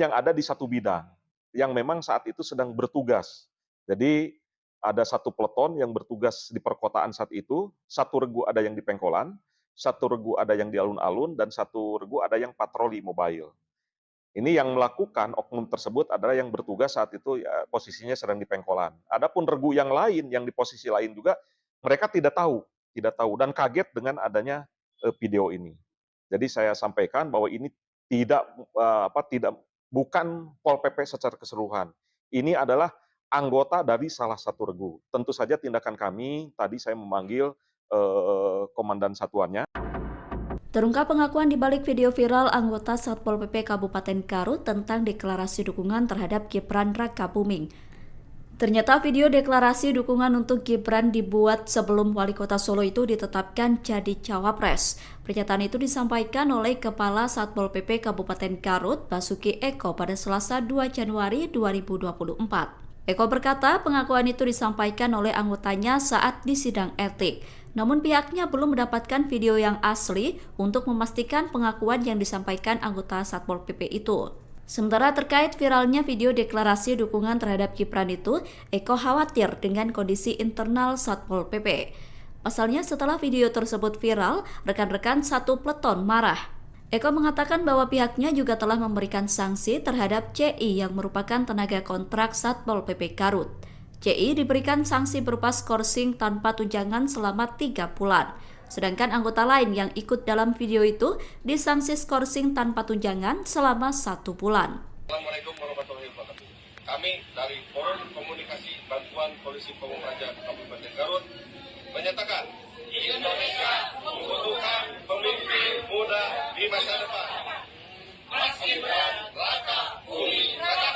yang ada di satu bidang, yang memang saat itu sedang bertugas. Jadi ada satu peleton yang bertugas di perkotaan saat itu, satu regu ada yang di Pengkolan, satu regu ada yang di alun-alun, dan satu regu ada yang patroli mobile. Ini yang melakukan oknum tersebut adalah yang bertugas saat itu, ya, posisinya sedang di Pengkolan. Adapun regu yang lain, yang di posisi lain juga, mereka tidak tahu dan kaget dengan adanya video ini. Jadi saya sampaikan bahwa ini bukan Pol PP secara keseluruhan. Ini adalah anggota dari salah satu regu. Tentu saja tindakan kami, tadi saya memanggil komandan satuannya. Terungkap pengakuan di balik video viral anggota Satpol PP Kabupaten Garut tentang deklarasi dukungan terhadap Gibran Rakabuming. Ternyata video deklarasi dukungan untuk Gibran dibuat sebelum Wali Kota Solo itu ditetapkan jadi cawapres. Pernyataan itu disampaikan oleh Kepala Satpol PP Kabupaten Garut, Basuki Eko, pada Selasa 2 Januari 2024. Eko berkata pengakuan itu disampaikan oleh anggotanya saat di sidang etik. Namun pihaknya belum mendapatkan video yang asli untuk memastikan pengakuan yang disampaikan anggota Satpol PP itu. Sementara terkait viralnya video deklarasi dukungan terhadap Gibran itu, Eko khawatir dengan kondisi internal Satpol PP. Pasalnya setelah video tersebut viral, rekan-rekan satu peleton marah. Eko mengatakan bahwa pihaknya juga telah memberikan sanksi terhadap CI yang merupakan tenaga kontrak Satpol PP Garut. CI diberikan sanksi berupa skorsing tanpa tunjangan selama 3 bulan. Sedangkan anggota lain yang ikut dalam video itu disanksi skorsing tanpa tunjangan selama 1 bulan. Assalamualaikum warahmatullahi wabarakatuh. Kami dari Forum Komunikasi Bantuan Polisi Pamung Praja Kabupaten Garut menyatakan Indonesia membutuhkan pemimpin muda di masa depan. Mas Gibran Rakabuming Raka.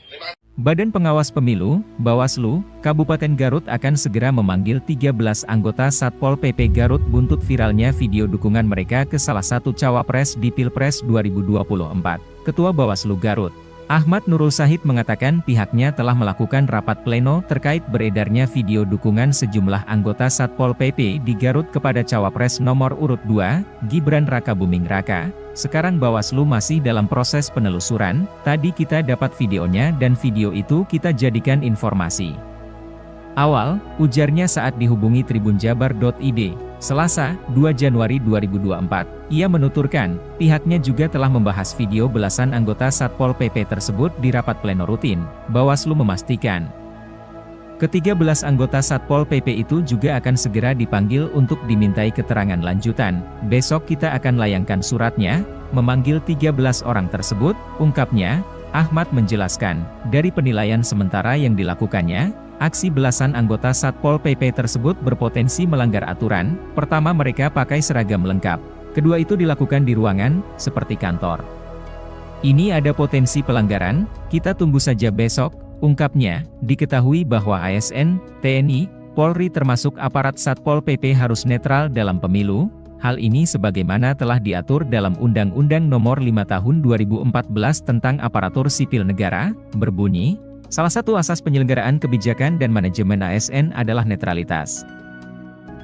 Terima kasih. Badan Pengawas Pemilu, Bawaslu, Kabupaten Garut akan segera memanggil 13 anggota Satpol PP Garut buntut viralnya video dukungan mereka ke salah satu cawapres di Pilpres 2024. Ketua Bawaslu Garut, Ahmad Nurul Sahid mengatakan pihaknya telah melakukan rapat pleno terkait beredarnya video dukungan sejumlah anggota Satpol PP di Garut kepada cawapres nomor urut 2, Gibran Rakabuming Raka. Sekarang Bawaslu masih dalam proses penelusuran, tadi kita dapat videonya dan video itu kita jadikan informasi awal, ujarnya saat dihubungi tribunjabar.id, Selasa, 2 Januari 2024. Ia menuturkan, pihaknya juga telah membahas video belasan anggota Satpol PP tersebut di rapat pleno rutin. Bawaslu memastikan ke-13 anggota Satpol PP itu juga akan segera dipanggil untuk dimintai keterangan lanjutan. Besok kita akan layangkan suratnya, memanggil 13 orang tersebut, ungkapnya. Ahmad menjelaskan, dari penilaian sementara yang dilakukannya, aksi belasan anggota Satpol PP tersebut berpotensi melanggar aturan. Pertama, mereka pakai seragam lengkap. Kedua, itu dilakukan di ruangan, seperti kantor. Ini ada potensi pelanggaran, kita tunggu saja besok. Ungkapnya, diketahui bahwa ASN, TNI, Polri termasuk aparat Satpol PP harus netral dalam pemilu. Hal ini sebagaimana telah diatur dalam Undang-Undang Nomor 5 Tahun 2014 tentang Aparatur Sipil Negara, berbunyi, salah satu asas penyelenggaraan kebijakan dan manajemen ASN adalah netralitas.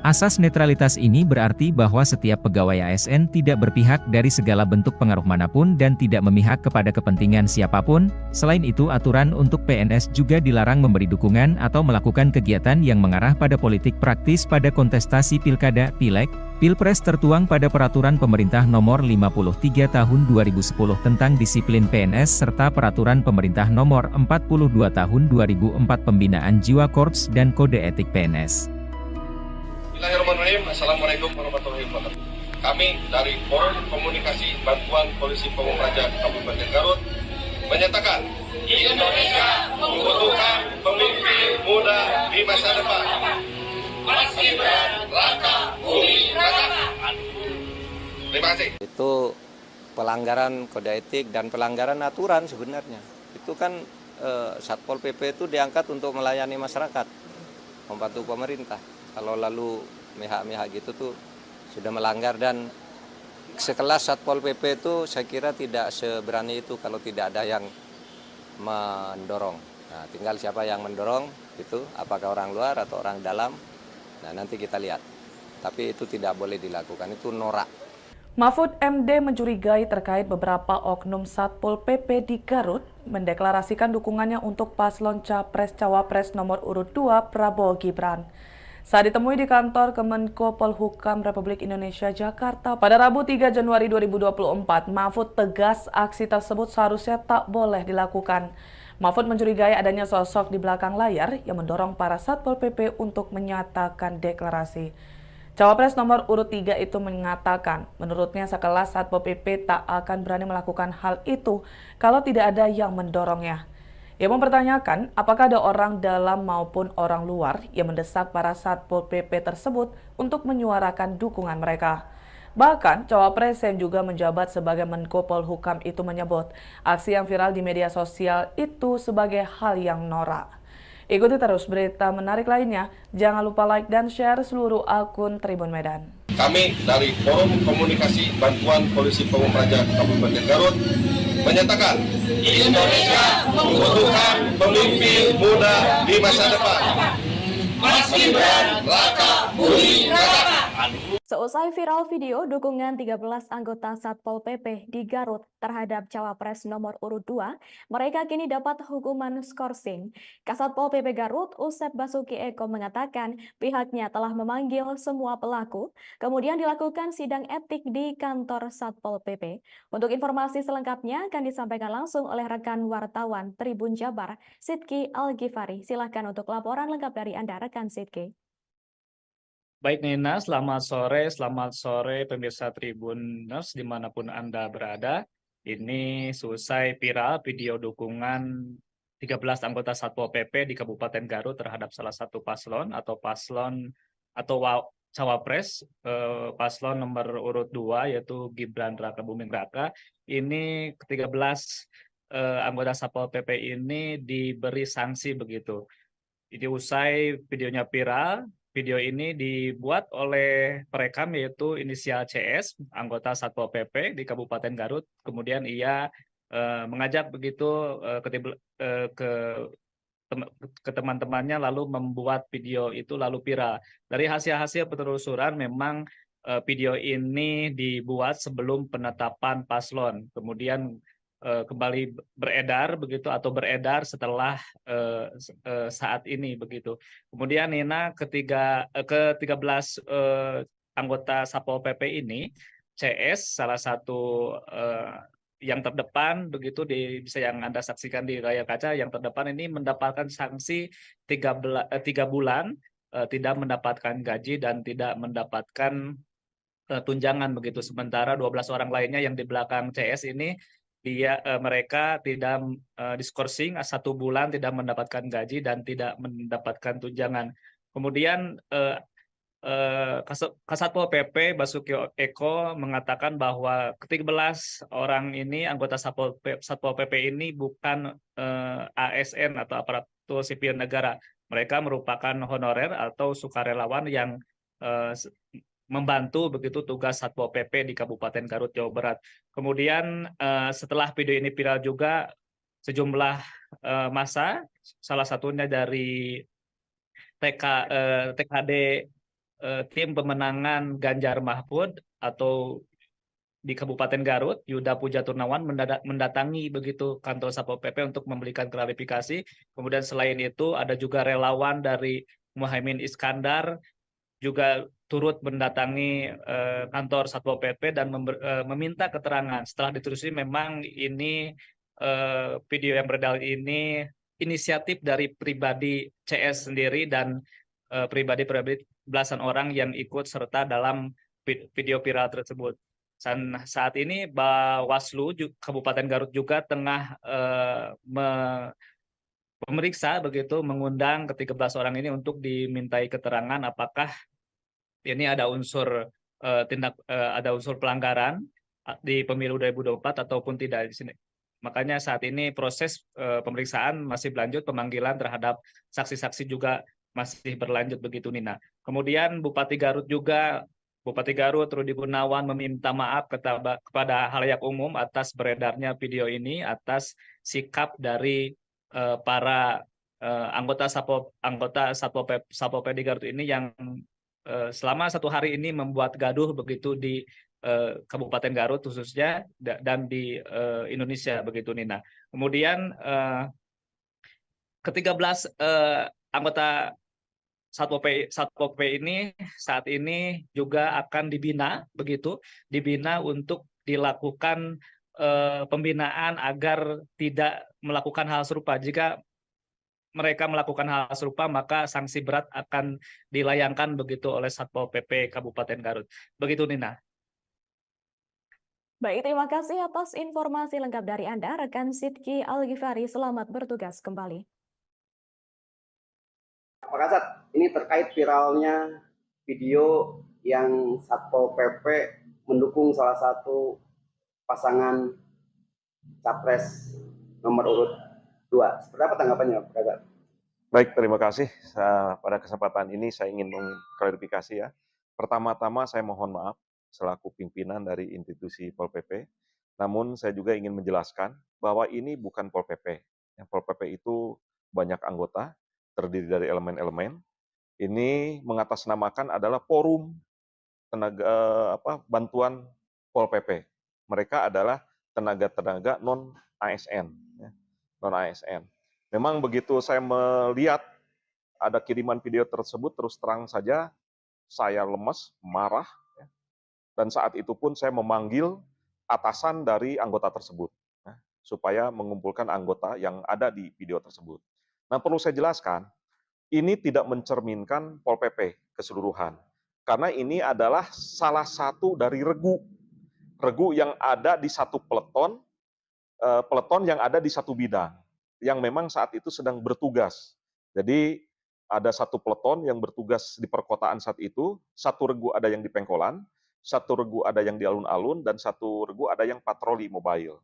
Asas netralitas ini berarti bahwa setiap pegawai ASN tidak berpihak dari segala bentuk pengaruh manapun dan tidak memihak kepada kepentingan siapapun. Selain itu, aturan untuk PNS juga dilarang memberi dukungan atau melakukan kegiatan yang mengarah pada politik praktis pada kontestasi pilkada, pileg, pilpres tertuang pada Peraturan Pemerintah Nomor 53 Tahun 2010 tentang disiplin PNS serta Peraturan Pemerintah Nomor 42 Tahun 2004 Pembinaan Jiwa Korps dan Kode Etik PNS. Bismillahirrahmanirrahim. Assalamualaikum warahmatullahi wabarakatuh. Kami dari Forum Komunikasi Bantuan Polisi Pamung Praja Kabupaten Garut menyatakan Indonesia membutuhkan pemimpin muda di masa depan. Mas Gibran Raka Buming Raka. Terima kasih. Itu pelanggaran kode etik dan pelanggaran aturan sebenarnya. Itu kan Satpol PP itu diangkat untuk melayani masyarakat, membantu pemerintah. Kalau lalu mihak-mihak gitu tuh sudah melanggar, dan sekelas Satpol PP itu saya kira tidak seberani itu kalau tidak ada yang mendorong. Nah, tinggal siapa yang mendorong itu, apakah orang luar atau orang dalam. Nah, nanti kita lihat. Tapi itu tidak boleh dilakukan, itu norak. Mahfud MD mencurigai terkait beberapa oknum Satpol PP di Garut mendeklarasikan dukungannya untuk paslon Capres-Cawapres nomor urut 2 Prabowo Gibran. Saat ditemui di kantor Kemenko Polhukam Republik Indonesia Jakarta pada Rabu 3 Januari 2024, Mahfud tegas aksi tersebut seharusnya tak boleh dilakukan. Mahfud mencurigai adanya sosok di belakang layar yang mendorong para Satpol PP untuk menyatakan deklarasi. Cawapres nomor urut 3 itu mengatakan, menurutnya sekelas Satpol PP tak akan berani melakukan hal itu kalau tidak ada yang mendorongnya. Ia mempertanyakan apakah ada orang dalam maupun orang luar yang mendesak para Satpol PP tersebut untuk menyuarakan dukungan mereka. Bahkan, Cawapres yang juga menjabat sebagai Menko Polhukam itu menyebut aksi yang viral di media sosial itu sebagai hal yang norak. Ikuti terus berita menarik lainnya. Jangan lupa like dan share seluruh akun Tribun Medan. Kami dari Forum Komunikasi Bantuan Polisi Pamung Praja Kabupaten Garut menyatakan Indonesia membutuhkan pemimpin muda di masa depan. Mas Gibran Raka Buming Raka. Seusai viral video dukungan 13 anggota Satpol PP di Garut terhadap Cawapres nomor urut 2, mereka kini dapat hukuman skorsing. Kasatpol PP Garut, Usep Basuki Eko mengatakan pihaknya telah memanggil semua pelaku, kemudian dilakukan sidang etik di kantor Satpol PP. Untuk informasi selengkapnya akan disampaikan langsung oleh rekan wartawan Tribun Jabar, Sidki Al-Ghifari. Silahkan untuk laporan lengkap dari Anda, rekan Sidki. Baik Nina, selamat sore pemirsa Tribuners dimanapun Anda berada. Ini selesai viral video dukungan 13 anggota Satpol PP di Kabupaten Garut terhadap salah satu paslon atau Cawapres, paslon nomor urut 2 yaitu Gibran Raka Buming Raka. Ini ke-13 anggota Satpol PP ini diberi sanksi begitu. Jadi usai videonya viral, video ini dibuat oleh perekam yaitu inisial CS, anggota Satpol PP di Kabupaten Garut. Kemudian ia mengajak begitu ke teman-temannya lalu membuat video itu lalu viral. Dari hasil-hasil penelusuran memang video ini dibuat sebelum penetapan paslon. Kemudian kembali beredar begitu atau beredar setelah saat ini begitu. Kemudian Nina ke-13 anggota Satpol PP ini, CS salah satu yang terdepan begitu bisa yang Anda saksikan di layar kaca, yang terdepan ini mendapatkan sanksi 3 bulan tidak mendapatkan gaji dan tidak mendapatkan tunjangan begitu. Sementara 12 orang lainnya yang di belakang CS ini mereka tidak diskorsing 1 bulan tidak mendapatkan gaji dan tidak mendapatkan tunjangan. Kemudian Kasatpol PP Basuki Eko mengatakan bahwa ke-13 orang ini anggota Satpol PP ini bukan ASN atau aparatur sipil negara. Mereka merupakan honorer atau sukarelawan yang membantu begitu tugas Satpol PP di Kabupaten Garut, Jawa Barat. Kemudian setelah video ini viral juga sejumlah massa, salah satunya dari TKD tim pemenangan Ganjar Mahfud atau di Kabupaten Garut, Yuda Puja Turnawan mendatangi begitu kantor Satpol PP untuk memberikan klarifikasi. Kemudian selain itu ada juga relawan dari Muhaimin Iskandar juga turut mendatangi kantor Satpol PP dan meminta keterangan. Setelah ditelusuri memang ini video yang beredar ini inisiatif dari pribadi CS sendiri dan pribadi belasan orang yang ikut serta dalam video viral tersebut. Saat ini Bawaslu Kabupaten Garut juga tengah memeriksa begitu, mengundang ke-13 orang ini untuk dimintai keterangan apakah ini ada unsur ada unsur pelanggaran di pemilu 2024 ataupun tidak di sini. Makanya saat ini proses pemeriksaan masih berlanjut, pemanggilan terhadap saksi-saksi juga masih berlanjut begitu, Nina. Kemudian Bupati Garut Rudi Gunawan meminta maaf kepada halayak umum atas beredarnya video ini, atas sikap dari para anggota Satpol PP di Garut ini yang selama 1 hari ini membuat gaduh begitu di Kabupaten Garut khususnya dan di Indonesia begitu, Nina. Kemudian ke-13 anggota Satpol PP ini saat ini juga akan dibina untuk dilakukan pembinaan agar tidak melakukan hal serupa. Jika mereka melakukan hal serupa, maka sanksi berat akan dilayangkan begitu oleh Satpol PP Kabupaten Garut. Begitu, Nina. Baik, terima kasih atas informasi lengkap dari Anda, rekan Sidki Al-Ghifari. Selamat bertugas kembali. Pak Kasat, ini terkait viralnya video yang Satpol PP mendukung salah satu pasangan capres nomor urut 2. Seperti apa tanggapannya, Pak Kasat? Baik, terima kasih. Pada kesempatan ini saya ingin mengklarifikasi ya. Pertama-tama saya mohon maaf selaku pimpinan dari institusi Pol PP. Namun saya juga ingin menjelaskan bahwa ini bukan Pol PP. Pol PP itu banyak anggota, terdiri dari elemen-elemen. Ini mengatasnamakan adalah forum bantuan Pol PP. Mereka adalah tenaga-tenaga non-ASN. Non-ASN. Memang begitu saya melihat ada kiriman video tersebut, terus terang saja saya lemes, marah, dan saat itu pun saya memanggil atasan dari anggota tersebut, supaya mengumpulkan anggota yang ada di video tersebut. Nah, perlu saya jelaskan, ini tidak mencerminkan Pol PP keseluruhan, karena ini adalah salah satu dari regu yang ada di satu peleton yang ada di satu bidang, yang memang saat itu sedang bertugas. Jadi ada satu peleton yang bertugas di perkotaan saat itu, satu regu ada yang di Pengkolan, satu regu ada yang di alun-alun, dan satu regu ada yang patroli mobile.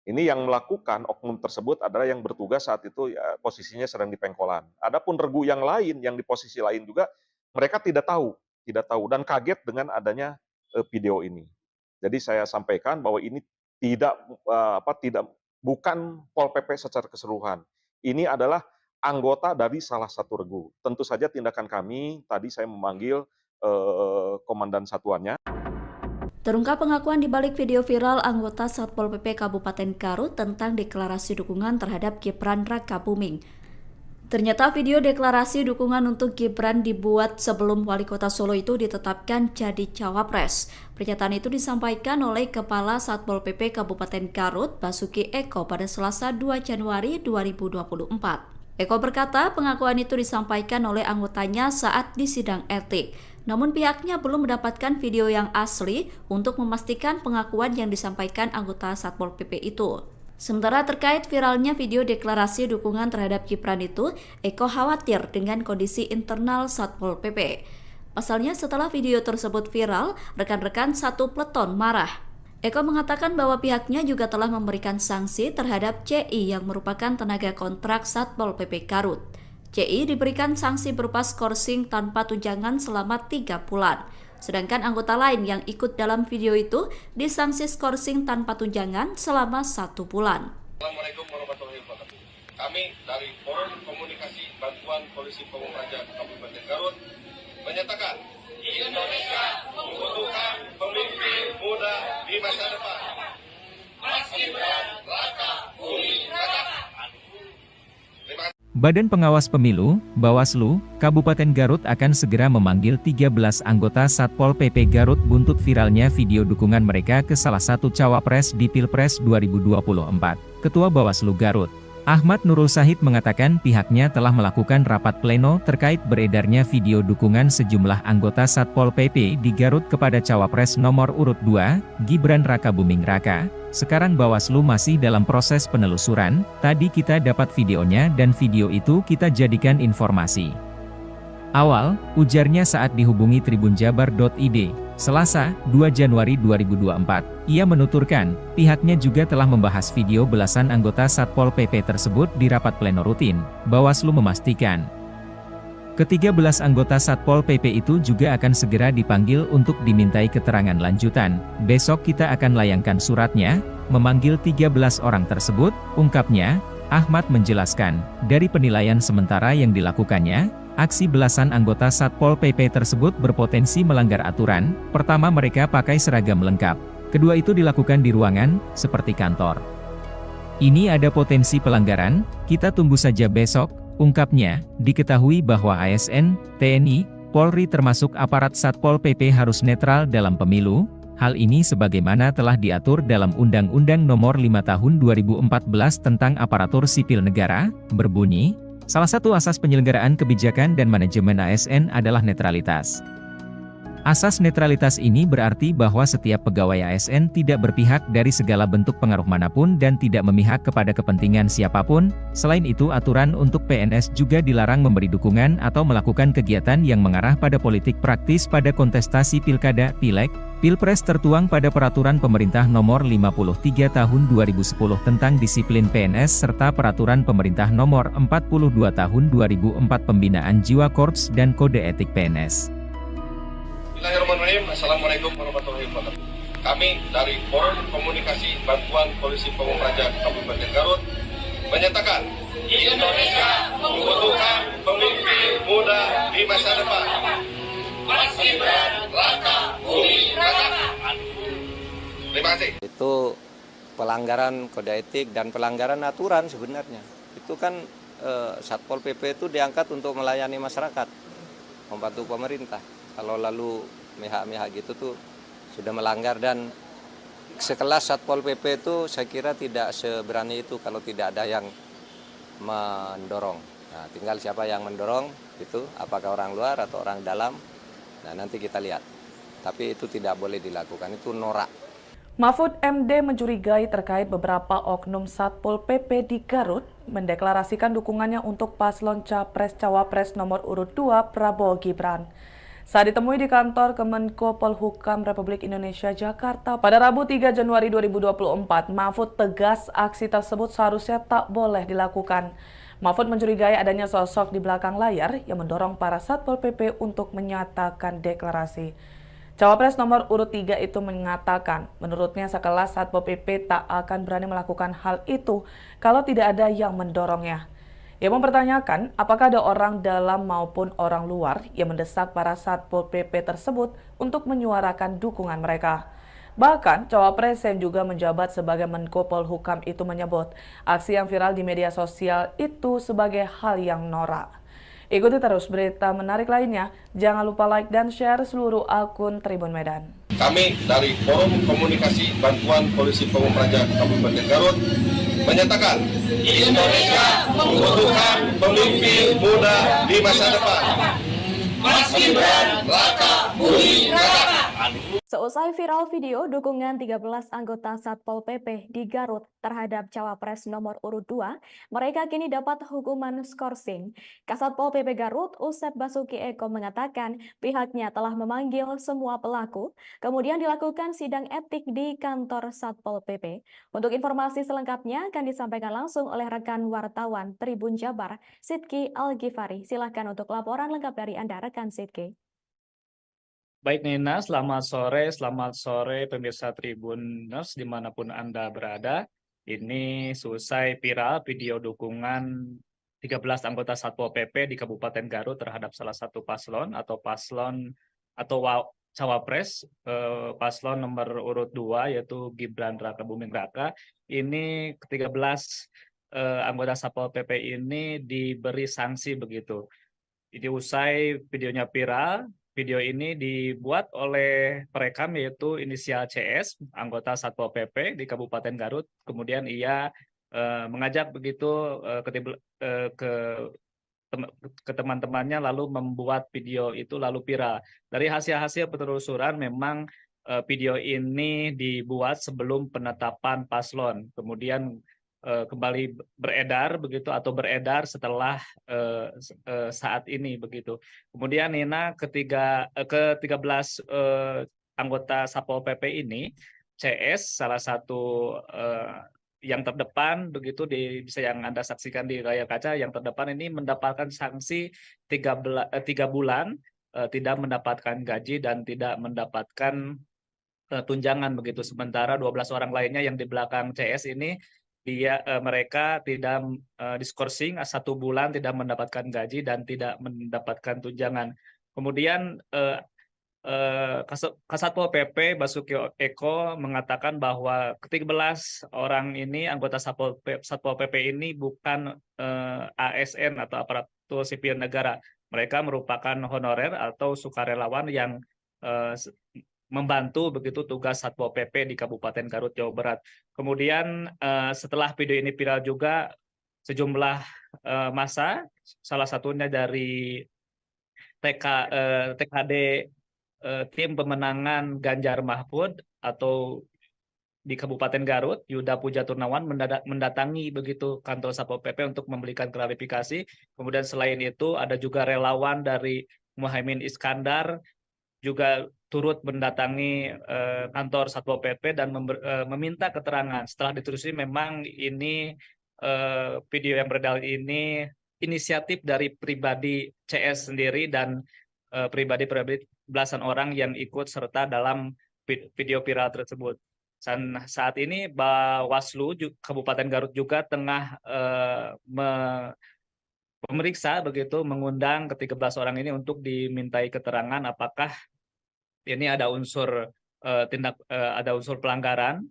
Ini yang melakukan oknum tersebut adalah yang bertugas saat itu ya, posisinya sedang di Pengkolan. Adapun regu yang lain, yang di posisi lain juga, mereka tidak tahu dan kaget dengan adanya video ini. Jadi saya sampaikan bahwa ini bukan Pol PP secara keseluruhan. Ini adalah anggota dari salah satu regu. Tentu saja tindakan kami, tadi saya memanggil komandan satuannya. Terungkap pengakuan di balik video viral anggota Satpol PP Kabupaten Garut tentang deklarasi dukungan terhadap Gibran Rakabuming. Ternyata video deklarasi dukungan untuk Gibran dibuat sebelum Wali Kota Solo itu ditetapkan jadi cawapres. Pernyataan itu disampaikan oleh Kepala Satpol PP Kabupaten Garut, Basuki Eko, pada Selasa 2 Januari 2024. Eko berkata pengakuan itu disampaikan oleh anggotanya saat di sidang etik. Namun pihaknya belum mendapatkan video yang asli untuk memastikan pengakuan yang disampaikan anggota Satpol PP itu. Sementara terkait viralnya video deklarasi dukungan terhadap Gibran itu, Eko khawatir dengan kondisi internal Satpol PP. Pasalnya setelah video tersebut viral, rekan-rekan satu peleton marah. Eko mengatakan bahwa pihaknya juga telah memberikan sanksi terhadap CI yang merupakan tenaga kontrak Satpol PP Garut. CI diberikan sanksi berupa skorsing tanpa tunjangan selama 3 bulan. Sedangkan anggota lain yang ikut dalam video itu disanksi skorsing tanpa tunjangan selama 1 bulan. Assalamualaikum warahmatullahi wabarakatuh. Kami dari Forum Komunikasi Bantuan Polisi Pamung Praja Kabupaten Garut menyatakan Indonesia membutuhkan pemimpin muda di masa depan. Mas Gibran Rakabuming Raka. Badan Pengawas Pemilu, Bawaslu, Kabupaten Garut akan segera memanggil 13 anggota Satpol PP Garut buntut viralnya video dukungan mereka ke salah satu cawapres di Pilpres 2024. Ketua Bawaslu Garut, Ahmad Nurul Sahid mengatakan pihaknya telah melakukan rapat pleno terkait beredarnya video dukungan sejumlah anggota Satpol PP di Garut kepada Cawapres nomor urut 2, Gibran Rakabuming Raka. Sekarang Bawaslu masih dalam proses penelusuran, tadi kita dapat videonya dan video itu kita jadikan informasi awal, ujarnya saat dihubungi tribunjabar.id, Selasa, 2 Januari 2024. Ia menuturkan, pihaknya juga telah membahas video belasan anggota Satpol PP tersebut di rapat pleno rutin. Bawaslu memastikan, ke-13 anggota Satpol PP itu juga akan segera dipanggil untuk dimintai keterangan lanjutan. Besok kita akan layangkan suratnya, memanggil 13 orang tersebut, ungkapnya. Ahmad menjelaskan, dari penilaian sementara yang dilakukannya, aksi belasan anggota Satpol PP tersebut berpotensi melanggar aturan. Pertama, mereka pakai seragam lengkap. Kedua, itu dilakukan di ruangan, seperti kantor. Ini ada potensi pelanggaran, kita tunggu saja besok, ungkapnya. Diketahui bahwa ASN, TNI, Polri termasuk aparat Satpol PP harus netral dalam pemilu. Hal ini sebagaimana telah diatur dalam Undang-Undang Nomor 5 Tahun 2014 tentang Aparatur Sipil Negara, berbunyi, salah satu asas penyelenggaraan kebijakan dan manajemen ASN adalah netralitas. Asas netralitas ini berarti bahwa setiap pegawai ASN tidak berpihak dari segala bentuk pengaruh manapun dan tidak memihak kepada kepentingan siapapun. Selain itu, aturan untuk PNS juga dilarang memberi dukungan atau melakukan kegiatan yang mengarah pada politik praktis pada kontestasi pilkada, pileg, pilpres tertuang pada Peraturan Pemerintah Nomor 53 Tahun 2010 tentang Disiplin PNS serta Peraturan Pemerintah Nomor 42 Tahun 2004 Pembinaan Jiwa Korps dan Kode Etik PNS. Bismillahirrahmanirrahim. Assalamualaikum warahmatullahi wabarakatuh. Kami dari Forum Komunikasi Bantuan Polisi Pamung Praja Kabupaten Garut menyatakan Indonesia membutuhkan pemimpin muda di masa depan. Mas Gibran Rakabuming Raka. Terima kasih. Itu pelanggaran kode etik dan pelanggaran aturan sebenarnya. Itu kan Satpol PP itu diangkat untuk melayani masyarakat, membantu pemerintah. Kalau lalu mihak-mihak gitu tuh sudah melanggar, dan sekelas Satpol PP itu saya kira tidak seberani itu kalau tidak ada yang mendorong. Nah, tinggal siapa yang mendorong itu, apakah orang luar atau orang dalam. Nah, nanti kita lihat. Tapi itu tidak boleh dilakukan, itu norak. Mahfud MD mencurigai terkait beberapa oknum Satpol PP di Garut mendeklarasikan dukungannya untuk paslon Capres-Cawapres nomor urut 2 Prabowo Gibran. Saat ditemui di kantor Kemenko Polhukam Republik Indonesia Jakarta pada Rabu 3 Januari 2024, Mahfud tegas aksi tersebut seharusnya tak boleh dilakukan. Mahfud mencurigai adanya sosok di belakang layar yang mendorong para Satpol PP untuk menyatakan deklarasi. Cawapres nomor urut 3 itu mengatakan, menurutnya sekelas Satpol PP tak akan berani melakukan hal itu kalau tidak ada yang mendorongnya. Ia mempertanyakan apakah ada orang dalam maupun orang luar yang mendesak para Satpol PP tersebut untuk menyuarakan dukungan mereka. Bahkan, Cawapres yang juga menjabat sebagai Menko Polhukam itu menyebut aksi yang viral di media sosial itu sebagai hal yang norak. Ikuti terus berita menarik lainnya. Jangan lupa like dan share seluruh akun Tribun Medan. Kami dari Forum Komunikasi Bantuan Polisi Pamung Praja Kabupaten Garut menyatakan Indonesia membutuhkan pemimpin muda di masa depan. Mas Gibran Rakabuming Raka. Seusai viral video dukungan 13 anggota Satpol PP di Garut terhadap Cawapres nomor urut 2, mereka kini dapat hukuman skorsing. Kasatpol PP Garut, Usep Basuki Eko mengatakan pihaknya telah memanggil semua pelaku, kemudian dilakukan sidang etik di kantor Satpol PP. Untuk informasi selengkapnya akan disampaikan langsung oleh rekan wartawan Tribun Jabar, Sidki Al-Ghifari. Silahkan untuk laporan lengkap dari Anda, rekan Sidki. Baik Nina, selamat sore pemirsa Tribuners dimanapun Anda berada. Ini selesai viral video dukungan 13 anggota Satpol PP di Kabupaten Garut terhadap salah satu paslon atau Cawapres, paslon nomor urut 2 yaitu Gibran Rakabuming Raka. Ini ke-13 anggota Satpol PP ini diberi sanksi begitu. Jadi usai videonya viral, video ini dibuat oleh perekam yaitu inisial CS, anggota Satpol PP di Kabupaten Garut. Kemudian ia mengajak begitu ke ke teman-temannya lalu membuat video itu lalu viral. Dari hasil-hasil penelusuran memang video ini dibuat sebelum penetapan paslon, kemudian kembali beredar begitu atau beredar setelah saat ini begitu. Kemudian Nina ke-13 anggota Satpol PP ini, CS salah satu yang terdepan begitu bisa yang Anda saksikan di layar kaca, yang terdepan ini mendapatkan sanksi 3 bulan tidak mendapatkan gaji dan tidak mendapatkan tunjangan begitu. Sementara 12 orang lainnya yang di belakang CS ini mereka tidak diskorsing 1 bulan tidak mendapatkan gaji dan tidak mendapatkan tunjangan. Kemudian Kasatpol PP Basuki Eko mengatakan bahwa ke-13 orang ini, anggota Satpol PP ini bukan ASN atau aparatur sipil negara. Mereka merupakan honorer atau sukarelawan yang membantu begitu tugas Satpol PP di Kabupaten Garut, Jawa Barat. Kemudian setelah video ini viral juga, sejumlah massa, salah satunya dari TKD tim pemenangan Ganjar Mahfud atau di Kabupaten Garut, Yuda Puja Turnawan mendatangi begitu kantor Satpol PP untuk memberikan klarifikasi. Kemudian selain itu ada juga relawan dari Muhaimin Iskandar juga turut mendatangi kantor Satpol PP dan meminta keterangan. Setelah ditelusuri memang ini video yang beredar ini inisiatif dari pribadi CS sendiri dan pribadi belasan orang yang ikut serta dalam video viral tersebut. Dan saat ini Bawaslu Kabupaten Garut juga tengah memeriksa begitu, mengundang ke-13 orang ini untuk dimintai keterangan apakah ini ada unsur ada unsur pelanggaran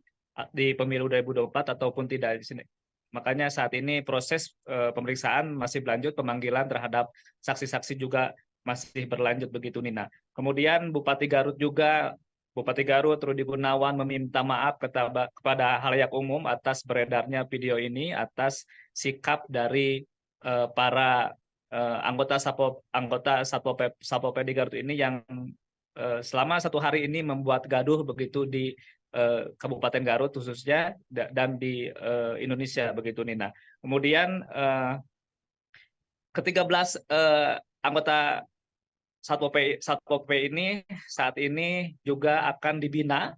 di pemilu 2024 ataupun tidak di sini. Makanya saat ini proses pemeriksaan masih berlanjut, pemanggilan terhadap saksi-saksi juga masih berlanjut begitu, Nina. Kemudian Bupati Garut Rudi Gunawan meminta maaf kepada halayak umum atas beredarnya video ini, atas sikap dari para anggota Satpol PP di Garut ini yang selama 1 hari ini membuat gaduh begitu di Kabupaten Garut khususnya dan di Indonesia begitu, Nina. Kemudian ke-13 anggota Satpol PP ini saat ini juga akan dibina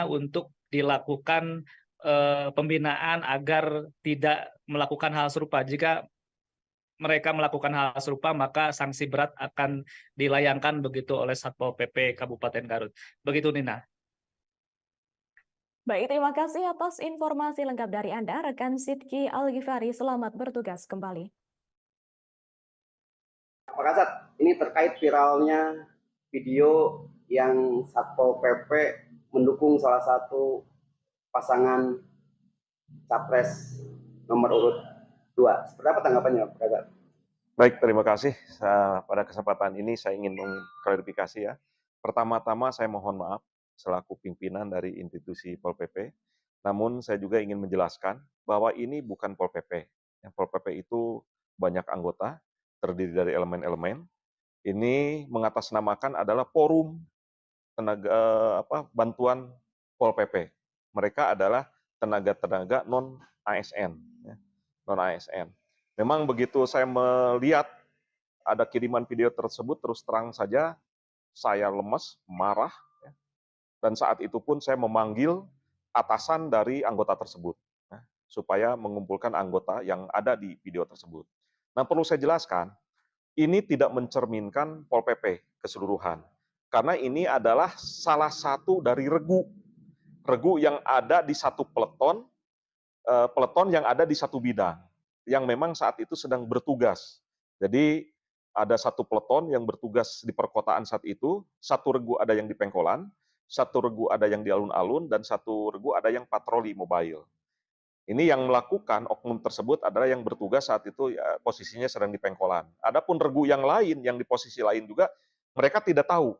untuk dilakukan pembinaan agar tidak melakukan hal serupa. Jika mereka melakukan hal serupa, maka sanksi berat akan dilayangkan begitu oleh Satpol PP Kabupaten Garut. Begitu, Nina. Baik, terima kasih atas informasi lengkap dari Anda, rekan Sidki Al-Ghifari. Selamat bertugas kembali. Pak Kasat, ini terkait viralnya video yang Satpol PP mendukung salah satu pasangan capres nomor urut 2. Seperti apa tanggapannya, Pak Kasat? Baik, terima kasih. Pada kesempatan ini saya ingin mengklarifikasi ya. Pertama-tama saya mohon maaf selaku pimpinan dari institusi Pol PP. Namun saya juga ingin menjelaskan bahwa ini bukan Pol PP. Yang Pol PP itu banyak anggota, terdiri dari elemen-elemen. Ini mengatasnamakan adalah forum tenaga bantuan Pol PP. Mereka adalah tenaga-tenaga non ASN, non ASN. Memang begitu saya melihat ada kiriman video tersebut, terus terang saja saya lemes, marah, dan saat itu pun saya memanggil atasan dari anggota tersebut supaya mengumpulkan anggota yang ada di video tersebut. Nah, perlu saya jelaskan, ini tidak mencerminkan Pol PP keseluruhan. Karena ini adalah salah satu dari regu yang ada di satu peleton yang ada di satu bidang, yang memang saat itu sedang bertugas. Jadi ada satu peleton yang bertugas di perkotaan saat itu, satu regu ada yang di Pengkolan, satu regu ada yang di alun-alun, dan satu regu ada yang patroli mobile. Ini yang melakukan oknum tersebut adalah yang bertugas saat itu ya, posisinya sedang di Pengkolan. Adapun regu yang lain, yang di posisi lain juga, mereka tidak tahu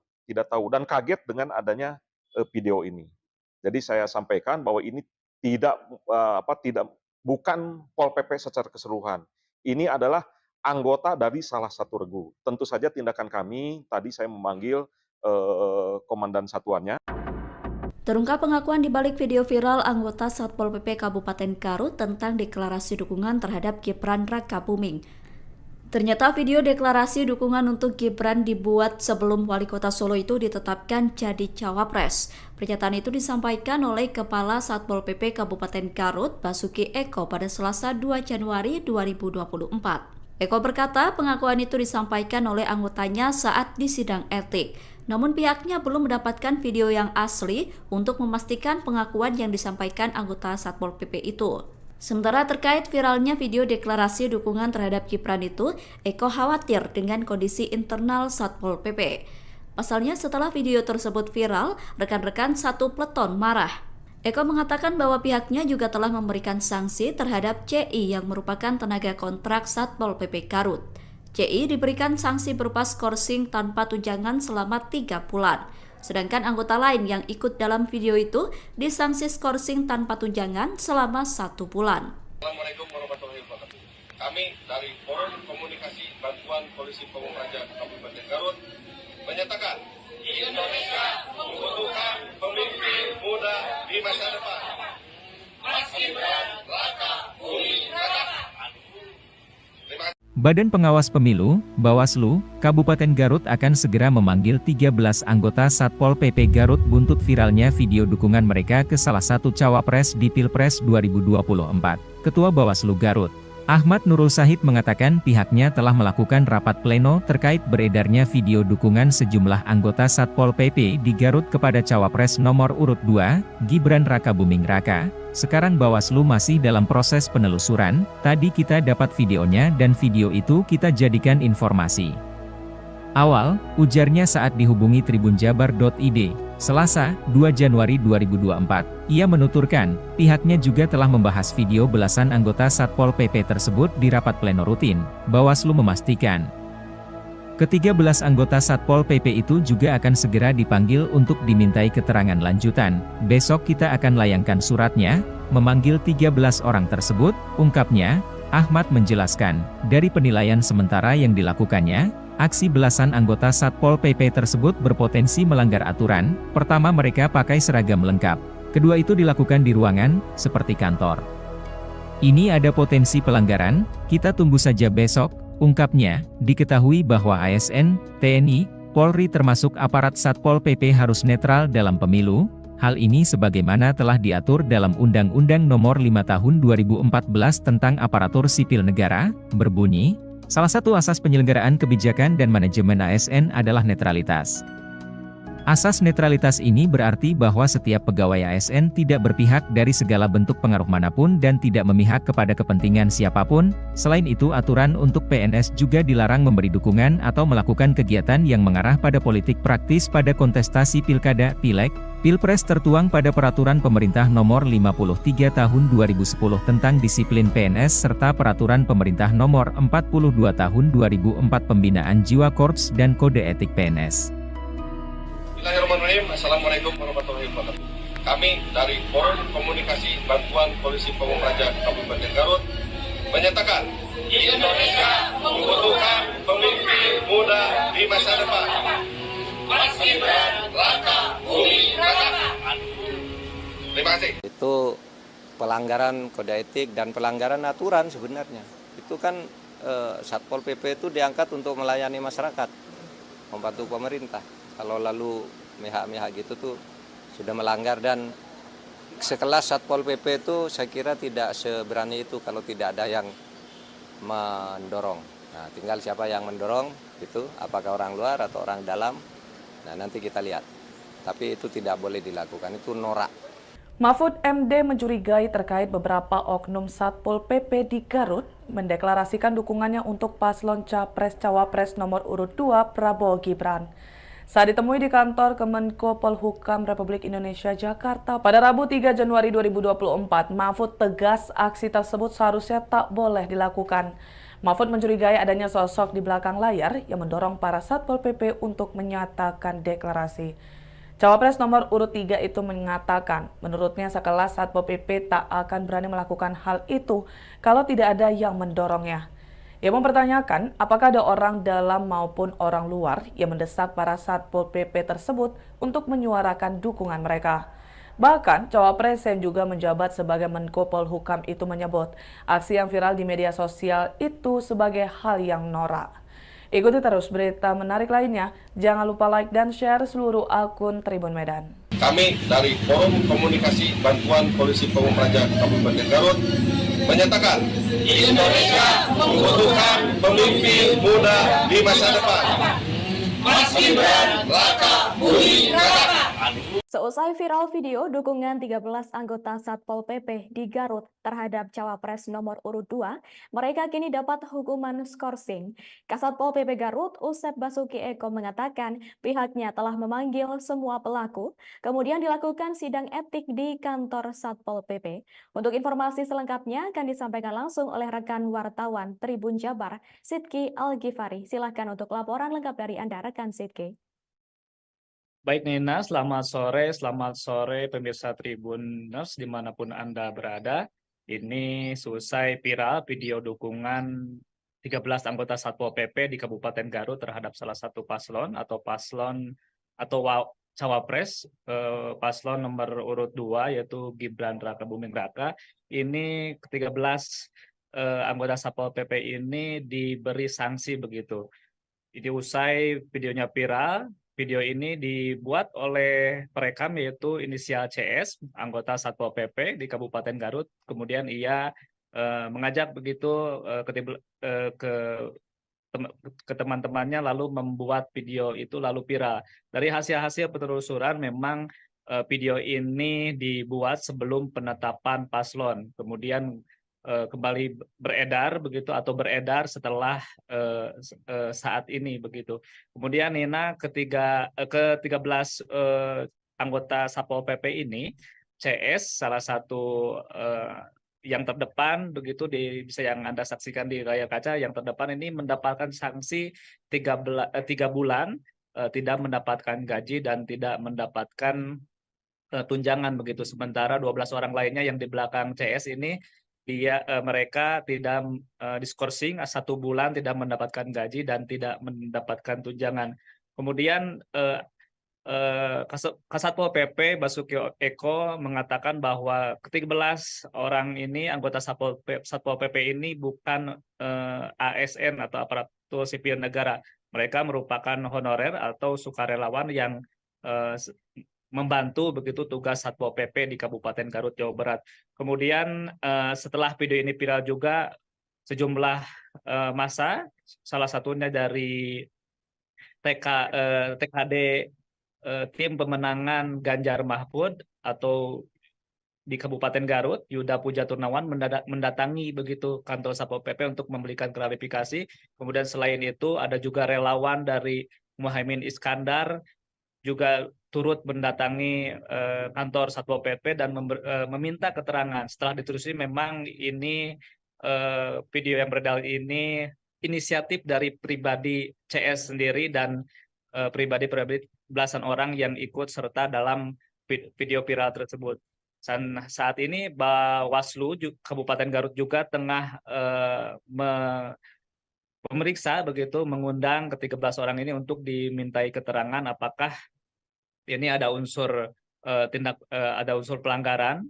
dan kaget dengan adanya video ini. Jadi saya sampaikan bahwa ini bukan Pol PP secara keseluruhan. Ini adalah anggota dari salah satu regu. Tentu saja tindakan kami tadi saya memanggil komandan satuannya. Terungkap pengakuan di balik video viral anggota Satpol PP Kabupaten Garut tentang deklarasi dukungan terhadap Gibran Rakabuming. Ternyata video deklarasi dukungan untuk Gibran dibuat sebelum Wali Kota Solo itu ditetapkan jadi cawapres. Pernyataan itu disampaikan oleh Kepala Satpol PP Kabupaten Garut, Basuki Eko pada Selasa 2 Januari 2024. Eko berkata pengakuan itu disampaikan oleh anggotanya saat di sidang etik. Namun pihaknya belum mendapatkan video yang asli untuk memastikan pengakuan yang disampaikan anggota Satpol PP itu. Sementara terkait viralnya video deklarasi dukungan terhadap Gibran itu, Eko khawatir dengan kondisi internal Satpol PP. Pasalnya setelah video tersebut viral, rekan-rekan satu peleton marah. Eko mengatakan bahwa pihaknya juga telah memberikan sanksi terhadap CI yang merupakan tenaga kontrak Satpol PP Garut. CI diberikan sanksi berupa skorsing tanpa tunjangan selama 3 bulan. Sedangkan anggota lain yang ikut dalam video itu disanksi skorsing tanpa tunjangan selama 1 bulan. Assalamualaikum warahmatullahi wabarakatuh. Kami dari Forum Komunikasi Bantuan Polisi Pamung Praja Kabupaten Garut menyatakan Indonesia membutuhkan pemimpin muda di masa depan. Mas Gibran Rakabuming Raka. Terima kasih. Badan Pengawas Pemilu, Bawaslu, Kabupaten Garut akan segera memanggil 13 anggota Satpol PP Garut buntut viralnya video dukungan mereka ke salah satu cawapres di Pilpres 2024. Ketua Bawaslu Garut, Ahmad Nurul Sahid mengatakan pihaknya telah melakukan rapat pleno terkait beredarnya video dukungan sejumlah anggota Satpol PP di Garut kepada cawapres nomor urut 2, Gibran Rakabuming Raka. Sekarang Bawaslu masih dalam proses penelusuran, tadi kita dapat videonya dan video itu kita jadikan informasi awal, ujarnya saat dihubungi tribunjabar.id, Selasa, 2 Januari 2024. Ia menuturkan, pihaknya juga telah membahas video belasan anggota Satpol PP tersebut di rapat pleno rutin. Bawaslu memastikan ke-13 anggota Satpol PP itu juga akan segera dipanggil untuk dimintai keterangan lanjutan. Besok kita akan layangkan suratnya, memanggil 13 orang tersebut, ungkapnya. Ahmad menjelaskan, dari penilaian sementara yang dilakukannya, aksi belasan anggota Satpol PP tersebut berpotensi melanggar aturan. Pertama, mereka pakai seragam lengkap. Kedua, itu dilakukan di ruangan, seperti kantor. Ini ada potensi pelanggaran, kita tunggu saja besok, ungkapnya. Diketahui bahwa ASN, TNI, Polri termasuk aparat Satpol PP harus netral dalam pemilu. Hal ini sebagaimana telah diatur dalam Undang-Undang Nomor 5 Tahun 2014 tentang Aparatur Sipil Negara, berbunyi, salah satu asas penyelenggaraan kebijakan dan manajemen ASN adalah netralitas. Asas netralitas ini berarti bahwa setiap pegawai ASN tidak berpihak dari segala bentuk pengaruh manapun dan tidak memihak kepada kepentingan siapapun. Selain itu, aturan untuk PNS juga dilarang memberi dukungan atau melakukan kegiatan yang mengarah pada politik praktis pada kontestasi pilkada, pileg, pilpres tertuang pada Peraturan Pemerintah Nomor 53 Tahun 2010 tentang disiplin PNS serta Peraturan Pemerintah Nomor 42 Tahun 2004 Pembinaan Jiwa Korps dan Kode Etik PNS. Bismillahirrahmanirrahim. Assalamualaikum warahmatullahi wabarakatuh. Kami dari Forum Komunikasi Bantuan Polisi Pamung Praja Kabupaten Garut menyatakan Indonesia membutuhkan pemimpin muda di masa depan. Mas Gibran Rakabuming Raka. Terima kasih. Itu pelanggaran kode etik dan pelanggaran aturan sebenarnya. Itu kan Satpol PP itu diangkat untuk melayani masyarakat, membantu pemerintah. Kalau lalu mihak-mihak gitu tuh sudah melanggar, dan sekelas Satpol PP itu saya kira tidak seberani itu kalau tidak ada yang mendorong. Nah, tinggal siapa yang mendorong itu, apakah orang luar atau orang dalam. Nah, nanti kita lihat. Tapi itu tidak boleh dilakukan, itu norak. Mahfud MD mencurigai terkait beberapa oknum Satpol PP di Garut mendeklarasikan dukungannya untuk paslon Capres-Cawapres nomor urut 2 Prabowo Gibran. Saat ditemui di kantor Kemenko Polhukam Republik Indonesia Jakarta pada Rabu 3 Januari 2024, Mahfud tegas aksi tersebut seharusnya tak boleh dilakukan. Mahfud mencurigai adanya sosok di belakang layar yang mendorong para Satpol PP untuk menyatakan deklarasi. Cawapres nomor urut 3 itu mengatakan, menurutnya sekelas Satpol PP tak akan berani melakukan hal itu kalau tidak ada yang mendorongnya. Ia mempertanyakan apakah ada orang dalam maupun orang luar yang mendesak para Satpol PP tersebut untuk menyuarakan dukungan mereka. Bahkan, Cawapres yang juga menjabat sebagai Menko Polhukam itu menyebut aksi yang viral di media sosial itu sebagai hal yang norak. Ikuti terus berita menarik lainnya. Jangan lupa like dan share seluruh akun Tribun Medan. Kami dari Forum Komunikasi Bantuan Polisi Pamung Praja Kabupaten Garut menyatakan Indonesia membutuhkan pemimpin muda di masa depan. Mas Gibran Raka Buming Raka. Seusai viral video dukungan 13 anggota Satpol PP di Garut terhadap Cawapres nomor urut 2, mereka kini dapat hukuman skorsing. Kasatpol PP Garut, Usep Basuki Eko mengatakan pihaknya telah memanggil semua pelaku, kemudian dilakukan sidang etik di kantor Satpol PP. Untuk informasi selengkapnya akan disampaikan langsung oleh rekan wartawan Tribun Jabar, Sidki Al-Ghifari. Silakan untuk laporan lengkap dari Anda, rekan Sidki. Baik Nina, selamat sore pemirsa Tribuners dimanapun Anda berada. Ini selesai viral video dukungan 13 anggota Satpol PP di Kabupaten Garut terhadap salah satu paslon atau cawapres paslon nomor urut 2 yaitu Gibran Raka Buming Raka. Ini ke-13 anggota Satpol PP ini diberi sanksi begitu. Jadi usai videonya viral, video ini dibuat oleh perekam yaitu inisial CS, anggota Satpol PP di Kabupaten Garut. Kemudian ia mengajak begitu ke teman-temannya lalu membuat video itu lalu viral. Dari hasil-hasil penelusuran memang video ini dibuat sebelum penetapan paslon. Kemudian kembali beredar begitu atau beredar setelah saat ini begitu. Kemudian Nina ke-13 anggota Satpol PP ini CS salah satu yang terdepan begitu bisa yang Anda saksikan di layar kaca, yang terdepan ini mendapatkan sanksi 3 bulan tidak mendapatkan gaji dan tidak mendapatkan tunjangan begitu. Sementara 12 orang lainnya yang di belakang CS ini mereka tidak diskorsing 1 bulan tidak mendapatkan gaji dan tidak mendapatkan tunjangan. Kemudian Kasatpol PP Basuki Eko mengatakan bahwa ke-13 orang ini anggota Satpol PP ini bukan ASN atau aparatur sipil negara. Mereka merupakan honorer atau sukarelawan yang membantu begitu tugas Satpol PP di Kabupaten Garut, Jawa Barat. Kemudian setelah video ini viral juga sejumlah massa, salah satunya dari TKD tim pemenangan Ganjar Mahfud atau di Kabupaten Garut, Yuda Puja Turnawan mendatangi begitu kantor Satpol PP untuk memberikan klarifikasi. Kemudian selain itu ada juga relawan dari Muhaimin Iskandar juga turut mendatangi kantor Satpol PP dan meminta keterangan. Setelah ditelusuri memang ini video yang beredar ini inisiatif dari pribadi CS sendiri dan pribadi belasan orang yang ikut serta dalam video viral tersebut. Dan saat ini Bawaslu Kabupaten Garut juga tengah memeriksa begitu, mengundang ke-13 orang ini untuk dimintai keterangan apakah ini ada unsur ada unsur pelanggaran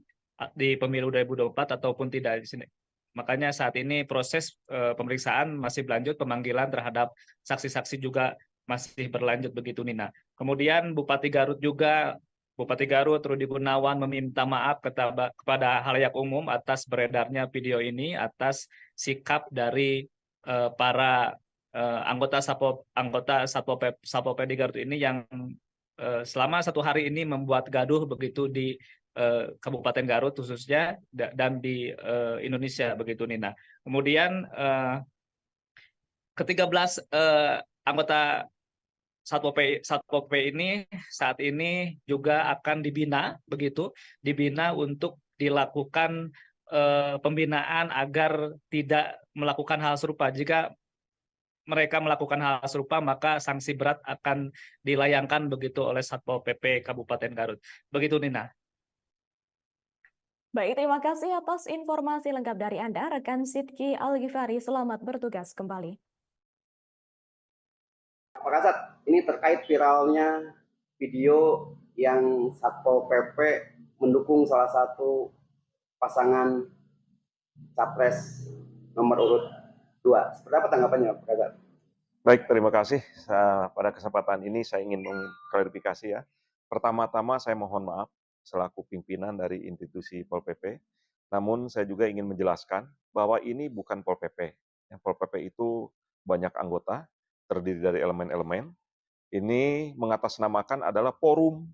di pemilu 2024 ataupun tidak di sini. Makanya saat ini proses pemeriksaan masih berlanjut, pemanggilan terhadap saksi-saksi juga masih berlanjut begitu Nina. Kemudian Bupati Garut Rudi Gunawan meminta maaf kepada halayak umum atas beredarnya video ini, atas sikap dari para anggota Satpol PP di Garut ini yang selama 1 hari ini membuat gaduh begitu di Kabupaten Garut khususnya dan di Indonesia begitu Nina. Kemudian ke-13 anggota Satpol PP ini saat ini juga akan dibina untuk dilakukan pembinaan agar tidak melakukan hal serupa. Jika mereka melakukan hal serupa, maka sanksi berat akan dilayangkan begitu oleh Satpol PP Kabupaten Garut. Begitu, Nina. Baik, terima kasih atas informasi lengkap dari Anda, rekan Sidki Al-Ghifari. Selamat bertugas kembali. Pak Kasat, ini terkait viralnya video yang Satpol PP mendukung salah satu pasangan capres nomor urut 2. Seperti apa tanggapannya, Pak Kasat? Baik, terima kasih. Pada kesempatan ini saya ingin mengklarifikasi ya. Pertama-tama saya mohon maaf selaku pimpinan dari institusi Pol PP. Namun saya juga ingin menjelaskan bahwa ini bukan Pol PP. Yang Pol PP itu banyak anggota, terdiri dari elemen-elemen. Ini mengatasnamakan adalah forum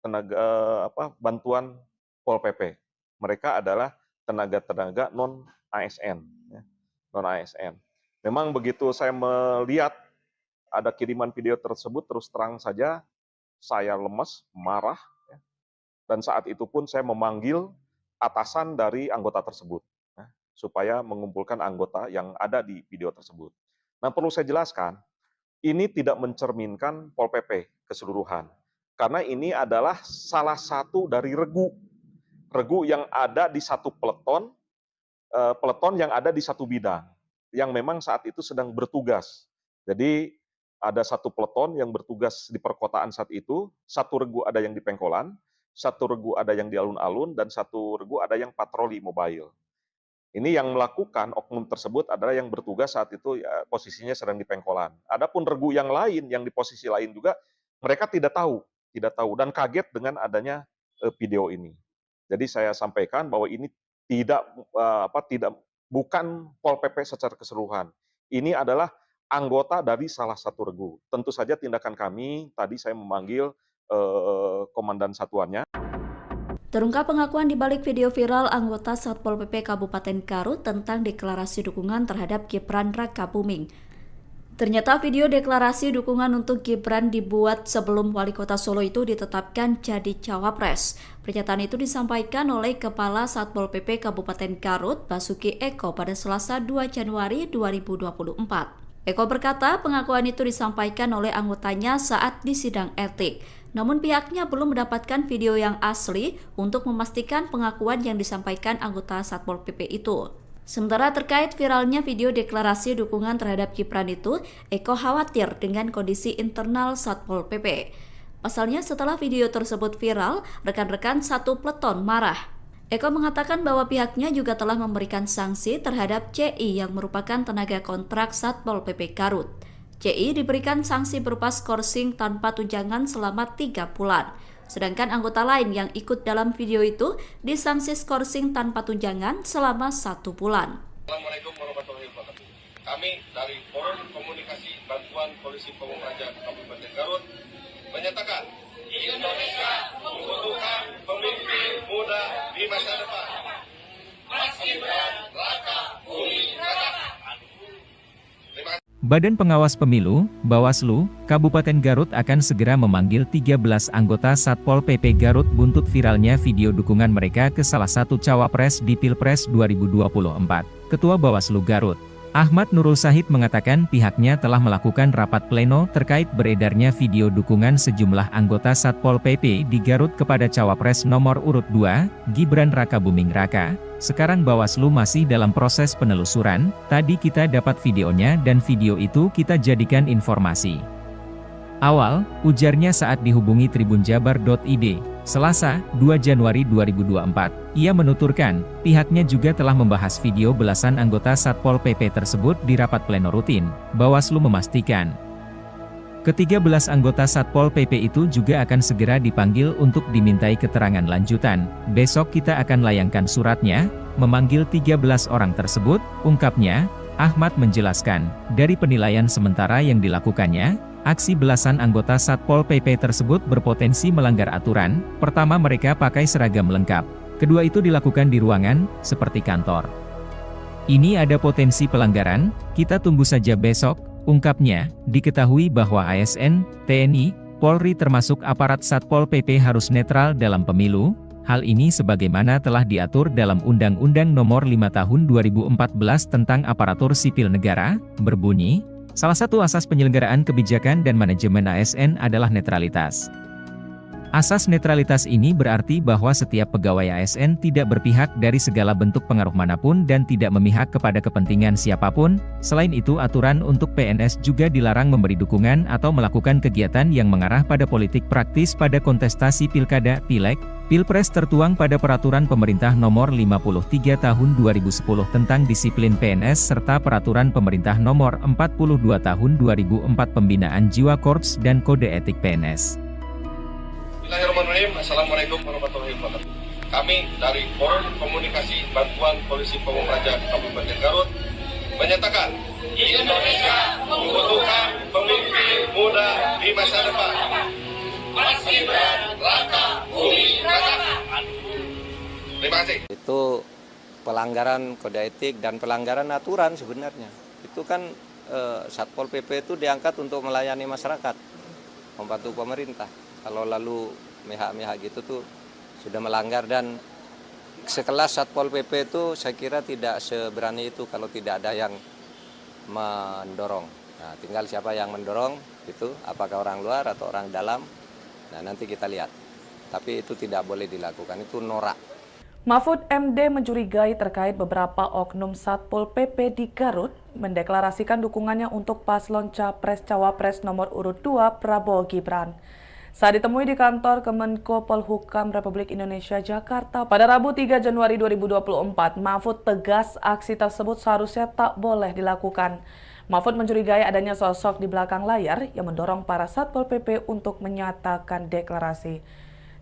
tenaga bantuan Pol PP. Mereka adalah tenaga-tenaga non ASN, ya, non ASN. Memang begitu saya melihat ada kiriman video tersebut, terus terang saja saya lemes, marah, ya. Dan saat itu pun saya memanggil atasan dari anggota tersebut, ya, supaya mengumpulkan anggota yang ada di video tersebut. Nah, perlu saya jelaskan, ini tidak mencerminkan Pol PP keseluruhan. Karena ini adalah salah satu dari regu yang ada di satu peleton yang ada di satu bidang, yang memang saat itu sedang bertugas. Jadi ada satu peleton yang bertugas di perkotaan saat itu, satu regu ada yang di Pengkolan, satu regu ada yang di alun-alun, dan satu regu ada yang patroli mobile. Ini yang melakukan oknum tersebut adalah yang bertugas saat itu ya, posisinya sedang di Pengkolan. Adapun regu yang lain yang di posisi lain juga mereka tidak tahu dan kaget dengan adanya video ini. Jadi saya sampaikan bahwa ini bukan Pol PP secara keseluruhan. Ini adalah anggota dari salah satu regu. Tentu saja tindakan kami tadi saya memanggil komandan satuannya. Terungkap pengakuan di balik video viral anggota Satpol PP Kabupaten Garut tentang deklarasi dukungan terhadap Gibran Rakabuming. Ternyata video deklarasi dukungan untuk Gibran dibuat sebelum Wali Kota Solo itu ditetapkan jadi cawapres. Pernyataan itu disampaikan oleh Kepala Satpol PP Kabupaten Garut, Basuki Eko, pada Selasa 2 Januari 2024. Eko berkata pengakuan itu disampaikan oleh anggotanya saat di sidang etik. Namun pihaknya belum mendapatkan video yang asli untuk memastikan pengakuan yang disampaikan anggota Satpol PP itu. Sementara terkait viralnya video deklarasi dukungan terhadap Gibran itu, Eko khawatir dengan kondisi internal Satpol PP. Pasalnya setelah video tersebut viral, rekan-rekan satu peleton marah. Eko mengatakan bahwa pihaknya juga telah memberikan sanksi terhadap CI yang merupakan tenaga kontrak Satpol PP Garut. CI diberikan sanksi berupa skorsing tanpa tunjangan selama 3 bulan. Sedangkan anggota lain yang ikut dalam video itu disanksi skorsing tanpa tunjangan selama 1 bulan. Assalamualaikum warahmatullahi wabarakatuh. Kami dari Forum Komunikasi Bantuan Polisi Pamung Praja Kabupaten Garut menyatakan Indonesia membutuhkan pemimpin muda di masa depan. Mas Gibran Rakabuming Raka. Badan Pengawas Pemilu, Bawaslu, Kabupaten Garut akan segera memanggil 13 anggota Satpol PP Garut buntut viralnya video dukungan mereka ke salah satu cawapres di Pilpres 2024. Ketua Bawaslu Garut, Ahmad Nurul Sahid mengatakan pihaknya telah melakukan rapat pleno terkait beredarnya video dukungan sejumlah anggota Satpol PP di Garut kepada cawapres nomor urut 2, Gibran Rakabuming Raka. Sekarang Bawaslu masih dalam proses penelusuran, tadi kita dapat videonya dan video itu kita jadikan informasi awal, ujarnya saat dihubungi tribunjabar.id, Selasa, 2 Januari 2024. Ia menuturkan, pihaknya juga telah membahas video belasan anggota Satpol PP tersebut di rapat pleno rutin. Bawaslu memastikan ke-13 anggota Satpol PP itu juga akan segera dipanggil untuk dimintai keterangan lanjutan. Besok kita akan layangkan suratnya, memanggil 13 orang tersebut, ungkapnya. Ahmad menjelaskan, dari penilaian sementara yang dilakukannya, aksi belasan anggota Satpol PP tersebut berpotensi melanggar aturan. Pertama, mereka pakai seragam lengkap. Kedua, itu dilakukan di ruangan, seperti kantor. Ini ada potensi pelanggaran, kita tunggu saja besok. Ungkapnya, diketahui bahwa ASN, TNI, Polri termasuk aparat Satpol PP harus netral dalam pemilu. Hal ini sebagaimana telah diatur dalam Undang-Undang Nomor 5 Tahun 2014 tentang Aparatur Sipil Negara, berbunyi, Salah satu asas penyelenggaraan kebijakan dan manajemen ASN adalah netralitas. Asas netralitas ini berarti bahwa setiap pegawai ASN tidak berpihak dari segala bentuk pengaruh manapun dan tidak memihak kepada kepentingan siapapun. Selain itu, aturan untuk PNS juga dilarang memberi dukungan atau melakukan kegiatan yang mengarah pada politik praktis pada kontestasi pilkada, pileg, pilpres tertuang pada Peraturan Pemerintah Nomor 53 Tahun 2010 tentang disiplin PNS serta Peraturan Pemerintah Nomor 42 Tahun 2004 Pembinaan Jiwa Korps dan Kode Etik PNS. Bismillahirrahmanirrahim. Assalamualaikum warahmatullahi wabarakatuh. Kami dari Forum Komunikasi Bantuan Polisi Pamung Praja Kabupaten Garut menyatakan Indonesia membutuhkan pemimpin muda di masa depan. Mas Gibran Raka Buming Raka. Terima kasih. Itu pelanggaran kode etik dan pelanggaran aturan sebenarnya. Itu kan Satpol PP itu diangkat untuk melayani masyarakat, membantu pemerintah. Kalau lalu mihak-mihak gitu tuh sudah melanggar, dan sekelas Satpol PP itu saya kira tidak seberani itu kalau tidak ada yang mendorong. Nah, tinggal siapa yang mendorong itu, apakah orang luar atau orang dalam. Nah, nanti kita lihat. Tapi itu tidak boleh dilakukan, itu norak. Mahfud MD mencurigai terkait beberapa oknum Satpol PP di Garut mendeklarasikan dukungannya untuk paslon Capres-Cawapres nomor urut 2 Prabowo Gibran. Saat ditemui di kantor Kemenko Polhukam Republik Indonesia Jakarta pada Rabu 3 Januari 2024, Mahfud tegas aksi tersebut seharusnya tak boleh dilakukan. Mahfud mencurigai adanya sosok di belakang layar yang mendorong para Satpol PP untuk menyatakan deklarasi.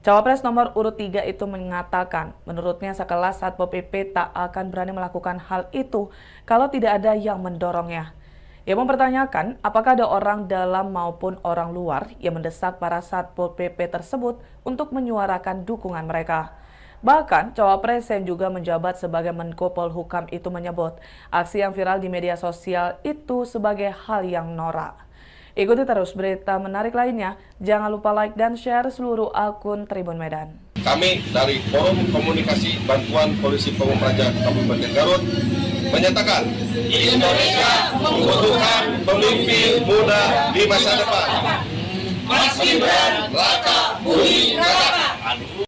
Cawapres nomor urut 3 itu mengatakan, menurutnya sekelas Satpol PP tak akan berani melakukan hal itu kalau tidak ada yang mendorongnya. Ia mempertanyakan apakah ada orang dalam maupun orang luar yang mendesak para Satpol PP tersebut untuk menyuarakan dukungan mereka. Bahkan, Cawapres yang juga menjabat sebagai Menko Polhukam itu menyebut aksi yang viral di media sosial itu sebagai hal yang norak. Ikuti terus berita menarik lainnya. Jangan lupa like dan share seluruh akun Tribun Medan. Kami dari Forum Komunikasi Bantuan Polisi Pamung Praja Kabupaten Garut menyatakan Indonesia membutuhkan pemimpin muda di masa depan. Mas Gibran Raka Buming Raka.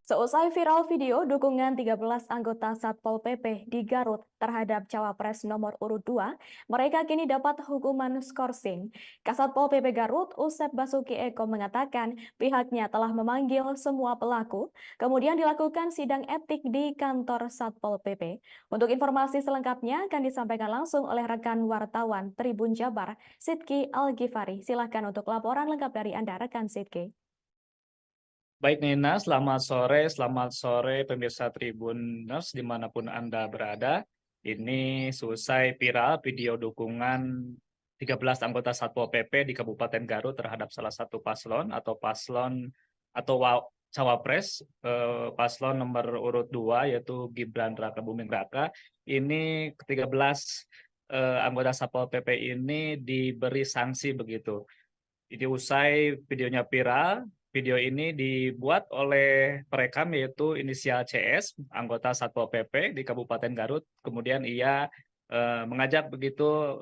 Seusai viral video dukungan 13 anggota Satpol PP di Garut terhadap Cawapres nomor urut 2, mereka kini dapat hukuman skorsing. Kasatpol PP Garut, Usep Basuki Eko mengatakan pihaknya telah memanggil semua pelaku, kemudian dilakukan sidang etik di kantor Satpol PP. Untuk informasi selengkapnya akan disampaikan langsung oleh rekan wartawan Tribun Jabar, Sidki Al-Ghifari. Silakan untuk laporan lengkap dari Anda, rekan Sidki. Baik Nina, selamat sore pemirsa Tribuners dimanapun Anda berada. Ini selesai viral video dukungan 13 anggota Satpol PP di Kabupaten Garut terhadap salah satu paslon atau Cawapres, paslon nomor urut 2 yaitu Gibran Raka Buming Raka. Ini ke-13 anggota Satpol PP ini diberi sanksi begitu. Jadi usai videonya viral, video ini dibuat oleh perekam yaitu inisial CS, anggota Satpol PP di Kabupaten Garut. Kemudian ia mengajak begitu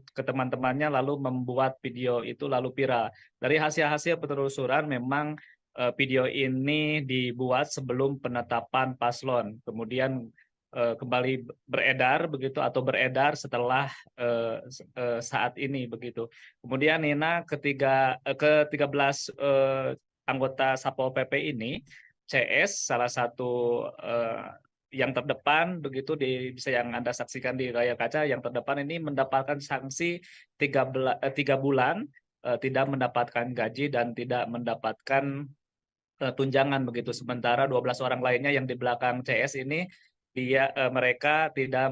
ke teman-temannya lalu membuat video itu lalu viral. Dari hasil-hasil penelusuran memang video ini dibuat sebelum penetapan paslon. Kemudian kembali beredar begitu atau beredar setelah saat ini begitu. Kemudian Nina ke-13 anggota Satpol PP ini, CS salah satu yang terdepan begitu bisa yang Anda saksikan di layar kaca, yang terdepan ini mendapatkan sanksi 3 bulan tidak mendapatkan gaji dan tidak mendapatkan tunjangan begitu. Sementara 12 orang lainnya yang di belakang CS ini mereka tidak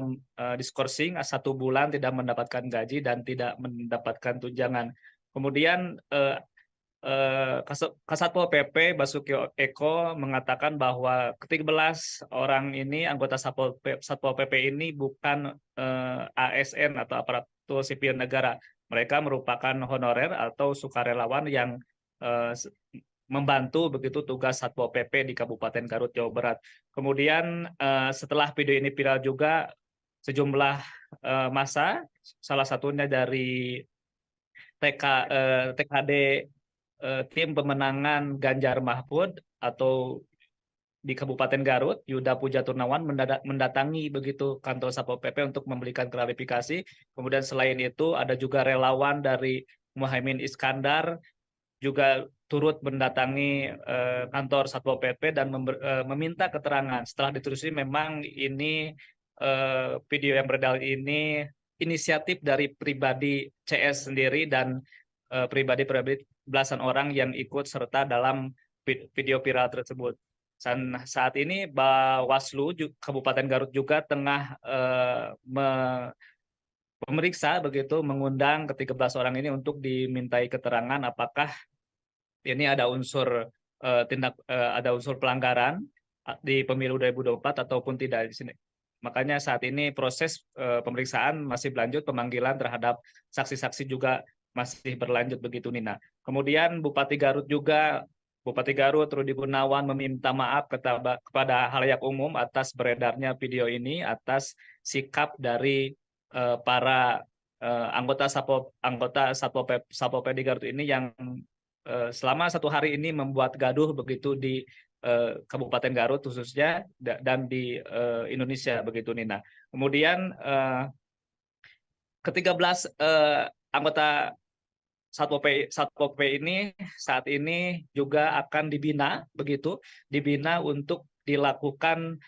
diskorsing 1 bulan tidak mendapatkan gaji dan tidak mendapatkan tunjangan. Kemudian Kasatpol PP Basuki Eko mengatakan bahwa ke-13 orang ini anggota Satpol PP ini bukan ASN atau aparatur sipil negara. Mereka merupakan honorer atau sukarelawan yang membantu begitu tugas Satpol PP di Kabupaten Garut, Jawa Barat. Kemudian setelah video ini viral juga sejumlah massa, salah satunya dari TKD tim pemenangan Ganjar Mahfud atau di Kabupaten Garut, Yuda Puja Turnawan mendatangi begitu kantor Satpol PP untuk memberikan klarifikasi. Kemudian selain itu ada juga relawan dari Muhaimin Iskandar juga turut mendatangi kantor Satpol PP dan meminta keterangan. Setelah ditelusuri memang ini video yang beredar ini inisiatif dari pribadi CS sendiri dan pribadi-pribadi belasan orang yang ikut serta dalam video viral tersebut. Dan saat ini Bawaslu Kabupaten Garut juga tengah memeriksa begitu, mengundang ke-13 orang ini untuk dimintai keterangan apakah ini ada unsur ada unsur pelanggaran di pemilu 2024 ataupun tidak di sini. Makanya saat ini proses pemeriksaan masih berlanjut, pemanggilan terhadap saksi-saksi juga masih berlanjut begitu, Nina. Kemudian Bupati Garut Rudi Gunawan meminta maaf kepada halayak umum atas beredarnya video ini, atas sikap dari para anggota Satpol PP di Garut ini yang selama 1 hari ini membuat gaduh begitu di Kabupaten Garut khususnya dan di Indonesia begitu, Nina. Kemudian ke-13 anggota Satpol PP ini saat ini juga akan dibina untuk dilakukan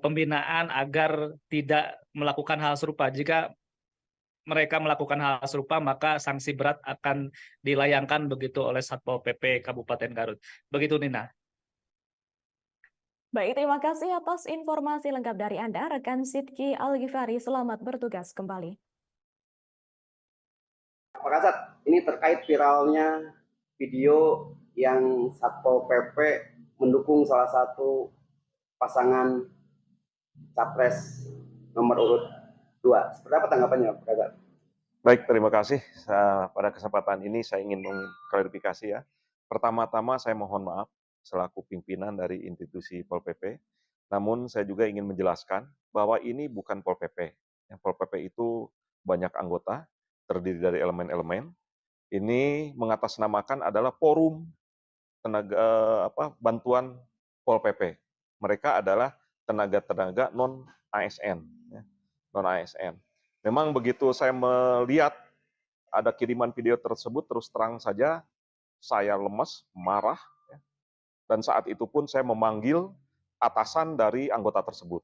pembinaan agar tidak melakukan hal serupa. Jika mereka melakukan hal serupa, maka sanksi berat akan dilayangkan begitu oleh Satpol PP Kabupaten Garut. Begitu, Nina. Baik, terima kasih atas informasi lengkap dari Anda, rekan Sidki Al-Ghifari. Selamat bertugas kembali. Pak Kasat, ini terkait viralnya video yang Satpol PP mendukung salah satu pasangan capres nomor urut 2. Seperti apa tanggapannya, Pak Kasat? Baik, terima kasih. Pada kesempatan ini saya ingin mengklarifikasi ya. Pertama-tama saya mohon maaf selaku pimpinan dari institusi Pol PP. Namun saya juga ingin menjelaskan bahwa ini bukan Pol PP. Pol PP itu banyak anggota, terdiri dari elemen-elemen. Ini mengatasnamakan adalah forum bantuan Pol PP. Mereka adalah tenaga-tenaga non-ASN. Non-ASN. Memang begitu saya melihat ada kiriman video tersebut, terus terang saja saya lemes, marah. Dan saat itu pun saya memanggil atasan dari anggota tersebut.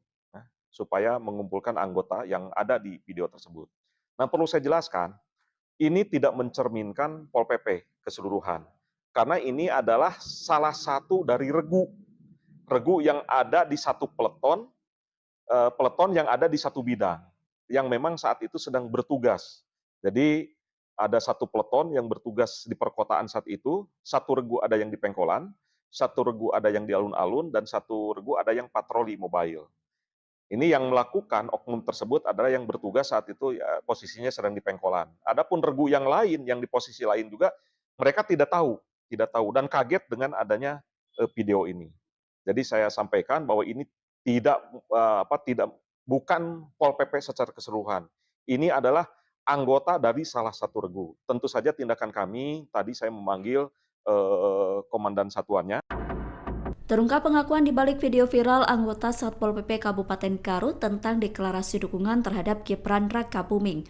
Supaya mengumpulkan anggota yang ada di video tersebut. Nah, perlu saya jelaskan, ini tidak mencerminkan Pol PP keseluruhan. Karena ini adalah salah satu dari regu yang ada di satu peleton yang ada di satu bidang, yang memang saat itu sedang bertugas. Jadi ada satu peleton yang bertugas di perkotaan saat itu, satu regu ada yang di Pengkolan, satu regu ada yang di alun-alun, dan satu regu ada yang patroli mobile. Ini yang melakukan oknum tersebut adalah yang bertugas saat itu ya, posisinya sedang di Pengkolan. Adapun regu yang lain yang di posisi lain juga mereka tidak tahu dan kaget dengan adanya video ini. Jadi saya sampaikan bahwa ini bukan Pol PP secara keseluruhan. Ini adalah anggota dari salah satu regu. Tentu saja tindakan kami tadi saya memanggil komandan satuannya. Terungkap pengakuan di balik video viral anggota Satpol PP Kabupaten Garut tentang deklarasi dukungan terhadap Gibran Rakabuming.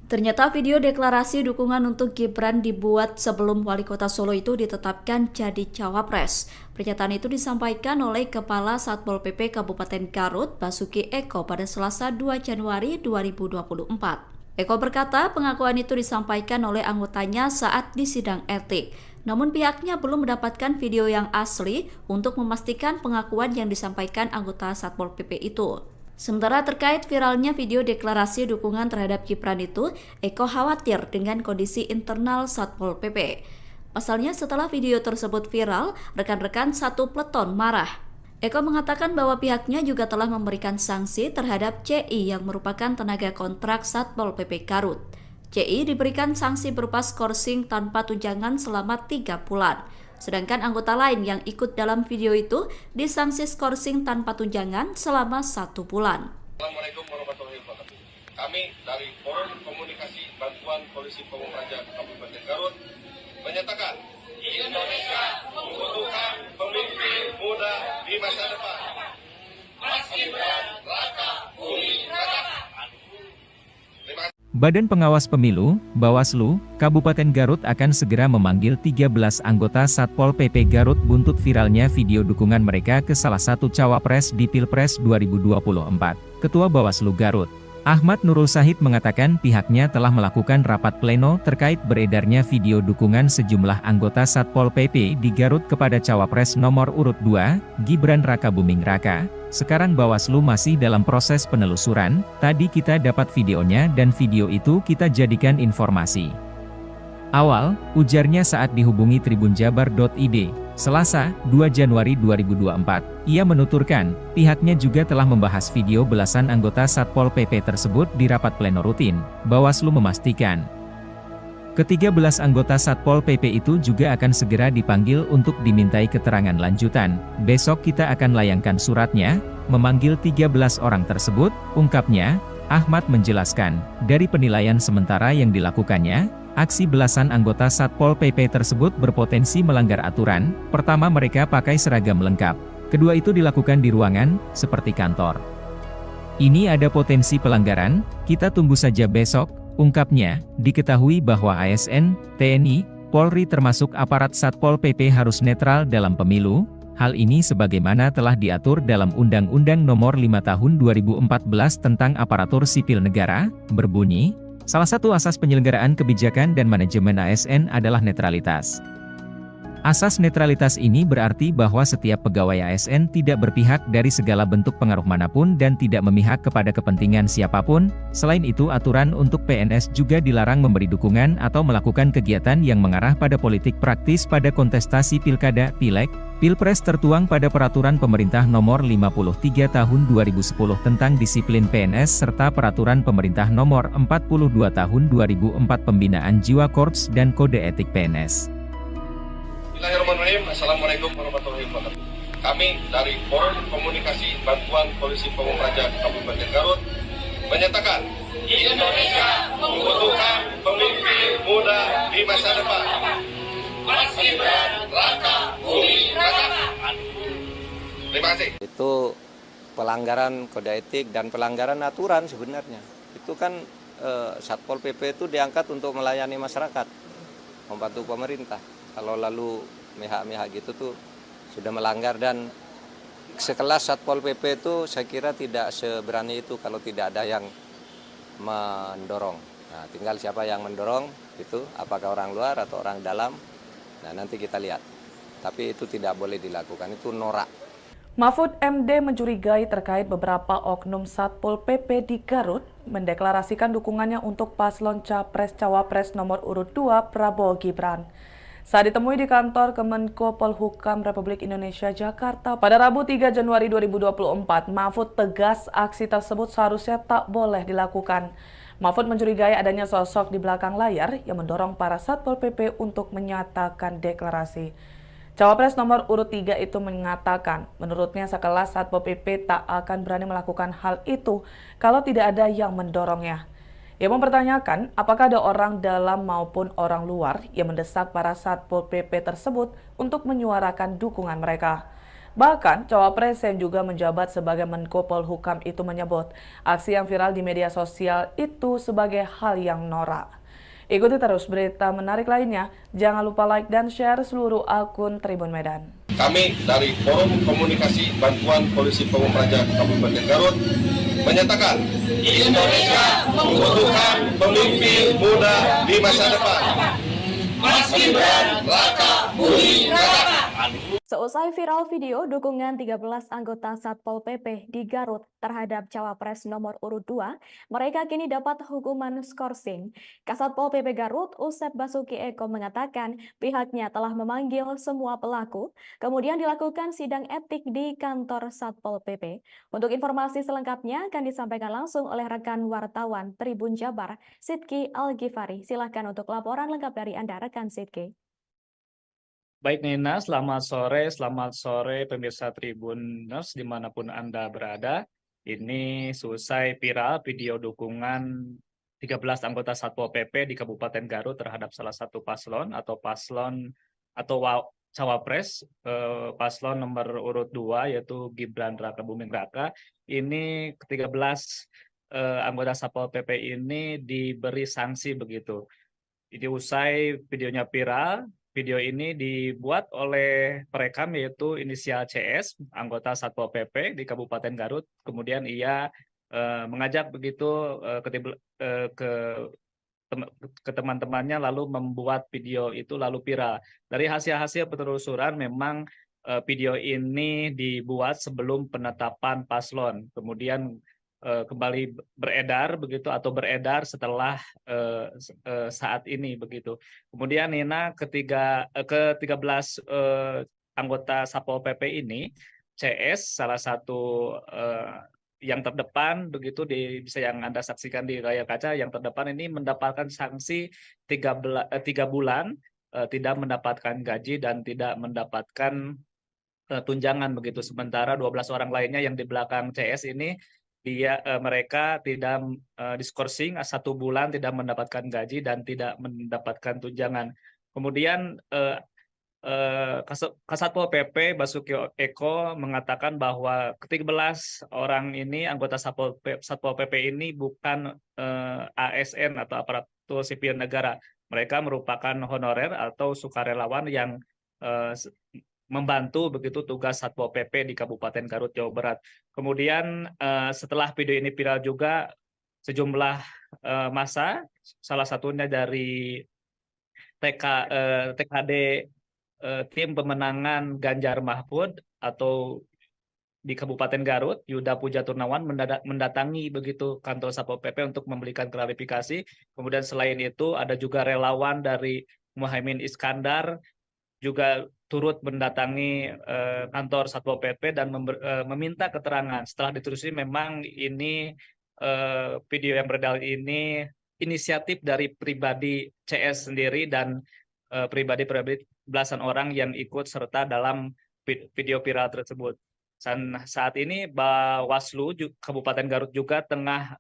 Ternyata video deklarasi dukungan untuk Gibran dibuat sebelum Wali Kota Solo itu ditetapkan jadi cawapres. Pernyataan itu disampaikan oleh Kepala Satpol PP Kabupaten Garut, Basuki Eko, pada Selasa 2 Januari 2024. Eko berkata pengakuan itu disampaikan oleh anggotanya saat di sidang etik. Namun pihaknya belum mendapatkan video yang asli untuk memastikan pengakuan yang disampaikan anggota Satpol PP itu. Sementara terkait viralnya video deklarasi dukungan terhadap Gibran itu, Eko khawatir dengan kondisi internal Satpol PP. Pasalnya setelah video tersebut viral, rekan-rekan satu peleton marah. Eko mengatakan bahwa pihaknya juga telah memberikan sanksi terhadap CI yang merupakan tenaga kontrak Satpol PP Garut. CI diberikan sanksi berupa skorsing tanpa tunjangan selama 3 bulan. Sedangkan anggota lain yang ikut dalam video itu disanksi skorsing tanpa tunjangan selama 1 bulan. Assalamualaikum warahmatullahi wabarakatuh. kami dari Forum Komunikasi Bantuan Polisi Pamung Praja Kabupaten Garut menyatakan Indonesia membutuhkan pemimpin muda di masa depan. Mas Gibran Raka Buming Raka. Terima kasih. Badan Pengawas Pemilu, Bawaslu, Kabupaten Garut akan segera memanggil 13 anggota Satpol PP Garut buntut viralnya video dukungan mereka ke salah satu cawapres di Pilpres 2024. Ketua Bawaslu Garut, Ahmad Nurul Sahid mengatakan pihaknya telah melakukan rapat pleno terkait beredarnya video dukungan sejumlah anggota Satpol PP di Garut kepada cawapres nomor urut 2, Gibran Raka Buming Raka. Sekarang Bawaslu masih dalam proses penelusuran, tadi kita dapat videonya dan video itu kita jadikan informasi awal, ujarnya saat dihubungi tribunjabar.id, Selasa, 2 Januari 2024. Ia menuturkan, pihaknya juga telah membahas video belasan anggota Satpol PP tersebut di rapat pleno rutin. Bawaslu memastikan, ke-13 anggota Satpol PP itu juga akan segera dipanggil untuk dimintai keterangan lanjutan. Besok kita akan layangkan suratnya, memanggil 13 orang tersebut, ungkapnya. Ahmad menjelaskan, dari penilaian sementara yang dilakukannya, aksi belasan anggota Satpol PP tersebut berpotensi melanggar aturan. Pertama, mereka pakai seragam lengkap. Kedua, itu dilakukan di ruangan, seperti kantor. Ini ada potensi pelanggaran, kita tunggu saja besok, ungkapnya. Diketahui bahwa ASN, TNI, Polri termasuk aparat Satpol PP harus netral dalam pemilu. Hal ini sebagaimana telah diatur dalam Undang-Undang Nomor 5 Tahun 2014 tentang Aparatur Sipil Negara, berbunyi, salah satu asas penyelenggaraan kebijakan dan manajemen ASN adalah netralitas. Asas netralitas ini berarti bahwa setiap pegawai ASN tidak berpihak dari segala bentuk pengaruh manapun dan tidak memihak kepada kepentingan siapapun. Selain itu, aturan untuk PNS juga dilarang memberi dukungan atau melakukan kegiatan yang mengarah pada politik praktis pada kontestasi pilkada, pileg, pilpres tertuang pada Peraturan Pemerintah Nomor 53 Tahun 2010 tentang disiplin PNS serta Peraturan Pemerintah Nomor 42 Tahun 2004 Pembinaan Jiwa Korps dan Kode Etik PNS. Bismillahirrahmanirrahim. Assalamualaikum warahmatullahi wabarakatuh. Kami dari Forum Komunikasi Bantuan Polisi Pamung Praja Kabupaten Garut menyatakan Indonesia membutuhkan pemimpin muda di masa depan. Mas Gibran Raka Buming Raka. Terima kasih. Itu pelanggaran kode etik dan pelanggaran aturan sebenarnya. Itu kan Satpol PP itu diangkat untuk melayani masyarakat, membantu pemerintah. Kalau lalu mihak-mihak gitu tuh sudah melanggar, dan sekelas Satpol PP itu saya kira tidak seberani itu kalau tidak ada yang mendorong. Nah, tinggal siapa yang mendorong itu, apakah orang luar atau orang dalam. Nah, nanti kita lihat. Tapi itu tidak boleh dilakukan, itu norak. Mahfud MD mencurigai terkait beberapa oknum Satpol PP di Garut mendeklarasikan dukungannya untuk paslon Capres-Cawapres nomor urut 2 Prabowo Gibran. Saat ditemui di kantor Kemenko Polhukam Republik Indonesia Jakarta pada Rabu 3 Januari 2024, Mahfud tegas aksi tersebut seharusnya tak boleh dilakukan. Mahfud mencurigai adanya sosok di belakang layar yang mendorong para Satpol PP untuk menyatakan deklarasi. Cawapres nomor urut 3 itu mengatakan, menurutnya sekelas Satpol PP tak akan berani melakukan hal itu kalau tidak ada yang mendorongnya. Ia mempertanyakan apakah ada orang dalam maupun orang luar yang mendesak para Satpol PP tersebut untuk menyuarakan dukungan mereka. Bahkan, Cawapres yang juga menjabat sebagai Menko Polhukam itu menyebut aksi yang viral di media sosial itu sebagai hal yang norak. Ikuti terus berita menarik lainnya. Jangan lupa like dan share seluruh akun Tribun Medan. Kami dari Forum Komunikasi Bantuan Polisi Pamung Praja Kabupaten Garut menyatakan Indonesia membutuhkan pemimpin muda di masa depan. Mas Gibran Raka Buming Raka. Seusai viral video dukungan 13 anggota Satpol PP di Garut terhadap Cawapres nomor urut 2, mereka kini dapat hukuman skorsing. Kasatpol PP Garut, Usep Basuki Eko mengatakan pihaknya telah memanggil semua pelaku, kemudian dilakukan sidang etik di kantor Satpol PP. Untuk informasi selengkapnya akan disampaikan langsung oleh rekan wartawan Tribun Jabar, Sidki Al-Ghifari. Silahkan untuk laporan lengkap dari Anda, rekan Sidki. Baik Nina, selamat sore pemirsa Tribuners dimanapun Anda berada. Ini selesai viral video dukungan 13 anggota Satpol PP di Kabupaten Garut terhadap salah satu paslon cawapres paslon nomor urut 2 yaitu Gibran Raka Buming Raka. Ini ke-13 anggota Satpol PP ini diberi sanksi begitu. Jadi usai videonya viral, video ini dibuat oleh perekam yaitu inisial CS, anggota Satpol PP di Kabupaten Garut. Kemudian ia mengajak begitu ke teman-temannya lalu membuat video itu lalu viral. Dari hasil-hasil penelusuran memang video ini dibuat sebelum penetapan paslon. Kemudian kembali beredar begitu atau beredar setelah saat ini begitu. Kemudian Nina ke-13 anggota Satpol PP ini CS salah satu yang terdepan begitu bisa yang Anda saksikan di layar kaca, yang terdepan ini mendapatkan sanksi 3 bulan tidak mendapatkan gaji dan tidak mendapatkan tunjangan begitu. Sementara 12 orang lainnya yang di belakang CS ini mereka tidak diskorsing 1 bulan tidak mendapatkan gaji dan tidak mendapatkan tunjangan. Kemudian Kasatpol PP Basuki Eko mengatakan bahwa ke-13 orang ini anggota Satpol PP ini bukan ASN atau aparatur sipil negara. Mereka merupakan honorer atau sukarelawan yang membantu begitu tugas Satpol PP di Kabupaten Garut, Jawa Barat. Kemudian setelah video ini viral juga sejumlah massa, salah satunya dari TKD tim pemenangan Ganjar Mahfud atau di Kabupaten Garut, Yuda Puja Turnawan mendatangi begitu kantor Satpol PP untuk memberikan klarifikasi. Kemudian selain itu ada juga relawan dari Muhaimin Iskandar juga turut mendatangi kantor Satpol PP dan meminta keterangan. Setelah ditelusuri memang ini video yang beredar ini inisiatif dari pribadi CS sendiri dan pribadi belasan orang yang ikut serta dalam video viral tersebut. Dan saat ini Bawaslu Kabupaten Garut juga tengah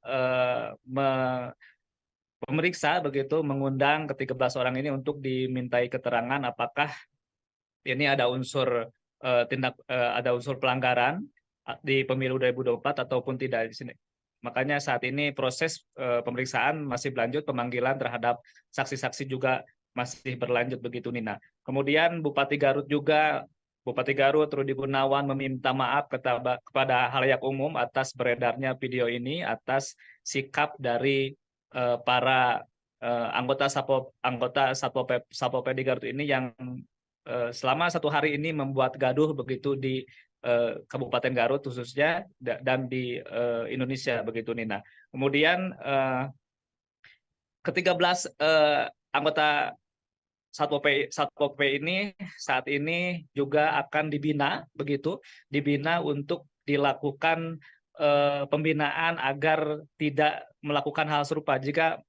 memeriksa begitu, mengundang ke-13 orang ini untuk dimintai keterangan apakah ini ada unsur ada unsur pelanggaran di pemilu 2024 ataupun tidak di sini. Makanya saat ini proses pemeriksaan masih berlanjut, pemanggilan terhadap saksi-saksi juga masih berlanjut begitu Nina. Kemudian Bupati Garut Rudi Gunawan meminta maaf kepada halayak umum atas beredarnya video ini, atas sikap dari para anggota Satpol PP di Garut ini yang selama 1 hari ini membuat gaduh begitu di Kabupaten Garut khususnya dan di Indonesia begitu Nina. Kemudian ke-13 anggota Satpol PP ini saat ini juga akan dibina untuk dilakukan pembinaan agar tidak melakukan hal serupa. Jika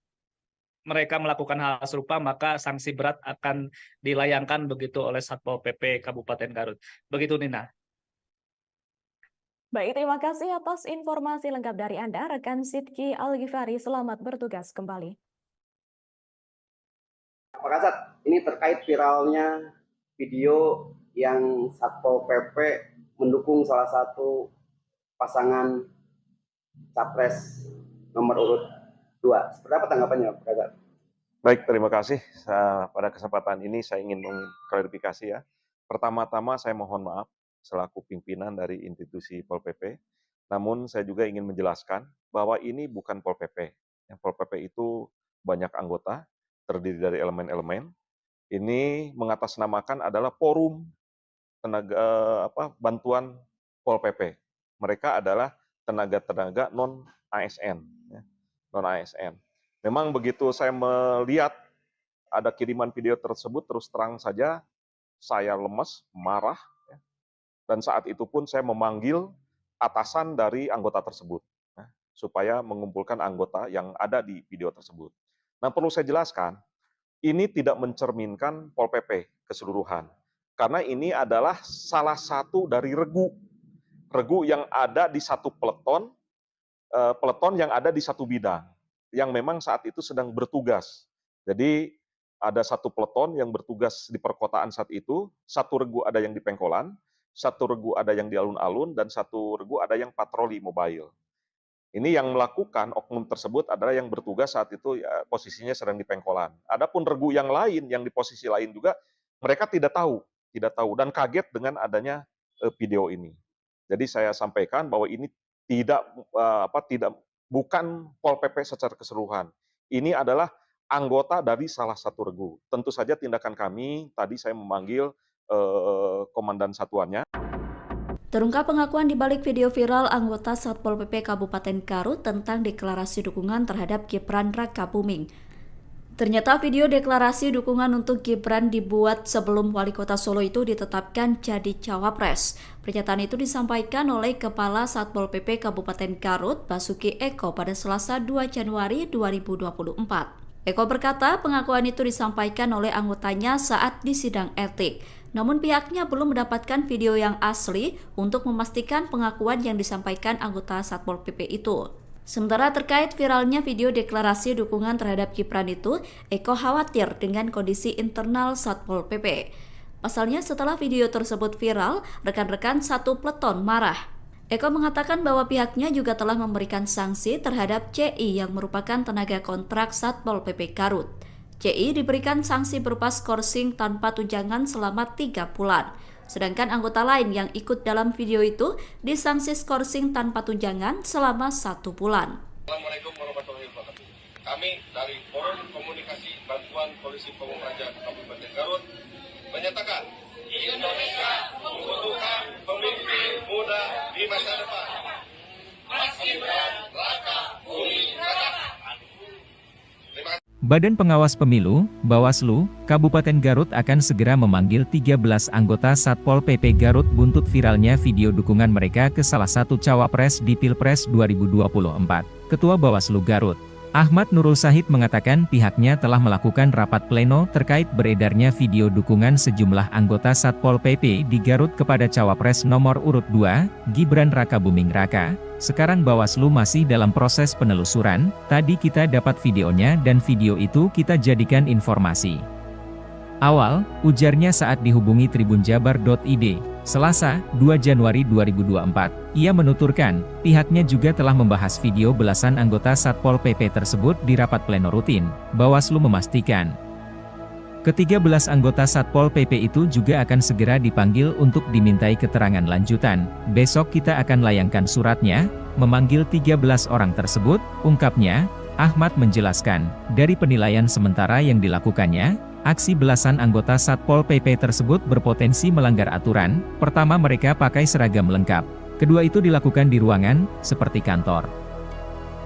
mereka melakukan hal serupa, maka sanksi berat akan dilayangkan begitu oleh Satpol PP Kabupaten Garut. Begitu Nina. Baik, terima kasih atas informasi lengkap dari Anda, rekan Sidki Al-Ghifari. Selamat bertugas kembali. Pak Kasat, ini terkait viralnya video yang Satpol PP mendukung salah satu pasangan capres nomor urut 2. Seperti apa tanggapannya, Pak Kasat? Baik, terima kasih. Pada kesempatan ini saya ingin mengklarifikasi ya. Pertama-tama saya mohon maaf selaku pimpinan dari institusi Pol PP. Namun saya juga ingin menjelaskan bahwa ini bukan Pol PP. Yang Pol PP itu banyak anggota, terdiri dari elemen-elemen. Ini mengatasnamakan adalah forum tenaga bantuan Pol PP. Mereka adalah tenaga-tenaga non ASN, non ASN. Memang begitu saya melihat ada kiriman video tersebut, terus terang saja saya lemes, marah, dan saat itu pun saya memanggil atasan dari anggota tersebut supaya mengumpulkan anggota yang ada di video tersebut. Nah, perlu saya jelaskan, ini tidak mencerminkan Pol PP keseluruhan, karena ini adalah salah satu dari regu yang ada di satu peleton peleton yang ada di satu bidang, yang memang saat itu sedang bertugas. Jadi ada satu peleton yang bertugas di perkotaan saat itu, satu regu ada yang di Pengkolan, satu regu ada yang di alun-alun, dan satu regu ada yang patroli mobile. Ini yang melakukan oknum tersebut adalah yang bertugas saat itu ya, posisinya sedang di Pengkolan. Adapun regu yang lain, yang di posisi lain juga, mereka tidak tahu dan kaget dengan adanya video ini. Jadi saya sampaikan bahwa ini bukan Pol PP secara keseluruhan. Ini adalah anggota dari salah satu regu. Tentu saja tindakan kami, tadi saya memanggil komandan satuannya. Terungkap pengakuan di balik video viral anggota Satpol PP Kabupaten Garut tentang deklarasi dukungan terhadap Gibran Rakabuming. Ternyata video deklarasi dukungan untuk Gibran dibuat sebelum Wali Kota Solo itu ditetapkan jadi cawapres. Pernyataan itu disampaikan oleh Kepala Satpol PP Kabupaten Garut, Basuki Eko, pada Selasa 2 Januari 2024. Eko berkata pengakuan itu disampaikan oleh anggotanya saat di sidang etik. Namun pihaknya belum mendapatkan video yang asli untuk memastikan pengakuan yang disampaikan anggota Satpol PP itu. Sementara terkait viralnya video deklarasi dukungan terhadap Gibran itu, Eko khawatir dengan kondisi internal Satpol PP. Pasalnya setelah video tersebut viral, rekan-rekan satu peleton marah. Eko mengatakan bahwa pihaknya juga telah memberikan sanksi terhadap CI yang merupakan tenaga kontrak Satpol PP Garut. CI diberikan sanksi berupa skorsing tanpa tunjangan selama 3 bulan. Sedangkan anggota lain yang ikut dalam video itu disanksi skorsing tanpa tunjangan selama 1 bulan. Assalamualaikum warahmatullahi wabarakatuh. Kami dari Forum Komunikasi Bantuan Polisi Pamung Praja Kabupaten Garut menyatakan Indonesia membutuhkan pemimpin muda di masa depan. Mas Gibran Rakabuming Raka. Terima kasih. Badan Pengawas Pemilu, Bawaslu, Kabupaten Garut akan segera memanggil 13 anggota Satpol PP Garut buntut viralnya video dukungan mereka ke salah satu cawapres di Pilpres 2024. Ketua Bawaslu Garut, Ahmad Nurul Sahid mengatakan pihaknya telah melakukan rapat pleno terkait beredarnya video dukungan sejumlah anggota Satpol PP di Garut kepada cawapres nomor urut 2, Gibran Rakabuming Raka. Sekarang Bawaslu masih dalam proses penelusuran, tadi kita dapat videonya dan video itu kita jadikan informasi awal, ujarnya saat dihubungi tribunjabar.id, Selasa, 2 Januari 2024. Ia menuturkan, pihaknya juga telah membahas video belasan anggota Satpol PP tersebut di rapat pleno rutin. Bawaslu memastikan, ke-13 anggota Satpol PP itu juga akan segera dipanggil untuk dimintai keterangan lanjutan. Besok kita akan layangkan suratnya, memanggil 13 orang tersebut, ungkapnya. Ahmad menjelaskan, dari penilaian sementara yang dilakukannya, aksi belasan anggota Satpol PP tersebut berpotensi melanggar aturan. Pertama, mereka pakai seragam lengkap. Kedua, itu dilakukan di ruangan, seperti kantor.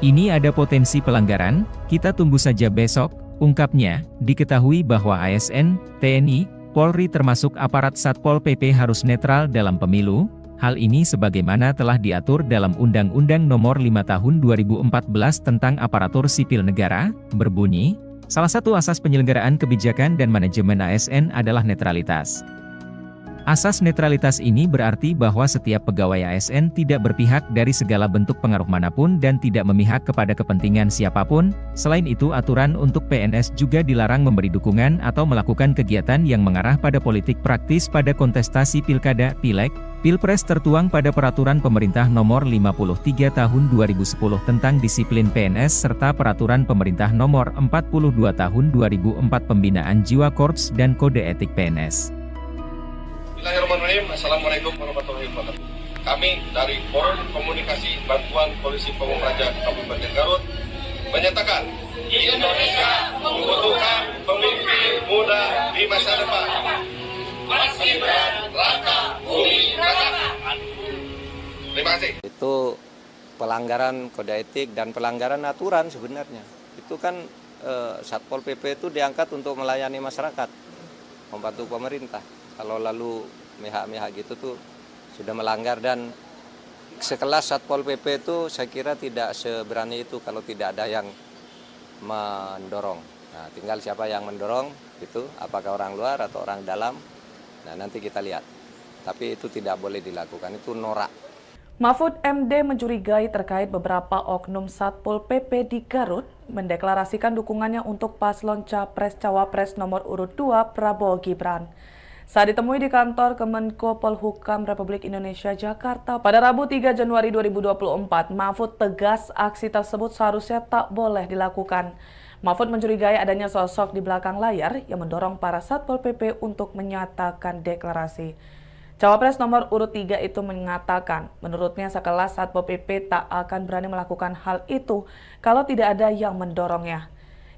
Ini ada potensi pelanggaran, kita tunggu saja besok, ungkapnya. Diketahui bahwa ASN, TNI, Polri termasuk aparat Satpol PP harus netral dalam pemilu. Hal ini sebagaimana telah diatur dalam Undang-Undang Nomor 5 Tahun 2014 tentang Aparatur Sipil Negara, berbunyi, salah satu asas penyelenggaraan kebijakan dan manajemen ASN adalah netralitas. Asas netralitas ini berarti bahwa setiap pegawai ASN tidak berpihak dari segala bentuk pengaruh manapun dan tidak memihak kepada kepentingan siapapun. Selain itu, aturan untuk PNS juga dilarang memberi dukungan atau melakukan kegiatan yang mengarah pada politik praktis pada kontestasi pilkada, pileg, pilpres tertuang pada Peraturan Pemerintah Nomor 53 Tahun 2010 tentang disiplin PNS serta Peraturan Pemerintah Nomor 42 Tahun 2004 Pembinaan Jiwa Korps dan Kode Etik PNS. Bismillahirrahmanirrahim. Assalamualaikum warahmatullahi wabarakatuh. Kami dari Forum Komunikasi Bantuan Polisi Pamung Praja Kabupaten Garut menyatakan Indonesia membutuhkan pemimpin muda di masa depan. Mas Gibran Rakabuming Raka. Terima kasih. Itu pelanggaran kode etik dan pelanggaran aturan sebenarnya. Itu kan Satpol PP itu diangkat untuk melayani masyarakat, membantu pemerintah. Kalau lalu mihak-mihak gitu tuh sudah melanggar, dan sekelas Satpol PP itu saya kira tidak seberani itu kalau tidak ada yang mendorong. Nah, tinggal siapa yang mendorong itu, apakah orang luar atau orang dalam. Nah, nanti kita lihat. Tapi itu tidak boleh dilakukan, itu norak. Mahfud MD mencurigai terkait beberapa oknum Satpol PP di Garut mendeklarasikan dukungannya untuk paslon Capres-Cawapres nomor urut 2 Prabowo Gibran. Saat ditemui di kantor Kemenko Polhukam Republik Indonesia Jakarta pada Rabu 3 Januari 2024, Mahfud tegas aksi tersebut seharusnya tak boleh dilakukan. Mahfud mencurigai adanya sosok di belakang layar yang mendorong para Satpol PP untuk menyatakan deklarasi. Cawapres nomor urut 3 itu mengatakan, menurutnya sekelas Satpol PP tak akan berani melakukan hal itu kalau tidak ada yang mendorongnya.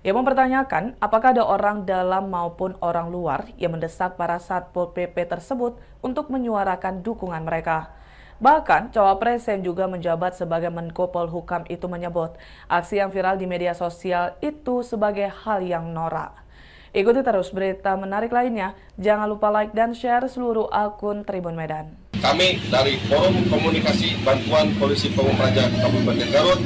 Ia mempertanyakan apakah ada orang dalam maupun orang luar yang mendesak para Satpol PP tersebut untuk menyuarakan dukungan mereka. Bahkan, Cawapres yang juga menjabat sebagai Menko Polhukam itu menyebut aksi yang viral di media sosial itu sebagai hal yang norak. Ikuti terus berita menarik lainnya. Jangan lupa like dan share seluruh akun Tribun Medan. Kami dari Forum Komunikasi Bantuan Polisi Pamung Praja Kabupaten Garut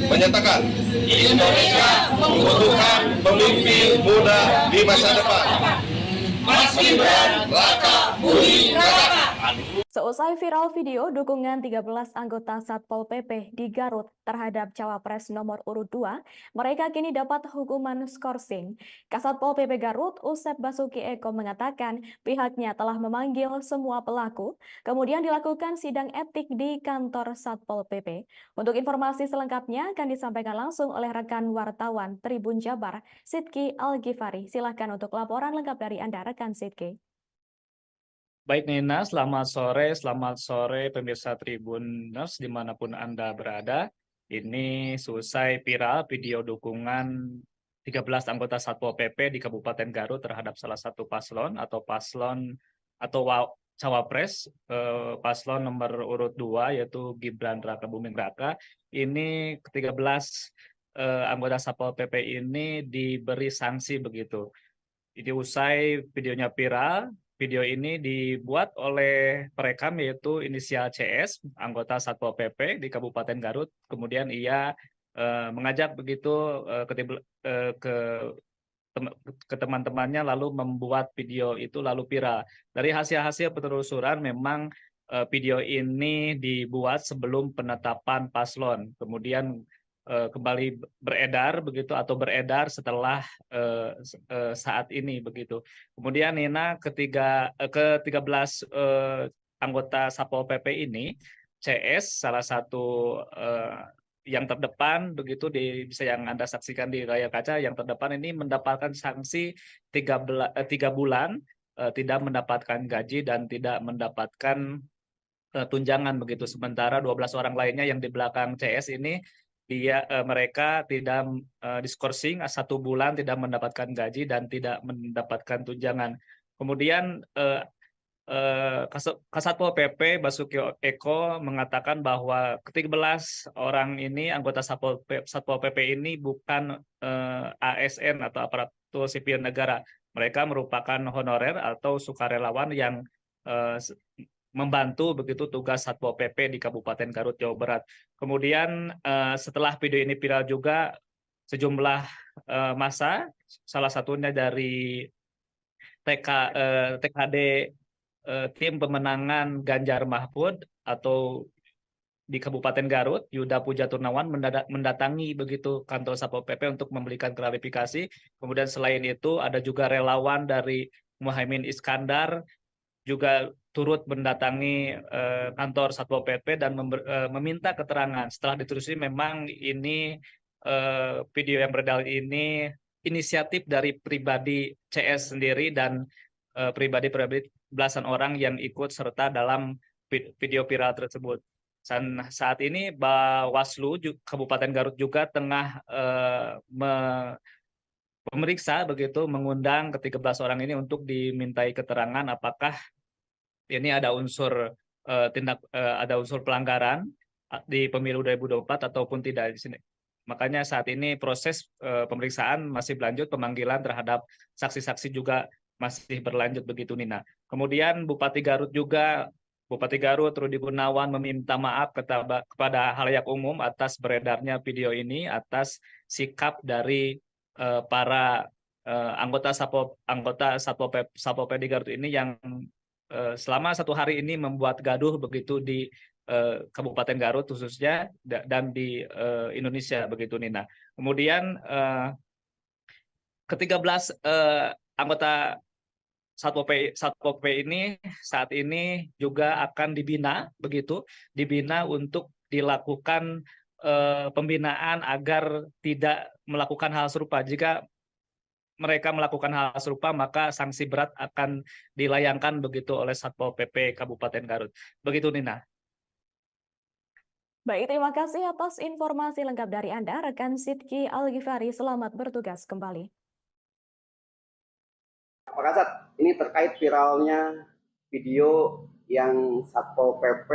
menyatakan Indonesia membutuhkan pemimpin muda di masa depan. Mas Gibran Raka Buming Raka. Seusai viral video dukungan 13 anggota Satpol PP di Garut terhadap Cawapres nomor urut 2, mereka kini dapat hukuman skorsing. Kasatpol PP Garut, Usep Basuki Eko mengatakan pihaknya telah memanggil semua pelaku, kemudian dilakukan sidang etik di kantor Satpol PP. Untuk informasi selengkapnya akan disampaikan langsung oleh rekan wartawan Tribun Jabar, Sidki Al-Ghifari. Silahkan untuk laporan lengkap dari Anda, rekan Sidki. Baik Nina, selamat sore pemirsa Tribuners dimanapun Anda berada. Ini selesai viral video dukungan 13 anggota Satpol PP di Kabupaten Garut terhadap salah satu paslon atau Cawapres, paslon nomor urut 2 yaitu Gibran Raka Buming Raka. Ini ke-13 anggota Satpol PP ini diberi sanksi begitu. Jadi usai videonya viral, video ini dibuat oleh perekam yaitu inisial CS, anggota Satpol PP di Kabupaten Garut. Kemudian ia mengajak begitu ke teman-temannya lalu membuat video itu lalu viral. Dari hasil-hasil penelusuran memang video ini dibuat sebelum penetapan paslon. Kemudian kembali beredar begitu atau beredar setelah saat ini begitu. Kemudian Nina ke-13 anggota Satpol PP ini, CS salah satu yang terdepan begitu bisa yang Anda saksikan di layar kaca, yang terdepan ini mendapatkan sanksi 3 bulan tidak mendapatkan gaji dan tidak mendapatkan tunjangan begitu. Sementara 12 orang lainnya yang di belakang CS ini mereka tidak diskorsing 1 bulan tidak mendapatkan gaji dan tidak mendapatkan tunjangan. Kemudian Kasatpol PP Basuki Eko mengatakan bahwa ke-13 orang ini anggota Satpol PP ini bukan ASN atau aparatur sipil negara. Mereka merupakan honorer atau sukarelawan yang membantu begitu tugas Satpol PP di Kabupaten Garut, Jawa Barat. Kemudian setelah video ini viral juga sejumlah massa, salah satunya dari TKD tim pemenangan Ganjar Mahfud atau di Kabupaten Garut, Yuda Puja Turnawan mendatangi begitu kantor Satpol PP untuk memberikan klarifikasi. Kemudian selain itu ada juga relawan dari Muhaimin Iskandar juga turut mendatangi kantor Satpol PP dan meminta keterangan. Setelah ditelusuri memang ini video yang beredar ini inisiatif dari pribadi CS sendiri dan pribadi belasan orang yang ikut serta dalam video viral tersebut. Dan saat ini Bawaslu Kabupaten Garut juga tengah memeriksa begitu, mengundang ke-13 orang ini untuk dimintai keterangan apakah ini ada unsur ada unsur pelanggaran di pemilu 2024 ataupun tidak di sini. Makanya saat ini proses pemeriksaan masih berlanjut, pemanggilan terhadap saksi-saksi juga masih berlanjut begitu Nina. Kemudian Bupati Garut Rudi Gunawan meminta maaf kepada halayak umum atas beredarnya video ini, atas sikap dari para anggota Satpol PP di Garut ini yang selama 1 hari ini membuat gaduh begitu di Kabupaten Garut khususnya dan di Indonesia begitu Nina. Kemudian ke-13 anggota Satpol PP ini saat ini juga akan dibina untuk dilakukan pembinaan agar tidak melakukan hal serupa. Jika mereka melakukan hal serupa, maka sanksi berat akan dilayangkan begitu oleh Satpol PP Kabupaten Garut. Begitu Nina. Baik, terima kasih atas informasi lengkap dari Anda, rekan Sidki Al-Ghifari. Selamat bertugas kembali. Pak Kasat, ini terkait viralnya video yang Satpol PP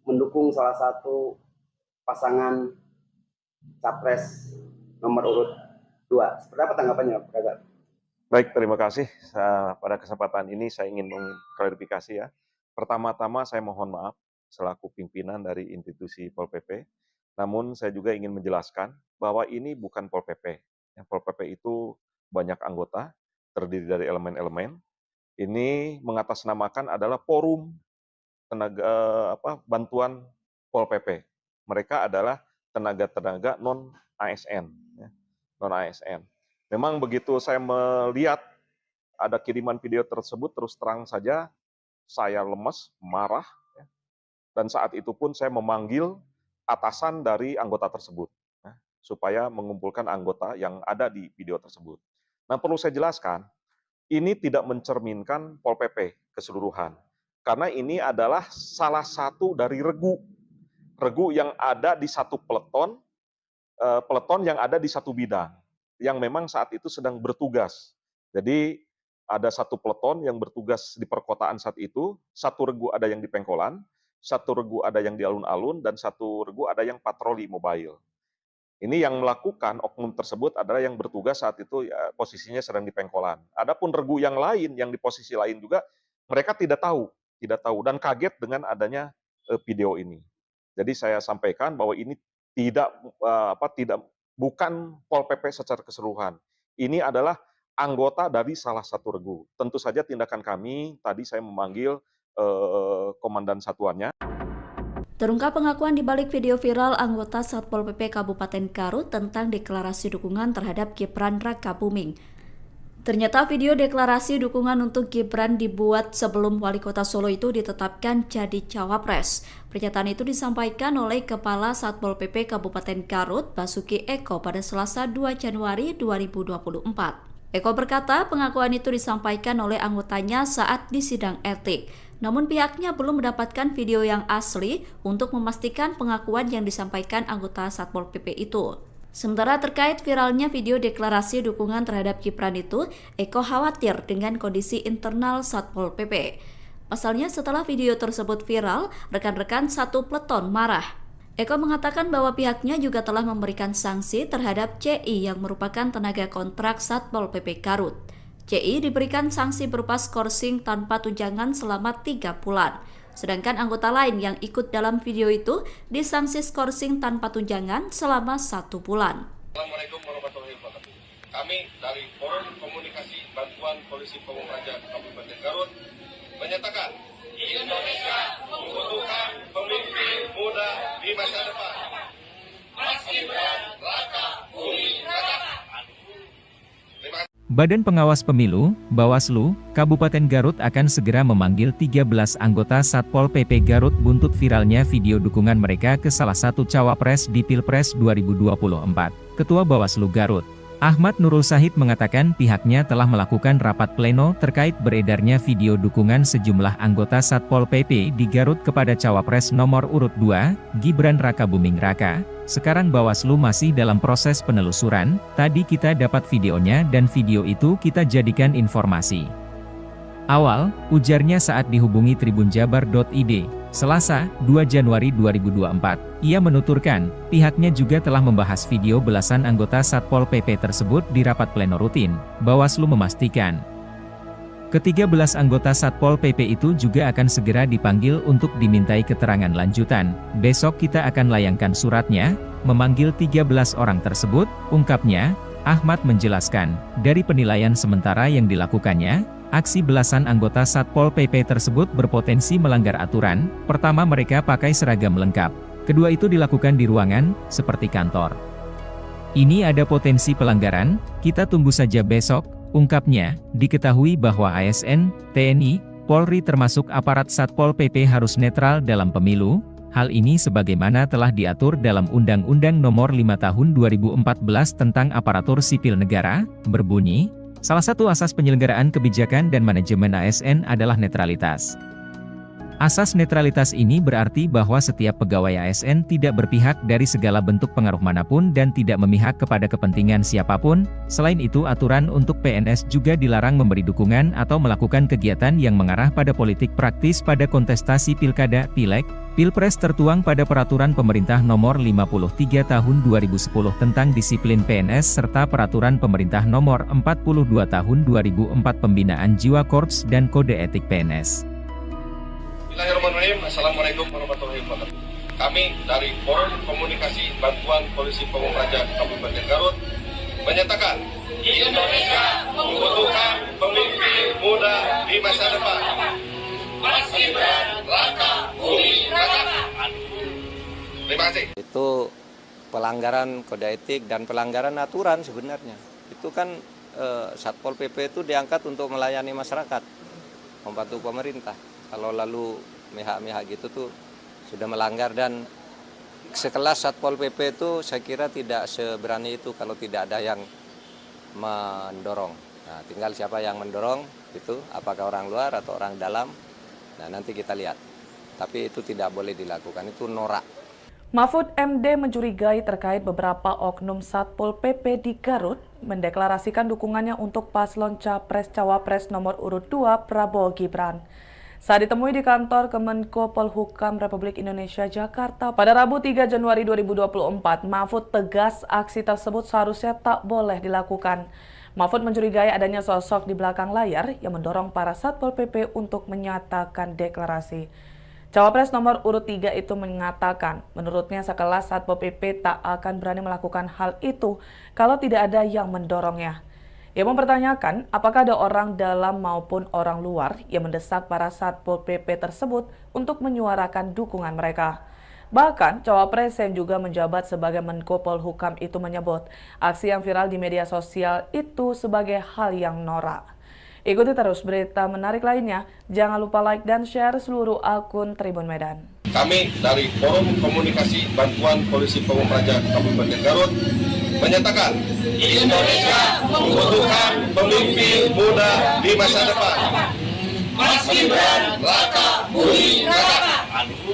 mendukung salah satu pasangan capres nomor urut 2. Seperti apa tanggapannya, Pak Kasat? Baik, terima kasih. Pada kesempatan ini saya ingin mengklarifikasi ya. Pertama-tama saya mohon maaf selaku pimpinan dari institusi Pol PP. Namun saya juga ingin menjelaskan bahwa ini bukan Pol PP. Yang Pol PP itu banyak anggota, terdiri dari elemen-elemen. Ini mengatasnamakan adalah forum tenaga bantuan Pol PP. Mereka adalah tenaga-tenaga non ASN, ya. Non ASN. Memang begitu saya melihat ada kiriman video tersebut, terus terang saja saya lemes, marah, ya. Dan saat itu pun saya memanggil atasan dari anggota tersebut, ya, supaya mengumpulkan anggota yang ada di video tersebut. Nah, perlu saya jelaskan, ini tidak mencerminkan Pol PP keseluruhan. Karena ini adalah salah satu dari regu yang ada di satu peleton yang ada di satu bidang, yang memang saat itu sedang bertugas. Jadi ada satu peleton yang bertugas di perkotaan saat itu, satu regu ada yang di Pengkolan, satu regu ada yang di alun-alun, dan satu regu ada yang patroli mobile. Ini yang melakukan oknum tersebut adalah yang bertugas saat itu ya, posisinya sedang di Pengkolan. Adapun regu yang lain, yang di posisi lain juga, mereka tidak tahu dan kaget dengan adanya video ini. Jadi saya sampaikan bahwa ini bukan Pol PP secara keseluruhan. Ini adalah anggota dari salah satu regu. Tentu saja tindakan kami, tadi saya memanggil komandan satuannya. Terungkap pengakuan di balik video viral anggota Satpol PP Kabupaten Garut tentang deklarasi dukungan terhadap Gibran Rakabuming. Ternyata video deklarasi dukungan untuk Gibran dibuat sebelum Wali Kota Solo itu ditetapkan jadi cawapres. Pernyataan itu disampaikan oleh Kepala Satpol PP Kabupaten Garut, Basuki Eko, pada Selasa 2 Januari 2024. Eko berkata pengakuan itu disampaikan oleh anggotanya saat di sidang etik. Namun pihaknya belum mendapatkan video yang asli untuk memastikan pengakuan yang disampaikan anggota Satpol PP itu. Sementara terkait viralnya video deklarasi dukungan terhadap Gibran itu, Eko khawatir dengan kondisi internal Satpol PP. Pasalnya setelah video tersebut viral, rekan-rekan satu peleton marah. Eko mengatakan bahwa pihaknya juga telah memberikan sanksi terhadap CI yang merupakan tenaga kontrak Satpol PP Garut. CI diberikan sanksi berupa skorsing tanpa tunjangan selama 3 bulan. Sedangkan anggota lain yang ikut dalam video itu disanksi skorsing tanpa tunjangan selama 1 bulan. Assalamualaikum warahmatullahi wabarakatuh. Kami dari Forum Komunikasi Bantuan Polisi Pamung Praja Kabupaten Garut menyatakan Indonesia membutuhkan pemimpin muda di masa depan. Mas Gibran Rakabuming Raka. Badan Pengawas Pemilu, Bawaslu, Kabupaten Garut akan segera memanggil 13 anggota Satpol PP Garut buntut viralnya video dukungan mereka ke salah satu cawapres di Pilpres 2024. Ketua Bawaslu Garut, Ahmad Nurul Sahid mengatakan pihaknya telah melakukan rapat pleno terkait beredarnya video dukungan sejumlah anggota Satpol PP di Garut kepada cawapres nomor urut 2, Gibran Rakabuming Raka. Sekarang Bawaslu masih dalam proses penelusuran, tadi kita dapat videonya dan video itu kita jadikan informasi awal, ujarnya saat dihubungi tribunjabar.id, Selasa, 2 Januari 2024. Ia menuturkan, pihaknya juga telah membahas video belasan anggota Satpol PP tersebut di rapat pleno rutin. Bawaslu memastikan ke-13 anggota Satpol PP itu juga akan segera dipanggil untuk dimintai keterangan lanjutan. Besok kita akan layangkan suratnya, memanggil 13 orang tersebut, ungkapnya. Ahmad menjelaskan, dari penilaian sementara yang dilakukannya, Aksi belasan anggota Satpol PP tersebut berpotensi melanggar aturan. Pertama, mereka pakai seragam lengkap. Kedua, itu dilakukan di ruangan, seperti kantor. Ini ada potensi pelanggaran, kita tunggu saja besok, ungkapnya. Diketahui bahwa ASN, TNI, Polri termasuk aparat Satpol PP harus netral dalam pemilu. Hal ini sebagaimana telah diatur dalam Undang-Undang Nomor 5 Tahun 2014 tentang Aparatur Sipil Negara, berbunyi, salah satu asas penyelenggaraan kebijakan dan manajemen ASN adalah netralitas. Asas netralitas ini berarti bahwa setiap pegawai ASN tidak berpihak dari segala bentuk pengaruh manapun dan tidak memihak kepada kepentingan siapapun. Selain itu, aturan untuk PNS juga dilarang memberi dukungan atau melakukan kegiatan yang mengarah pada politik praktis pada kontestasi pilkada, pileg, pilpres tertuang pada Peraturan Pemerintah Nomor 53 Tahun 2010 tentang disiplin PNS serta Peraturan Pemerintah Nomor 42 Tahun 2004 Pembinaan Jiwa Korps dan Kode Etik PNS. Bismillahirrahmanirrahim. Assalamualaikum warahmatullahi wabarakatuh. Kami dari Forum Komunikasi Bantuan Polisi Pamung Praja Kabupaten Garut menyatakan Indonesia membutuhkan pemimpin muda di masa depan. Mas Gibran, Raka, Bumi Raka. Terima kasih. Itu pelanggaran kode etik dan pelanggaran aturan sebenarnya. Itu kan Satpol PP itu diangkat untuk melayani masyarakat, membantu pemerintah. Kalau lalu mihak-mihak gitu tuh sudah melanggar, dan sekelas Satpol PP itu saya kira tidak seberani itu kalau tidak ada yang mendorong. Nah, tinggal siapa yang mendorong itu, apakah orang luar atau orang dalam. Nah, nanti kita lihat. Tapi itu tidak boleh dilakukan, itu norak. Mahfud MD mencurigai terkait beberapa oknum Satpol PP di Garut mendeklarasikan dukungannya untuk paslon Capres-Cawapres nomor urut 2 Prabowo Gibran. Saat ditemui di kantor Kemenko Polhukam Republik Indonesia Jakarta pada Rabu 3 Januari 2024, Mahfud tegas aksi tersebut seharusnya tak boleh dilakukan. Mahfud mencurigai adanya sosok di belakang layar yang mendorong para Satpol PP untuk menyatakan deklarasi. Cawapres nomor urut 3 itu mengatakan, menurutnya sekelas Satpol PP tak akan berani melakukan hal itu kalau tidak ada yang mendorongnya. Ia mempertanyakan apakah ada orang dalam maupun orang luar yang mendesak para Satpol PP tersebut untuk menyuarakan dukungan mereka. Bahkan, Cawapres yang juga menjabat sebagai Menko Polhukam itu menyebut aksi yang viral di media sosial itu sebagai hal yang norak. Ikuti terus berita menarik lainnya, jangan lupa like dan share seluruh akun Tribun Medan. Kami dari Forum Komunikasi Bantuan Polisi Pamung Praja Kabupaten Garut menyatakan Indonesia membutuhkan pemimpin muda di masa depan. Mas Gibran, Raka, Bumi Raka.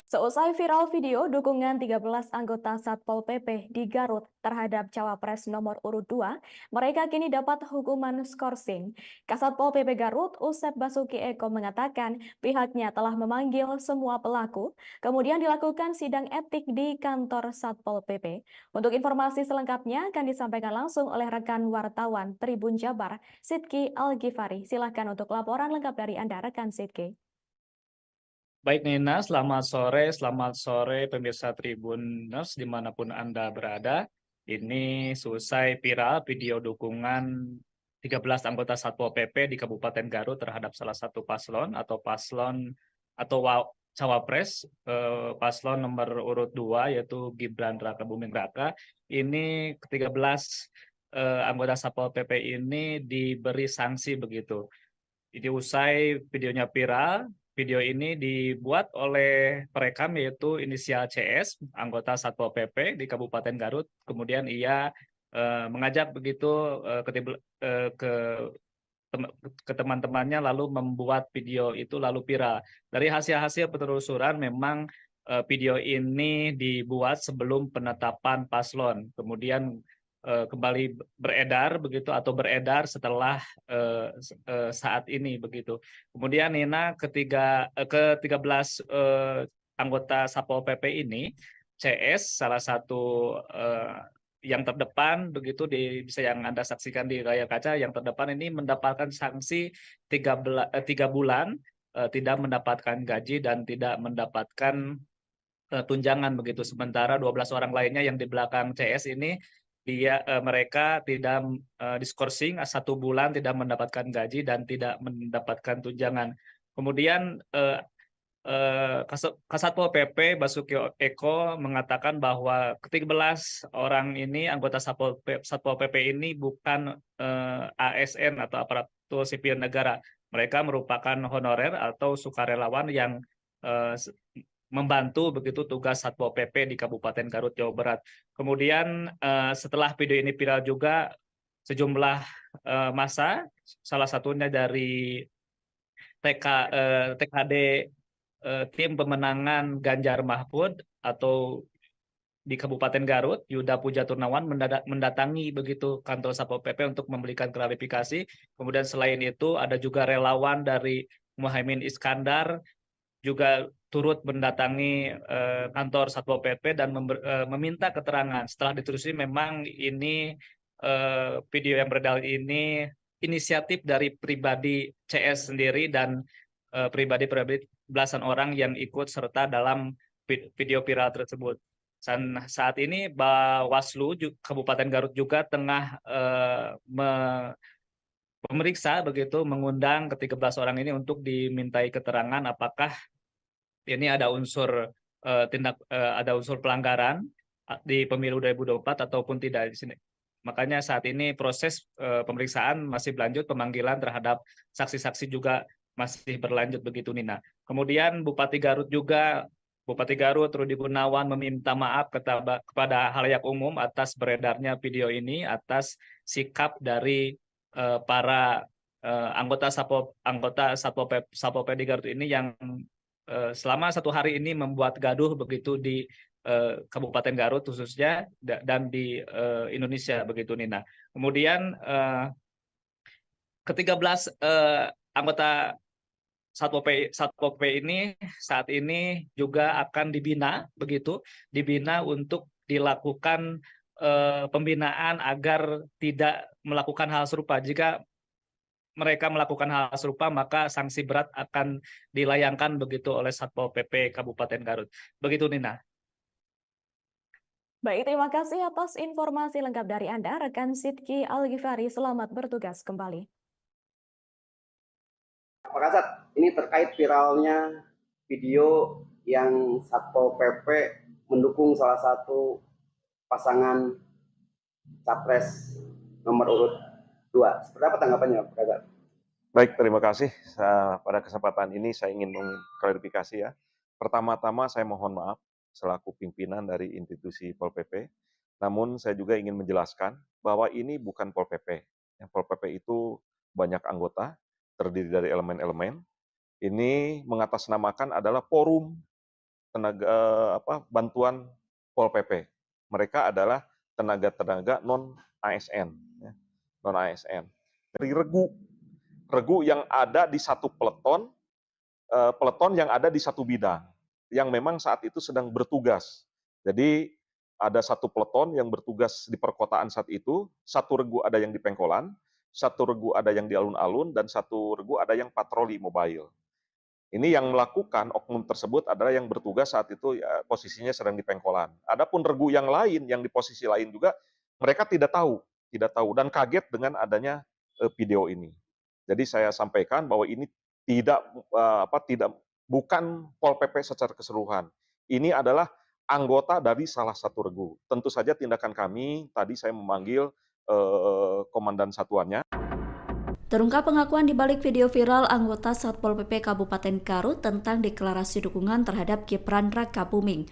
Seusai viral video dukungan 13 anggota Satpol PP di Garut terhadap Cawapres nomor urut 2, mereka kini dapat hukuman skorsing. Kasatpol PP Garut, Usep Basuki Eko mengatakan pihaknya telah memanggil semua pelaku, kemudian dilakukan sidang etik di kantor Satpol PP. Untuk informasi selengkapnya akan disampaikan langsung oleh rekan wartawan Tribun Jabar, Sidki Al-Ghifari. Silakan untuk laporan lengkap dari Anda, rekan Sidki. Baik Nina, selamat sore pemirsa Tribuners dimanapun Anda berada. Ini selesai viral video dukungan 13 anggota Satpol PP di Kabupaten Garut terhadap salah satu paslon atau Cawapres, paslon nomor urut 2 yaitu Gibran Raka Buming Raka. Ini ke-13 anggota Satpol PP ini diberi sanksi begitu. Jadi usai videonya viral, video ini dibuat oleh perekam yaitu inisial CS, anggota Satpol PP di Kabupaten Garut. Kemudian ia mengajak begitu ke teman-temannya lalu membuat video itu lalu viral. Dari hasil-hasil penelusuran memang video ini dibuat sebelum penetapan paslon. Kemudian kembali beredar begitu atau beredar setelah saat ini begitu. Kemudian Nina ke-13 anggota Satpol PP ini, CS salah satu yang terdepan begitu bisa yang Anda saksikan di layar kaca, yang terdepan ini mendapatkan sanksi 3 bulan tidak mendapatkan gaji dan tidak mendapatkan tunjangan begitu. Sementara 12 orang lainnya yang di belakang CS ini mereka tidak diskorsing 1 bulan, tidak mendapatkan gaji dan tidak mendapatkan tunjangan. Kemudian Kasatpol PP Basuki Eko mengatakan bahwa ke-13 orang ini anggota Satpol PP ini bukan ASN atau aparatur sipil negara. Mereka merupakan honorer atau sukarelawan yang membantu begitu tugas Satpol PP di Kabupaten Garut, Jawa Barat. Kemudian setelah video ini viral juga sejumlah massa, salah satunya dari TKD tim pemenangan Ganjar Mahfud atau di Kabupaten Garut, Yuda Puja Turnawan mendatangi begitu kantor Satpol PP untuk memberikan klarifikasi. Kemudian selain itu ada juga relawan dari Muhaimin Iskandar juga turut mendatangi kantor Satpol PP dan meminta keterangan. Setelah ditelusuri memang ini video yang beredar ini inisiatif dari pribadi CS sendiri dan pribadi belasan orang yang ikut serta dalam video viral tersebut. Dan saat ini Bawaslu Kabupaten Garut juga tengah memeriksa begitu, mengundang ke-13 orang ini untuk dimintai keterangan apakah ini ada unsur ada unsur pelanggaran di pemilu 2024 ataupun tidak di sini. Makanya saat ini proses pemeriksaan masih berlanjut, pemanggilan terhadap saksi-saksi juga masih berlanjut begitu, Nina. Kemudian Bupati Garut Rudi Gunawan meminta maaf kepada halayak umum atas beredarnya video ini, atas sikap dari para anggota Satpol PP di Garut ini yang selama 1 hari ini membuat gaduh begitu di Kabupaten Garut khususnya dan di Indonesia begitu, Nina. Kemudian ke-13 anggota Satpol PP ini saat ini juga akan dibina untuk dilakukan pembinaan agar tidak melakukan hal serupa. Jika mereka melakukan hal serupa, maka sanksi berat akan dilayangkan begitu oleh Satpol PP Kabupaten Garut. Begitu, Nina. Baik, terima kasih atas informasi lengkap dari Anda, rekan Sidki Al-Ghifari. Selamat bertugas kembali. Pak Kasat, ini terkait viralnya video yang Satpol PP mendukung salah satu pasangan capres nomor urut 2. Seperti apa tanggapannya, Pak Kasat? Baik, terima kasih. Pada kesempatan ini saya ingin mengklarifikasi ya. Pertama-tama saya mohon maaf selaku pimpinan dari institusi Pol PP. Namun saya juga ingin menjelaskan bahwa ini bukan Pol PP. Pol PP itu banyak anggota, terdiri dari elemen-elemen. Ini mengatasnamakan adalah forum bantuan Pol PP. Mereka adalah tenaga-tenaga non-ASN. Non-ASN. Dari regu yang ada di satu peleton yang ada di satu bidang, yang memang saat itu sedang bertugas. Jadi ada satu peleton yang bertugas di perkotaan saat itu, satu regu ada yang di Pengkolan, satu regu ada yang di alun-alun, dan satu regu ada yang patroli mobile. Ini yang melakukan oknum tersebut adalah yang bertugas saat itu ya, posisinya sedang di Pengkolan. Adapun regu yang lain, yang di posisi lain juga, mereka tidak tahu dan kaget dengan adanya video ini. Jadi saya sampaikan bahwa ini bukan Pol PP secara keseluruhan. Ini adalah anggota dari salah satu regu. Tentu saja tindakan kami, tadi saya memanggil komandan satuannya. Terungkap pengakuan di balik video viral anggota Satpol PP Kabupaten Garut tentang deklarasi dukungan terhadap Gibran Rakabuming.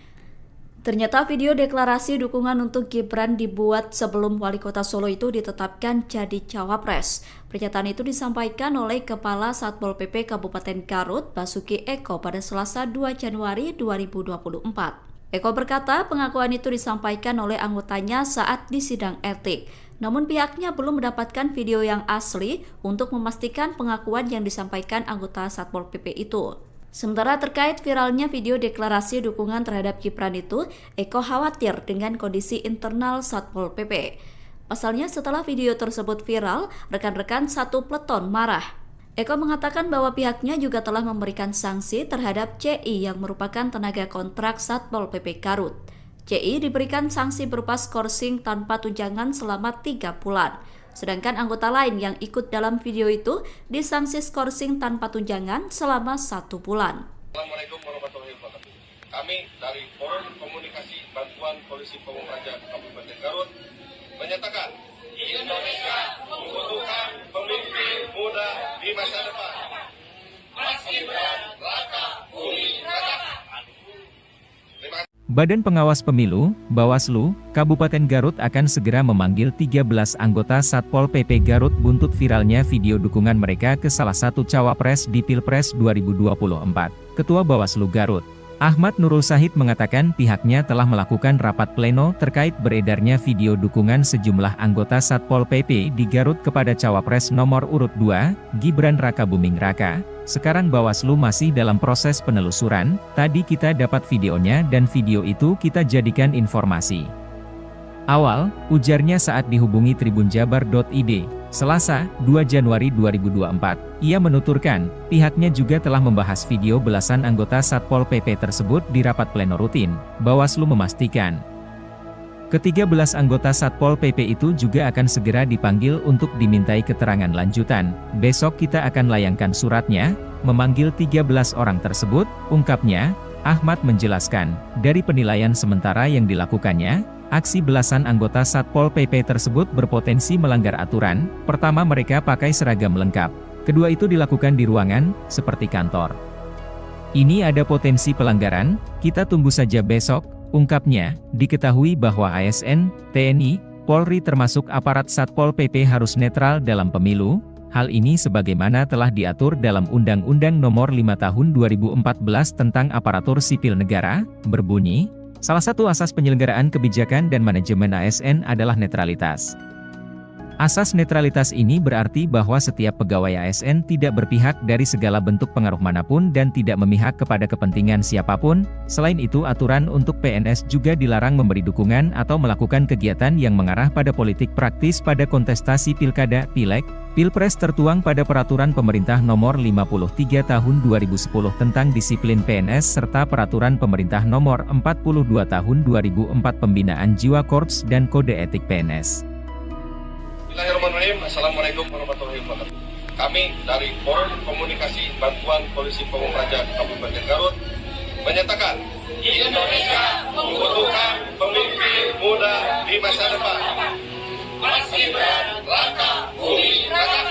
Ternyata video deklarasi dukungan untuk Gibran dibuat sebelum Wali Kota Solo itu ditetapkan jadi cawapres. Pernyataan itu disampaikan oleh Kepala Satpol PP Kabupaten Garut, Basuki Eko, pada Selasa 2 Januari 2024. Eko berkata pengakuan itu disampaikan oleh anggotanya saat di sidang etik. Namun pihaknya belum mendapatkan video yang asli untuk memastikan pengakuan yang disampaikan anggota Satpol PP itu. Sementara terkait viralnya video deklarasi dukungan terhadap Gibran itu, Eko khawatir dengan kondisi internal Satpol PP. Pasalnya setelah video tersebut viral, rekan-rekan satu peleton marah. Eko mengatakan bahwa pihaknya juga telah memberikan sanksi terhadap CI yang merupakan tenaga kontrak Satpol PP Garut. CI diberikan sanksi berupa skorsing tanpa tunjangan selama 3 bulan. Sedangkan anggota lain yang ikut dalam video itu disanksi skorsing tanpa tunjangan selama 1 bulan. Assalamualaikum warahmatullahi wabarakatuh. Kami dari Forum Komunikasi Bantuan Polisi Pamung Praja Kabupaten Garut menyatakan Indonesia membutuhkan pemimpin muda di masa depan. Mas Gibran, Raka Buming Raka. Terima kasih. Badan Pengawas Pemilu, Bawaslu, Kabupaten Garut akan segera memanggil 13 anggota Satpol PP Garut buntut viralnya video dukungan mereka ke salah satu cawapres di Pilpres 2024. Ketua Bawaslu Garut, Ahmad Nurul Sahid mengatakan pihaknya telah melakukan rapat pleno terkait beredarnya video dukungan sejumlah anggota Satpol PP di Garut kepada cawapres nomor urut 2, Gibran Raka Buming Raka. Sekarang Bawaslu masih dalam proses penelusuran, tadi kita dapat videonya dan video itu kita jadikan informasi awal, ujarnya saat dihubungi tribunjabar.id, Selasa, 2 Januari 2024. Ia menuturkan, pihaknya juga telah membahas video belasan anggota Satpol PP tersebut di rapat pleno rutin. Bawaslu memastikan, ke-13 anggota Satpol PP itu juga akan segera dipanggil untuk dimintai keterangan lanjutan. Besok kita akan layangkan suratnya, memanggil 13 orang tersebut, ungkapnya. Ahmad menjelaskan, dari penilaian sementara yang dilakukannya, aksi belasan anggota Satpol PP tersebut berpotensi melanggar aturan. Pertama, mereka pakai seragam lengkap. Kedua, itu dilakukan di ruangan, seperti kantor. Ini ada potensi pelanggaran, kita tunggu saja besok, ungkapnya. Diketahui bahwa ASN, TNI, Polri termasuk aparat Satpol PP harus netral dalam pemilu. Hal ini sebagaimana telah diatur dalam Undang-Undang Nomor 5 Tahun 2014 tentang Aparatur Sipil Negara, berbunyi, salah satu asas penyelenggaraan kebijakan dan manajemen ASN adalah netralitas. Asas netralitas ini berarti bahwa setiap pegawai ASN tidak berpihak dari segala bentuk pengaruh manapun dan tidak memihak kepada kepentingan siapapun. Selain itu, aturan untuk PNS juga dilarang memberi dukungan atau melakukan kegiatan yang mengarah pada politik praktis pada kontestasi pilkada, pileg, pilpres tertuang pada Peraturan Pemerintah Nomor 53 Tahun 2010 tentang disiplin PNS serta Peraturan Pemerintah Nomor 42 Tahun 2004 Pembinaan Jiwa Korps dan Kode Etik PNS. Bismillahirrahmanirrahim. Assalamualaikum warahmatullahi wabarakatuh. Kami dari Forum Komunikasi Bantuan Polisi Pamung Praja Kabupaten Garut menyatakan Indonesia membutuhkan pemimpin muda di masa depan. Mas Gibran, Raka Buming Raka.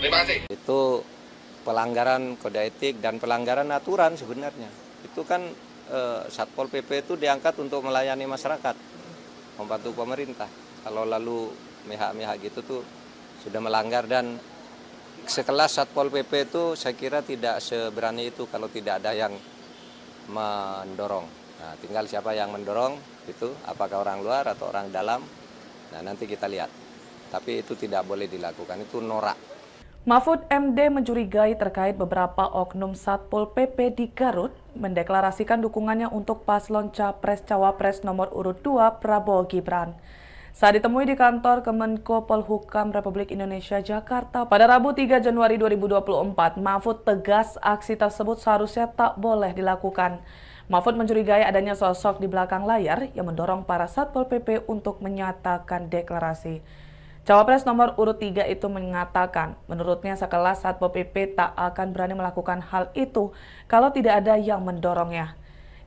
Terima kasih. Itu pelanggaran kode etik dan pelanggaran aturan sebenarnya. Itu kan Satpol PP itu diangkat untuk melayani masyarakat, membantu pemerintah. Kalau lalu mihak-mihak gitu tuh sudah melanggar, dan sekelas Satpol PP itu saya kira tidak seberani itu kalau tidak ada yang mendorong. Nah, tinggal siapa yang mendorong itu, apakah orang luar atau orang dalam. Nah, nanti kita lihat. Tapi itu tidak boleh dilakukan, itu norak. Mahfud MD mencurigai terkait beberapa oknum Satpol PP di Garut mendeklarasikan dukungannya untuk paslon Capres-Cawapres nomor urut 2 Prabowo Gibran. Saat ditemui di kantor Kemenko Polhukam Republik Indonesia Jakarta pada Rabu 3 Januari 2024, Mahfud tegas aksi tersebut seharusnya tak boleh dilakukan. Mahfud mencurigai adanya sosok di belakang layar yang mendorong para Satpol PP untuk menyatakan deklarasi. Cawapres nomor urut 3 itu mengatakan, menurutnya sekelas Satpol PP tak akan berani melakukan hal itu kalau tidak ada yang mendorongnya.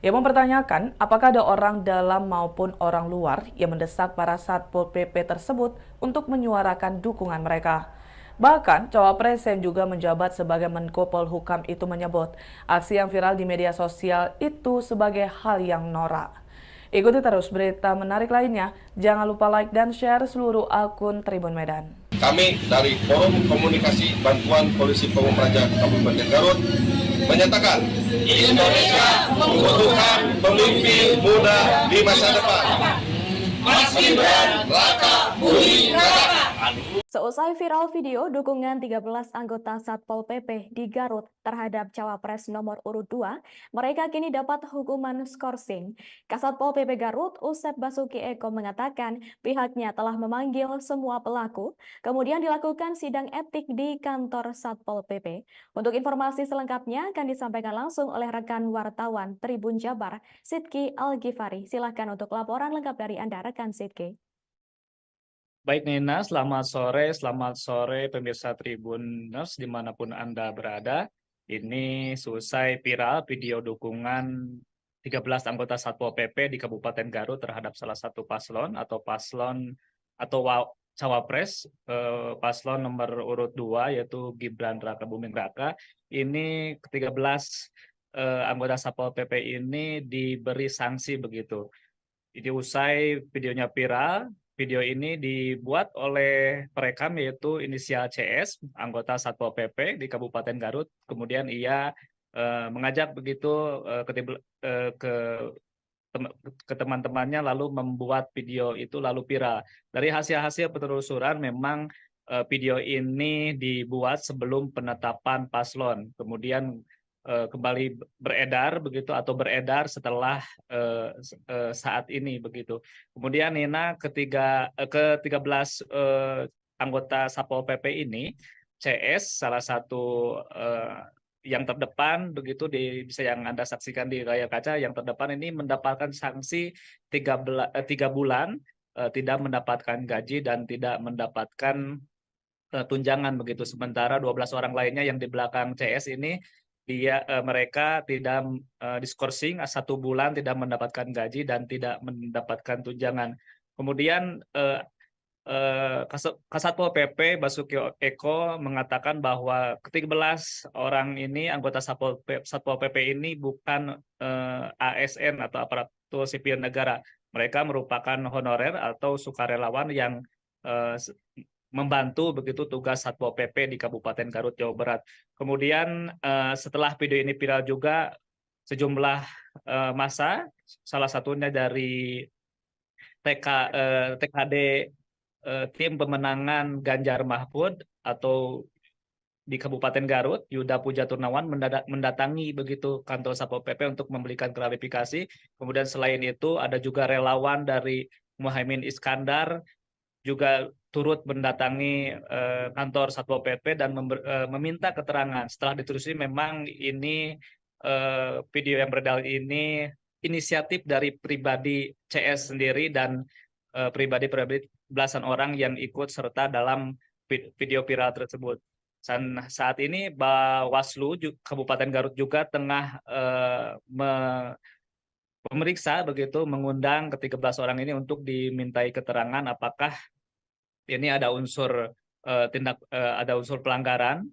Ia mempertanyakan apakah ada orang dalam maupun orang luar yang mendesak para Satpol PP tersebut untuk menyuarakan dukungan mereka. Bahkan, Cawapres yang juga menjabat sebagai Menko Polhukam itu menyebut aksi yang viral di media sosial itu sebagai hal yang norak. Ikuti terus berita menarik lainnya. Jangan lupa like dan share seluruh akun Tribun Medan. Kami dari Forum Komunikasi Bantuan Polisi Pamung Praja Kabupaten Garut menyatakan Indonesia membutuhkan pemimpin muda di masa depan. Mas Gibran, Raka Buming Raka. Seusai viral video dukungan 13 anggota Satpol PP di Garut terhadap cawapres nomor urut 2, mereka kini dapat hukuman skorsing. Kasat Pol PP Garut, Usep Basuki Eko mengatakan pihaknya telah memanggil semua pelaku, kemudian dilakukan sidang etik di kantor Satpol PP. Untuk informasi selengkapnya akan disampaikan langsung oleh rekan wartawan Tribun Jabar, Sidki Al-Ghifari. Silakan untuk laporan lengkap dari Anda, rekan Sidki. Baik Nina, selamat sore pemirsa Tribuners dimanapun Anda berada. Ini selesai viral video dukungan 13 anggota Satpol PP di Kabupaten Garut terhadap salah satu paslon atau cawapres paslon nomor urut 2 yaitu Gibran Rakabuming Raka. Ini ke-13 anggota Satpol PP ini diberi sanksi begitu. Jadi usai videonya viral, video ini dibuat oleh perekam yaitu inisial CS, anggota Satpol PP di Kabupaten Garut. Kemudian ia mengajak begitu ke teman-temannya lalu membuat video itu lalu viral. Dari hasil-hasil penelusuran memang video ini dibuat sebelum penetapan paslon. Kemudian kembali beredar begitu atau beredar setelah saat ini begitu. Kemudian Nina ke-13 anggota Satpol PP ini CS salah satu yang terdepan begitu bisa yang Anda saksikan di layar kaca, yang terdepan ini mendapatkan sanksi 3 bulan tidak mendapatkan gaji dan tidak mendapatkan tunjangan begitu. Sementara 12 orang lainnya yang di belakang CS ini mereka tidak diskorsing 1 bulan tidak mendapatkan gaji dan tidak mendapatkan tunjangan. Kemudian Kasatpol PP Basuki Eko mengatakan bahwa ke-13 orang ini anggota Satpol PP ini bukan ASN atau aparatur sipil negara. Mereka merupakan honorer atau sukarelawan yang membantu begitu tugas Satpol PP di Kabupaten Garut, Jawa Barat. Kemudian setelah video ini viral juga sejumlah massa, salah satunya dari TKD tim pemenangan Ganjar Mahfud atau di Kabupaten Garut, Yuda Puja Turnawan mendatangi begitu kantor Satpol PP untuk memberikan klarifikasi. Kemudian selain itu ada juga relawan dari Muhaimin Iskandar juga turut mendatangi kantor Satpol PP dan meminta keterangan. Setelah ditelusuri memang ini video yang beredar ini inisiatif dari pribadi CS sendiri dan pribadi belasan orang yang ikut serta dalam video viral tersebut. Dan saat ini Bawaslu Kabupaten Garut juga tengah memeriksa begitu, mengundang ke-13 orang ini untuk dimintai keterangan apakah ini ada unsur ada unsur pelanggaran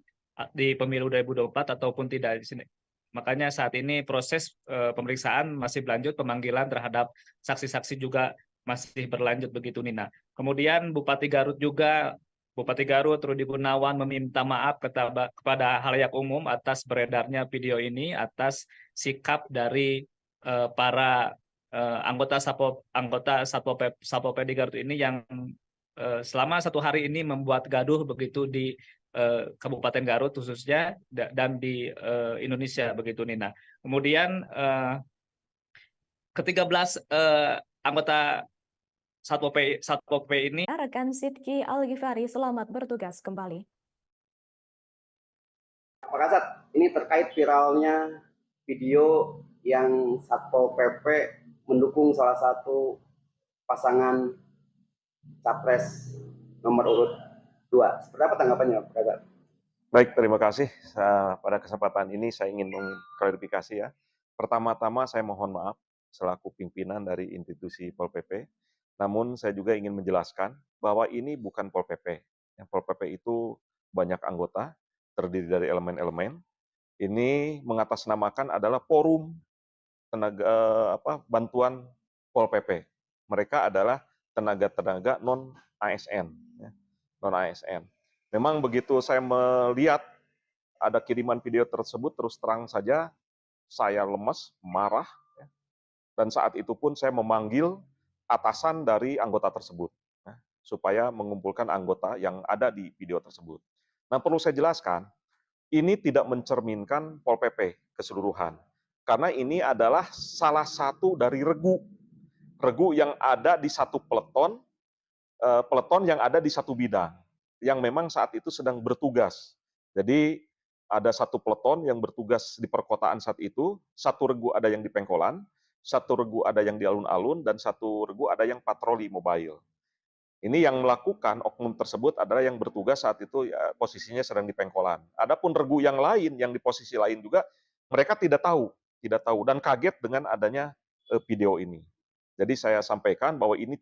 di pemilu 2024 ataupun tidak di sini. Makanya saat ini proses pemeriksaan masih berlanjut, pemanggilan terhadap saksi-saksi juga masih berlanjut begitu Nina. Kemudian Bupati Garut Rudi Gunawan meminta maaf kepada halayak umum atas beredarnya video ini, atas sikap dari para anggota Satpol PP di Garut ini yang selama 1 hari ini membuat gaduh begitu di Kabupaten Garut khususnya dan di Indonesia begitu Nina. Kemudian ke-13 anggota Satpol PP ini. Rekan Sidki Al-Ghifari, selamat bertugas kembali. Pak Kasat, ini terkait viralnya video yang Satpol PP mendukung salah satu pasangan capres nomor urut 2. Seperti apa tanggapannya, Pak Kasat? Baik, terima kasih. Pada kesempatan ini saya ingin mengklarifikasi ya. Pertama-tama saya mohon maaf selaku pimpinan dari institusi Pol PP. Namun saya juga ingin menjelaskan bahwa ini bukan Pol PP. Pol PP itu banyak anggota, terdiri dari elemen-elemen. Ini mengatasnamakan adalah forum bantuan Pol PP. Mereka adalah tenaga-tenaga non-ASN. Non-ASN. Memang begitu saya melihat ada kiriman video tersebut, terus terang saja saya lemes, marah. Dan saat itu pun saya memanggil atasan dari anggota tersebut. supaya mengumpulkan anggota yang ada di video tersebut. Nah, perlu saya jelaskan, ini tidak mencerminkan Pol PP keseluruhan. Karena ini adalah salah satu dari regu yang ada di satu peleton yang ada di satu bidang, yang memang saat itu sedang bertugas. Jadi ada satu peleton yang bertugas di perkotaan saat itu, satu regu ada yang di Pengkolan, satu regu ada yang di alun-alun, dan satu regu ada yang patroli mobile. Ini yang melakukan oknum tersebut adalah yang bertugas saat itu ya, posisinya sedang di Pengkolan. Adapun regu yang lain, yang di posisi lain juga, mereka tidak tahu dan kaget dengan adanya video ini. Jadi saya sampaikan bahwa ini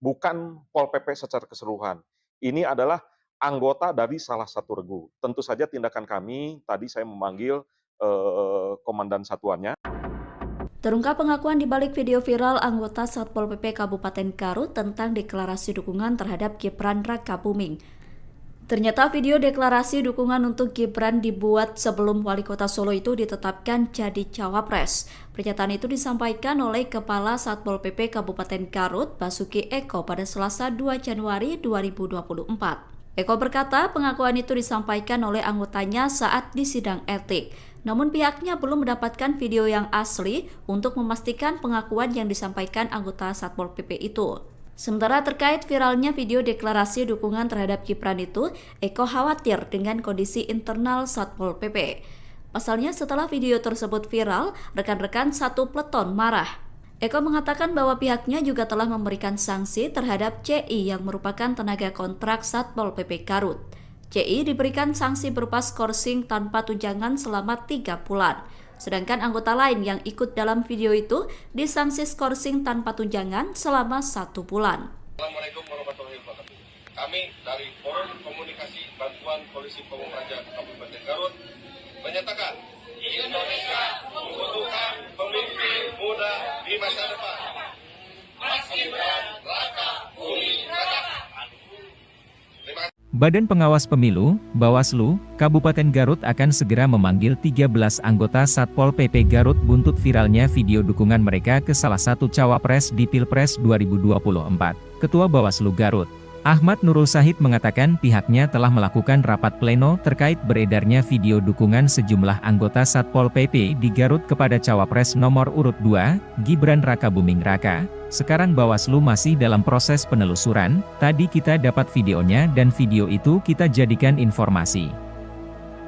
bukan Pol PP secara keseluruhan. Ini adalah anggota dari salah satu regu. Tentu saja tindakan kami, tadi saya memanggil komandan satuannya. Terungkap pengakuan di balik video viral anggota Satpol PP Kabupaten Garut tentang deklarasi dukungan terhadap Gibran Rakabuming. Ternyata video deklarasi dukungan untuk Gibran dibuat sebelum Wali Kota Solo itu ditetapkan jadi cawapres. Pernyataan itu disampaikan oleh Kepala Satpol PP Kabupaten Garut, Basuki Eko pada Selasa 2 Januari 2024. Eko berkata pengakuan itu disampaikan oleh anggotanya saat di sidang etik. Namun pihaknya belum mendapatkan video yang asli untuk memastikan pengakuan yang disampaikan anggota Satpol PP itu. Sementara terkait viralnya video deklarasi dukungan terhadap Gibran itu, Eko khawatir dengan kondisi internal Satpol PP. Pasalnya setelah video tersebut viral, rekan-rekan satu peleton marah. Eko mengatakan bahwa pihaknya juga telah memberikan sanksi terhadap CI yang merupakan tenaga kontrak Satpol PP Garut. CI diberikan sanksi berupa skorsing tanpa tunjangan selama 3 bulan. Sedangkan anggota lain yang ikut dalam video itu disanksi skorsing tanpa tunjangan selama 1 bulan. Assalamualaikum warahmatullahi wabarakatuh. Kami dari Forum Komunikasi Bantuan Polisi Pamung Praja Kabupaten Garut menyatakan Indonesia membutuhkan pemimpin muda di masa depan. Mas Gibran Rakabuming Raka. Terima kasih. Badan Pengawas Pemilu, Bawaslu, Kabupaten Garut akan segera memanggil 13 anggota Satpol PP Garut buntut viralnya video dukungan mereka ke salah satu cawapres di Pilpres 2024. Ketua Bawaslu Garut, Ahmad Nurul Sahid mengatakan pihaknya telah melakukan rapat pleno terkait beredarnya video dukungan sejumlah anggota Satpol PP di Garut kepada cawapres nomor urut 2, Gibran Rakabuming Raka. Sekarang Bawaslu masih dalam proses penelusuran, tadi kita dapat videonya dan video itu kita jadikan informasi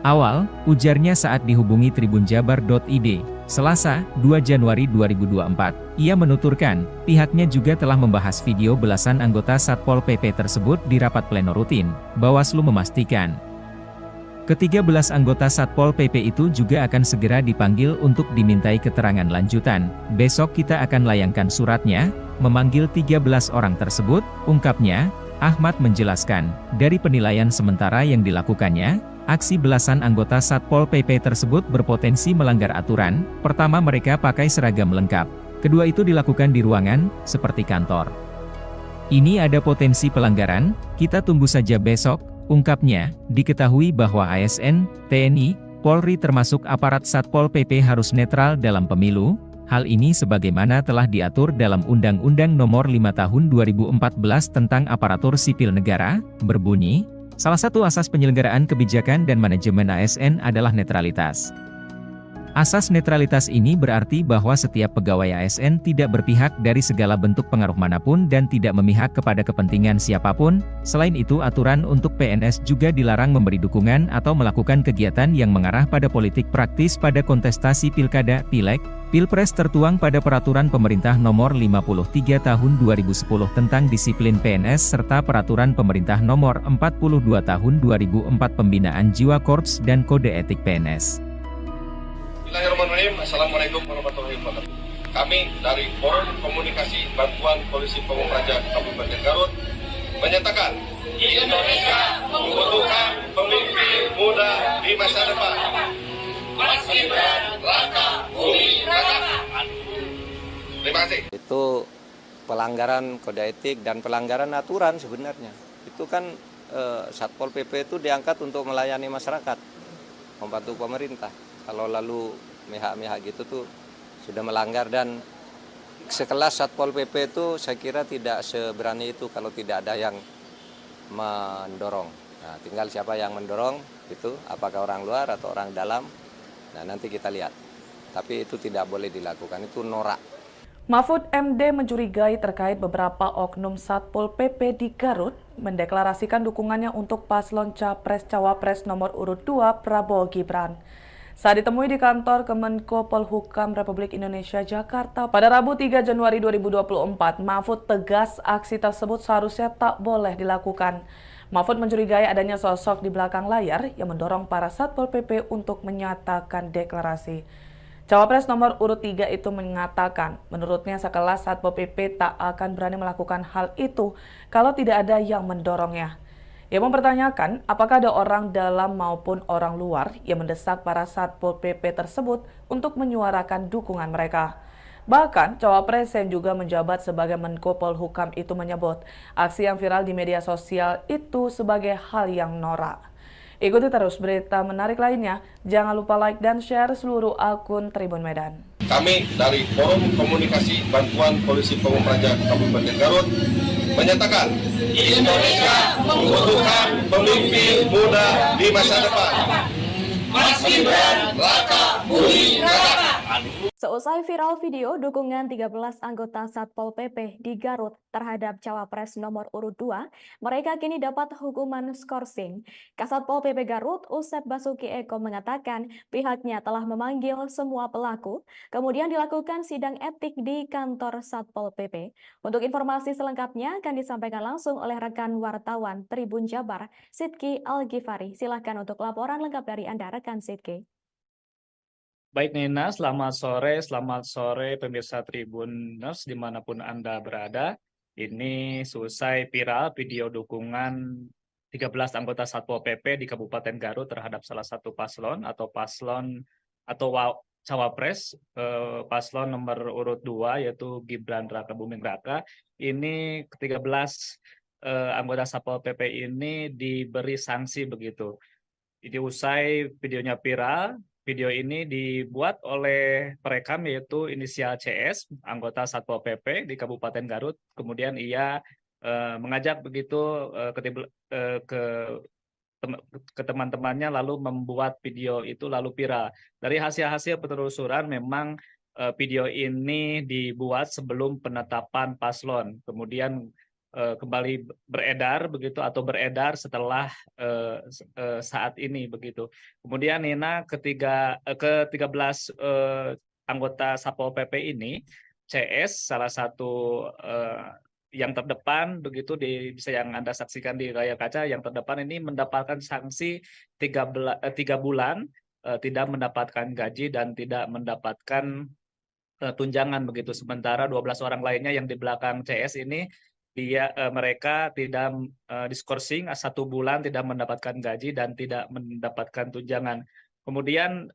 awal, ujarnya saat dihubungi tribunjabar.id, Selasa, 2 Januari 2024. Ia menuturkan, pihaknya juga telah membahas video belasan anggota Satpol PP tersebut di rapat pleno rutin. Bawaslu memastikan ke-13 anggota Satpol PP itu juga akan segera dipanggil untuk dimintai keterangan lanjutan. Besok kita akan layangkan suratnya, memanggil 13 orang tersebut, ungkapnya. Ahmad menjelaskan, dari penilaian sementara yang dilakukannya, aksi belasan anggota Satpol PP tersebut berpotensi melanggar aturan. Pertama, mereka pakai seragam lengkap. Kedua, itu dilakukan di ruangan, seperti kantor. Ini ada potensi pelanggaran, kita tunggu saja besok. Ungkapnya, diketahui bahwa ASN, TNI, Polri termasuk aparat Satpol PP harus netral dalam pemilu. Hal ini sebagaimana telah diatur dalam Undang-Undang Nomor 5 Tahun 2014 tentang Aparatur Sipil Negara, berbunyi, salah satu asas penyelenggaraan kebijakan dan manajemen ASN adalah netralitas. Asas netralitas ini berarti bahwa setiap pegawai ASN tidak berpihak dari segala bentuk pengaruh manapun dan tidak memihak kepada kepentingan siapapun. Selain itu, aturan untuk PNS juga dilarang memberi dukungan atau melakukan kegiatan yang mengarah pada politik praktis pada kontestasi pilkada, pileg, pilpres tertuang pada Peraturan Pemerintah Nomor 53 Tahun 2010 tentang disiplin PNS serta Peraturan Pemerintah Nomor 42 Tahun 2004 Pembinaan Jiwa Korps dan Kode Etik PNS. Bismillahirrahmanirrahim. Assalamualaikum warahmatullahi wabarakatuh. Kami dari Forum Komunikasi Bantuan Polisi Pamung Praja Kabupaten Garut menyatakan Indonesia membutuhkan pemimpin muda di masa depan. Mas Gibran Rakabuming Raka. Terima kasih. Itu pelanggaran kode etik dan pelanggaran aturan sebenarnya. Itu kan Satpol PP itu diangkat untuk melayani masyarakat, membantu pemerintah. Kalau lalu mihak-mihak gitu tuh sudah melanggar dan Sekelas Satpol PP itu saya kira tidak seberani itu kalau tidak ada yang mendorong. Nah, tinggal siapa yang mendorong itu, apakah orang luar atau orang dalam. Nah, nanti kita lihat. Tapi itu tidak boleh dilakukan, itu norak. Mahfud MD mencurigai terkait beberapa oknum Satpol PP di Garut mendeklarasikan dukungannya untuk paslon Capres-Cawapres nomor urut 2 Prabowo Gibran. Saat ditemui di kantor Kemenko Polhukam Republik Indonesia Jakarta pada Rabu 3 Januari 2024, Mahfud tegas aksi tersebut seharusnya tak boleh dilakukan. Mahfud mencurigai adanya sosok di belakang layar yang mendorong para Satpol PP untuk menyatakan deklarasi. Cawapres nomor urut 3 itu mengatakan, menurutnya sekelas Satpol PP tak akan berani melakukan hal itu kalau tidak ada yang mendorongnya. Ia mempertanyakan apakah ada orang dalam maupun orang luar yang mendesak para Satpol PP tersebut untuk menyuarakan dukungan mereka. Bahkan, Cawapres yang juga menjabat sebagai Menko Polhukam itu menyebut aksi yang viral di media sosial itu sebagai hal yang norak. Ikuti terus berita menarik lainnya. Jangan lupa like dan share seluruh akun Tribun Medan. Kami dari Forum Komunikasi Bantuan Polisi Pamung Praja Kabupaten Garut menyatakan Indonesia membutuhkan pemimpin muda di masa depan. Mas Gibran Raka Buming Raka. Seusai viral video dukungan 13 anggota Satpol PP di Garut terhadap Cawapres nomor urut 2, mereka kini dapat hukuman skorsing. Kasatpol PP Garut, Usep Basuki Eko mengatakan pihaknya telah memanggil semua pelaku, kemudian dilakukan sidang etik di kantor Satpol PP. Untuk informasi selengkapnya akan disampaikan langsung oleh rekan wartawan Tribun Jabar, Sidki Al-Ghifari. Silakan untuk laporan lengkap dari Anda, rekan Sidki. Baik Nina, selamat sore pemirsa Tribuners dimanapun Anda berada. Ini selesai viral video dukungan 13 anggota Satpol PP di Kabupaten Garut terhadap salah satu paslon atau Cawapres, paslon nomor urut 2 yaitu Gibran Raka Buming Raka. Ini ke-13 anggota Satpol PP ini diberi sanksi begitu. Jadi usai videonya viral, video ini dibuat oleh perekam yaitu inisial CS, anggota Satpol PP di Kabupaten Garut. Kemudian ia mengajak begitu ke teman-temannya lalu membuat video itu lalu viral. Dari hasil-hasil penelusuran memang video ini dibuat sebelum penetapan paslon. Kemudian kembali beredar begitu atau beredar setelah saat ini begitu. Kemudian Nina ke-13 anggota Satpol PP ini, CS salah satu yang terdepan begitu bisa yang Anda saksikan di layar kaca, yang terdepan ini mendapatkan sanksi 3 bulan tidak mendapatkan gaji dan tidak mendapatkan tunjangan begitu. Sementara 12 orang lainnya yang di belakang CS ini mereka tidak diskorsing 1 bulan tidak mendapatkan gaji dan tidak mendapatkan tunjangan. Kemudian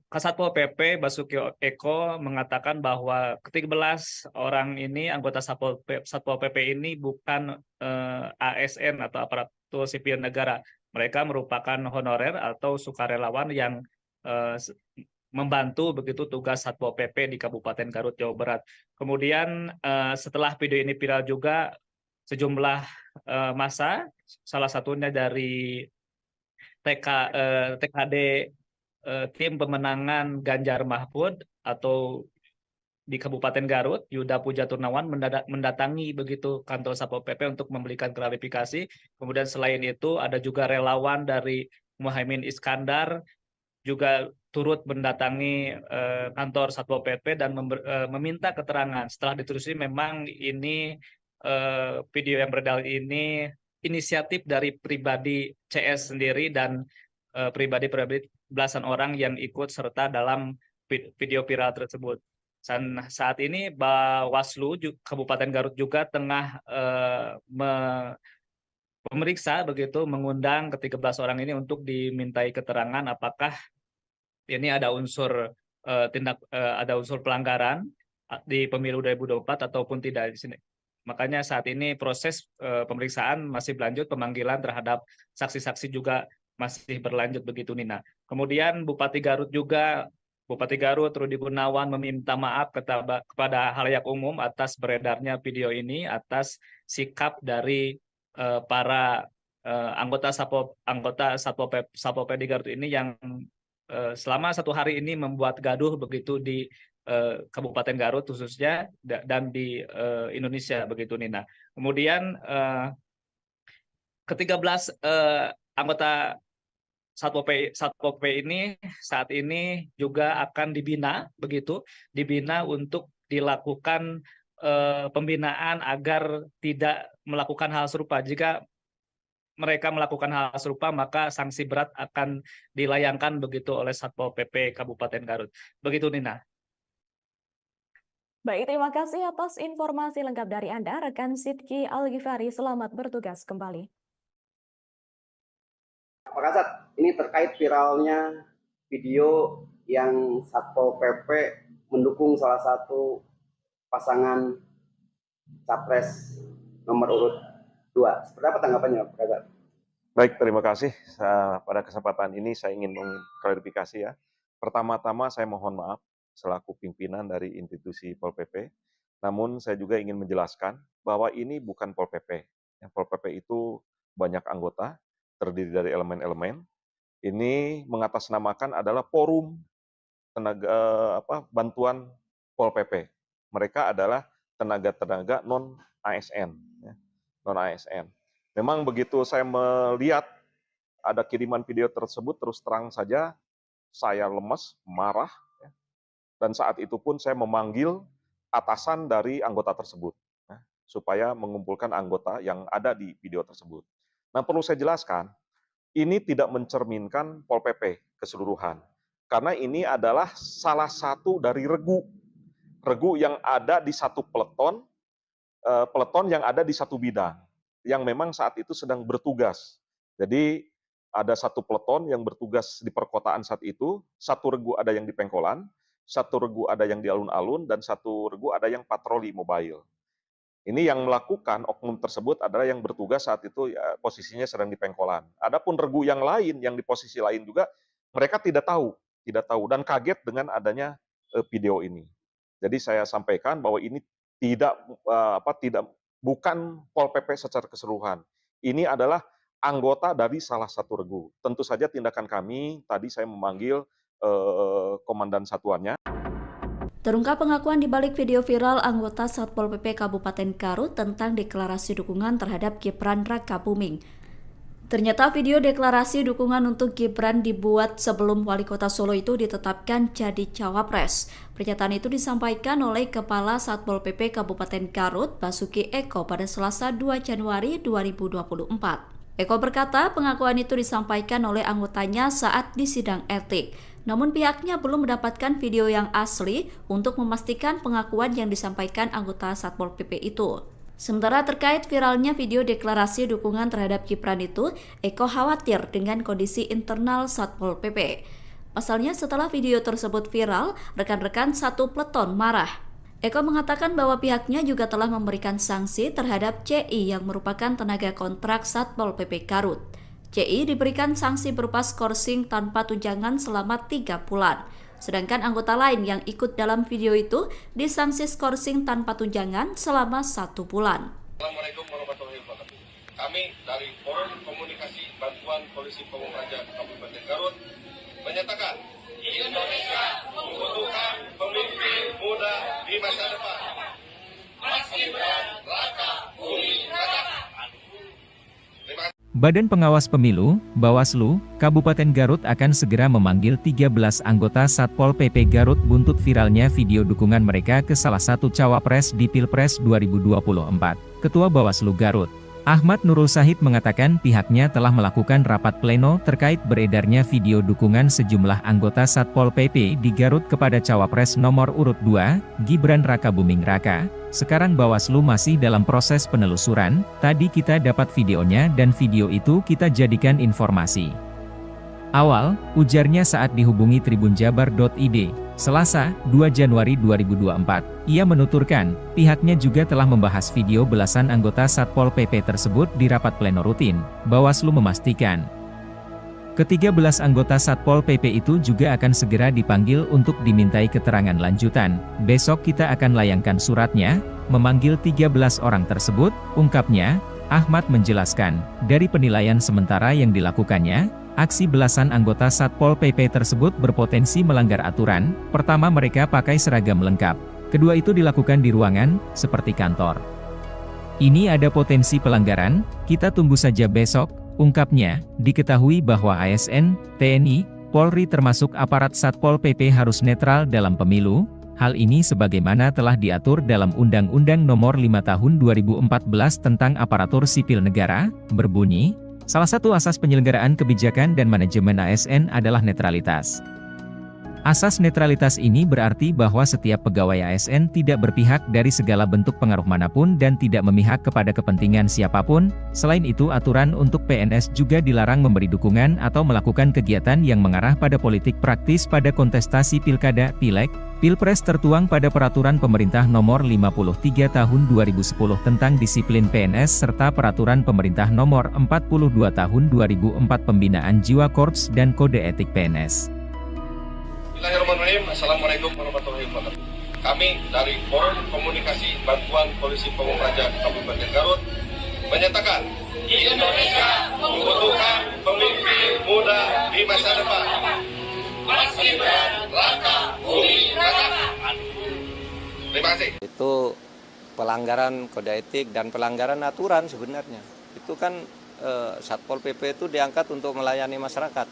Kasatpol PP Basuki Eko mengatakan bahwa ke-13 orang ini anggota Satpol PP ini bukan ASN atau aparatur sipil negara. Mereka merupakan honorer atau sukarelawan yang membantu begitu tugas Satpol PP di Kabupaten Garut, Jawa Barat. Kemudian setelah video ini viral juga sejumlah massa, salah satunya dari TKD tim pemenangan Ganjar Mahfud atau di Kabupaten Garut, Yuda Puja Turnawan mendatangi begitu kantor Satpol PP untuk memberikan klarifikasi. Kemudian selain itu ada juga relawan dari Muhaimin Iskandar juga turut mendatangi kantor Satpol PP dan meminta keterangan. Setelah ditelusuri memang ini video yang beredar ini inisiatif dari pribadi CS sendiri dan pribadi belasan orang yang ikut serta dalam video viral tersebut. Dan saat ini Bawaslu Kabupaten Garut juga tengah memeriksa begitu, mengundang ke-13 orang ini untuk dimintai keterangan apakah ini ada unsur ada unsur pelanggaran di pemilu 2024 ataupun tidak di sini. Makanya saat ini proses pemeriksaan masih berlanjut, pemanggilan terhadap saksi-saksi juga masih berlanjut begitu Nina. Kemudian Bupati Garut juga Bupati Garut Rudi Gunawan meminta maaf kepada halayak umum atas beredarnya video ini atas sikap dari para anggota Satpol PP di Garut ini yang selama 1 hari ini membuat gaduh begitu di Kabupaten Garut khususnya dan di Indonesia begitu Nina. Kemudian ke-13 anggota Satpol PP ini saat ini juga akan dibina untuk dilakukan pembinaan agar tidak melakukan hal serupa. Jika mereka melakukan hal serupa, maka sanksi berat akan dilayangkan begitu oleh Satpol PP Kabupaten Garut. Begitu Nina. Baik, terima kasih atas informasi lengkap dari Anda, rekan Sidki Al-Ghifari. Selamat bertugas kembali. Pak Kasat, ini terkait viralnya video yang Satpol PP mendukung salah satu pasangan capres nomor urut 2. Seperti apa tanggapannya, Pak Kasat? Baik, terima kasih. Pada kesempatan ini saya ingin mengklarifikasi ya. Pertama-tama saya mohon maaf selaku pimpinan dari institusi Pol PP. Namun saya juga ingin menjelaskan bahwa ini bukan Pol PP. Yang Pol PP itu banyak anggota, terdiri dari elemen-elemen. Ini mengatasnamakan adalah forum bantuan Pol PP. Mereka adalah tenaga-tenaga non-ASN. Non-ASN. Memang begitu saya melihat ada kiriman video tersebut, terus terang saja saya lemes, marah, dan saat itu pun saya memanggil atasan dari anggota tersebut, supaya mengumpulkan anggota yang ada di video tersebut. Nah, perlu saya jelaskan, ini tidak mencerminkan Pol PP keseluruhan, karena ini adalah salah satu dari regu yang ada di satu peleton yang ada di satu bidang, yang memang saat itu sedang bertugas. Jadi ada satu peleton yang bertugas di perkotaan saat itu, satu regu ada yang di Pengkolan, satu regu ada yang di alun-alun, dan satu regu ada yang patroli mobile. Ini yang melakukan oknum tersebut adalah yang bertugas saat itu ya, posisinya sedang di Pengkolan. Adapun regu yang lain, yang di posisi lain juga, mereka tidak tahu dan kaget dengan adanya video ini. Jadi saya sampaikan bahwa ini bukan Pol PP secara keseluruhan. Ini adalah anggota dari salah satu regu. Tentu saja tindakan kami, tadi saya memanggil komandan satuannya. Terungkap pengakuan di balik video viral anggota Satpol PP Kabupaten Garut tentang deklarasi dukungan terhadap Gibran Rakabuming. Ternyata video deklarasi dukungan untuk Gibran dibuat sebelum Wali Kota Solo itu ditetapkan jadi cawapres. Pernyataan itu disampaikan oleh Kepala Satpol PP Kabupaten Garut, Basuki Eko, pada Selasa 2 Januari 2024. Eko berkata pengakuan itu disampaikan oleh anggotanya saat di sidang etik. Namun pihaknya belum mendapatkan video yang asli untuk memastikan pengakuan yang disampaikan anggota Satpol PP itu. Sementara terkait viralnya video deklarasi dukungan terhadap Gibran itu, Eko khawatir dengan kondisi internal Satpol PP. Pasalnya setelah video tersebut viral, rekan-rekan satu peleton marah. Eko mengatakan bahwa pihaknya juga telah memberikan sanksi terhadap CI yang merupakan tenaga kontrak Satpol PP Garut. CI diberikan sanksi berupa skorsing tanpa tunjangan selama 3 bulan. Sedangkan anggota lain yang ikut dalam video itu disanksi skorsing tanpa tunjangan selama 1 bulan. Assalamualaikum warahmatullahi wabarakatuh. Kami dari Forum Komunikasi Bantuan Polisi Pamung Praja Kabupaten Garut menyatakan Indonesia membutuhkan pemimpin muda di masa depan. Mas Gibran Rakabuming Raka. Badan Pengawas Pemilu, Bawaslu, Kabupaten Garut akan segera memanggil 13 anggota Satpol PP Garut buntut viralnya video dukungan mereka ke salah satu cawapres di Pilpres 2024. Ketua Bawaslu Garut, Ahmad Nurul Sahid mengatakan pihaknya telah melakukan rapat pleno terkait beredarnya video dukungan sejumlah anggota Satpol PP di Garut kepada cawapres nomor urut 2, Gibran Rakabuming Raka. Sekarang Bawaslu masih dalam proses penelusuran, tadi kita dapat videonya dan video itu kita jadikan informasi awal, ujarnya saat dihubungi tribunjabar.id, Selasa, 2 Januari 2024. Ia menuturkan, pihaknya juga telah membahas video belasan anggota Satpol PP tersebut di rapat pleno rutin. Bawaslu memastikan, Ke-13 anggota Satpol PP itu juga akan segera dipanggil untuk dimintai keterangan lanjutan. Besok kita akan layangkan suratnya, memanggil 13 orang tersebut, ungkapnya. Ahmad menjelaskan, dari penilaian sementara yang dilakukannya, aksi belasan anggota Satpol PP tersebut berpotensi melanggar aturan. Pertama, mereka pakai seragam lengkap. Kedua, itu dilakukan di ruangan, seperti kantor. Ini ada potensi pelanggaran, kita tunggu saja besok, ungkapnya. Diketahui bahwa ASN, TNI, Polri termasuk aparat Satpol PP harus netral dalam pemilu. Hal ini sebagaimana telah diatur dalam Undang-Undang Nomor 5 Tahun 2014 tentang Aparatur Sipil Negara, berbunyi, salah satu asas penyelenggaraan kebijakan dan manajemen ASN adalah netralitas. Asas netralitas ini berarti bahwa setiap pegawai ASN tidak berpihak dari segala bentuk pengaruh manapun dan tidak memihak kepada kepentingan siapapun. Selain itu, aturan untuk PNS juga dilarang memberi dukungan atau melakukan kegiatan yang mengarah pada politik praktis pada kontestasi pilkada, pileg, pilpres tertuang pada Peraturan Pemerintah Nomor 53 Tahun 2010 tentang disiplin PNS serta Peraturan Pemerintah Nomor 42 Tahun 2004 Pembinaan Jiwa Korps dan Kode Etik PNS. Bismillahirrahmanirrahim. Assalamualaikum warahmatullahi wabarakatuh. Kami dari Forum Komunikasi Bantuan Polisi Pamung Praja Kabupaten Garut menyatakan Indonesia membutuhkan pemimpin muda di masa depan. Mas Gibran Raka Buming Raka. Terima kasih. Itu pelanggaran kode etik dan pelanggaran aturan sebenarnya. Itu kan Satpol PP itu diangkat untuk melayani masyarakat,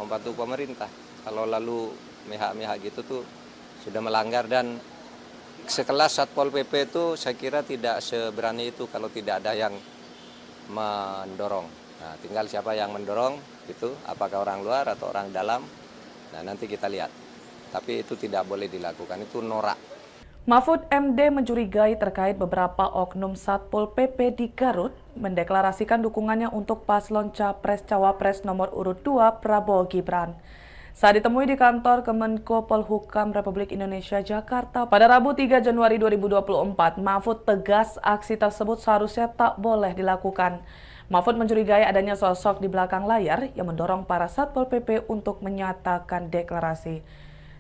membantu pemerintah. Kalau lalu mihak-mihak gitu tuh sudah melanggar, dan sekelas Satpol PP itu saya kira tidak seberani itu kalau tidak ada yang mendorong. Nah, tinggal siapa yang mendorong itu, apakah orang luar atau orang dalam. Nah, nanti kita lihat. Tapi itu tidak boleh dilakukan, itu norak. Mahfud MD mencurigai terkait beberapa oknum Satpol PP di Garut mendeklarasikan dukungannya untuk paslon Capres-Cawapres nomor urut 2 Prabowo Gibran. Saat ditemui di kantor Kemenko Polhukam Republik Indonesia Jakarta pada Rabu 3 Januari 2024, Mahfud tegas aksi tersebut seharusnya tak boleh dilakukan. Mahfud mencurigai adanya sosok di belakang layar yang mendorong para Satpol PP untuk menyatakan deklarasi.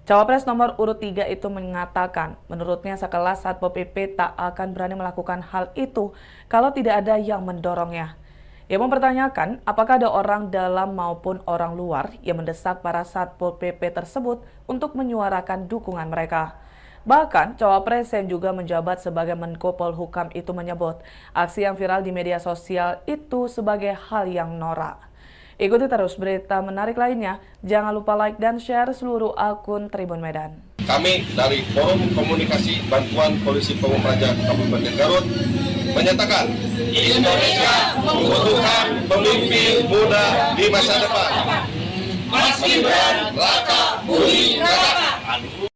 Cawapres nomor urut 3 itu mengatakan, menurutnya sekelas Satpol PP tak akan berani melakukan hal itu kalau tidak ada yang mendorongnya. Ia mempertanyakan apakah ada orang dalam maupun orang luar yang mendesak para Satpol PP tersebut untuk menyuarakan dukungan mereka. Bahkan, Cawapres yang juga menjabat sebagai Menko Polhukam itu menyebut aksi yang viral di media sosial itu sebagai hal yang norak. Ikuti terus berita menarik lainnya, jangan lupa like dan share seluruh akun Tribun Medan. Kami dari Forum Komunikasi Bantuan Polisi Pamung Praja Kabupaten Garut menyatakan Indonesia membutuhkan pemimpin muda di masa depan. Mas Gibran Raka Buming Raka.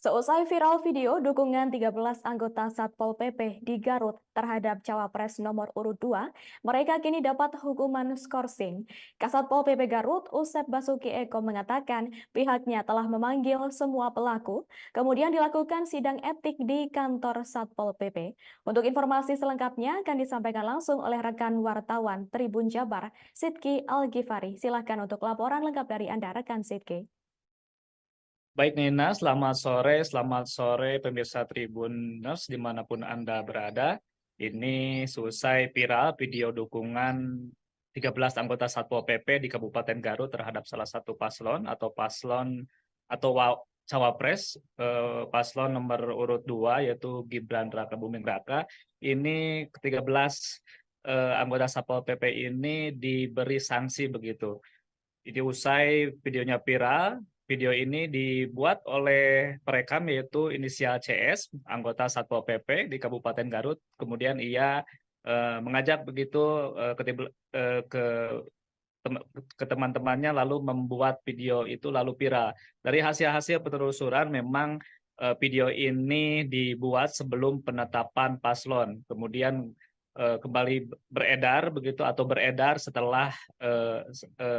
Seusai viral video dukungan 13 anggota Satpol PP di Garut terhadap Cawapres nomor urut 2, mereka kini dapat hukuman skorsing. Kasatpol PP Garut, Usep Basuki Eko mengatakan pihaknya telah memanggil semua pelaku, kemudian dilakukan sidang etik di kantor Satpol PP. Untuk informasi selengkapnya akan disampaikan langsung oleh rekan wartawan Tribun Jabar, Sidki Al-Ghifari. Silakan untuk laporan lengkap dari Anda, rekan Sidki. Baik Nina, selamat sore pemirsa Tribuners dimanapun Anda berada. Ini selesai viral video dukungan 13 anggota Satpol PP di Kabupaten Garut terhadap salah satu paslon atau Cawapres, paslon nomor urut 2 yaitu Gibran Raka Buming Raka. Ini ke-13 anggota Satpol PP ini diberi sanksi begitu. Jadi usai videonya viral, video ini dibuat oleh perekam yaitu inisial CS, anggota Satpol PP di Kabupaten Garut. Kemudian ia mengajak begitu ke teman-temannya lalu membuat video itu lalu viral. Dari hasil-hasil penelusuran memang video ini dibuat sebelum penetapan paslon. Kemudian kembali beredar begitu atau beredar setelah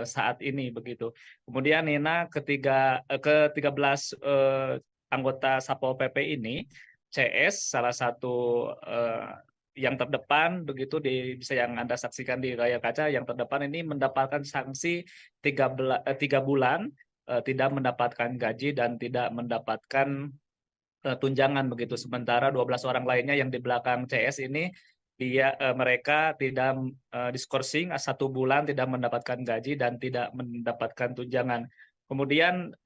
saat ini begitu. Kemudian Nina ke-13 anggota Satpol PP ini CS salah satu yang terdepan begitu bisa yang Anda saksikan di layar kaca, yang terdepan ini mendapatkan sanksi 3 bulan tidak mendapatkan gaji dan tidak mendapatkan tunjangan begitu. Sementara 12 orang lainnya yang di belakang CS ini mereka tidak diskorsing 1 bulan tidak mendapatkan gaji dan tidak mendapatkan tunjangan. Kemudian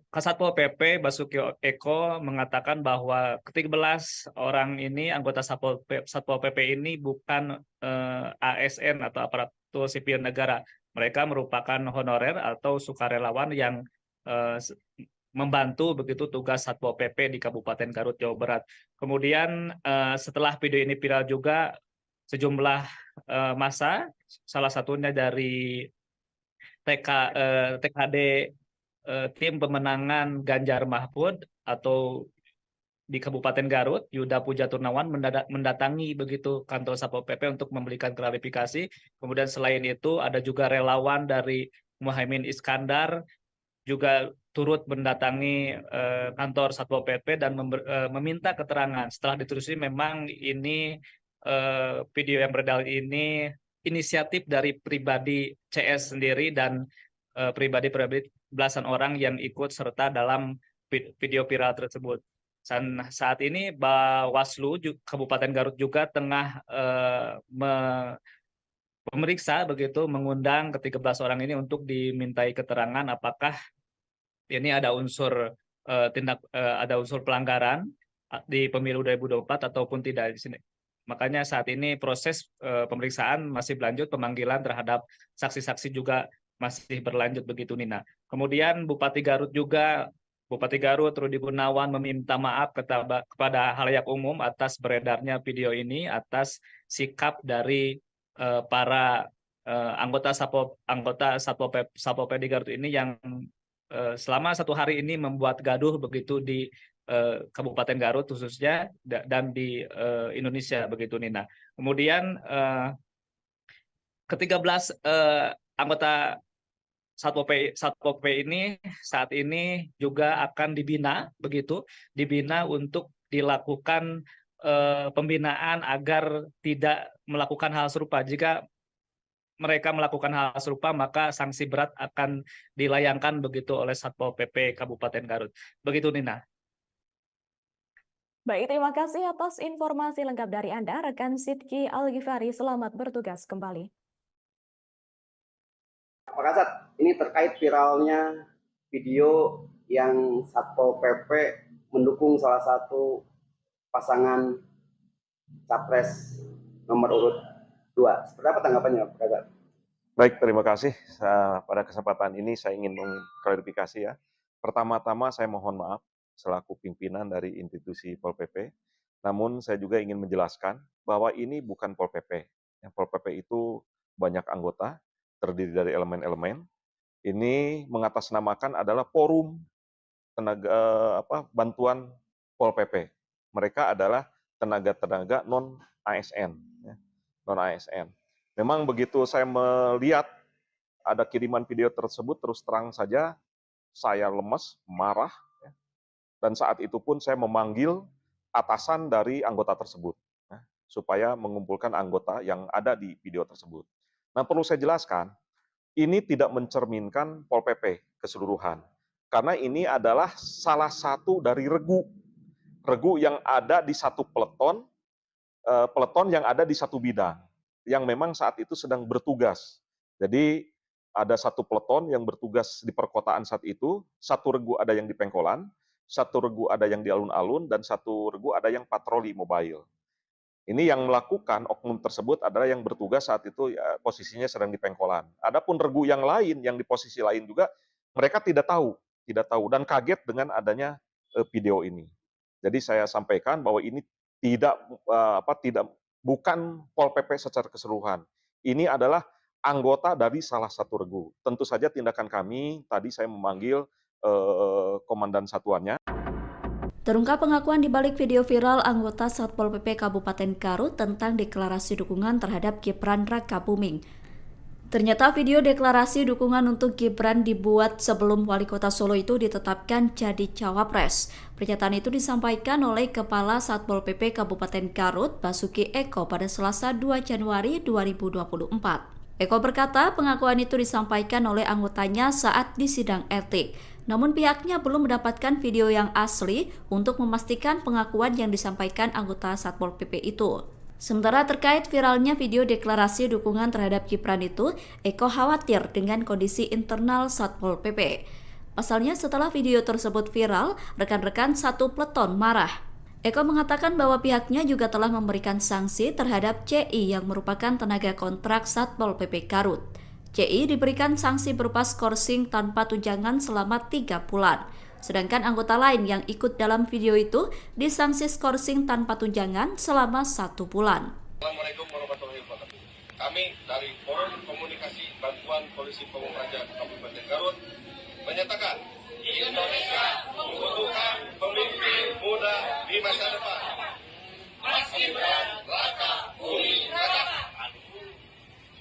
Kasatpol PP Basuki Eko mengatakan bahwa ke-13 orang ini anggota Satpol PP ini bukan ASN atau aparatur sipil negara. Mereka merupakan honorer atau sukarelawan yang membantu begitu tugas Satpol PP di Kabupaten Garut, Jawa Barat. Kemudian setelah video ini viral juga sejumlah massa, salah satunya dari TKD tim pemenangan Ganjar Mahfud atau di Kabupaten Garut, Yuda Puja Turnawan mendatangi begitu kantor Satpol PP untuk memberikan klarifikasi. Kemudian selain itu ada juga relawan dari Muhaimin Iskandar juga turut mendatangi kantor Satpol PP dan meminta keterangan. Setelah ditelusuri memang ini video yang beredar ini inisiatif dari pribadi CS sendiri dan pribadi belasan orang yang ikut serta dalam video viral tersebut. Dan saat ini Bawaslu Kabupaten Garut juga tengah memeriksa begitu, mengundang ke-13 orang ini untuk dimintai keterangan apakah ini ada unsur ada unsur pelanggaran di pemilu 2024 ataupun tidak di sini. Makanya saat ini proses pemeriksaan masih berlanjut, pemanggilan terhadap saksi-saksi juga masih berlanjut begitu, Nina. Kemudian Bupati Garut Rudi Gunawan meminta maaf kepada halayak umum atas beredarnya video ini, atas sikap dari para anggota Satpol PP di Garut ini yang selama 1 hari ini membuat gaduh begitu di Kabupaten Garut khususnya dan di Indonesia begitu, Nina. Kemudian ke-13 anggota Satpol PP ini saat ini juga akan dibina untuk dilakukan pembinaan agar tidak melakukan hal serupa. Jika mereka melakukan hal serupa, maka sanksi berat akan dilayangkan begitu oleh Satpol PP Kabupaten Garut. Begitu, Nina. Baik, terima kasih atas informasi lengkap dari Anda, rekan Sidki Al-Ghifari. Selamat bertugas kembali. Pak Kasat, ini terkait viralnya video yang Satpol PP mendukung salah satu pasangan capres nomor urut 2. Seperti apa tanggapannya, Pak Kasat? Baik, terima kasih. Pada kesempatan ini saya ingin mengklarifikasi ya. Pertama-tama saya mohon maaf selaku pimpinan dari institusi Pol PP. Namun saya juga ingin menjelaskan bahwa ini bukan Pol PP. Pol PP itu banyak anggota, terdiri dari elemen-elemen. Ini mengatasnamakan adalah forum bantuan Pol PP. Mereka adalah tenaga-tenaga non-ASN. Non-ASN. Memang begitu saya melihat ada kiriman video tersebut, terus terang saja saya lemes, marah. Dan saat itu pun saya memanggil atasan dari anggota tersebut. Supaya mengumpulkan anggota yang ada di video tersebut. Nah, perlu saya jelaskan, ini tidak mencerminkan Pol PP keseluruhan. Karena ini adalah salah satu dari regu yang ada di satu peleton yang ada di satu bidang, yang memang saat itu sedang bertugas. Jadi ada satu peleton yang bertugas di perkotaan saat itu, satu regu ada yang di Pengkolan, satu regu ada yang di alun-alun, dan satu regu ada yang patroli mobile. Ini yang melakukan oknum tersebut adalah yang bertugas saat itu ya, posisinya sedang di Pengkolan. Adapun regu yang lain, yang di posisi lain juga, mereka tidak tahu dan kaget dengan adanya video ini. Jadi saya sampaikan bahwa ini bukan Pol PP secara keseluruhan. Ini adalah anggota dari salah satu regu. Tentu saja tindakan kami, tadi saya memanggil komandan satuannya. Terungkap pengakuan di balik video viral anggota Satpol PP Kabupaten Garut tentang deklarasi dukungan terhadap Gibran Rakabuming. Ternyata video deklarasi dukungan untuk Gibran dibuat sebelum Wali Kota Solo itu ditetapkan jadi cawapres. Pernyataan itu disampaikan oleh Kepala Satpol PP Kabupaten Garut, Basuki Eko pada Selasa 2 Januari 2024. Eko berkata pengakuan itu disampaikan oleh anggotanya saat di sidang etik. Namun pihaknya belum mendapatkan video yang asli untuk memastikan pengakuan yang disampaikan anggota Satpol PP itu. Sementara terkait viralnya video deklarasi dukungan terhadap Gibran itu, Eko khawatir dengan kondisi internal Satpol PP. Pasalnya setelah video tersebut viral, rekan-rekan satu peleton marah. Eko mengatakan bahwa pihaknya juga telah memberikan sanksi terhadap CI yang merupakan tenaga kontrak Satpol PP Garut. CI diberikan sanksi berupa skorsing tanpa tunjangan selama 3 bulan. Sedangkan anggota lain yang ikut dalam video itu disanksi skorsing tanpa tunjangan selama 1 bulan. Assalamualaikum warahmatullahi wabarakatuh. Kami dari Forum Komunikasi Bantuan Polisi Pamung Praja Kabupaten Garut menyatakan Indonesia membutuhkan pemimpin muda di masa depan. Mas Gibran, Raka, Bumi Raka.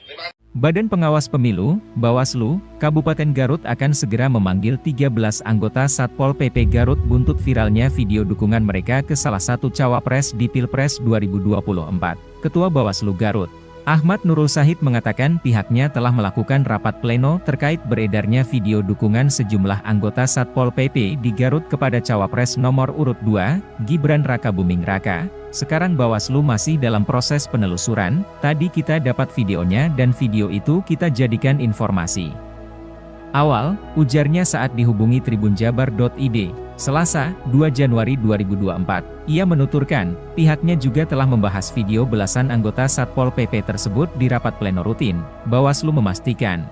Terima kasih. Badan Pengawas Pemilu, Bawaslu, Kabupaten Garut akan segera memanggil 13 anggota Satpol PP Garut buntut viralnya video dukungan mereka ke salah satu cawapres di Pilpres 2024. Ketua Bawaslu Garut, Ahmad Nurul Syahid mengatakan pihaknya telah melakukan rapat pleno terkait beredarnya video dukungan sejumlah anggota Satpol PP di Garut kepada cawapres nomor urut 2, Gibran Raka Buming Raka. Sekarang Bawaslu masih dalam proses penelusuran, tadi kita dapat videonya dan video itu kita jadikan informasi awal, ujarnya saat dihubungi tribunjabar.id, Selasa, 2 Januari 2024. Ia menuturkan, pihaknya juga telah membahas video belasan anggota Satpol PP tersebut di rapat pleno rutin. Bawaslu memastikan,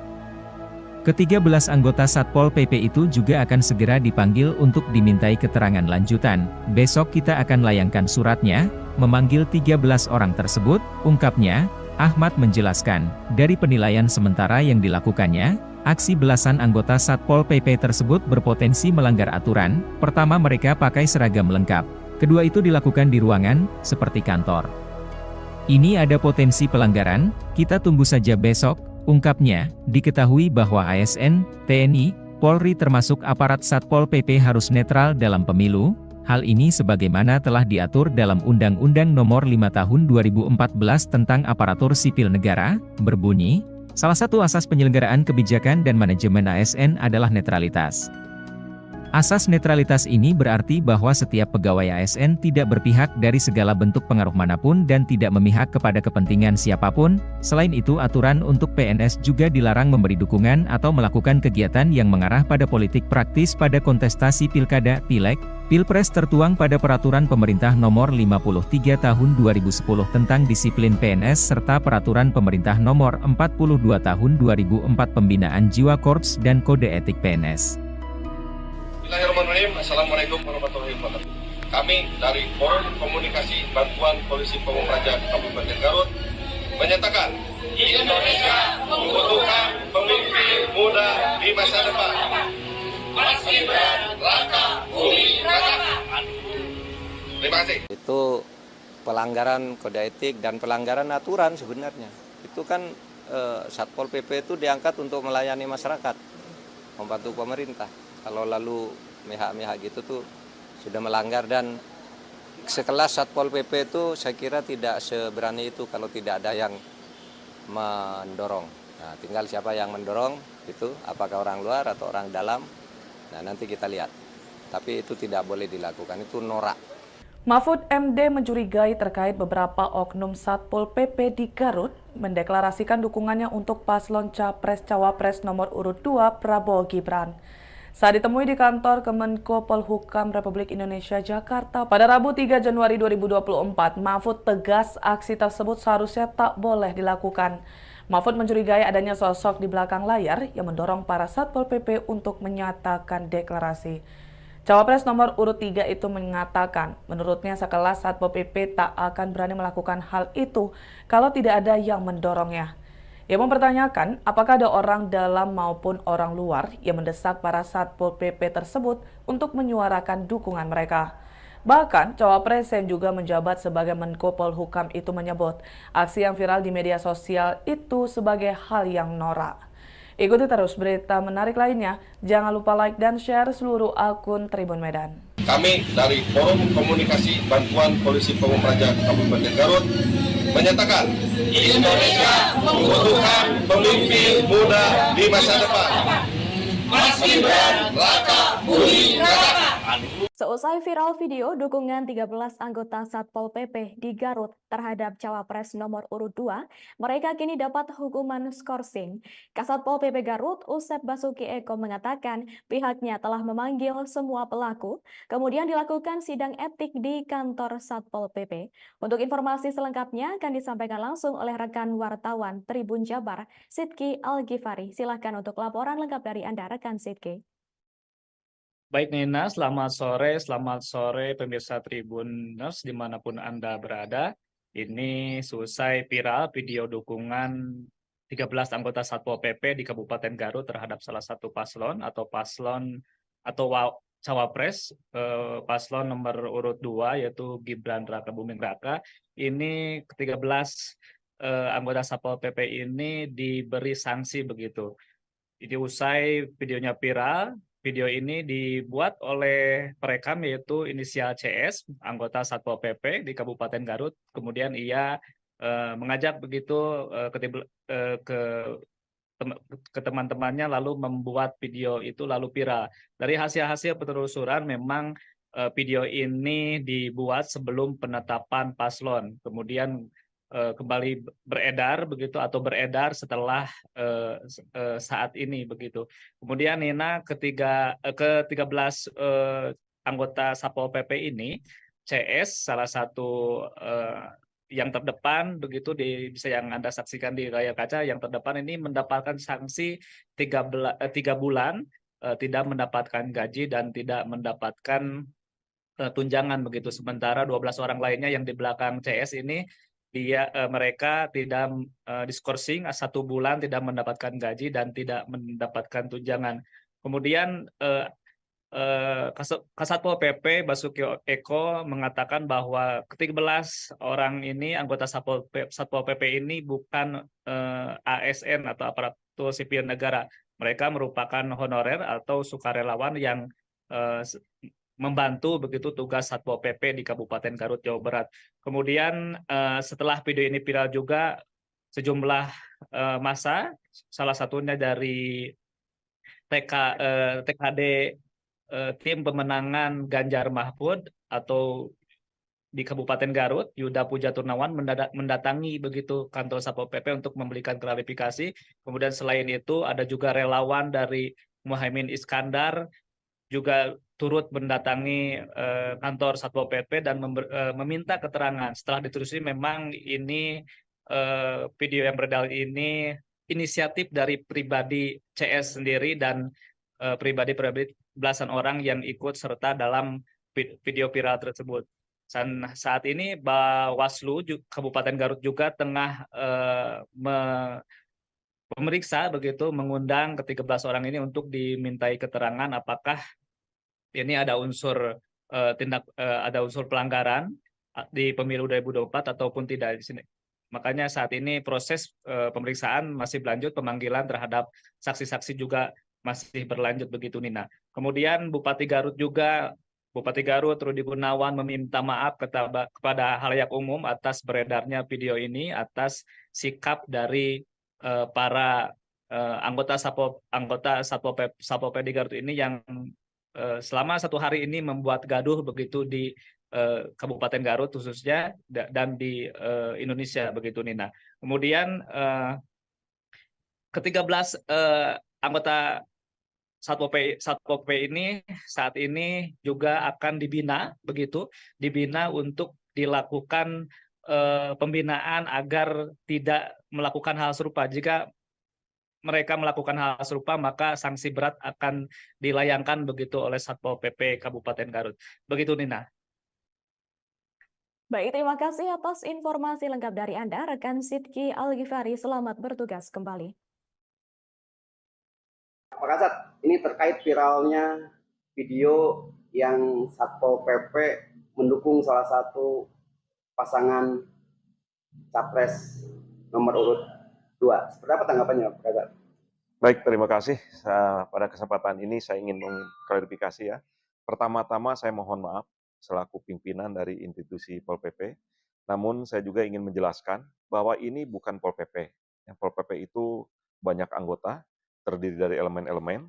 ke-13 anggota Satpol PP itu juga akan segera dipanggil untuk dimintai keterangan lanjutan. Besok kita akan layangkan suratnya, memanggil 13 orang tersebut, ungkapnya. Ahmad menjelaskan, dari penilaian sementara yang dilakukannya, aksi belasan anggota Satpol PP tersebut berpotensi melanggar aturan. Pertama, mereka pakai seragam lengkap. Kedua, itu dilakukan di ruangan, seperti kantor. Ini ada potensi pelanggaran, kita tunggu saja besok, ungkapnya. Diketahui bahwa ASN, TNI, Polri termasuk aparat Satpol PP harus netral dalam pemilu. Hal ini sebagaimana telah diatur dalam Undang-Undang Nomor 5 Tahun 2014 tentang Aparatur Sipil Negara, berbunyi, salah satu asas penyelenggaraan kebijakan dan manajemen ASN adalah netralitas. Asas netralitas ini berarti bahwa setiap pegawai ASN tidak berpihak dari segala bentuk pengaruh manapun dan tidak memihak kepada kepentingan siapapun. Selain itu, aturan untuk PNS juga dilarang memberi dukungan atau melakukan kegiatan yang mengarah pada politik praktis pada kontestasi pilkada, pileg, pilpres tertuang pada Peraturan Pemerintah Nomor 53 Tahun 2010 tentang disiplin PNS serta Peraturan Pemerintah Nomor 42 Tahun 2004 Pembinaan Jiwa Korps dan Kode Etik PNS. Bismillahirrahmanirrahim. Assalamualaikum warahmatullahi wabarakatuh. Kami dari Forum Komunikasi Bantuan Polisi Pamung Praja Kabupaten Garut menyatakan Indonesia membutuhkan pemimpin muda di masa depan. Mas Gibran, Raka, Bumi Raka. Terima kasih. Itu pelanggaran kode etik dan pelanggaran aturan sebenarnya. Itu kan Satpol PP itu diangkat untuk melayani masyarakat, membantu pemerintah. Kalau lalu mihak-mihak gitu tuh sudah melanggar, dan sekelas Satpol PP itu saya kira tidak seberani itu kalau tidak ada yang mendorong. Nah, tinggal siapa yang mendorong itu, apakah orang luar atau orang dalam. Nah, nanti kita lihat. Tapi itu tidak boleh dilakukan, itu norak. Mahfud MD mencurigai terkait beberapa oknum Satpol PP di Garut mendeklarasikan dukungannya untuk paslon Capres-Cawapres nomor urut 2 Prabowo Gibran. Saat ditemui di kantor Kemenko Polhukam Republik Indonesia Jakarta pada Rabu 3 Januari 2024, Mahfud tegas aksi tersebut seharusnya tak boleh dilakukan. Mahfud mencurigai adanya sosok di belakang layar yang mendorong para Satpol PP untuk menyatakan deklarasi. Cawapres nomor urut 3 itu mengatakan, menurutnya sekelas Satpol PP tak akan berani melakukan hal itu kalau tidak ada yang mendorongnya. Ia mempertanyakan apakah ada orang dalam maupun orang luar yang mendesak para Satpol PP tersebut untuk menyuarakan dukungan mereka. Bahkan, Cawapres yang juga menjabat sebagai Menko Polhukam itu menyebut aksi yang viral di media sosial itu sebagai hal yang norak. Ikuti terus berita menarik lainnya. Jangan lupa like dan share seluruh akun Tribun Medan. Kami dari Forum Komunikasi Bantuan Polisi Pamung Praja Kabupaten Garut menyatakan Indonesia membutuhkan pemimpin muda di masa depan. Mas Gibran, Raka Buming Raka. Seusai viral video dukungan 13 anggota Satpol PP di Garut terhadap Cawapres nomor urut 2, mereka kini dapat hukuman skorsing. Kasatpol PP Garut, Usep Basuki Eko mengatakan pihaknya telah memanggil semua pelaku, kemudian dilakukan sidang etik di kantor Satpol PP. Untuk informasi selengkapnya akan disampaikan langsung oleh rekan wartawan Tribun Jabar, Sidki Al-Ghifari. Silahkan untuk laporan lengkap dari Anda, rekan Sidki. Baik Nina, selamat sore pemirsa Tribuners dimanapun Anda berada. Ini selesai viral video dukungan 13 anggota Satpol PP di Kabupaten Garut terhadap salah satu paslon atau Cawapres, paslon nomor urut 2 yaitu Gibran Raka Buming Raka. Ini ke-13 anggota Satpol PP ini diberi sanksi begitu. Jadi usai videonya viral, video ini dibuat oleh perekam yaitu inisial CS, anggota Satpol PP di Kabupaten Garut. Kemudian ia mengajak begitu ke teman-temannya lalu membuat video itu lalu viral. Dari hasil-hasil penelusuran memang video ini dibuat sebelum penetapan paslon. Kemudian kembali beredar begitu atau beredar setelah saat ini begitu. Kemudian Nina ke-13 anggota Satpol PP ini, CS salah satu yang terdepan begitu bisa yang Anda saksikan di layar kaca, yang terdepan ini mendapatkan sanksi 3 bulan tidak mendapatkan gaji dan tidak mendapatkan tunjangan begitu. Sementara 12 orang lainnya yang di belakang CS ini mereka tidak diskorsing 1 bulan tidak mendapatkan gaji dan tidak mendapatkan tunjangan. Kemudian Kasatpol PP Basuki Eko mengatakan bahwa ke-13 orang ini anggota Satpol PP ini bukan ASN atau aparatur sipil negara. Mereka merupakan honorer atau sukarelawan yang membantu begitu tugas Satpol PP di Kabupaten Garut, Jawa Barat. Kemudian setelah video ini viral juga sejumlah massa, salah satunya dari TKD tim pemenangan Ganjar Mahfud atau di Kabupaten Garut, Yuda Puja Turnawan mendatangi begitu kantor Satpol PP untuk memberikan klarifikasi. Kemudian selain itu ada juga relawan dari Muhaimin Iskandar juga turut mendatangi kantor Satpol PP dan meminta keterangan. Setelah ditelusuri memang ini video yang beredar ini inisiatif dari pribadi CS sendiri dan pribadi belasan orang yang ikut serta dalam video viral tersebut. Dan saat ini Bawaslu Kabupaten Garut juga tengah memeriksa begitu, mengundang ke-13 orang ini untuk dimintai keterangan apakah ini ada unsur ada unsur pelanggaran di pemilu 2024 ataupun tidak di sini. Makanya saat ini proses pemeriksaan masih berlanjut, pemanggilan terhadap saksi-saksi juga masih berlanjut begitu Nina. Kemudian Bupati Garut Rudi Gunawan meminta maaf kepada halayak umum atas beredarnya video ini, atas sikap dari para anggota Satpol PP di Garut ini yang selama 1 hari ini membuat gaduh begitu di Kabupaten Garut khususnya dan di Indonesia begitu Nina. Kemudian ke-13 anggota Satpol PP ini saat ini juga akan dibina untuk dilakukan pembinaan agar tidak melakukan hal serupa. Jika mereka melakukan hal serupa, maka sanksi berat akan dilayangkan begitu oleh Satpol PP Kabupaten Garut. Begitu Nina. Baik, terima kasih atas informasi lengkap dari Anda, rekan Sidki Al-Ghifari. Selamat bertugas kembali. Pak Kasat, ini terkait viralnya video yang Satpol PP mendukung salah satu pasangan capres nomor urut 2. Seperti apa tanggapannya, Pak Gatot? Baik, terima kasih. Pada kesempatan ini saya ingin mengklarifikasi ya. Pertama-tama saya mohon maaf selaku pimpinan dari institusi Pol PP. Namun saya juga ingin menjelaskan bahwa ini bukan Pol PP. Pol PP itu banyak anggota, terdiri dari elemen-elemen.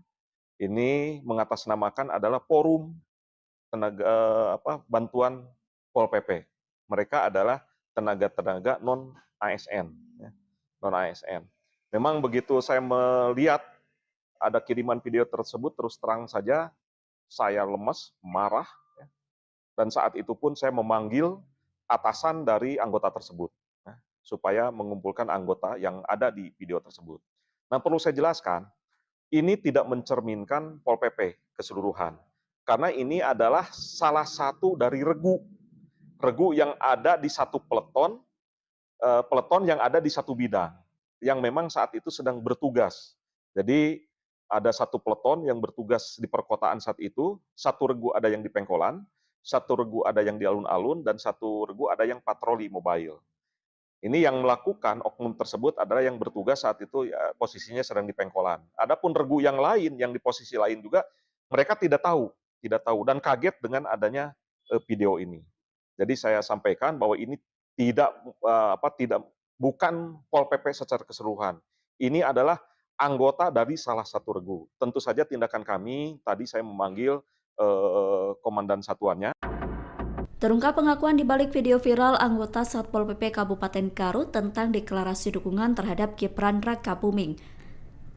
Ini mengatasnamakan adalah forum bantuan Pol PP. Mereka adalah tenaga-tenaga non-ASN. Non-ASN. Memang begitu saya melihat ada kiriman video tersebut, terus terang saja saya lemes, marah, dan saat itu pun saya memanggil atasan dari anggota tersebut, supaya mengumpulkan anggota yang ada di video tersebut. Nah, perlu saya jelaskan, ini tidak mencerminkan Pol PP keseluruhan, karena ini adalah salah satu dari regu yang ada di satu peleton yang ada di satu bidang, yang memang saat itu sedang bertugas. Jadi ada satu peleton yang bertugas di perkotaan saat itu, satu regu ada yang di Pengkolan, satu regu ada yang di alun-alun, dan satu regu ada yang patroli mobile. Ini yang melakukan oknum tersebut adalah yang bertugas saat itu ya, posisinya sedang di Pengkolan. Adapun regu yang lain, yang di posisi lain juga, mereka tidak tahu dan kaget dengan adanya video ini. Jadi saya sampaikan bahwa ini bukan Pol PP secara keseluruhan. Ini adalah anggota dari salah satu regu. Tentu saja tindakan kami, tadi saya memanggil komandan satuannya. Terungkap pengakuan di balik video viral anggota Satpol PP Kabupaten Garut tentang deklarasi dukungan terhadap Gibran Rakabuming.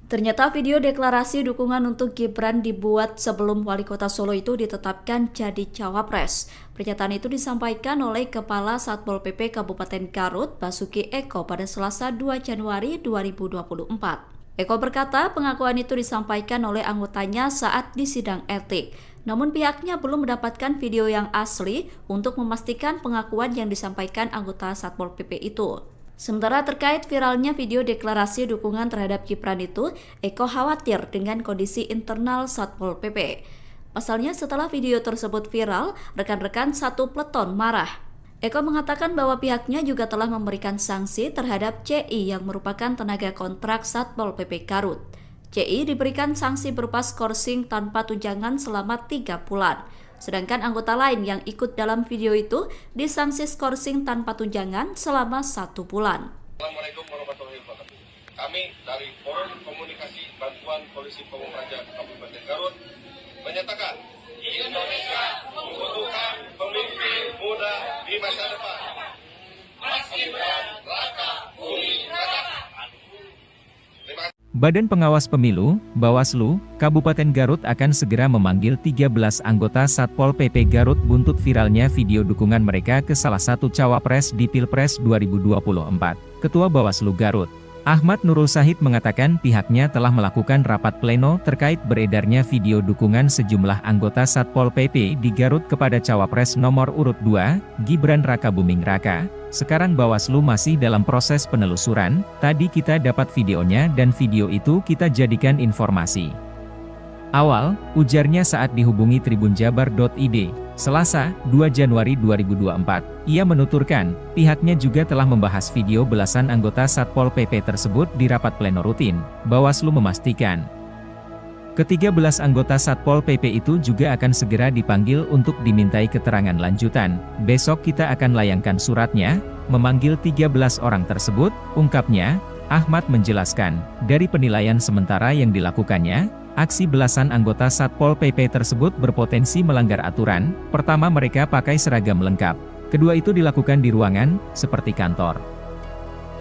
Ternyata video deklarasi dukungan untuk Gibran dibuat sebelum Wali Kota Solo itu ditetapkan jadi cawapres. Pernyataan itu disampaikan oleh Kepala Satpol PP Kabupaten Garut, Basuki Eko pada Selasa 2 Januari 2024. Eko berkata pengakuan itu disampaikan oleh anggotanya saat di sidang etik. Namun pihaknya belum mendapatkan video yang asli untuk memastikan pengakuan yang disampaikan anggota Satpol PP itu. Sementara terkait viralnya video deklarasi dukungan terhadap Gibran itu, Eko khawatir dengan kondisi internal Satpol PP. Pasalnya setelah video tersebut viral, rekan-rekan satu peleton marah. Eko mengatakan bahwa pihaknya juga telah memberikan sanksi terhadap CI yang merupakan tenaga kontrak Satpol PP Garut. CI diberikan sanksi berupa skorsing tanpa tunjangan selama 3 bulan. Sedangkan anggota lain yang ikut dalam video itu disanksi skorsing tanpa tunjangan selama 1 bulan. Assalamualaikum warahmatullahi wabarakatuh. Kami dari Forum Komunikasi Bantuan Polisi Pamung Praja Kabupaten Garut menyatakan Indonesia membutuhkan pemimpin muda di masa depan. Mas Gibran Rakabuming Raka. Terima kasih. Badan Pengawas Pemilu, Bawaslu, Kabupaten Garut akan segera memanggil 13 anggota Satpol PP Garut buntut viralnya video dukungan mereka ke salah satu cawapres di Pilpres 2024. Ketua Bawaslu Garut, Ahmad Nurul Sahid mengatakan pihaknya telah melakukan rapat pleno terkait beredarnya video dukungan sejumlah anggota Satpol PP di Garut kepada cawapres nomor urut 2, Gibran Rakabuming Raka. Sekarang Bawaslu masih dalam proses penelusuran, tadi kita dapat videonya dan video itu kita jadikan informasi awal, ujarnya saat dihubungi tribunjabar.id, Selasa, 2 Januari 2024. Ia menuturkan, pihaknya juga telah membahas video belasan anggota Satpol PP tersebut di rapat pleno rutin. Bawaslu memastikan, ke-13 anggota Satpol PP itu juga akan segera dipanggil untuk dimintai keterangan lanjutan. Besok kita akan layangkan suratnya, memanggil 13 orang tersebut, ungkapnya. Ahmad menjelaskan, dari penilaian sementara yang dilakukannya, aksi belasan anggota Satpol PP tersebut berpotensi melanggar aturan. Pertama, mereka pakai seragam lengkap. Kedua, itu dilakukan di ruangan, seperti kantor.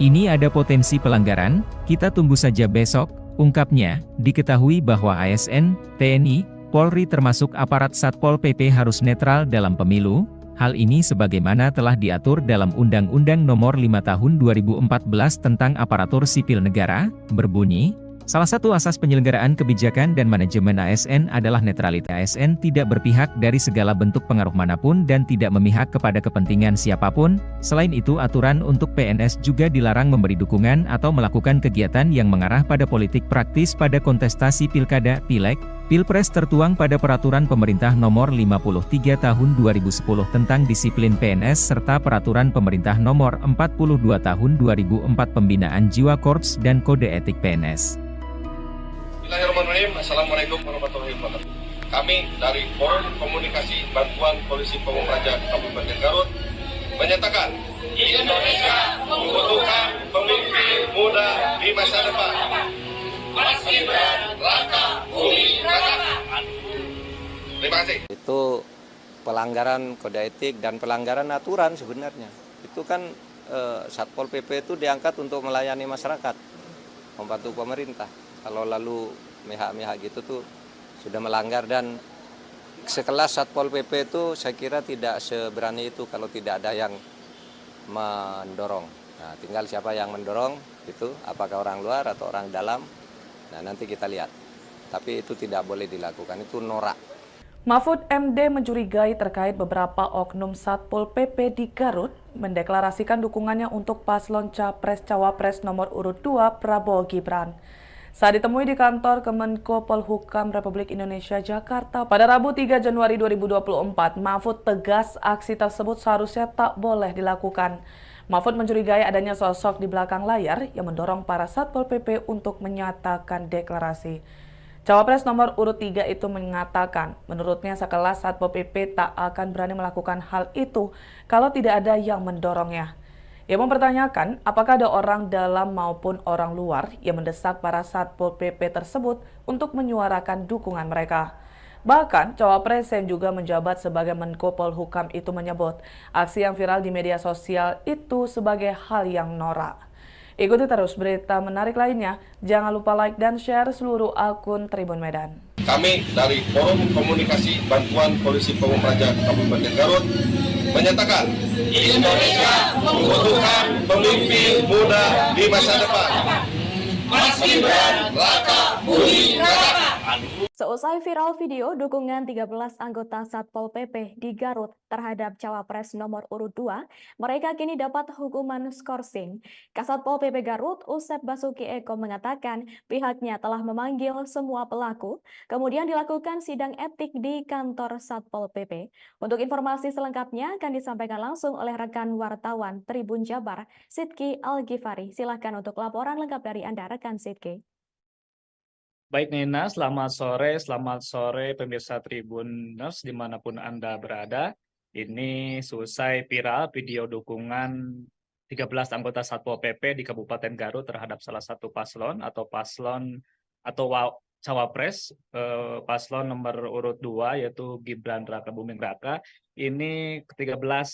Ini ada potensi pelanggaran, kita tunggu saja besok, ungkapnya. Diketahui bahwa ASN, TNI, Polri termasuk aparat Satpol PP harus netral dalam pemilu. Hal ini sebagaimana telah diatur dalam Undang-Undang Nomor 5 Tahun 2014 tentang Aparatur Sipil Negara, berbunyi, salah satu asas penyelenggaraan kebijakan dan manajemen ASN adalah netralitas. ASN tidak berpihak dari segala bentuk pengaruh manapun dan tidak memihak kepada kepentingan siapapun. Selain itu, aturan untuk PNS juga dilarang memberi dukungan atau melakukan kegiatan yang mengarah pada politik praktis pada kontestasi pilkada, pileg, Pilpres tertuang pada Peraturan Pemerintah Nomor 53 Tahun 2010 tentang Disiplin PNS serta Peraturan Pemerintah Nomor 42 Tahun 2004 Pembinaan Jiwa Korps dan Kode Etik PNS. Bismillahirrahmanirrahim. Assalamualaikum warahmatullahi wabarakatuh. Kami dari Forum Komunikasi Bantuan Polisi Pamung Praja Kabupaten Garut menyatakan Indonesia membutuhkan pemimpin muda di masa depan. Mas Gibran, Raka, Bumi Raka. Terima kasih. Itu pelanggaran kode etik dan pelanggaran aturan sebenarnya. Itu kan Satpol PP itu diangkat untuk melayani masyarakat, membantu pemerintah. Kalau lalu mihak-mihak gitu tuh sudah melanggar, dan sekelas Satpol PP itu saya kira tidak seberani itu kalau tidak ada yang mendorong. Nah, tinggal siapa yang mendorong itu, apakah orang luar atau orang dalam. Nah, nanti kita lihat. Tapi itu tidak boleh dilakukan, itu norak. Mahfud MD mencurigai terkait beberapa oknum Satpol PP di Garut mendeklarasikan dukungannya untuk paslon Capres-Cawapres nomor urut 2 Prabowo Gibran. Saat ditemui di kantor Kemenko Polhukam Republik Indonesia Jakarta pada Rabu 3 Januari 2024, Mahfud tegas aksi tersebut seharusnya tak boleh dilakukan. Mahfud mencurigai adanya sosok di belakang layar yang mendorong para Satpol PP untuk menyatakan deklarasi. Cawapres nomor urut 3 itu mengatakan, menurutnya sekelas Satpol PP tak akan berani melakukan hal itu kalau tidak ada yang mendorongnya. Ia mempertanyakan apakah ada orang dalam maupun orang luar yang mendesak para Satpol PP tersebut untuk menyuarakan dukungan mereka. Bahkan, Cawapres yang juga menjabat sebagai Menko Polhukam itu menyebut aksi yang viral di media sosial itu sebagai hal yang norak. Ikuti terus berita menarik lainnya. Jangan lupa like dan share seluruh akun Tribun Medan. Kami dari Forum Komunikasi Bantuan Polisi Pamung Praja Kabupaten Garut menyatakan Indonesia membutuhkan pemimpin muda di masa depan. Mas Gibran, Raka, Bumi Raka. Seusai viral video dukungan 13 anggota Satpol PP di Garut terhadap Cawapres nomor urut 2, mereka kini dapat hukuman skorsing. Kasatpol PP Garut, Usep Basuki Eko mengatakan pihaknya telah memanggil semua pelaku, kemudian dilakukan sidang etik di kantor Satpol PP. Untuk informasi selengkapnya akan disampaikan langsung oleh rekan wartawan Tribun Jabar, Sidki Al-Ghifari. Silakan untuk laporan lengkap dari Anda, rekan Sidki. Baik Nina, selamat sore pemirsa Tribuners dimanapun Anda berada. Ini selesai viral video dukungan 13 anggota Satpol PP di Kabupaten Garut terhadap salah satu paslon atau Cawapres, paslon nomor urut 2 yaitu Gibran Raka Buming Raka. Ini ke-13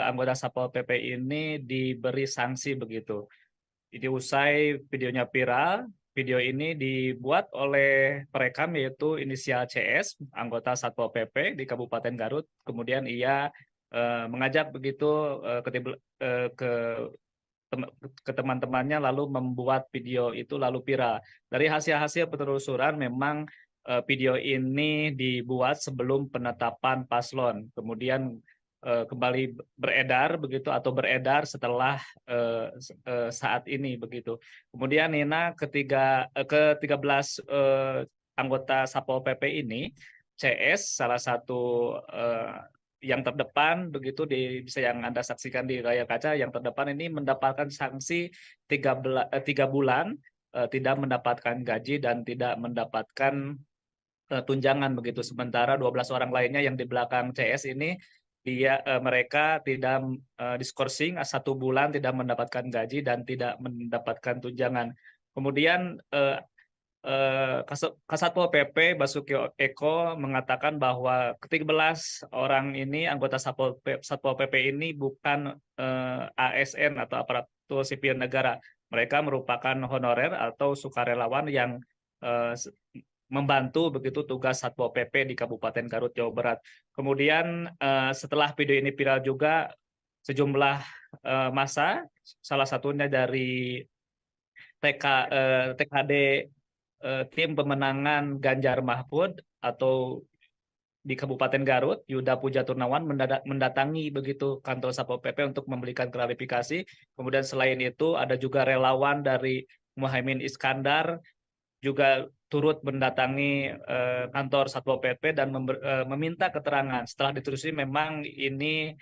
anggota Satpol PP ini diberi sanksi begitu. Jadi usai videonya viral, video ini dibuat oleh perekam yaitu inisial CS, anggota Satpol PP di Kabupaten Garut. Kemudian ia mengajak begitu ke teman-temannya lalu membuat video itu lalu viral. Dari hasil-hasil penelusuran memang video ini dibuat sebelum penetapan paslon. Kemudian kembali beredar begitu atau beredar setelah saat ini begitu. Kemudian Nina ke-13 anggota Satpol PP ini, CS salah satu yang terdepan begitu bisa yang Anda saksikan di layar kaca, yang terdepan ini mendapatkan sanksi 3 bulan tidak mendapatkan gaji dan tidak mendapatkan tunjangan begitu. Sementara 12 orang lainnya yang di belakang CS ini mereka tidak diskorsing 1 bulan tidak mendapatkan gaji dan tidak mendapatkan tunjangan. Kemudian Kasatpol PP Basuki Eko mengatakan bahwa ke-13 orang ini anggota Satpol PP ini bukan ASN atau aparatur sipil negara. Mereka merupakan honorer atau sukarelawan yang membantu begitu tugas Satpol PP di Kabupaten Garut, Jawa Barat. Kemudian setelah video ini viral juga sejumlah massa, salah satunya dari TKD tim pemenangan Ganjar Mahfud atau di Kabupaten Garut, Yuda Puja Turnawan mendatangi begitu kantor Satpol PP untuk memberikan klarifikasi. Kemudian selain itu ada juga relawan dari Muhaimin Iskandar juga turut mendatangi kantor Satpol PP dan meminta keterangan. Setelah ditelusuri memang ini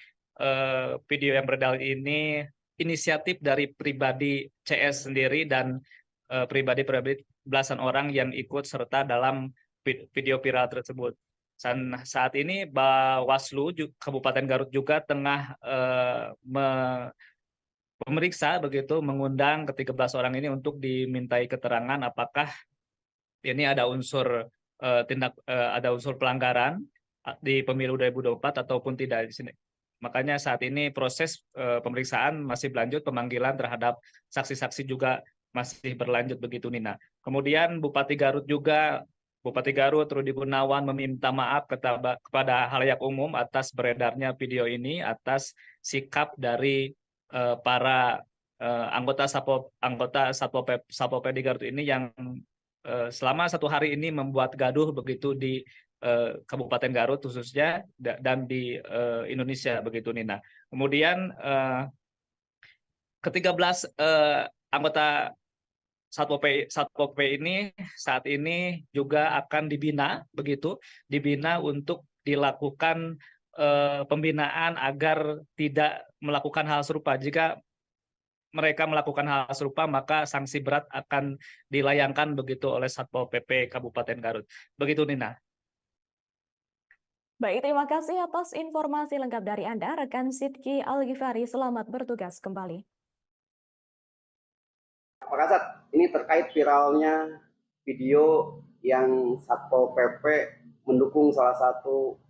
video yang beredar ini inisiatif dari pribadi CS sendiri dan pribadi-pribadi belasan orang yang ikut serta dalam video viral tersebut. Dan saat ini Bawaslu Kabupaten Garut juga tengah memeriksa begitu, mengundang ke-13 orang ini untuk dimintai keterangan apakah ini ada unsur ada unsur pelanggaran di pemilu 2024 ataupun tidak di sini. Makanya saat ini proses pemeriksaan masih berlanjut, pemanggilan terhadap saksi-saksi juga masih berlanjut begitu, Nina. Kemudian Bupati Garut Rudi Gunawan meminta maaf kepada halayak umum atas beredarnya video ini, atas sikap dari para anggota Satpol PP di Garut ini yang selama 1 hari ini membuat gaduh begitu di Kabupaten Garut khususnya dan di Indonesia begitu, Nina. Kemudian ke-13 anggota Satpol PP ini saat ini juga akan dibina untuk dilakukan pembinaan agar tidak melakukan hal serupa. Jika mereka melakukan hal serupa, maka sanksi berat akan dilayangkan begitu oleh Satpol PP Kabupaten Garut. Begitu, Nina. Baik, terima kasih atas informasi lengkap dari Anda, rekan Sidki Al-Ghifari. Selamat bertugas kembali. Pak Kasat, ini terkait viralnya video yang Satpol PP mendukung salah satu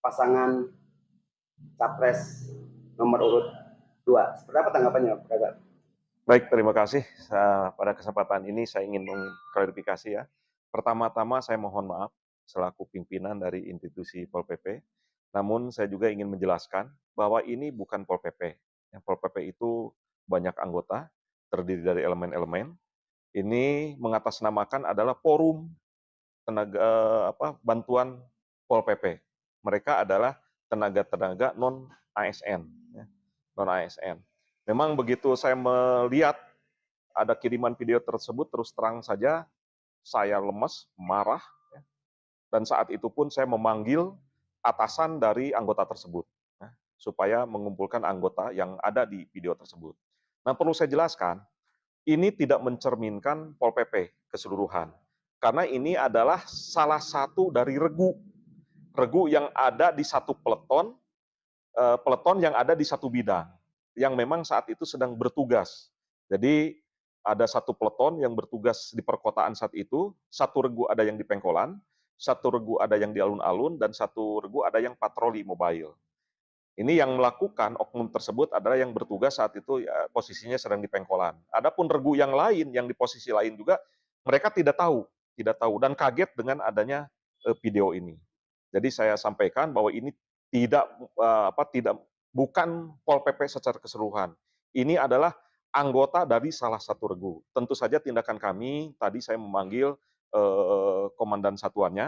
pasangan capres nomor urut 2. Seperti apa tanggapannya, Pak Kasat? Baik, terima kasih. Pada kesempatan ini saya ingin mengklarifikasi ya. Pertama-tama saya mohon maaf selaku pimpinan dari institusi Pol PP. Namun saya juga ingin menjelaskan bahwa ini bukan Pol PP. Yang Pol PP itu banyak anggota, terdiri dari elemen-elemen. Ini mengatasnamakan adalah forum bantuan Pol PP. Mereka adalah tenaga-tenaga non-ASN. Non-ASN. Memang begitu saya melihat ada kiriman video tersebut, terus terang saja saya lemes, marah, dan saat itu pun saya memanggil atasan dari anggota tersebut, supaya mengumpulkan anggota yang ada di video tersebut. Nah, perlu saya jelaskan, ini tidak mencerminkan Pol PP keseluruhan, karena ini adalah salah satu dari regu yang ada di satu peleton yang ada di satu bidang, yang memang saat itu sedang bertugas. Jadi ada satu peleton yang bertugas di perkotaan saat itu, satu regu ada yang di Pengkolan, satu regu ada yang di alun-alun, dan satu regu ada yang patroli mobile. Ini yang melakukan oknum tersebut adalah yang bertugas saat itu ya, posisinya sedang di Pengkolan. Adapun regu yang lain, yang di posisi lain juga, mereka tidak tahu dan kaget dengan adanya video ini. Jadi saya sampaikan bahwa ini bukan Pol PP secara keseluruhan. Ini adalah anggota dari salah satu regu. Tentu saja tindakan kami, tadi saya memanggil komandan satuannya.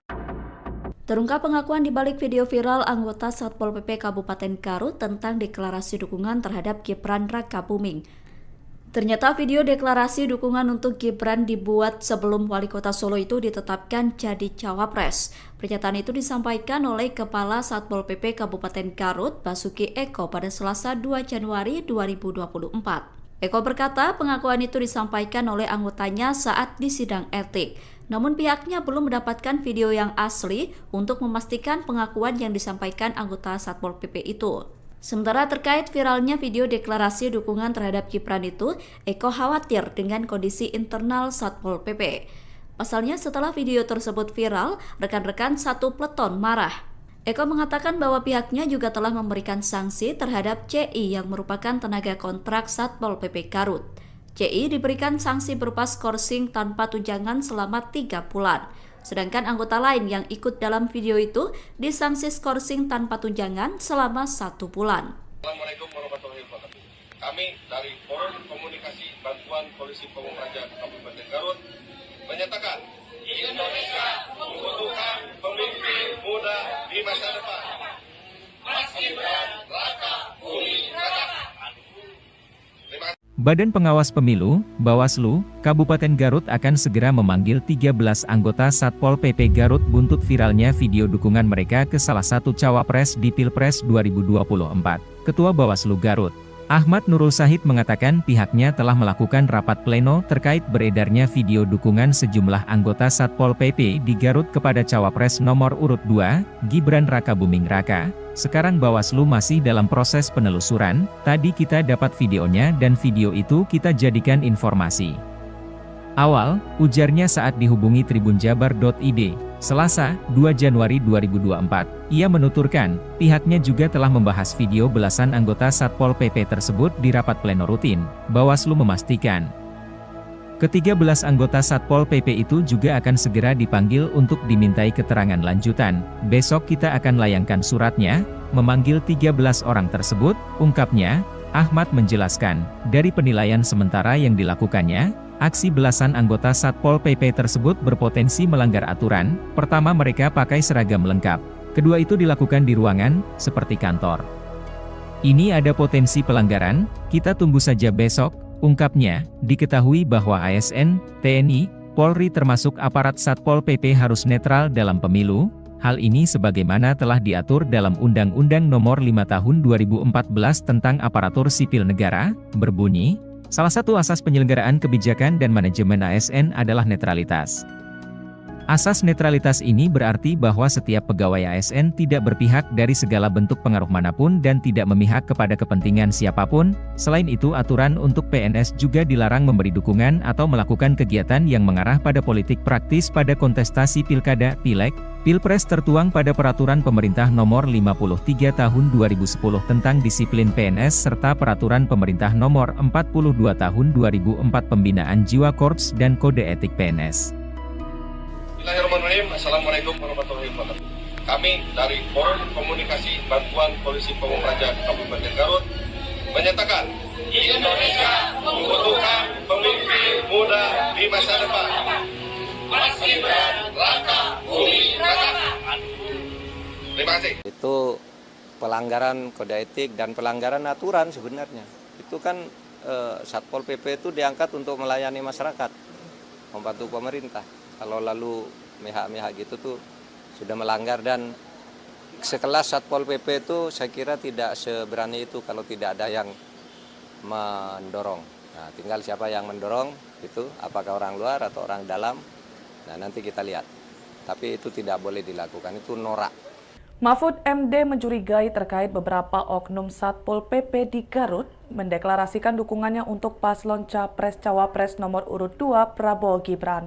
Terungkap pengakuan di balik video viral anggota Satpol PP Kabupaten Garut tentang deklarasi dukungan terhadap Gibran Rakabuming. Ternyata video deklarasi dukungan untuk Gibran dibuat sebelum Wali Kota Solo itu ditetapkan jadi cawapres. Pernyataan itu disampaikan oleh Kepala Satpol PP Kabupaten Garut, Basuki Eko, pada Selasa 2 Januari 2024. Eko berkata pengakuan itu disampaikan oleh anggotanya saat di sidang etik. Namun pihaknya belum mendapatkan video yang asli untuk memastikan pengakuan yang disampaikan anggota Satpol PP itu. Sementara terkait viralnya video deklarasi dukungan terhadap Gibran itu, Eko khawatir dengan kondisi internal Satpol PP. Pasalnya setelah video tersebut viral, rekan-rekan satu peleton marah. Eko mengatakan bahwa pihaknya juga telah memberikan sanksi terhadap CI yang merupakan tenaga kontrak Satpol PP Garut. CI diberikan sanksi berupa skorsing tanpa tunjangan selama 3 bulan. Sedangkan anggota lain yang ikut dalam video itu disanksi skorsing tanpa tunjangan selama 1 bulan. Assalamualaikum warahmatullahi wabarakatuh. Kami dari Forum Komunikasi Bantuan Polisi Pamung Praja Kabupaten Garut menyatakan Indonesia membutuhkan pemimpin muda di masa depan. Mas Gibran Rakabuming Raka. Badan Pengawas Pemilu, Bawaslu, Kabupaten Garut akan segera memanggil 13 anggota Satpol PP Garut buntut viralnya video dukungan mereka ke salah satu cawapres di Pilpres 2024. Ketua Bawaslu Garut, Ahmad Nurul Sahid mengatakan pihaknya telah melakukan rapat pleno terkait beredarnya video dukungan sejumlah anggota Satpol PP di Garut kepada cawapres nomor urut 2, Gibran Rakabuming Raka. Sekarang Bawaslu masih dalam proses penelusuran, tadi kita dapat videonya dan video itu kita jadikan informasi awal, ujarnya saat dihubungi tribunjabar.id, Selasa, 2 Januari 2024. Ia menuturkan, pihaknya juga telah membahas video belasan anggota Satpol PP tersebut di rapat pleno rutin. Bawaslu memastikan, ke-13 anggota Satpol PP itu juga akan segera dipanggil untuk dimintai keterangan lanjutan. Besok kita akan layangkan suratnya, memanggil 13 orang tersebut, ungkapnya. Ahmad menjelaskan, dari penilaian sementara yang dilakukannya, aksi belasan anggota Satpol PP tersebut berpotensi melanggar aturan. Pertama, mereka pakai seragam lengkap. Kedua, itu dilakukan di ruangan, seperti kantor. Ini ada potensi pelanggaran, kita tunggu saja besok. Ungkapnya, diketahui bahwa ASN, TNI, Polri termasuk aparat Satpol PP harus netral dalam pemilu. Hal ini sebagaimana telah diatur dalam Undang-Undang Nomor 5 Tahun 2014 tentang Aparatur Sipil Negara, berbunyi, salah satu asas penyelenggaraan kebijakan dan manajemen ASN adalah netralitas. Asas netralitas ini berarti bahwa setiap pegawai ASN tidak berpihak dari segala bentuk pengaruh manapun dan tidak memihak kepada kepentingan siapapun. Selain itu, aturan untuk PNS juga dilarang memberi dukungan atau melakukan kegiatan yang mengarah pada politik praktis pada kontestasi pilkada, pileg, pilpres tertuang pada Peraturan Pemerintah Nomor 53 Tahun 2010 tentang disiplin PNS serta Peraturan Pemerintah Nomor 42 Tahun 2004 Pembinaan Jiwa Korps dan Kode Etik PNS. Bismillahirrahmanirrahim. Assalamualaikum warahmatullahi wabarakatuh. Kami dari Forum Komunikasi Bantuan Polisi Pamung Praja Kabupaten Garut menyatakan Indonesia membutuhkan pemimpin muda di masa depan. Mas Gibran Rakabuming Raka. Terima kasih. Itu pelanggaran kode etik dan pelanggaran aturan sebenarnya. Itu kan Satpol PP itu diangkat untuk melayani masyarakat, membantu pemerintah. Kalau lalu mihak-mihak gitu tuh sudah melanggar, dan sekelas Satpol PP itu saya kira tidak seberani itu kalau tidak ada yang mendorong. Nah, tinggal siapa yang mendorong itu, apakah orang luar atau orang dalam. Nah, nanti kita lihat. Tapi itu tidak boleh dilakukan, itu norak. Mahfud MD mencurigai terkait beberapa oknum Satpol PP di Garut mendeklarasikan dukungannya untuk paslon Capres-Cawapres nomor urut 2 Prabowo Gibran.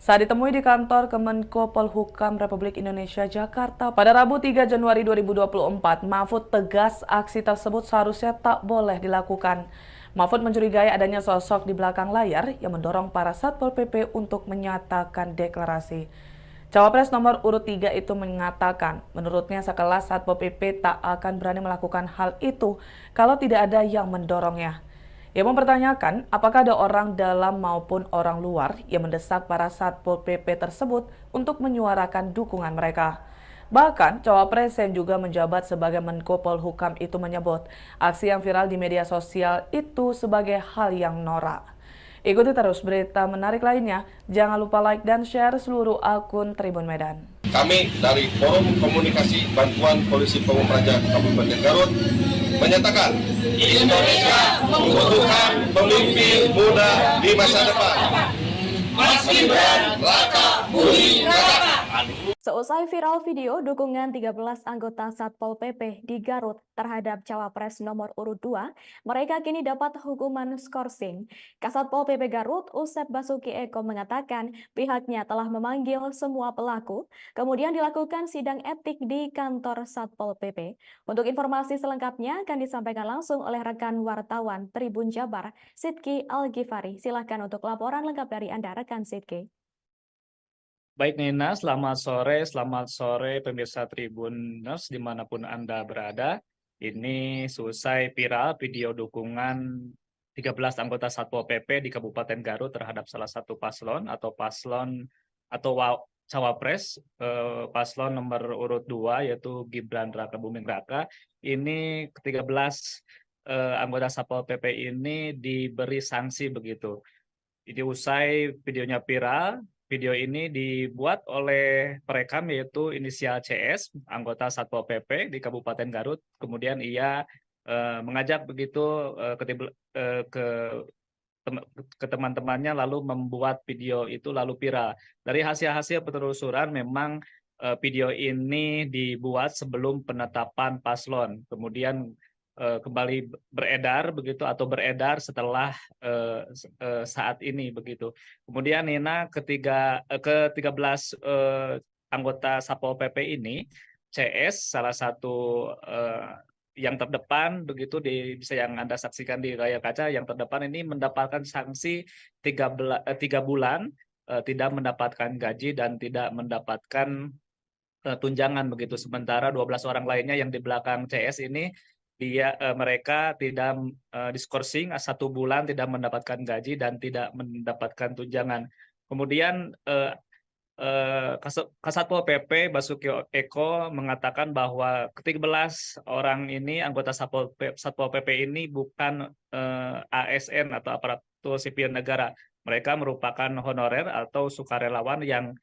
Saat ditemui di kantor Kemenko Polhukam Republik Indonesia Jakarta pada Rabu 3 Januari 2024, Mahfud tegas aksi tersebut seharusnya tak boleh dilakukan. Mahfud mencurigai adanya sosok di belakang layar yang mendorong para Satpol PP untuk menyatakan deklarasi. Cawapres nomor urut 3 itu mengatakan, menurutnya sekelas Satpol PP tak akan berani melakukan hal itu kalau tidak ada yang mendorongnya. Ia mempertanyakan apakah ada orang dalam maupun orang luar yang mendesak para Satpol PP tersebut untuk menyuarakan dukungan mereka. Bahkan, Cawapres yang juga menjabat sebagai Menko Polhukam itu menyebut aksi yang viral di media sosial itu sebagai hal yang norak. Ikuti terus berita menarik lainnya, jangan lupa like dan share seluruh akun Tribun Medan. Kami dari Forum Komunikasi Bantuan Polisi Pamung Praja Kabupaten Garut menyatakan Indonesia membutuhkan pemimpin muda di masa depan. Mas Gibran Rakabuming Raka. Seusai viral video dukungan 13 anggota Satpol PP di Garut terhadap Cawapres nomor urut 2, mereka kini dapat hukuman skorsing. Kasatpol PP Garut, Usep Basuki Eko mengatakan pihaknya telah memanggil semua pelaku, kemudian dilakukan sidang etik di kantor Satpol PP. Untuk informasi selengkapnya akan disampaikan langsung oleh rekan wartawan Tribun Jabar, Sidki Al-Ghifari. Silakan untuk laporan lengkap dari Anda, rekan Sidki. Baik Nina, selamat sore pemirsa Tribuners dimanapun Anda berada. Ini selesai viral video dukungan 13 anggota Satpol PP di Kabupaten Garut terhadap salah satu paslon atau cawapres paslon nomor urut 2 yaitu Gibran Rakabuming Raka. Ini ke-13 anggota Satpol PP ini diberi sanksi begitu. Jadi usai videonya viral, video ini dibuat oleh perekam yaitu inisial CS, anggota Satpol PP di Kabupaten Garut. Kemudian ia mengajak begitu ke teman-temannya lalu membuat video itu lalu viral. Dari hasil-hasil penelusuran memang video ini dibuat sebelum penetapan paslon, kemudian kembali beredar begitu atau beredar setelah saat ini begitu. Kemudian Nina ke-13 anggota Satpol PP ini, CS salah satu yang terdepan begitu bisa yang Anda saksikan di layar kaca, yang terdepan ini mendapatkan sanksi 3 bulan tidak mendapatkan gaji dan tidak mendapatkan tunjangan begitu. Sementara 12 orang lainnya yang di belakang CS ini mereka tidak diskorsing 1 bulan tidak mendapatkan gaji dan tidak mendapatkan tunjangan. Kemudian Kasatpol PP Basuki Eko mengatakan bahwa ke-13 orang ini anggota Satpol PP ini bukan ASN atau aparatur sipil negara. Mereka merupakan honorer atau sukarelawan yang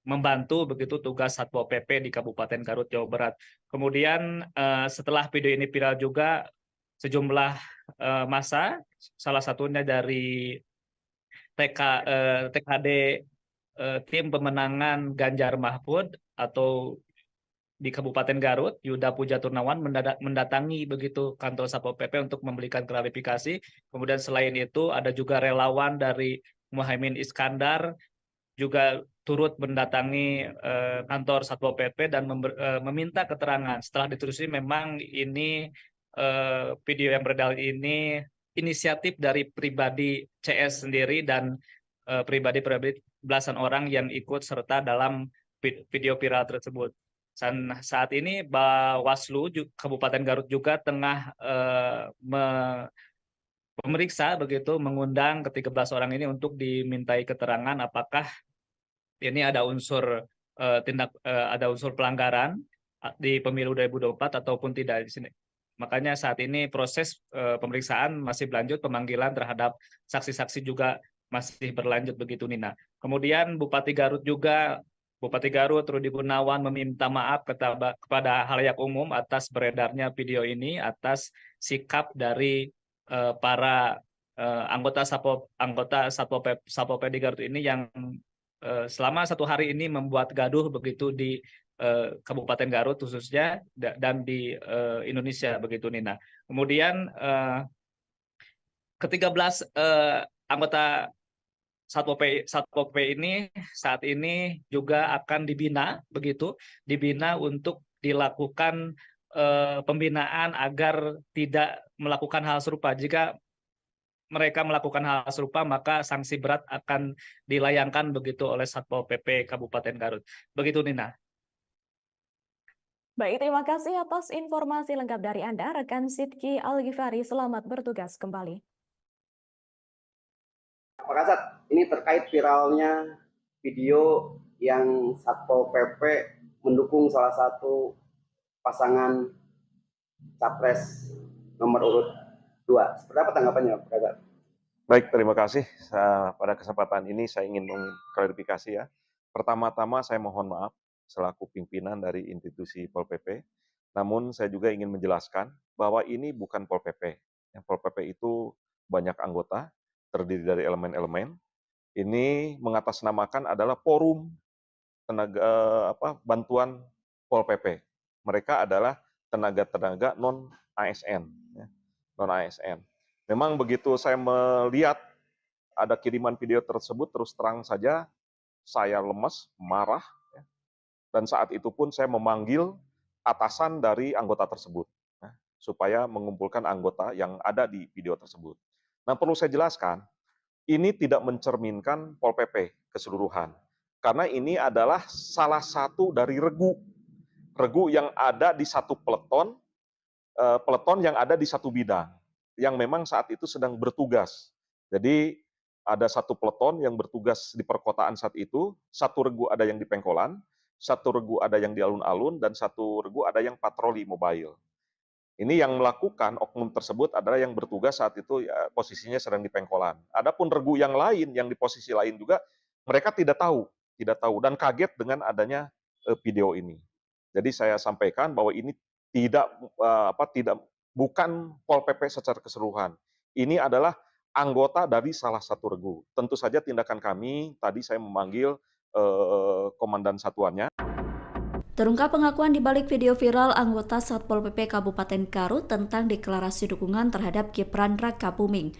membantu begitu tugas Satpol PP di Kabupaten Garut, Jawa Barat. Kemudian setelah video ini viral juga sejumlah massa, salah satunya dari TKD tim pemenangan Ganjar Mahfud atau di Kabupaten Garut, Yuda Puja Turnawan mendatangi begitu kantor Satpol PP untuk memberikan klarifikasi. Kemudian selain itu ada juga relawan dari Muhaimin Iskandar juga turut mendatangi kantor Satpol PP dan meminta keterangan. Setelah ditelusuri memang ini video yang beredar ini inisiatif dari pribadi CS sendiri dan pribadi belasan orang yang ikut serta dalam video viral tersebut. Dan saat ini Bawaslu Kabupaten Garut juga tengah memeriksa begitu, mengundang ke-13 orang ini untuk dimintai keterangan apakah ini ada unsur ada unsur pelanggaran di pemilu 2024 ataupun tidak di sini. Makanya saat ini proses pemeriksaan masih berlanjut, pemanggilan terhadap saksi-saksi juga masih berlanjut begitu Nina. Kemudian Bupati Garut Rudi Gunawan meminta maaf kepada halayak umum atas beredarnya video ini, atas sikap dari para anggota Satpol PP di Garut ini yang selama 1 hari ini membuat gaduh begitu di Kabupaten Garut khususnya dan di Indonesia begitu Nina. Kemudian ke-13 anggota Satpol PP ini saat ini juga akan dibina untuk dilakukan pembinaan agar tidak melakukan hal serupa. Jika mereka melakukan hal serupa maka sanksi berat akan dilayangkan begitu oleh Satpol PP Kabupaten Garut. Begitu Nina. Baik, terima kasih atas informasi lengkap dari Anda, rekan Sidki Al-Ghifari. Selamat bertugas kembali. Pak Kasat, ini terkait viralnya video yang Satpol PP mendukung salah satu pasangan capres nomor urut 2. Seperti apa tanggapannya, Pak Kasat? Baik, terima kasih. Pada kesempatan ini saya ingin mengklarifikasi ya. Pertama-tama saya mohon maaf selaku pimpinan dari institusi Pol PP. Namun saya juga ingin menjelaskan bahwa ini bukan Pol PP. Pol PP itu banyak anggota, terdiri dari elemen-elemen. Ini mengatasnamakan adalah forum bantuan Pol PP. Mereka adalah tenaga-tenaga non-ASN. Non-ASN. Memang begitu saya melihat ada kiriman video tersebut, terus terang saja saya lemes, marah. Dan saat itu pun saya memanggil atasan dari anggota tersebut. Supaya mengumpulkan anggota yang ada di video tersebut. Nah, perlu saya jelaskan, ini tidak mencerminkan Pol PP keseluruhan. Karena ini adalah salah satu dari regu yang ada di satu peleton yang ada di satu bidang, yang memang saat itu sedang bertugas. Jadi ada satu peleton yang bertugas di perkotaan saat itu, satu regu ada yang di Pengkolan, satu regu ada yang di alun-alun, dan satu regu ada yang patroli mobile. Ini yang melakukan oknum tersebut adalah yang bertugas saat itu ya, posisinya sedang di pengkolan. Adapun regu yang lain yang di posisi lain juga mereka tidak tahu dan kaget dengan adanya video ini. Jadi saya sampaikan bahwa ini tidak bukan Pol PP secara keseluruhan. Ini adalah anggota dari salah satu regu. Tentu saja tindakan kami tadi saya memanggil komandan satuannya. Terungkap pengakuan di balik video viral anggota Satpol PP Kabupaten Garut tentang deklarasi dukungan terhadap Gibran Rakabuming.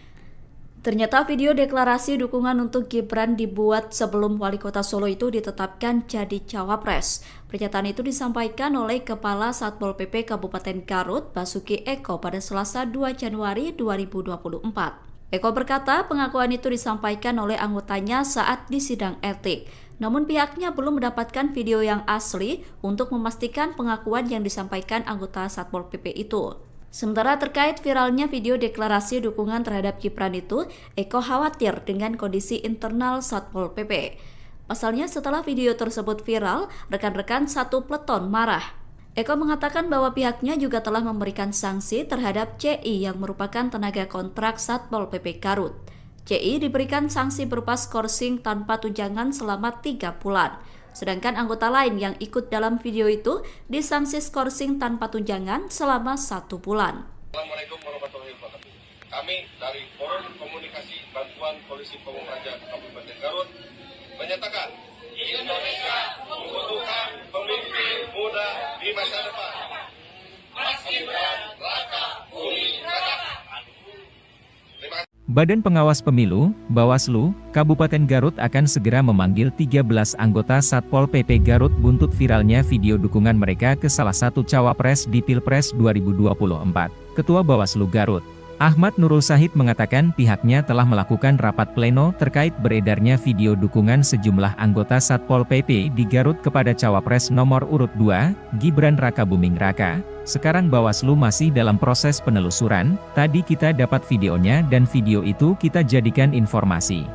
Ternyata video deklarasi dukungan untuk Gibran dibuat sebelum Wali Kota Solo itu ditetapkan jadi cawapres. Pernyataan itu disampaikan oleh Kepala Satpol PP Kabupaten Garut, Basuki Eko pada Selasa 2 Januari 2024. Eko berkata pengakuan itu disampaikan oleh anggotanya saat di sidang etik. Namun pihaknya belum mendapatkan video yang asli untuk memastikan pengakuan yang disampaikan anggota Satpol PP itu. Sementara terkait viralnya video deklarasi dukungan terhadap Gibran itu, Eko khawatir dengan kondisi internal Satpol PP. Pasalnya setelah video tersebut viral, rekan-rekan satu peleton marah. Eko mengatakan bahwa pihaknya juga telah memberikan sanksi terhadap CI yang merupakan tenaga kontrak Satpol PP Garut. CI diberikan sanksi berupa skorsing tanpa tunjangan selama 3 bulan. Sedangkan anggota lain yang ikut dalam video itu disanksi skorsing tanpa tunjangan selama 1 bulan. Assalamualaikum warahmatullahi wabarakatuh. Kami dari Forum Komunikasi Bantuan Polisi Pamung Praja Kabupaten Garut menyatakan Indonesia membutuhkan pemimpin muda di masa depan. Mas Gibran Rakabuming Raka. Terima kasih. Badan Pengawas Pemilu, Bawaslu, Kabupaten Garut akan segera memanggil 13 anggota Satpol PP Garut buntut viralnya video dukungan mereka ke salah satu cawapres di Pilpres 2024. Ketua Bawaslu Garut, Ahmad Nurul Syahid mengatakan pihaknya telah melakukan rapat pleno terkait beredarnya video dukungan sejumlah anggota Satpol PP di Garut kepada cawapres nomor urut 2, Gibran Rakabuming Raka. Sekarang Bawaslu masih dalam proses penelusuran, tadi kita dapat videonya dan video itu kita jadikan informasi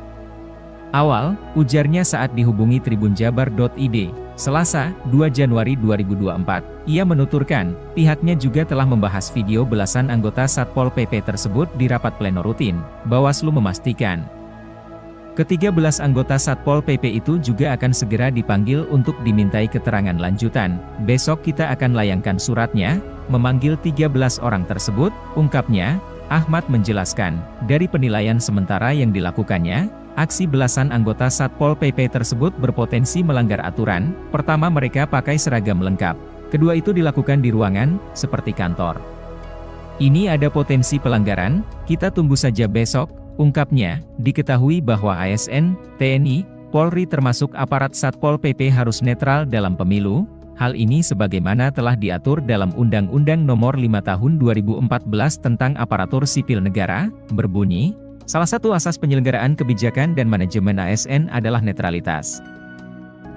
awal, ujarnya saat dihubungi tribunjabar.id, Selasa, 2 Januari 2024. Ia menuturkan, pihaknya juga telah membahas video belasan anggota Satpol PP tersebut di rapat pleno rutin. Bawaslu memastikan, ke-13 anggota Satpol PP itu juga akan segera dipanggil untuk dimintai keterangan lanjutan. Besok kita akan layangkan suratnya, memanggil 13 orang tersebut, ungkapnya. Ahmad menjelaskan, dari penilaian sementara yang dilakukannya, aksi belasan anggota Satpol PP tersebut berpotensi melanggar aturan. Pertama, mereka pakai seragam lengkap. Kedua, itu dilakukan di ruangan, seperti kantor. Ini ada potensi pelanggaran, kita tunggu saja besok, ungkapnya. Diketahui bahwa ASN, TNI, Polri termasuk aparat Satpol PP harus netral dalam pemilu. Hal ini sebagaimana telah diatur dalam Undang-Undang Nomor 5 Tahun 2014 tentang Aparatur Sipil Negara, berbunyi, salah satu asas penyelenggaraan kebijakan dan manajemen ASN adalah netralitas.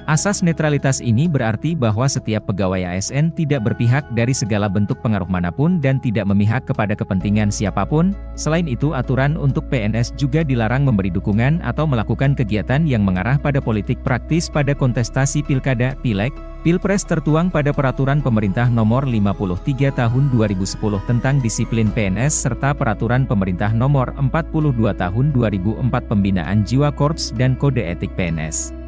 Asas netralitas ini berarti bahwa setiap pegawai ASN tidak berpihak dari segala bentuk pengaruh manapun dan tidak memihak kepada kepentingan siapapun. Selain itu, aturan untuk PNS juga dilarang memberi dukungan atau melakukan kegiatan yang mengarah pada politik praktis pada kontestasi pilkada, pileg, pilpres tertuang pada Peraturan Pemerintah Nomor 53 Tahun 2010 tentang disiplin PNS serta Peraturan Pemerintah Nomor 42 Tahun 2004 Pembinaan Jiwa Korps dan Kode Etik PNS.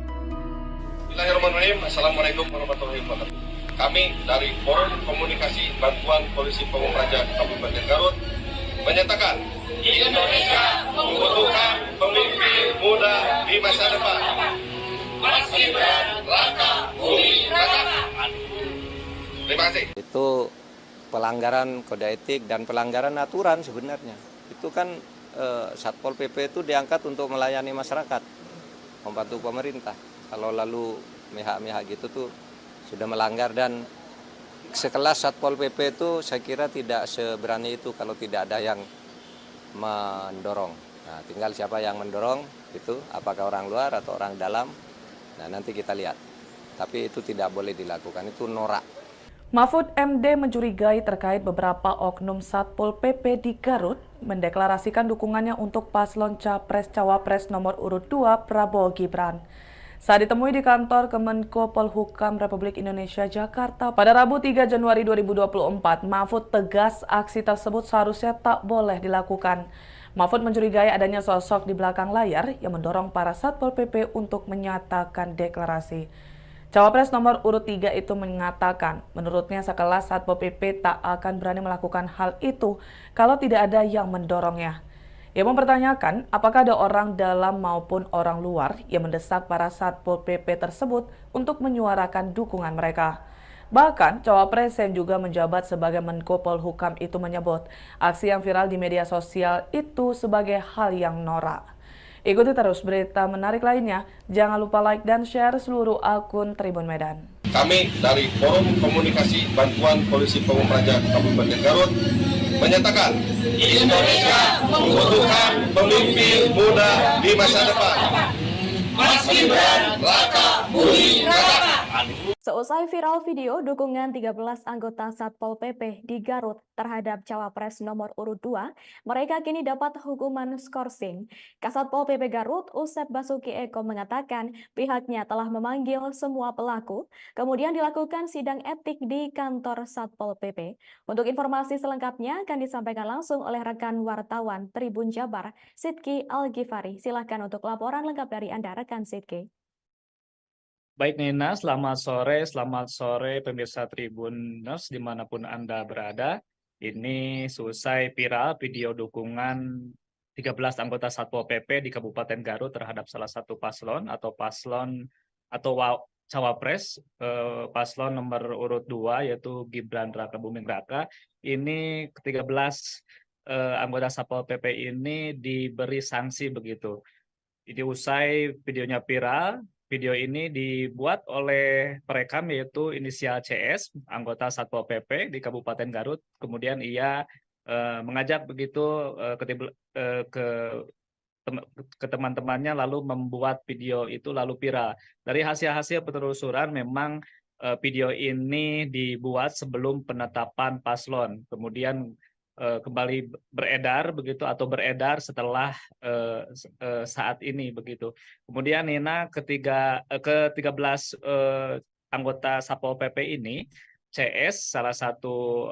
Bismillahirrahmanirrahim. Assalamualaikum warahmatullahi wabarakatuh. Kami dari Forum Komunikasi Bantuan Polisi Pamung Praja Kabupaten Garut menyatakan Indonesia membutuhkan pemimpin muda di masa depan. Mas Gibran Rakabuming Raka. Terima kasih. Itu pelanggaran kode etik dan pelanggaran aturan sebenarnya. Itu kan Satpol PP itu diangkat untuk melayani masyarakat, membantu pemerintah. Kalau lalu mihak-mihak gitu tuh sudah melanggar, dan sekelas Satpol PP itu saya kira tidak seberani itu kalau tidak ada yang mendorong. Nah, tinggal siapa yang mendorong itu, apakah orang luar atau orang dalam. Nah, nanti kita lihat. Tapi itu tidak boleh dilakukan, itu norak. Mahfud MD mencurigai terkait beberapa oknum Satpol PP di Garut mendeklarasikan dukungannya untuk paslon Capres-Cawapres nomor urut 2 Prabowo Gibran. Saat ditemui di kantor Kemenko Polhukam Republik Indonesia Jakarta pada Rabu 3 Januari 2024, Mahfud tegas aksi tersebut seharusnya tak boleh dilakukan. Mahfud mencurigai adanya sosok di belakang layar yang mendorong para Satpol PP untuk menyatakan deklarasi. Cawapres nomor urut 3 itu mengatakan, menurutnya sekelas Satpol PP tak akan berani melakukan hal itu kalau tidak ada yang mendorongnya. Ia mempertanyakan apakah ada orang dalam maupun orang luar yang mendesak para Satpol PP tersebut untuk menyuarakan dukungan mereka. Bahkan, Cawapres yang juga menjabat sebagai Menko Polhukam itu menyebut aksi yang viral di media sosial itu sebagai hal yang norak. Ikuti terus berita menarik lainnya. Jangan lupa like dan share seluruh akun Tribun Medan. Kami dari Forum Komunikasi Bantuan Polisi Pamung Praja Kabupaten Garut menyatakan Indonesia membutuhkan pemimpin muda di masa depan. Mas Gibran, Raka Buming Raka. Seusai viral video dukungan 13 anggota Satpol PP di Garut terhadap Cawapres nomor urut 2, mereka kini dapat hukuman skorsing. Kasatpol PP Garut, Usep Basuki Eko mengatakan pihaknya telah memanggil semua pelaku, kemudian dilakukan sidang etik di kantor Satpol PP. Untuk informasi selengkapnya akan disampaikan langsung oleh rekan wartawan Tribun Jabar, Sidki Al-Ghifari. Silahkan untuk laporan lengkap dari Anda, rekan Sidki. Baik Nina, selamat sore pemirsa Tribuners dimanapun Anda berada. Ini selesai viral video dukungan 13 anggota Satpol PP di Kabupaten Garut terhadap salah satu paslon atau Cawapres, paslon nomor urut 2 yaitu Gibran Raka Buming Raka. Ini ke-13 anggota Satpol PP ini diberi sanksi begitu. Jadi usai videonya viral, video ini dibuat oleh perekam yaitu inisial CS, anggota Satpol PP di Kabupaten Garut. Kemudian ia mengajak begitu ke teman-temannya lalu membuat video itu lalu viral. Dari hasil-hasil penelusuran memang video ini dibuat sebelum penetapan paslon. Kemudian kembali beredar begitu atau beredar setelah saat ini begitu. Kemudian Nina ke-13 anggota Satpol PP ini, CS salah satu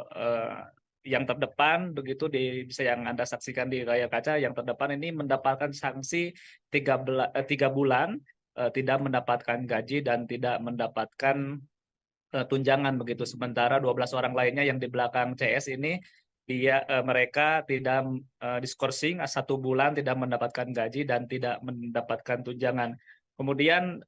yang terdepan begitu bisa yang Anda saksikan di layar kaca, yang terdepan ini mendapatkan sanksi 3 bulan tidak mendapatkan gaji dan tidak mendapatkan tunjangan begitu. Sementara 12 orang lainnya yang di belakang CS ini mereka tidak diskorsing 1 bulan tidak mendapatkan gaji dan tidak mendapatkan tunjangan. Kemudian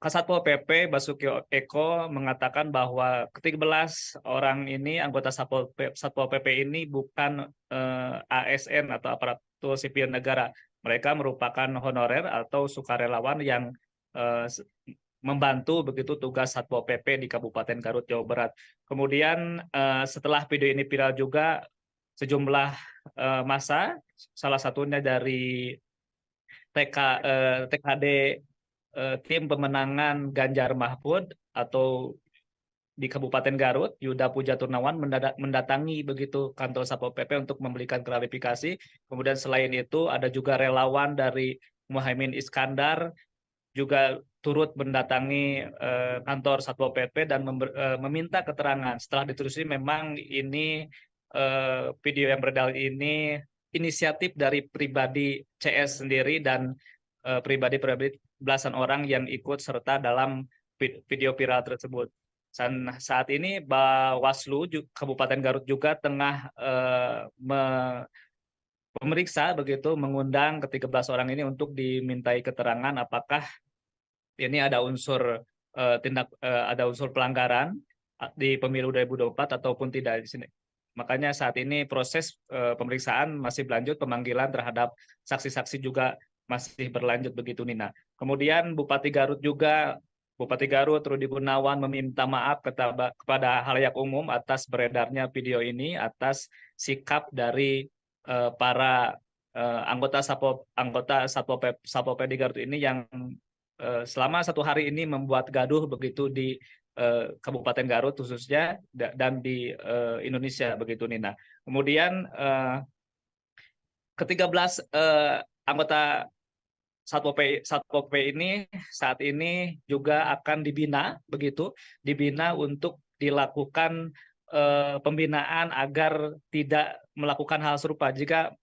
Kasatpol PP Basuki Eko mengatakan bahwa ke-13 orang ini anggota Satpol PP ini bukan ASN atau aparatur sipil negara. Mereka merupakan honorer atau sukarelawan yang membantu begitu tugas Satpol PP di Kabupaten Garut, Jawa Barat. Kemudian setelah video ini viral juga sejumlah massa, salah satunya dari TKD tim pemenangan Ganjar Mahfud atau di Kabupaten Garut, Yuda Puja Turnawan mendatangi begitu kantor Satpol PP untuk memberikan klarifikasi. Kemudian selain itu ada juga relawan dari Muhaimin Iskandar juga turut mendatangi kantor Satpol PP dan meminta keterangan. Setelah ditelusuri memang ini video yang beredar ini inisiatif dari pribadi CS sendiri dan pribadi belasan orang yang ikut serta dalam video viral tersebut. Dan saat ini Bawaslu Kabupaten Garut juga tengah memeriksa begitu, mengundang ke-13 orang ini untuk dimintai keterangan apakah ini ada unsur ada unsur pelanggaran di pemilu 2024 ataupun tidak di sini. Makanya saat ini proses pemeriksaan masih berlanjut, pemanggilan terhadap saksi-saksi juga masih berlanjut begitu Nina. Kemudian Bupati Garut Rudi Gunawan meminta maaf kepada halayak umum atas beredarnya video ini, atas sikap dari para anggota Satpol PP di Garut ini yang selama 1 hari ini membuat gaduh begitu di Kabupaten Garut khususnya dan di Indonesia begitu Nina. Kemudian ke-13 anggota Satpol PP ini saat ini juga akan dibina untuk dilakukan pembinaan agar tidak melakukan hal serupa. Jika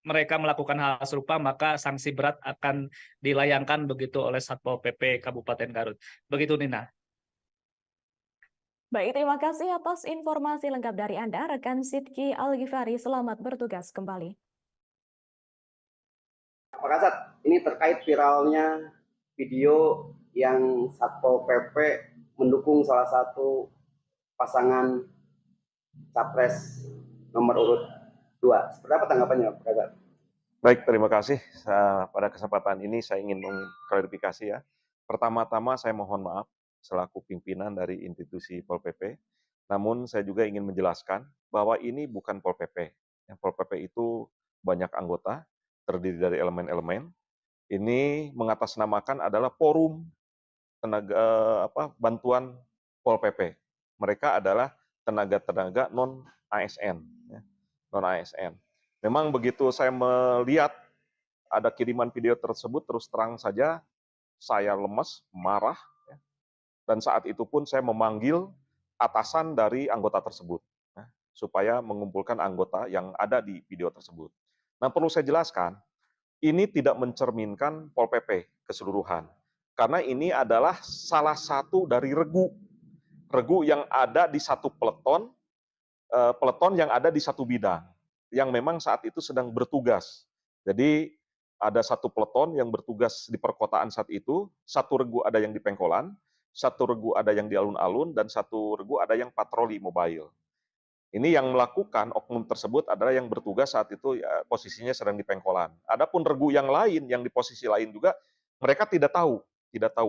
mereka melakukan hal serupa, maka sanksi berat akan dilayangkan begitu oleh Satpol PP Kabupaten Garut. Begitu, Nina. Baik, terima kasih atas informasi lengkap dari Anda, rekan Sidki Al-Ghifari. Selamat bertugas kembali. Pak Kasat, ini terkait viralnya video yang Satpol PP mendukung salah satu pasangan capres nomor urut 2. Seperti apa tanggapannya, Pak Kasat? Baik, terima kasih. Pada kesempatan ini saya ingin mengklarifikasi ya. Pertama-tama saya mohon maaf selaku pimpinan dari institusi Pol PP. Namun saya juga ingin menjelaskan bahwa ini bukan Pol PP. Pol PP itu banyak anggota, terdiri dari elemen-elemen. Ini mengatasnamakan adalah forum bantuan Pol PP. Mereka adalah tenaga-tenaga non-ASN. Non-ASN. Memang begitu saya melihat ada kiriman video tersebut, terus terang saja saya lemes, marah. Dan saat itu pun saya memanggil atasan dari anggota tersebut, supaya mengumpulkan anggota yang ada di video tersebut. Nah, perlu saya jelaskan, ini tidak mencerminkan Pol PP keseluruhan. Karena ini adalah salah satu dari regu yang ada di satu peleton yang ada di satu bidang, yang memang saat itu sedang bertugas. Jadi ada satu peleton yang bertugas di perkotaan saat itu, satu regu ada yang di Pengkolan, satu regu ada yang di alun-alun, dan satu regu ada yang patroli mobile. Ini yang melakukan oknum tersebut adalah yang bertugas saat itu ya, posisinya sedang di Pengkolan. Adapun regu yang lain, yang di posisi lain juga, mereka tidak tahu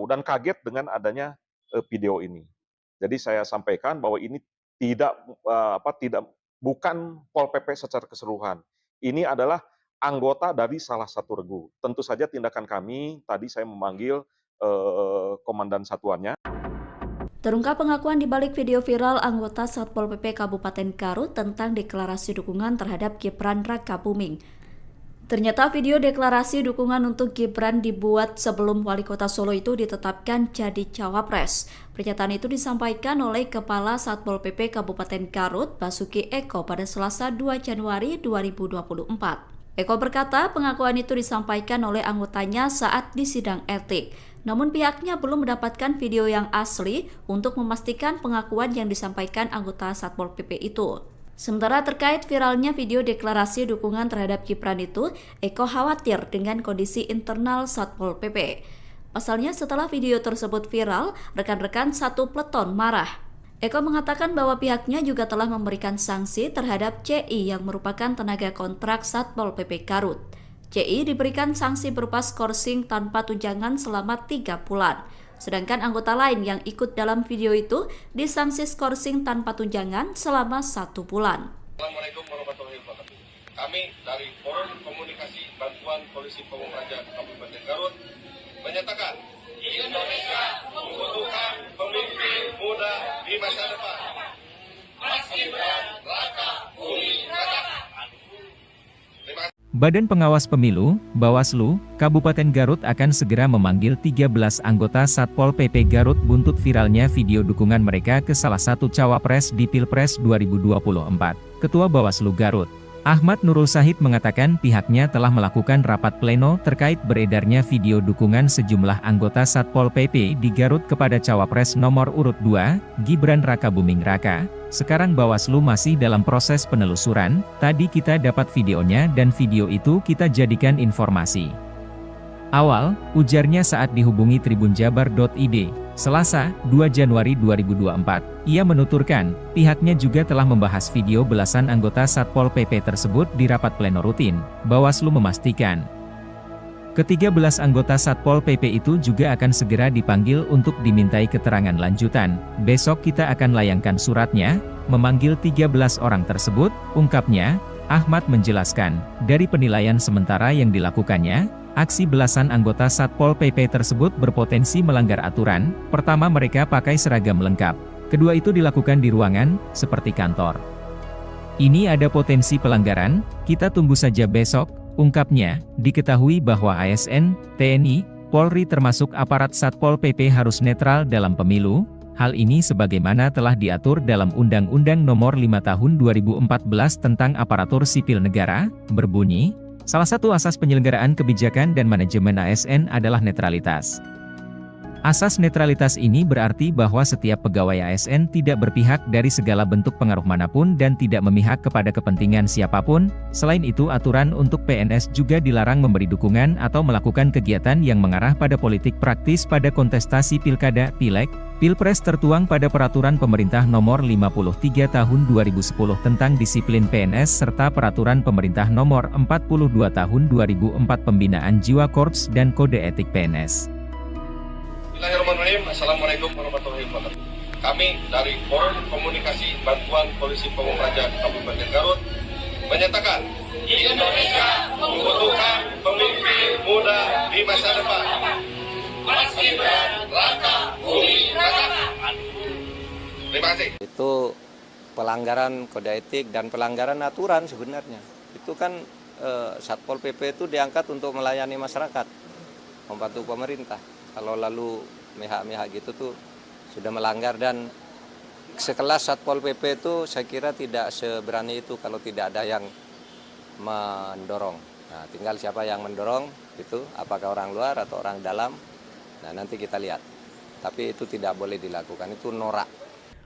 dan kaget dengan adanya video ini. Jadi saya sampaikan bahwa ini bukan Pol PP secara keseluruhan. Ini adalah anggota dari salah satu regu. Tentu saja tindakan kami, tadi saya memanggil komandan satuannya. Terungkap pengakuan di balik video viral anggota Satpol PP Kabupaten Garut tentang deklarasi dukungan terhadap Gibran Rakabuming. Ternyata video deklarasi dukungan untuk Gibran dibuat sebelum Wali Kota Solo itu ditetapkan jadi cawapres. Pernyataan itu disampaikan oleh Kepala Satpol PP Kabupaten Garut, Basuki Eko, pada Selasa 2 Januari 2024. Eko berkata pengakuan itu disampaikan oleh anggotanya saat di sidang etik. Namun pihaknya belum mendapatkan video yang asli untuk memastikan pengakuan yang disampaikan anggota Satpol PP itu. Sementara terkait viralnya video deklarasi dukungan terhadap Gibran itu, Eko khawatir dengan kondisi internal Satpol PP. Pasalnya setelah video tersebut viral, rekan-rekan satu peleton marah. Eko mengatakan bahwa pihaknya juga telah memberikan sanksi terhadap CI yang merupakan tenaga kontrak Satpol PP Garut. CI diberikan sanksi berupa skorsing tanpa tunjangan selama 3 bulan. Sedangkan anggota lain yang ikut dalam video itu disanksi skorsing tanpa tunjangan selama 1 bulan. Assalamualaikum warahmatullahi wabarakatuh. Kami dari Forum Komunikasi Bantuan Polisi Pamung Praja Kabupaten Garut menyatakan Indonesia membutuhkan pemimpin muda di masa depan. Mas Gibran Rakabuming Raka. Terima kasih. Badan Pengawas Pemilu, Bawaslu, Kabupaten Garut akan segera memanggil 13 anggota Satpol PP Garut buntut viralnya video dukungan mereka ke salah satu cawapres di Pilpres 2024. Ketua Bawaslu Garut, Ahmad Nurul Sahid mengatakan pihaknya telah melakukan rapat pleno terkait beredarnya video dukungan sejumlah anggota Satpol PP di Garut kepada cawapres nomor urut 2, Gibran Rakabuming Raka. Sekarang Bawaslu masih dalam proses penelusuran, tadi kita dapat videonya dan video itu kita jadikan informasi awal, ujarnya saat dihubungi tribunjabar.id, Selasa, 2 Januari 2024. Ia menuturkan, pihaknya juga telah membahas video belasan anggota Satpol PP tersebut di rapat pleno rutin. Bawaslu memastikan, ke-13 anggota Satpol PP itu juga akan segera dipanggil untuk dimintai keterangan lanjutan. Besok kita akan layangkan suratnya, memanggil 13 orang tersebut, ungkapnya. Ahmad menjelaskan, dari penilaian sementara yang dilakukannya, aksi belasan anggota Satpol PP tersebut berpotensi melanggar aturan. Pertama, mereka pakai seragam lengkap. Kedua, itu dilakukan di ruangan, seperti kantor. Ini ada potensi pelanggaran, kita tunggu saja besok, Ungkapnya, diketahui bahwa ASN, TNI, Polri termasuk aparat Satpol PP harus netral dalam pemilu. Hal ini sebagaimana telah diatur dalam Undang-Undang Nomor 5 Tahun 2014 tentang Aparatur Sipil Negara, berbunyi, salah satu asas penyelenggaraan kebijakan dan manajemen ASN adalah netralitas. Asas netralitas ini berarti bahwa setiap pegawai ASN tidak berpihak dari segala bentuk pengaruh manapun dan tidak memihak kepada kepentingan siapapun. Selain itu, aturan untuk PNS juga dilarang memberi dukungan atau melakukan kegiatan yang mengarah pada politik praktis pada kontestasi pilkada, pileg, pilpres tertuang pada Peraturan Pemerintah Nomor 53 Tahun 2010 tentang disiplin PNS serta Peraturan Pemerintah Nomor 42 Tahun 2004 Pembinaan Jiwa Korps dan Kode Etik PNS. Bismillahirrahmanirrahim. Assalamualaikum warahmatullahi wabarakatuh. Kami dari Forum Komunikasi Bantuan Polisi Pamung Praja Kabupaten Garut menyatakan Indonesia membutuhkan pemimpin muda di masa depan. Mas Gibran Raka Buming Raka. Terima kasih. Itu pelanggaran kode etik dan pelanggaran aturan sebenarnya. Itu kan Satpol PP itu diangkat untuk melayani masyarakat, membantu pemerintah. Kalau lalu mihak-mihak gitu tuh sudah melanggar, dan sekelas Satpol PP itu saya kira tidak seberani itu kalau tidak ada yang mendorong. Nah, tinggal siapa yang mendorong itu, apakah orang luar atau orang dalam. Nah, nanti kita lihat. Tapi itu tidak boleh dilakukan, itu norak.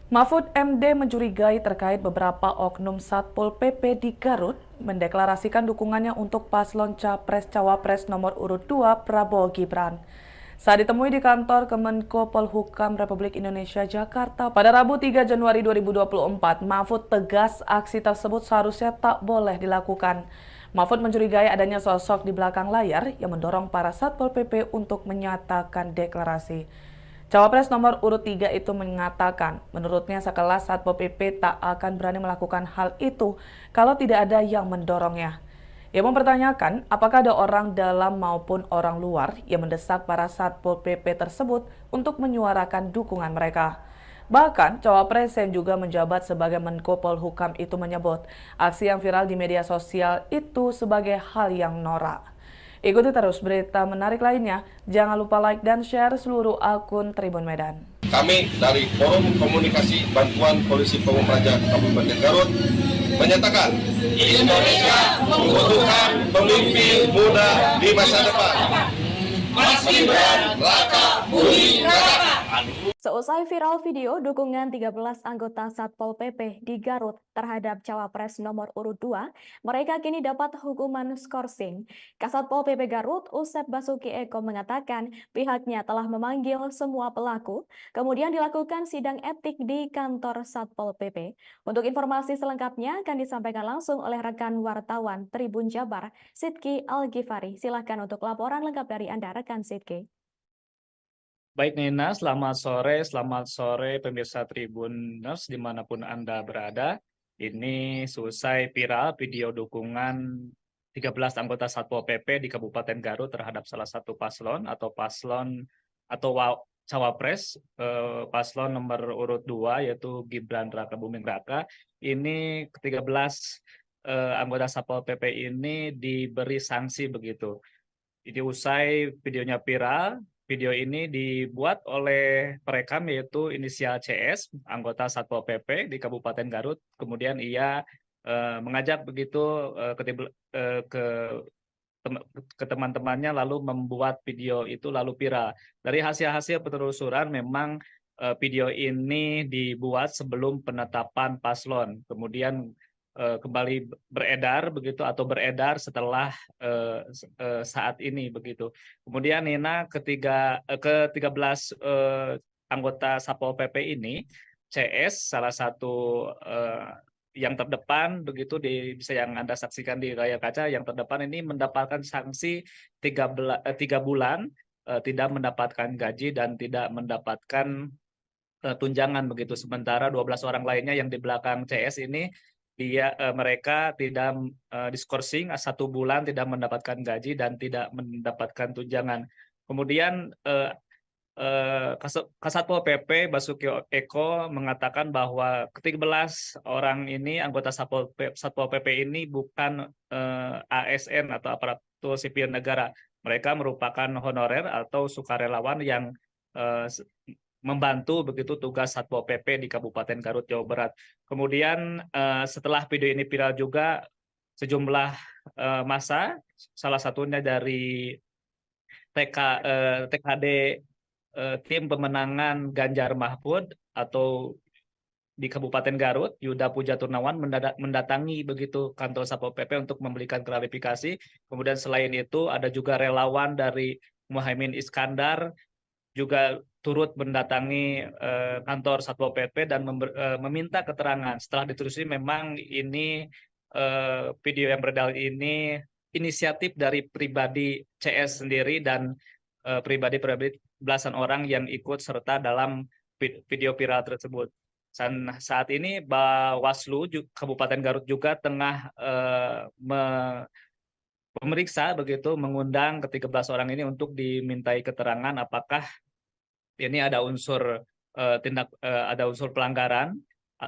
Mahfud MD mencurigai terkait beberapa oknum Satpol PP di Garut mendeklarasikan dukungannya untuk paslon Capres-Cawapres nomor urut 2 Prabowo Gibran. Saat ditemui di kantor Kemenko Polhukam Republik Indonesia Jakarta pada Rabu 3 Januari 2024, Mahfud tegas aksi tersebut seharusnya tak boleh dilakukan. Mahfud mencurigai adanya sosok di belakang layar yang mendorong para Satpol PP untuk menyatakan deklarasi. Cawapres nomor urut 3 itu mengatakan, menurutnya sekelas Satpol PP tak akan berani melakukan hal itu kalau tidak ada yang mendorongnya. Ia mempertanyakan apakah ada orang dalam maupun orang luar yang mendesak para Satpol PP tersebut untuk menyuarakan dukungan mereka. Bahkan, Cawapres yang juga menjabat sebagai Menko Polhukam itu menyebut aksi yang viral di media sosial itu sebagai hal yang norak. Ikuti terus berita menarik lainnya. Jangan lupa like dan share seluruh akun Tribun Medan. Kami dari Forum Komunikasi Bantuan Polisi Pamung Praja Kabupaten Garut menyatakan Indonesia membutuhkan pemimpin muda di masa depan. Mas Gibran Raka Buming Raka. Seusai viral video dukungan 13 anggota Satpol PP di Garut terhadap Cawapres nomor urut 2, mereka kini dapat hukuman skorsing. Kasatpol PP Garut, Usep Basuki Eko mengatakan pihaknya telah memanggil semua pelaku, kemudian dilakukan sidang etik di kantor Satpol PP. Untuk informasi selengkapnya akan disampaikan langsung oleh rekan wartawan Tribun Jabar, Sidki Al-Ghifari. Silahkan untuk laporan lengkap dari Anda, rekan Sidki. Baik Nina, selamat sore pemirsa Tribuners dimanapun Anda berada. Ini selesai viral video dukungan 13 anggota Satpol PP di Kabupaten Garut terhadap salah satu paslon atau Cawapres, paslon nomor urut 2 yaitu Gibran Raka Buming Raka. Ini ke-13 anggota Satpol PP ini diberi sanksi begitu. Jadi usai videonya viral, video ini dibuat oleh perekam yaitu inisial CS, anggota Satpol PP di Kabupaten Garut. Kemudian ia mengajak begitu ke teman-temannya lalu membuat video itu lalu viral. Dari hasil-hasil penelusuran memang video ini dibuat sebelum penetapan paslon. Kemudian kembali beredar begitu atau beredar setelah saat ini begitu. Kemudian Nina ke-13 anggota Satpol PP ini, CS salah satu yang terdepan begitu bisa yang Anda saksikan di layar kaca, yang terdepan ini mendapatkan sanksi 3 bulan tidak mendapatkan gaji dan tidak mendapatkan tunjangan begitu. Sementara 12 orang lainnya yang di belakang CS ini mereka tidak diskorsing 1 bulan tidak mendapatkan gaji dan tidak mendapatkan tunjangan. Kemudian Kasatpol PP Basuki Eko mengatakan bahwa ke-13 orang ini anggota Satpol PP ini bukan ASN atau aparatur sipil negara. Mereka merupakan honorer atau sukarelawan yang membantu begitu tugas Satpol PP di Kabupaten Garut, Jawa Barat. Kemudian setelah video ini viral juga sejumlah massa, salah satunya dari TKD tim pemenangan Ganjar Mahfud atau di Kabupaten Garut, Yuda Puja Turnawan mendatangi begitu kantor Satpol PP untuk memberikan klarifikasi. Kemudian selain itu ada juga relawan dari Muhaimin Iskandar juga turut mendatangi kantor Satpol PP dan meminta keterangan. Setelah ditelusuri memang ini video yang beredar ini inisiatif dari pribadi CS sendiri dan pribadi belasan orang yang ikut serta dalam video viral tersebut. Dan saat ini Bawaslu Kabupaten Garut juga tengah memeriksa begitu, mengundang ke-13 orang ini untuk dimintai keterangan apakah ini ada unsur ada unsur pelanggaran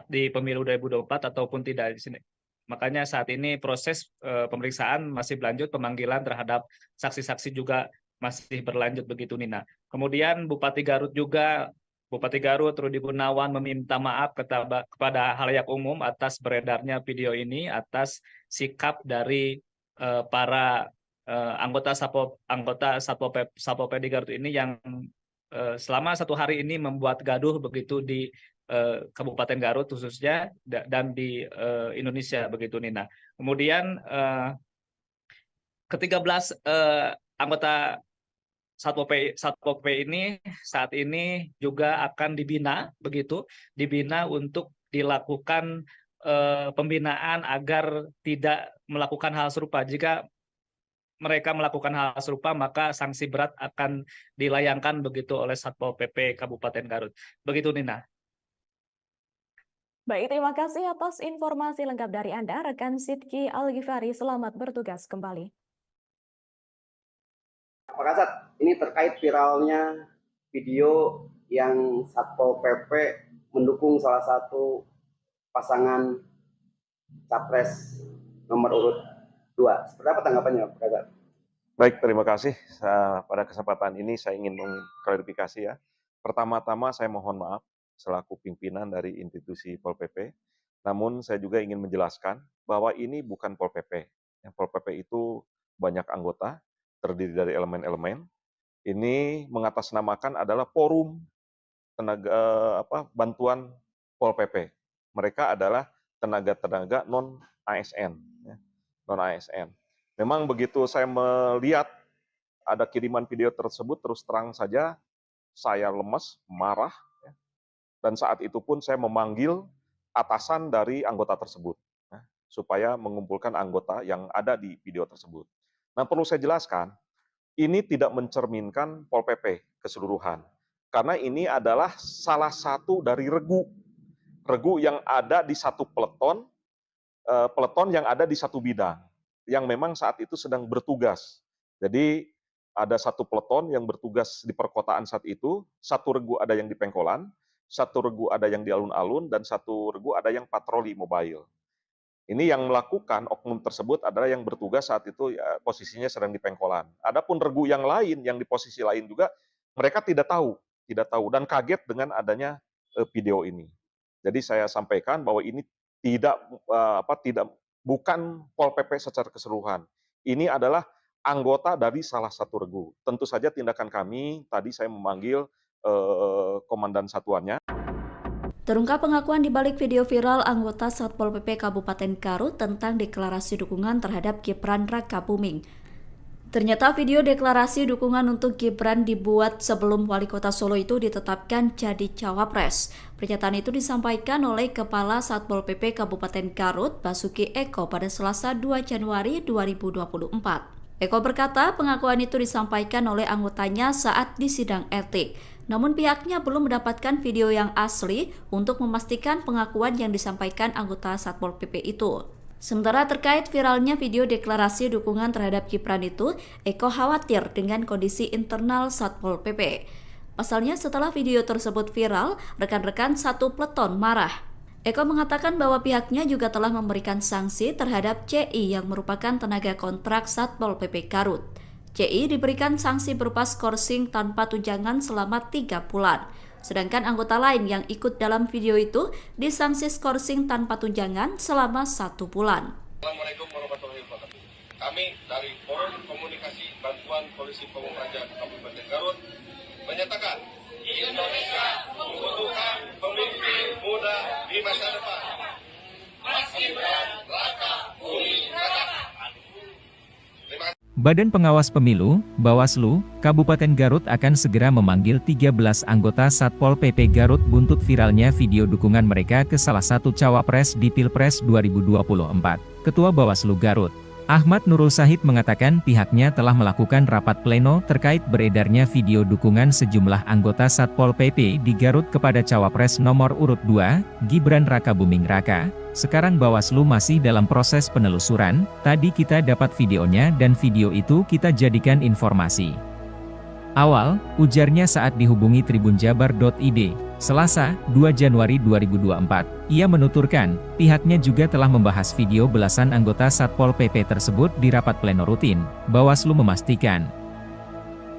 di pemilu 2024 ataupun tidak di sini. Makanya saat ini proses pemeriksaan masih berlanjut, pemanggilan terhadap saksi-saksi juga masih berlanjut begitu, Nina. Kemudian Bupati Garut Rudi Gunawan meminta maaf kepada halayak umum atas beredarnya video ini, atas sikap dari para anggota Satpol PP di Garut ini yang selama 1 hari ini membuat gaduh begitu di Kabupaten Garut khususnya dan di Indonesia begitu, Nina. Kemudian ke-13 anggota Satpol PP ini saat ini juga akan dibina untuk dilakukan pembinaan agar tidak melakukan hal serupa. Jika mereka melakukan hal serupa, maka sanksi berat akan dilayangkan begitu oleh Satpol PP Kabupaten Garut. Begitu, Nina. Baik, terima kasih atas informasi lengkap dari Anda, rekan Sidki Al-Ghifari. Selamat bertugas kembali. Pak Kasat, ini terkait viralnya video yang Satpol PP mendukung salah satu pasangan capres nomor urut 2. Seperti apa tanggapannya, Pak Kasat? Baik, terima kasih. Pada kesempatan ini saya ingin mengklarifikasi ya. Pertama-tama saya mohon maaf selaku pimpinan dari institusi Pol PP. Namun saya juga ingin menjelaskan bahwa ini bukan Pol PP. Pol PP itu banyak anggota, terdiri dari elemen-elemen. Ini mengatasnamakan adalah forum bantuan Pol PP. Mereka adalah tenaga-tenaga non-ASN. Non-ASN. Memang begitu saya melihat ada kiriman video tersebut, terus terang saja saya lemes, marah. Dan saat itu pun saya memanggil atasan dari anggota tersebut. Supaya mengumpulkan anggota yang ada di video tersebut. Nah, perlu saya jelaskan, ini tidak mencerminkan Pol PP keseluruhan. Karena ini adalah salah satu dari regu yang ada di satu peleton yang ada di satu bidang, yang memang saat itu sedang bertugas. Jadi ada satu peleton yang bertugas di perkotaan saat itu, satu regu ada yang di Pengkolan, satu regu ada yang di alun-alun, dan satu regu ada yang patroli mobile. Ini yang melakukan oknum tersebut adalah yang bertugas saat itu ya, posisinya sedang di Pengkolan. Adapun regu yang lain, yang di posisi lain juga, mereka tidak tahu dan kaget dengan adanya video ini. Jadi saya sampaikan bahwa ini bukan Pol PP secara keseluruhan. Ini adalah anggota dari salah satu regu. Tentu saja tindakan kami, tadi saya memanggil komandan satuannya. Terungkap pengakuan di balik video viral anggota Satpol PP Kabupaten Garut tentang deklarasi dukungan terhadap Gibran Rakabuming. Ternyata video deklarasi dukungan untuk Gibran dibuat sebelum Wali Kota Solo itu ditetapkan jadi cawapres. Pernyataan itu disampaikan oleh Kepala Satpol PP Kabupaten Garut, Basuki Eko, pada Selasa 2 Januari 2024. Eko berkata pengakuan itu disampaikan oleh anggotanya saat di sidang etik. Namun pihaknya belum mendapatkan video yang asli untuk memastikan pengakuan yang disampaikan anggota Satpol PP itu. Sementara terkait viralnya video deklarasi dukungan terhadap Gibran itu, Eko khawatir dengan kondisi internal Satpol PP. Pasalnya setelah video tersebut viral, rekan-rekan satu peleton marah. Eko mengatakan bahwa pihaknya juga telah memberikan sanksi terhadap CI yang merupakan tenaga kontrak Satpol PP Garut. CI diberikan sanksi berupa skorsing tanpa tunjangan selama 3 bulan. Sedangkan anggota lain yang ikut dalam video itu disanksi skorsing tanpa tunjangan selama 1 bulan. Assalamualaikum warahmatullahi wabarakatuh. Kami dari Forum Komunikasi Bantuan Polisi Pamung Praja Kabupaten Garut menyatakan Indonesia membutuhkan pemimpin muda di masa depan. Mas Gibran, Raka Buming Raka. Terima kasih. Badan Pengawas Pemilu, Bawaslu, Kabupaten Garut akan segera memanggil 13 anggota Satpol PP Garut buntut viralnya video dukungan mereka ke salah satu cawapres di Pilpres 2024. Ketua Bawaslu Garut, Ahmad Nurul Sahid mengatakan pihaknya telah melakukan rapat pleno terkait beredarnya video dukungan sejumlah anggota Satpol PP di Garut kepada cawapres nomor urut 2, Gibran Raka Buming Raka. Sekarang Bawaslu masih dalam proses penelusuran, tadi kita dapat videonya dan video itu kita jadikan informasi awal, ujarnya saat dihubungi tribunjabar.id, Selasa, 2 Januari 2024. Ia menuturkan, pihaknya juga telah membahas video belasan anggota Satpol PP tersebut di rapat pleno rutin. Bawaslu memastikan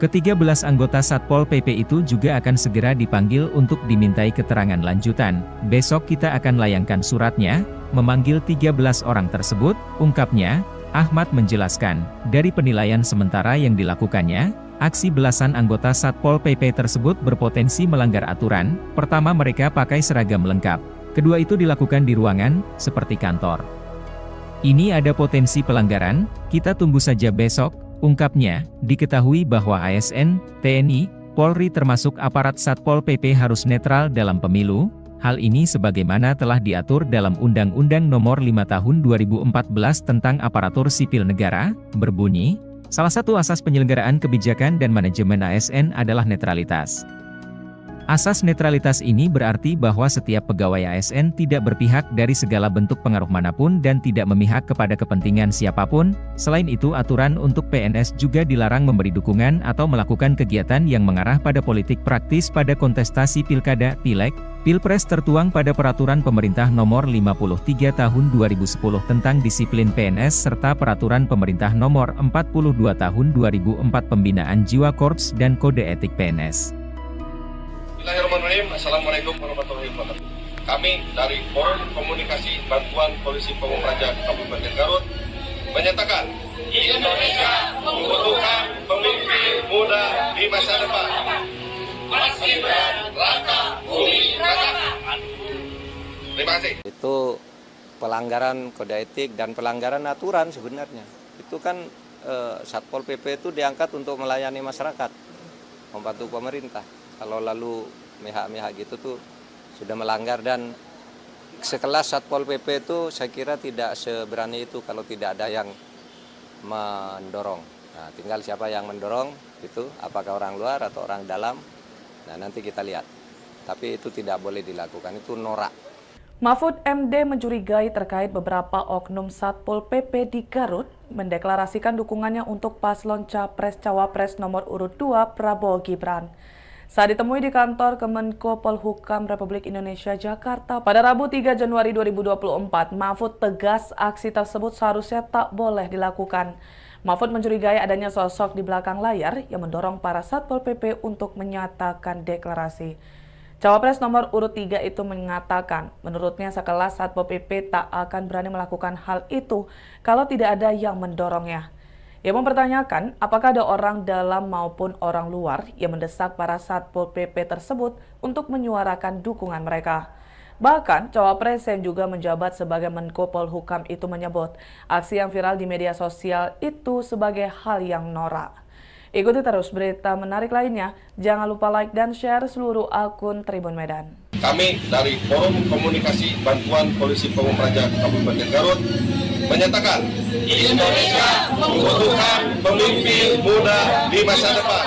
ke-13 anggota Satpol PP itu juga akan segera dipanggil untuk dimintai keterangan lanjutan. Besok kita akan layangkan suratnya, memanggil 13 orang tersebut, ungkapnya. Ahmad menjelaskan, dari penilaian sementara yang dilakukannya, aksi belasan anggota Satpol PP tersebut berpotensi melanggar aturan. Pertama, mereka pakai seragam lengkap. Kedua, itu dilakukan di ruangan, seperti kantor. Ini ada potensi pelanggaran, kita tunggu saja besok, ungkapnya. Diketahui bahwa ASN, TNI, Polri termasuk aparat Satpol PP harus netral dalam pemilu. Hal ini sebagaimana telah diatur dalam Undang-Undang Nomor 5 Tahun 2014 tentang Aparatur Sipil Negara, berbunyi, salah satu asas penyelenggaraan kebijakan dan manajemen ASN adalah netralitas. Asas netralitas ini berarti bahwa setiap pegawai ASN tidak berpihak dari segala bentuk pengaruh manapun dan tidak memihak kepada kepentingan siapapun. Selain itu, aturan untuk PNS juga dilarang memberi dukungan atau melakukan kegiatan yang mengarah pada politik praktis pada kontestasi pilkada, pileg, pilpres tertuang pada Peraturan Pemerintah Nomor 53 Tahun 2010 tentang disiplin PNS serta Peraturan Pemerintah Nomor 42 Tahun 2004 Pembinaan Jiwa Korps dan Kode Etik PNS. Bismillahirrahmanirrahim. Assalamualaikum warahmatullahi wabarakatuh. Kami dari Forum Komunikasi Bantuan Polisi Pamung Praja Kabupaten Garut menyatakan Indonesia membutuhkan pemimpin muda di masa depan. Mas Gibran, Raka Buming Raka. Terima kasih. Itu pelanggaran kode etik dan pelanggaran aturan sebenarnya. Itu kan Satpol PP itu diangkat untuk melayani masyarakat, membantu pemerintah. Kalau lalu mihak-mihak gitu tuh sudah melanggar, dan sekelas Satpol PP itu saya kira tidak seberani itu kalau tidak ada yang mendorong. Nah, tinggal siapa yang mendorong itu, apakah orang luar atau orang dalam. Nah, nanti kita lihat. Tapi itu tidak boleh dilakukan, itu norak. Mahfud MD mencurigai terkait beberapa oknum Satpol PP di Garut mendeklarasikan dukungannya untuk paslon Capres-Cawapres nomor urut 2 Prabowo Gibran. Saat ditemui di kantor Kemenko Polhukam Republik Indonesia Jakarta pada Rabu 3 Januari 2024, Mahfud tegas aksi tersebut seharusnya tak boleh dilakukan. Mahfud mencurigai adanya sosok di belakang layar yang mendorong para Satpol PP untuk menyatakan deklarasi. Cawapres nomor urut 3 itu mengatakan, menurutnya sekelas Satpol PP tak akan berani melakukan hal itu kalau tidak ada yang mendorongnya. Ia mempertanyakan apakah ada orang dalam maupun orang luar yang mendesak para Satpol PP tersebut untuk menyuarakan dukungan mereka. Bahkan, Cawapres yang juga menjabat sebagai Menko Polhukam itu menyebut aksi yang viral di media sosial itu sebagai hal yang norak. Ikuti terus berita menarik lainnya. Jangan lupa like dan share seluruh akun Tribun Medan. Kami dari Forum Komunikasi Bantuan Polisi Pamung Praja Kabupaten Garut menyatakan Indonesia membutuhkan pemimpin muda di masa depan.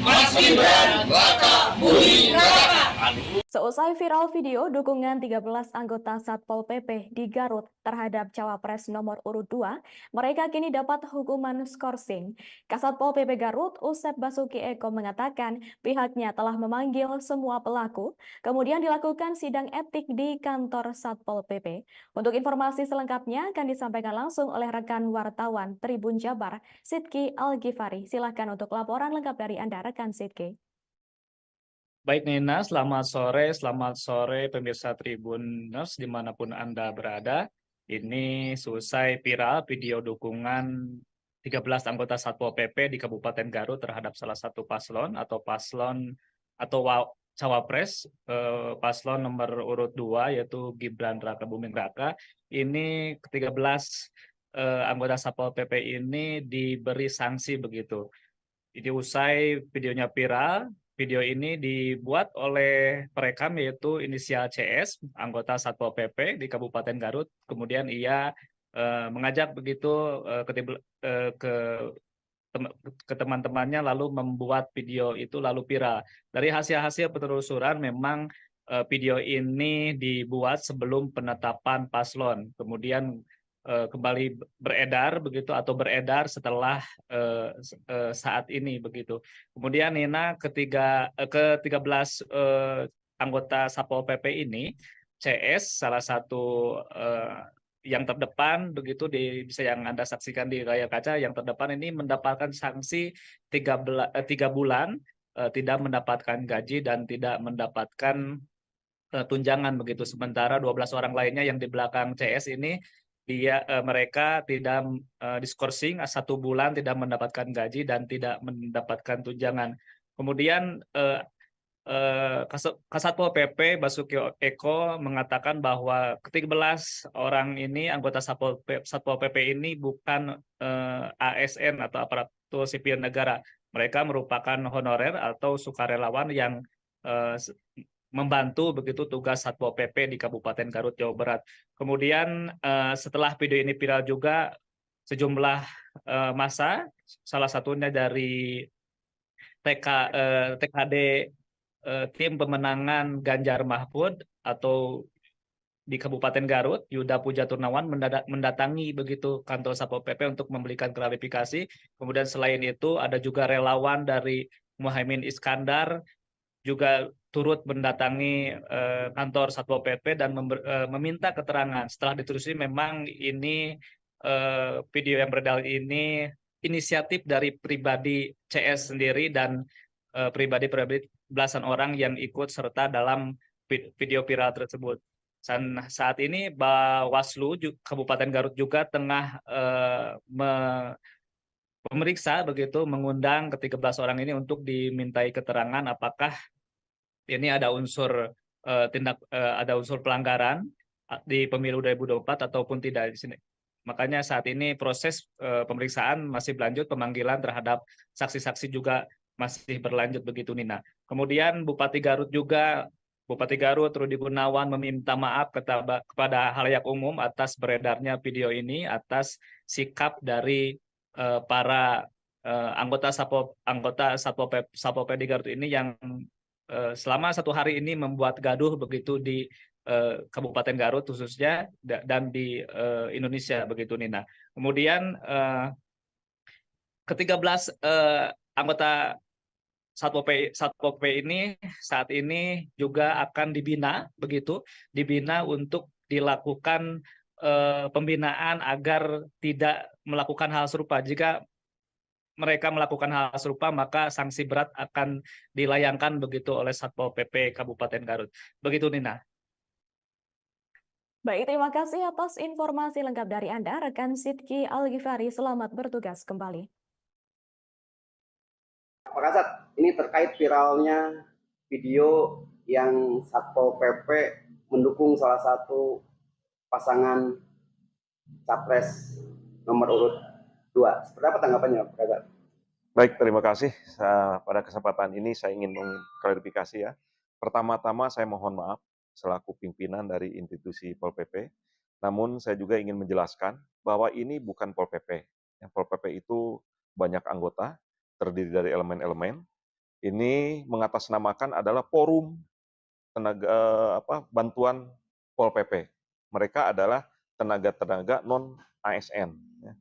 Mas Gibran, Raka Buming Raka. Seusai viral video dukungan 13 anggota Satpol PP di Garut terhadap Cawapres nomor urut 2, mereka kini dapat hukuman skorsing. Kasatpol PP Garut, Usep Basuki Eko mengatakan pihaknya telah memanggil semua pelaku, kemudian dilakukan sidang etik di kantor Satpol PP. Untuk informasi selengkapnya akan disampaikan langsung oleh rekan wartawan Tribun Jabar, Sidki Al-Ghifari. Silakan untuk laporan lengkap dari Anda, rekan Sidki. Baik Nina, selamat sore pemirsa Tribuners dimanapun Anda berada. Ini selesai viral video dukungan 13 anggota Satpol PP di Kabupaten Garut terhadap salah satu paslon atau cawapres paslon nomor urut 2 yaitu Gibran Rakabuming Raka. Ini ke-13 anggota Satpol PP ini diberi sanksi begitu. Jadi usai videonya viral, video ini dibuat oleh perekam yaitu inisial CS, anggota Satpol PP di Kabupaten Garut. Kemudian ia mengajak begitu ke teman-temannya lalu membuat video itu lalu viral. Dari hasil-hasil penelusuran memang video ini dibuat sebelum penetapan paslon. Kemudian kembali beredar begitu atau beredar setelah saat ini begitu. Kemudian Nina ke-13 anggota Satpol PP ini CS salah satu yang terdepan begitu bisa yang Anda saksikan di layar kaca, yang terdepan ini mendapatkan sanksi 3 bulan tidak mendapatkan gaji dan tidak mendapatkan tunjangan begitu. Sementara 12 orang lainnya yang di belakang CS ini mereka tidak diskorsing 1 bulan tidak mendapatkan gaji dan tidak mendapatkan tunjangan. Kemudian Kasatpol PP Basuki Eko mengatakan bahwa ke-13 orang ini anggota Satpol PP ini bukan ASN atau aparatur sipil negara. Mereka merupakan honorer atau sukarelawan yang membantu begitu tugas Satpol PP di Kabupaten Garut, Jawa Barat. Kemudian setelah video ini viral juga sejumlah massa, salah satunya dari TKD tim pemenangan Ganjar Mahfud atau di Kabupaten Garut, Yuda Puja Turnawan mendatangi begitu kantor Satpol PP untuk memberikan klarifikasi. Kemudian selain itu ada juga relawan dari Muhaimin Iskandar juga turut mendatangi kantor Satpol PP dan meminta keterangan. Setelah ditelusuri memang ini video yang beredar ini inisiatif dari pribadi CS sendiri dan pribadi belasan orang yang ikut serta dalam video viral tersebut. Dan saat ini Bawaslu Kabupaten Garut juga tengah memeriksa begitu, mengundang ke-13 orang ini untuk dimintai keterangan apakah ini ada unsur ada unsur pelanggaran di pemilu 2024 ataupun tidak di sini. Makanya saat ini proses pemeriksaan masih berlanjut, pemanggilan terhadap saksi-saksi juga masih berlanjut begitu Nina. Kemudian Bupati Garut Rudi Gunawan meminta maaf kepada halayak umum atas beredarnya video ini, atas sikap dari para anggota Satpol PP di Garut ini yang selama 1 hari ini membuat gaduh begitu di Kabupaten Garut khususnya dan di Indonesia begitu Nina. Kemudian ke-13 anggota Satpol PP ini saat ini juga akan dibina untuk dilakukan pembinaan agar tidak melakukan hal serupa. Jika mereka melakukan hal serupa, maka sanksi berat akan dilayangkan begitu oleh Satpol PP Kabupaten Garut. Begitu Nina. Baik, terima kasih atas informasi lengkap dari Anda, rekan Sidki Al-Ghifari. Selamat bertugas kembali. Pak Kasat, ini terkait viralnya video yang Satpol PP mendukung salah satu pasangan capres nomor urut 2. Seperti apa tanggapannya, Pak Kasat? Baik, terima kasih. Pada kesempatan ini saya ingin mengklarifikasi ya. Pertama-tama saya mohon maaf selaku pimpinan dari institusi Pol PP. Namun saya juga ingin menjelaskan bahwa ini bukan Pol PP. Yang Pol PP itu banyak anggota, terdiri dari elemen-elemen. Ini mengatasnamakan adalah forum bantuan Pol PP. Mereka adalah tenaga-tenaga non ASN, ya,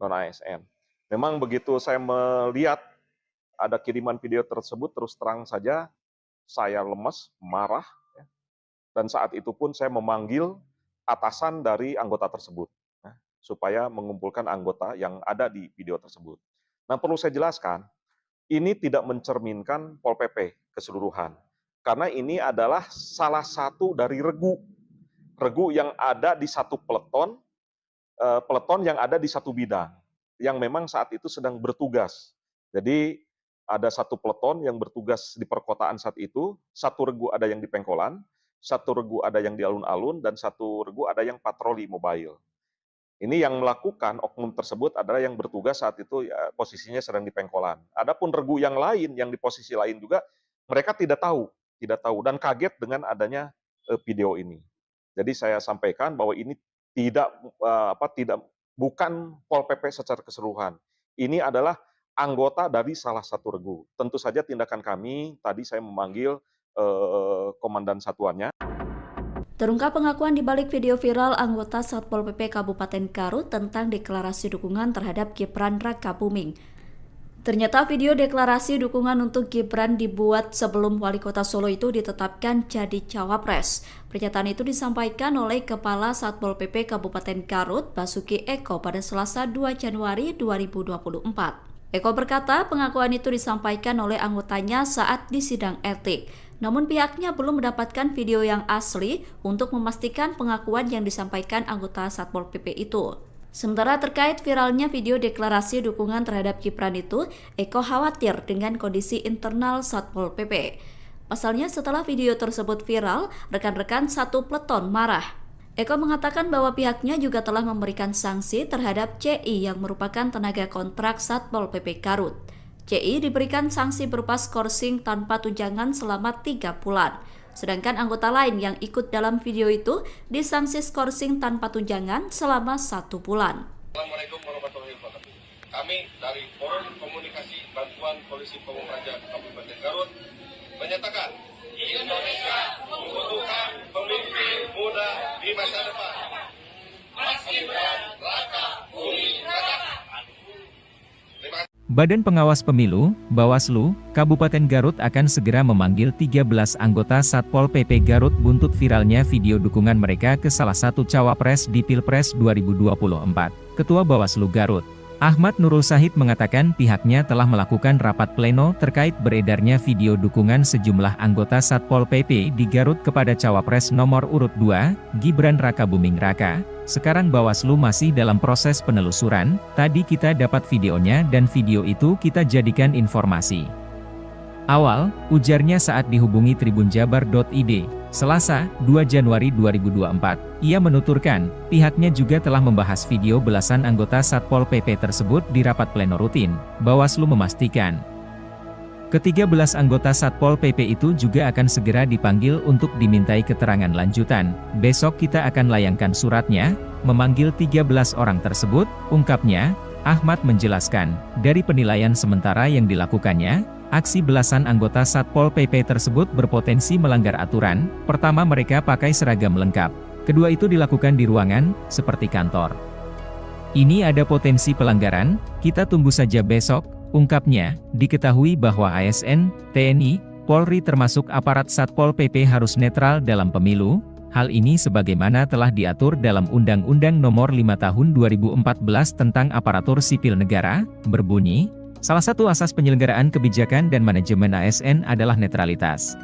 non ASN. Memang begitu saya melihat ada kiriman video tersebut, terus terang saja saya lemes, marah, ya. Dan saat itu pun saya memanggil atasan dari anggota tersebut, ya, supaya mengumpulkan anggota yang ada di video tersebut. Nah, perlu saya jelaskan, ini tidak mencerminkan Pol PP keseluruhan. Karena ini adalah salah satu dari regu yang ada di satu peleton yang ada di satu bidang, yang memang saat itu sedang bertugas. Jadi ada satu peleton yang bertugas di perkotaan saat itu, satu regu ada yang di Pengkolan, satu regu ada yang di alun-alun, dan satu regu ada yang patroli mobile. Ini yang melakukan oknum tersebut adalah yang bertugas saat itu, ya, posisinya sedang di Pengkolan. Adapun regu yang lain, yang di posisi lain juga, mereka tidak tahu dan kaget dengan adanya video ini. Jadi saya sampaikan bahwa ini bukan Pol PP secara keseluruhan. Ini adalah anggota dari salah satu regu. Tentu saja tindakan kami, tadi saya memanggil komandan satuannya. Terungkap pengakuan di balik video viral anggota Satpol PP Kabupaten Garut tentang deklarasi dukungan terhadap Gibran Rakabuming. Ternyata video deklarasi dukungan untuk Gibran dibuat sebelum Wali Kota Solo itu ditetapkan jadi cawapres. Pernyataan itu disampaikan oleh Kepala Satpol PP Kabupaten Garut, Basuki Eko, pada Selasa 2 Januari 2024. Eko berkata pengakuan itu disampaikan oleh anggotanya saat di sidang etik. Namun pihaknya belum mendapatkan video yang asli untuk memastikan pengakuan yang disampaikan anggota Satpol PP itu. Sementara terkait viralnya video deklarasi dukungan terhadap Gibran itu, Eko khawatir dengan kondisi internal Satpol PP. Pasalnya setelah video tersebut viral, rekan-rekan satu peleton marah. Eko mengatakan bahwa pihaknya juga telah memberikan sanksi terhadap CI yang merupakan tenaga kontrak Satpol PP Garut. CI diberikan sanksi berupa skorsing tanpa tunjangan selama 3 bulan. Sedangkan anggota lain yang ikut dalam video itu disanksi skorsing tanpa tunjangan selama 1 bulan. Assalamualaikum warahmatullahi wabarakatuh. Kami dari Forum Komunikasi Bantuan Polisi Pamung Praja Kabupaten Garut menyatakan Indonesia membutuhkan pemimpin muda di masa depan. Mas Gibran Rakabuming Raka. Badan Pengawas Pemilu, Bawaslu, Kabupaten Garut akan segera memanggil 13 anggota Satpol PP Garut buntut viralnya video dukungan mereka ke salah satu cawapres di Pilpres 2024. Ketua Bawaslu Garut, Ahmad Nurul Sahid mengatakan pihaknya telah melakukan rapat pleno terkait beredarnya video dukungan sejumlah anggota Satpol PP di Garut kepada cawapres nomor urut 2, Gibran Rakabuming Raka. Sekarang Bawaslu masih dalam proses penelusuran, tadi kita dapat videonya dan video itu kita jadikan informasi awal, ujarnya saat dihubungi tribunjabar.id, Selasa, 2 Januari 2024. Ia menuturkan, pihaknya juga telah membahas video belasan anggota Satpol PP tersebut di rapat pleno rutin. Bawaslu memastikan ke-13 anggota Satpol PP itu juga akan segera dipanggil untuk dimintai keterangan lanjutan. Besok kita akan layangkan suratnya, memanggil 13 orang tersebut, ungkapnya. Ahmad menjelaskan, dari penilaian sementara yang dilakukannya, aksi belasan anggota Satpol PP tersebut berpotensi melanggar aturan. Pertama, mereka pakai seragam lengkap. Kedua, itu dilakukan di ruangan, seperti kantor. Ini ada potensi pelanggaran, kita tunggu saja besok. Ungkapnya, diketahui bahwa ASN, TNI, Polri termasuk aparat Satpol PP harus netral dalam pemilu. Hal ini sebagaimana telah diatur dalam Undang-Undang Nomor 5 Tahun 2014 tentang Aparatur Sipil Negara, berbunyi, salah satu asas penyelenggaraan kebijakan dan manajemen ASN adalah netralitas.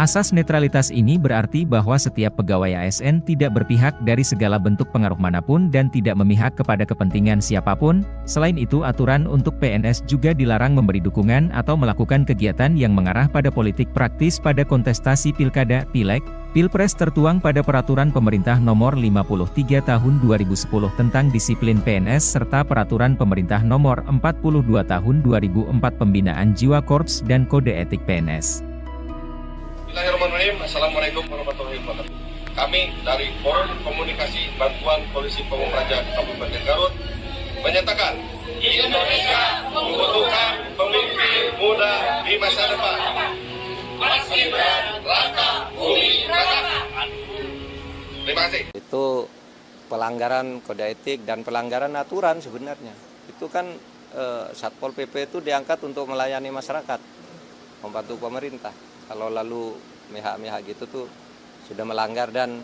Asas netralitas ini berarti bahwa setiap pegawai ASN tidak berpihak dari segala bentuk pengaruh manapun dan tidak memihak kepada kepentingan siapapun. Selain itu, aturan untuk PNS juga dilarang memberi dukungan atau melakukan kegiatan yang mengarah pada politik praktis pada kontestasi pilkada, pileg, pilpres tertuang pada Peraturan Pemerintah Nomor 53 Tahun 2010 tentang disiplin PNS serta Peraturan Pemerintah Nomor 42 Tahun 2004 Pembinaan Jiwa Korps dan Kode Etik PNS. Bismillahirrahmanirrahim. Assalamualaikum warahmatullahi wabarakatuh. Kami dari Forum Komunikasi Bantuan Polisi Pamung Praja Kabupaten Garut menyatakan Indonesia membutuhkan pemimpin muda di masa depan. Mas Gibran Raka Buming Raka. Terima kasih. Itu pelanggaran kode etik dan pelanggaran aturan sebenarnya. Itu kan Satpol PP itu diangkat untuk melayani masyarakat, membantu pemerintah. Kalau lalu mihak-mihak gitu tuh sudah melanggar, dan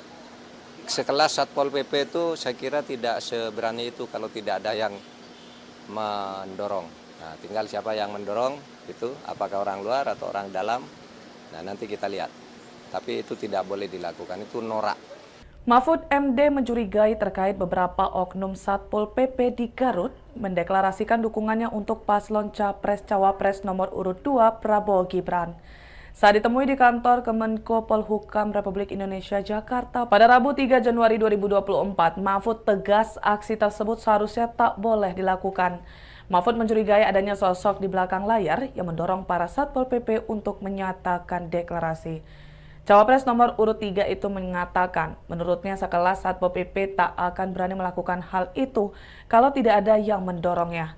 sekelas Satpol PP itu saya kira tidak seberani itu kalau tidak ada yang mendorong. Nah, tinggal siapa yang mendorong itu, apakah orang luar atau orang dalam. Nah, nanti kita lihat. Tapi itu tidak boleh dilakukan, itu norak. Mahfud MD mencurigai terkait beberapa oknum Satpol PP di Garut mendeklarasikan dukungannya untuk paslon Capres-Cawapres nomor urut 2 Prabowo Gibran. Saat ditemui di kantor Kemenko Polhukam Republik Indonesia Jakarta pada Rabu 3 Januari 2024, Mahfud tegas aksi tersebut seharusnya tak boleh dilakukan. Mahfud mencurigai adanya sosok di belakang layar yang mendorong para Satpol PP untuk menyatakan deklarasi. Cawapres nomor urut 3 itu mengatakan, menurutnya sekelas Satpol PP tak akan berani melakukan hal itu kalau tidak ada yang mendorongnya.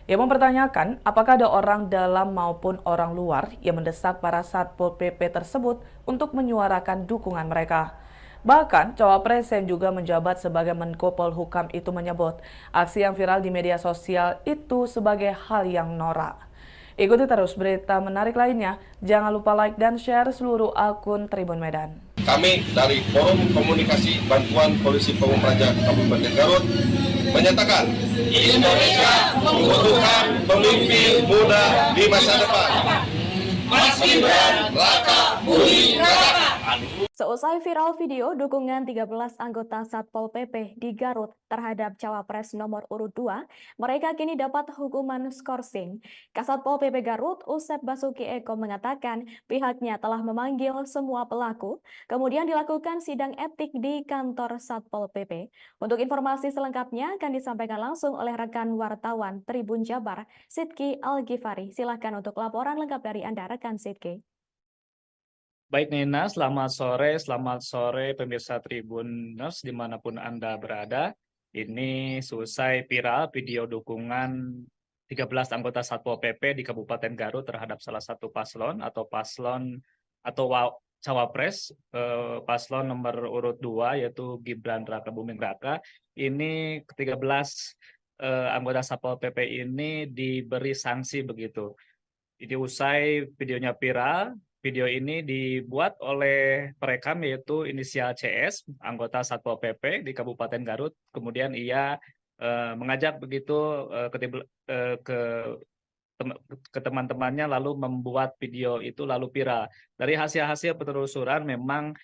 Ia mempertanyakan apakah ada orang dalam maupun orang luar yang mendesak para Satpol PP tersebut untuk menyuarakan dukungan mereka. Bahkan, Cawapres yang juga menjabat sebagai Menko Polhukam itu menyebut aksi yang viral di media sosial itu sebagai hal yang norak. Ikuti terus berita menarik lainnya. Jangan lupa like dan share seluruh akun Tribun Medan. Kami dari Forum Komunikasi Bantuan Polisi Pamung Praja Kabupaten Garut menyatakan Indonesia membutuhkan pemimpin muda di masa depan. Mas Gibran Raka Buming Raka. Seusai viral video dukungan 13 anggota Satpol PP di Garut terhadap Cawapres nomor urut 2, mereka kini dapat hukuman skorsing. Kasatpol PP Garut, Usep Basuki Eko mengatakan pihaknya telah memanggil semua pelaku, kemudian dilakukan sidang etik di kantor Satpol PP. Untuk informasi selengkapnya akan disampaikan langsung oleh rekan wartawan Tribun Jabar, Sidki Al-Ghifari. Silakan untuk laporan lengkap dari Anda, rekan Sidki. Baik Nina, selamat sore pemirsa Tribuners dimanapun Anda berada. Ini selesai viral video dukungan 13 anggota Satpol PP di Kabupaten Garut terhadap salah satu paslon atau Cawapres, paslon nomor urut 2 yaitu Gibran Raka Buming Raka. Ini ke-13 anggota Satpol PP ini diberi sanksi begitu. Jadi usai videonya viral, video ini dibuat oleh perekam yaitu inisial CS, anggota Satpol PP di Kabupaten Garut. Kemudian ia mengajak begitu ke teman-temannya lalu membuat video itu lalu viral. Dari hasil-hasil penelusuran memang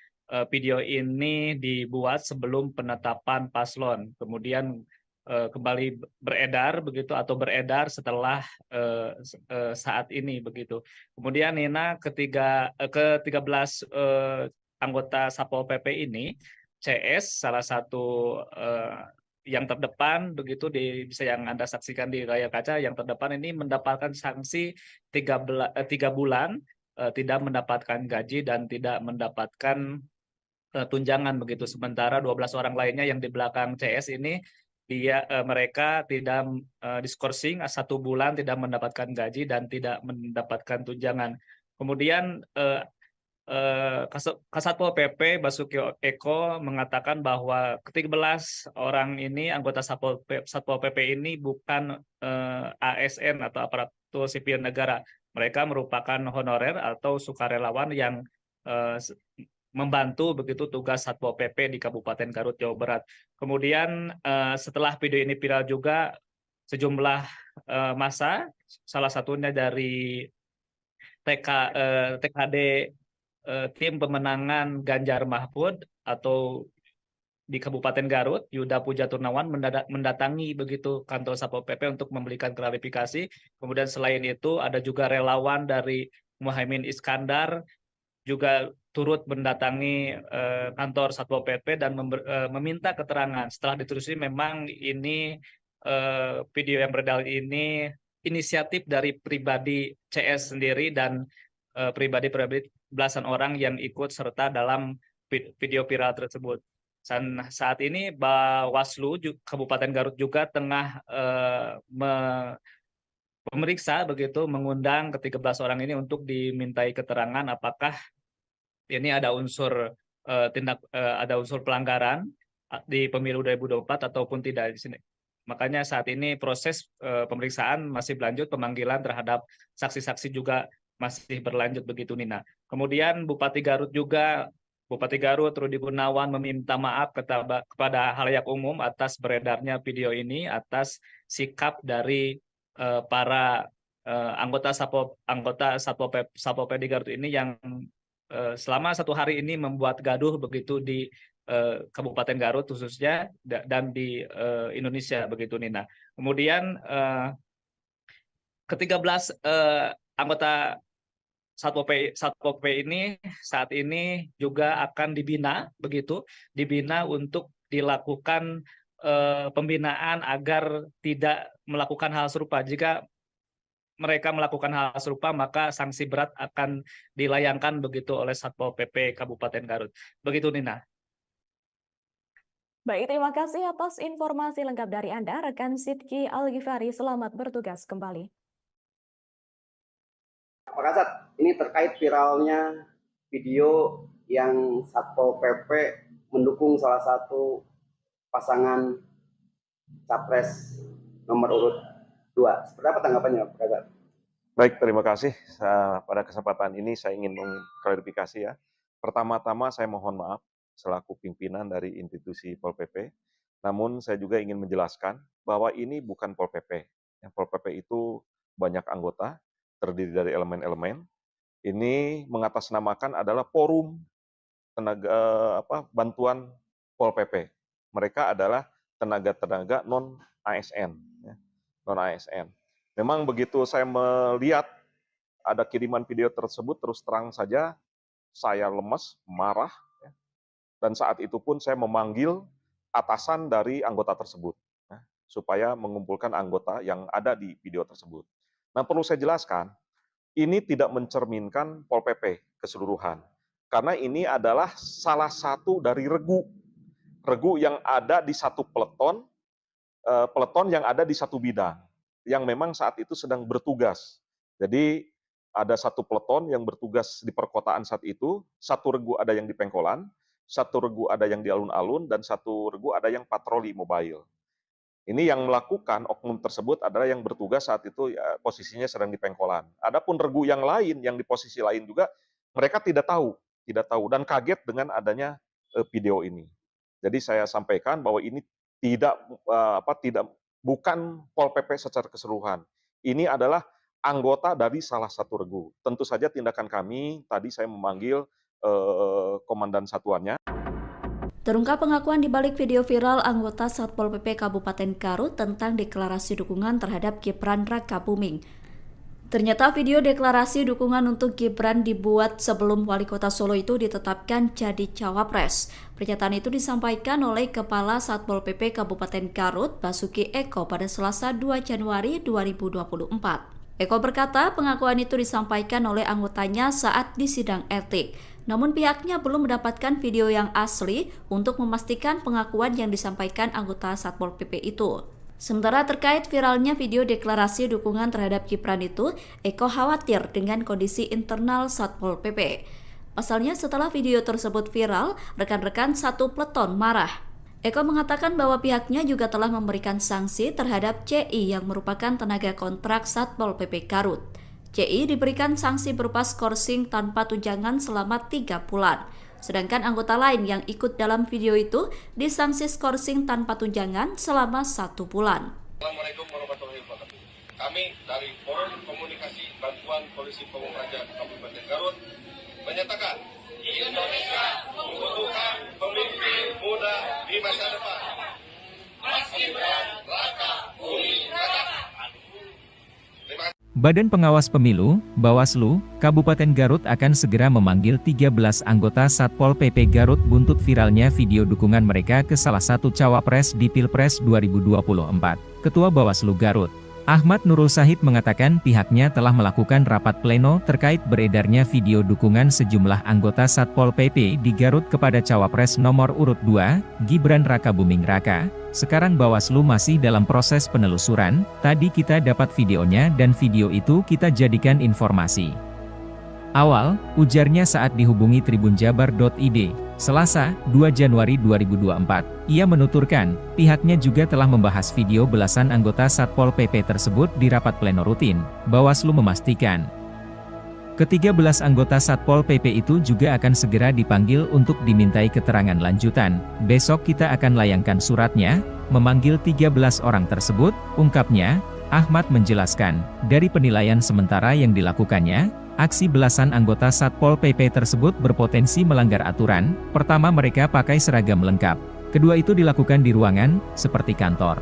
video ini dibuat sebelum penetapan paslon. Kemudian kembali beredar begitu atau beredar setelah saat ini begitu. Kemudian Nina ke-13 anggota Satpol PP ini, CS salah satu yang terdepan begitu bisa yang Anda saksikan di layar kaca, yang terdepan ini mendapatkan sanksi 3 bulan tidak mendapatkan gaji dan tidak mendapatkan tunjangan begitu. Sementara 12 orang lainnya yang di belakang CS ini mereka tidak diskorsing 1 bulan tidak mendapatkan gaji dan tidak mendapatkan tunjangan. Kemudian Kasatpol PP Basuki Eko mengatakan bahwa ke-13 orang ini anggota Satpol PP ini bukan ASN atau aparatur sipil negara. Mereka merupakan honorer atau sukarelawan yang membantu begitu tugas Satpol PP di Kabupaten Garut, Jawa Barat. Kemudian setelah video ini viral juga sejumlah massa, salah satunya dari TKD tim pemenangan Ganjar Mahfud atau di Kabupaten Garut, Yuda Puja Turnawan mendatangi begitu kantor Satpol PP untuk memberikan klarifikasi. Kemudian selain itu ada juga relawan dari Muhaimin Iskandar juga turut mendatangi kantor Satpol PP dan meminta keterangan. Setelah ditelusuri memang ini video yang beredar ini inisiatif dari pribadi CS sendiri dan pribadi belasan orang yang ikut serta dalam video viral tersebut. Dan saat ini Bawaslu Kabupaten Garut juga tengah pemeriksa begitu mengundang ke-13 orang ini untuk dimintai keterangan apakah ini ada unsur ada unsur pelanggaran di pemilu 2024 ataupun tidak di sini. Makanya saat ini proses pemeriksaan masih berlanjut, pemanggilan terhadap saksi-saksi juga masih berlanjut begitu Nina. Kemudian Bupati Garut Rudi Gunawan meminta maaf kepada halayak umum atas beredarnya video ini, atas sikap dari para anggota Satpol PP di Garut ini yang selama 1 hari ini membuat gaduh begitu di Kabupaten Garut khususnya dan di Indonesia begitu Nina. Kemudian ke-13 anggota Satpol PP ini saat ini juga akan dibina untuk dilakukan pembinaan agar tidak melakukan hal serupa. Jika mereka melakukan hal serupa, maka sanksi berat akan dilayangkan begitu oleh Satpol PP Kabupaten Garut. Begitu Nina. Baik, terima kasih atas informasi lengkap dari Anda, rekan Sidki Al-Ghifari. Selamat bertugas kembali. Pak Kasat, ini terkait viralnya video yang Satpol PP mendukung salah satu pasangan capres nomor urut 2. Seperti apa tanggapannya, Pak Kasat? Baik, terima kasih. Pada kesempatan ini saya ingin mengklarifikasi ya. Pertama-tama saya mohon maaf selaku pimpinan dari institusi Pol PP. Namun saya juga ingin menjelaskan bahwa ini bukan Pol PP. Pol PP itu banyak anggota, terdiri dari elemen-elemen. Ini mengatasnamakan adalah forum bantuan Pol PP. Mereka adalah tenaga-tenaga non-ASN. Non-ASN. Memang begitu saya melihat ada kiriman video tersebut, terus terang saja saya lemes, marah. Dan saat itu pun saya memanggil atasan dari anggota tersebut, supaya mengumpulkan anggota yang ada di video tersebut. Nah, perlu saya jelaskan, ini tidak mencerminkan Pol PP keseluruhan. Karena ini adalah salah satu dari regu yang ada di satu peleton yang ada di satu bidang, yang memang saat itu sedang bertugas. Jadi ada satu peleton yang bertugas di perkotaan saat itu, satu regu ada yang di Pengkolan, satu regu ada yang di alun-alun, dan satu regu ada yang patroli mobile. Ini yang melakukan oknum tersebut adalah yang bertugas saat itu ya, posisinya sedang di Pengkolan. Adapun regu yang lain, yang di posisi lain juga, mereka tidak tahu dan kaget dengan adanya video ini. Jadi saya sampaikan bahwa ini bukan Pol PP secara keseluruhan. Ini adalah anggota dari salah satu regu. Tentu saja tindakan kami, tadi saya memanggil komandan satuannya. Terungkap pengakuan di balik video viral anggota Satpol PP Kabupaten Garut tentang deklarasi dukungan terhadap Gibran Rakabuming. Ternyata video deklarasi dukungan untuk Gibran dibuat sebelum Wali Kota Solo itu ditetapkan jadi cawapres. Pernyataan itu disampaikan oleh Kepala Satpol PP Kabupaten Garut, Basuki Eko, pada Selasa 2 Januari 2024. Eko berkata pengakuan itu disampaikan oleh anggotanya saat di sidang etik. Namun pihaknya belum mendapatkan video yang asli untuk memastikan pengakuan yang disampaikan anggota Satpol PP itu. Sementara terkait viralnya video deklarasi dukungan terhadap Gibran itu, Eko khawatir dengan kondisi internal Satpol PP. Pasalnya setelah video tersebut viral, rekan-rekan satu peleton marah. Eko mengatakan bahwa pihaknya juga telah memberikan sanksi terhadap CI yang merupakan tenaga kontrak Satpol PP Garut. CI diberikan sanksi berupa skorsing tanpa tunjangan selama 3 bulan. Sedangkan anggota lain yang ikut dalam video itu disanksi skorsing tanpa tunjangan selama 1 bulan. Assalamualaikum warahmatullahi wabarakatuh. Kami dari Forum Komunikasi Bantuan Polisi Pamung Praja Kabupaten Garut menyatakan Indonesia membutuhkan pemimpin muda di masa depan. Mas Gibran Rakabuming Raka. Terima kasih. Badan Pengawas Pemilu, Bawaslu, Kabupaten Garut akan segera memanggil 13 anggota Satpol PP Garut buntut viralnya video dukungan mereka ke salah satu cawapres di Pilpres 2024. Ketua Bawaslu Garut, Ahmad Nurul Sahid mengatakan pihaknya telah melakukan rapat pleno terkait beredarnya video dukungan sejumlah anggota Satpol PP di Garut kepada cawapres nomor urut 2, Gibran Rakabuming Raka. Sekarang Bawaslu masih dalam proses penelusuran, tadi kita dapat videonya dan video itu kita jadikan informasi awal, ujarnya saat dihubungi tribunjabar.id, Selasa, 2 Januari 2024. Ia menuturkan, pihaknya juga telah membahas video belasan anggota Satpol PP tersebut di rapat pleno rutin. Bawaslu memastikan, ke-13 anggota Satpol PP itu juga akan segera dipanggil untuk dimintai keterangan lanjutan. Besok kita akan layangkan suratnya, memanggil 13 orang tersebut, ungkapnya. Ahmad menjelaskan, dari penilaian sementara yang dilakukannya, aksi belasan anggota Satpol PP tersebut berpotensi melanggar aturan. Pertama, mereka pakai seragam lengkap. Kedua, itu dilakukan di ruangan, seperti kantor.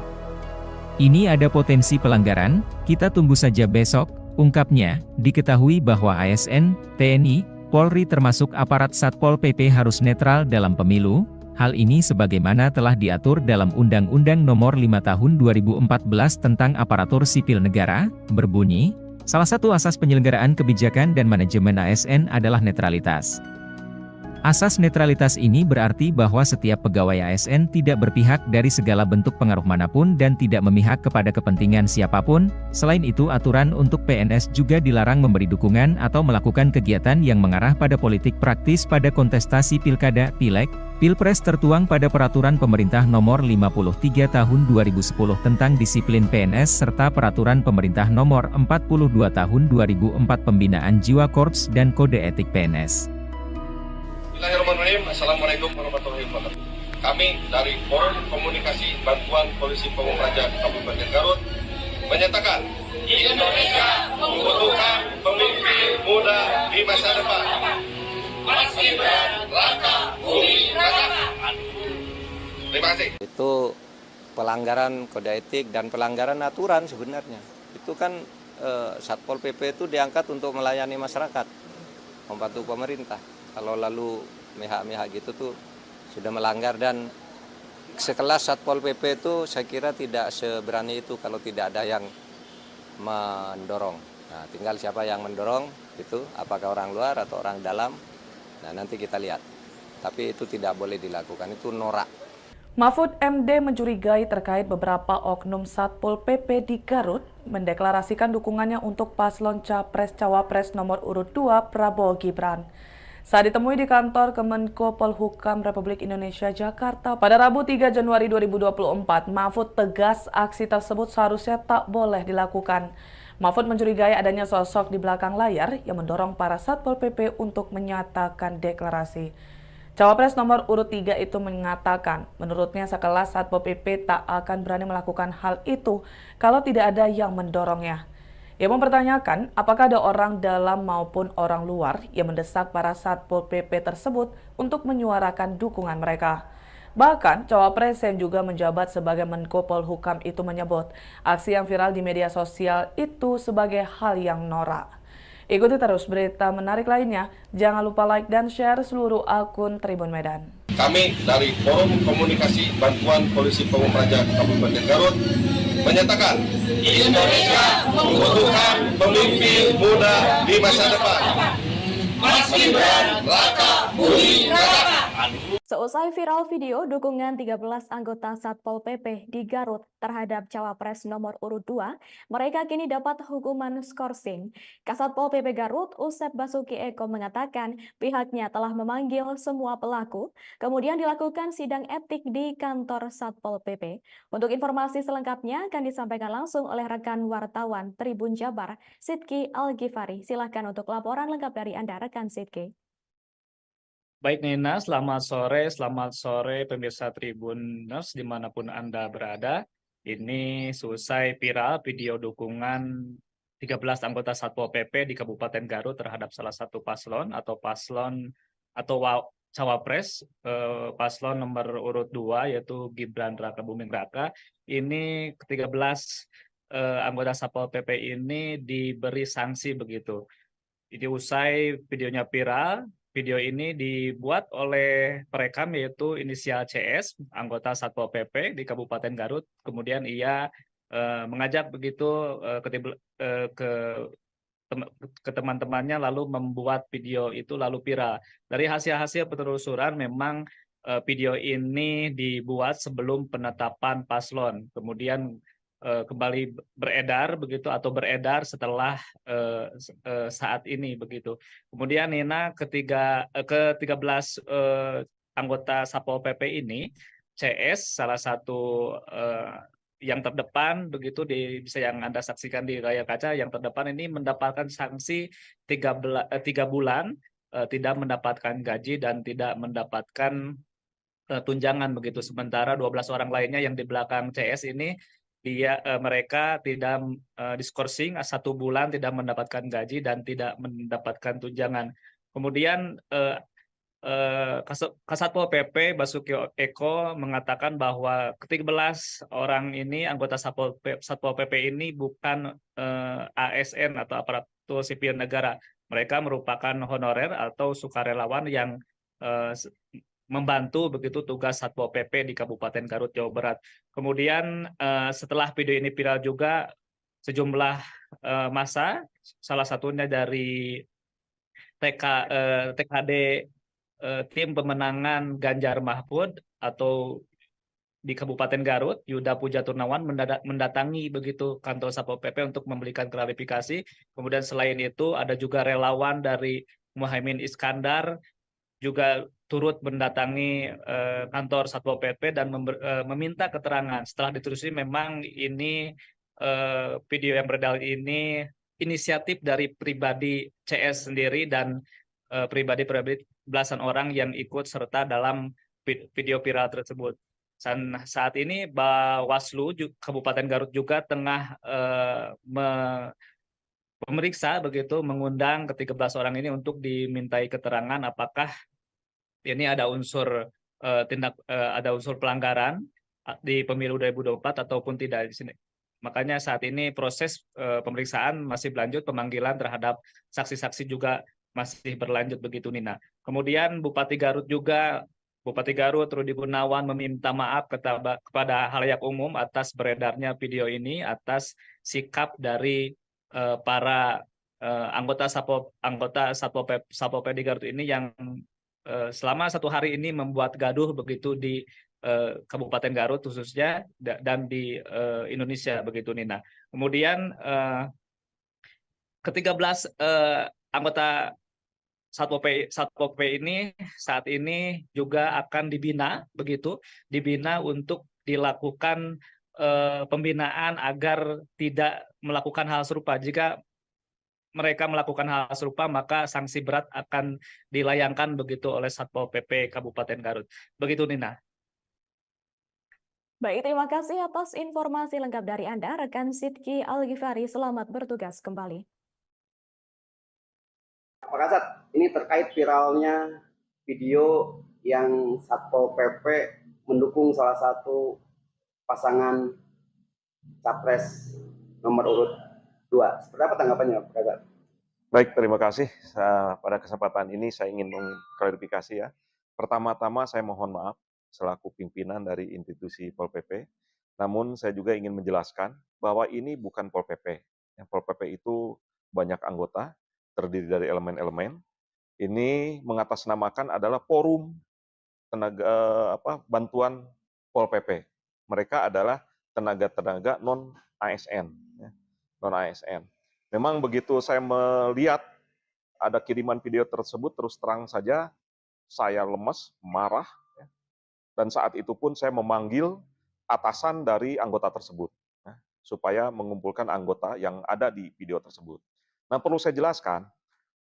Ini ada potensi pelanggaran, kita tunggu saja besok. Ungkapnya, diketahui bahwa ASN, TNI, Polri termasuk aparat Satpol PP harus netral dalam pemilu. Hal ini sebagaimana telah diatur dalam Undang-Undang Nomor 5 Tahun 2014 tentang Aparatur Sipil Negara, berbunyi, salah satu asas penyelenggaraan kebijakan dan manajemen ASN adalah netralitas. Asas netralitas ini berarti bahwa setiap pegawai ASN tidak berpihak dari segala bentuk pengaruh manapun dan tidak memihak kepada kepentingan siapapun. Selain itu, aturan untuk PNS juga dilarang memberi dukungan atau melakukan kegiatan yang mengarah pada politik praktis pada kontestasi pilkada, pileg, pilpres tertuang pada Peraturan Pemerintah Nomor 53 Tahun 2010 tentang disiplin PNS serta Peraturan Pemerintah Nomor 42 Tahun 2004 Pembinaan Jiwa Korps dan Kode Etik PNS. Bismillahirrahmanirrahim. Assalamualaikum warahmatullahi wabarakatuh. Kami dari Forum Komunikasi Bantuan Polisi Pamung Praja Kabupaten Garut menyatakan Indonesia membutuhkan pemimpin muda di masa depan. Mas Gibran Raka Buming Raka. Terima kasih. Itu pelanggaran kode etik dan pelanggaran aturan sebenarnya. Itu kan Satpol PP itu diangkat untuk melayani masyarakat, membantu pemerintah. Kalau lalu mihak-mihak gitu tuh sudah melanggar, dan sekelas Satpol PP itu saya kira tidak seberani itu kalau tidak ada yang mendorong. Nah, tinggal siapa yang mendorong itu, apakah orang luar atau orang dalam. Nah, nanti kita lihat. Tapi itu tidak boleh dilakukan, itu norak. Mahfud MD mencurigai terkait beberapa oknum Satpol PP di Garut mendeklarasikan dukungannya untuk paslon Capres-Cawapres nomor urut 2 Prabowo Gibran. Saat ditemui di kantor Kemenko Polhukam Republik Indonesia Jakarta pada Rabu 3 Januari 2024, Mahfud tegas aksi tersebut seharusnya tak boleh dilakukan. Mahfud mencurigai adanya sosok di belakang layar yang mendorong para Satpol PP untuk menyatakan deklarasi. Cawapres nomor urut 3 itu mengatakan, menurutnya sekelas Satpol PP tak akan berani melakukan hal itu kalau tidak ada yang mendorongnya. Ia mempertanyakan apakah ada orang dalam maupun orang luar yang mendesak para Satpol PP tersebut untuk menyuarakan dukungan mereka. Bahkan, Cawapres yang juga menjabat sebagai Menko Polhukam itu menyebut aksi yang viral di media sosial itu sebagai hal yang norak. Ikuti terus berita menarik lainnya. Jangan lupa like dan share seluruh akun Tribun Medan. Kami dari Forum Komunikasi Bantuan Polisi Pamung Praja Kabupaten Garut menyatakan Indonesia membutuhkan pemimpin muda di masa depan. Mas Gibran Raka Buming Raka. Seusai viral video dukungan 13 anggota Satpol PP di Garut terhadap Cawapres nomor urut 2, mereka kini dapat hukuman skorsing. Kasatpol PP Garut, Usep Basuki Eko mengatakan pihaknya telah memanggil semua pelaku, kemudian dilakukan sidang etik di kantor Satpol PP. Untuk informasi selengkapnya akan disampaikan langsung oleh rekan wartawan Tribun Jabar, Sidki Al-Ghifari. Silahkan untuk laporan lengkap dari Anda, rekan Sidki. Baik Nina, selamat sore pemirsa Tribuners dimanapun Anda berada. Ini selesai viral video dukungan 13 anggota Satpol PP di Kabupaten Garut terhadap salah satu paslon atau Cawapres, paslon nomor urut 2 yaitu Gibran Raka Buming Raka. Ini ke-13 anggota Satpol PP ini diberi sanksi begitu. Jadi usai videonya viral, video ini dibuat oleh perekam yaitu inisial CS, anggota Satpol PP di Kabupaten Garut. Kemudian ia mengajak begitu ke teman-temannya lalu membuat video itu lalu viral. Dari hasil-hasil penelusuran memang video ini dibuat sebelum penetapan paslon, kemudian kembali beredar begitu atau beredar setelah saat ini begitu. Kemudian Nina ke-13 anggota Satpol PP ini, CS salah satu yang terdepan begitu bisa yang Anda saksikan di layar kaca, yang terdepan ini mendapatkan sanksi 3 bulan tidak mendapatkan gaji dan tidak mendapatkan tunjangan begitu. Sementara 12 orang lainnya yang di belakang CS ini mereka tidak diskorsing 1 bulan tidak mendapatkan gaji dan tidak mendapatkan tunjangan. Kemudian Kasatpol PP Basuki Eko mengatakan bahwa ke-13 orang ini anggota Satpol PP ini bukan ASN atau aparatur sipil negara. Mereka merupakan honorer atau sukarelawan yang membantu begitu tugas Satpol PP di Kabupaten Garut, Jawa Barat. Kemudian setelah video ini viral juga sejumlah massa, salah satunya dari TKD tim pemenangan Ganjar Mahfud atau di Kabupaten Garut, Yuda Puja Turnawan mendatangi begitu kantor Satpol PP untuk memberikan klarifikasi. Kemudian selain itu ada juga relawan dari Muhaimin Iskandar juga turut mendatangi kantor Satpol PP dan meminta keterangan. Setelah ditelusuri memang ini video yang beredar ini inisiatif dari pribadi CS sendiri dan pribadi belasan orang yang ikut serta dalam video viral tersebut. Dan saat ini Bawaslu Kabupaten Garut juga tengah memeriksa begitu, mengundang ke-13 orang ini untuk dimintai keterangan apakah ini ada unsur ada unsur pelanggaran di pemilu 2024 ataupun tidak di sini. Makanya saat ini proses pemeriksaan masih berlanjut, pemanggilan terhadap saksi-saksi juga masih berlanjut begitu Nina. Kemudian Bupati Garut Rudi Gunawan meminta maaf kepada halayak umum atas beredarnya video ini, atas sikap dari para anggota Satpol PP di Garut ini yang selama 1 hari ini membuat gaduh begitu di Kabupaten Garut khususnya dan di Indonesia begitu Nina. Kemudian ke-13 anggota Satpol PP ini saat ini juga akan dibina untuk dilakukan pembinaan agar tidak melakukan hal serupa. Jika mereka melakukan hal serupa maka sanksi berat akan dilayangkan begitu oleh Satpol PP Kabupaten Garut. Begitu Nina. Baik, terima kasih atas informasi lengkap dari Anda, rekan Sidki Al-Ghifari. Selamat bertugas kembali. Pak Kasat, ini terkait viralnya video yang Satpol PP mendukung salah satu pasangan capres nomor urut 2. Seperti apa tanggapannya, Pak Kasat? Baik, terima kasih. Pada kesempatan ini saya ingin mengklarifikasi ya. Pertama-tama saya mohon maaf selaku pimpinan dari institusi Pol PP. Namun saya juga ingin menjelaskan bahwa ini bukan Pol PP. Pol PP itu banyak anggota, terdiri dari elemen-elemen. Ini mengatasnamakan adalah forum tenaga bantuan Pol PP. Mereka adalah tenaga-tenaga non ASN, non ASN. Memang begitu saya melihat ada kiriman video tersebut, terus terang saja saya lemes, marah, dan saat itu pun saya memanggil atasan dari anggota tersebut supaya mengumpulkan anggota yang ada di video tersebut. Nah, perlu saya jelaskan,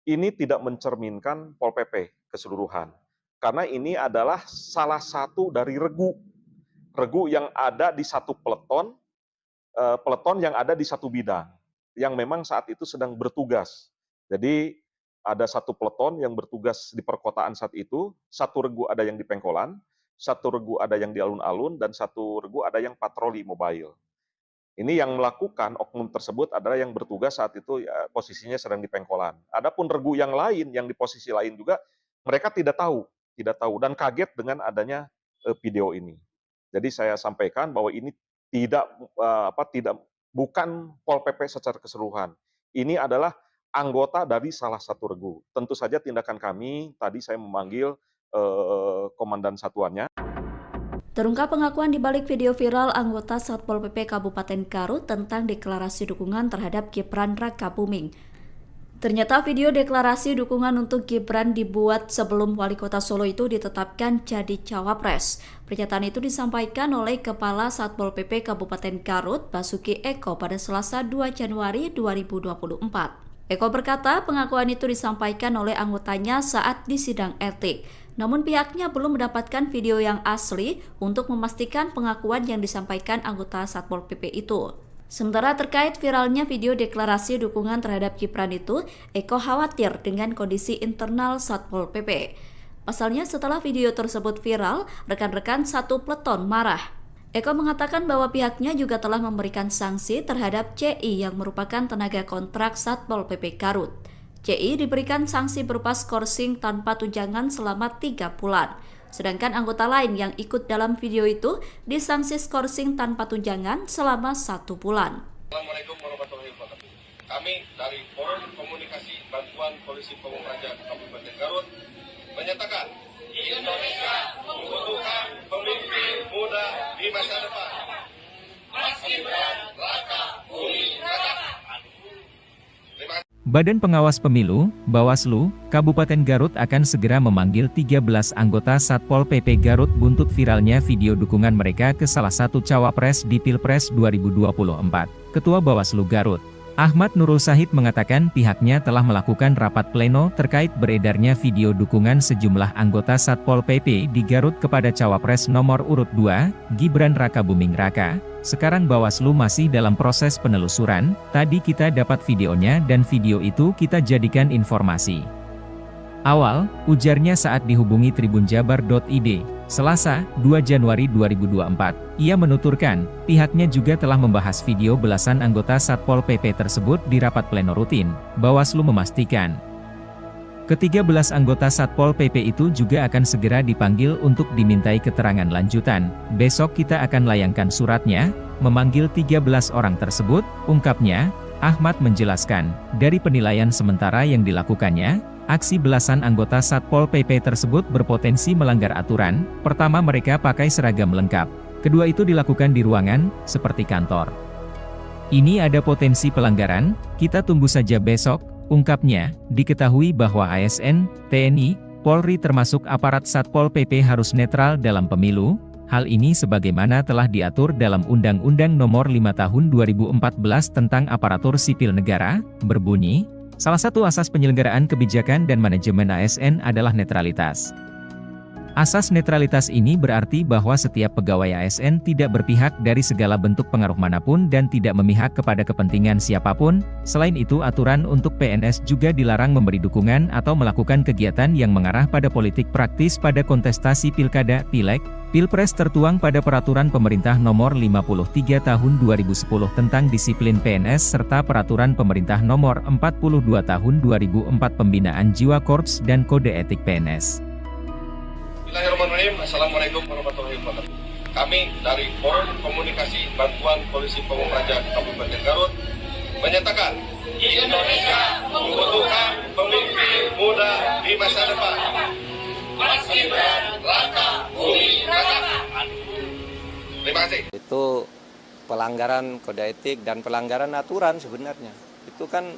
ini tidak mencerminkan Pol PP keseluruhan. Karena ini adalah salah satu dari regu yang ada di satu peleton yang ada di satu bidang, yang memang saat itu sedang bertugas. Jadi ada satu peleton yang bertugas di perkotaan saat itu, satu regu ada yang di Pengkolan, satu regu ada yang di alun-alun, dan satu regu ada yang patroli mobile. Ini yang melakukan oknum tersebut adalah yang bertugas saat itu ya, posisinya sedang di Pengkolan. Adapun regu yang lain, yang di posisi lain juga, mereka tidak tahu dan kaget dengan adanya video ini. Jadi saya sampaikan bahwa ini bukan Pol PP secara keseluruhan. Ini adalah anggota dari salah satu regu. Tentu saja tindakan kami, tadi saya memanggil komandan satuannya. Terungkap pengakuan di balik video viral anggota Satpol PP Kabupaten Garut tentang deklarasi dukungan terhadap Gibran Rakabuming. Ternyata video deklarasi dukungan untuk Gibran dibuat sebelum Wali Kota Solo itu ditetapkan jadi cawapres. Pernyataan itu disampaikan oleh Kepala Satpol PP Kabupaten Garut, Basuki Eko pada Selasa 2 Januari 2024. Eko berkata pengakuan itu disampaikan oleh anggotanya saat di sidang etik. Namun pihaknya belum mendapatkan video yang asli untuk memastikan pengakuan yang disampaikan anggota Satpol PP itu. Sementara terkait viralnya video deklarasi dukungan terhadap Gibran itu, Eko khawatir dengan kondisi internal Satpol PP. Pasalnya setelah video tersebut viral, rekan-rekan satu peleton marah. Eko mengatakan bahwa pihaknya juga telah memberikan sanksi terhadap CI yang merupakan tenaga kontrak Satpol PP Garut. CI diberikan sanksi berupa skorsing tanpa tunjangan selama 3 bulan. Sedangkan anggota lain yang ikut dalam video itu disanksi skorsing tanpa tunjangan selama 1 bulan. Assalamualaikum warahmatullahi wabarakatuh. Kami dari Forum Komunikasi Bantuan Polisi Pamung Praja Kabupaten Garut menyatakan Indonesia membutuhkan pemimpin muda di masa depan. Mas Gibran Rakabuming Raka. Terima kasih. Badan Pengawas Pemilu, Bawaslu, Kabupaten Garut akan segera memanggil 13 anggota Satpol PP Garut buntut viralnya video dukungan mereka ke salah satu cawapres di Pilpres 2024. Ketua Bawaslu Garut, Ahmad Nurul Sahid mengatakan pihaknya telah melakukan rapat pleno terkait beredarnya video dukungan sejumlah anggota Satpol PP di Garut kepada cawapres nomor urut 2, Gibran Rakabuming Raka. Sekarang Bawaslu masih dalam proses penelusuran, tadi kita dapat videonya dan video itu kita jadikan informasi awal, ujarnya saat dihubungi tribunjabar.id, Selasa, 2 Januari 2024. Ia menuturkan, pihaknya juga telah membahas video belasan anggota Satpol PP tersebut di rapat pleno rutin. Bawaslu memastikan ke-13 anggota Satpol PP itu juga akan segera dipanggil untuk dimintai keterangan lanjutan. Besok kita akan layangkan suratnya, memanggil 13 orang tersebut, ungkapnya. Ahmad menjelaskan, dari penilaian sementara yang dilakukannya, aksi belasan anggota Satpol PP tersebut berpotensi melanggar aturan. Pertama, mereka pakai seragam lengkap. Kedua, itu dilakukan di ruangan, seperti kantor. Ini ada potensi pelanggaran, kita tunggu saja besok. Ungkapnya, diketahui bahwa ASN, TNI, Polri termasuk aparat Satpol PP harus netral dalam pemilu. Hal ini sebagaimana telah diatur dalam Undang-Undang Nomor 5 Tahun 2014 tentang Aparatur Sipil Negara, berbunyi, salah satu asas penyelenggaraan kebijakan dan manajemen ASN adalah netralitas. Asas netralitas ini berarti bahwa setiap pegawai ASN tidak berpihak dari segala bentuk pengaruh manapun dan tidak memihak kepada kepentingan siapapun. Selain itu, aturan untuk PNS juga dilarang memberi dukungan atau melakukan kegiatan yang mengarah pada politik praktis pada kontestasi pilkada, pileg, pilpres tertuang pada Peraturan Pemerintah Nomor 53 Tahun 2010 tentang disiplin PNS serta Peraturan Pemerintah Nomor 42 Tahun 2004 Pembinaan Jiwa Korps dan Kode Etik PNS. Bismillahirrahmanirrahim. Assalamualaikum warahmatullahi wabarakatuh. Kami dari Forum Komunikasi Bantuan Polisi Pamung Praja Kabupaten Garut menyatakan Indonesia membutuhkan pemimpin muda di masa depan. Mas Gibran Rakabuming Raka. Terima kasih. Itu pelanggaran kode etik dan pelanggaran aturan sebenarnya. Itu kan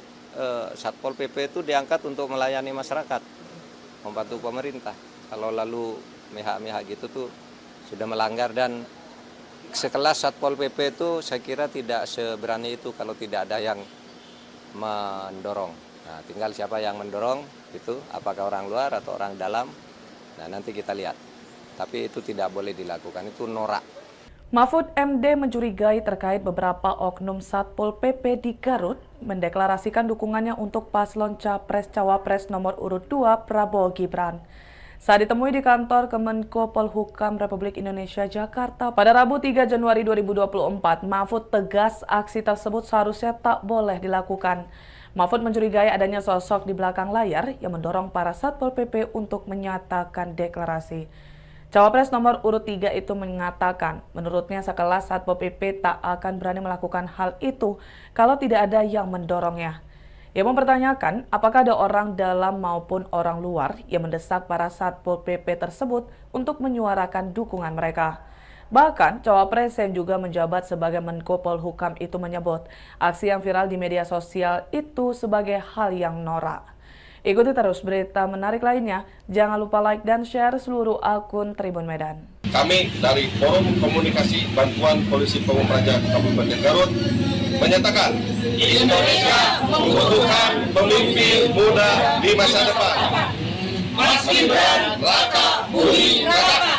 Satpol PP itu diangkat untuk melayani masyarakat, membantu pemerintah. Kalau lalu mihak-mihak gitu tuh sudah melanggar, dan sekelas Satpol PP itu saya kira tidak seberani itu kalau tidak ada yang mendorong. Nah, tinggal siapa yang mendorong itu, apakah orang luar atau orang dalam. Nah, nanti kita lihat. Tapi itu tidak boleh dilakukan, itu norak. Mahfud MD mencurigai terkait beberapa oknum Satpol PP di Garut mendeklarasikan dukungannya untuk paslon Capres-Cawapres nomor urut 2 Prabowo Gibran. Saat ditemui di kantor Kemenko Polhukam Republik Indonesia Jakarta pada Rabu 3 Januari 2024, Mahfud tegas aksi tersebut seharusnya tak boleh dilakukan. Mahfud mencurigai adanya sosok di belakang layar yang mendorong para Satpol PP untuk menyatakan deklarasi. Cawapres nomor urut 3 itu mengatakan, menurutnya sekelas Satpol PP tak akan berani melakukan hal itu kalau tidak ada yang mendorongnya. Ia mempertanyakan apakah ada orang dalam maupun orang luar yang mendesak para Satpol PP tersebut untuk menyuarakan dukungan mereka. Bahkan, cawapres yang juga menjabat sebagai Menko Polhukam itu menyebut aksi yang viral di media sosial itu sebagai hal yang norak. Ikuti terus berita menarik lainnya. Jangan lupa like dan share seluruh akun Tribun Medan. Kami dari Forum Komunikasi Bantuan Polisi Pamung Praja Kabupaten Garut menyatakan Indonesia membutuhkan pemimpin muda di masa depan. Mas Gibran, Raka Buming Raka.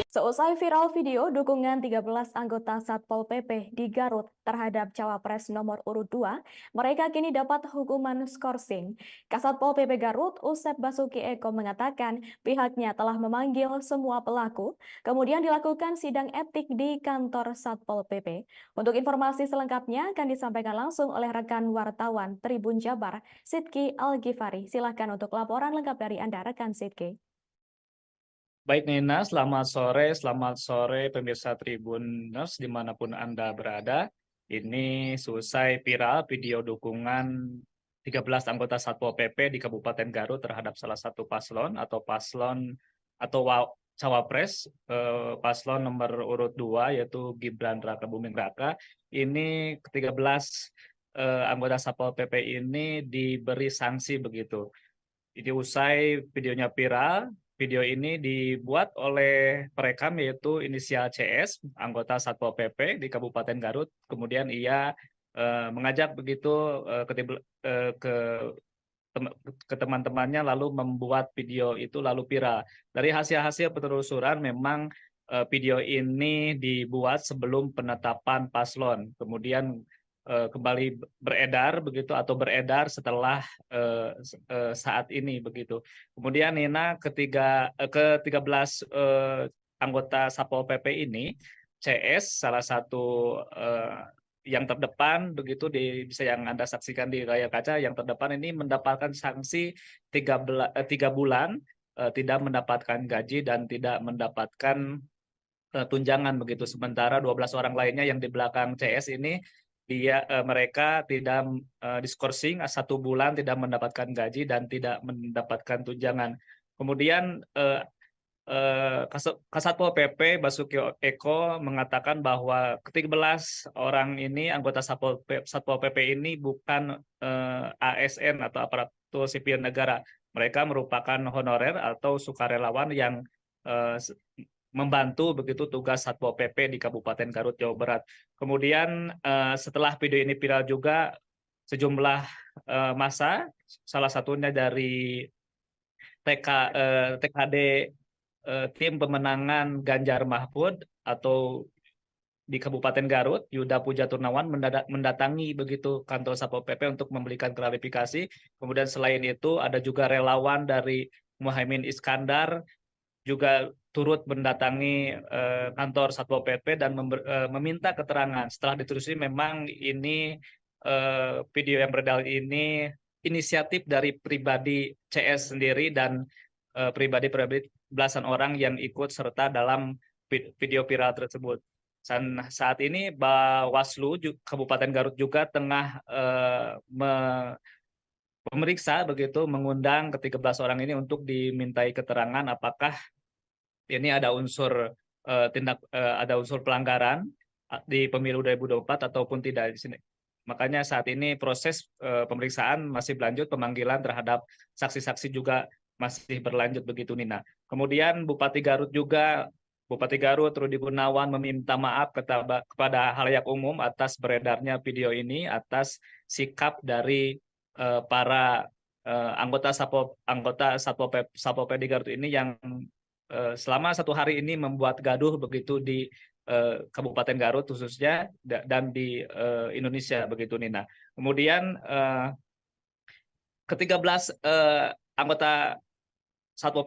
Seusai viral video dukungan 13 anggota Satpol PP di Garut terhadap Cawapres nomor urut 2, mereka kini dapat hukuman skorsing. Kasatpol PP Garut, Usep Basuki Eko mengatakan pihaknya telah memanggil semua pelaku, kemudian dilakukan sidang etik di kantor Satpol PP. Untuk informasi selengkapnya akan disampaikan langsung oleh rekan wartawan Tribun Jabar, Sidki Al-Ghifari. Silahkan untuk laporan lengkap dari Anda, rekan Sidki. Baik Nina, selamat sore pemirsa Tribuners dimanapun Anda berada. Ini selesai viral video dukungan 13 anggota Satpol PP di Kabupaten Garut terhadap salah satu paslon atau cawapres paslon nomor urut 2 yaitu Gibran Raka Buming Raka. Ini ke-13 anggota Satpol PP ini diberi sanksi begitu. Jadi usai videonya viral, video ini dibuat oleh perekam yaitu inisial CS, anggota Satpol PP di Kabupaten Garut. Kemudian ia mengajak begitu ke teman-temannya lalu membuat video itu lalu viral. Dari hasil-hasil penelusuran memang video ini dibuat sebelum penetapan paslon. Kemudian kembali beredar begitu atau beredar setelah saat ini begitu. Kemudian Nina ke-13 anggota Satpol PP ini CS salah satu yang terdepan begitu bisa yang Anda saksikan di layar kaca, yang terdepan ini mendapatkan sanksi 3 bulan tidak mendapatkan gaji dan tidak mendapatkan tunjangan begitu. Sementara 12 orang lainnya yang di belakang CS ini mereka tidak diskorsing 1 bulan tidak mendapatkan gaji dan tidak mendapatkan tunjangan. Kemudian Kasatpol PP Basuki Eko mengatakan bahwa ke-13 orang ini anggota Satpol PP ini bukan ASN atau aparatur sipil negara. Mereka merupakan honorer atau sukarelawan yang membantu begitu tugas Satpol PP di Kabupaten Garut, Jawa Barat. Kemudian setelah video ini viral juga sejumlah massa, salah satunya dari TKD tim pemenangan Ganjar Mahfud atau di Kabupaten Garut, Yuda Puja Turnawan mendatangi begitu kantor Satpol PP untuk memberikan klarifikasi. Kemudian selain itu ada juga relawan dari Muhaimin Iskandar juga turut mendatangi kantor Satpol PP dan meminta keterangan. Setelah ditelusuri memang ini video yang beredar ini inisiatif dari pribadi CS sendiri dan pribadi belasan orang yang ikut serta dalam video viral tersebut. Dan saat ini Bawaslu Kabupaten Garut juga tengah memeriksa begitu, mengundang ke-13 orang ini untuk dimintai keterangan apakah ini ada unsur ada unsur pelanggaran di pemilu 2024 ataupun tidak di sini. Makanya saat ini proses pemeriksaan masih berlanjut, pemanggilan terhadap saksi-saksi juga masih berlanjut begitu Nina. Kemudian Bupati Garut Rudi Gunawan meminta maaf kepada halayak umum atas beredarnya video ini, atas sikap dari para anggota Satpol PP di Garut ini yang selama 1 hari ini membuat gaduh begitu di Kabupaten Garut khususnya dan di Indonesia begitu Nina. Kemudian ke-13 anggota Satpol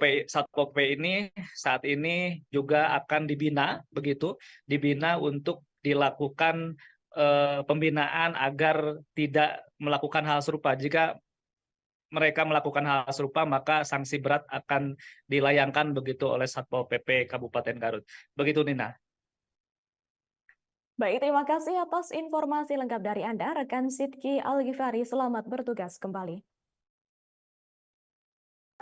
PP ini saat ini juga akan dibina untuk dilakukan pembinaan agar tidak melakukan hal serupa. Jika mereka melakukan hal serupa, maka sanksi berat akan dilayangkan begitu oleh Satpol PP Kabupaten Garut. Begitu Nina. Baik, terima kasih atas informasi lengkap dari Anda, rekan Sidki Al-Ghifari. Selamat bertugas kembali.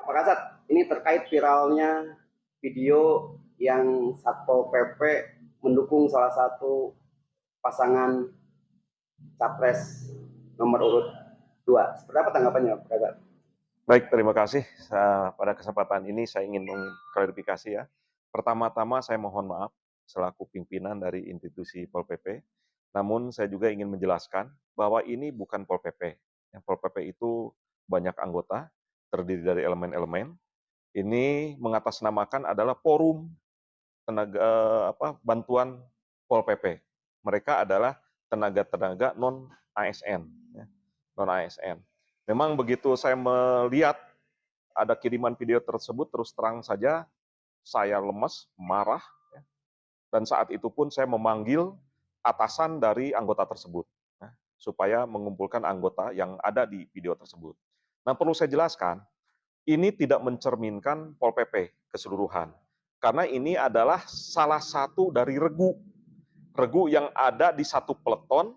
Pak Kasat, ini terkait viralnya video yang Satpol PP mendukung salah satu pasangan capres nomor urut 2. Seperti apa tanggapannya, Pak Kasat? Baik, terima kasih. Pada kesempatan ini saya ingin mengklarifikasi ya. Pertama-tama saya mohon maaf selaku pimpinan dari institusi Pol PP. Namun saya juga ingin menjelaskan bahwa ini bukan Pol PP. Yang Pol PP itu banyak anggota, terdiri dari elemen-elemen. Ini mengatasnamakan adalah forum tenaga bantuan Pol PP. Mereka adalah tenaga-tenaga non ASN, ya, non ASN. Memang begitu saya melihat ada kiriman video tersebut, terus terang saja saya lemes, marah, ya. Dan saat itu pun saya memanggil atasan dari anggota tersebut, ya, supaya mengumpulkan anggota yang ada di video tersebut. Nah, perlu saya jelaskan, ini tidak mencerminkan Pol PP keseluruhan. Karena ini adalah salah satu dari regu yang ada di satu peleton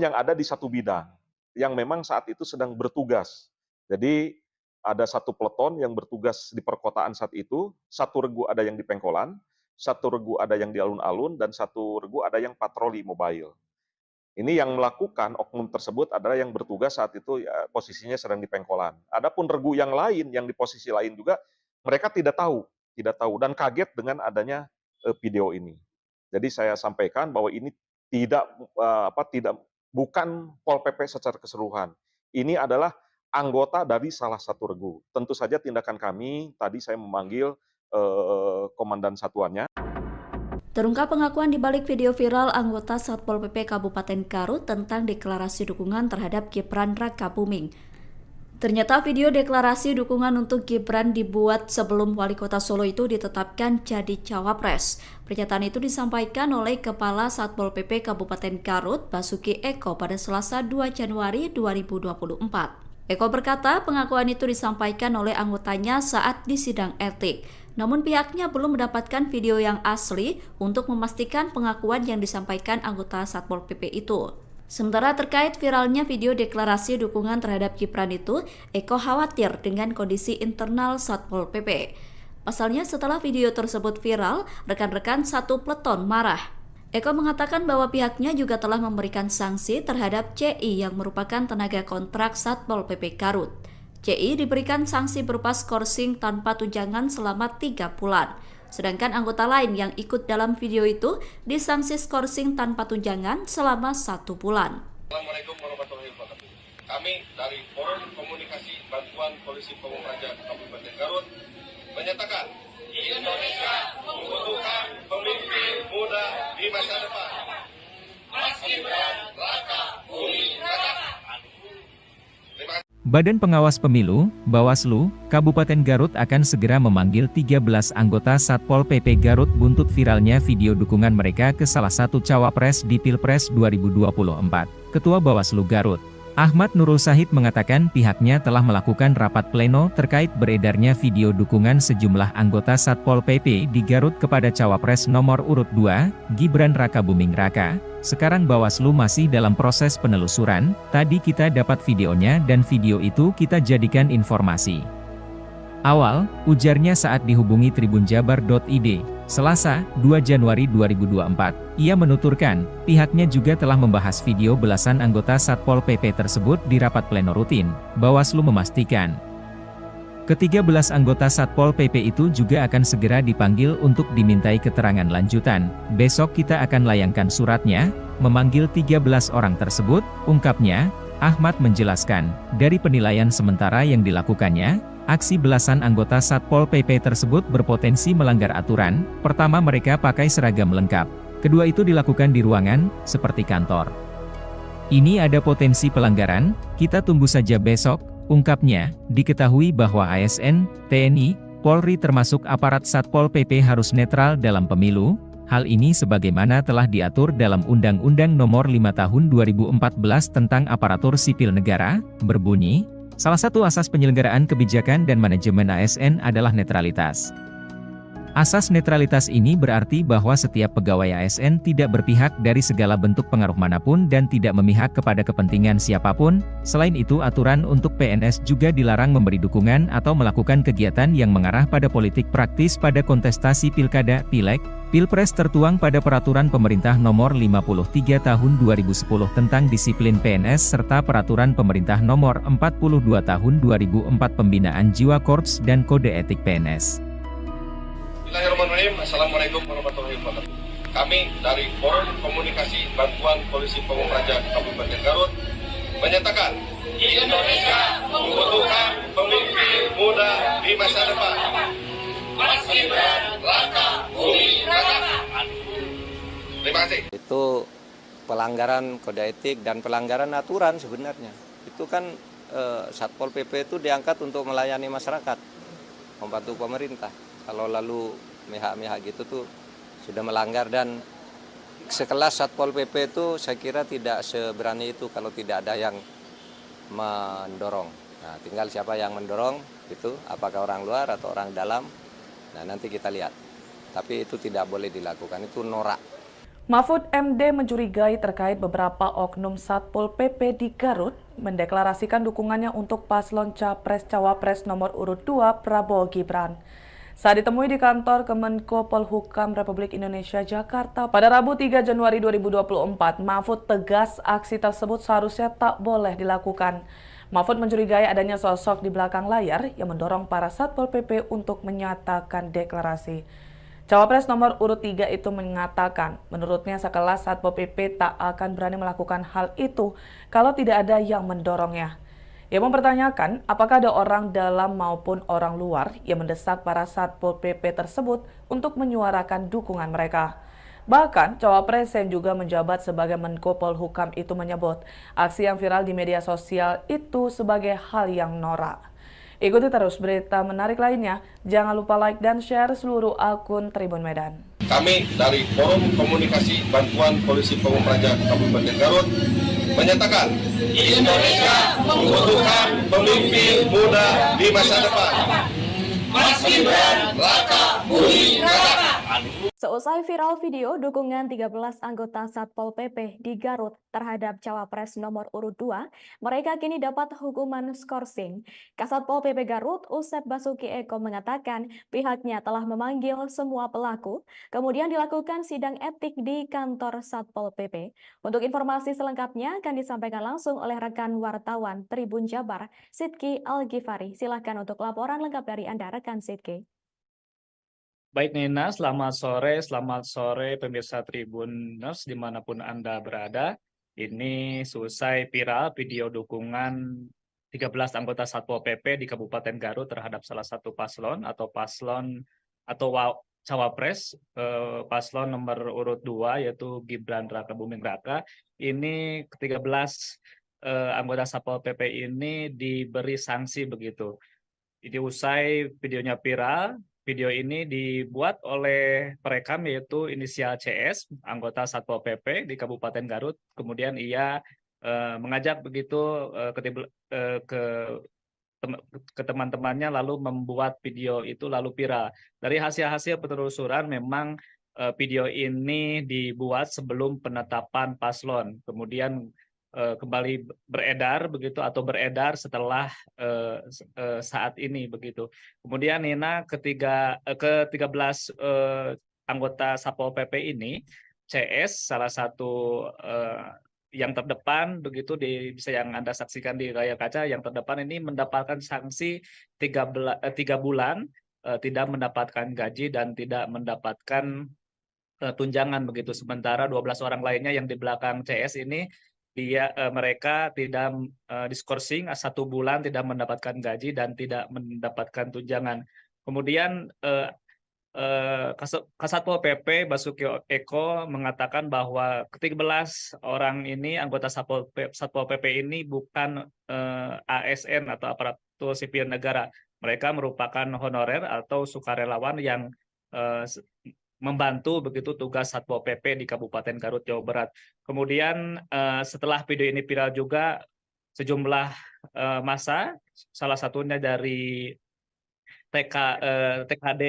yang ada di satu bidang, yang memang saat itu sedang bertugas. Jadi ada satu peleton yang bertugas di perkotaan saat itu, satu regu ada yang di Pengkolan, satu regu ada yang di alun-alun, dan satu regu ada yang patroli mobile. Ini yang melakukan oknum tersebut adalah yang bertugas saat itu ya, posisinya sedang di Pengkolan. Adapun regu yang lain, yang di posisi lain juga, mereka tidak tahu dan kaget dengan adanya video ini. Jadi saya sampaikan bahwa ini bukan Pol PP secara keseluruhan. Ini adalah anggota dari salah satu regu. Tentu saja tindakan kami, tadi saya memanggil komandan satuannya. Terungkap pengakuan di balik video viral anggota Satpol PP Kabupaten Garut tentang deklarasi dukungan terhadap Gibran Rakabuming. Ternyata video deklarasi dukungan untuk Gibran dibuat sebelum Wali Kota Solo itu ditetapkan jadi cawapres. Pernyataan itu disampaikan oleh Kepala Satpol PP Kabupaten Garut, Basuki Eko, pada Selasa 2 Januari 2024. Eko berkata pengakuan itu disampaikan oleh anggotanya saat di sidang etik. Namun pihaknya belum mendapatkan video yang asli untuk memastikan pengakuan yang disampaikan anggota Satpol PP itu. Sementara terkait viralnya video deklarasi dukungan terhadap Gibran itu, Eko khawatir dengan kondisi internal Satpol PP. Pasalnya setelah video tersebut viral, rekan-rekan satu peleton marah. Eko mengatakan bahwa pihaknya juga telah memberikan sanksi terhadap CI yang merupakan tenaga kontrak Satpol PP Garut. CI diberikan sanksi berupa skorsing tanpa tunjangan selama 3 bulan. Sedangkan anggota lain yang ikut dalam video itu disanksi skorsing tanpa tunjangan selama 1 bulan. Assalamualaikum warahmatullahi wabarakatuh. Kami dari Forum Komunikasi Bantuan Polisi Pamung Praja Kabupaten Garut menyatakan Indonesia membutuhkan pemimpin muda di masa depan. Mas Gibran Rakabuming Raka. Terima kasih. Badan Pengawas Pemilu, Bawaslu, Kabupaten Garut akan segera memanggil 13 anggota Satpol PP Garut buntut viralnya video dukungan mereka ke salah satu cawapres di Pilpres 2024. Ketua Bawaslu Garut, Ahmad Nurul Sahid mengatakan pihaknya telah melakukan rapat pleno terkait beredarnya video dukungan sejumlah anggota Satpol PP di Garut kepada cawapres nomor urut 2, Gibran Rakabuming Raka. Sekarang Bawaslu masih dalam proses penelusuran, tadi kita dapat videonya dan video itu kita jadikan informasi awal, ujarnya saat dihubungi tribunjabar.id, Selasa, 2 Januari 2024. Ia menuturkan, pihaknya juga telah membahas video belasan anggota Satpol PP tersebut di rapat pleno rutin. Bawaslu memastikan ke-13 anggota Satpol PP itu juga akan segera dipanggil untuk dimintai keterangan lanjutan. Besok kita akan layangkan suratnya, memanggil 13 orang tersebut, ungkapnya. Ahmad menjelaskan, dari penilaian sementara yang dilakukannya, aksi belasan anggota Satpol PP tersebut berpotensi melanggar aturan. Pertama, mereka pakai seragam lengkap. Kedua, itu dilakukan di ruangan, seperti kantor. Ini ada potensi pelanggaran, kita tunggu saja besok, ungkapnya. Diketahui bahwa ASN, TNI, Polri termasuk aparat Satpol PP harus netral dalam pemilu. Hal ini sebagaimana telah diatur dalam Undang-Undang Nomor 5 Tahun 2014 tentang Aparatur Sipil Negara, berbunyi, salah satu asas penyelenggaraan kebijakan dan manajemen ASN adalah netralitas. Asas netralitas ini berarti bahwa setiap pegawai ASN tidak berpihak dari segala bentuk pengaruh manapun dan tidak memihak kepada kepentingan siapapun. Selain itu, aturan untuk PNS juga dilarang memberi dukungan atau melakukan kegiatan yang mengarah pada politik praktis pada kontestasi pilkada, pileg, pilpres tertuang pada Peraturan Pemerintah Nomor 53 Tahun 2010 tentang Disiplin PNS serta Peraturan Pemerintah Nomor 42 Tahun 2004 Pembinaan Jiwa Korps dan Kode Etik PNS. Bismillahirrahmanirrahim. Assalamualaikum warahmatullahi wabarakatuh. Kami dari Forum Komunikasi Bantuan Polisi Pamung Praja Kabupaten Garut menyatakan Indonesia membutuhkan pemimpin muda di masa depan. Mas Gibran, Raka Buming Raka. Terima kasih. Itu pelanggaran kode etik dan pelanggaran aturan sebenarnya. Itu kan Satpol PP itu diangkat untuk melayani masyarakat, membantu pemerintah. Kalau lalu mihak-mihak gitu tuh sudah melanggar, dan sekelas Satpol PP itu saya kira tidak seberani itu kalau tidak ada yang mendorong. Nah, tinggal siapa yang mendorong itu, apakah orang luar atau orang dalam. Nah, nanti kita lihat. Tapi itu tidak boleh dilakukan, itu norak. Mahfud MD mencurigai terkait beberapa oknum Satpol PP di Garut mendeklarasikan dukungannya untuk paslon Capres-Cawapres nomor urut 2 Prabowo Gibran. Saat ditemui di kantor Kemenko Polhukam Republik Indonesia Jakarta pada Rabu 3 Januari 2024, Mahfud tegas aksi tersebut seharusnya tak boleh dilakukan. Mahfud mencurigai adanya sosok di belakang layar yang mendorong para Satpol PP untuk menyatakan deklarasi. Cawapres nomor urut 3 itu mengatakan, menurutnya sekelas Satpol PP tak akan berani melakukan hal itu kalau tidak ada yang mendorongnya. Ia mempertanyakan apakah ada orang dalam maupun orang luar yang mendesak para Satpol PP tersebut untuk menyuarakan dukungan mereka. Bahkan, Cawapres yang juga menjabat sebagai Menko Polhukam itu menyebut aksi yang viral di media sosial itu sebagai hal yang norak. Ikuti terus berita menarik lainnya, jangan lupa like dan share seluruh akun Tribun Medan. Kami dari Forum Komunikasi Bantuan Polisi Pamung Praja Kabupaten Garut menyatakan Indonesia membutuhkan pemimpin muda di masa depan. Mas Gibran, Raka Buming Raka. Seusai viral video dukungan 13 anggota Satpol PP di Garut terhadap Cawapres nomor urut 2, mereka kini dapat hukuman skorsing. Kasatpol PP Garut, Usep Basuki Eko mengatakan pihaknya telah memanggil semua pelaku, kemudian dilakukan sidang etik di kantor Satpol PP. Untuk informasi selengkapnya akan disampaikan langsung oleh rekan wartawan Tribun Jabar, Sidki Al-Ghifari. Silakan untuk laporan lengkap dari Anda, rekan Sidki. Baik Nina, selamat sore pemirsa Tribuners dimanapun Anda berada. Ini selesai viral video dukungan 13 anggota Satpol PP di Kabupaten Garut terhadap salah satu paslon atau Cawapres, paslon nomor urut 2 yaitu Gibran Raka Buming Raka. Ini ke-13 anggota Satpol PP ini diberi sanksi begitu. Jadi usai videonya viral, video ini dibuat oleh perekam yaitu inisial CS, anggota Satpol PP di Kabupaten Garut. Kemudian ia mengajak begitu ke teman-temannya lalu membuat video itu lalu viral. Dari hasil-hasil penelusuran memang video ini dibuat sebelum penetapan paslon. Kemudian kembali beredar begitu atau beredar setelah saat ini begitu. Kemudian Nina ke-13 anggota Satpol PP ini, CS salah satu yang terdepan begitu bisa yang Anda saksikan di layar kaca, yang terdepan ini mendapatkan sanksi 3 bulan tidak mendapatkan gaji dan tidak mendapatkan tunjangan begitu. Sementara 12 orang lainnya yang di belakang CS ini mereka tidak diskorsing 1 bulan tidak mendapatkan gaji dan tidak mendapatkan tunjangan. Kemudian Kasatpol PP Basuki Eko mengatakan bahwa ke-13 orang ini anggota Satpol PP ini bukan ASN atau aparatur sipil negara. Mereka merupakan honorer atau sukarelawan yang membantu begitu tugas Satpol PP di Kabupaten Garut, Jawa Barat. Kemudian setelah video ini viral juga sejumlah massa, salah satunya dari TKD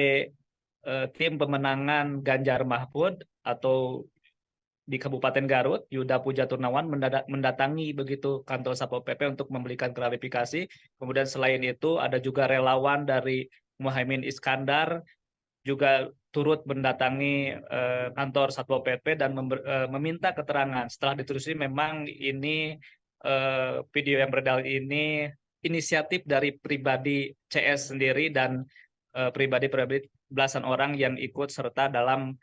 tim pemenangan Ganjar Mahfud atau di Kabupaten Garut, Yuda Puja Turnawan mendatangi begitu kantor Satpol PP untuk memberikan klarifikasi. Kemudian selain itu ada juga relawan dari Muhaimin Iskandar juga turut mendatangi kantor Satpol PP dan meminta keterangan. Setelah ditelusuri memang ini video yang beredar ini inisiatif dari pribadi CS sendiri dan pribadi-pribadi belasan orang yang ikut serta dalam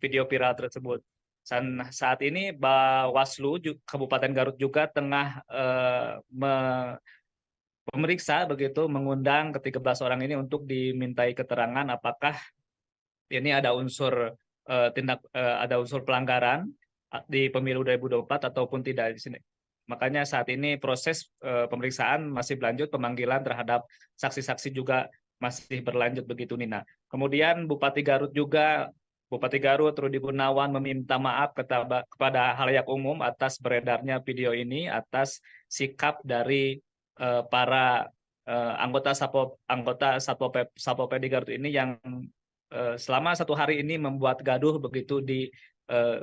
video viral tersebut. Dan saat ini Bawaslu Kabupaten Garut juga tengah memeriksa begitu, mengundang ke-13 orang ini untuk dimintai keterangan apakah ini ada unsur ada unsur pelanggaran di pemilu 2024 ataupun tidak di sini. Makanya saat ini proses pemeriksaan masih berlanjut, pemanggilan terhadap saksi-saksi juga masih berlanjut begitu, Nina. Kemudian Bupati Garut Rudi Gunawan meminta maaf kepada halayak umum atas beredarnya video ini, atas sikap dari para anggota Satpol PP di Garut ini yang selama 1 hari ini membuat gaduh begitu di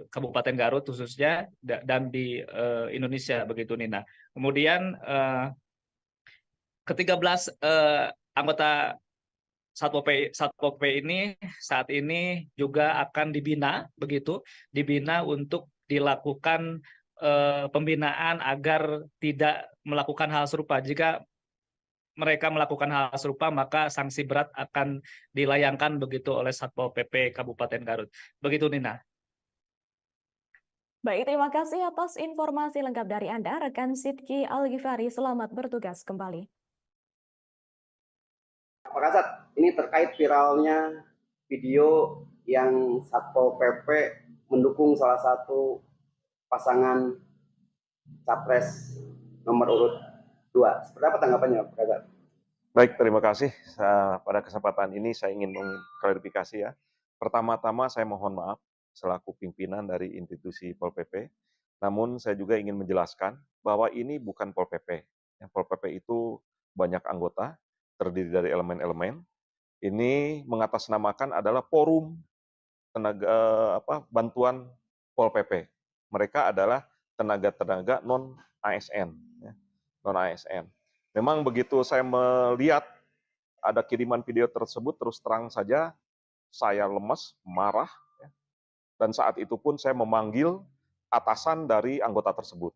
Kabupaten Garut khususnya dan di Indonesia begitu, Nina. Kemudian ke-13 anggota Satpol PP ini saat ini juga akan dibina untuk dilakukan pembinaan agar tidak melakukan hal serupa. Jika mereka melakukan hal serupa, maka sanksi berat akan dilayangkan begitu oleh Satpol PP Kabupaten Garut. Begitu, Nina. Baik, terima kasih atas informasi lengkap dari Anda, rekan Sidki Al-Ghifari. Selamat bertugas kembali. Pak Kasat, ini terkait viralnya video yang Satpol PP mendukung salah satu pasangan capres nomor urut 2. Seperti apa tanggapannya, Pak Kasat? Baik, terima kasih. Pada kesempatan ini saya ingin mengklarifikasi ya. Pertama-tama saya mohon maaf selaku pimpinan dari institusi Pol PP. Namun saya juga ingin menjelaskan bahwa ini bukan Pol PP. Pol PP itu banyak anggota, terdiri dari elemen-elemen. Ini mengatasnamakan adalah forum bantuan Pol PP. Mereka adalah tenaga-tenaga non-ASN. Non-ASN. Memang begitu saya melihat ada kiriman video tersebut, terus terang saja saya lemes, marah. Dan saat itu pun saya memanggil atasan dari anggota tersebut.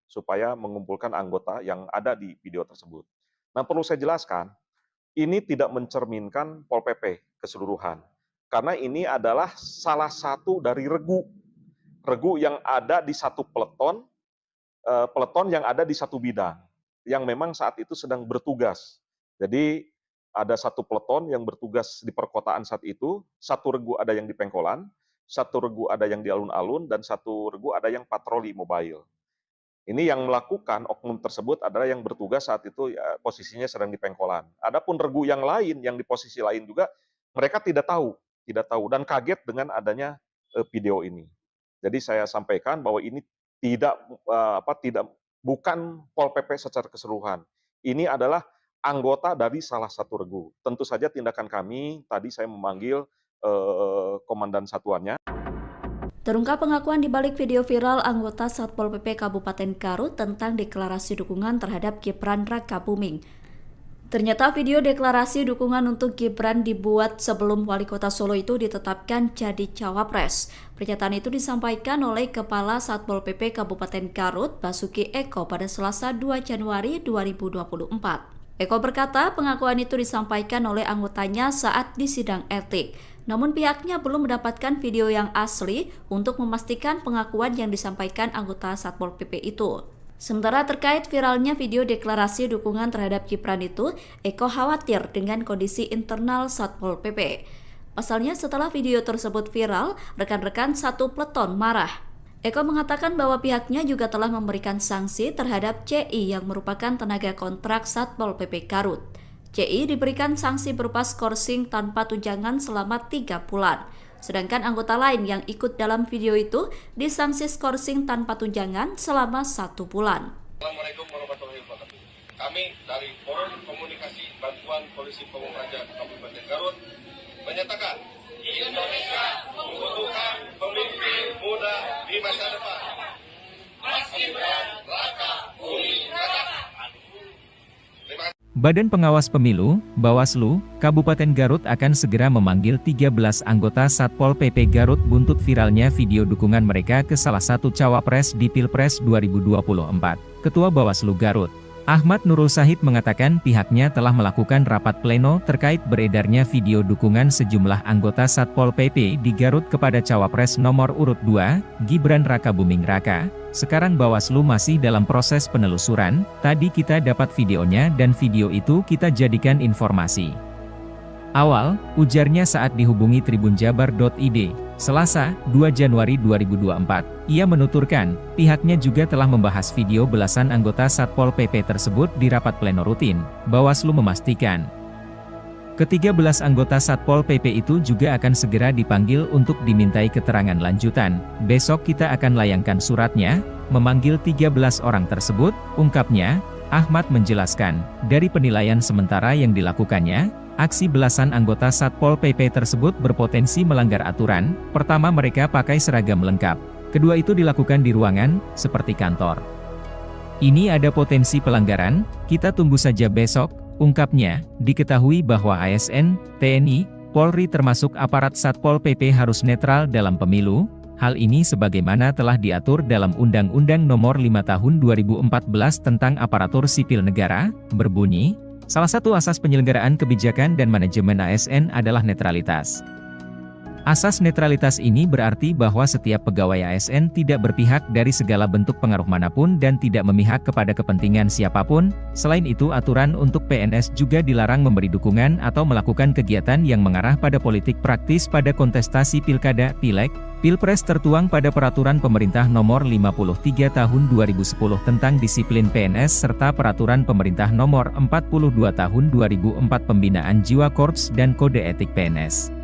Supaya mengumpulkan anggota yang ada di video tersebut. Nah, perlu saya jelaskan, ini tidak mencerminkan Pol PP keseluruhan. Karena ini adalah salah satu dari regu yang ada di satu peleton yang ada di satu bidang, yang memang saat itu sedang bertugas. Jadi ada satu peleton yang bertugas di perkotaan saat itu, satu regu ada yang di Pengkolan, satu regu ada yang di alun-alun, dan satu regu ada yang patroli mobile. Ini yang melakukan oknum tersebut adalah yang bertugas saat itu ya, posisinya sedang di Pengkolan. Adapun regu yang lain yang di posisi lain juga mereka tidak tahu dan kaget dengan adanya video ini. Jadi saya sampaikan bahwa ini bukan Pol PP secara keseluruhan. Ini adalah anggota dari salah satu regu. Tentu saja tindakan kami tadi saya memanggil komandan satuannya. Terungkap pengakuan di balik video viral anggota Satpol PP Kabupaten Garut tentang deklarasi dukungan terhadap Gibran Rakabuming. Ternyata video deklarasi dukungan untuk Gibran dibuat sebelum Wali Kota Solo itu ditetapkan jadi cawapres. Pernyataan itu disampaikan oleh Kepala Satpol PP Kabupaten Garut, Basuki Eko, pada Selasa 2 Januari 2024. Eko berkata pengakuan itu disampaikan oleh anggotanya saat di sidang etik. Namun pihaknya belum mendapatkan video yang asli untuk memastikan pengakuan yang disampaikan anggota Satpol PP itu. Sementara terkait viralnya video deklarasi dukungan terhadap Gibran itu, Eko khawatir dengan kondisi internal Satpol PP. Pasalnya setelah video tersebut viral, rekan-rekan satu peleton marah. Eko mengatakan bahwa pihaknya juga telah memberikan sanksi terhadap CI yang merupakan tenaga kontrak Satpol PP Garut. CI diberikan sanksi berupa skorsing tanpa tunjangan selama 3 bulan. Sedangkan anggota lain yang ikut dalam video itu disanksi skorsing tanpa tunjangan selama 1 bulan. Assalamualaikum warahmatullahi wabarakatuh. Kami dari Forum Komunikasi Bantuan Polisi Pamung Praja Kabupaten Garut menyatakan Indonesia membutuhkan pemimpin muda di masa depan. Mas Gibran, Raka Buming Raka. Terima kasih. Badan Pengawas Pemilu, Bawaslu, Kabupaten Garut akan segera memanggil 13 anggota Satpol PP Garut buntut viralnya video dukungan mereka ke salah satu cawapres di Pilpres 2024. Ketua Bawaslu Garut, Ahmad Nurul Sahid mengatakan pihaknya telah melakukan rapat pleno terkait beredarnya video dukungan sejumlah anggota Satpol PP di Garut kepada cawapres nomor urut 2, Gibran Raka Buming Raka. Sekarang Bawaslu masih dalam proses penelusuran, tadi kita dapat videonya dan video itu kita jadikan informasi awal, ujarnya saat dihubungi tribunjabar.id, Selasa, 2 Januari 2024. Ia menuturkan, pihaknya juga telah membahas video belasan anggota Satpol PP tersebut di rapat pleno rutin. Bawaslu memastikan, ke-13 anggota Satpol PP itu juga akan segera dipanggil untuk dimintai keterangan lanjutan. Besok kita akan layangkan suratnya, memanggil 13 orang tersebut, ungkapnya. Ahmad menjelaskan, dari penilaian sementara yang dilakukannya, aksi belasan anggota Satpol PP tersebut berpotensi melanggar aturan. Pertama, mereka pakai seragam lengkap. Kedua, itu dilakukan di ruangan, seperti kantor. Ini ada potensi pelanggaran, kita tunggu saja besok, ungkapnya. Diketahui bahwa ASN, TNI, Polri termasuk aparat Satpol PP harus netral dalam pemilu. Hal ini sebagaimana telah diatur dalam Undang-Undang Nomor 5 Tahun 2014 tentang Aparatur Sipil Negara, berbunyi, salah satu asas penyelenggaraan kebijakan dan manajemen ASN adalah netralitas. Asas netralitas ini berarti bahwa setiap pegawai ASN tidak berpihak dari segala bentuk pengaruh manapun dan tidak memihak kepada kepentingan siapapun. Selain itu, aturan untuk PNS juga dilarang memberi dukungan atau melakukan kegiatan yang mengarah pada politik praktis pada kontestasi pilkada, pileg, pilpres tertuang pada Peraturan Pemerintah Nomor 53 Tahun 2010 tentang disiplin PNS serta Peraturan Pemerintah Nomor 42 Tahun 2004 Pembinaan Jiwa Korps dan Kode Etik PNS.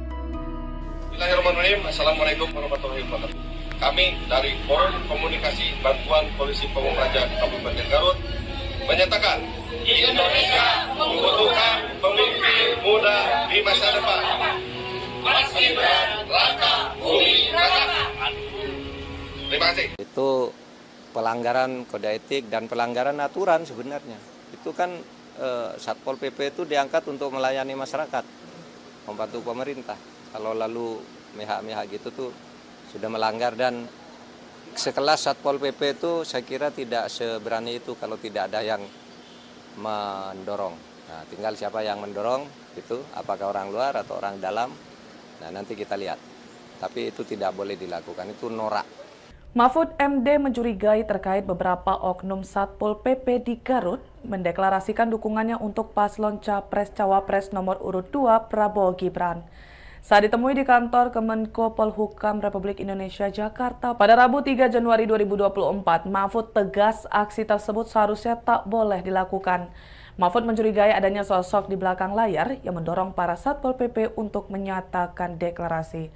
Bismillahirrahmanirrahim. Assalamualaikum warahmatullahi wabarakatuh. Kami dari Forum Komunikasi Bantuan Polisi Pamung Praja Kabupaten Garut menyatakan Indonesia membutuhkan pemimpin muda di masa depan. Mas Gibran, Raka Buming Raka. Terima kasih. Itu pelanggaran kode etik dan pelanggaran aturan sebenarnya. Itu kan Satpol PP itu diangkat untuk melayani masyarakat, membantu pemerintah. Kalau lalu mihak-mihak gitu tuh sudah melanggar, dan sekelas Satpol PP itu saya kira tidak seberani itu kalau tidak ada yang mendorong. Nah, tinggal siapa yang mendorong itu, apakah orang luar atau orang dalam. Nah, nanti kita lihat. Tapi itu tidak boleh dilakukan, itu norak. Mahfud MD mencurigai terkait beberapa oknum Satpol PP di Garut mendeklarasikan dukungannya untuk paslon Capres-Cawapres nomor urut 2 Prabowo Gibran. Saat ditemui di kantor Kemenko Polhukam Republik Indonesia Jakarta pada Rabu 3 Januari 2024, Mahfud tegas aksi tersebut seharusnya tak boleh dilakukan. Mahfud mencurigai adanya sosok di belakang layar yang mendorong para Satpol PP untuk menyatakan deklarasi.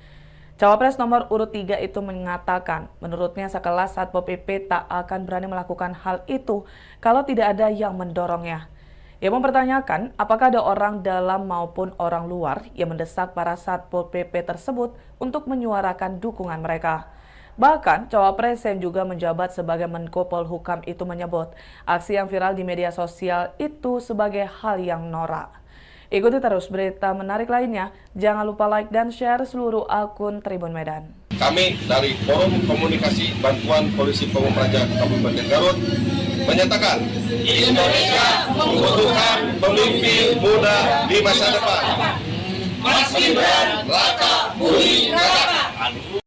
Cawapres nomor urut 3 itu mengatakan, menurutnya sekelas Satpol PP tak akan berani melakukan hal itu kalau tidak ada yang mendorongnya. Ia mempertanyakan apakah ada orang dalam maupun orang luar yang mendesak para Satpol PP tersebut untuk menyuarakan dukungan mereka. Bahkan, Cawapres yang juga menjabat sebagai Menko Polhukam itu menyebut aksi yang viral di media sosial itu sebagai hal yang norak. Ikuti terus berita menarik lainnya. Jangan lupa like dan share seluruh akun Tribun Medan. Kami dari Forum Komunikasi Bantuan Polisi Pamung Praja Kabupaten Garut menyatakan Indonesia membutuhkan pemimpin muda di masa depan. Mas Gibran, Raka Buming Raka.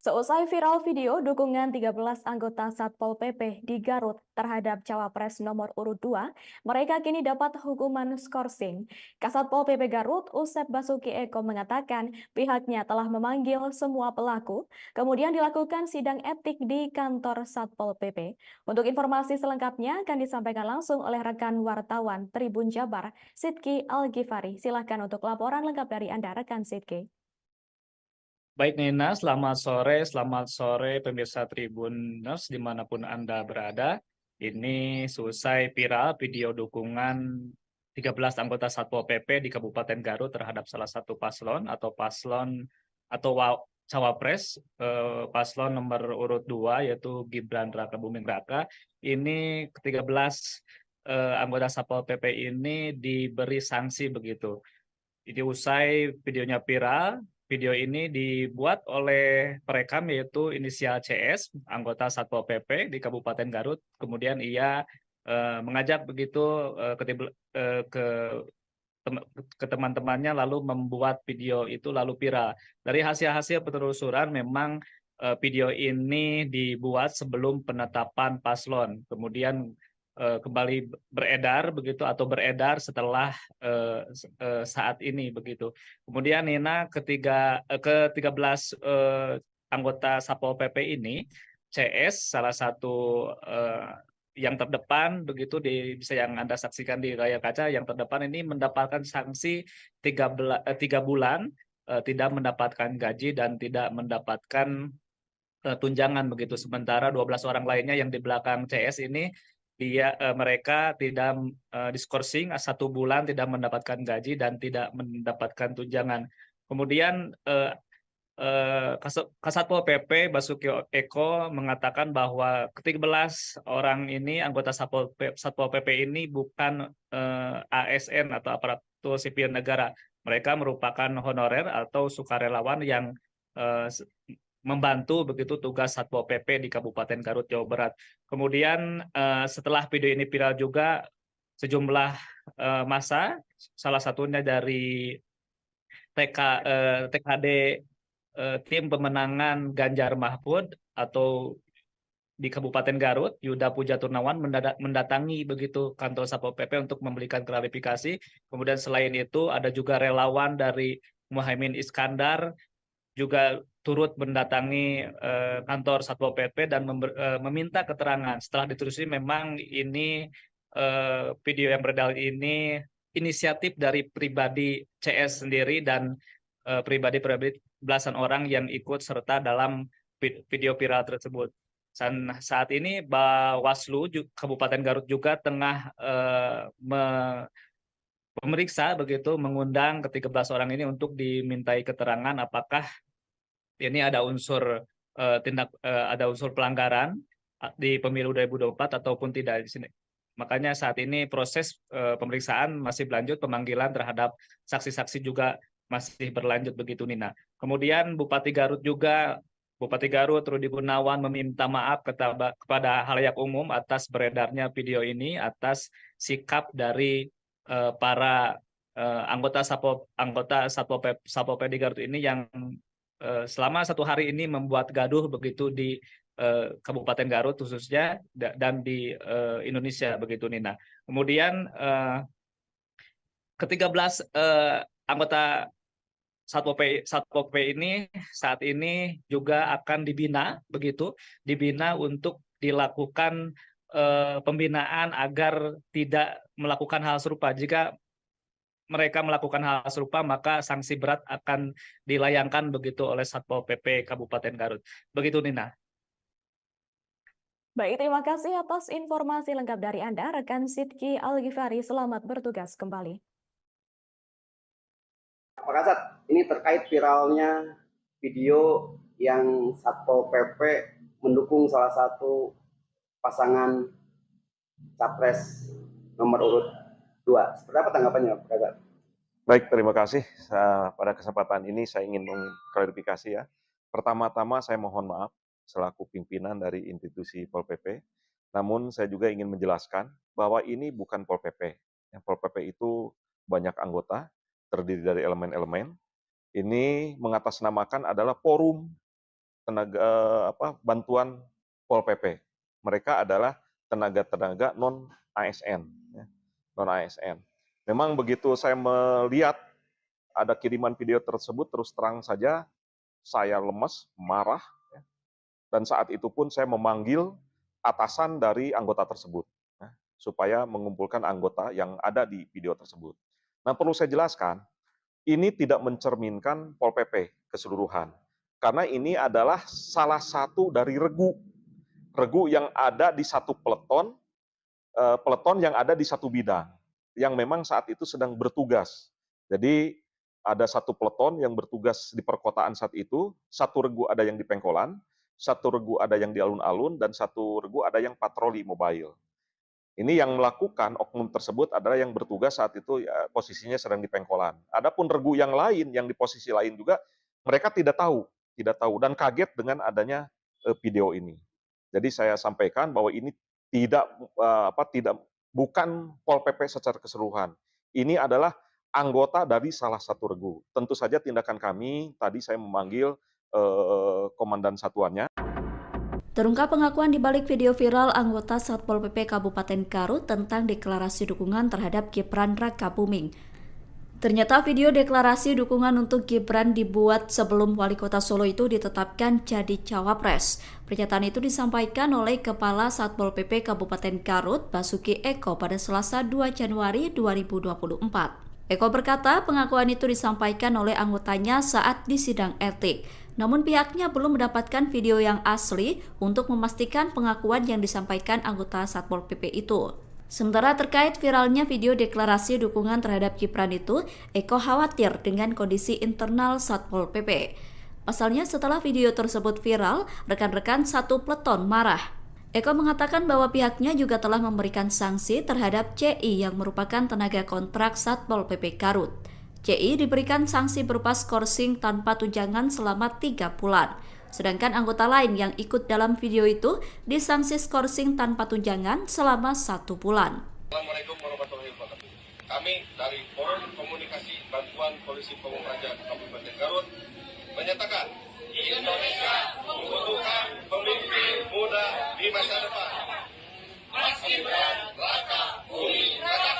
Seusai viral video dukungan 13 anggota Satpol PP di Garut terhadap Cawapres nomor urut 2, mereka kini dapat hukuman skorsing. Kasatpol PP Garut, Usep Basuki Eko mengatakan pihaknya telah memanggil semua pelaku, kemudian dilakukan sidang etik di kantor Satpol PP. Untuk informasi selengkapnya akan disampaikan langsung oleh rekan wartawan Tribun Jabar, Sidki Al-Ghifari. Silahkan untuk laporan lengkap dari Anda, rekan Sidki. Baik Nina, selamat sore pemirsa Tribuners dimanapun Anda berada. Ini selesai viral video dukungan 13 anggota Satpol PP di Kabupaten Garut terhadap salah satu paslon atau paslon atau cawapres paslon nomor urut 2 yaitu Gibran Raka Buming Raka ini ke-13 anggota Satpol PP ini diberi sanksi begitu. Jadi usai videonya viral, video ini dibuat oleh perekam yaitu inisial CS, anggota Satpol PP di Kabupaten Garut. Kemudian ia mengajak begitu ke teman-temannya lalu membuat video itu lalu viral. Dari hasil-hasil penelusuran memang video ini dibuat sebelum penetapan paslon, kemudian kembali beredar begitu atau beredar setelah saat ini begitu. Kemudian Nina ke-13 anggota Satpol PP ini, CS salah satu yang terdepan begitu bisa yang Anda saksikan di layar kaca, yang terdepan ini mendapatkan sanksi 3 bulan tidak mendapatkan gaji dan tidak mendapatkan tunjangan begitu. Sementara 12 orang lainnya yang di belakang CS ini mereka tidak diskorsing 1 bulan tidak mendapatkan gaji dan tidak mendapatkan tunjangan. Kemudian Kasatpol PP Basuki Eko mengatakan bahwa ke-13 orang ini anggota Satpol PP ini bukan ASN atau aparatur sipil negara. Mereka merupakan honorer atau sukarelawan yang membantu begitu tugas Satpol PP di Kabupaten Garut, Jawa Barat. Kemudian setelah video ini viral juga sejumlah massa, salah satunya dari TKD tim pemenangan Ganjar Mahfud atau di Kabupaten Garut, Yuda Puja Turnawan mendatangi begitu kantor Satpol PP untuk memberikan klarifikasi. Kemudian selain itu ada juga relawan dari Muhaimin Iskandar juga turut mendatangi kantor Satpol PP dan meminta keterangan. Setelah ditelusuri memang ini video yang beredar ini inisiatif dari pribadi CS sendiri dan pribadi belasan orang yang ikut serta dalam video viral tersebut. Dan saat ini Bawaslu Kabupaten Garut juga tengah memeriksa begitu, mengundang ke-13 orang ini untuk dimintai keterangan apakah ini ada unsur ada unsur pelanggaran di pemilu 2024 ataupun tidak di sini. Makanya saat ini proses pemeriksaan masih berlanjut, pemanggilan terhadap saksi-saksi juga masih berlanjut begitu Nina. Kemudian Bupati Garut Rudi Gunawan meminta maaf kepada halayak umum atas beredarnya video ini, atas sikap dari para anggota Satpol PP di Garut ini yang selama 1 hari ini membuat gaduh begitu di Kabupaten Garut khususnya dan di Indonesia begitu Nina. Kemudian ke-13 anggota Satpol PP ini saat ini juga akan dibina untuk dilakukan pembinaan agar tidak melakukan hal serupa. Jika mereka melakukan hal serupa maka sanksi berat akan dilayangkan begitu oleh Satpol PP Kabupaten Garut. Begitu Nina. Baik, terima kasih atas informasi lengkap dari Anda, rekan Sidki Al-Ghifari. Selamat bertugas kembali. Pak Kasat, ini terkait viralnya video yang Satpol PP mendukung salah satu pasangan capres nomor urut 2. Seperti apa tanggapannya, Pak Kasat? Baik, terima kasih. Pada kesempatan ini saya ingin mengklarifikasi ya. Pertama-tama saya mohon maaf selaku pimpinan dari institusi Pol PP. Namun saya juga ingin menjelaskan bahwa ini bukan Pol PP. Pol PP itu banyak anggota, terdiri dari elemen-elemen. Ini mengatasnamakan adalah forum bantuan Pol PP. Mereka adalah tenaga-tenaga non-ASN. Non-ASN. Memang begitu saya melihat ada kiriman video tersebut, terus terang saja saya lemes, marah. Dan saat itu pun saya memanggil atasan dari anggota tersebut. Supaya mengumpulkan anggota yang ada di video tersebut. Nah, perlu saya jelaskan, ini tidak mencerminkan Pol PP keseluruhan. Karena ini adalah salah satu dari regu yang ada di satu peleton yang ada di satu bidang, yang memang saat itu sedang bertugas. Jadi ada satu peleton yang bertugas di perkotaan saat itu, satu regu ada yang di Pengkolan, satu regu ada yang di alun-alun, dan satu regu ada yang patroli mobile. Ini yang melakukan oknum tersebut adalah yang bertugas saat itu ya, posisinya sedang di Pengkolan. Adapun regu yang lain, yang di posisi lain juga, mereka tidak tahu dan kaget dengan adanya video ini. Jadi saya sampaikan bahwa ini bukan Pol PP secara keseluruhan. Ini adalah anggota dari salah satu regu. Tentu saja tindakan kami, tadi saya memanggil komandan satuannya. Terungkap pengakuan di balik video viral anggota Satpol PP Kabupaten Garut tentang deklarasi dukungan terhadap Gibran Rakabuming. Ternyata video deklarasi dukungan untuk Gibran dibuat sebelum Wali Kota Solo itu ditetapkan jadi cawapres. Pernyataan itu disampaikan oleh Kepala Satpol PP Kabupaten Garut, Basuki Eko pada Selasa 2 Januari 2024. Eko berkata pengakuan itu disampaikan oleh anggotanya saat di sidang etik. Namun pihaknya belum mendapatkan video yang asli untuk memastikan pengakuan yang disampaikan anggota Satpol PP itu. Sementara terkait viralnya video deklarasi dukungan terhadap Gibran itu, Eko khawatir dengan kondisi internal Satpol PP. Pasalnya setelah video tersebut viral, rekan-rekan satu peleton marah. Eko mengatakan bahwa pihaknya juga telah memberikan sanksi terhadap CI yang merupakan tenaga kontrak Satpol PP Garut. CI diberikan sanksi berupa skorsing tanpa tunjangan selama 3 bulan. Sedangkan anggota lain yang ikut dalam video itu disanksi skorsing tanpa tunjangan selama 1 bulan. Assalamualaikum warahmatullahi wabarakatuh. Kami dari Forum Komunikasi Bantuan Polisi Pamung Praja Kabupaten Garut menyatakan Indonesia membutuhkan pemimpin muda di masa depan. Mas Gibran Rakabuming Raka.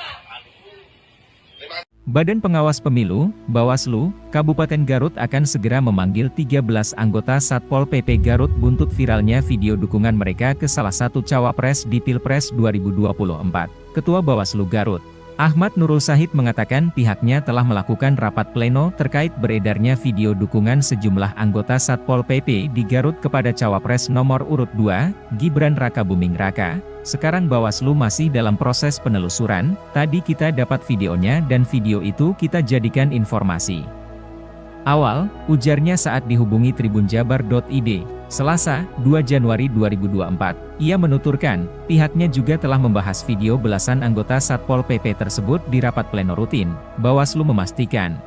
Terima kasih. Badan Pengawas Pemilu, Bawaslu, Kabupaten Garut akan segera memanggil 13 anggota Satpol PP Garut buntut viralnya video dukungan mereka ke salah satu cawapres di Pilpres 2024. Ketua Bawaslu Garut, Ahmad Nurul Sahid mengatakan pihaknya telah melakukan rapat pleno terkait beredarnya video dukungan sejumlah anggota Satpol PP di Garut kepada cawapres nomor urut 2, Gibran Rakabuming Raka. Sekarang Bawaslu masih dalam proses penelusuran, tadi kita dapat videonya dan video itu kita jadikan informasi awal, ujarnya saat dihubungi tribunjabar.id, Selasa, 2 Januari 2024. Ia menuturkan, pihaknya juga telah membahas video belasan anggota Satpol PP tersebut di rapat pleno rutin. Bawaslu memastikan,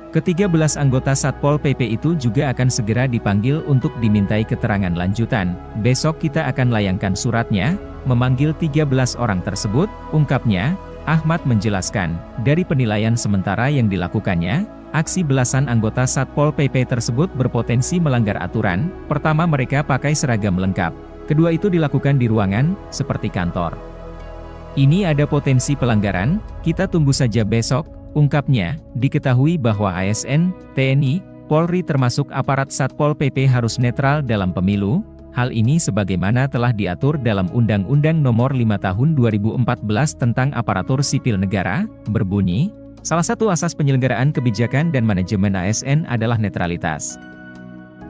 ke-13 anggota Satpol PP itu juga akan segera dipanggil untuk dimintai keterangan lanjutan. Besok kita akan layangkan suratnya, memanggil 13 orang tersebut, ungkapnya. Ahmad menjelaskan, dari penilaian sementara yang dilakukannya, aksi belasan anggota Satpol PP tersebut berpotensi melanggar aturan. Pertama, mereka pakai seragam lengkap. Kedua, itu dilakukan di ruangan, seperti kantor. Ini ada potensi pelanggaran, kita tunggu saja besok. Ungkapnya, diketahui bahwa ASN, TNI, Polri termasuk aparat Satpol PP harus netral dalam pemilu. Hal ini sebagaimana telah diatur dalam Undang-Undang Nomor 5 Tahun 2014 tentang Aparatur Sipil Negara, berbunyi, salah satu asas penyelenggaraan kebijakan dan manajemen ASN adalah netralitas.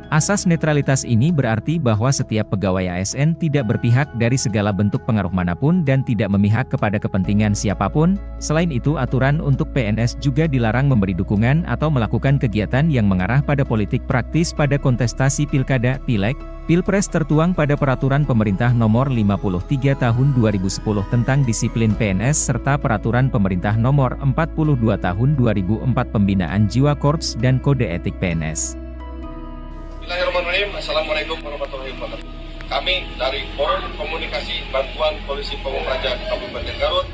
Asas netralitas ini berarti bahwa setiap pegawai ASN tidak berpihak dari segala bentuk pengaruh manapun dan tidak memihak kepada kepentingan siapapun. Selain itu, aturan untuk PNS juga dilarang memberi dukungan atau melakukan kegiatan yang mengarah pada politik praktis pada kontestasi pilkada, pileg, pilpres tertuang pada Peraturan Pemerintah Nomor 53 Tahun 2010 tentang disiplin PNS serta Peraturan Pemerintah Nomor 42 Tahun 2004 Pembinaan Jiwa Korps dan Kode Etik PNS. Bismillahirrahmanirrahim. Assalamualaikum warahmatullahi wabarakatuh. Kami dari Forum Komunikasi Bantuan Polisi Pamung Praja Kabupaten Garut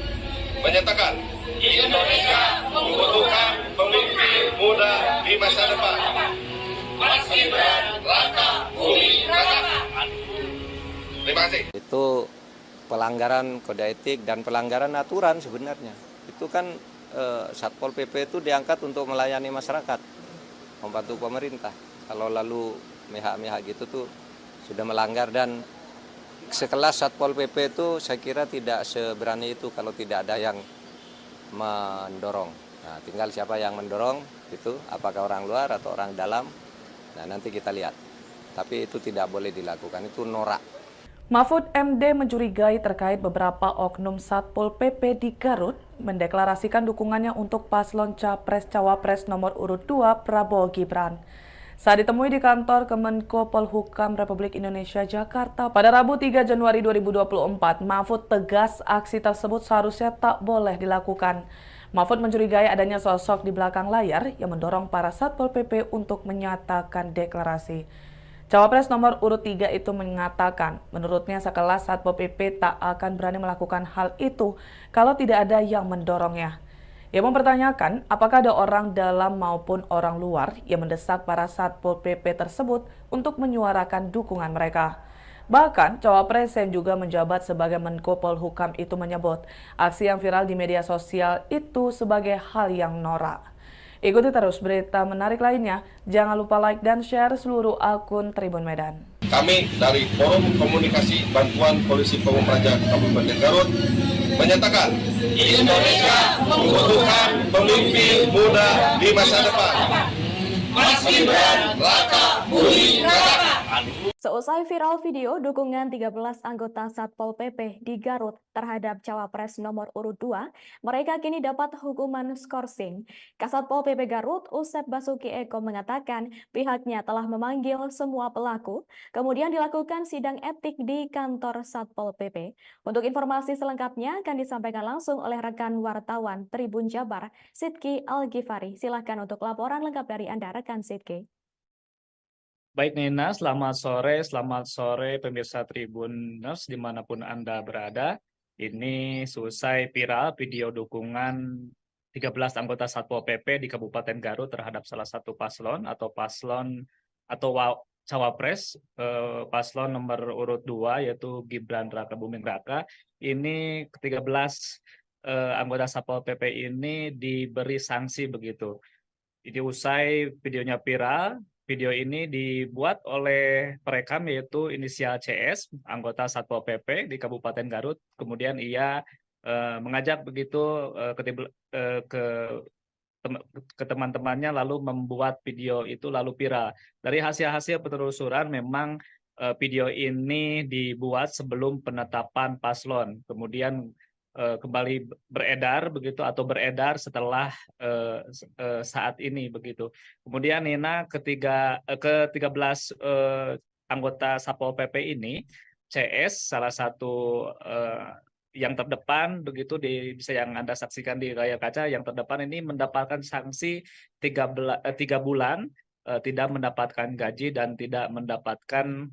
menyatakan Indonesia membutuhkan pemimpin muda di masa depan. Mas Gibran Rakabuming Raka. Terima kasih. Itu pelanggaran kode etik dan pelanggaran aturan sebenarnya. Itu kan Satpol PP itu diangkat untuk melayani masyarakat, membantu pemerintah. Kalau lalu mihak-mihak gitu tuh sudah melanggar, dan sekelas Satpol PP itu saya kira tidak seberani itu kalau tidak ada yang mendorong. Nah, tinggal siapa yang mendorong itu, apakah orang luar atau orang dalam. Nah, nanti kita lihat. Tapi itu tidak boleh dilakukan, itu norak. Mahfud MD mencurigai terkait beberapa oknum Satpol PP di Garut mendeklarasikan dukungannya untuk paslon Capres-Cawapres nomor urut 2 Prabowo Gibran. Saat ditemui di kantor Kemenko Polhukam Republik Indonesia Jakarta pada Rabu 3 Januari 2024, Mahfud tegas aksi tersebut seharusnya tak boleh dilakukan. Mahfud mencurigai adanya sosok di belakang layar yang mendorong para Satpol PP untuk menyatakan deklarasi. Cawapres nomor urut 3 itu mengatakan, menurutnya sekelas Satpol PP tak akan berani melakukan hal itu kalau tidak ada yang mendorongnya. Ia mempertanyakan apakah ada orang dalam maupun orang luar yang mendesak para Satpol PP tersebut untuk menyuarakan dukungan mereka. Bahkan, Cawapres yang juga menjabat sebagai Menko Polhukam itu menyebut aksi yang viral di media sosial itu sebagai hal yang norak. Ikuti terus berita menarik lainnya. Jangan lupa like dan share seluruh akun Tribun Medan. Kami dari Forum Komunikasi Bantuan Polisi Pamung Praja Kabupaten Garut menyatakan Indonesia membutuhkan pemimpin muda di masa depan. Mas Gibran, Raka, Bumi, Raka. Seusai viral video dukungan 13 anggota Satpol PP di Garut terhadap Cawapres nomor urut 2, mereka kini dapat hukuman skorsing. Kasatpol PP Garut, Usep Basuki Eko mengatakan pihaknya telah memanggil semua pelaku, kemudian dilakukan sidang etik di kantor Satpol PP. Untuk informasi selengkapnya akan disampaikan langsung oleh rekan wartawan Tribun Jabar, Sidki Al-Ghifari. Silakan untuk laporan lengkap dari Anda, rekan Sidki. Baik Nina, selamat sore pemirsa Tribuners dimanapun Anda berada. Ini selesai viral video dukungan 13 anggota Satpol PP di Kabupaten Garut terhadap salah satu paslon atau Cawapres, paslon nomor urut 2 yaitu Gibran Raka Buming Raka. Ini ke-13 anggota Satpol PP ini diberi sanksi begitu. Jadi usai videonya viral, video ini dibuat oleh perekam yaitu inisial CS, anggota Satpol PP di Kabupaten Garut. Kemudian ia mengajak begitu ke teman-temannya lalu membuat video itu lalu viral. Dari hasil-hasil penelusuran memang video ini dibuat sebelum penetapan paslon. Kemudian kembali beredar begitu atau beredar setelah saat ini begitu. Kemudian Nina ke-13 anggota Satpol PP ini, CS salah satu yang terdepan begitu bisa yang Anda saksikan di layar kaca, yang terdepan ini mendapatkan sanksi 3 bulan tidak mendapatkan gaji dan tidak mendapatkan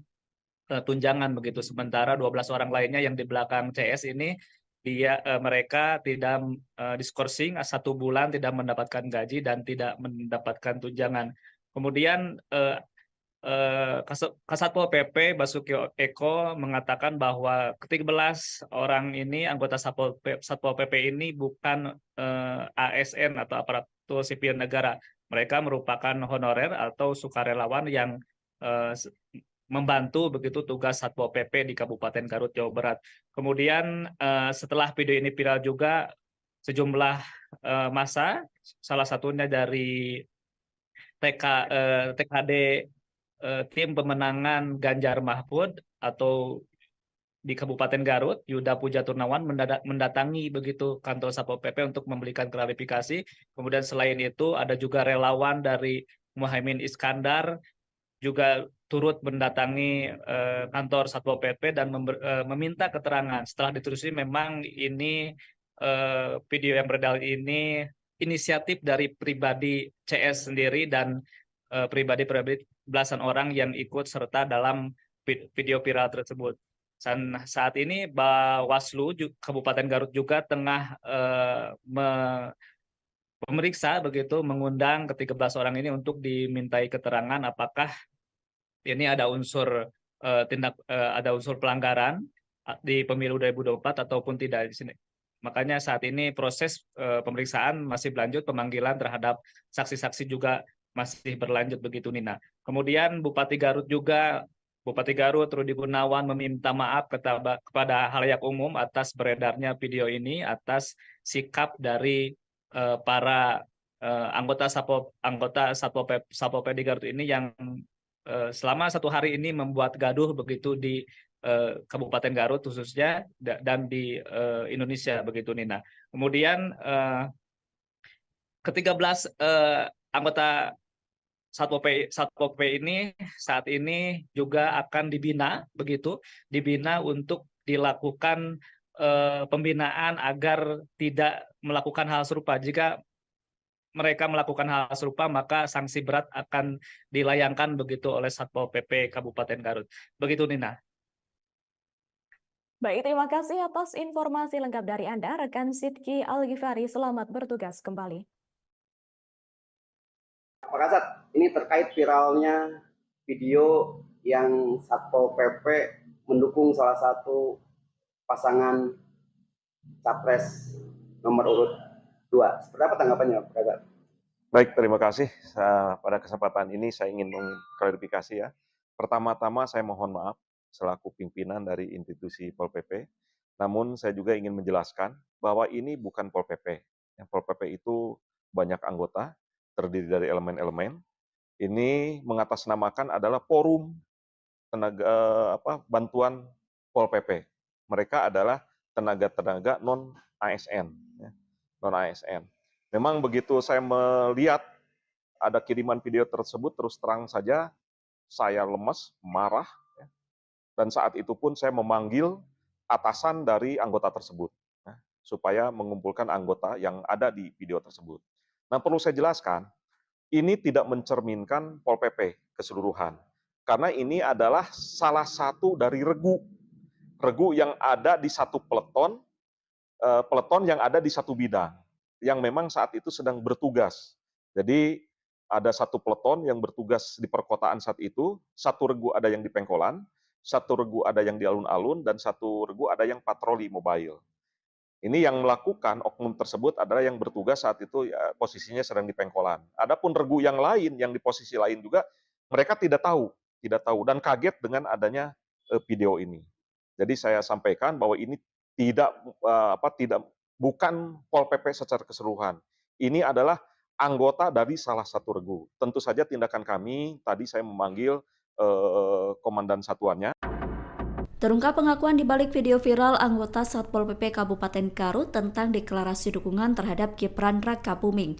tunjangan begitu. Sementara 12 orang lainnya yang di belakang CS ini mereka tidak diskorsing 1 bulan tidak mendapatkan gaji dan tidak mendapatkan tunjangan. Kemudian Kasatpol PP Basuki Eko mengatakan bahwa ke-13 orang ini anggota Satpol PP ini bukan ASN atau aparatur sipil negara. Mereka merupakan honorer atau sukarelawan yang membantu begitu tugas Satpol PP di Kabupaten Garut, Jawa Barat. Kemudian setelah video ini viral juga sejumlah massa, salah satunya dari TKD tim pemenangan Ganjar Mahfud atau di Kabupaten Garut, Yuda Puja Turnawan mendatangi begitu kantor Satpol PP untuk memberikan klarifikasi. Kemudian selain itu ada juga relawan dari Muhaimin Iskandar juga turut mendatangi kantor Satpol PP dan meminta keterangan. Setelah ditelusuri memang ini video yang beredar ini inisiatif dari pribadi CS sendiri dan pribadi belasan orang yang ikut serta dalam video viral tersebut. Dan saat ini Bawaslu Kabupaten Garut juga tengah memeriksa begitu, mengundang ke-13 orang ini untuk dimintai keterangan apakah ini ada unsur ada unsur pelanggaran di pemilu 2024 ataupun tidak di sini. Makanya saat ini proses pemeriksaan masih berlanjut, pemanggilan terhadap saksi-saksi juga masih berlanjut begitu Nina. Kemudian Bupati Garut Rudi Gunawan meminta maaf kepada halayak umum atas beredarnya video ini, atas sikap dari para anggota Satpol PP di Garut ini yang selama 1 hari ini membuat gaduh begitu di Kabupaten Garut khususnya dan di Indonesia begitu Nina. Kemudian ke-13 anggota Satpol PP ini saat ini juga akan dibina untuk dilakukan pembinaan agar tidak melakukan hal serupa. Jika mereka melakukan hal serupa, maka sanksi berat akan dilayangkan begitu oleh Satpol PP Kabupaten Garut. Begitu Nina. Baik, terima kasih atas informasi lengkap dari Anda, rekan Sidki Al-Ghifari. Selamat bertugas kembali. Pak Kasat, ini terkait viralnya video yang Satpol PP mendukung salah satu pasangan capres nomor urut 2. Seperti apa tanggapannya, Pak Kasat? Baik, terima kasih. Pada kesempatan ini saya ingin mengklarifikasi ya. Pertama-tama saya mohon maaf selaku pimpinan dari institusi Pol PP. Namun saya juga ingin menjelaskan bahwa ini bukan Pol PP. Pol PP itu banyak anggota, terdiri dari elemen-elemen. Ini mengatasnamakan adalah forum tenaga bantuan Pol PP. Mereka adalah tenaga-tenaga non ASN, non ASN. Memang begitu saya melihat ada kiriman video tersebut, terus terang saja saya lemes, marah, dan saat itu pun saya memanggil atasan dari anggota tersebut supaya mengumpulkan anggota yang ada di video tersebut. Nah, perlu saya jelaskan, ini tidak mencerminkan Pol PP keseluruhan. Karena ini adalah salah satu dari regu yang ada di satu peleton yang ada di satu bidang, yang memang saat itu sedang bertugas. Jadi ada satu peleton yang bertugas di perkotaan saat itu, satu regu ada yang di Pengkolan, satu regu ada yang di alun-alun, dan satu regu ada yang patroli mobile. Ini yang melakukan oknum tersebut adalah yang bertugas saat itu ya, posisinya sedang di Pengkolan. Adapun regu yang lain, yang di posisi lain juga, mereka tidak tahu dan kaget dengan adanya video ini. Jadi saya sampaikan bahwa ini bukan Pol PP secara keseluruhan. Ini adalah anggota dari salah satu regu. Tentu saja tindakan kami, tadi saya memanggil komandan satuannya. Terungkap pengakuan di balik video viral anggota Satpol PP Kabupaten Garut tentang deklarasi dukungan terhadap Gibran Rakabuming.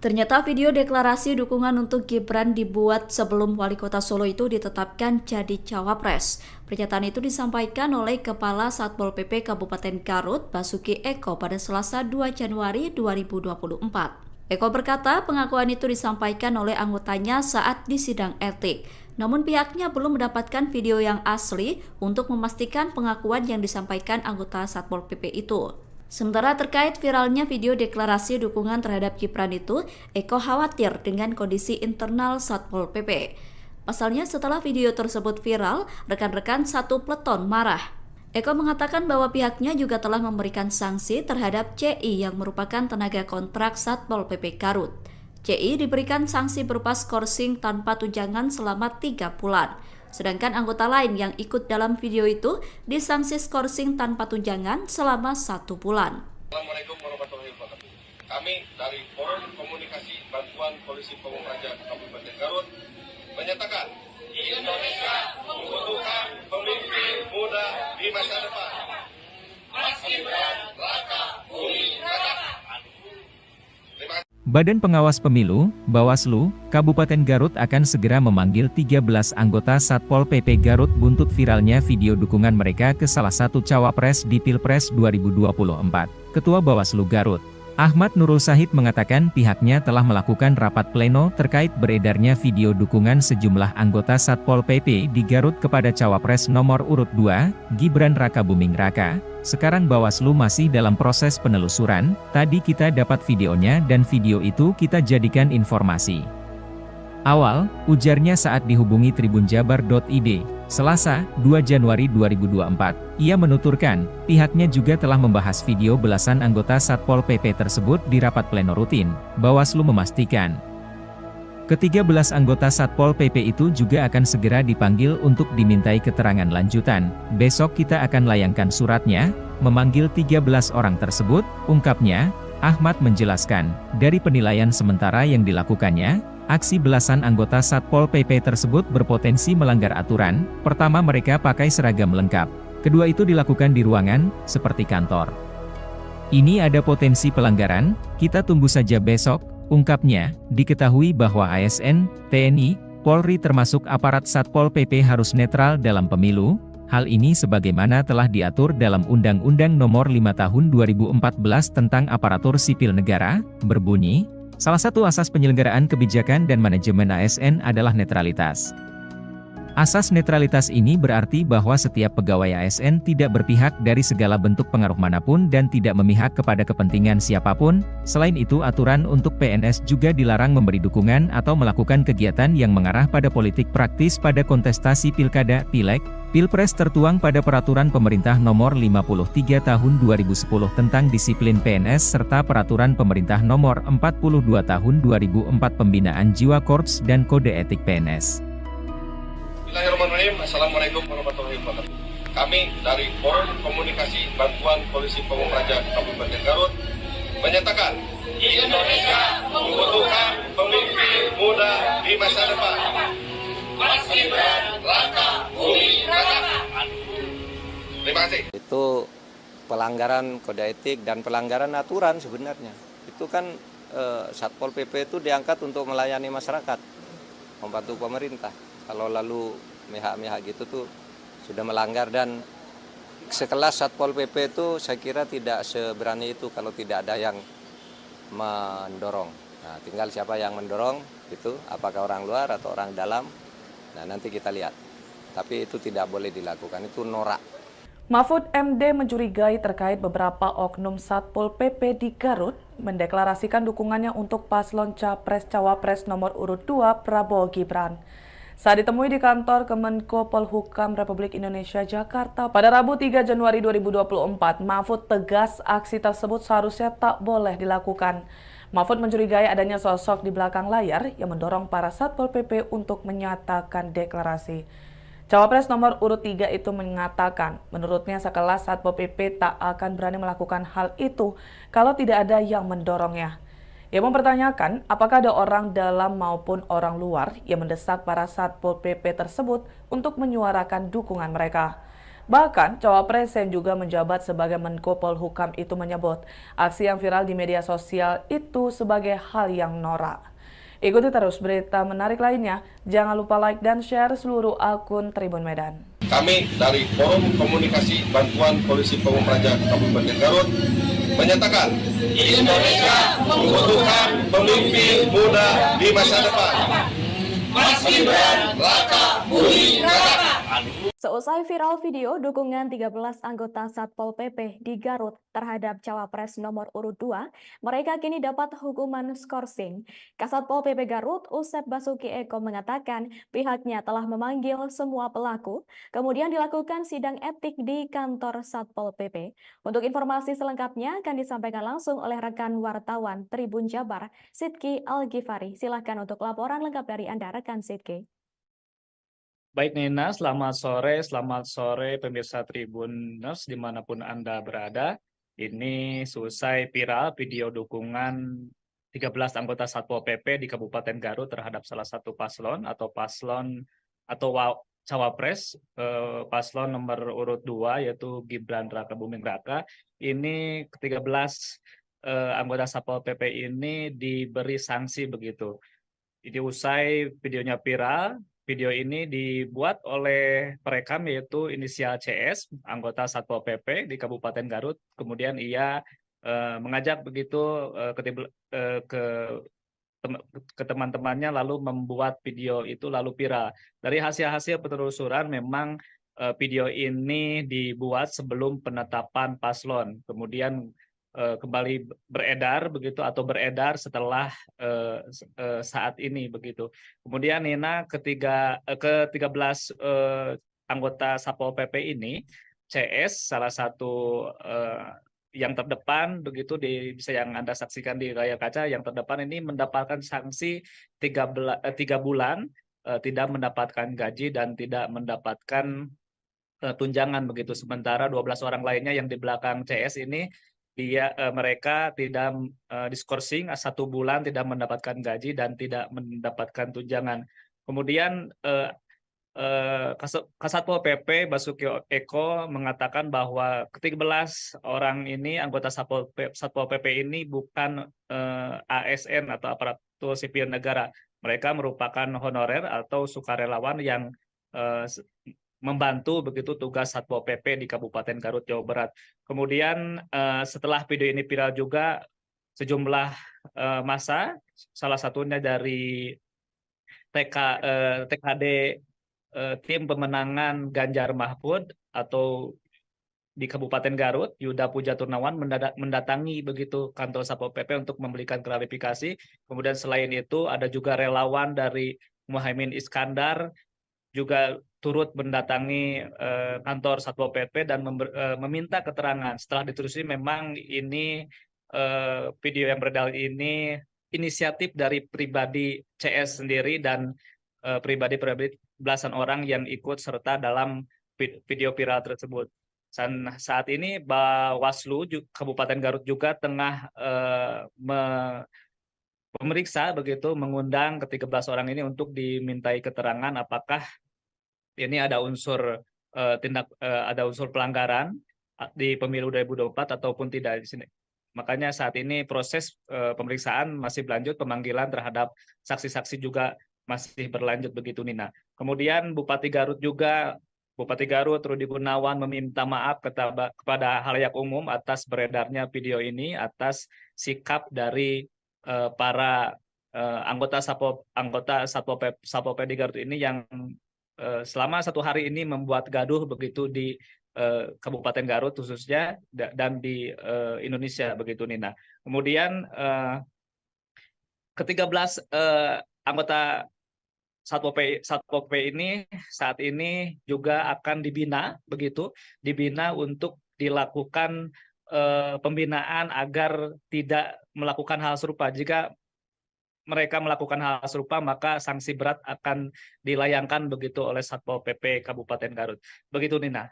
Ternyata video deklarasi dukungan untuk Gibran dibuat sebelum Wali Kota Solo itu ditetapkan jadi cawapres. Pernyataan itu disampaikan oleh Kepala Satpol PP Kabupaten Garut, Basuki Eko, pada Selasa 2 Januari 2024. Eko berkata pengakuan itu disampaikan oleh anggotanya saat di sidang etik. Namun pihaknya belum mendapatkan video yang asli untuk memastikan pengakuan yang disampaikan anggota Satpol PP itu. Sementara terkait viralnya video deklarasi dukungan terhadap Gibran itu, Eko khawatir dengan kondisi internal Satpol PP. Pasalnya setelah video tersebut viral, rekan-rekan satu peleton marah. Eko mengatakan bahwa pihaknya juga telah memberikan sanksi terhadap CI yang merupakan tenaga kontrak Satpol PP Garut. CI diberikan sanksi berupa skorsing tanpa tunjangan selama 3 bulan. Sedangkan anggota lain yang ikut dalam video itu disanksi skorsing tanpa tunjangan selama 1 bulan. Assalamualaikum warahmatullahi wabarakatuh. Kami dari Forum Komunikasi Bantuan Polisi Pamung Praja Kabupaten Garut menyatakan Indonesia membutuhkan pemimpin muda di masa depan. Mas Gibran Rakabuming Raka. Badan Pengawas Pemilu, Bawaslu, Kabupaten Garut akan segera memanggil 13 anggota Satpol PP Garut buntut viralnya video dukungan mereka ke salah satu cawapres di Pilpres 2024. Ketua Bawaslu Garut, Ahmad Nurul Sahid mengatakan pihaknya telah melakukan rapat pleno terkait beredarnya video dukungan sejumlah anggota Satpol PP di Garut kepada cawapres nomor urut 2, Gibran Rakabuming Raka. Sekarang Bawaslu masih dalam proses penelusuran, tadi kita dapat videonya dan video itu kita jadikan informasi awal, ujarnya saat dihubungi tribunjabar.id, Selasa, 2 Januari 2024. Ia menuturkan, pihaknya juga telah membahas video belasan anggota Satpol PP tersebut di rapat pleno rutin. Bawaslu memastikan, ke-13 anggota Satpol PP itu juga akan segera dipanggil untuk dimintai keterangan lanjutan. Besok kita akan layangkan suratnya, memanggil 13 orang tersebut, ungkapnya. Ahmad menjelaskan, dari penilaian sementara yang dilakukannya, aksi belasan anggota Satpol PP tersebut berpotensi melanggar aturan. Pertama, mereka pakai seragam lengkap. Kedua, itu dilakukan di ruangan, seperti kantor. Ini ada potensi pelanggaran, kita tunggu saja besok, ungkapnya. Diketahui bahwa ASN, TNI, Polri termasuk aparat Satpol PP harus netral dalam pemilu. Hal ini sebagaimana telah diatur dalam Undang-Undang Nomor 5 Tahun 2014 tentang Aparatur Sipil Negara, berbunyi, salah satu asas penyelenggaraan kebijakan dan manajemen ASN adalah netralitas. Asas netralitas ini berarti bahwa setiap pegawai ASN tidak berpihak dari segala bentuk pengaruh manapun dan tidak memihak kepada kepentingan siapapun. Selain itu, aturan untuk PNS juga dilarang memberi dukungan atau melakukan kegiatan yang mengarah pada politik praktis pada kontestasi pilkada, pileg, pilpres tertuang pada Peraturan Pemerintah Nomor 53 Tahun 2010 tentang disiplin PNS serta Peraturan Pemerintah Nomor 42 Tahun 2004 Pembinaan Jiwa Korps dan Kode Etik PNS. Bismillahirrahmanirrahim. Assalamualaikum warahmatullahi wabarakatuh. Kami dari Forum Komunikasi Bantuan Polisi Pamung Praja Kabupaten Garut menyatakan Indonesia membutuhkan pemimpin muda di masa depan. Mas Gibran, Raka Buming Raka. Terima kasih. Itu pelanggaran kode etik dan pelanggaran aturan sebenarnya. Itu kan Satpol PP itu diangkat untuk melayani masyarakat, membantu pemerintah. Kalau lalu mihak-mihak gitu tuh sudah melanggar, dan sekelas Satpol PP itu saya kira tidak seberani itu kalau tidak ada yang mendorong. Nah, tinggal siapa yang mendorong itu, apakah orang luar atau orang dalam. Nah, nanti kita lihat. Tapi itu tidak boleh dilakukan, itu norak. Mahfud MD mencurigai terkait beberapa oknum Satpol PP di Garut mendeklarasikan dukungannya untuk paslon Capres-Cawapres nomor urut 2 Prabowo Gibran. Saat ditemui di kantor Kemenko Polhukam Republik Indonesia Jakarta pada Rabu 3 Januari 2024, Mahfud tegas aksi tersebut seharusnya tak boleh dilakukan. Mahfud mencurigai adanya sosok di belakang layar yang mendorong para Satpol PP untuk menyatakan deklarasi. Cawapres nomor urut 3 itu mengatakan, menurutnya sekelas Satpol PP tak akan berani melakukan hal itu kalau tidak ada yang mendorongnya. Ia mempertanyakan apakah ada orang dalam maupun orang luar yang mendesak para Satpol PP tersebut untuk menyuarakan dukungan mereka. Bahkan, Cawapres yang juga menjabat sebagai Menko Polhukam itu menyebut aksi yang viral di media sosial itu sebagai hal yang norak. Ikuti terus berita menarik lainnya. Jangan lupa like dan share seluruh akun Tribun Medan. Kami dari Forum Komunikasi Bantuan Polisi Pamung Praja Kabupaten Garut menyatakan Indonesia membutuhkan pemimpin muda di masa depan. Mas Gibran, Raka Buming Raka. Seusai viral video dukungan 13 anggota Satpol PP di Garut terhadap Cawapres nomor urut 2, mereka kini dapat hukuman skorsing. Kasatpol PP Garut, Usep Basuki Eko mengatakan pihaknya telah memanggil semua pelaku, kemudian dilakukan sidang etik di kantor Satpol PP. Untuk informasi selengkapnya akan disampaikan langsung oleh rekan wartawan Tribun Jabar, Sidki Al-Ghifari. Silahkan untuk laporan lengkap dari Anda, rekan Sidki. Baik Nina, selamat sore pemirsa Tribuners dimanapun Anda berada. Ini selesai viral video dukungan 13 anggota Satpol PP di Kabupaten Garut terhadap salah satu paslon atau Cawapres, paslon nomor urut 2 yaitu Gibran Raka Buming Raka. Ini ke-13 anggota Satpol PP ini diberi sanksi begitu. Jadi usai videonya viral, video ini dibuat oleh perekam yaitu inisial CS, anggota Satpol PP di Kabupaten Garut. Kemudian ia mengajak begitu ke teman-temannya lalu membuat video itu lalu viral. Dari hasil-hasil penelusuran memang video ini dibuat sebelum penetapan paslon. Kemudian kembali beredar begitu atau beredar setelah saat ini begitu. Kemudian Nina ke-13 anggota Satpol PP ini, CS salah satu yang terdepan begitu bisa yang Anda saksikan di layar kaca, yang terdepan ini mendapatkan sanksi 3 bulan tidak mendapatkan gaji dan tidak mendapatkan tunjangan begitu. Sementara 12 orang lainnya yang di belakang CS ini mereka tidak diskorsing 1 bulan, tidak mendapatkan gaji dan tidak mendapatkan tunjangan. Kemudian Kasatpol PP Basuki Eko mengatakan bahwa ke-13 orang ini anggota Satpol PP ini bukan ASN atau aparatur sipil negara. Mereka merupakan honorer atau sukarelawan yang membantu begitu tugas Satpol PP di Kabupaten Garut, Jawa Barat. Kemudian setelah video ini viral juga sejumlah massa, salah satunya dari TKD tim pemenangan Ganjar Mahfud atau di Kabupaten Garut, Yuda Puja Turnawan mendatangi begitu kantor Satpol PP untuk memberikan klarifikasi. Kemudian selain itu ada juga relawan dari Muhaimin Iskandar juga turut mendatangi kantor Satpol PP dan meminta keterangan. Setelah ditelusuri memang ini video yang beredar ini inisiatif dari pribadi CS sendiri dan pribadi belasan orang yang ikut serta dalam video viral tersebut. Dan saat ini Bawaslu Kabupaten Garut juga tengah memeriksa begitu, mengundang ke-13 orang ini untuk dimintai keterangan apakah ini ada unsur ada unsur pelanggaran di pemilu 2024 ataupun tidak di sini. Makanya saat ini proses pemeriksaan masih berlanjut, pemanggilan terhadap saksi-saksi juga masih berlanjut begitu, Nina. Kemudian Bupati Garut Rudi Gunawan meminta maaf kepada halayak umum atas beredarnya video ini, atas sikap dari para anggota Satpol PP di Garut ini yang selama 1 hari ini membuat gaduh begitu di Kabupaten Garut khususnya dan di Indonesia begitu, Nina. Kemudian ke-13 anggota Satpol PP ini saat ini juga akan dibina untuk dilakukan pembinaan agar tidak melakukan hal serupa. Jika mereka melakukan hal serupa, maka sanksi berat akan dilayangkan begitu oleh Satpol PP Kabupaten Garut. Begitu, Nina.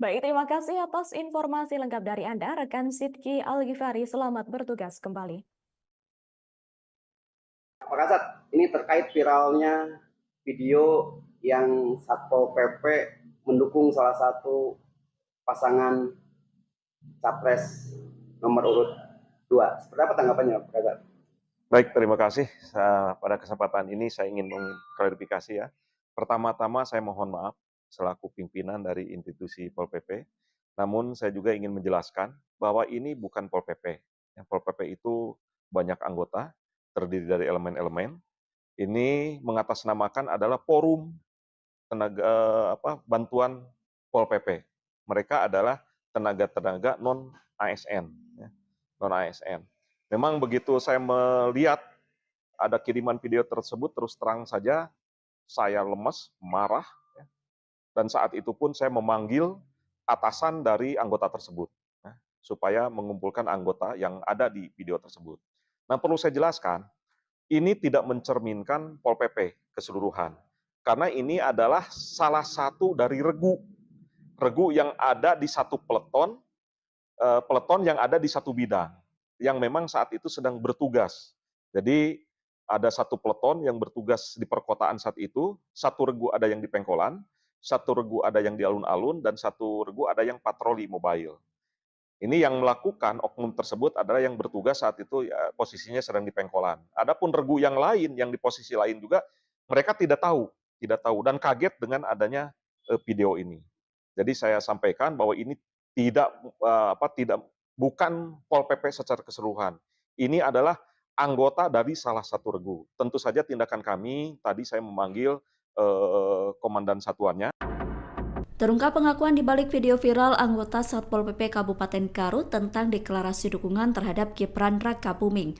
Baik, terima kasih atas informasi lengkap dari Anda, rekan Sidki Al-Ghifari. Selamat bertugas kembali. Pak Kasat, ini terkait viralnya video yang Satpol PP mendukung salah satu pasangan capres nomor urut 2. Seperti apa tanggapannya, Pak Kasat? Baik, terima kasih. Pada kesempatan ini saya ingin mengklarifikasi ya. Pertama-tama saya mohon maaf selaku pimpinan dari institusi Pol PP. Namun saya juga ingin menjelaskan bahwa ini bukan Pol PP. Yang Pol PP itu banyak anggota, terdiri dari elemen-elemen. Ini mengatasnamakan adalah forum tenaga bantuan Pol PP. Mereka adalah tenaga-tenaga non ASN, non ASN. Memang begitu saya melihat ada kiriman video tersebut, terus terang saja saya lemes, marah, dan saat itu pun saya memanggil atasan dari anggota tersebut supaya mengumpulkan anggota yang ada di video tersebut. Nah, perlu saya jelaskan, ini tidak mencerminkan Pol PP keseluruhan. Karena ini adalah salah satu dari regu yang ada di satu peleton yang ada di satu bidang, yang memang saat itu sedang bertugas. Jadi ada satu peleton yang bertugas di perkotaan saat itu, satu regu ada yang di Pengkolan, satu regu ada yang di alun-alun, dan satu regu ada yang patroli mobile. Ini yang melakukan oknum tersebut adalah yang bertugas saat itu ya, posisinya sedang di Pengkolan. Adapun regu yang lain, yang di posisi lain juga, mereka tidak tahu dan kaget dengan adanya video ini. Jadi saya sampaikan bahwa ini bukan Pol PP secara keseluruhan. Ini adalah anggota dari salah satu regu. Tentu saja tindakan kami, tadi saya memanggil komandan satuannya. Terungkap pengakuan di balik video viral anggota Satpol PP Kabupaten Garut tentang deklarasi dukungan terhadap Gibran Rakabuming.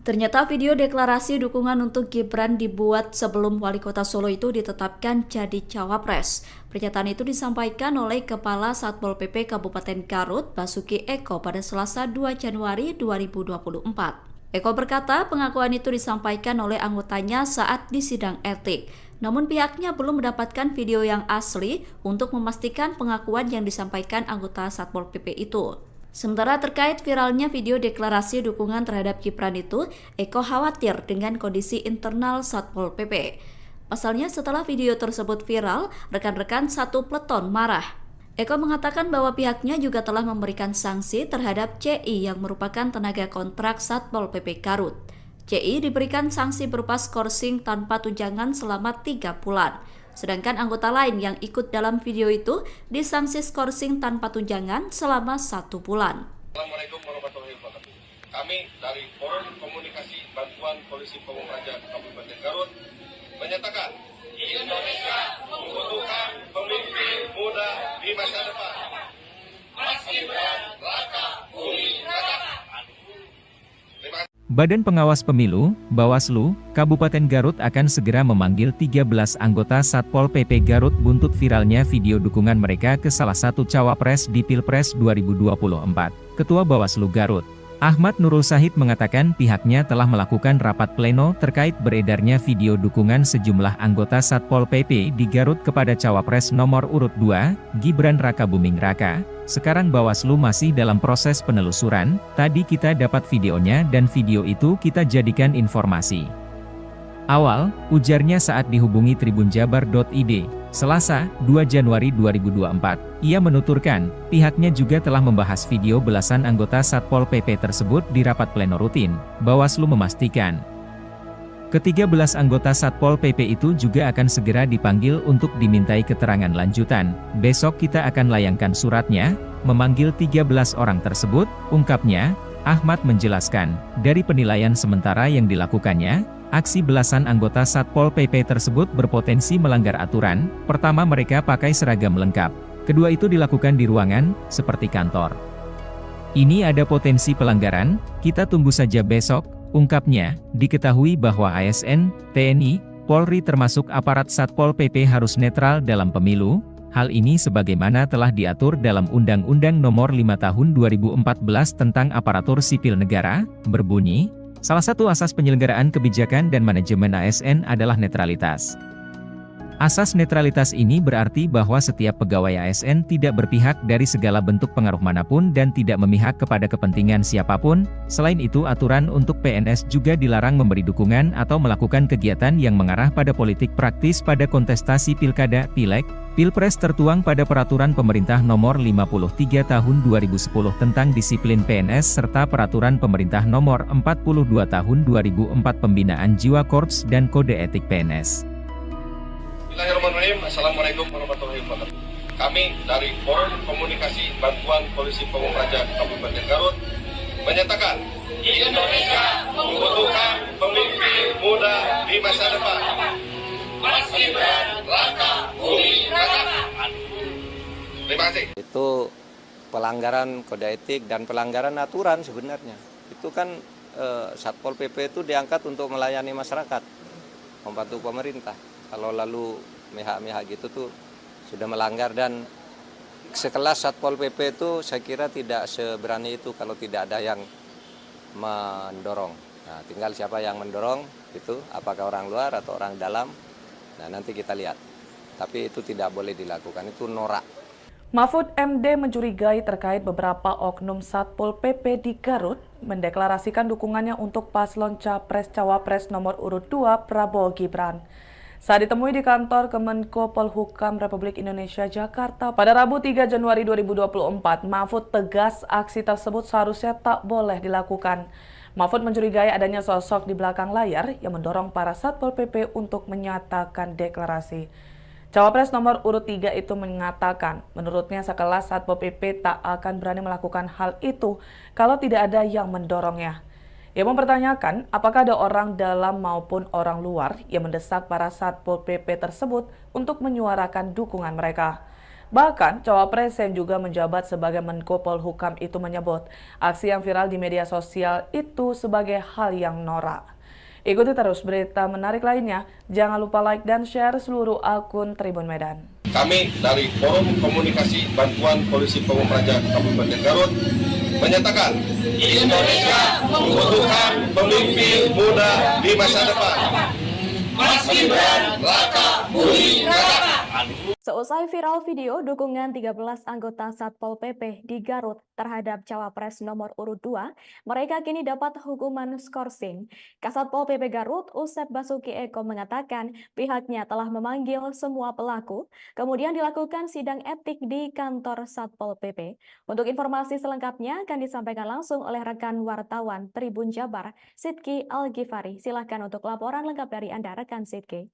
Ternyata video deklarasi dukungan untuk Gibran dibuat sebelum Wali Kota Solo itu ditetapkan jadi cawapres. Pernyataan itu disampaikan oleh Kepala Satpol PP Kabupaten Garut, Basuki Eko, pada Selasa 2 Januari 2024. Eko berkata pengakuan itu disampaikan oleh anggotanya saat di sidang etik. Namun pihaknya belum mendapatkan video yang asli untuk memastikan pengakuan yang disampaikan anggota Satpol PP itu. Sementara terkait viralnya video deklarasi dukungan terhadap Gibran itu, Eko khawatir dengan kondisi internal Satpol PP. Pasalnya setelah video tersebut viral, rekan-rekan satu peleton marah. Eko mengatakan bahwa pihaknya juga telah memberikan sanksi terhadap CI yang merupakan tenaga kontrak Satpol PP Garut. CI diberikan sanksi berupa skorsing tanpa tunjangan selama 3 bulan. Sedangkan anggota lain yang ikut dalam video itu disanksi skorsing tanpa tunjangan selama 1 bulan. Assalamualaikum warahmatullahi wabarakatuh. Kami dari Forum Komunikasi Bantuan Polisi Pamung Praja Kabupaten Garut menyatakan Indonesia membutuhkan pemimpin muda di masa depan. Mas Gibran, Raka, Bumi Raka. Terima kasih. Badan Pengawas Pemilu, Bawaslu, Kabupaten Garut akan segera memanggil 13 anggota Satpol PP Garut buntut viralnya video dukungan mereka ke salah satu cawapres di Pilpres 2024. Ketua Bawaslu Garut, Ahmad Nurul Sahid mengatakan pihaknya telah melakukan rapat pleno terkait beredarnya video dukungan sejumlah anggota Satpol PP di Garut kepada cawapres nomor urut 2, Gibran Raka Buming Raka. Sekarang Bawaslu masih dalam proses penelusuran, tadi kita dapat videonya dan video itu kita jadikan informasi awal, ujarnya saat dihubungi tribunjabar.id, Selasa, 2 Januari 2024. Ia menuturkan, pihaknya juga telah membahas video belasan anggota Satpol PP tersebut di rapat pleno rutin. Bawaslu memastikan, ke-13 anggota Satpol PP itu juga akan segera dipanggil untuk dimintai keterangan lanjutan. Besok kita akan layangkan suratnya, memanggil 13 orang tersebut, ungkapnya. Ahmad menjelaskan, dari penilaian sementara yang dilakukannya, aksi belasan anggota Satpol PP tersebut berpotensi melanggar aturan. Pertama, mereka pakai seragam lengkap. Kedua, itu dilakukan di ruangan, seperti kantor. Ini ada potensi pelanggaran, kita tunggu saja besok, ungkapnya. Diketahui bahwa ASN, TNI, Polri termasuk aparat Satpol PP harus netral dalam pemilu. Hal ini sebagaimana telah diatur dalam Undang-Undang Nomor 5 Tahun 2014 tentang Aparatur Sipil Negara, berbunyi, salah satu asas penyelenggaraan kebijakan dan manajemen ASN adalah netralitas. Asas netralitas ini berarti bahwa setiap pegawai ASN tidak berpihak dari segala bentuk pengaruh manapun dan tidak memihak kepada kepentingan siapapun. Selain itu, aturan untuk PNS juga dilarang memberi dukungan atau melakukan kegiatan yang mengarah pada politik praktis pada kontestasi pilkada, pileg, pilpres tertuang pada Peraturan Pemerintah Nomor 53 Tahun 2010 tentang disiplin PNS serta Peraturan Pemerintah Nomor 42 Tahun 2004 Pembinaan Jiwa Korps dan Kode Etik PNS. Bismillahirrahmanirrahim. Assalamualaikum warahmatullahi wabarakatuh. Kami dari Forum Komunikasi Bantuan Polisi Pamung Praja Kabupaten Garut menyatakan Indonesia membutuhkan pemimpin muda di masa depan. Mas Gibran, Raka, Bumi Raka. Terima kasih. Itu pelanggaran kode etik dan pelanggaran aturan sebenarnya. Itu kan Satpol PP itu diangkat untuk melayani masyarakat, membantu pemerintah. Kalau lalu mihak-mihak gitu tuh sudah melanggar, dan sekelas Satpol PP itu saya kira tidak seberani itu kalau tidak ada yang mendorong. Nah, tinggal siapa yang mendorong itu, apakah orang luar atau orang dalam. Nah, nanti kita lihat. Tapi itu tidak boleh dilakukan, itu norak. Mahfud MD mencurigai terkait beberapa oknum Satpol PP di Garut mendeklarasikan dukungannya untuk paslon Capres-Cawapres nomor urut 2 Prabowo Gibran. Saat ditemui di kantor Kemenko Polhukam Republik Indonesia Jakarta pada Rabu 3 Januari 2024, Mahfud tegas aksi tersebut seharusnya tak boleh dilakukan. Mahfud mencurigai adanya sosok di belakang layar yang mendorong para Satpol PP untuk menyatakan deklarasi. Cawapres nomor urut 3 itu mengatakan, menurutnya sekelas Satpol PP tak akan berani melakukan hal itu kalau tidak ada yang mendorongnya. Ia mempertanyakan apakah ada orang dalam maupun orang luar yang mendesak para Satpol PP tersebut untuk menyuarakan dukungan mereka. Bahkan, Cawapres yang juga menjabat sebagai Menko Polhukam itu menyebut aksi yang viral di media sosial itu sebagai hal yang norak. Ikuti terus berita menarik lainnya, jangan lupa like dan share seluruh akun Tribun Medan. Kami dari Forum Komunikasi Bantuan Polisi Pamung Praja Kabupaten Garut menyatakan Indonesia membutuhkan pemimpin muda di masa depan. Mas Gibran, Raka Buming Raka. Seusai viral video dukungan 13 anggota Satpol PP di Garut terhadap Cawapres nomor urut 2, mereka kini dapat hukuman skorsing. Kasatpol PP Garut, Usep Basuki Eko mengatakan pihaknya telah memanggil semua pelaku, kemudian dilakukan sidang etik di kantor Satpol PP. Untuk informasi selengkapnya akan disampaikan langsung oleh rekan wartawan Tribun Jabar, Sidki Al-Ghifari. Silakan untuk laporan lengkap dari Anda, rekan Sidki.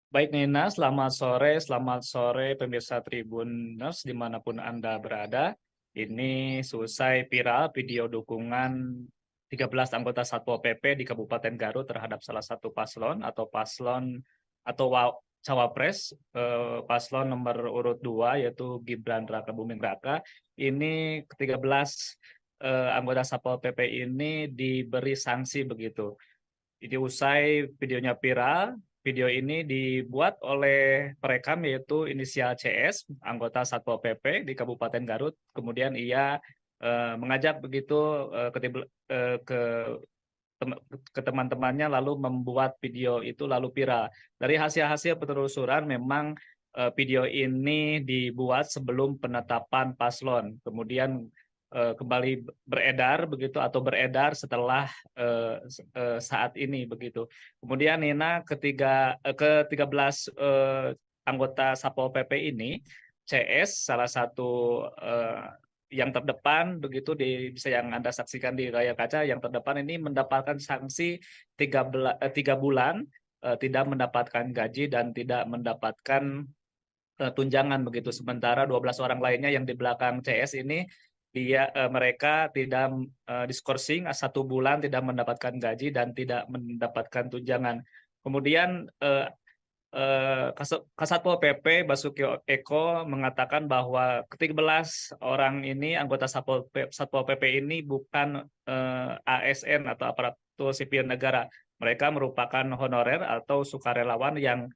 Baik Nina, selamat sore pemirsa Tribuners dimanapun Anda berada. Ini selesai viral video dukungan 13 anggota Satpol PP di Kabupaten Garut terhadap salah satu paslon atau cawapres paslon nomor urut 2 yaitu Gibran Raka Buming Raka. Ini ke-13 anggota Satpol PP ini diberi sanksi begitu. Jadi usai videonya viral, video ini dibuat oleh perekam yaitu inisial CS, anggota Satpol PP di Kabupaten Garut. Kemudian ia mengajak begitu ke teman-temannya lalu membuat video itu lalu viral. Dari hasil-hasil penelusuran memang video ini dibuat sebelum penetapan paslon. Kemudian kembali beredar begitu atau beredar setelah saat ini begitu. Kemudian Nina ke-13 anggota Satpol PP ini CS salah satu yang terdepan begitu bisa yang Anda saksikan di layar kaca, yang terdepan ini mendapatkan sanksi 3 bulan tidak mendapatkan gaji dan tidak mendapatkan tunjangan begitu. Sementara 12 orang lainnya yang di belakang CS ini mereka tidak diskorsing 1 bulan tidak mendapatkan gaji dan tidak mendapatkan tunjangan. Kemudian Kasatpol PP Basuki Eko mengatakan bahwa ke-13 orang ini anggota Satpol PP ini bukan ASN atau aparatur sipil negara. Mereka merupakan honorer atau sukarelawan yang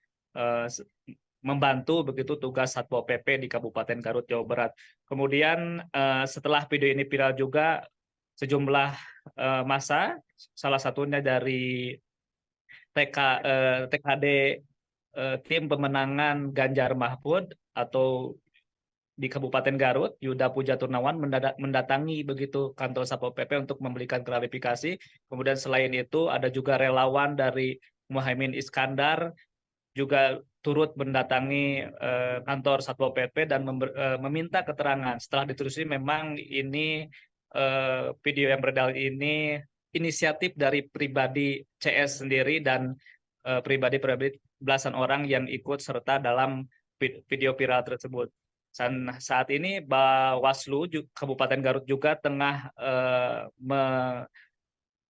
membantu begitu tugas Satpol PP di Kabupaten Garut, Jawa Barat. Kemudian setelah video ini viral juga sejumlah massa, salah satunya dari TKD tim pemenangan Ganjar Mahfud atau di Kabupaten Garut, Yuda Puja Turnawan mendatangi begitu kantor Satpol PP untuk memberikan klarifikasi. Kemudian selain itu ada juga relawan dari Muhaimin Iskandar juga turut mendatangi kantor Satpol PP dan meminta keterangan. Setelah ditelusuri memang ini video yang beredar ini inisiatif dari pribadi CS sendiri dan pribadi belasan orang yang ikut serta dalam video viral tersebut. Dan saat ini Bawaslu Kabupaten Garut juga tengah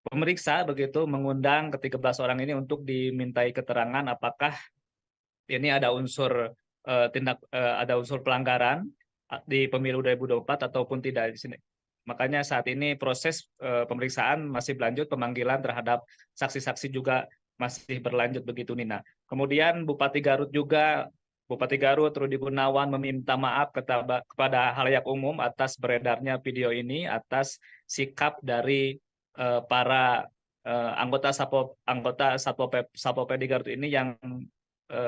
memeriksa begitu, mengundang ke-13 orang ini untuk dimintai keterangan apakah ini ada unsur ada unsur pelanggaran di pemilu 2024 ataupun tidak di sini. Makanya saat ini proses pemeriksaan masih berlanjut, pemanggilan terhadap saksi-saksi juga masih berlanjut begitu Nina. Kemudian Bupati Garut Rudi Gunawan meminta maaf kepada halayak umum atas beredarnya video ini, atas sikap dari para anggota Satpol PP di Garut ini yang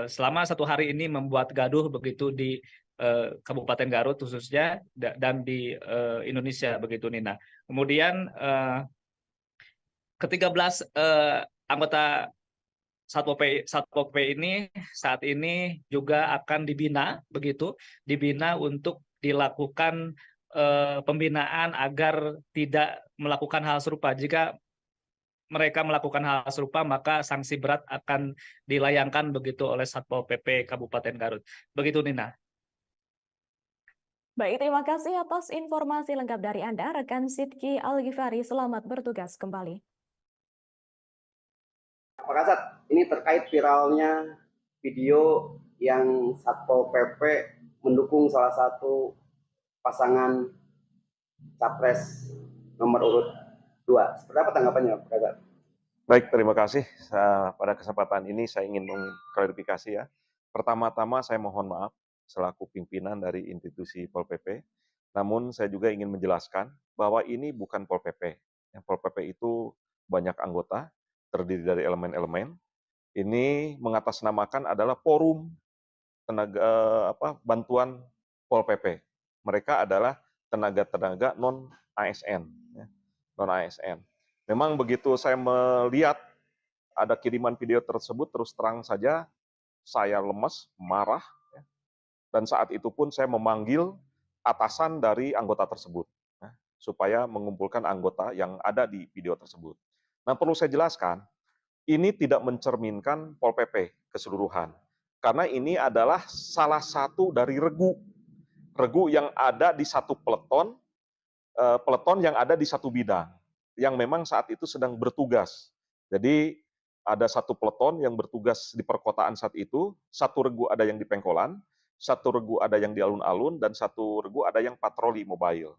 selama 1 hari ini membuat gaduh begitu di Kabupaten Garut khususnya dan di Indonesia begitu Nina. Kemudian ke-13 anggota Satpol PP ini saat ini juga akan dibina untuk dilakukan pembinaan agar tidak melakukan hal serupa. Jika mereka melakukan hal serupa, maka sanksi berat akan dilayangkan begitu oleh Satpol PP Kabupaten Garut. Begitu Nina. Baik, terima kasih atas informasi lengkap dari Anda, rekan Sidki Al-Ghifari. Selamat bertugas kembali. Pak Kasat, ini terkait viralnya video yang Satpol PP mendukung salah satu pasangan capres nomor urut 2. Seperti apa tanggapannya, Pak Kasat? Baik, terima kasih. Pada kesempatan ini saya ingin mengklarifikasi ya. Pertama-tama saya mohon maaf selaku pimpinan dari institusi Pol PP. Namun saya juga ingin menjelaskan bahwa ini bukan Pol PP. Yang Pol PP itu banyak anggota, terdiri dari elemen-elemen. Ini mengatasnamakan adalah forum tenaga bantuan Pol PP. Mereka adalah tenaga-tenaga non ASN, ya, non ASN. Memang begitu saya melihat ada kiriman video tersebut, terus terang saja saya lemes, marah, ya. Dan saat itu pun saya memanggil atasan dari anggota tersebut, ya, supaya mengumpulkan anggota yang ada di video tersebut. Nah, perlu saya jelaskan, ini tidak mencerminkan Pol PP keseluruhan. Karena ini adalah salah satu dari regu yang ada di satu peleton yang ada di satu bidang, yang memang saat itu sedang bertugas. Jadi ada satu peleton yang bertugas di perkotaan saat itu, satu regu ada yang di Pengkolan, satu regu ada yang di alun-alun, dan satu regu ada yang patroli mobile.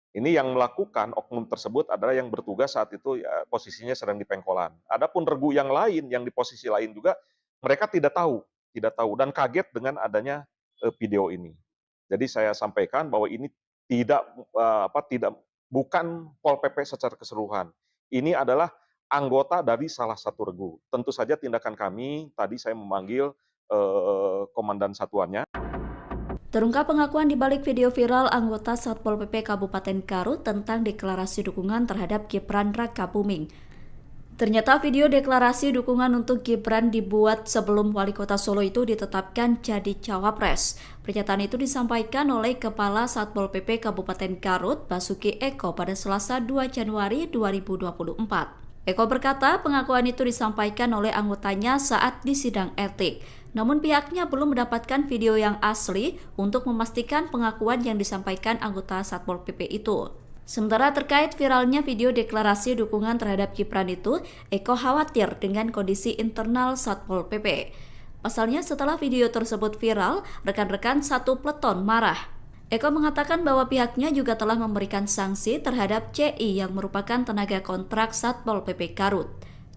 Ini yang melakukan oknum tersebut adalah yang bertugas saat itu ya, posisinya sedang di Pengkolan. Adapun regu yang lain yang di posisi lain juga mereka tidak tahu dan kaget dengan adanya video ini. Jadi saya sampaikan bahwa ini bukan Pol PP secara keseluruhan. Ini adalah anggota dari salah satu regu. Tentu saja tindakan kami tadi saya memanggil komandan satuannya. Terungkap pengakuan di balik video viral anggota Satpol PP Kabupaten Garut tentang deklarasi dukungan terhadap Gibran Rakabuming. Ternyata video deklarasi dukungan untuk Gibran dibuat sebelum Wali Kota Solo itu ditetapkan jadi cawapres. Pernyataan itu disampaikan oleh Kepala Satpol PP Kabupaten Garut, Basuki Eko pada Selasa 2 Januari 2024. Eko berkata pengakuan itu disampaikan oleh anggotanya saat di sidang etik. Namun pihaknya belum mendapatkan video yang asli untuk memastikan pengakuan yang disampaikan anggota Satpol PP itu. Sementara terkait viralnya video deklarasi dukungan terhadap Gibran itu, Eko khawatir dengan kondisi internal Satpol PP. Pasalnya setelah video tersebut viral, rekan-rekan satu peleton marah. Eko mengatakan bahwa pihaknya juga telah memberikan sanksi terhadap CI yang merupakan tenaga kontrak Satpol PP Garut.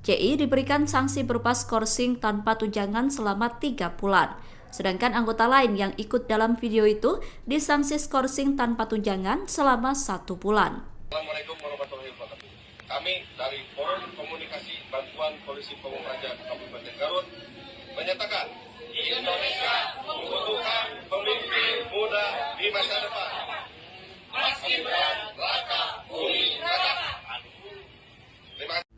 CI diberikan sanksi berupa skorsing tanpa tunjangan selama 3 bulan. Sedangkan anggota lain yang ikut dalam video itu disanksi skorsing tanpa tunjangan selama 1 bulan. Assalamualaikum warahmatullahi wabarakatuh. Kami dari Forum Komunikasi Bantuan Polisi Pamung Praja Kabupaten Garut menyatakan Indonesia membutuhkan pemimpin muda di masa depan. Mas Gibran Rakabuming Raka.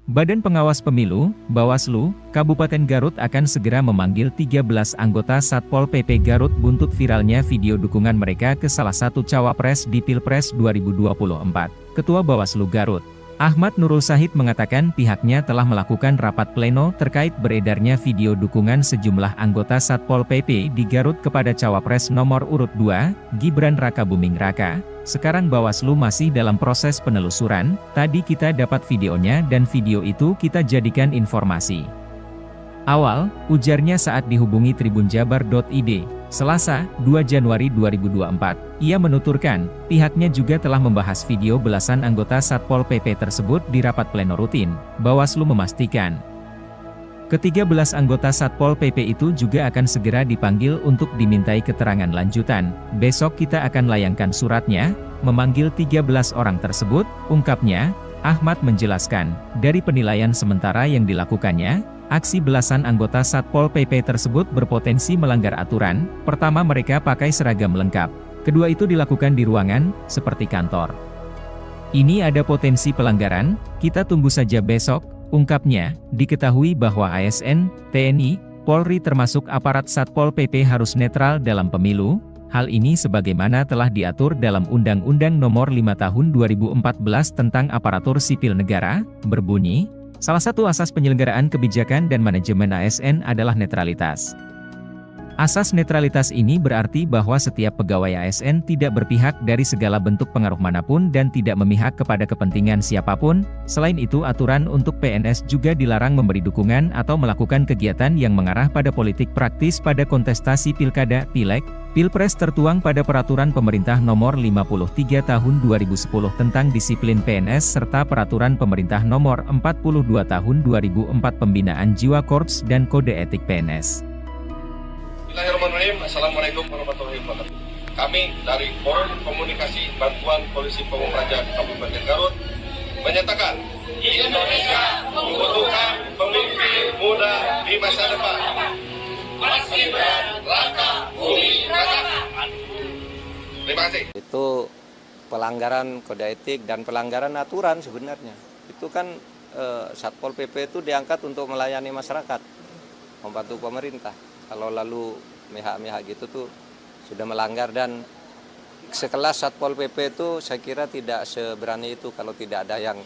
Badan Pengawas Pemilu, Bawaslu, Kabupaten Garut akan segera memanggil 13 anggota Satpol PP Garut buntut viralnya video dukungan mereka ke salah satu cawapres di Pilpres 2024. Ketua Bawaslu Garut, Ahmad Nurul Sahid mengatakan pihaknya telah melakukan rapat pleno terkait beredarnya video dukungan sejumlah anggota Satpol PP di Garut kepada cawapres nomor urut 2, Gibran Rakabuming Raka. Sekarang Bawaslu masih dalam proses penelusuran, tadi kita dapat videonya dan video itu kita jadikan informasi awal, ujarnya saat dihubungi tribunjabar.id, Selasa, 2 Januari 2024. Ia menuturkan, pihaknya juga telah membahas video belasan anggota Satpol PP tersebut di rapat pleno rutin. Bawaslu memastikan, ke-13 anggota Satpol PP itu juga akan segera dipanggil untuk dimintai keterangan lanjutan. Besok kita akan layangkan suratnya, memanggil 13 orang tersebut, ungkapnya. Ahmad menjelaskan, dari penilaian sementara yang dilakukannya, aksi belasan anggota Satpol PP tersebut berpotensi melanggar aturan. Pertama, mereka pakai seragam lengkap. Kedua, itu dilakukan di ruangan, seperti kantor. Ini ada potensi pelanggaran, kita tunggu saja besok, ungkapnya. Diketahui bahwa ASN, TNI, Polri termasuk aparat Satpol PP harus netral dalam pemilu. Hal ini sebagaimana telah diatur dalam Undang-Undang Nomor 5 Tahun 2014 tentang Aparatur Sipil Negara, berbunyi, salah satu asas penyelenggaraan kebijakan dan manajemen ASN adalah netralitas. Asas netralitas ini berarti bahwa setiap pegawai ASN tidak berpihak dari segala bentuk pengaruh manapun dan tidak memihak kepada kepentingan siapapun. Selain itu, aturan untuk PNS juga dilarang memberi dukungan atau melakukan kegiatan yang mengarah pada politik praktis pada kontestasi pilkada, pileg, pilpres tertuang pada Peraturan Pemerintah Nomor 53 Tahun 2010 tentang disiplin PNS serta Peraturan Pemerintah Nomor 42 Tahun 2004 Pembinaan Jiwa Korps dan Kode Etik PNS. Bismillahirrahmanirrahim. Assalamualaikum warahmatullahi wabarakatuh. Kami dari Forum Komunikasi Bantuan Polisi Pamung Praja Kabupaten Garut menyatakan Indonesia membutuhkan pemimpin muda di masa depan. Mas Gibran Raka Buming Raka. Terima kasih. Itu pelanggaran kode etik dan pelanggaran aturan sebenarnya. Itu kan Satpol PP itu diangkat untuk melayani masyarakat, membantu pemerintah. Kalau lalu mihak-mihak gitu tuh sudah melanggar, dan sekelas Satpol PP itu saya kira tidak seberani itu kalau tidak ada yang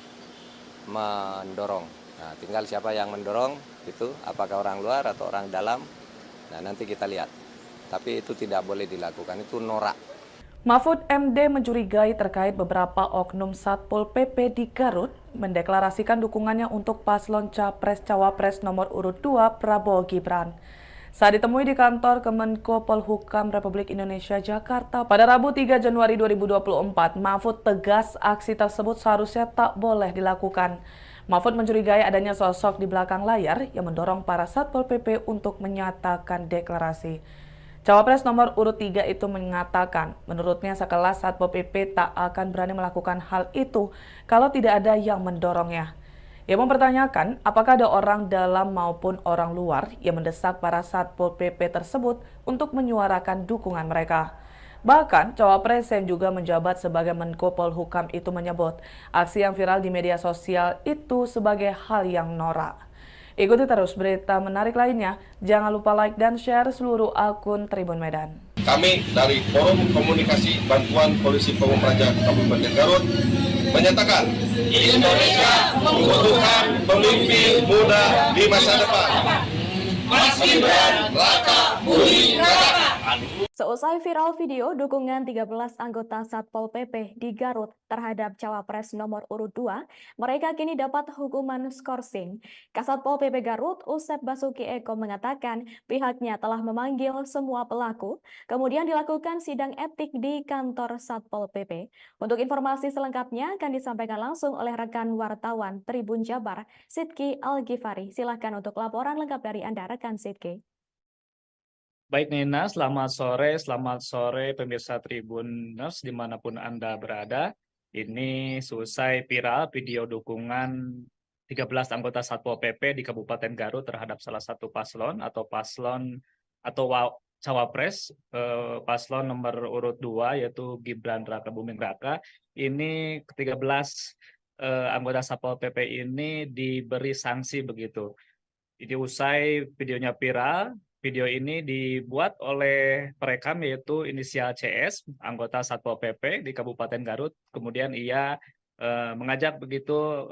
mendorong. Nah, tinggal siapa yang mendorong itu, apakah orang luar atau orang dalam. Nah, nanti kita lihat. Tapi itu tidak boleh dilakukan, itu norak. Mahfud MD mencurigai terkait beberapa oknum Satpol PP di Garut mendeklarasikan dukungannya untuk paslon Capres-Cawapres nomor urut 2 Prabowo Gibran. Saat ditemui di kantor Kemenko Polhukam Republik Indonesia Jakarta pada Rabu 3 Januari 2024, Mahfud tegas aksi tersebut seharusnya tak boleh dilakukan. Mahfud mencurigai adanya sosok di belakang layar yang mendorong para Satpol PP untuk menyatakan deklarasi. Cawapres nomor urut 3 itu mengatakan, menurutnya sekelas Satpol PP tak akan berani melakukan hal itu kalau tidak ada yang mendorongnya. Ia mempertanyakan apakah ada orang dalam maupun orang luar yang mendesak para Satpol PP tersebut untuk menyuarakan dukungan mereka. Bahkan, Cawapres yang juga menjabat sebagai Menko Polhukam itu menyebut aksi yang viral di media sosial itu sebagai hal yang norak. Ikuti terus berita menarik lainnya. Jangan lupa like dan share seluruh akun Tribun Medan. Kami dari Forum Komunikasi Bantuan Polisi Pamung Praja Kabupaten Garut menyatakan Indonesia membutuhkan pemimpin muda di masa depan. Mas Gibran Raka Buming Raka. Seusai viral video dukungan 13 anggota Satpol PP di Garut terhadap Cawapres nomor urut 2, mereka kini dapat hukuman skorsing. Kasatpol PP Garut, Usep Basuki Eko mengatakan pihaknya telah memanggil semua pelaku, kemudian dilakukan sidang etik di kantor Satpol PP. Untuk informasi selengkapnya akan disampaikan langsung oleh rekan wartawan Tribun Jabar, Sidki Al-Ghifari. Silakan untuk laporan lengkap dari Anda, rekan Sidki. Baik Nina, selamat sore pemirsa Tribuners dimanapun Anda berada. Ini selesai viral video dukungan 13 anggota Satpol PP di Kabupaten Garut terhadap salah satu paslon atau Cawapres, paslon nomor urut 2 yaitu Gibran Raka Buming Raka. Ini ke-13 anggota Satpol PP ini diberi sanksi begitu. Ini usai videonya viral. Video ini dibuat oleh perekam yaitu inisial CS, anggota Satpol PP di Kabupaten Garut. Kemudian ia mengajak begitu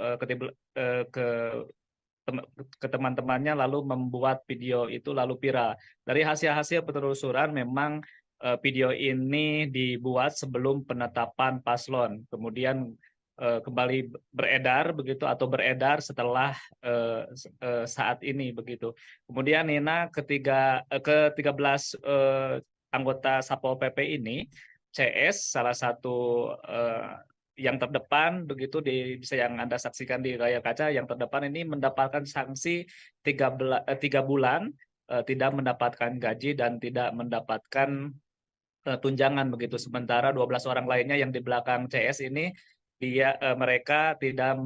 ke teman-temannya lalu membuat video itu lalu viral. Dari hasil-hasil penelusuran memang video ini dibuat sebelum penetapan paslon. Kemudian kembali beredar begitu atau beredar setelah saat ini begitu. Kemudian Nina ke-13 anggota Satpol PP ini, CS salah satu yang terdepan begitu bisa yang Anda saksikan di layar kaca, yang terdepan ini mendapatkan sanksi 3 bulan tidak mendapatkan gaji dan tidak mendapatkan tunjangan begitu. Sementara 12 orang lainnya yang di belakang CS ini mereka tidak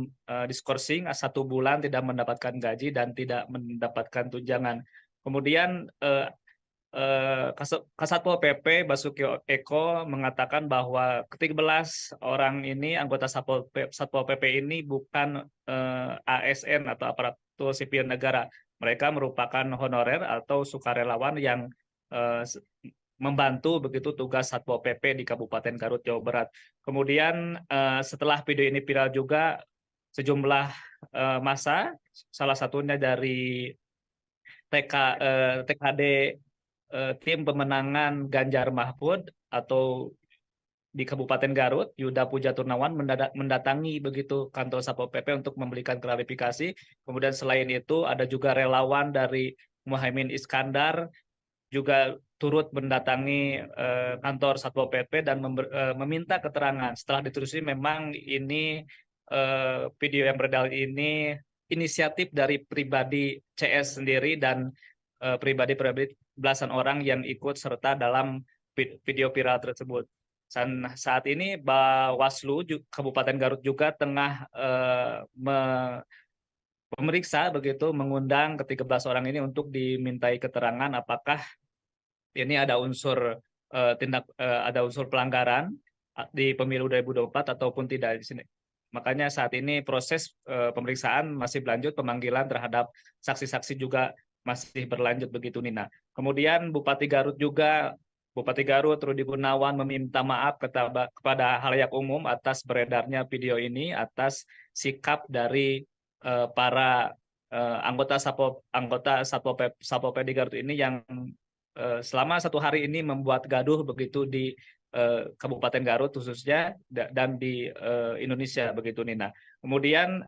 diskorsing 1 bulan tidak mendapatkan gaji dan tidak mendapatkan tunjangan. Kemudian Kasatpol PP Basuki Eko mengatakan bahwa ke-13 orang ini anggota Satpol PP ini bukan ASN atau aparatur sipil negara. Mereka merupakan honorer atau sukarelawan yang membantu begitu tugas Satpol PP di Kabupaten Garut, Jawa Barat. Kemudian setelah video ini viral juga sejumlah massa, salah satunya dari TKD tim pemenangan Ganjar Mahfud atau di Kabupaten Garut, Yuda Puja Turnawan mendatangi begitu kantor Satpol PP untuk memberikan klarifikasi. Kemudian selain itu ada juga relawan dari Muhaimin Iskandar juga turut mendatangi kantor Satpol PP dan meminta keterangan. Setelah ditelusuri memang ini video yang beredar ini inisiatif dari pribadi CS sendiri dan pribadi belasan orang yang ikut serta dalam video viral tersebut. saat ini Bawaslu Kabupaten Garut juga tengah memeriksa begitu, mengundang ke-13 orang ini untuk dimintai keterangan apakah ini ada unsur ada unsur pelanggaran di pemilu 2024 ataupun tidak di sini. Makanya saat ini proses pemeriksaan masih berlanjut, pemanggilan terhadap saksi-saksi juga masih berlanjut begitu, Nina. Kemudian Bupati Garut Rudi Gunawan meminta maaf kepada halayak umum atas beredarnya video ini, atas sikap dari para anggota Satpol PP di Garut ini yang selama 1 hari ini membuat gaduh begitu di Kabupaten Garut khususnya dan di Indonesia begitu, Nina. Kemudian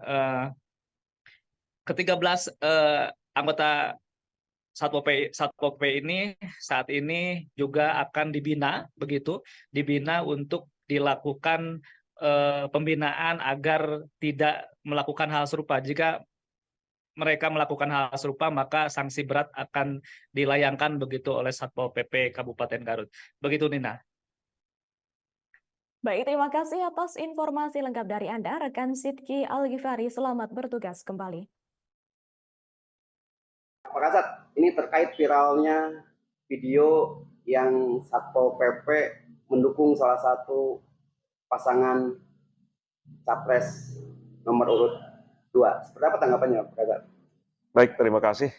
ke-13 anggota Satpol PP ini saat ini juga akan dibina untuk dilakukan pembinaan agar tidak melakukan hal serupa. Jika mereka melakukan hal serupa, maka sanksi berat akan dilayangkan begitu oleh Satpol PP Kabupaten Garut. Begitu, Nina. Baik, terima kasih atas informasi lengkap dari Anda, rekan Sidki Al-Ghifari. Selamat bertugas kembali. Pak Kasat, ini terkait viralnya video yang Satpol PP mendukung salah satu pasangan capres nomor urut 2. Seperti apa tanggapannya, Pak Kasat? Baik, terima kasih.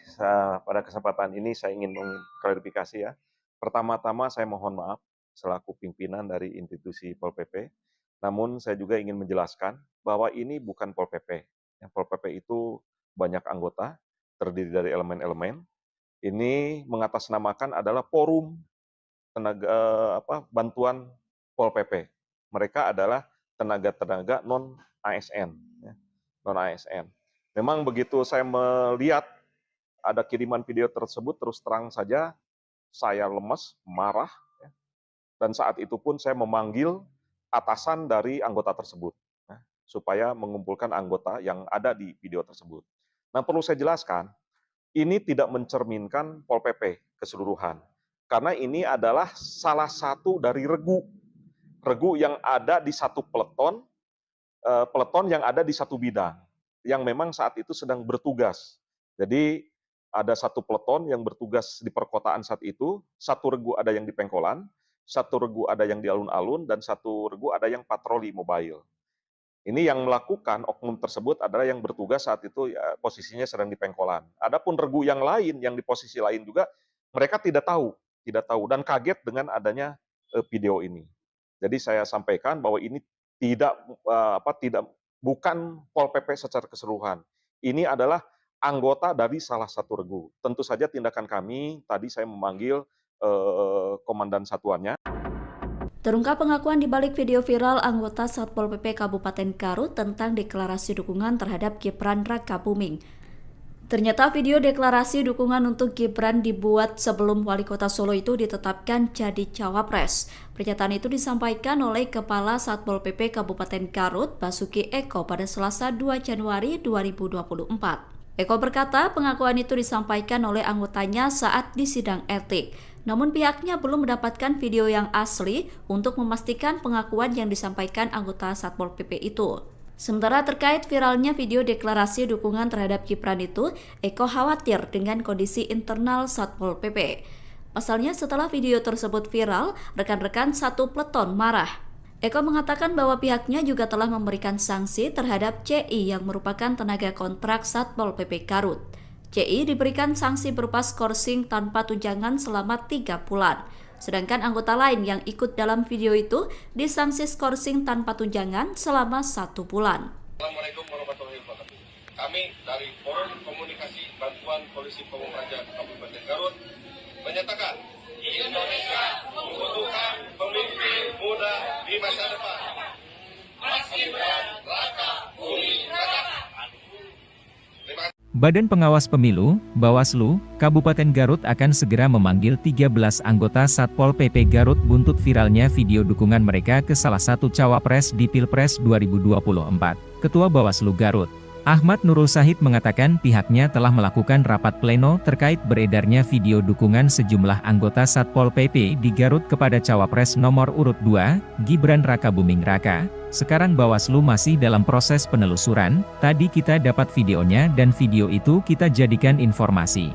Pada kesempatan ini saya ingin mengklarifikasi ya. Pertama-tama saya mohon maaf selaku pimpinan dari institusi Pol PP. Namun saya juga ingin menjelaskan bahwa ini bukan Pol PP. Yang Pol PP itu banyak anggota, terdiri dari elemen-elemen. Ini mengatasnamakan adalah forum bantuan Pol PP. Mereka adalah tenaga-tenaga non-ASN. Non-ASN. Memang begitu saya melihat ada kiriman video tersebut, terus terang saja saya lemes, marah. Dan saat itu pun saya memanggil atasan dari anggota tersebut. Supaya mengumpulkan anggota yang ada di video tersebut. Nah, perlu saya jelaskan, ini tidak mencerminkan Pol PP keseluruhan. Karena ini adalah salah satu dari regu yang ada di satu peleton yang ada di satu bidang, yang memang saat itu sedang bertugas. Jadi ada satu peleton yang bertugas di perkotaan saat itu, satu regu ada yang di Pengkolan, satu regu ada yang di alun-alun, dan satu regu ada yang patroli mobile. Ini yang melakukan oknum tersebut adalah yang bertugas saat itu ya, posisinya sedang di Pengkolan. Adapun regu yang lain yang di posisi lain juga mereka tidak tahu dan kaget dengan adanya video ini. Jadi saya sampaikan bahwa ini bukan Pol PP secara keseluruhan. Ini adalah anggota dari salah satu regu. Tentu saja tindakan kami tadi saya memanggil komandan satuannya. Terungkap pengakuan di balik video viral anggota Satpol PP Kabupaten Garut tentang deklarasi dukungan terhadap Gibran Rakabuming. Ternyata video deklarasi dukungan untuk Gibran dibuat sebelum Wali Kota Solo itu ditetapkan jadi cawapres. Pernyataan itu disampaikan oleh Kepala Satpol PP Kabupaten Garut, Basuki Eko, pada Selasa 2 Januari 2024. Eko berkata pengakuan itu disampaikan oleh anggotanya saat di sidang etik. Namun pihaknya belum mendapatkan video yang asli untuk memastikan pengakuan yang disampaikan anggota Satpol PP itu. Sementara terkait viralnya video deklarasi dukungan terhadap Gibran itu, Eko khawatir dengan kondisi internal Satpol PP. Pasalnya setelah video tersebut viral, rekan-rekan satu peleton marah. Eko mengatakan bahwa pihaknya juga telah memberikan sanksi terhadap CI yang merupakan tenaga kontrak Satpol PP Garut. CI diberikan sanksi berupa skorsing tanpa tunjangan selama 3 bulan. Sedangkan anggota lain yang ikut dalam video itu disanksi skorsing tanpa tunjangan selama 1 bulan. Assalamualaikum warahmatullahi wabarakatuh. Kami dari Forum Komunikasi Bantuan Polisi Pamung Praja Kabupaten Garut menyatakan Indonesia membutuhkan pemimpin muda di masa depan. Mas Gibran Rakabuming Raka. Terima kasih. Badan Pengawas Pemilu, Bawaslu, Kabupaten Garut akan segera memanggil 13 anggota Satpol PP Garut buntut viralnya video dukungan mereka ke salah satu cawapres di Pilpres 2024. Ketua Bawaslu Garut, Ahmad Nurul Sahid mengatakan pihaknya telah melakukan rapat pleno terkait beredarnya video dukungan sejumlah anggota Satpol PP di Garut kepada Cawapres nomor urut 2, Gibran Rakabuming Raka. Sekarang Bawaslu masih dalam proses penelusuran, tadi kita dapat videonya dan video itu kita jadikan informasi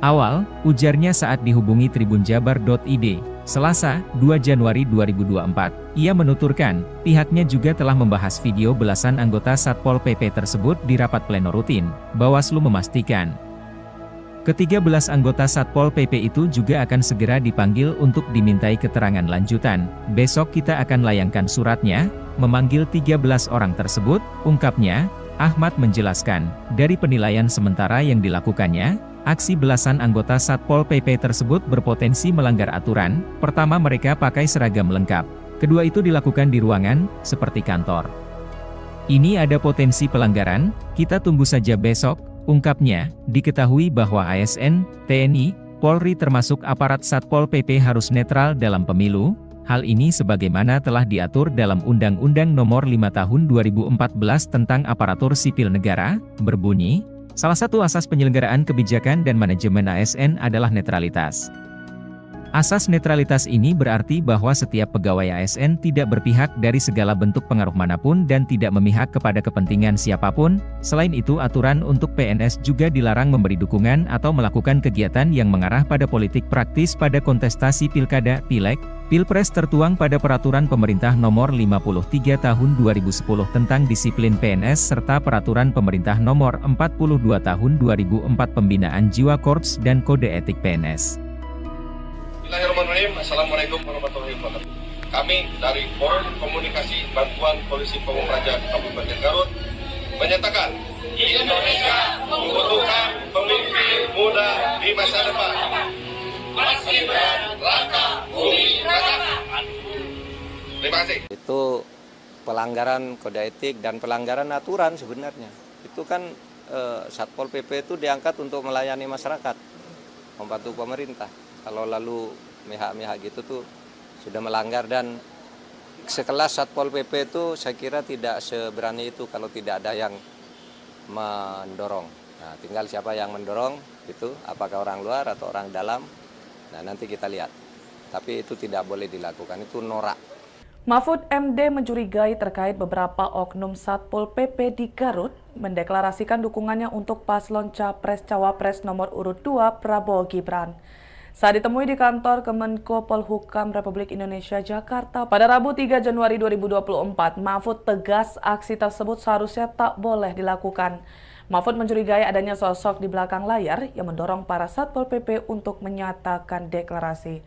awal, ujarnya saat dihubungi tribunjabar.id, Selasa, 2 Januari 2024. Ia menuturkan, pihaknya juga telah membahas video belasan anggota Satpol PP tersebut di rapat pleno rutin. Bawaslu memastikan, ke-13 anggota Satpol PP itu juga akan segera dipanggil untuk dimintai keterangan lanjutan. Besok kita akan layangkan suratnya, memanggil 13 orang tersebut, ungkapnya. Ahmad menjelaskan, dari penilaian sementara yang dilakukannya, aksi belasan anggota Satpol PP tersebut berpotensi melanggar aturan. Pertama, mereka pakai seragam lengkap. Kedua, itu dilakukan di ruangan, seperti kantor. Ini ada potensi pelanggaran, kita tunggu saja besok, ungkapnya. Diketahui bahwa ASN, TNI, Polri termasuk aparat Satpol PP harus netral dalam pemilu. Hal ini sebagaimana telah diatur dalam Undang-Undang Nomor 5 Tahun 2014 tentang Aparatur Sipil Negara, berbunyi, salah satu asas penyelenggaraan kebijakan dan manajemen ASN adalah netralitas. Asas netralitas ini berarti bahwa setiap pegawai ASN tidak berpihak dari segala bentuk pengaruh manapun dan tidak memihak kepada kepentingan siapapun. Selain itu, aturan untuk PNS juga dilarang memberi dukungan atau melakukan kegiatan yang mengarah pada politik praktis pada kontestasi pilkada, pileg, pilpres tertuang pada Peraturan Pemerintah Nomor 53 Tahun 2010 tentang disiplin PNS serta Peraturan Pemerintah Nomor 42 Tahun 2004 Pembinaan Jiwa Korps dan Kode Etik PNS. Bismillahirrahmanirrahim. Assalamualaikum warahmatullahi wabarakatuh. Kami dari Forum Komunikasi Bantuan Polisi Pamung Praja Kabupaten Garut menyatakan Indonesia membutuhkan pemimpin muda di masa depan. Mas Gibran Rakabuming Raka. Terima kasih. Itu pelanggaran kode etik dan pelanggaran aturan sebenarnya. Itu kan Satpol PP itu diangkat untuk melayani masyarakat, membantu pemerintah. Kalau lalu mihak-mihak gitu tuh sudah melanggar, dan sekelas Satpol PP itu saya kira tidak seberani itu kalau tidak ada yang mendorong. Nah, tinggal siapa yang mendorong itu, apakah orang luar atau orang dalam. Nah, nanti kita lihat. Tapi itu tidak boleh dilakukan, itu norak. Mahfud MD mencurigai terkait beberapa oknum Satpol PP di Garut mendeklarasikan dukungannya untuk paslon Capres-Cawapres nomor urut 2 Prabowo Gibran. Saat ditemui di kantor Kemenko Polhukam Republik Indonesia Jakarta pada Rabu 3 Januari 2024, Mahfud tegas aksi tersebut seharusnya tak boleh dilakukan. Mahfud mencurigai adanya sosok di belakang layar yang mendorong para Satpol PP untuk menyatakan deklarasi.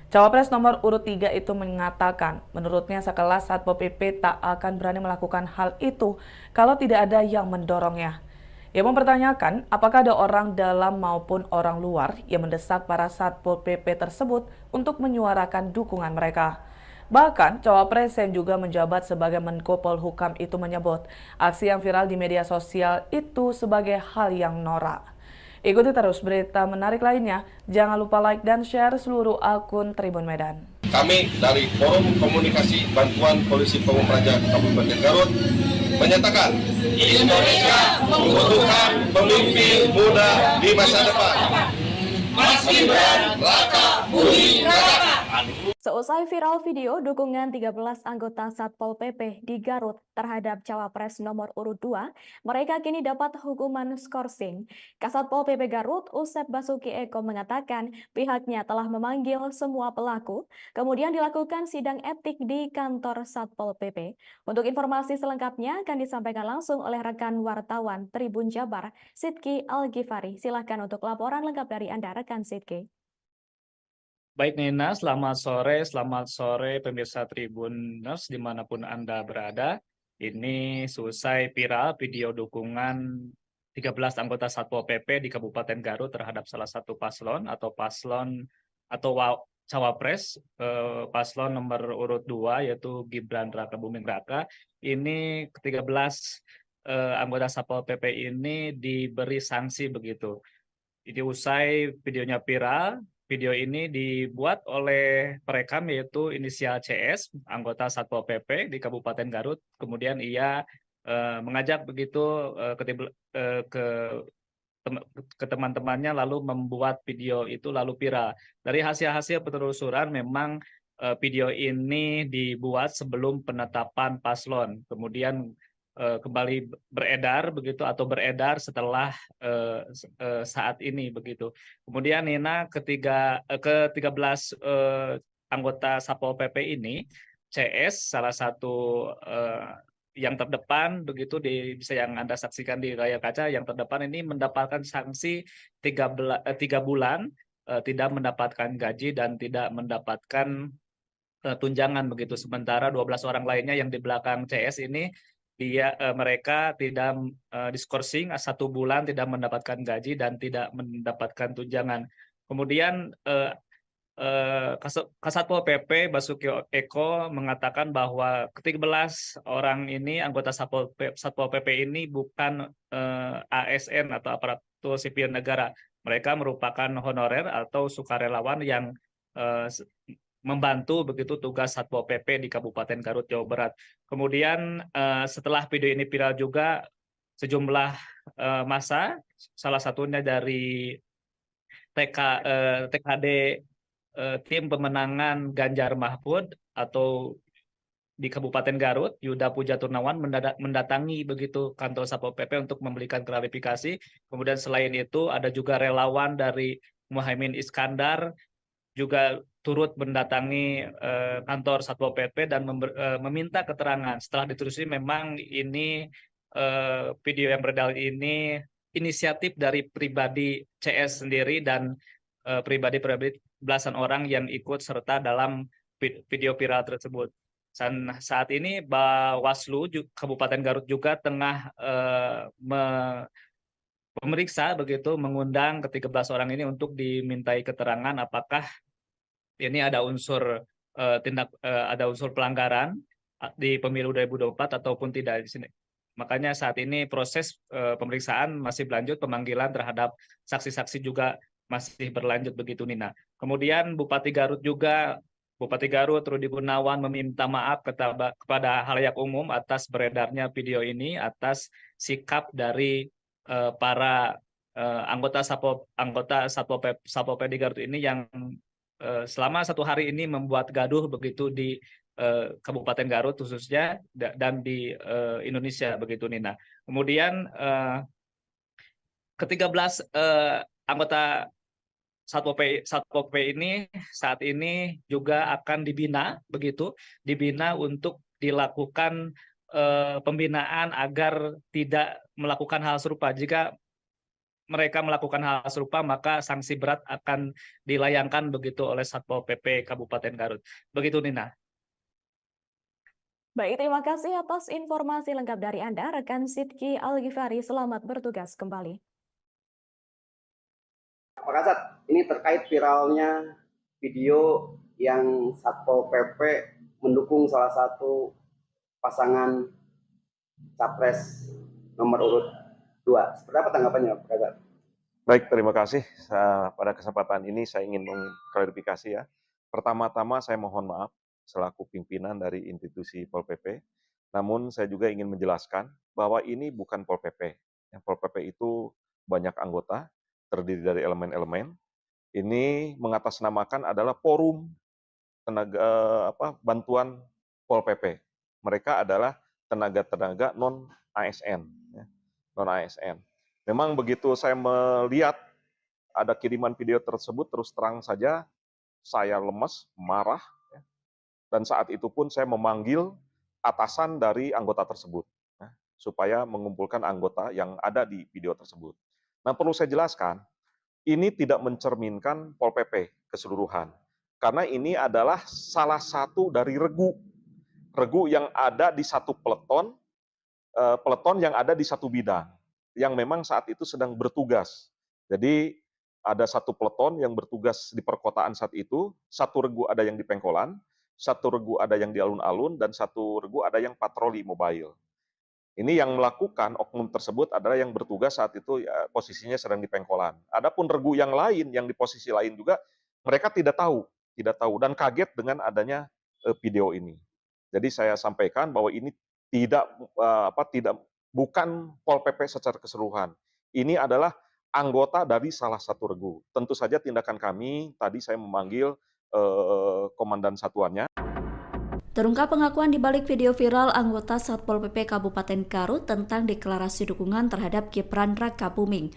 Cawapres nomor urut 3 itu mengatakan, menurutnya sekelas Satpol PP tak akan berani melakukan hal itu kalau tidak ada yang mendorongnya. Ia mempertanyakan apakah ada orang dalam maupun orang luar yang mendesak para Satpol PP tersebut untuk menyuarakan dukungan mereka. Bahkan, Cawapres yang juga menjabat sebagai Menko Polhukam itu menyebut aksi yang viral di media sosial itu sebagai hal yang norak. Ikuti terus berita menarik lainnya. Jangan lupa like dan share seluruh akun Tribun Medan. Kami dari Forum Komunikasi Bantuan Polisi Pamung Praja Kabupaten Garut menyatakan Indonesia membutuhkan pemimpin muda di masa depan. Mas Gibran Rakabuming Raka. Seusai viral video dukungan 13 anggota Satpol PP di Garut terhadap Cawapres nomor urut 2, mereka kini dapat hukuman skorsing. Kasatpol PP Garut, Usep Basuki Eko mengatakan pihaknya telah memanggil semua pelaku, kemudian dilakukan sidang etik di kantor Satpol PP. Untuk informasi selengkapnya akan disampaikan langsung oleh rekan wartawan Tribun Jabar, Sidki Al-Ghifari. Silahkan untuk laporan lengkap dari Anda, rekan Sidki. Baik Nina, selamat sore pemirsa Tribuners dimanapun Anda berada. Ini selesai viral video dukungan 13 anggota Satpol PP di Kabupaten Garut terhadap salah satu paslon atau Cawapres, paslon nomor urut 2 yaitu Gibran Rakabuming Raka. Ini ke-13 anggota Satpol PP ini diberi sanksi begitu. Jadi usai videonya viral, video ini dibuat oleh perekam yaitu inisial CS, anggota Satpol PP di Kabupaten Garut. Kemudian ia mengajak begitu ke teman-temannya lalu membuat video itu lalu viral. Dari hasil-hasil penelusuran memang video ini dibuat sebelum penetapan paslon, kemudian kembali beredar begitu atau beredar setelah saat ini begitu. Kemudian Nina ke-13 anggota Satpol PP ini, CS salah satu yang terdepan begitu bisa yang Anda saksikan di layar kaca, yang terdepan ini mendapatkan sanksi 3 bulan tidak mendapatkan gaji dan tidak mendapatkan tunjangan begitu. Sementara 12 orang lainnya yang di belakang CS ini mereka tidak diskorsing 1 bulan tidak mendapatkan gaji dan tidak mendapatkan tunjangan. Kemudian Kasatpol PP Basuki Eko mengatakan bahwa ke-13 orang ini anggota Satpol PP ini bukan ASN atau aparatur sipil negara. Mereka merupakan honorer atau sukarelawan yang membantu begitu tugas Satpol PP di Kabupaten Garut, Jawa Barat. Kemudian setelah video ini viral juga sejumlah massa, salah satunya dari TKD tim pemenangan Ganjar Mahfud atau di Kabupaten Garut, Yuda Puja Turnawan mendatangi begitu kantor Satpol PP untuk memberikan klarifikasi. Kemudian selain itu ada juga relawan dari Muhaimin Iskandar juga turut mendatangi kantor Satpol PP dan meminta keterangan. Setelah ditelusuri memang ini video yang beredar ini inisiatif dari pribadi CS sendiri dan pribadi belasan orang yang ikut serta dalam video viral tersebut. Dan saat ini Bawaslu Kabupaten Garut juga tengah memeriksa begitu, mengundang ke-13 orang ini untuk dimintai keterangan apakah ini ada unsur ada unsur pelanggaran di pemilu 2024 ataupun tidak di sini. Makanya saat ini proses pemeriksaan masih berlanjut, pemanggilan terhadap saksi-saksi juga masih berlanjut begitu Nina. Kemudian Bupati Garut Rudi Gunawan meminta maaf kepada halayak umum atas beredarnya video ini, atas sikap dari para anggota Satpol PP di Garut ini yang selama 1 hari ini membuat gaduh begitu di Kabupaten Garut khususnya dan di Indonesia begitu Nina. Kemudian ke-13 anggota Satpol PP ini saat ini juga akan dibina untuk dilakukan pembinaan agar tidak melakukan hal serupa. Jika mereka melakukan hal serupa maka sanksi berat akan dilayangkan begitu oleh Satpol PP Kabupaten Garut. Begitu Nina. Baik, terima kasih atas informasi lengkap dari Anda, rekan Sidki Al-Ghifari. Selamat bertugas kembali. Pak Kasat, ini terkait viralnya video yang Satpol PP mendukung salah satu pasangan capres nomor urut 2. Seperti apa tanggapannya, Pak Kasat? Baik, terima kasih. Pada kesempatan ini saya ingin mengklarifikasi ya. Pertama-tama saya mohon maaf selaku pimpinan dari institusi Pol PP. Namun saya juga ingin menjelaskan bahwa ini bukan Pol PP. Yang Pol PP itu banyak anggota, terdiri dari elemen-elemen. Ini mengatasnamakan adalah forum tenaga bantuan Pol PP. Mereka adalah tenaga-tenaga non ASN, non ASN. Memang begitu saya melihat ada kiriman video tersebut, terus terang saja saya lemes, marah, dan saat itu pun saya memanggil atasan dari anggota tersebut supaya mengumpulkan anggota yang ada di video tersebut. Nah, perlu saya jelaskan, ini tidak mencerminkan Pol PP keseluruhan. Karena ini adalah salah satu dari regu yang ada di satu peleton yang ada di satu bidang, yang memang saat itu sedang bertugas. Jadi ada satu peleton yang bertugas di perkotaan saat itu, satu regu ada yang di Pengkolan, satu regu ada yang di alun-alun, dan satu regu ada yang patroli mobile. Ini yang melakukan oknum tersebut adalah yang bertugas saat itu ya, posisinya sedang di Pengkolan. Adapun regu yang lain, yang di posisi lain juga, mereka tidak tahu dan kaget dengan adanya video ini. Jadi saya sampaikan bahwa ini bukan Pol PP secara keseluruhan. Ini adalah anggota dari salah satu regu. Tentu saja tindakan kami tadi saya memanggil komandan satuannya. Terungkap pengakuan di balik video viral anggota Satpol PP Kabupaten Garut tentang deklarasi dukungan terhadap Gibran Rakabuming.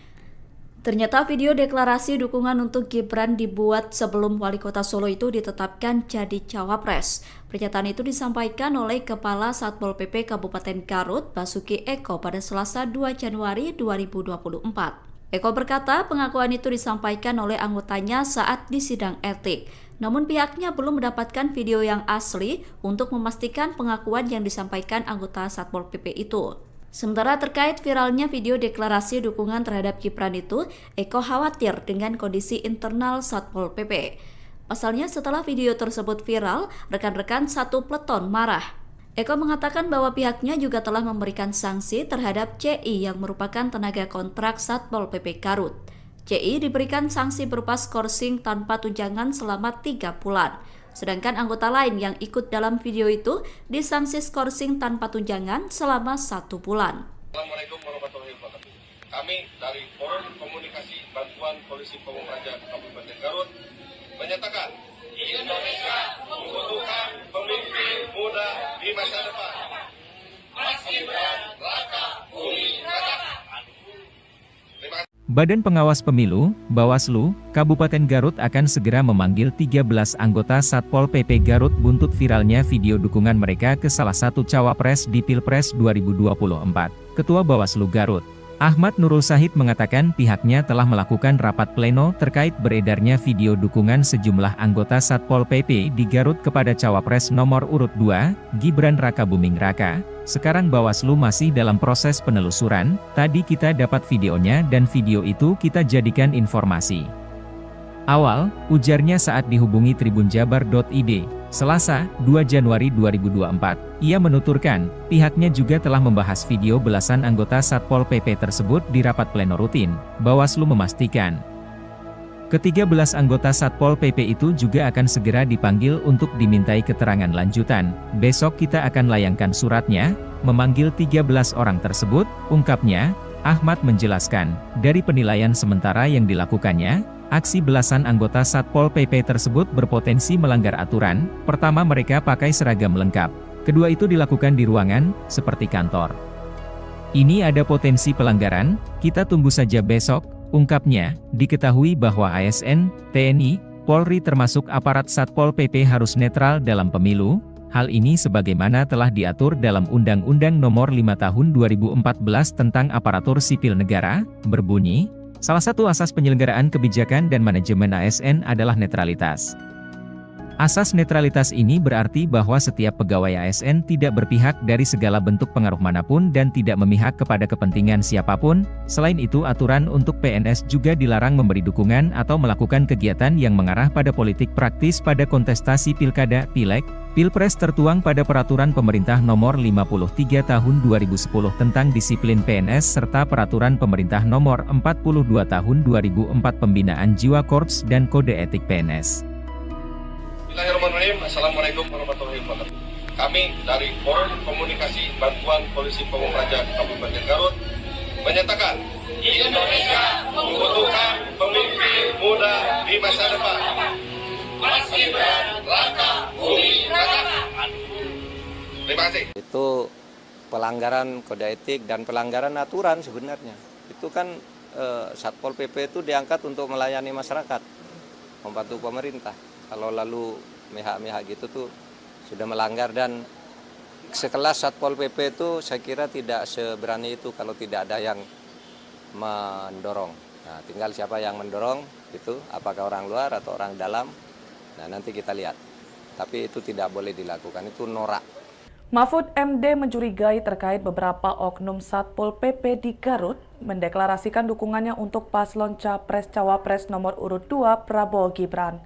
Ternyata video deklarasi dukungan untuk Gibran dibuat sebelum Wali Kota Solo itu ditetapkan jadi cawapres. Pernyataan itu disampaikan oleh Kepala Satpol PP Kabupaten Garut, Basuki Eko pada Selasa 2 Januari 2024. Eko berkata pengakuan itu disampaikan oleh anggotanya saat di sidang etik. Namun pihaknya belum mendapatkan video yang asli untuk memastikan pengakuan yang disampaikan anggota Satpol PP itu. Sementara terkait viralnya video deklarasi dukungan terhadap Gibran itu, Eko khawatir dengan kondisi internal Satpol PP. Pasalnya setelah video tersebut viral, rekan-rekan satu peleton marah. Eko mengatakan bahwa pihaknya juga telah memberikan sanksi terhadap CI yang merupakan tenaga kontrak Satpol PP Garut. CI diberikan sanksi berupa skorsing tanpa tunjangan selama 3 bulan. Sedangkan anggota lain yang ikut dalam video itu disanksi skorsing tanpa tunjangan selama 1 bulan. Assalamualaikum warahmatullahi wabarakatuh. Kami dari Forum Komunikasi Bantuan Polisi Pamung Praja Kabupaten Garut menyatakan Indonesia membutuhkan pemimpin muda di masa depan. Mas Gibran Rakabuming Raka. Terima kasih. Badan Pengawas Pemilu, Bawaslu, Kabupaten Garut akan segera memanggil 13 anggota Satpol PP Garut buntut viralnya video dukungan mereka ke salah satu cawapres di Pilpres 2024. Ketua Bawaslu Garut, Ahmad Nurul Sahid mengatakan pihaknya telah melakukan rapat pleno terkait beredarnya video dukungan sejumlah anggota Satpol PP di Garut kepada cawapres nomor urut 2, Gibran Rakabuming Raka. Sekarang Bawaslu masih dalam proses penelusuran, tadi kita dapat videonya dan video itu kita jadikan informasi awal, ujarnya saat dihubungi tribunjabar.id, Selasa, 2 Januari 2024. Ia menuturkan, pihaknya juga telah membahas video belasan anggota Satpol PP tersebut di rapat pleno rutin. Bawaslu memastikan ke-13 anggota Satpol PP itu juga akan segera dipanggil untuk dimintai keterangan lanjutan. Besok kita akan layangkan suratnya, memanggil 13 orang tersebut, ungkapnya. Ahmad menjelaskan, dari penilaian sementara yang dilakukannya, aksi belasan anggota Satpol PP tersebut berpotensi melanggar aturan. Pertama, mereka pakai seragam lengkap. Kedua, itu dilakukan di ruangan, seperti kantor. Ini ada potensi pelanggaran, kita tunggu saja besok. Ungkapnya, diketahui bahwa ASN, TNI, Polri termasuk aparat Satpol PP harus netral dalam pemilu. Hal ini sebagaimana telah diatur dalam Undang-Undang Nomor 5 Tahun 2014 tentang Aparatur Sipil Negara, berbunyi, salah satu asas penyelenggaraan kebijakan dan manajemen ASN adalah netralitas. Asas netralitas ini berarti bahwa setiap pegawai ASN tidak berpihak dari segala bentuk pengaruh manapun dan tidak memihak kepada kepentingan siapapun. Selain itu, aturan untuk PNS juga dilarang memberi dukungan atau melakukan kegiatan yang mengarah pada politik praktis pada kontestasi pilkada, pileg, pilpres tertuang pada Peraturan Pemerintah Nomor 53 Tahun 2010 tentang disiplin PNS serta Peraturan Pemerintah Nomor 42 Tahun 2004 Pembinaan Jiwa Korps dan Kode Etik PNS. Bismillahirrahmanirrahim. Assalamualaikum warahmatullahi wabarakatuh. Kami dari Forum Komunikasi Bantuan Polisi Pamung Praja Kabupaten Garut menyatakan Indonesia membutuhkan pemimpin muda di masa depan. Mas Gibran Rakabuming Raka. Terima kasih. Itu pelanggaran kode etik dan pelanggaran aturan sebenarnya. Itu kan Satpol PP itu diangkat untuk melayani masyarakat, membantu pemerintah. Kalau lalu mihak-mihak gitu tuh sudah melanggar, dan sekelas Satpol PP itu saya kira tidak seberani itu kalau tidak ada yang mendorong. Nah, tinggal siapa yang mendorong itu, apakah orang luar atau orang dalam. Nah, nanti kita lihat. Tapi itu tidak boleh dilakukan, itu norak. Mahfud MD mencurigai terkait beberapa oknum Satpol PP di Garut mendeklarasikan dukungannya untuk paslon Capres-Cawapres nomor urut 2 Prabowo Gibran.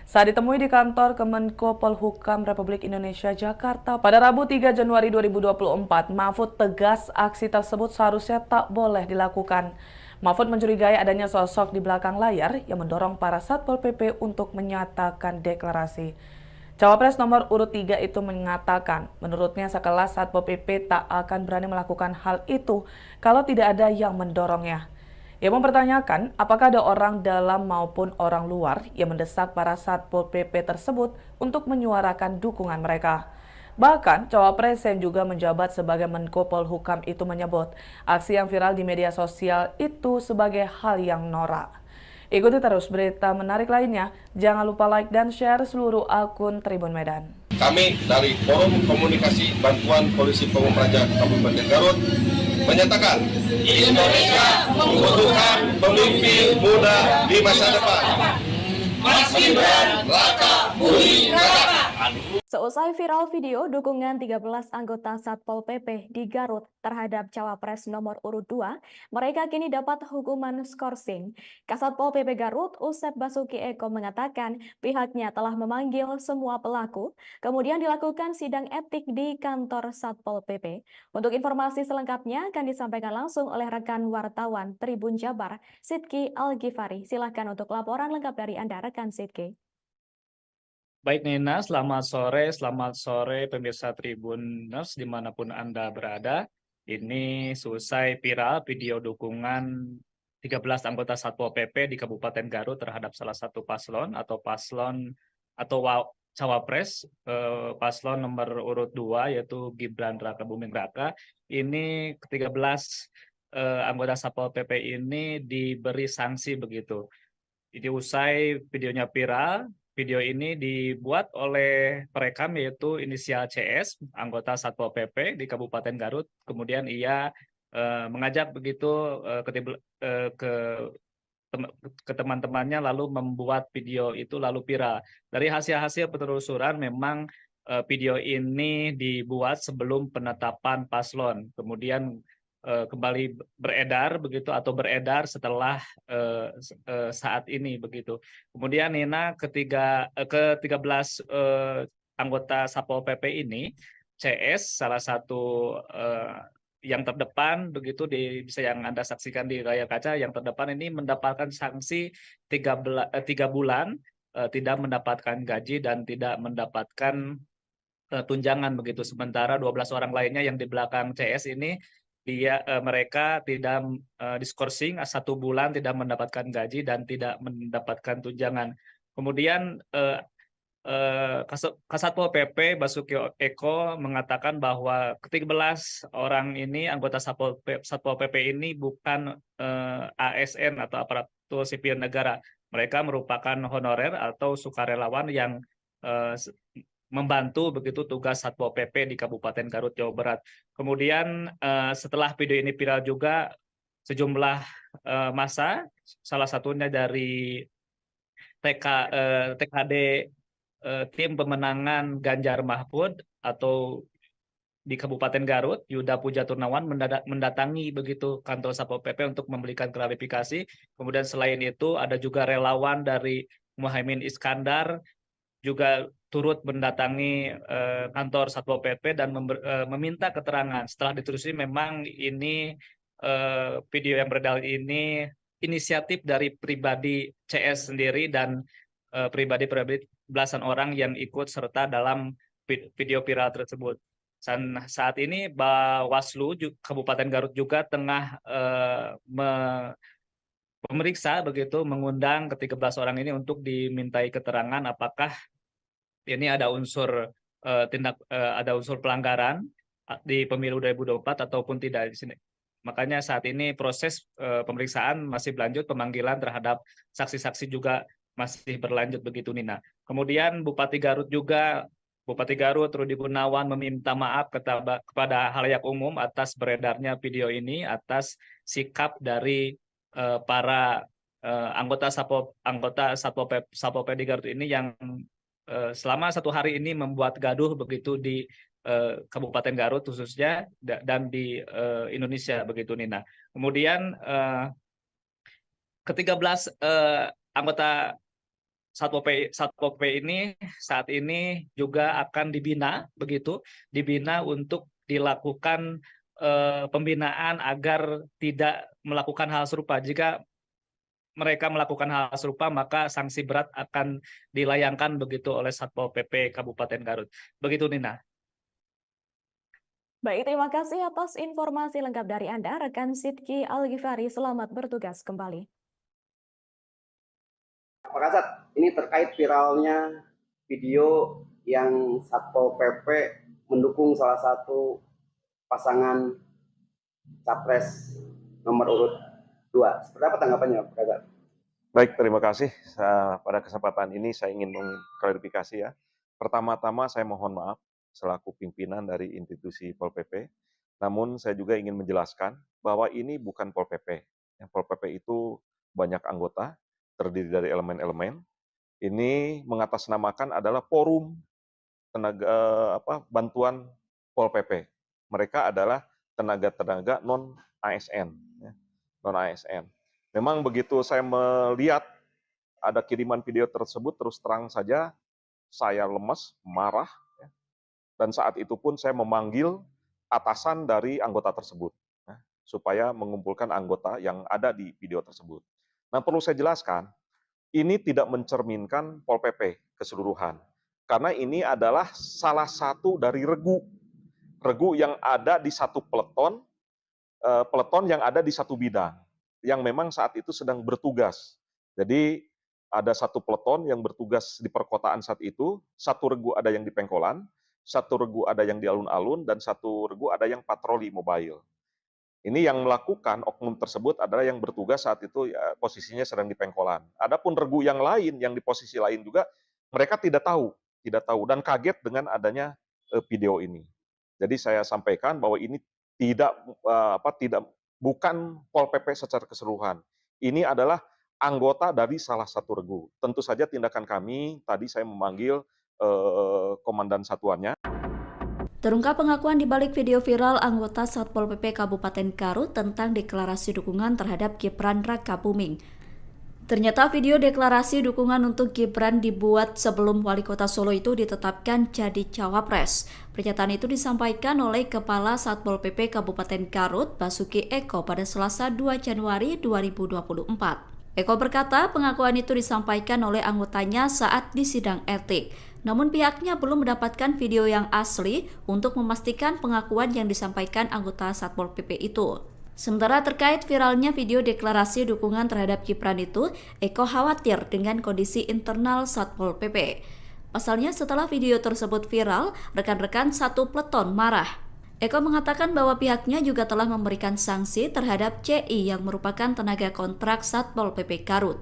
Saat ditemui di kantor Kemenko Polhukam Republik Indonesia Jakarta pada Rabu 3 Januari 2024, Mahfud tegas aksi tersebut seharusnya tak boleh dilakukan. Mahfud mencurigai adanya sosok di belakang layar yang mendorong para Satpol PP untuk menyatakan deklarasi. Cawapres nomor urut 3 itu mengatakan, menurutnya sekelas Satpol PP tak akan berani melakukan hal itu kalau tidak ada yang mendorongnya. Ia mempertanyakan apakah ada orang dalam maupun orang luar yang mendesak para Satpol PP tersebut untuk menyuarakan dukungan mereka. Bahkan, Cawapres yang juga menjabat sebagai Menko Polhukam itu menyebut aksi yang viral di media sosial itu sebagai hal yang norak. Ikuti terus berita menarik lainnya. Jangan lupa like dan share seluruh akun Tribun Medan. Kami dari Forum Komunikasi Bantuan Polisi Pamung Praja Kabupaten Garut menyatakan Indonesia membutuhkan pemimpin muda di masa depan. Mas Gibran Raka Buming Raka. Seusai viral video dukungan 13 anggota Satpol PP di Garut terhadap Cawapres nomor urut 2, mereka kini dapat hukuman skorsing. Kasatpol PP Garut, Usep Basuki Eko mengatakan pihaknya telah memanggil semua pelaku, kemudian dilakukan sidang etik di kantor Satpol PP. Untuk informasi selengkapnya akan disampaikan langsung oleh rekan wartawan Tribun Jabar, Sidki Al-Ghifari. Silakan untuk laporan lengkap dari Anda, rekan Sidki. Baik Nina, selamat sore pemirsa Tribuners dimanapun Anda berada. Ini selesai viral video dukungan 13 anggota Satpol PP di Kabupaten Garut terhadap salah satu paslon atau cawapres paslon nomor urut 2 yaitu Gibran Raka Buming Raka. Ini ke-13 anggota Satpol PP ini diberi sanksi begitu. Jadi usai videonya viral, video ini dibuat oleh perekam yaitu inisial CS, anggota Satpol PP di Kabupaten Garut. Kemudian ia mengajak begitu ke teman-temannya lalu membuat video itu lalu viral. Dari hasil-hasil penelusuran memang video ini dibuat sebelum penetapan paslon. Kemudian kembali beredar begitu atau beredar setelah saat ini begitu. Kemudian Nina ke-13 anggota Satpol PP ini, CS salah satu yang terdepan begitu bisa yang Anda saksikan di layar kaca, yang terdepan ini mendapatkan sanksi 3 bulan tidak mendapatkan gaji dan tidak mendapatkan tunjangan begitu. Sementara 12 orang lainnya yang di belakang CS ini mereka tidak diskorsing 1 bulan tidak mendapatkan gaji dan tidak mendapatkan tunjangan. Kemudian Kasatpol PP Basuki Eko mengatakan bahwa ke-13 orang ini anggota Satpol PP ini bukan ASN atau aparatur sipil negara. Mereka merupakan honorer atau sukarelawan yang membantu begitu tugas Satpol PP di Kabupaten Garut, Jawa Barat. Kemudian setelah video ini viral juga sejumlah massa, salah satunya dari TKD tim pemenangan Ganjar Mahfud atau di Kabupaten Garut, Yuda Puja Turnawan mendatangi begitu kantor Satpol PP untuk memberikan klarifikasi. Kemudian selain itu ada juga relawan dari Muhaimin Iskandar juga turut mendatangi kantor Satpol PP dan meminta keterangan. Setelah ditelusuri memang ini video yang beredar ini inisiatif dari pribadi CS sendiri dan pribadi belasan orang yang ikut serta dalam video viral tersebut. Dan saat ini Bawaslu Kabupaten Garut juga tengah memeriksa begitu, mengundang ke-13 orang ini untuk dimintai keterangan apakah ini ada unsur ada unsur pelanggaran di pemilu 2024 ataupun tidak di sini. Makanya saat ini proses pemeriksaan masih berlanjut, pemanggilan terhadap saksi-saksi juga masih berlanjut begitu Nina. Kemudian Bupati Garut Rudi Gunawan meminta maaf kepada halayak umum atas beredarnya video ini, atas sikap dari para anggota Satpol PP di Garut ini yang selama 1 hari ini membuat gaduh begitu di Kabupaten Garut khususnya dan di Indonesia begitu Nina. Kemudian ke-13 anggota Satpol PP ini saat ini juga akan dibina untuk dilakukan pembinaan agar tidak melakukan hal serupa. Jika mereka melakukan hal serupa, maka sanksi berat akan dilayangkan begitu oleh Satpol PP Kabupaten Garut. Begitu Nina. Baik, terima kasih atas informasi lengkap dari Anda, rekan Sidki Al-Ghifari. Selamat bertugas kembali. Pak Kasat, ini terkait viralnya video yang Satpol PP mendukung salah satu pasangan capres nomor urut 2. Seperti apa tanggapannya, Pak Kasat? Baik, terima kasih. Pada kesempatan ini saya ingin mengklarifikasi ya. Pertama-tama saya mohon maaf selaku pimpinan dari institusi Pol PP. Namun saya juga ingin menjelaskan bahwa ini bukan Pol PP. Yang Pol PP itu banyak anggota, terdiri dari elemen-elemen. Ini mengatasnamakan adalah forum tenaga bantuan Pol PP. Mereka adalah tenaga-tenaga non ASN, ya, non ASN. Memang begitu saya melihat ada kiriman video tersebut, terus terang saja saya lemes, marah, ya. Dan saat itu pun saya memanggil atasan dari anggota tersebut, ya, supaya mengumpulkan anggota yang ada di video tersebut. Nah, perlu saya jelaskan, ini tidak mencerminkan Pol PP keseluruhan. Karena ini adalah salah satu dari regu yang ada di satu peleton yang ada di satu bidang, yang memang saat itu sedang bertugas. Jadi ada satu peleton yang bertugas di perkotaan saat itu, satu regu ada yang di Pengkolan, satu regu ada yang di alun-alun, dan satu regu ada yang patroli mobile. Ini yang melakukan oknum tersebut adalah yang bertugas saat itu ya, posisinya sedang di Pengkolan. Adapun regu yang lain, yang di posisi lain juga, mereka tidak tahu dan kaget dengan adanya video ini. Jadi saya sampaikan bahwa ini bukan Pol PP secara keseluruhan. Ini adalah anggota dari salah satu regu. Tentu saja tindakan kami, tadi saya memanggil komandan satuannya. Terungkap pengakuan di balik video viral anggota Satpol PP Kabupaten Garut tentang deklarasi dukungan terhadap Gibran Rakabuming. Ternyata video deklarasi dukungan untuk Gibran dibuat sebelum Wali Kota Solo itu ditetapkan jadi cawapres. Pernyataan itu disampaikan oleh Kepala Satpol PP Kabupaten Garut, Basuki Eko, pada Selasa 2 Januari 2024. Eko berkata pengakuan itu disampaikan oleh anggotanya saat di sidang etik. Namun pihaknya belum mendapatkan video yang asli untuk memastikan pengakuan yang disampaikan anggota Satpol PP itu. Sementara terkait viralnya video deklarasi dukungan terhadap Gibran itu, Eko khawatir dengan kondisi internal Satpol PP. Pasalnya setelah video tersebut viral, rekan-rekan satu peleton marah. Eko mengatakan bahwa pihaknya juga telah memberikan sanksi terhadap CI yang merupakan tenaga kontrak Satpol PP Garut.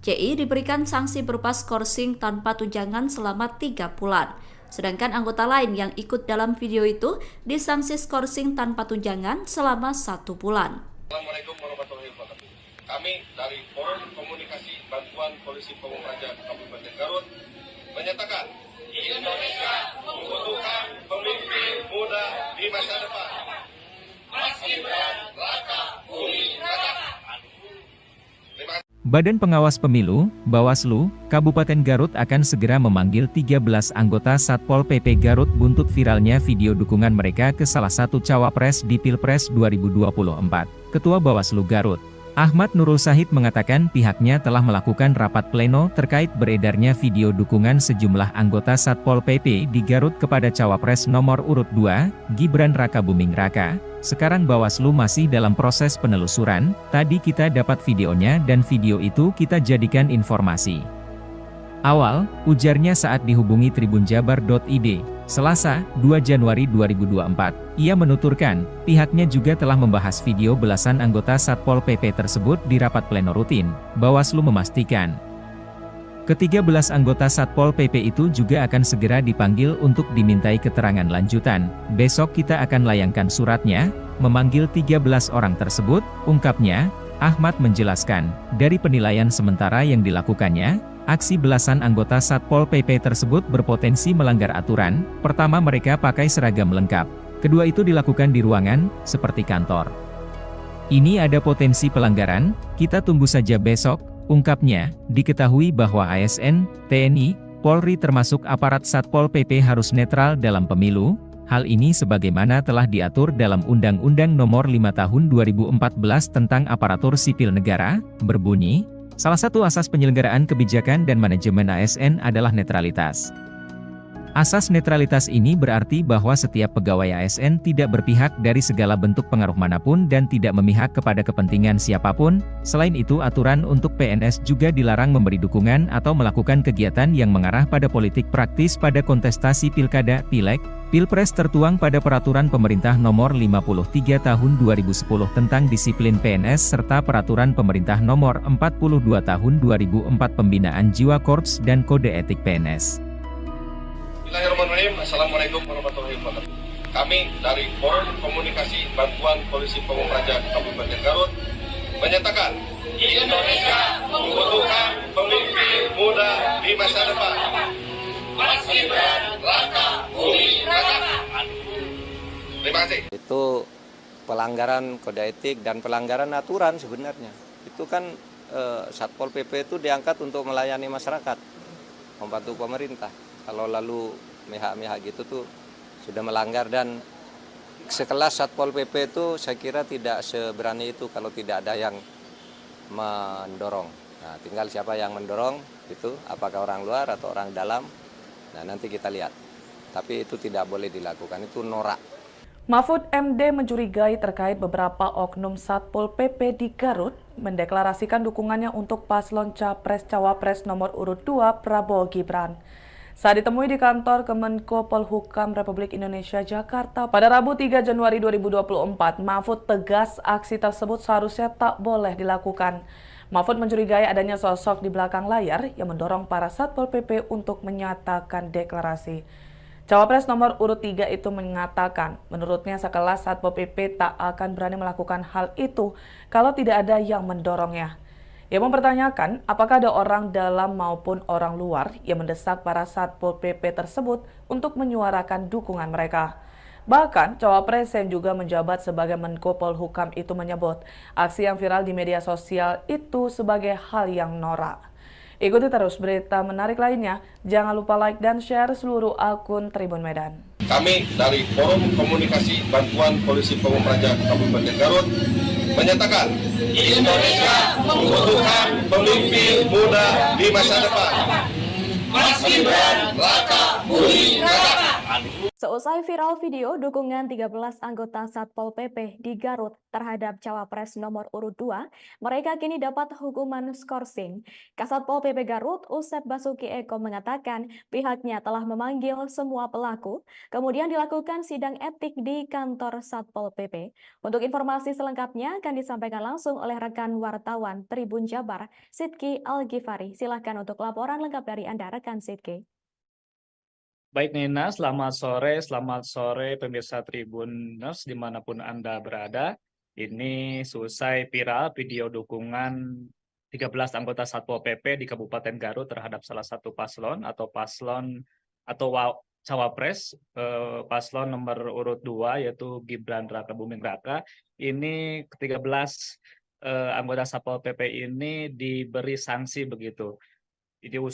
CI diberikan sanksi berupa skorsing tanpa tunjangan selama 3 bulan. Sedangkan anggota lain yang ikut dalam video itu disanksi skorsing tanpa tunjangan selama 1 bulan. Assalamualaikum warahmatullahi wabarakatuh. Kami dari Forum Komunikasi Bantuan Polisi Pamung Praja Kabupaten Garut menyatakan Indonesia membutuhkan pemimpin muda di masa depan. Mas Gibran Rakabuming Raka. Badan Pengawas Pemilu, Bawaslu, Kabupaten Garut akan segera memanggil 13 anggota Satpol PP Garut buntut viralnya video dukungan mereka ke salah satu cawapres di Pilpres 2024. Ketua Bawaslu Garut, Ahmad Nurul Sahid mengatakan pihaknya telah melakukan rapat pleno terkait beredarnya video dukungan sejumlah anggota Satpol PP di Garut kepada cawapres nomor urut 2, Gibran Rakabuming Raka. Sekarang Bawaslu masih dalam proses penelusuran, tadi kita dapat videonya dan video itu kita jadikan informasi awal, ujarnya saat dihubungi tribunjabar.id, Selasa, 2 Januari 2024. Ia menuturkan, pihaknya juga telah membahas video belasan anggota Satpol PP tersebut di rapat pleno rutin. Bawaslu memastikan ke-13 anggota Satpol PP itu juga akan segera dipanggil untuk dimintai keterangan lanjutan. Besok kita akan layangkan suratnya, memanggil 13 orang tersebut, ungkapnya. Ahmad menjelaskan, dari penilaian sementara yang dilakukannya, aksi belasan anggota Satpol PP tersebut berpotensi melanggar aturan. Pertama, mereka pakai seragam lengkap. Kedua, itu dilakukan di ruangan, seperti kantor. Ini ada potensi pelanggaran, kita tunggu saja besok. Ungkapnya, diketahui bahwa ASN, TNI, Polri termasuk aparat Satpol PP harus netral dalam pemilu. Hal ini sebagaimana telah diatur dalam Undang-Undang Nomor 5 Tahun 2014 tentang Aparatur Sipil Negara, berbunyi, Salah satu asas penyelenggaraan kebijakan dan manajemen ASN adalah netralitas. Asas netralitas ini berarti bahwa setiap pegawai ASN tidak berpihak dari segala bentuk pengaruh manapun dan tidak memihak kepada kepentingan siapapun. Selain itu, aturan untuk PNS juga dilarang memberi dukungan atau melakukan kegiatan yang mengarah pada politik praktis pada kontestasi pilkada, pileg, pilpres tertuang pada Peraturan Pemerintah Nomor 53 Tahun 2010 tentang disiplin PNS serta Peraturan Pemerintah Nomor 42 Tahun 2004 Pembinaan Jiwa Korps dan Kode Etik PNS. Bismillahirrahmanirrahim. Assalamualaikum warahmatullahi wabarakatuh. Kami dari Forum Komunikasi Bantuan Polisi Pamung Praja Kabupaten Garut menyatakan Indonesia membutuhkan pemimpin muda di masa depan. Mas Gibran Raka Buming Raka. Terima kasih. Itu pelanggaran kode etik dan pelanggaran aturan sebenarnya. Itu kan Satpol PP itu diangkat untuk melayani masyarakat, membantu pemerintah. Kalau lalu mihak-mihak gitu tuh sudah melanggar, dan sekelas Satpol PP itu saya kira tidak seberani itu kalau tidak ada yang mendorong. Nah, tinggal siapa yang mendorong itu, apakah orang luar atau orang dalam. Nah, nanti kita lihat. Tapi itu tidak boleh dilakukan, itu norak. Mahfud MD mencurigai terkait beberapa oknum Satpol PP di Garut mendeklarasikan dukungannya untuk paslon Capres-Cawapres nomor urut 2 Prabowo Gibran. Saat ditemui di kantor Kemenko Polhukam Republik Indonesia Jakarta pada Rabu 3 Januari 2024, Mahfud tegas aksi tersebut seharusnya tak boleh dilakukan. Mahfud mencurigai adanya sosok di belakang layar yang mendorong para Satpol PP untuk menyatakan deklarasi. Cawapres nomor urut 3 itu mengatakan, menurutnya sekelas Satpol PP tak akan berani melakukan hal itu kalau tidak ada yang mendorongnya. Ia mempertanyakan apakah ada orang dalam maupun orang luar yang mendesak para Satpol PP tersebut untuk menyuarakan dukungan mereka. Bahkan, Cawapres yang juga menjabat sebagai Menko Polhukam itu menyebut aksi yang viral di media sosial itu sebagai hal yang norak. Ikuti terus berita menarik lainnya. Jangan lupa like dan share seluruh akun Tribun Medan. Kami dari Forum Komunikasi Bantuan Polisi Pamung Praja Kabupaten Garut menyatakan Indonesia membutuhkan pemimpin muda di masa depan. Mas Gibran Raka Buming Raka. Seusai viral video dukungan 13 anggota Satpol PP di Garut terhadap Cawapres nomor urut 2, mereka kini dapat hukuman skorsing. Kasatpol PP Garut, Usep Basuki Eko mengatakan pihaknya telah memanggil semua pelaku, kemudian dilakukan sidang etik di kantor Satpol PP. Untuk informasi selengkapnya akan disampaikan langsung oleh rekan wartawan Tribun Jabar, Sidki Al-Ghifari. Silakan untuk laporan lengkap dari Anda, rekan Sidki. Baik Nina, selamat sore pemirsa Tribuners dimanapun Anda berada. Ini selesai viral video dukungan 13 anggota Satpol PP di Kabupaten Garut terhadap salah satu paslon atau Cawapres, paslon nomor urut 2 yaitu Gibran Raka Buming Raka. Ini ke-13 anggota Satpol PP ini diberi sanksi begitu.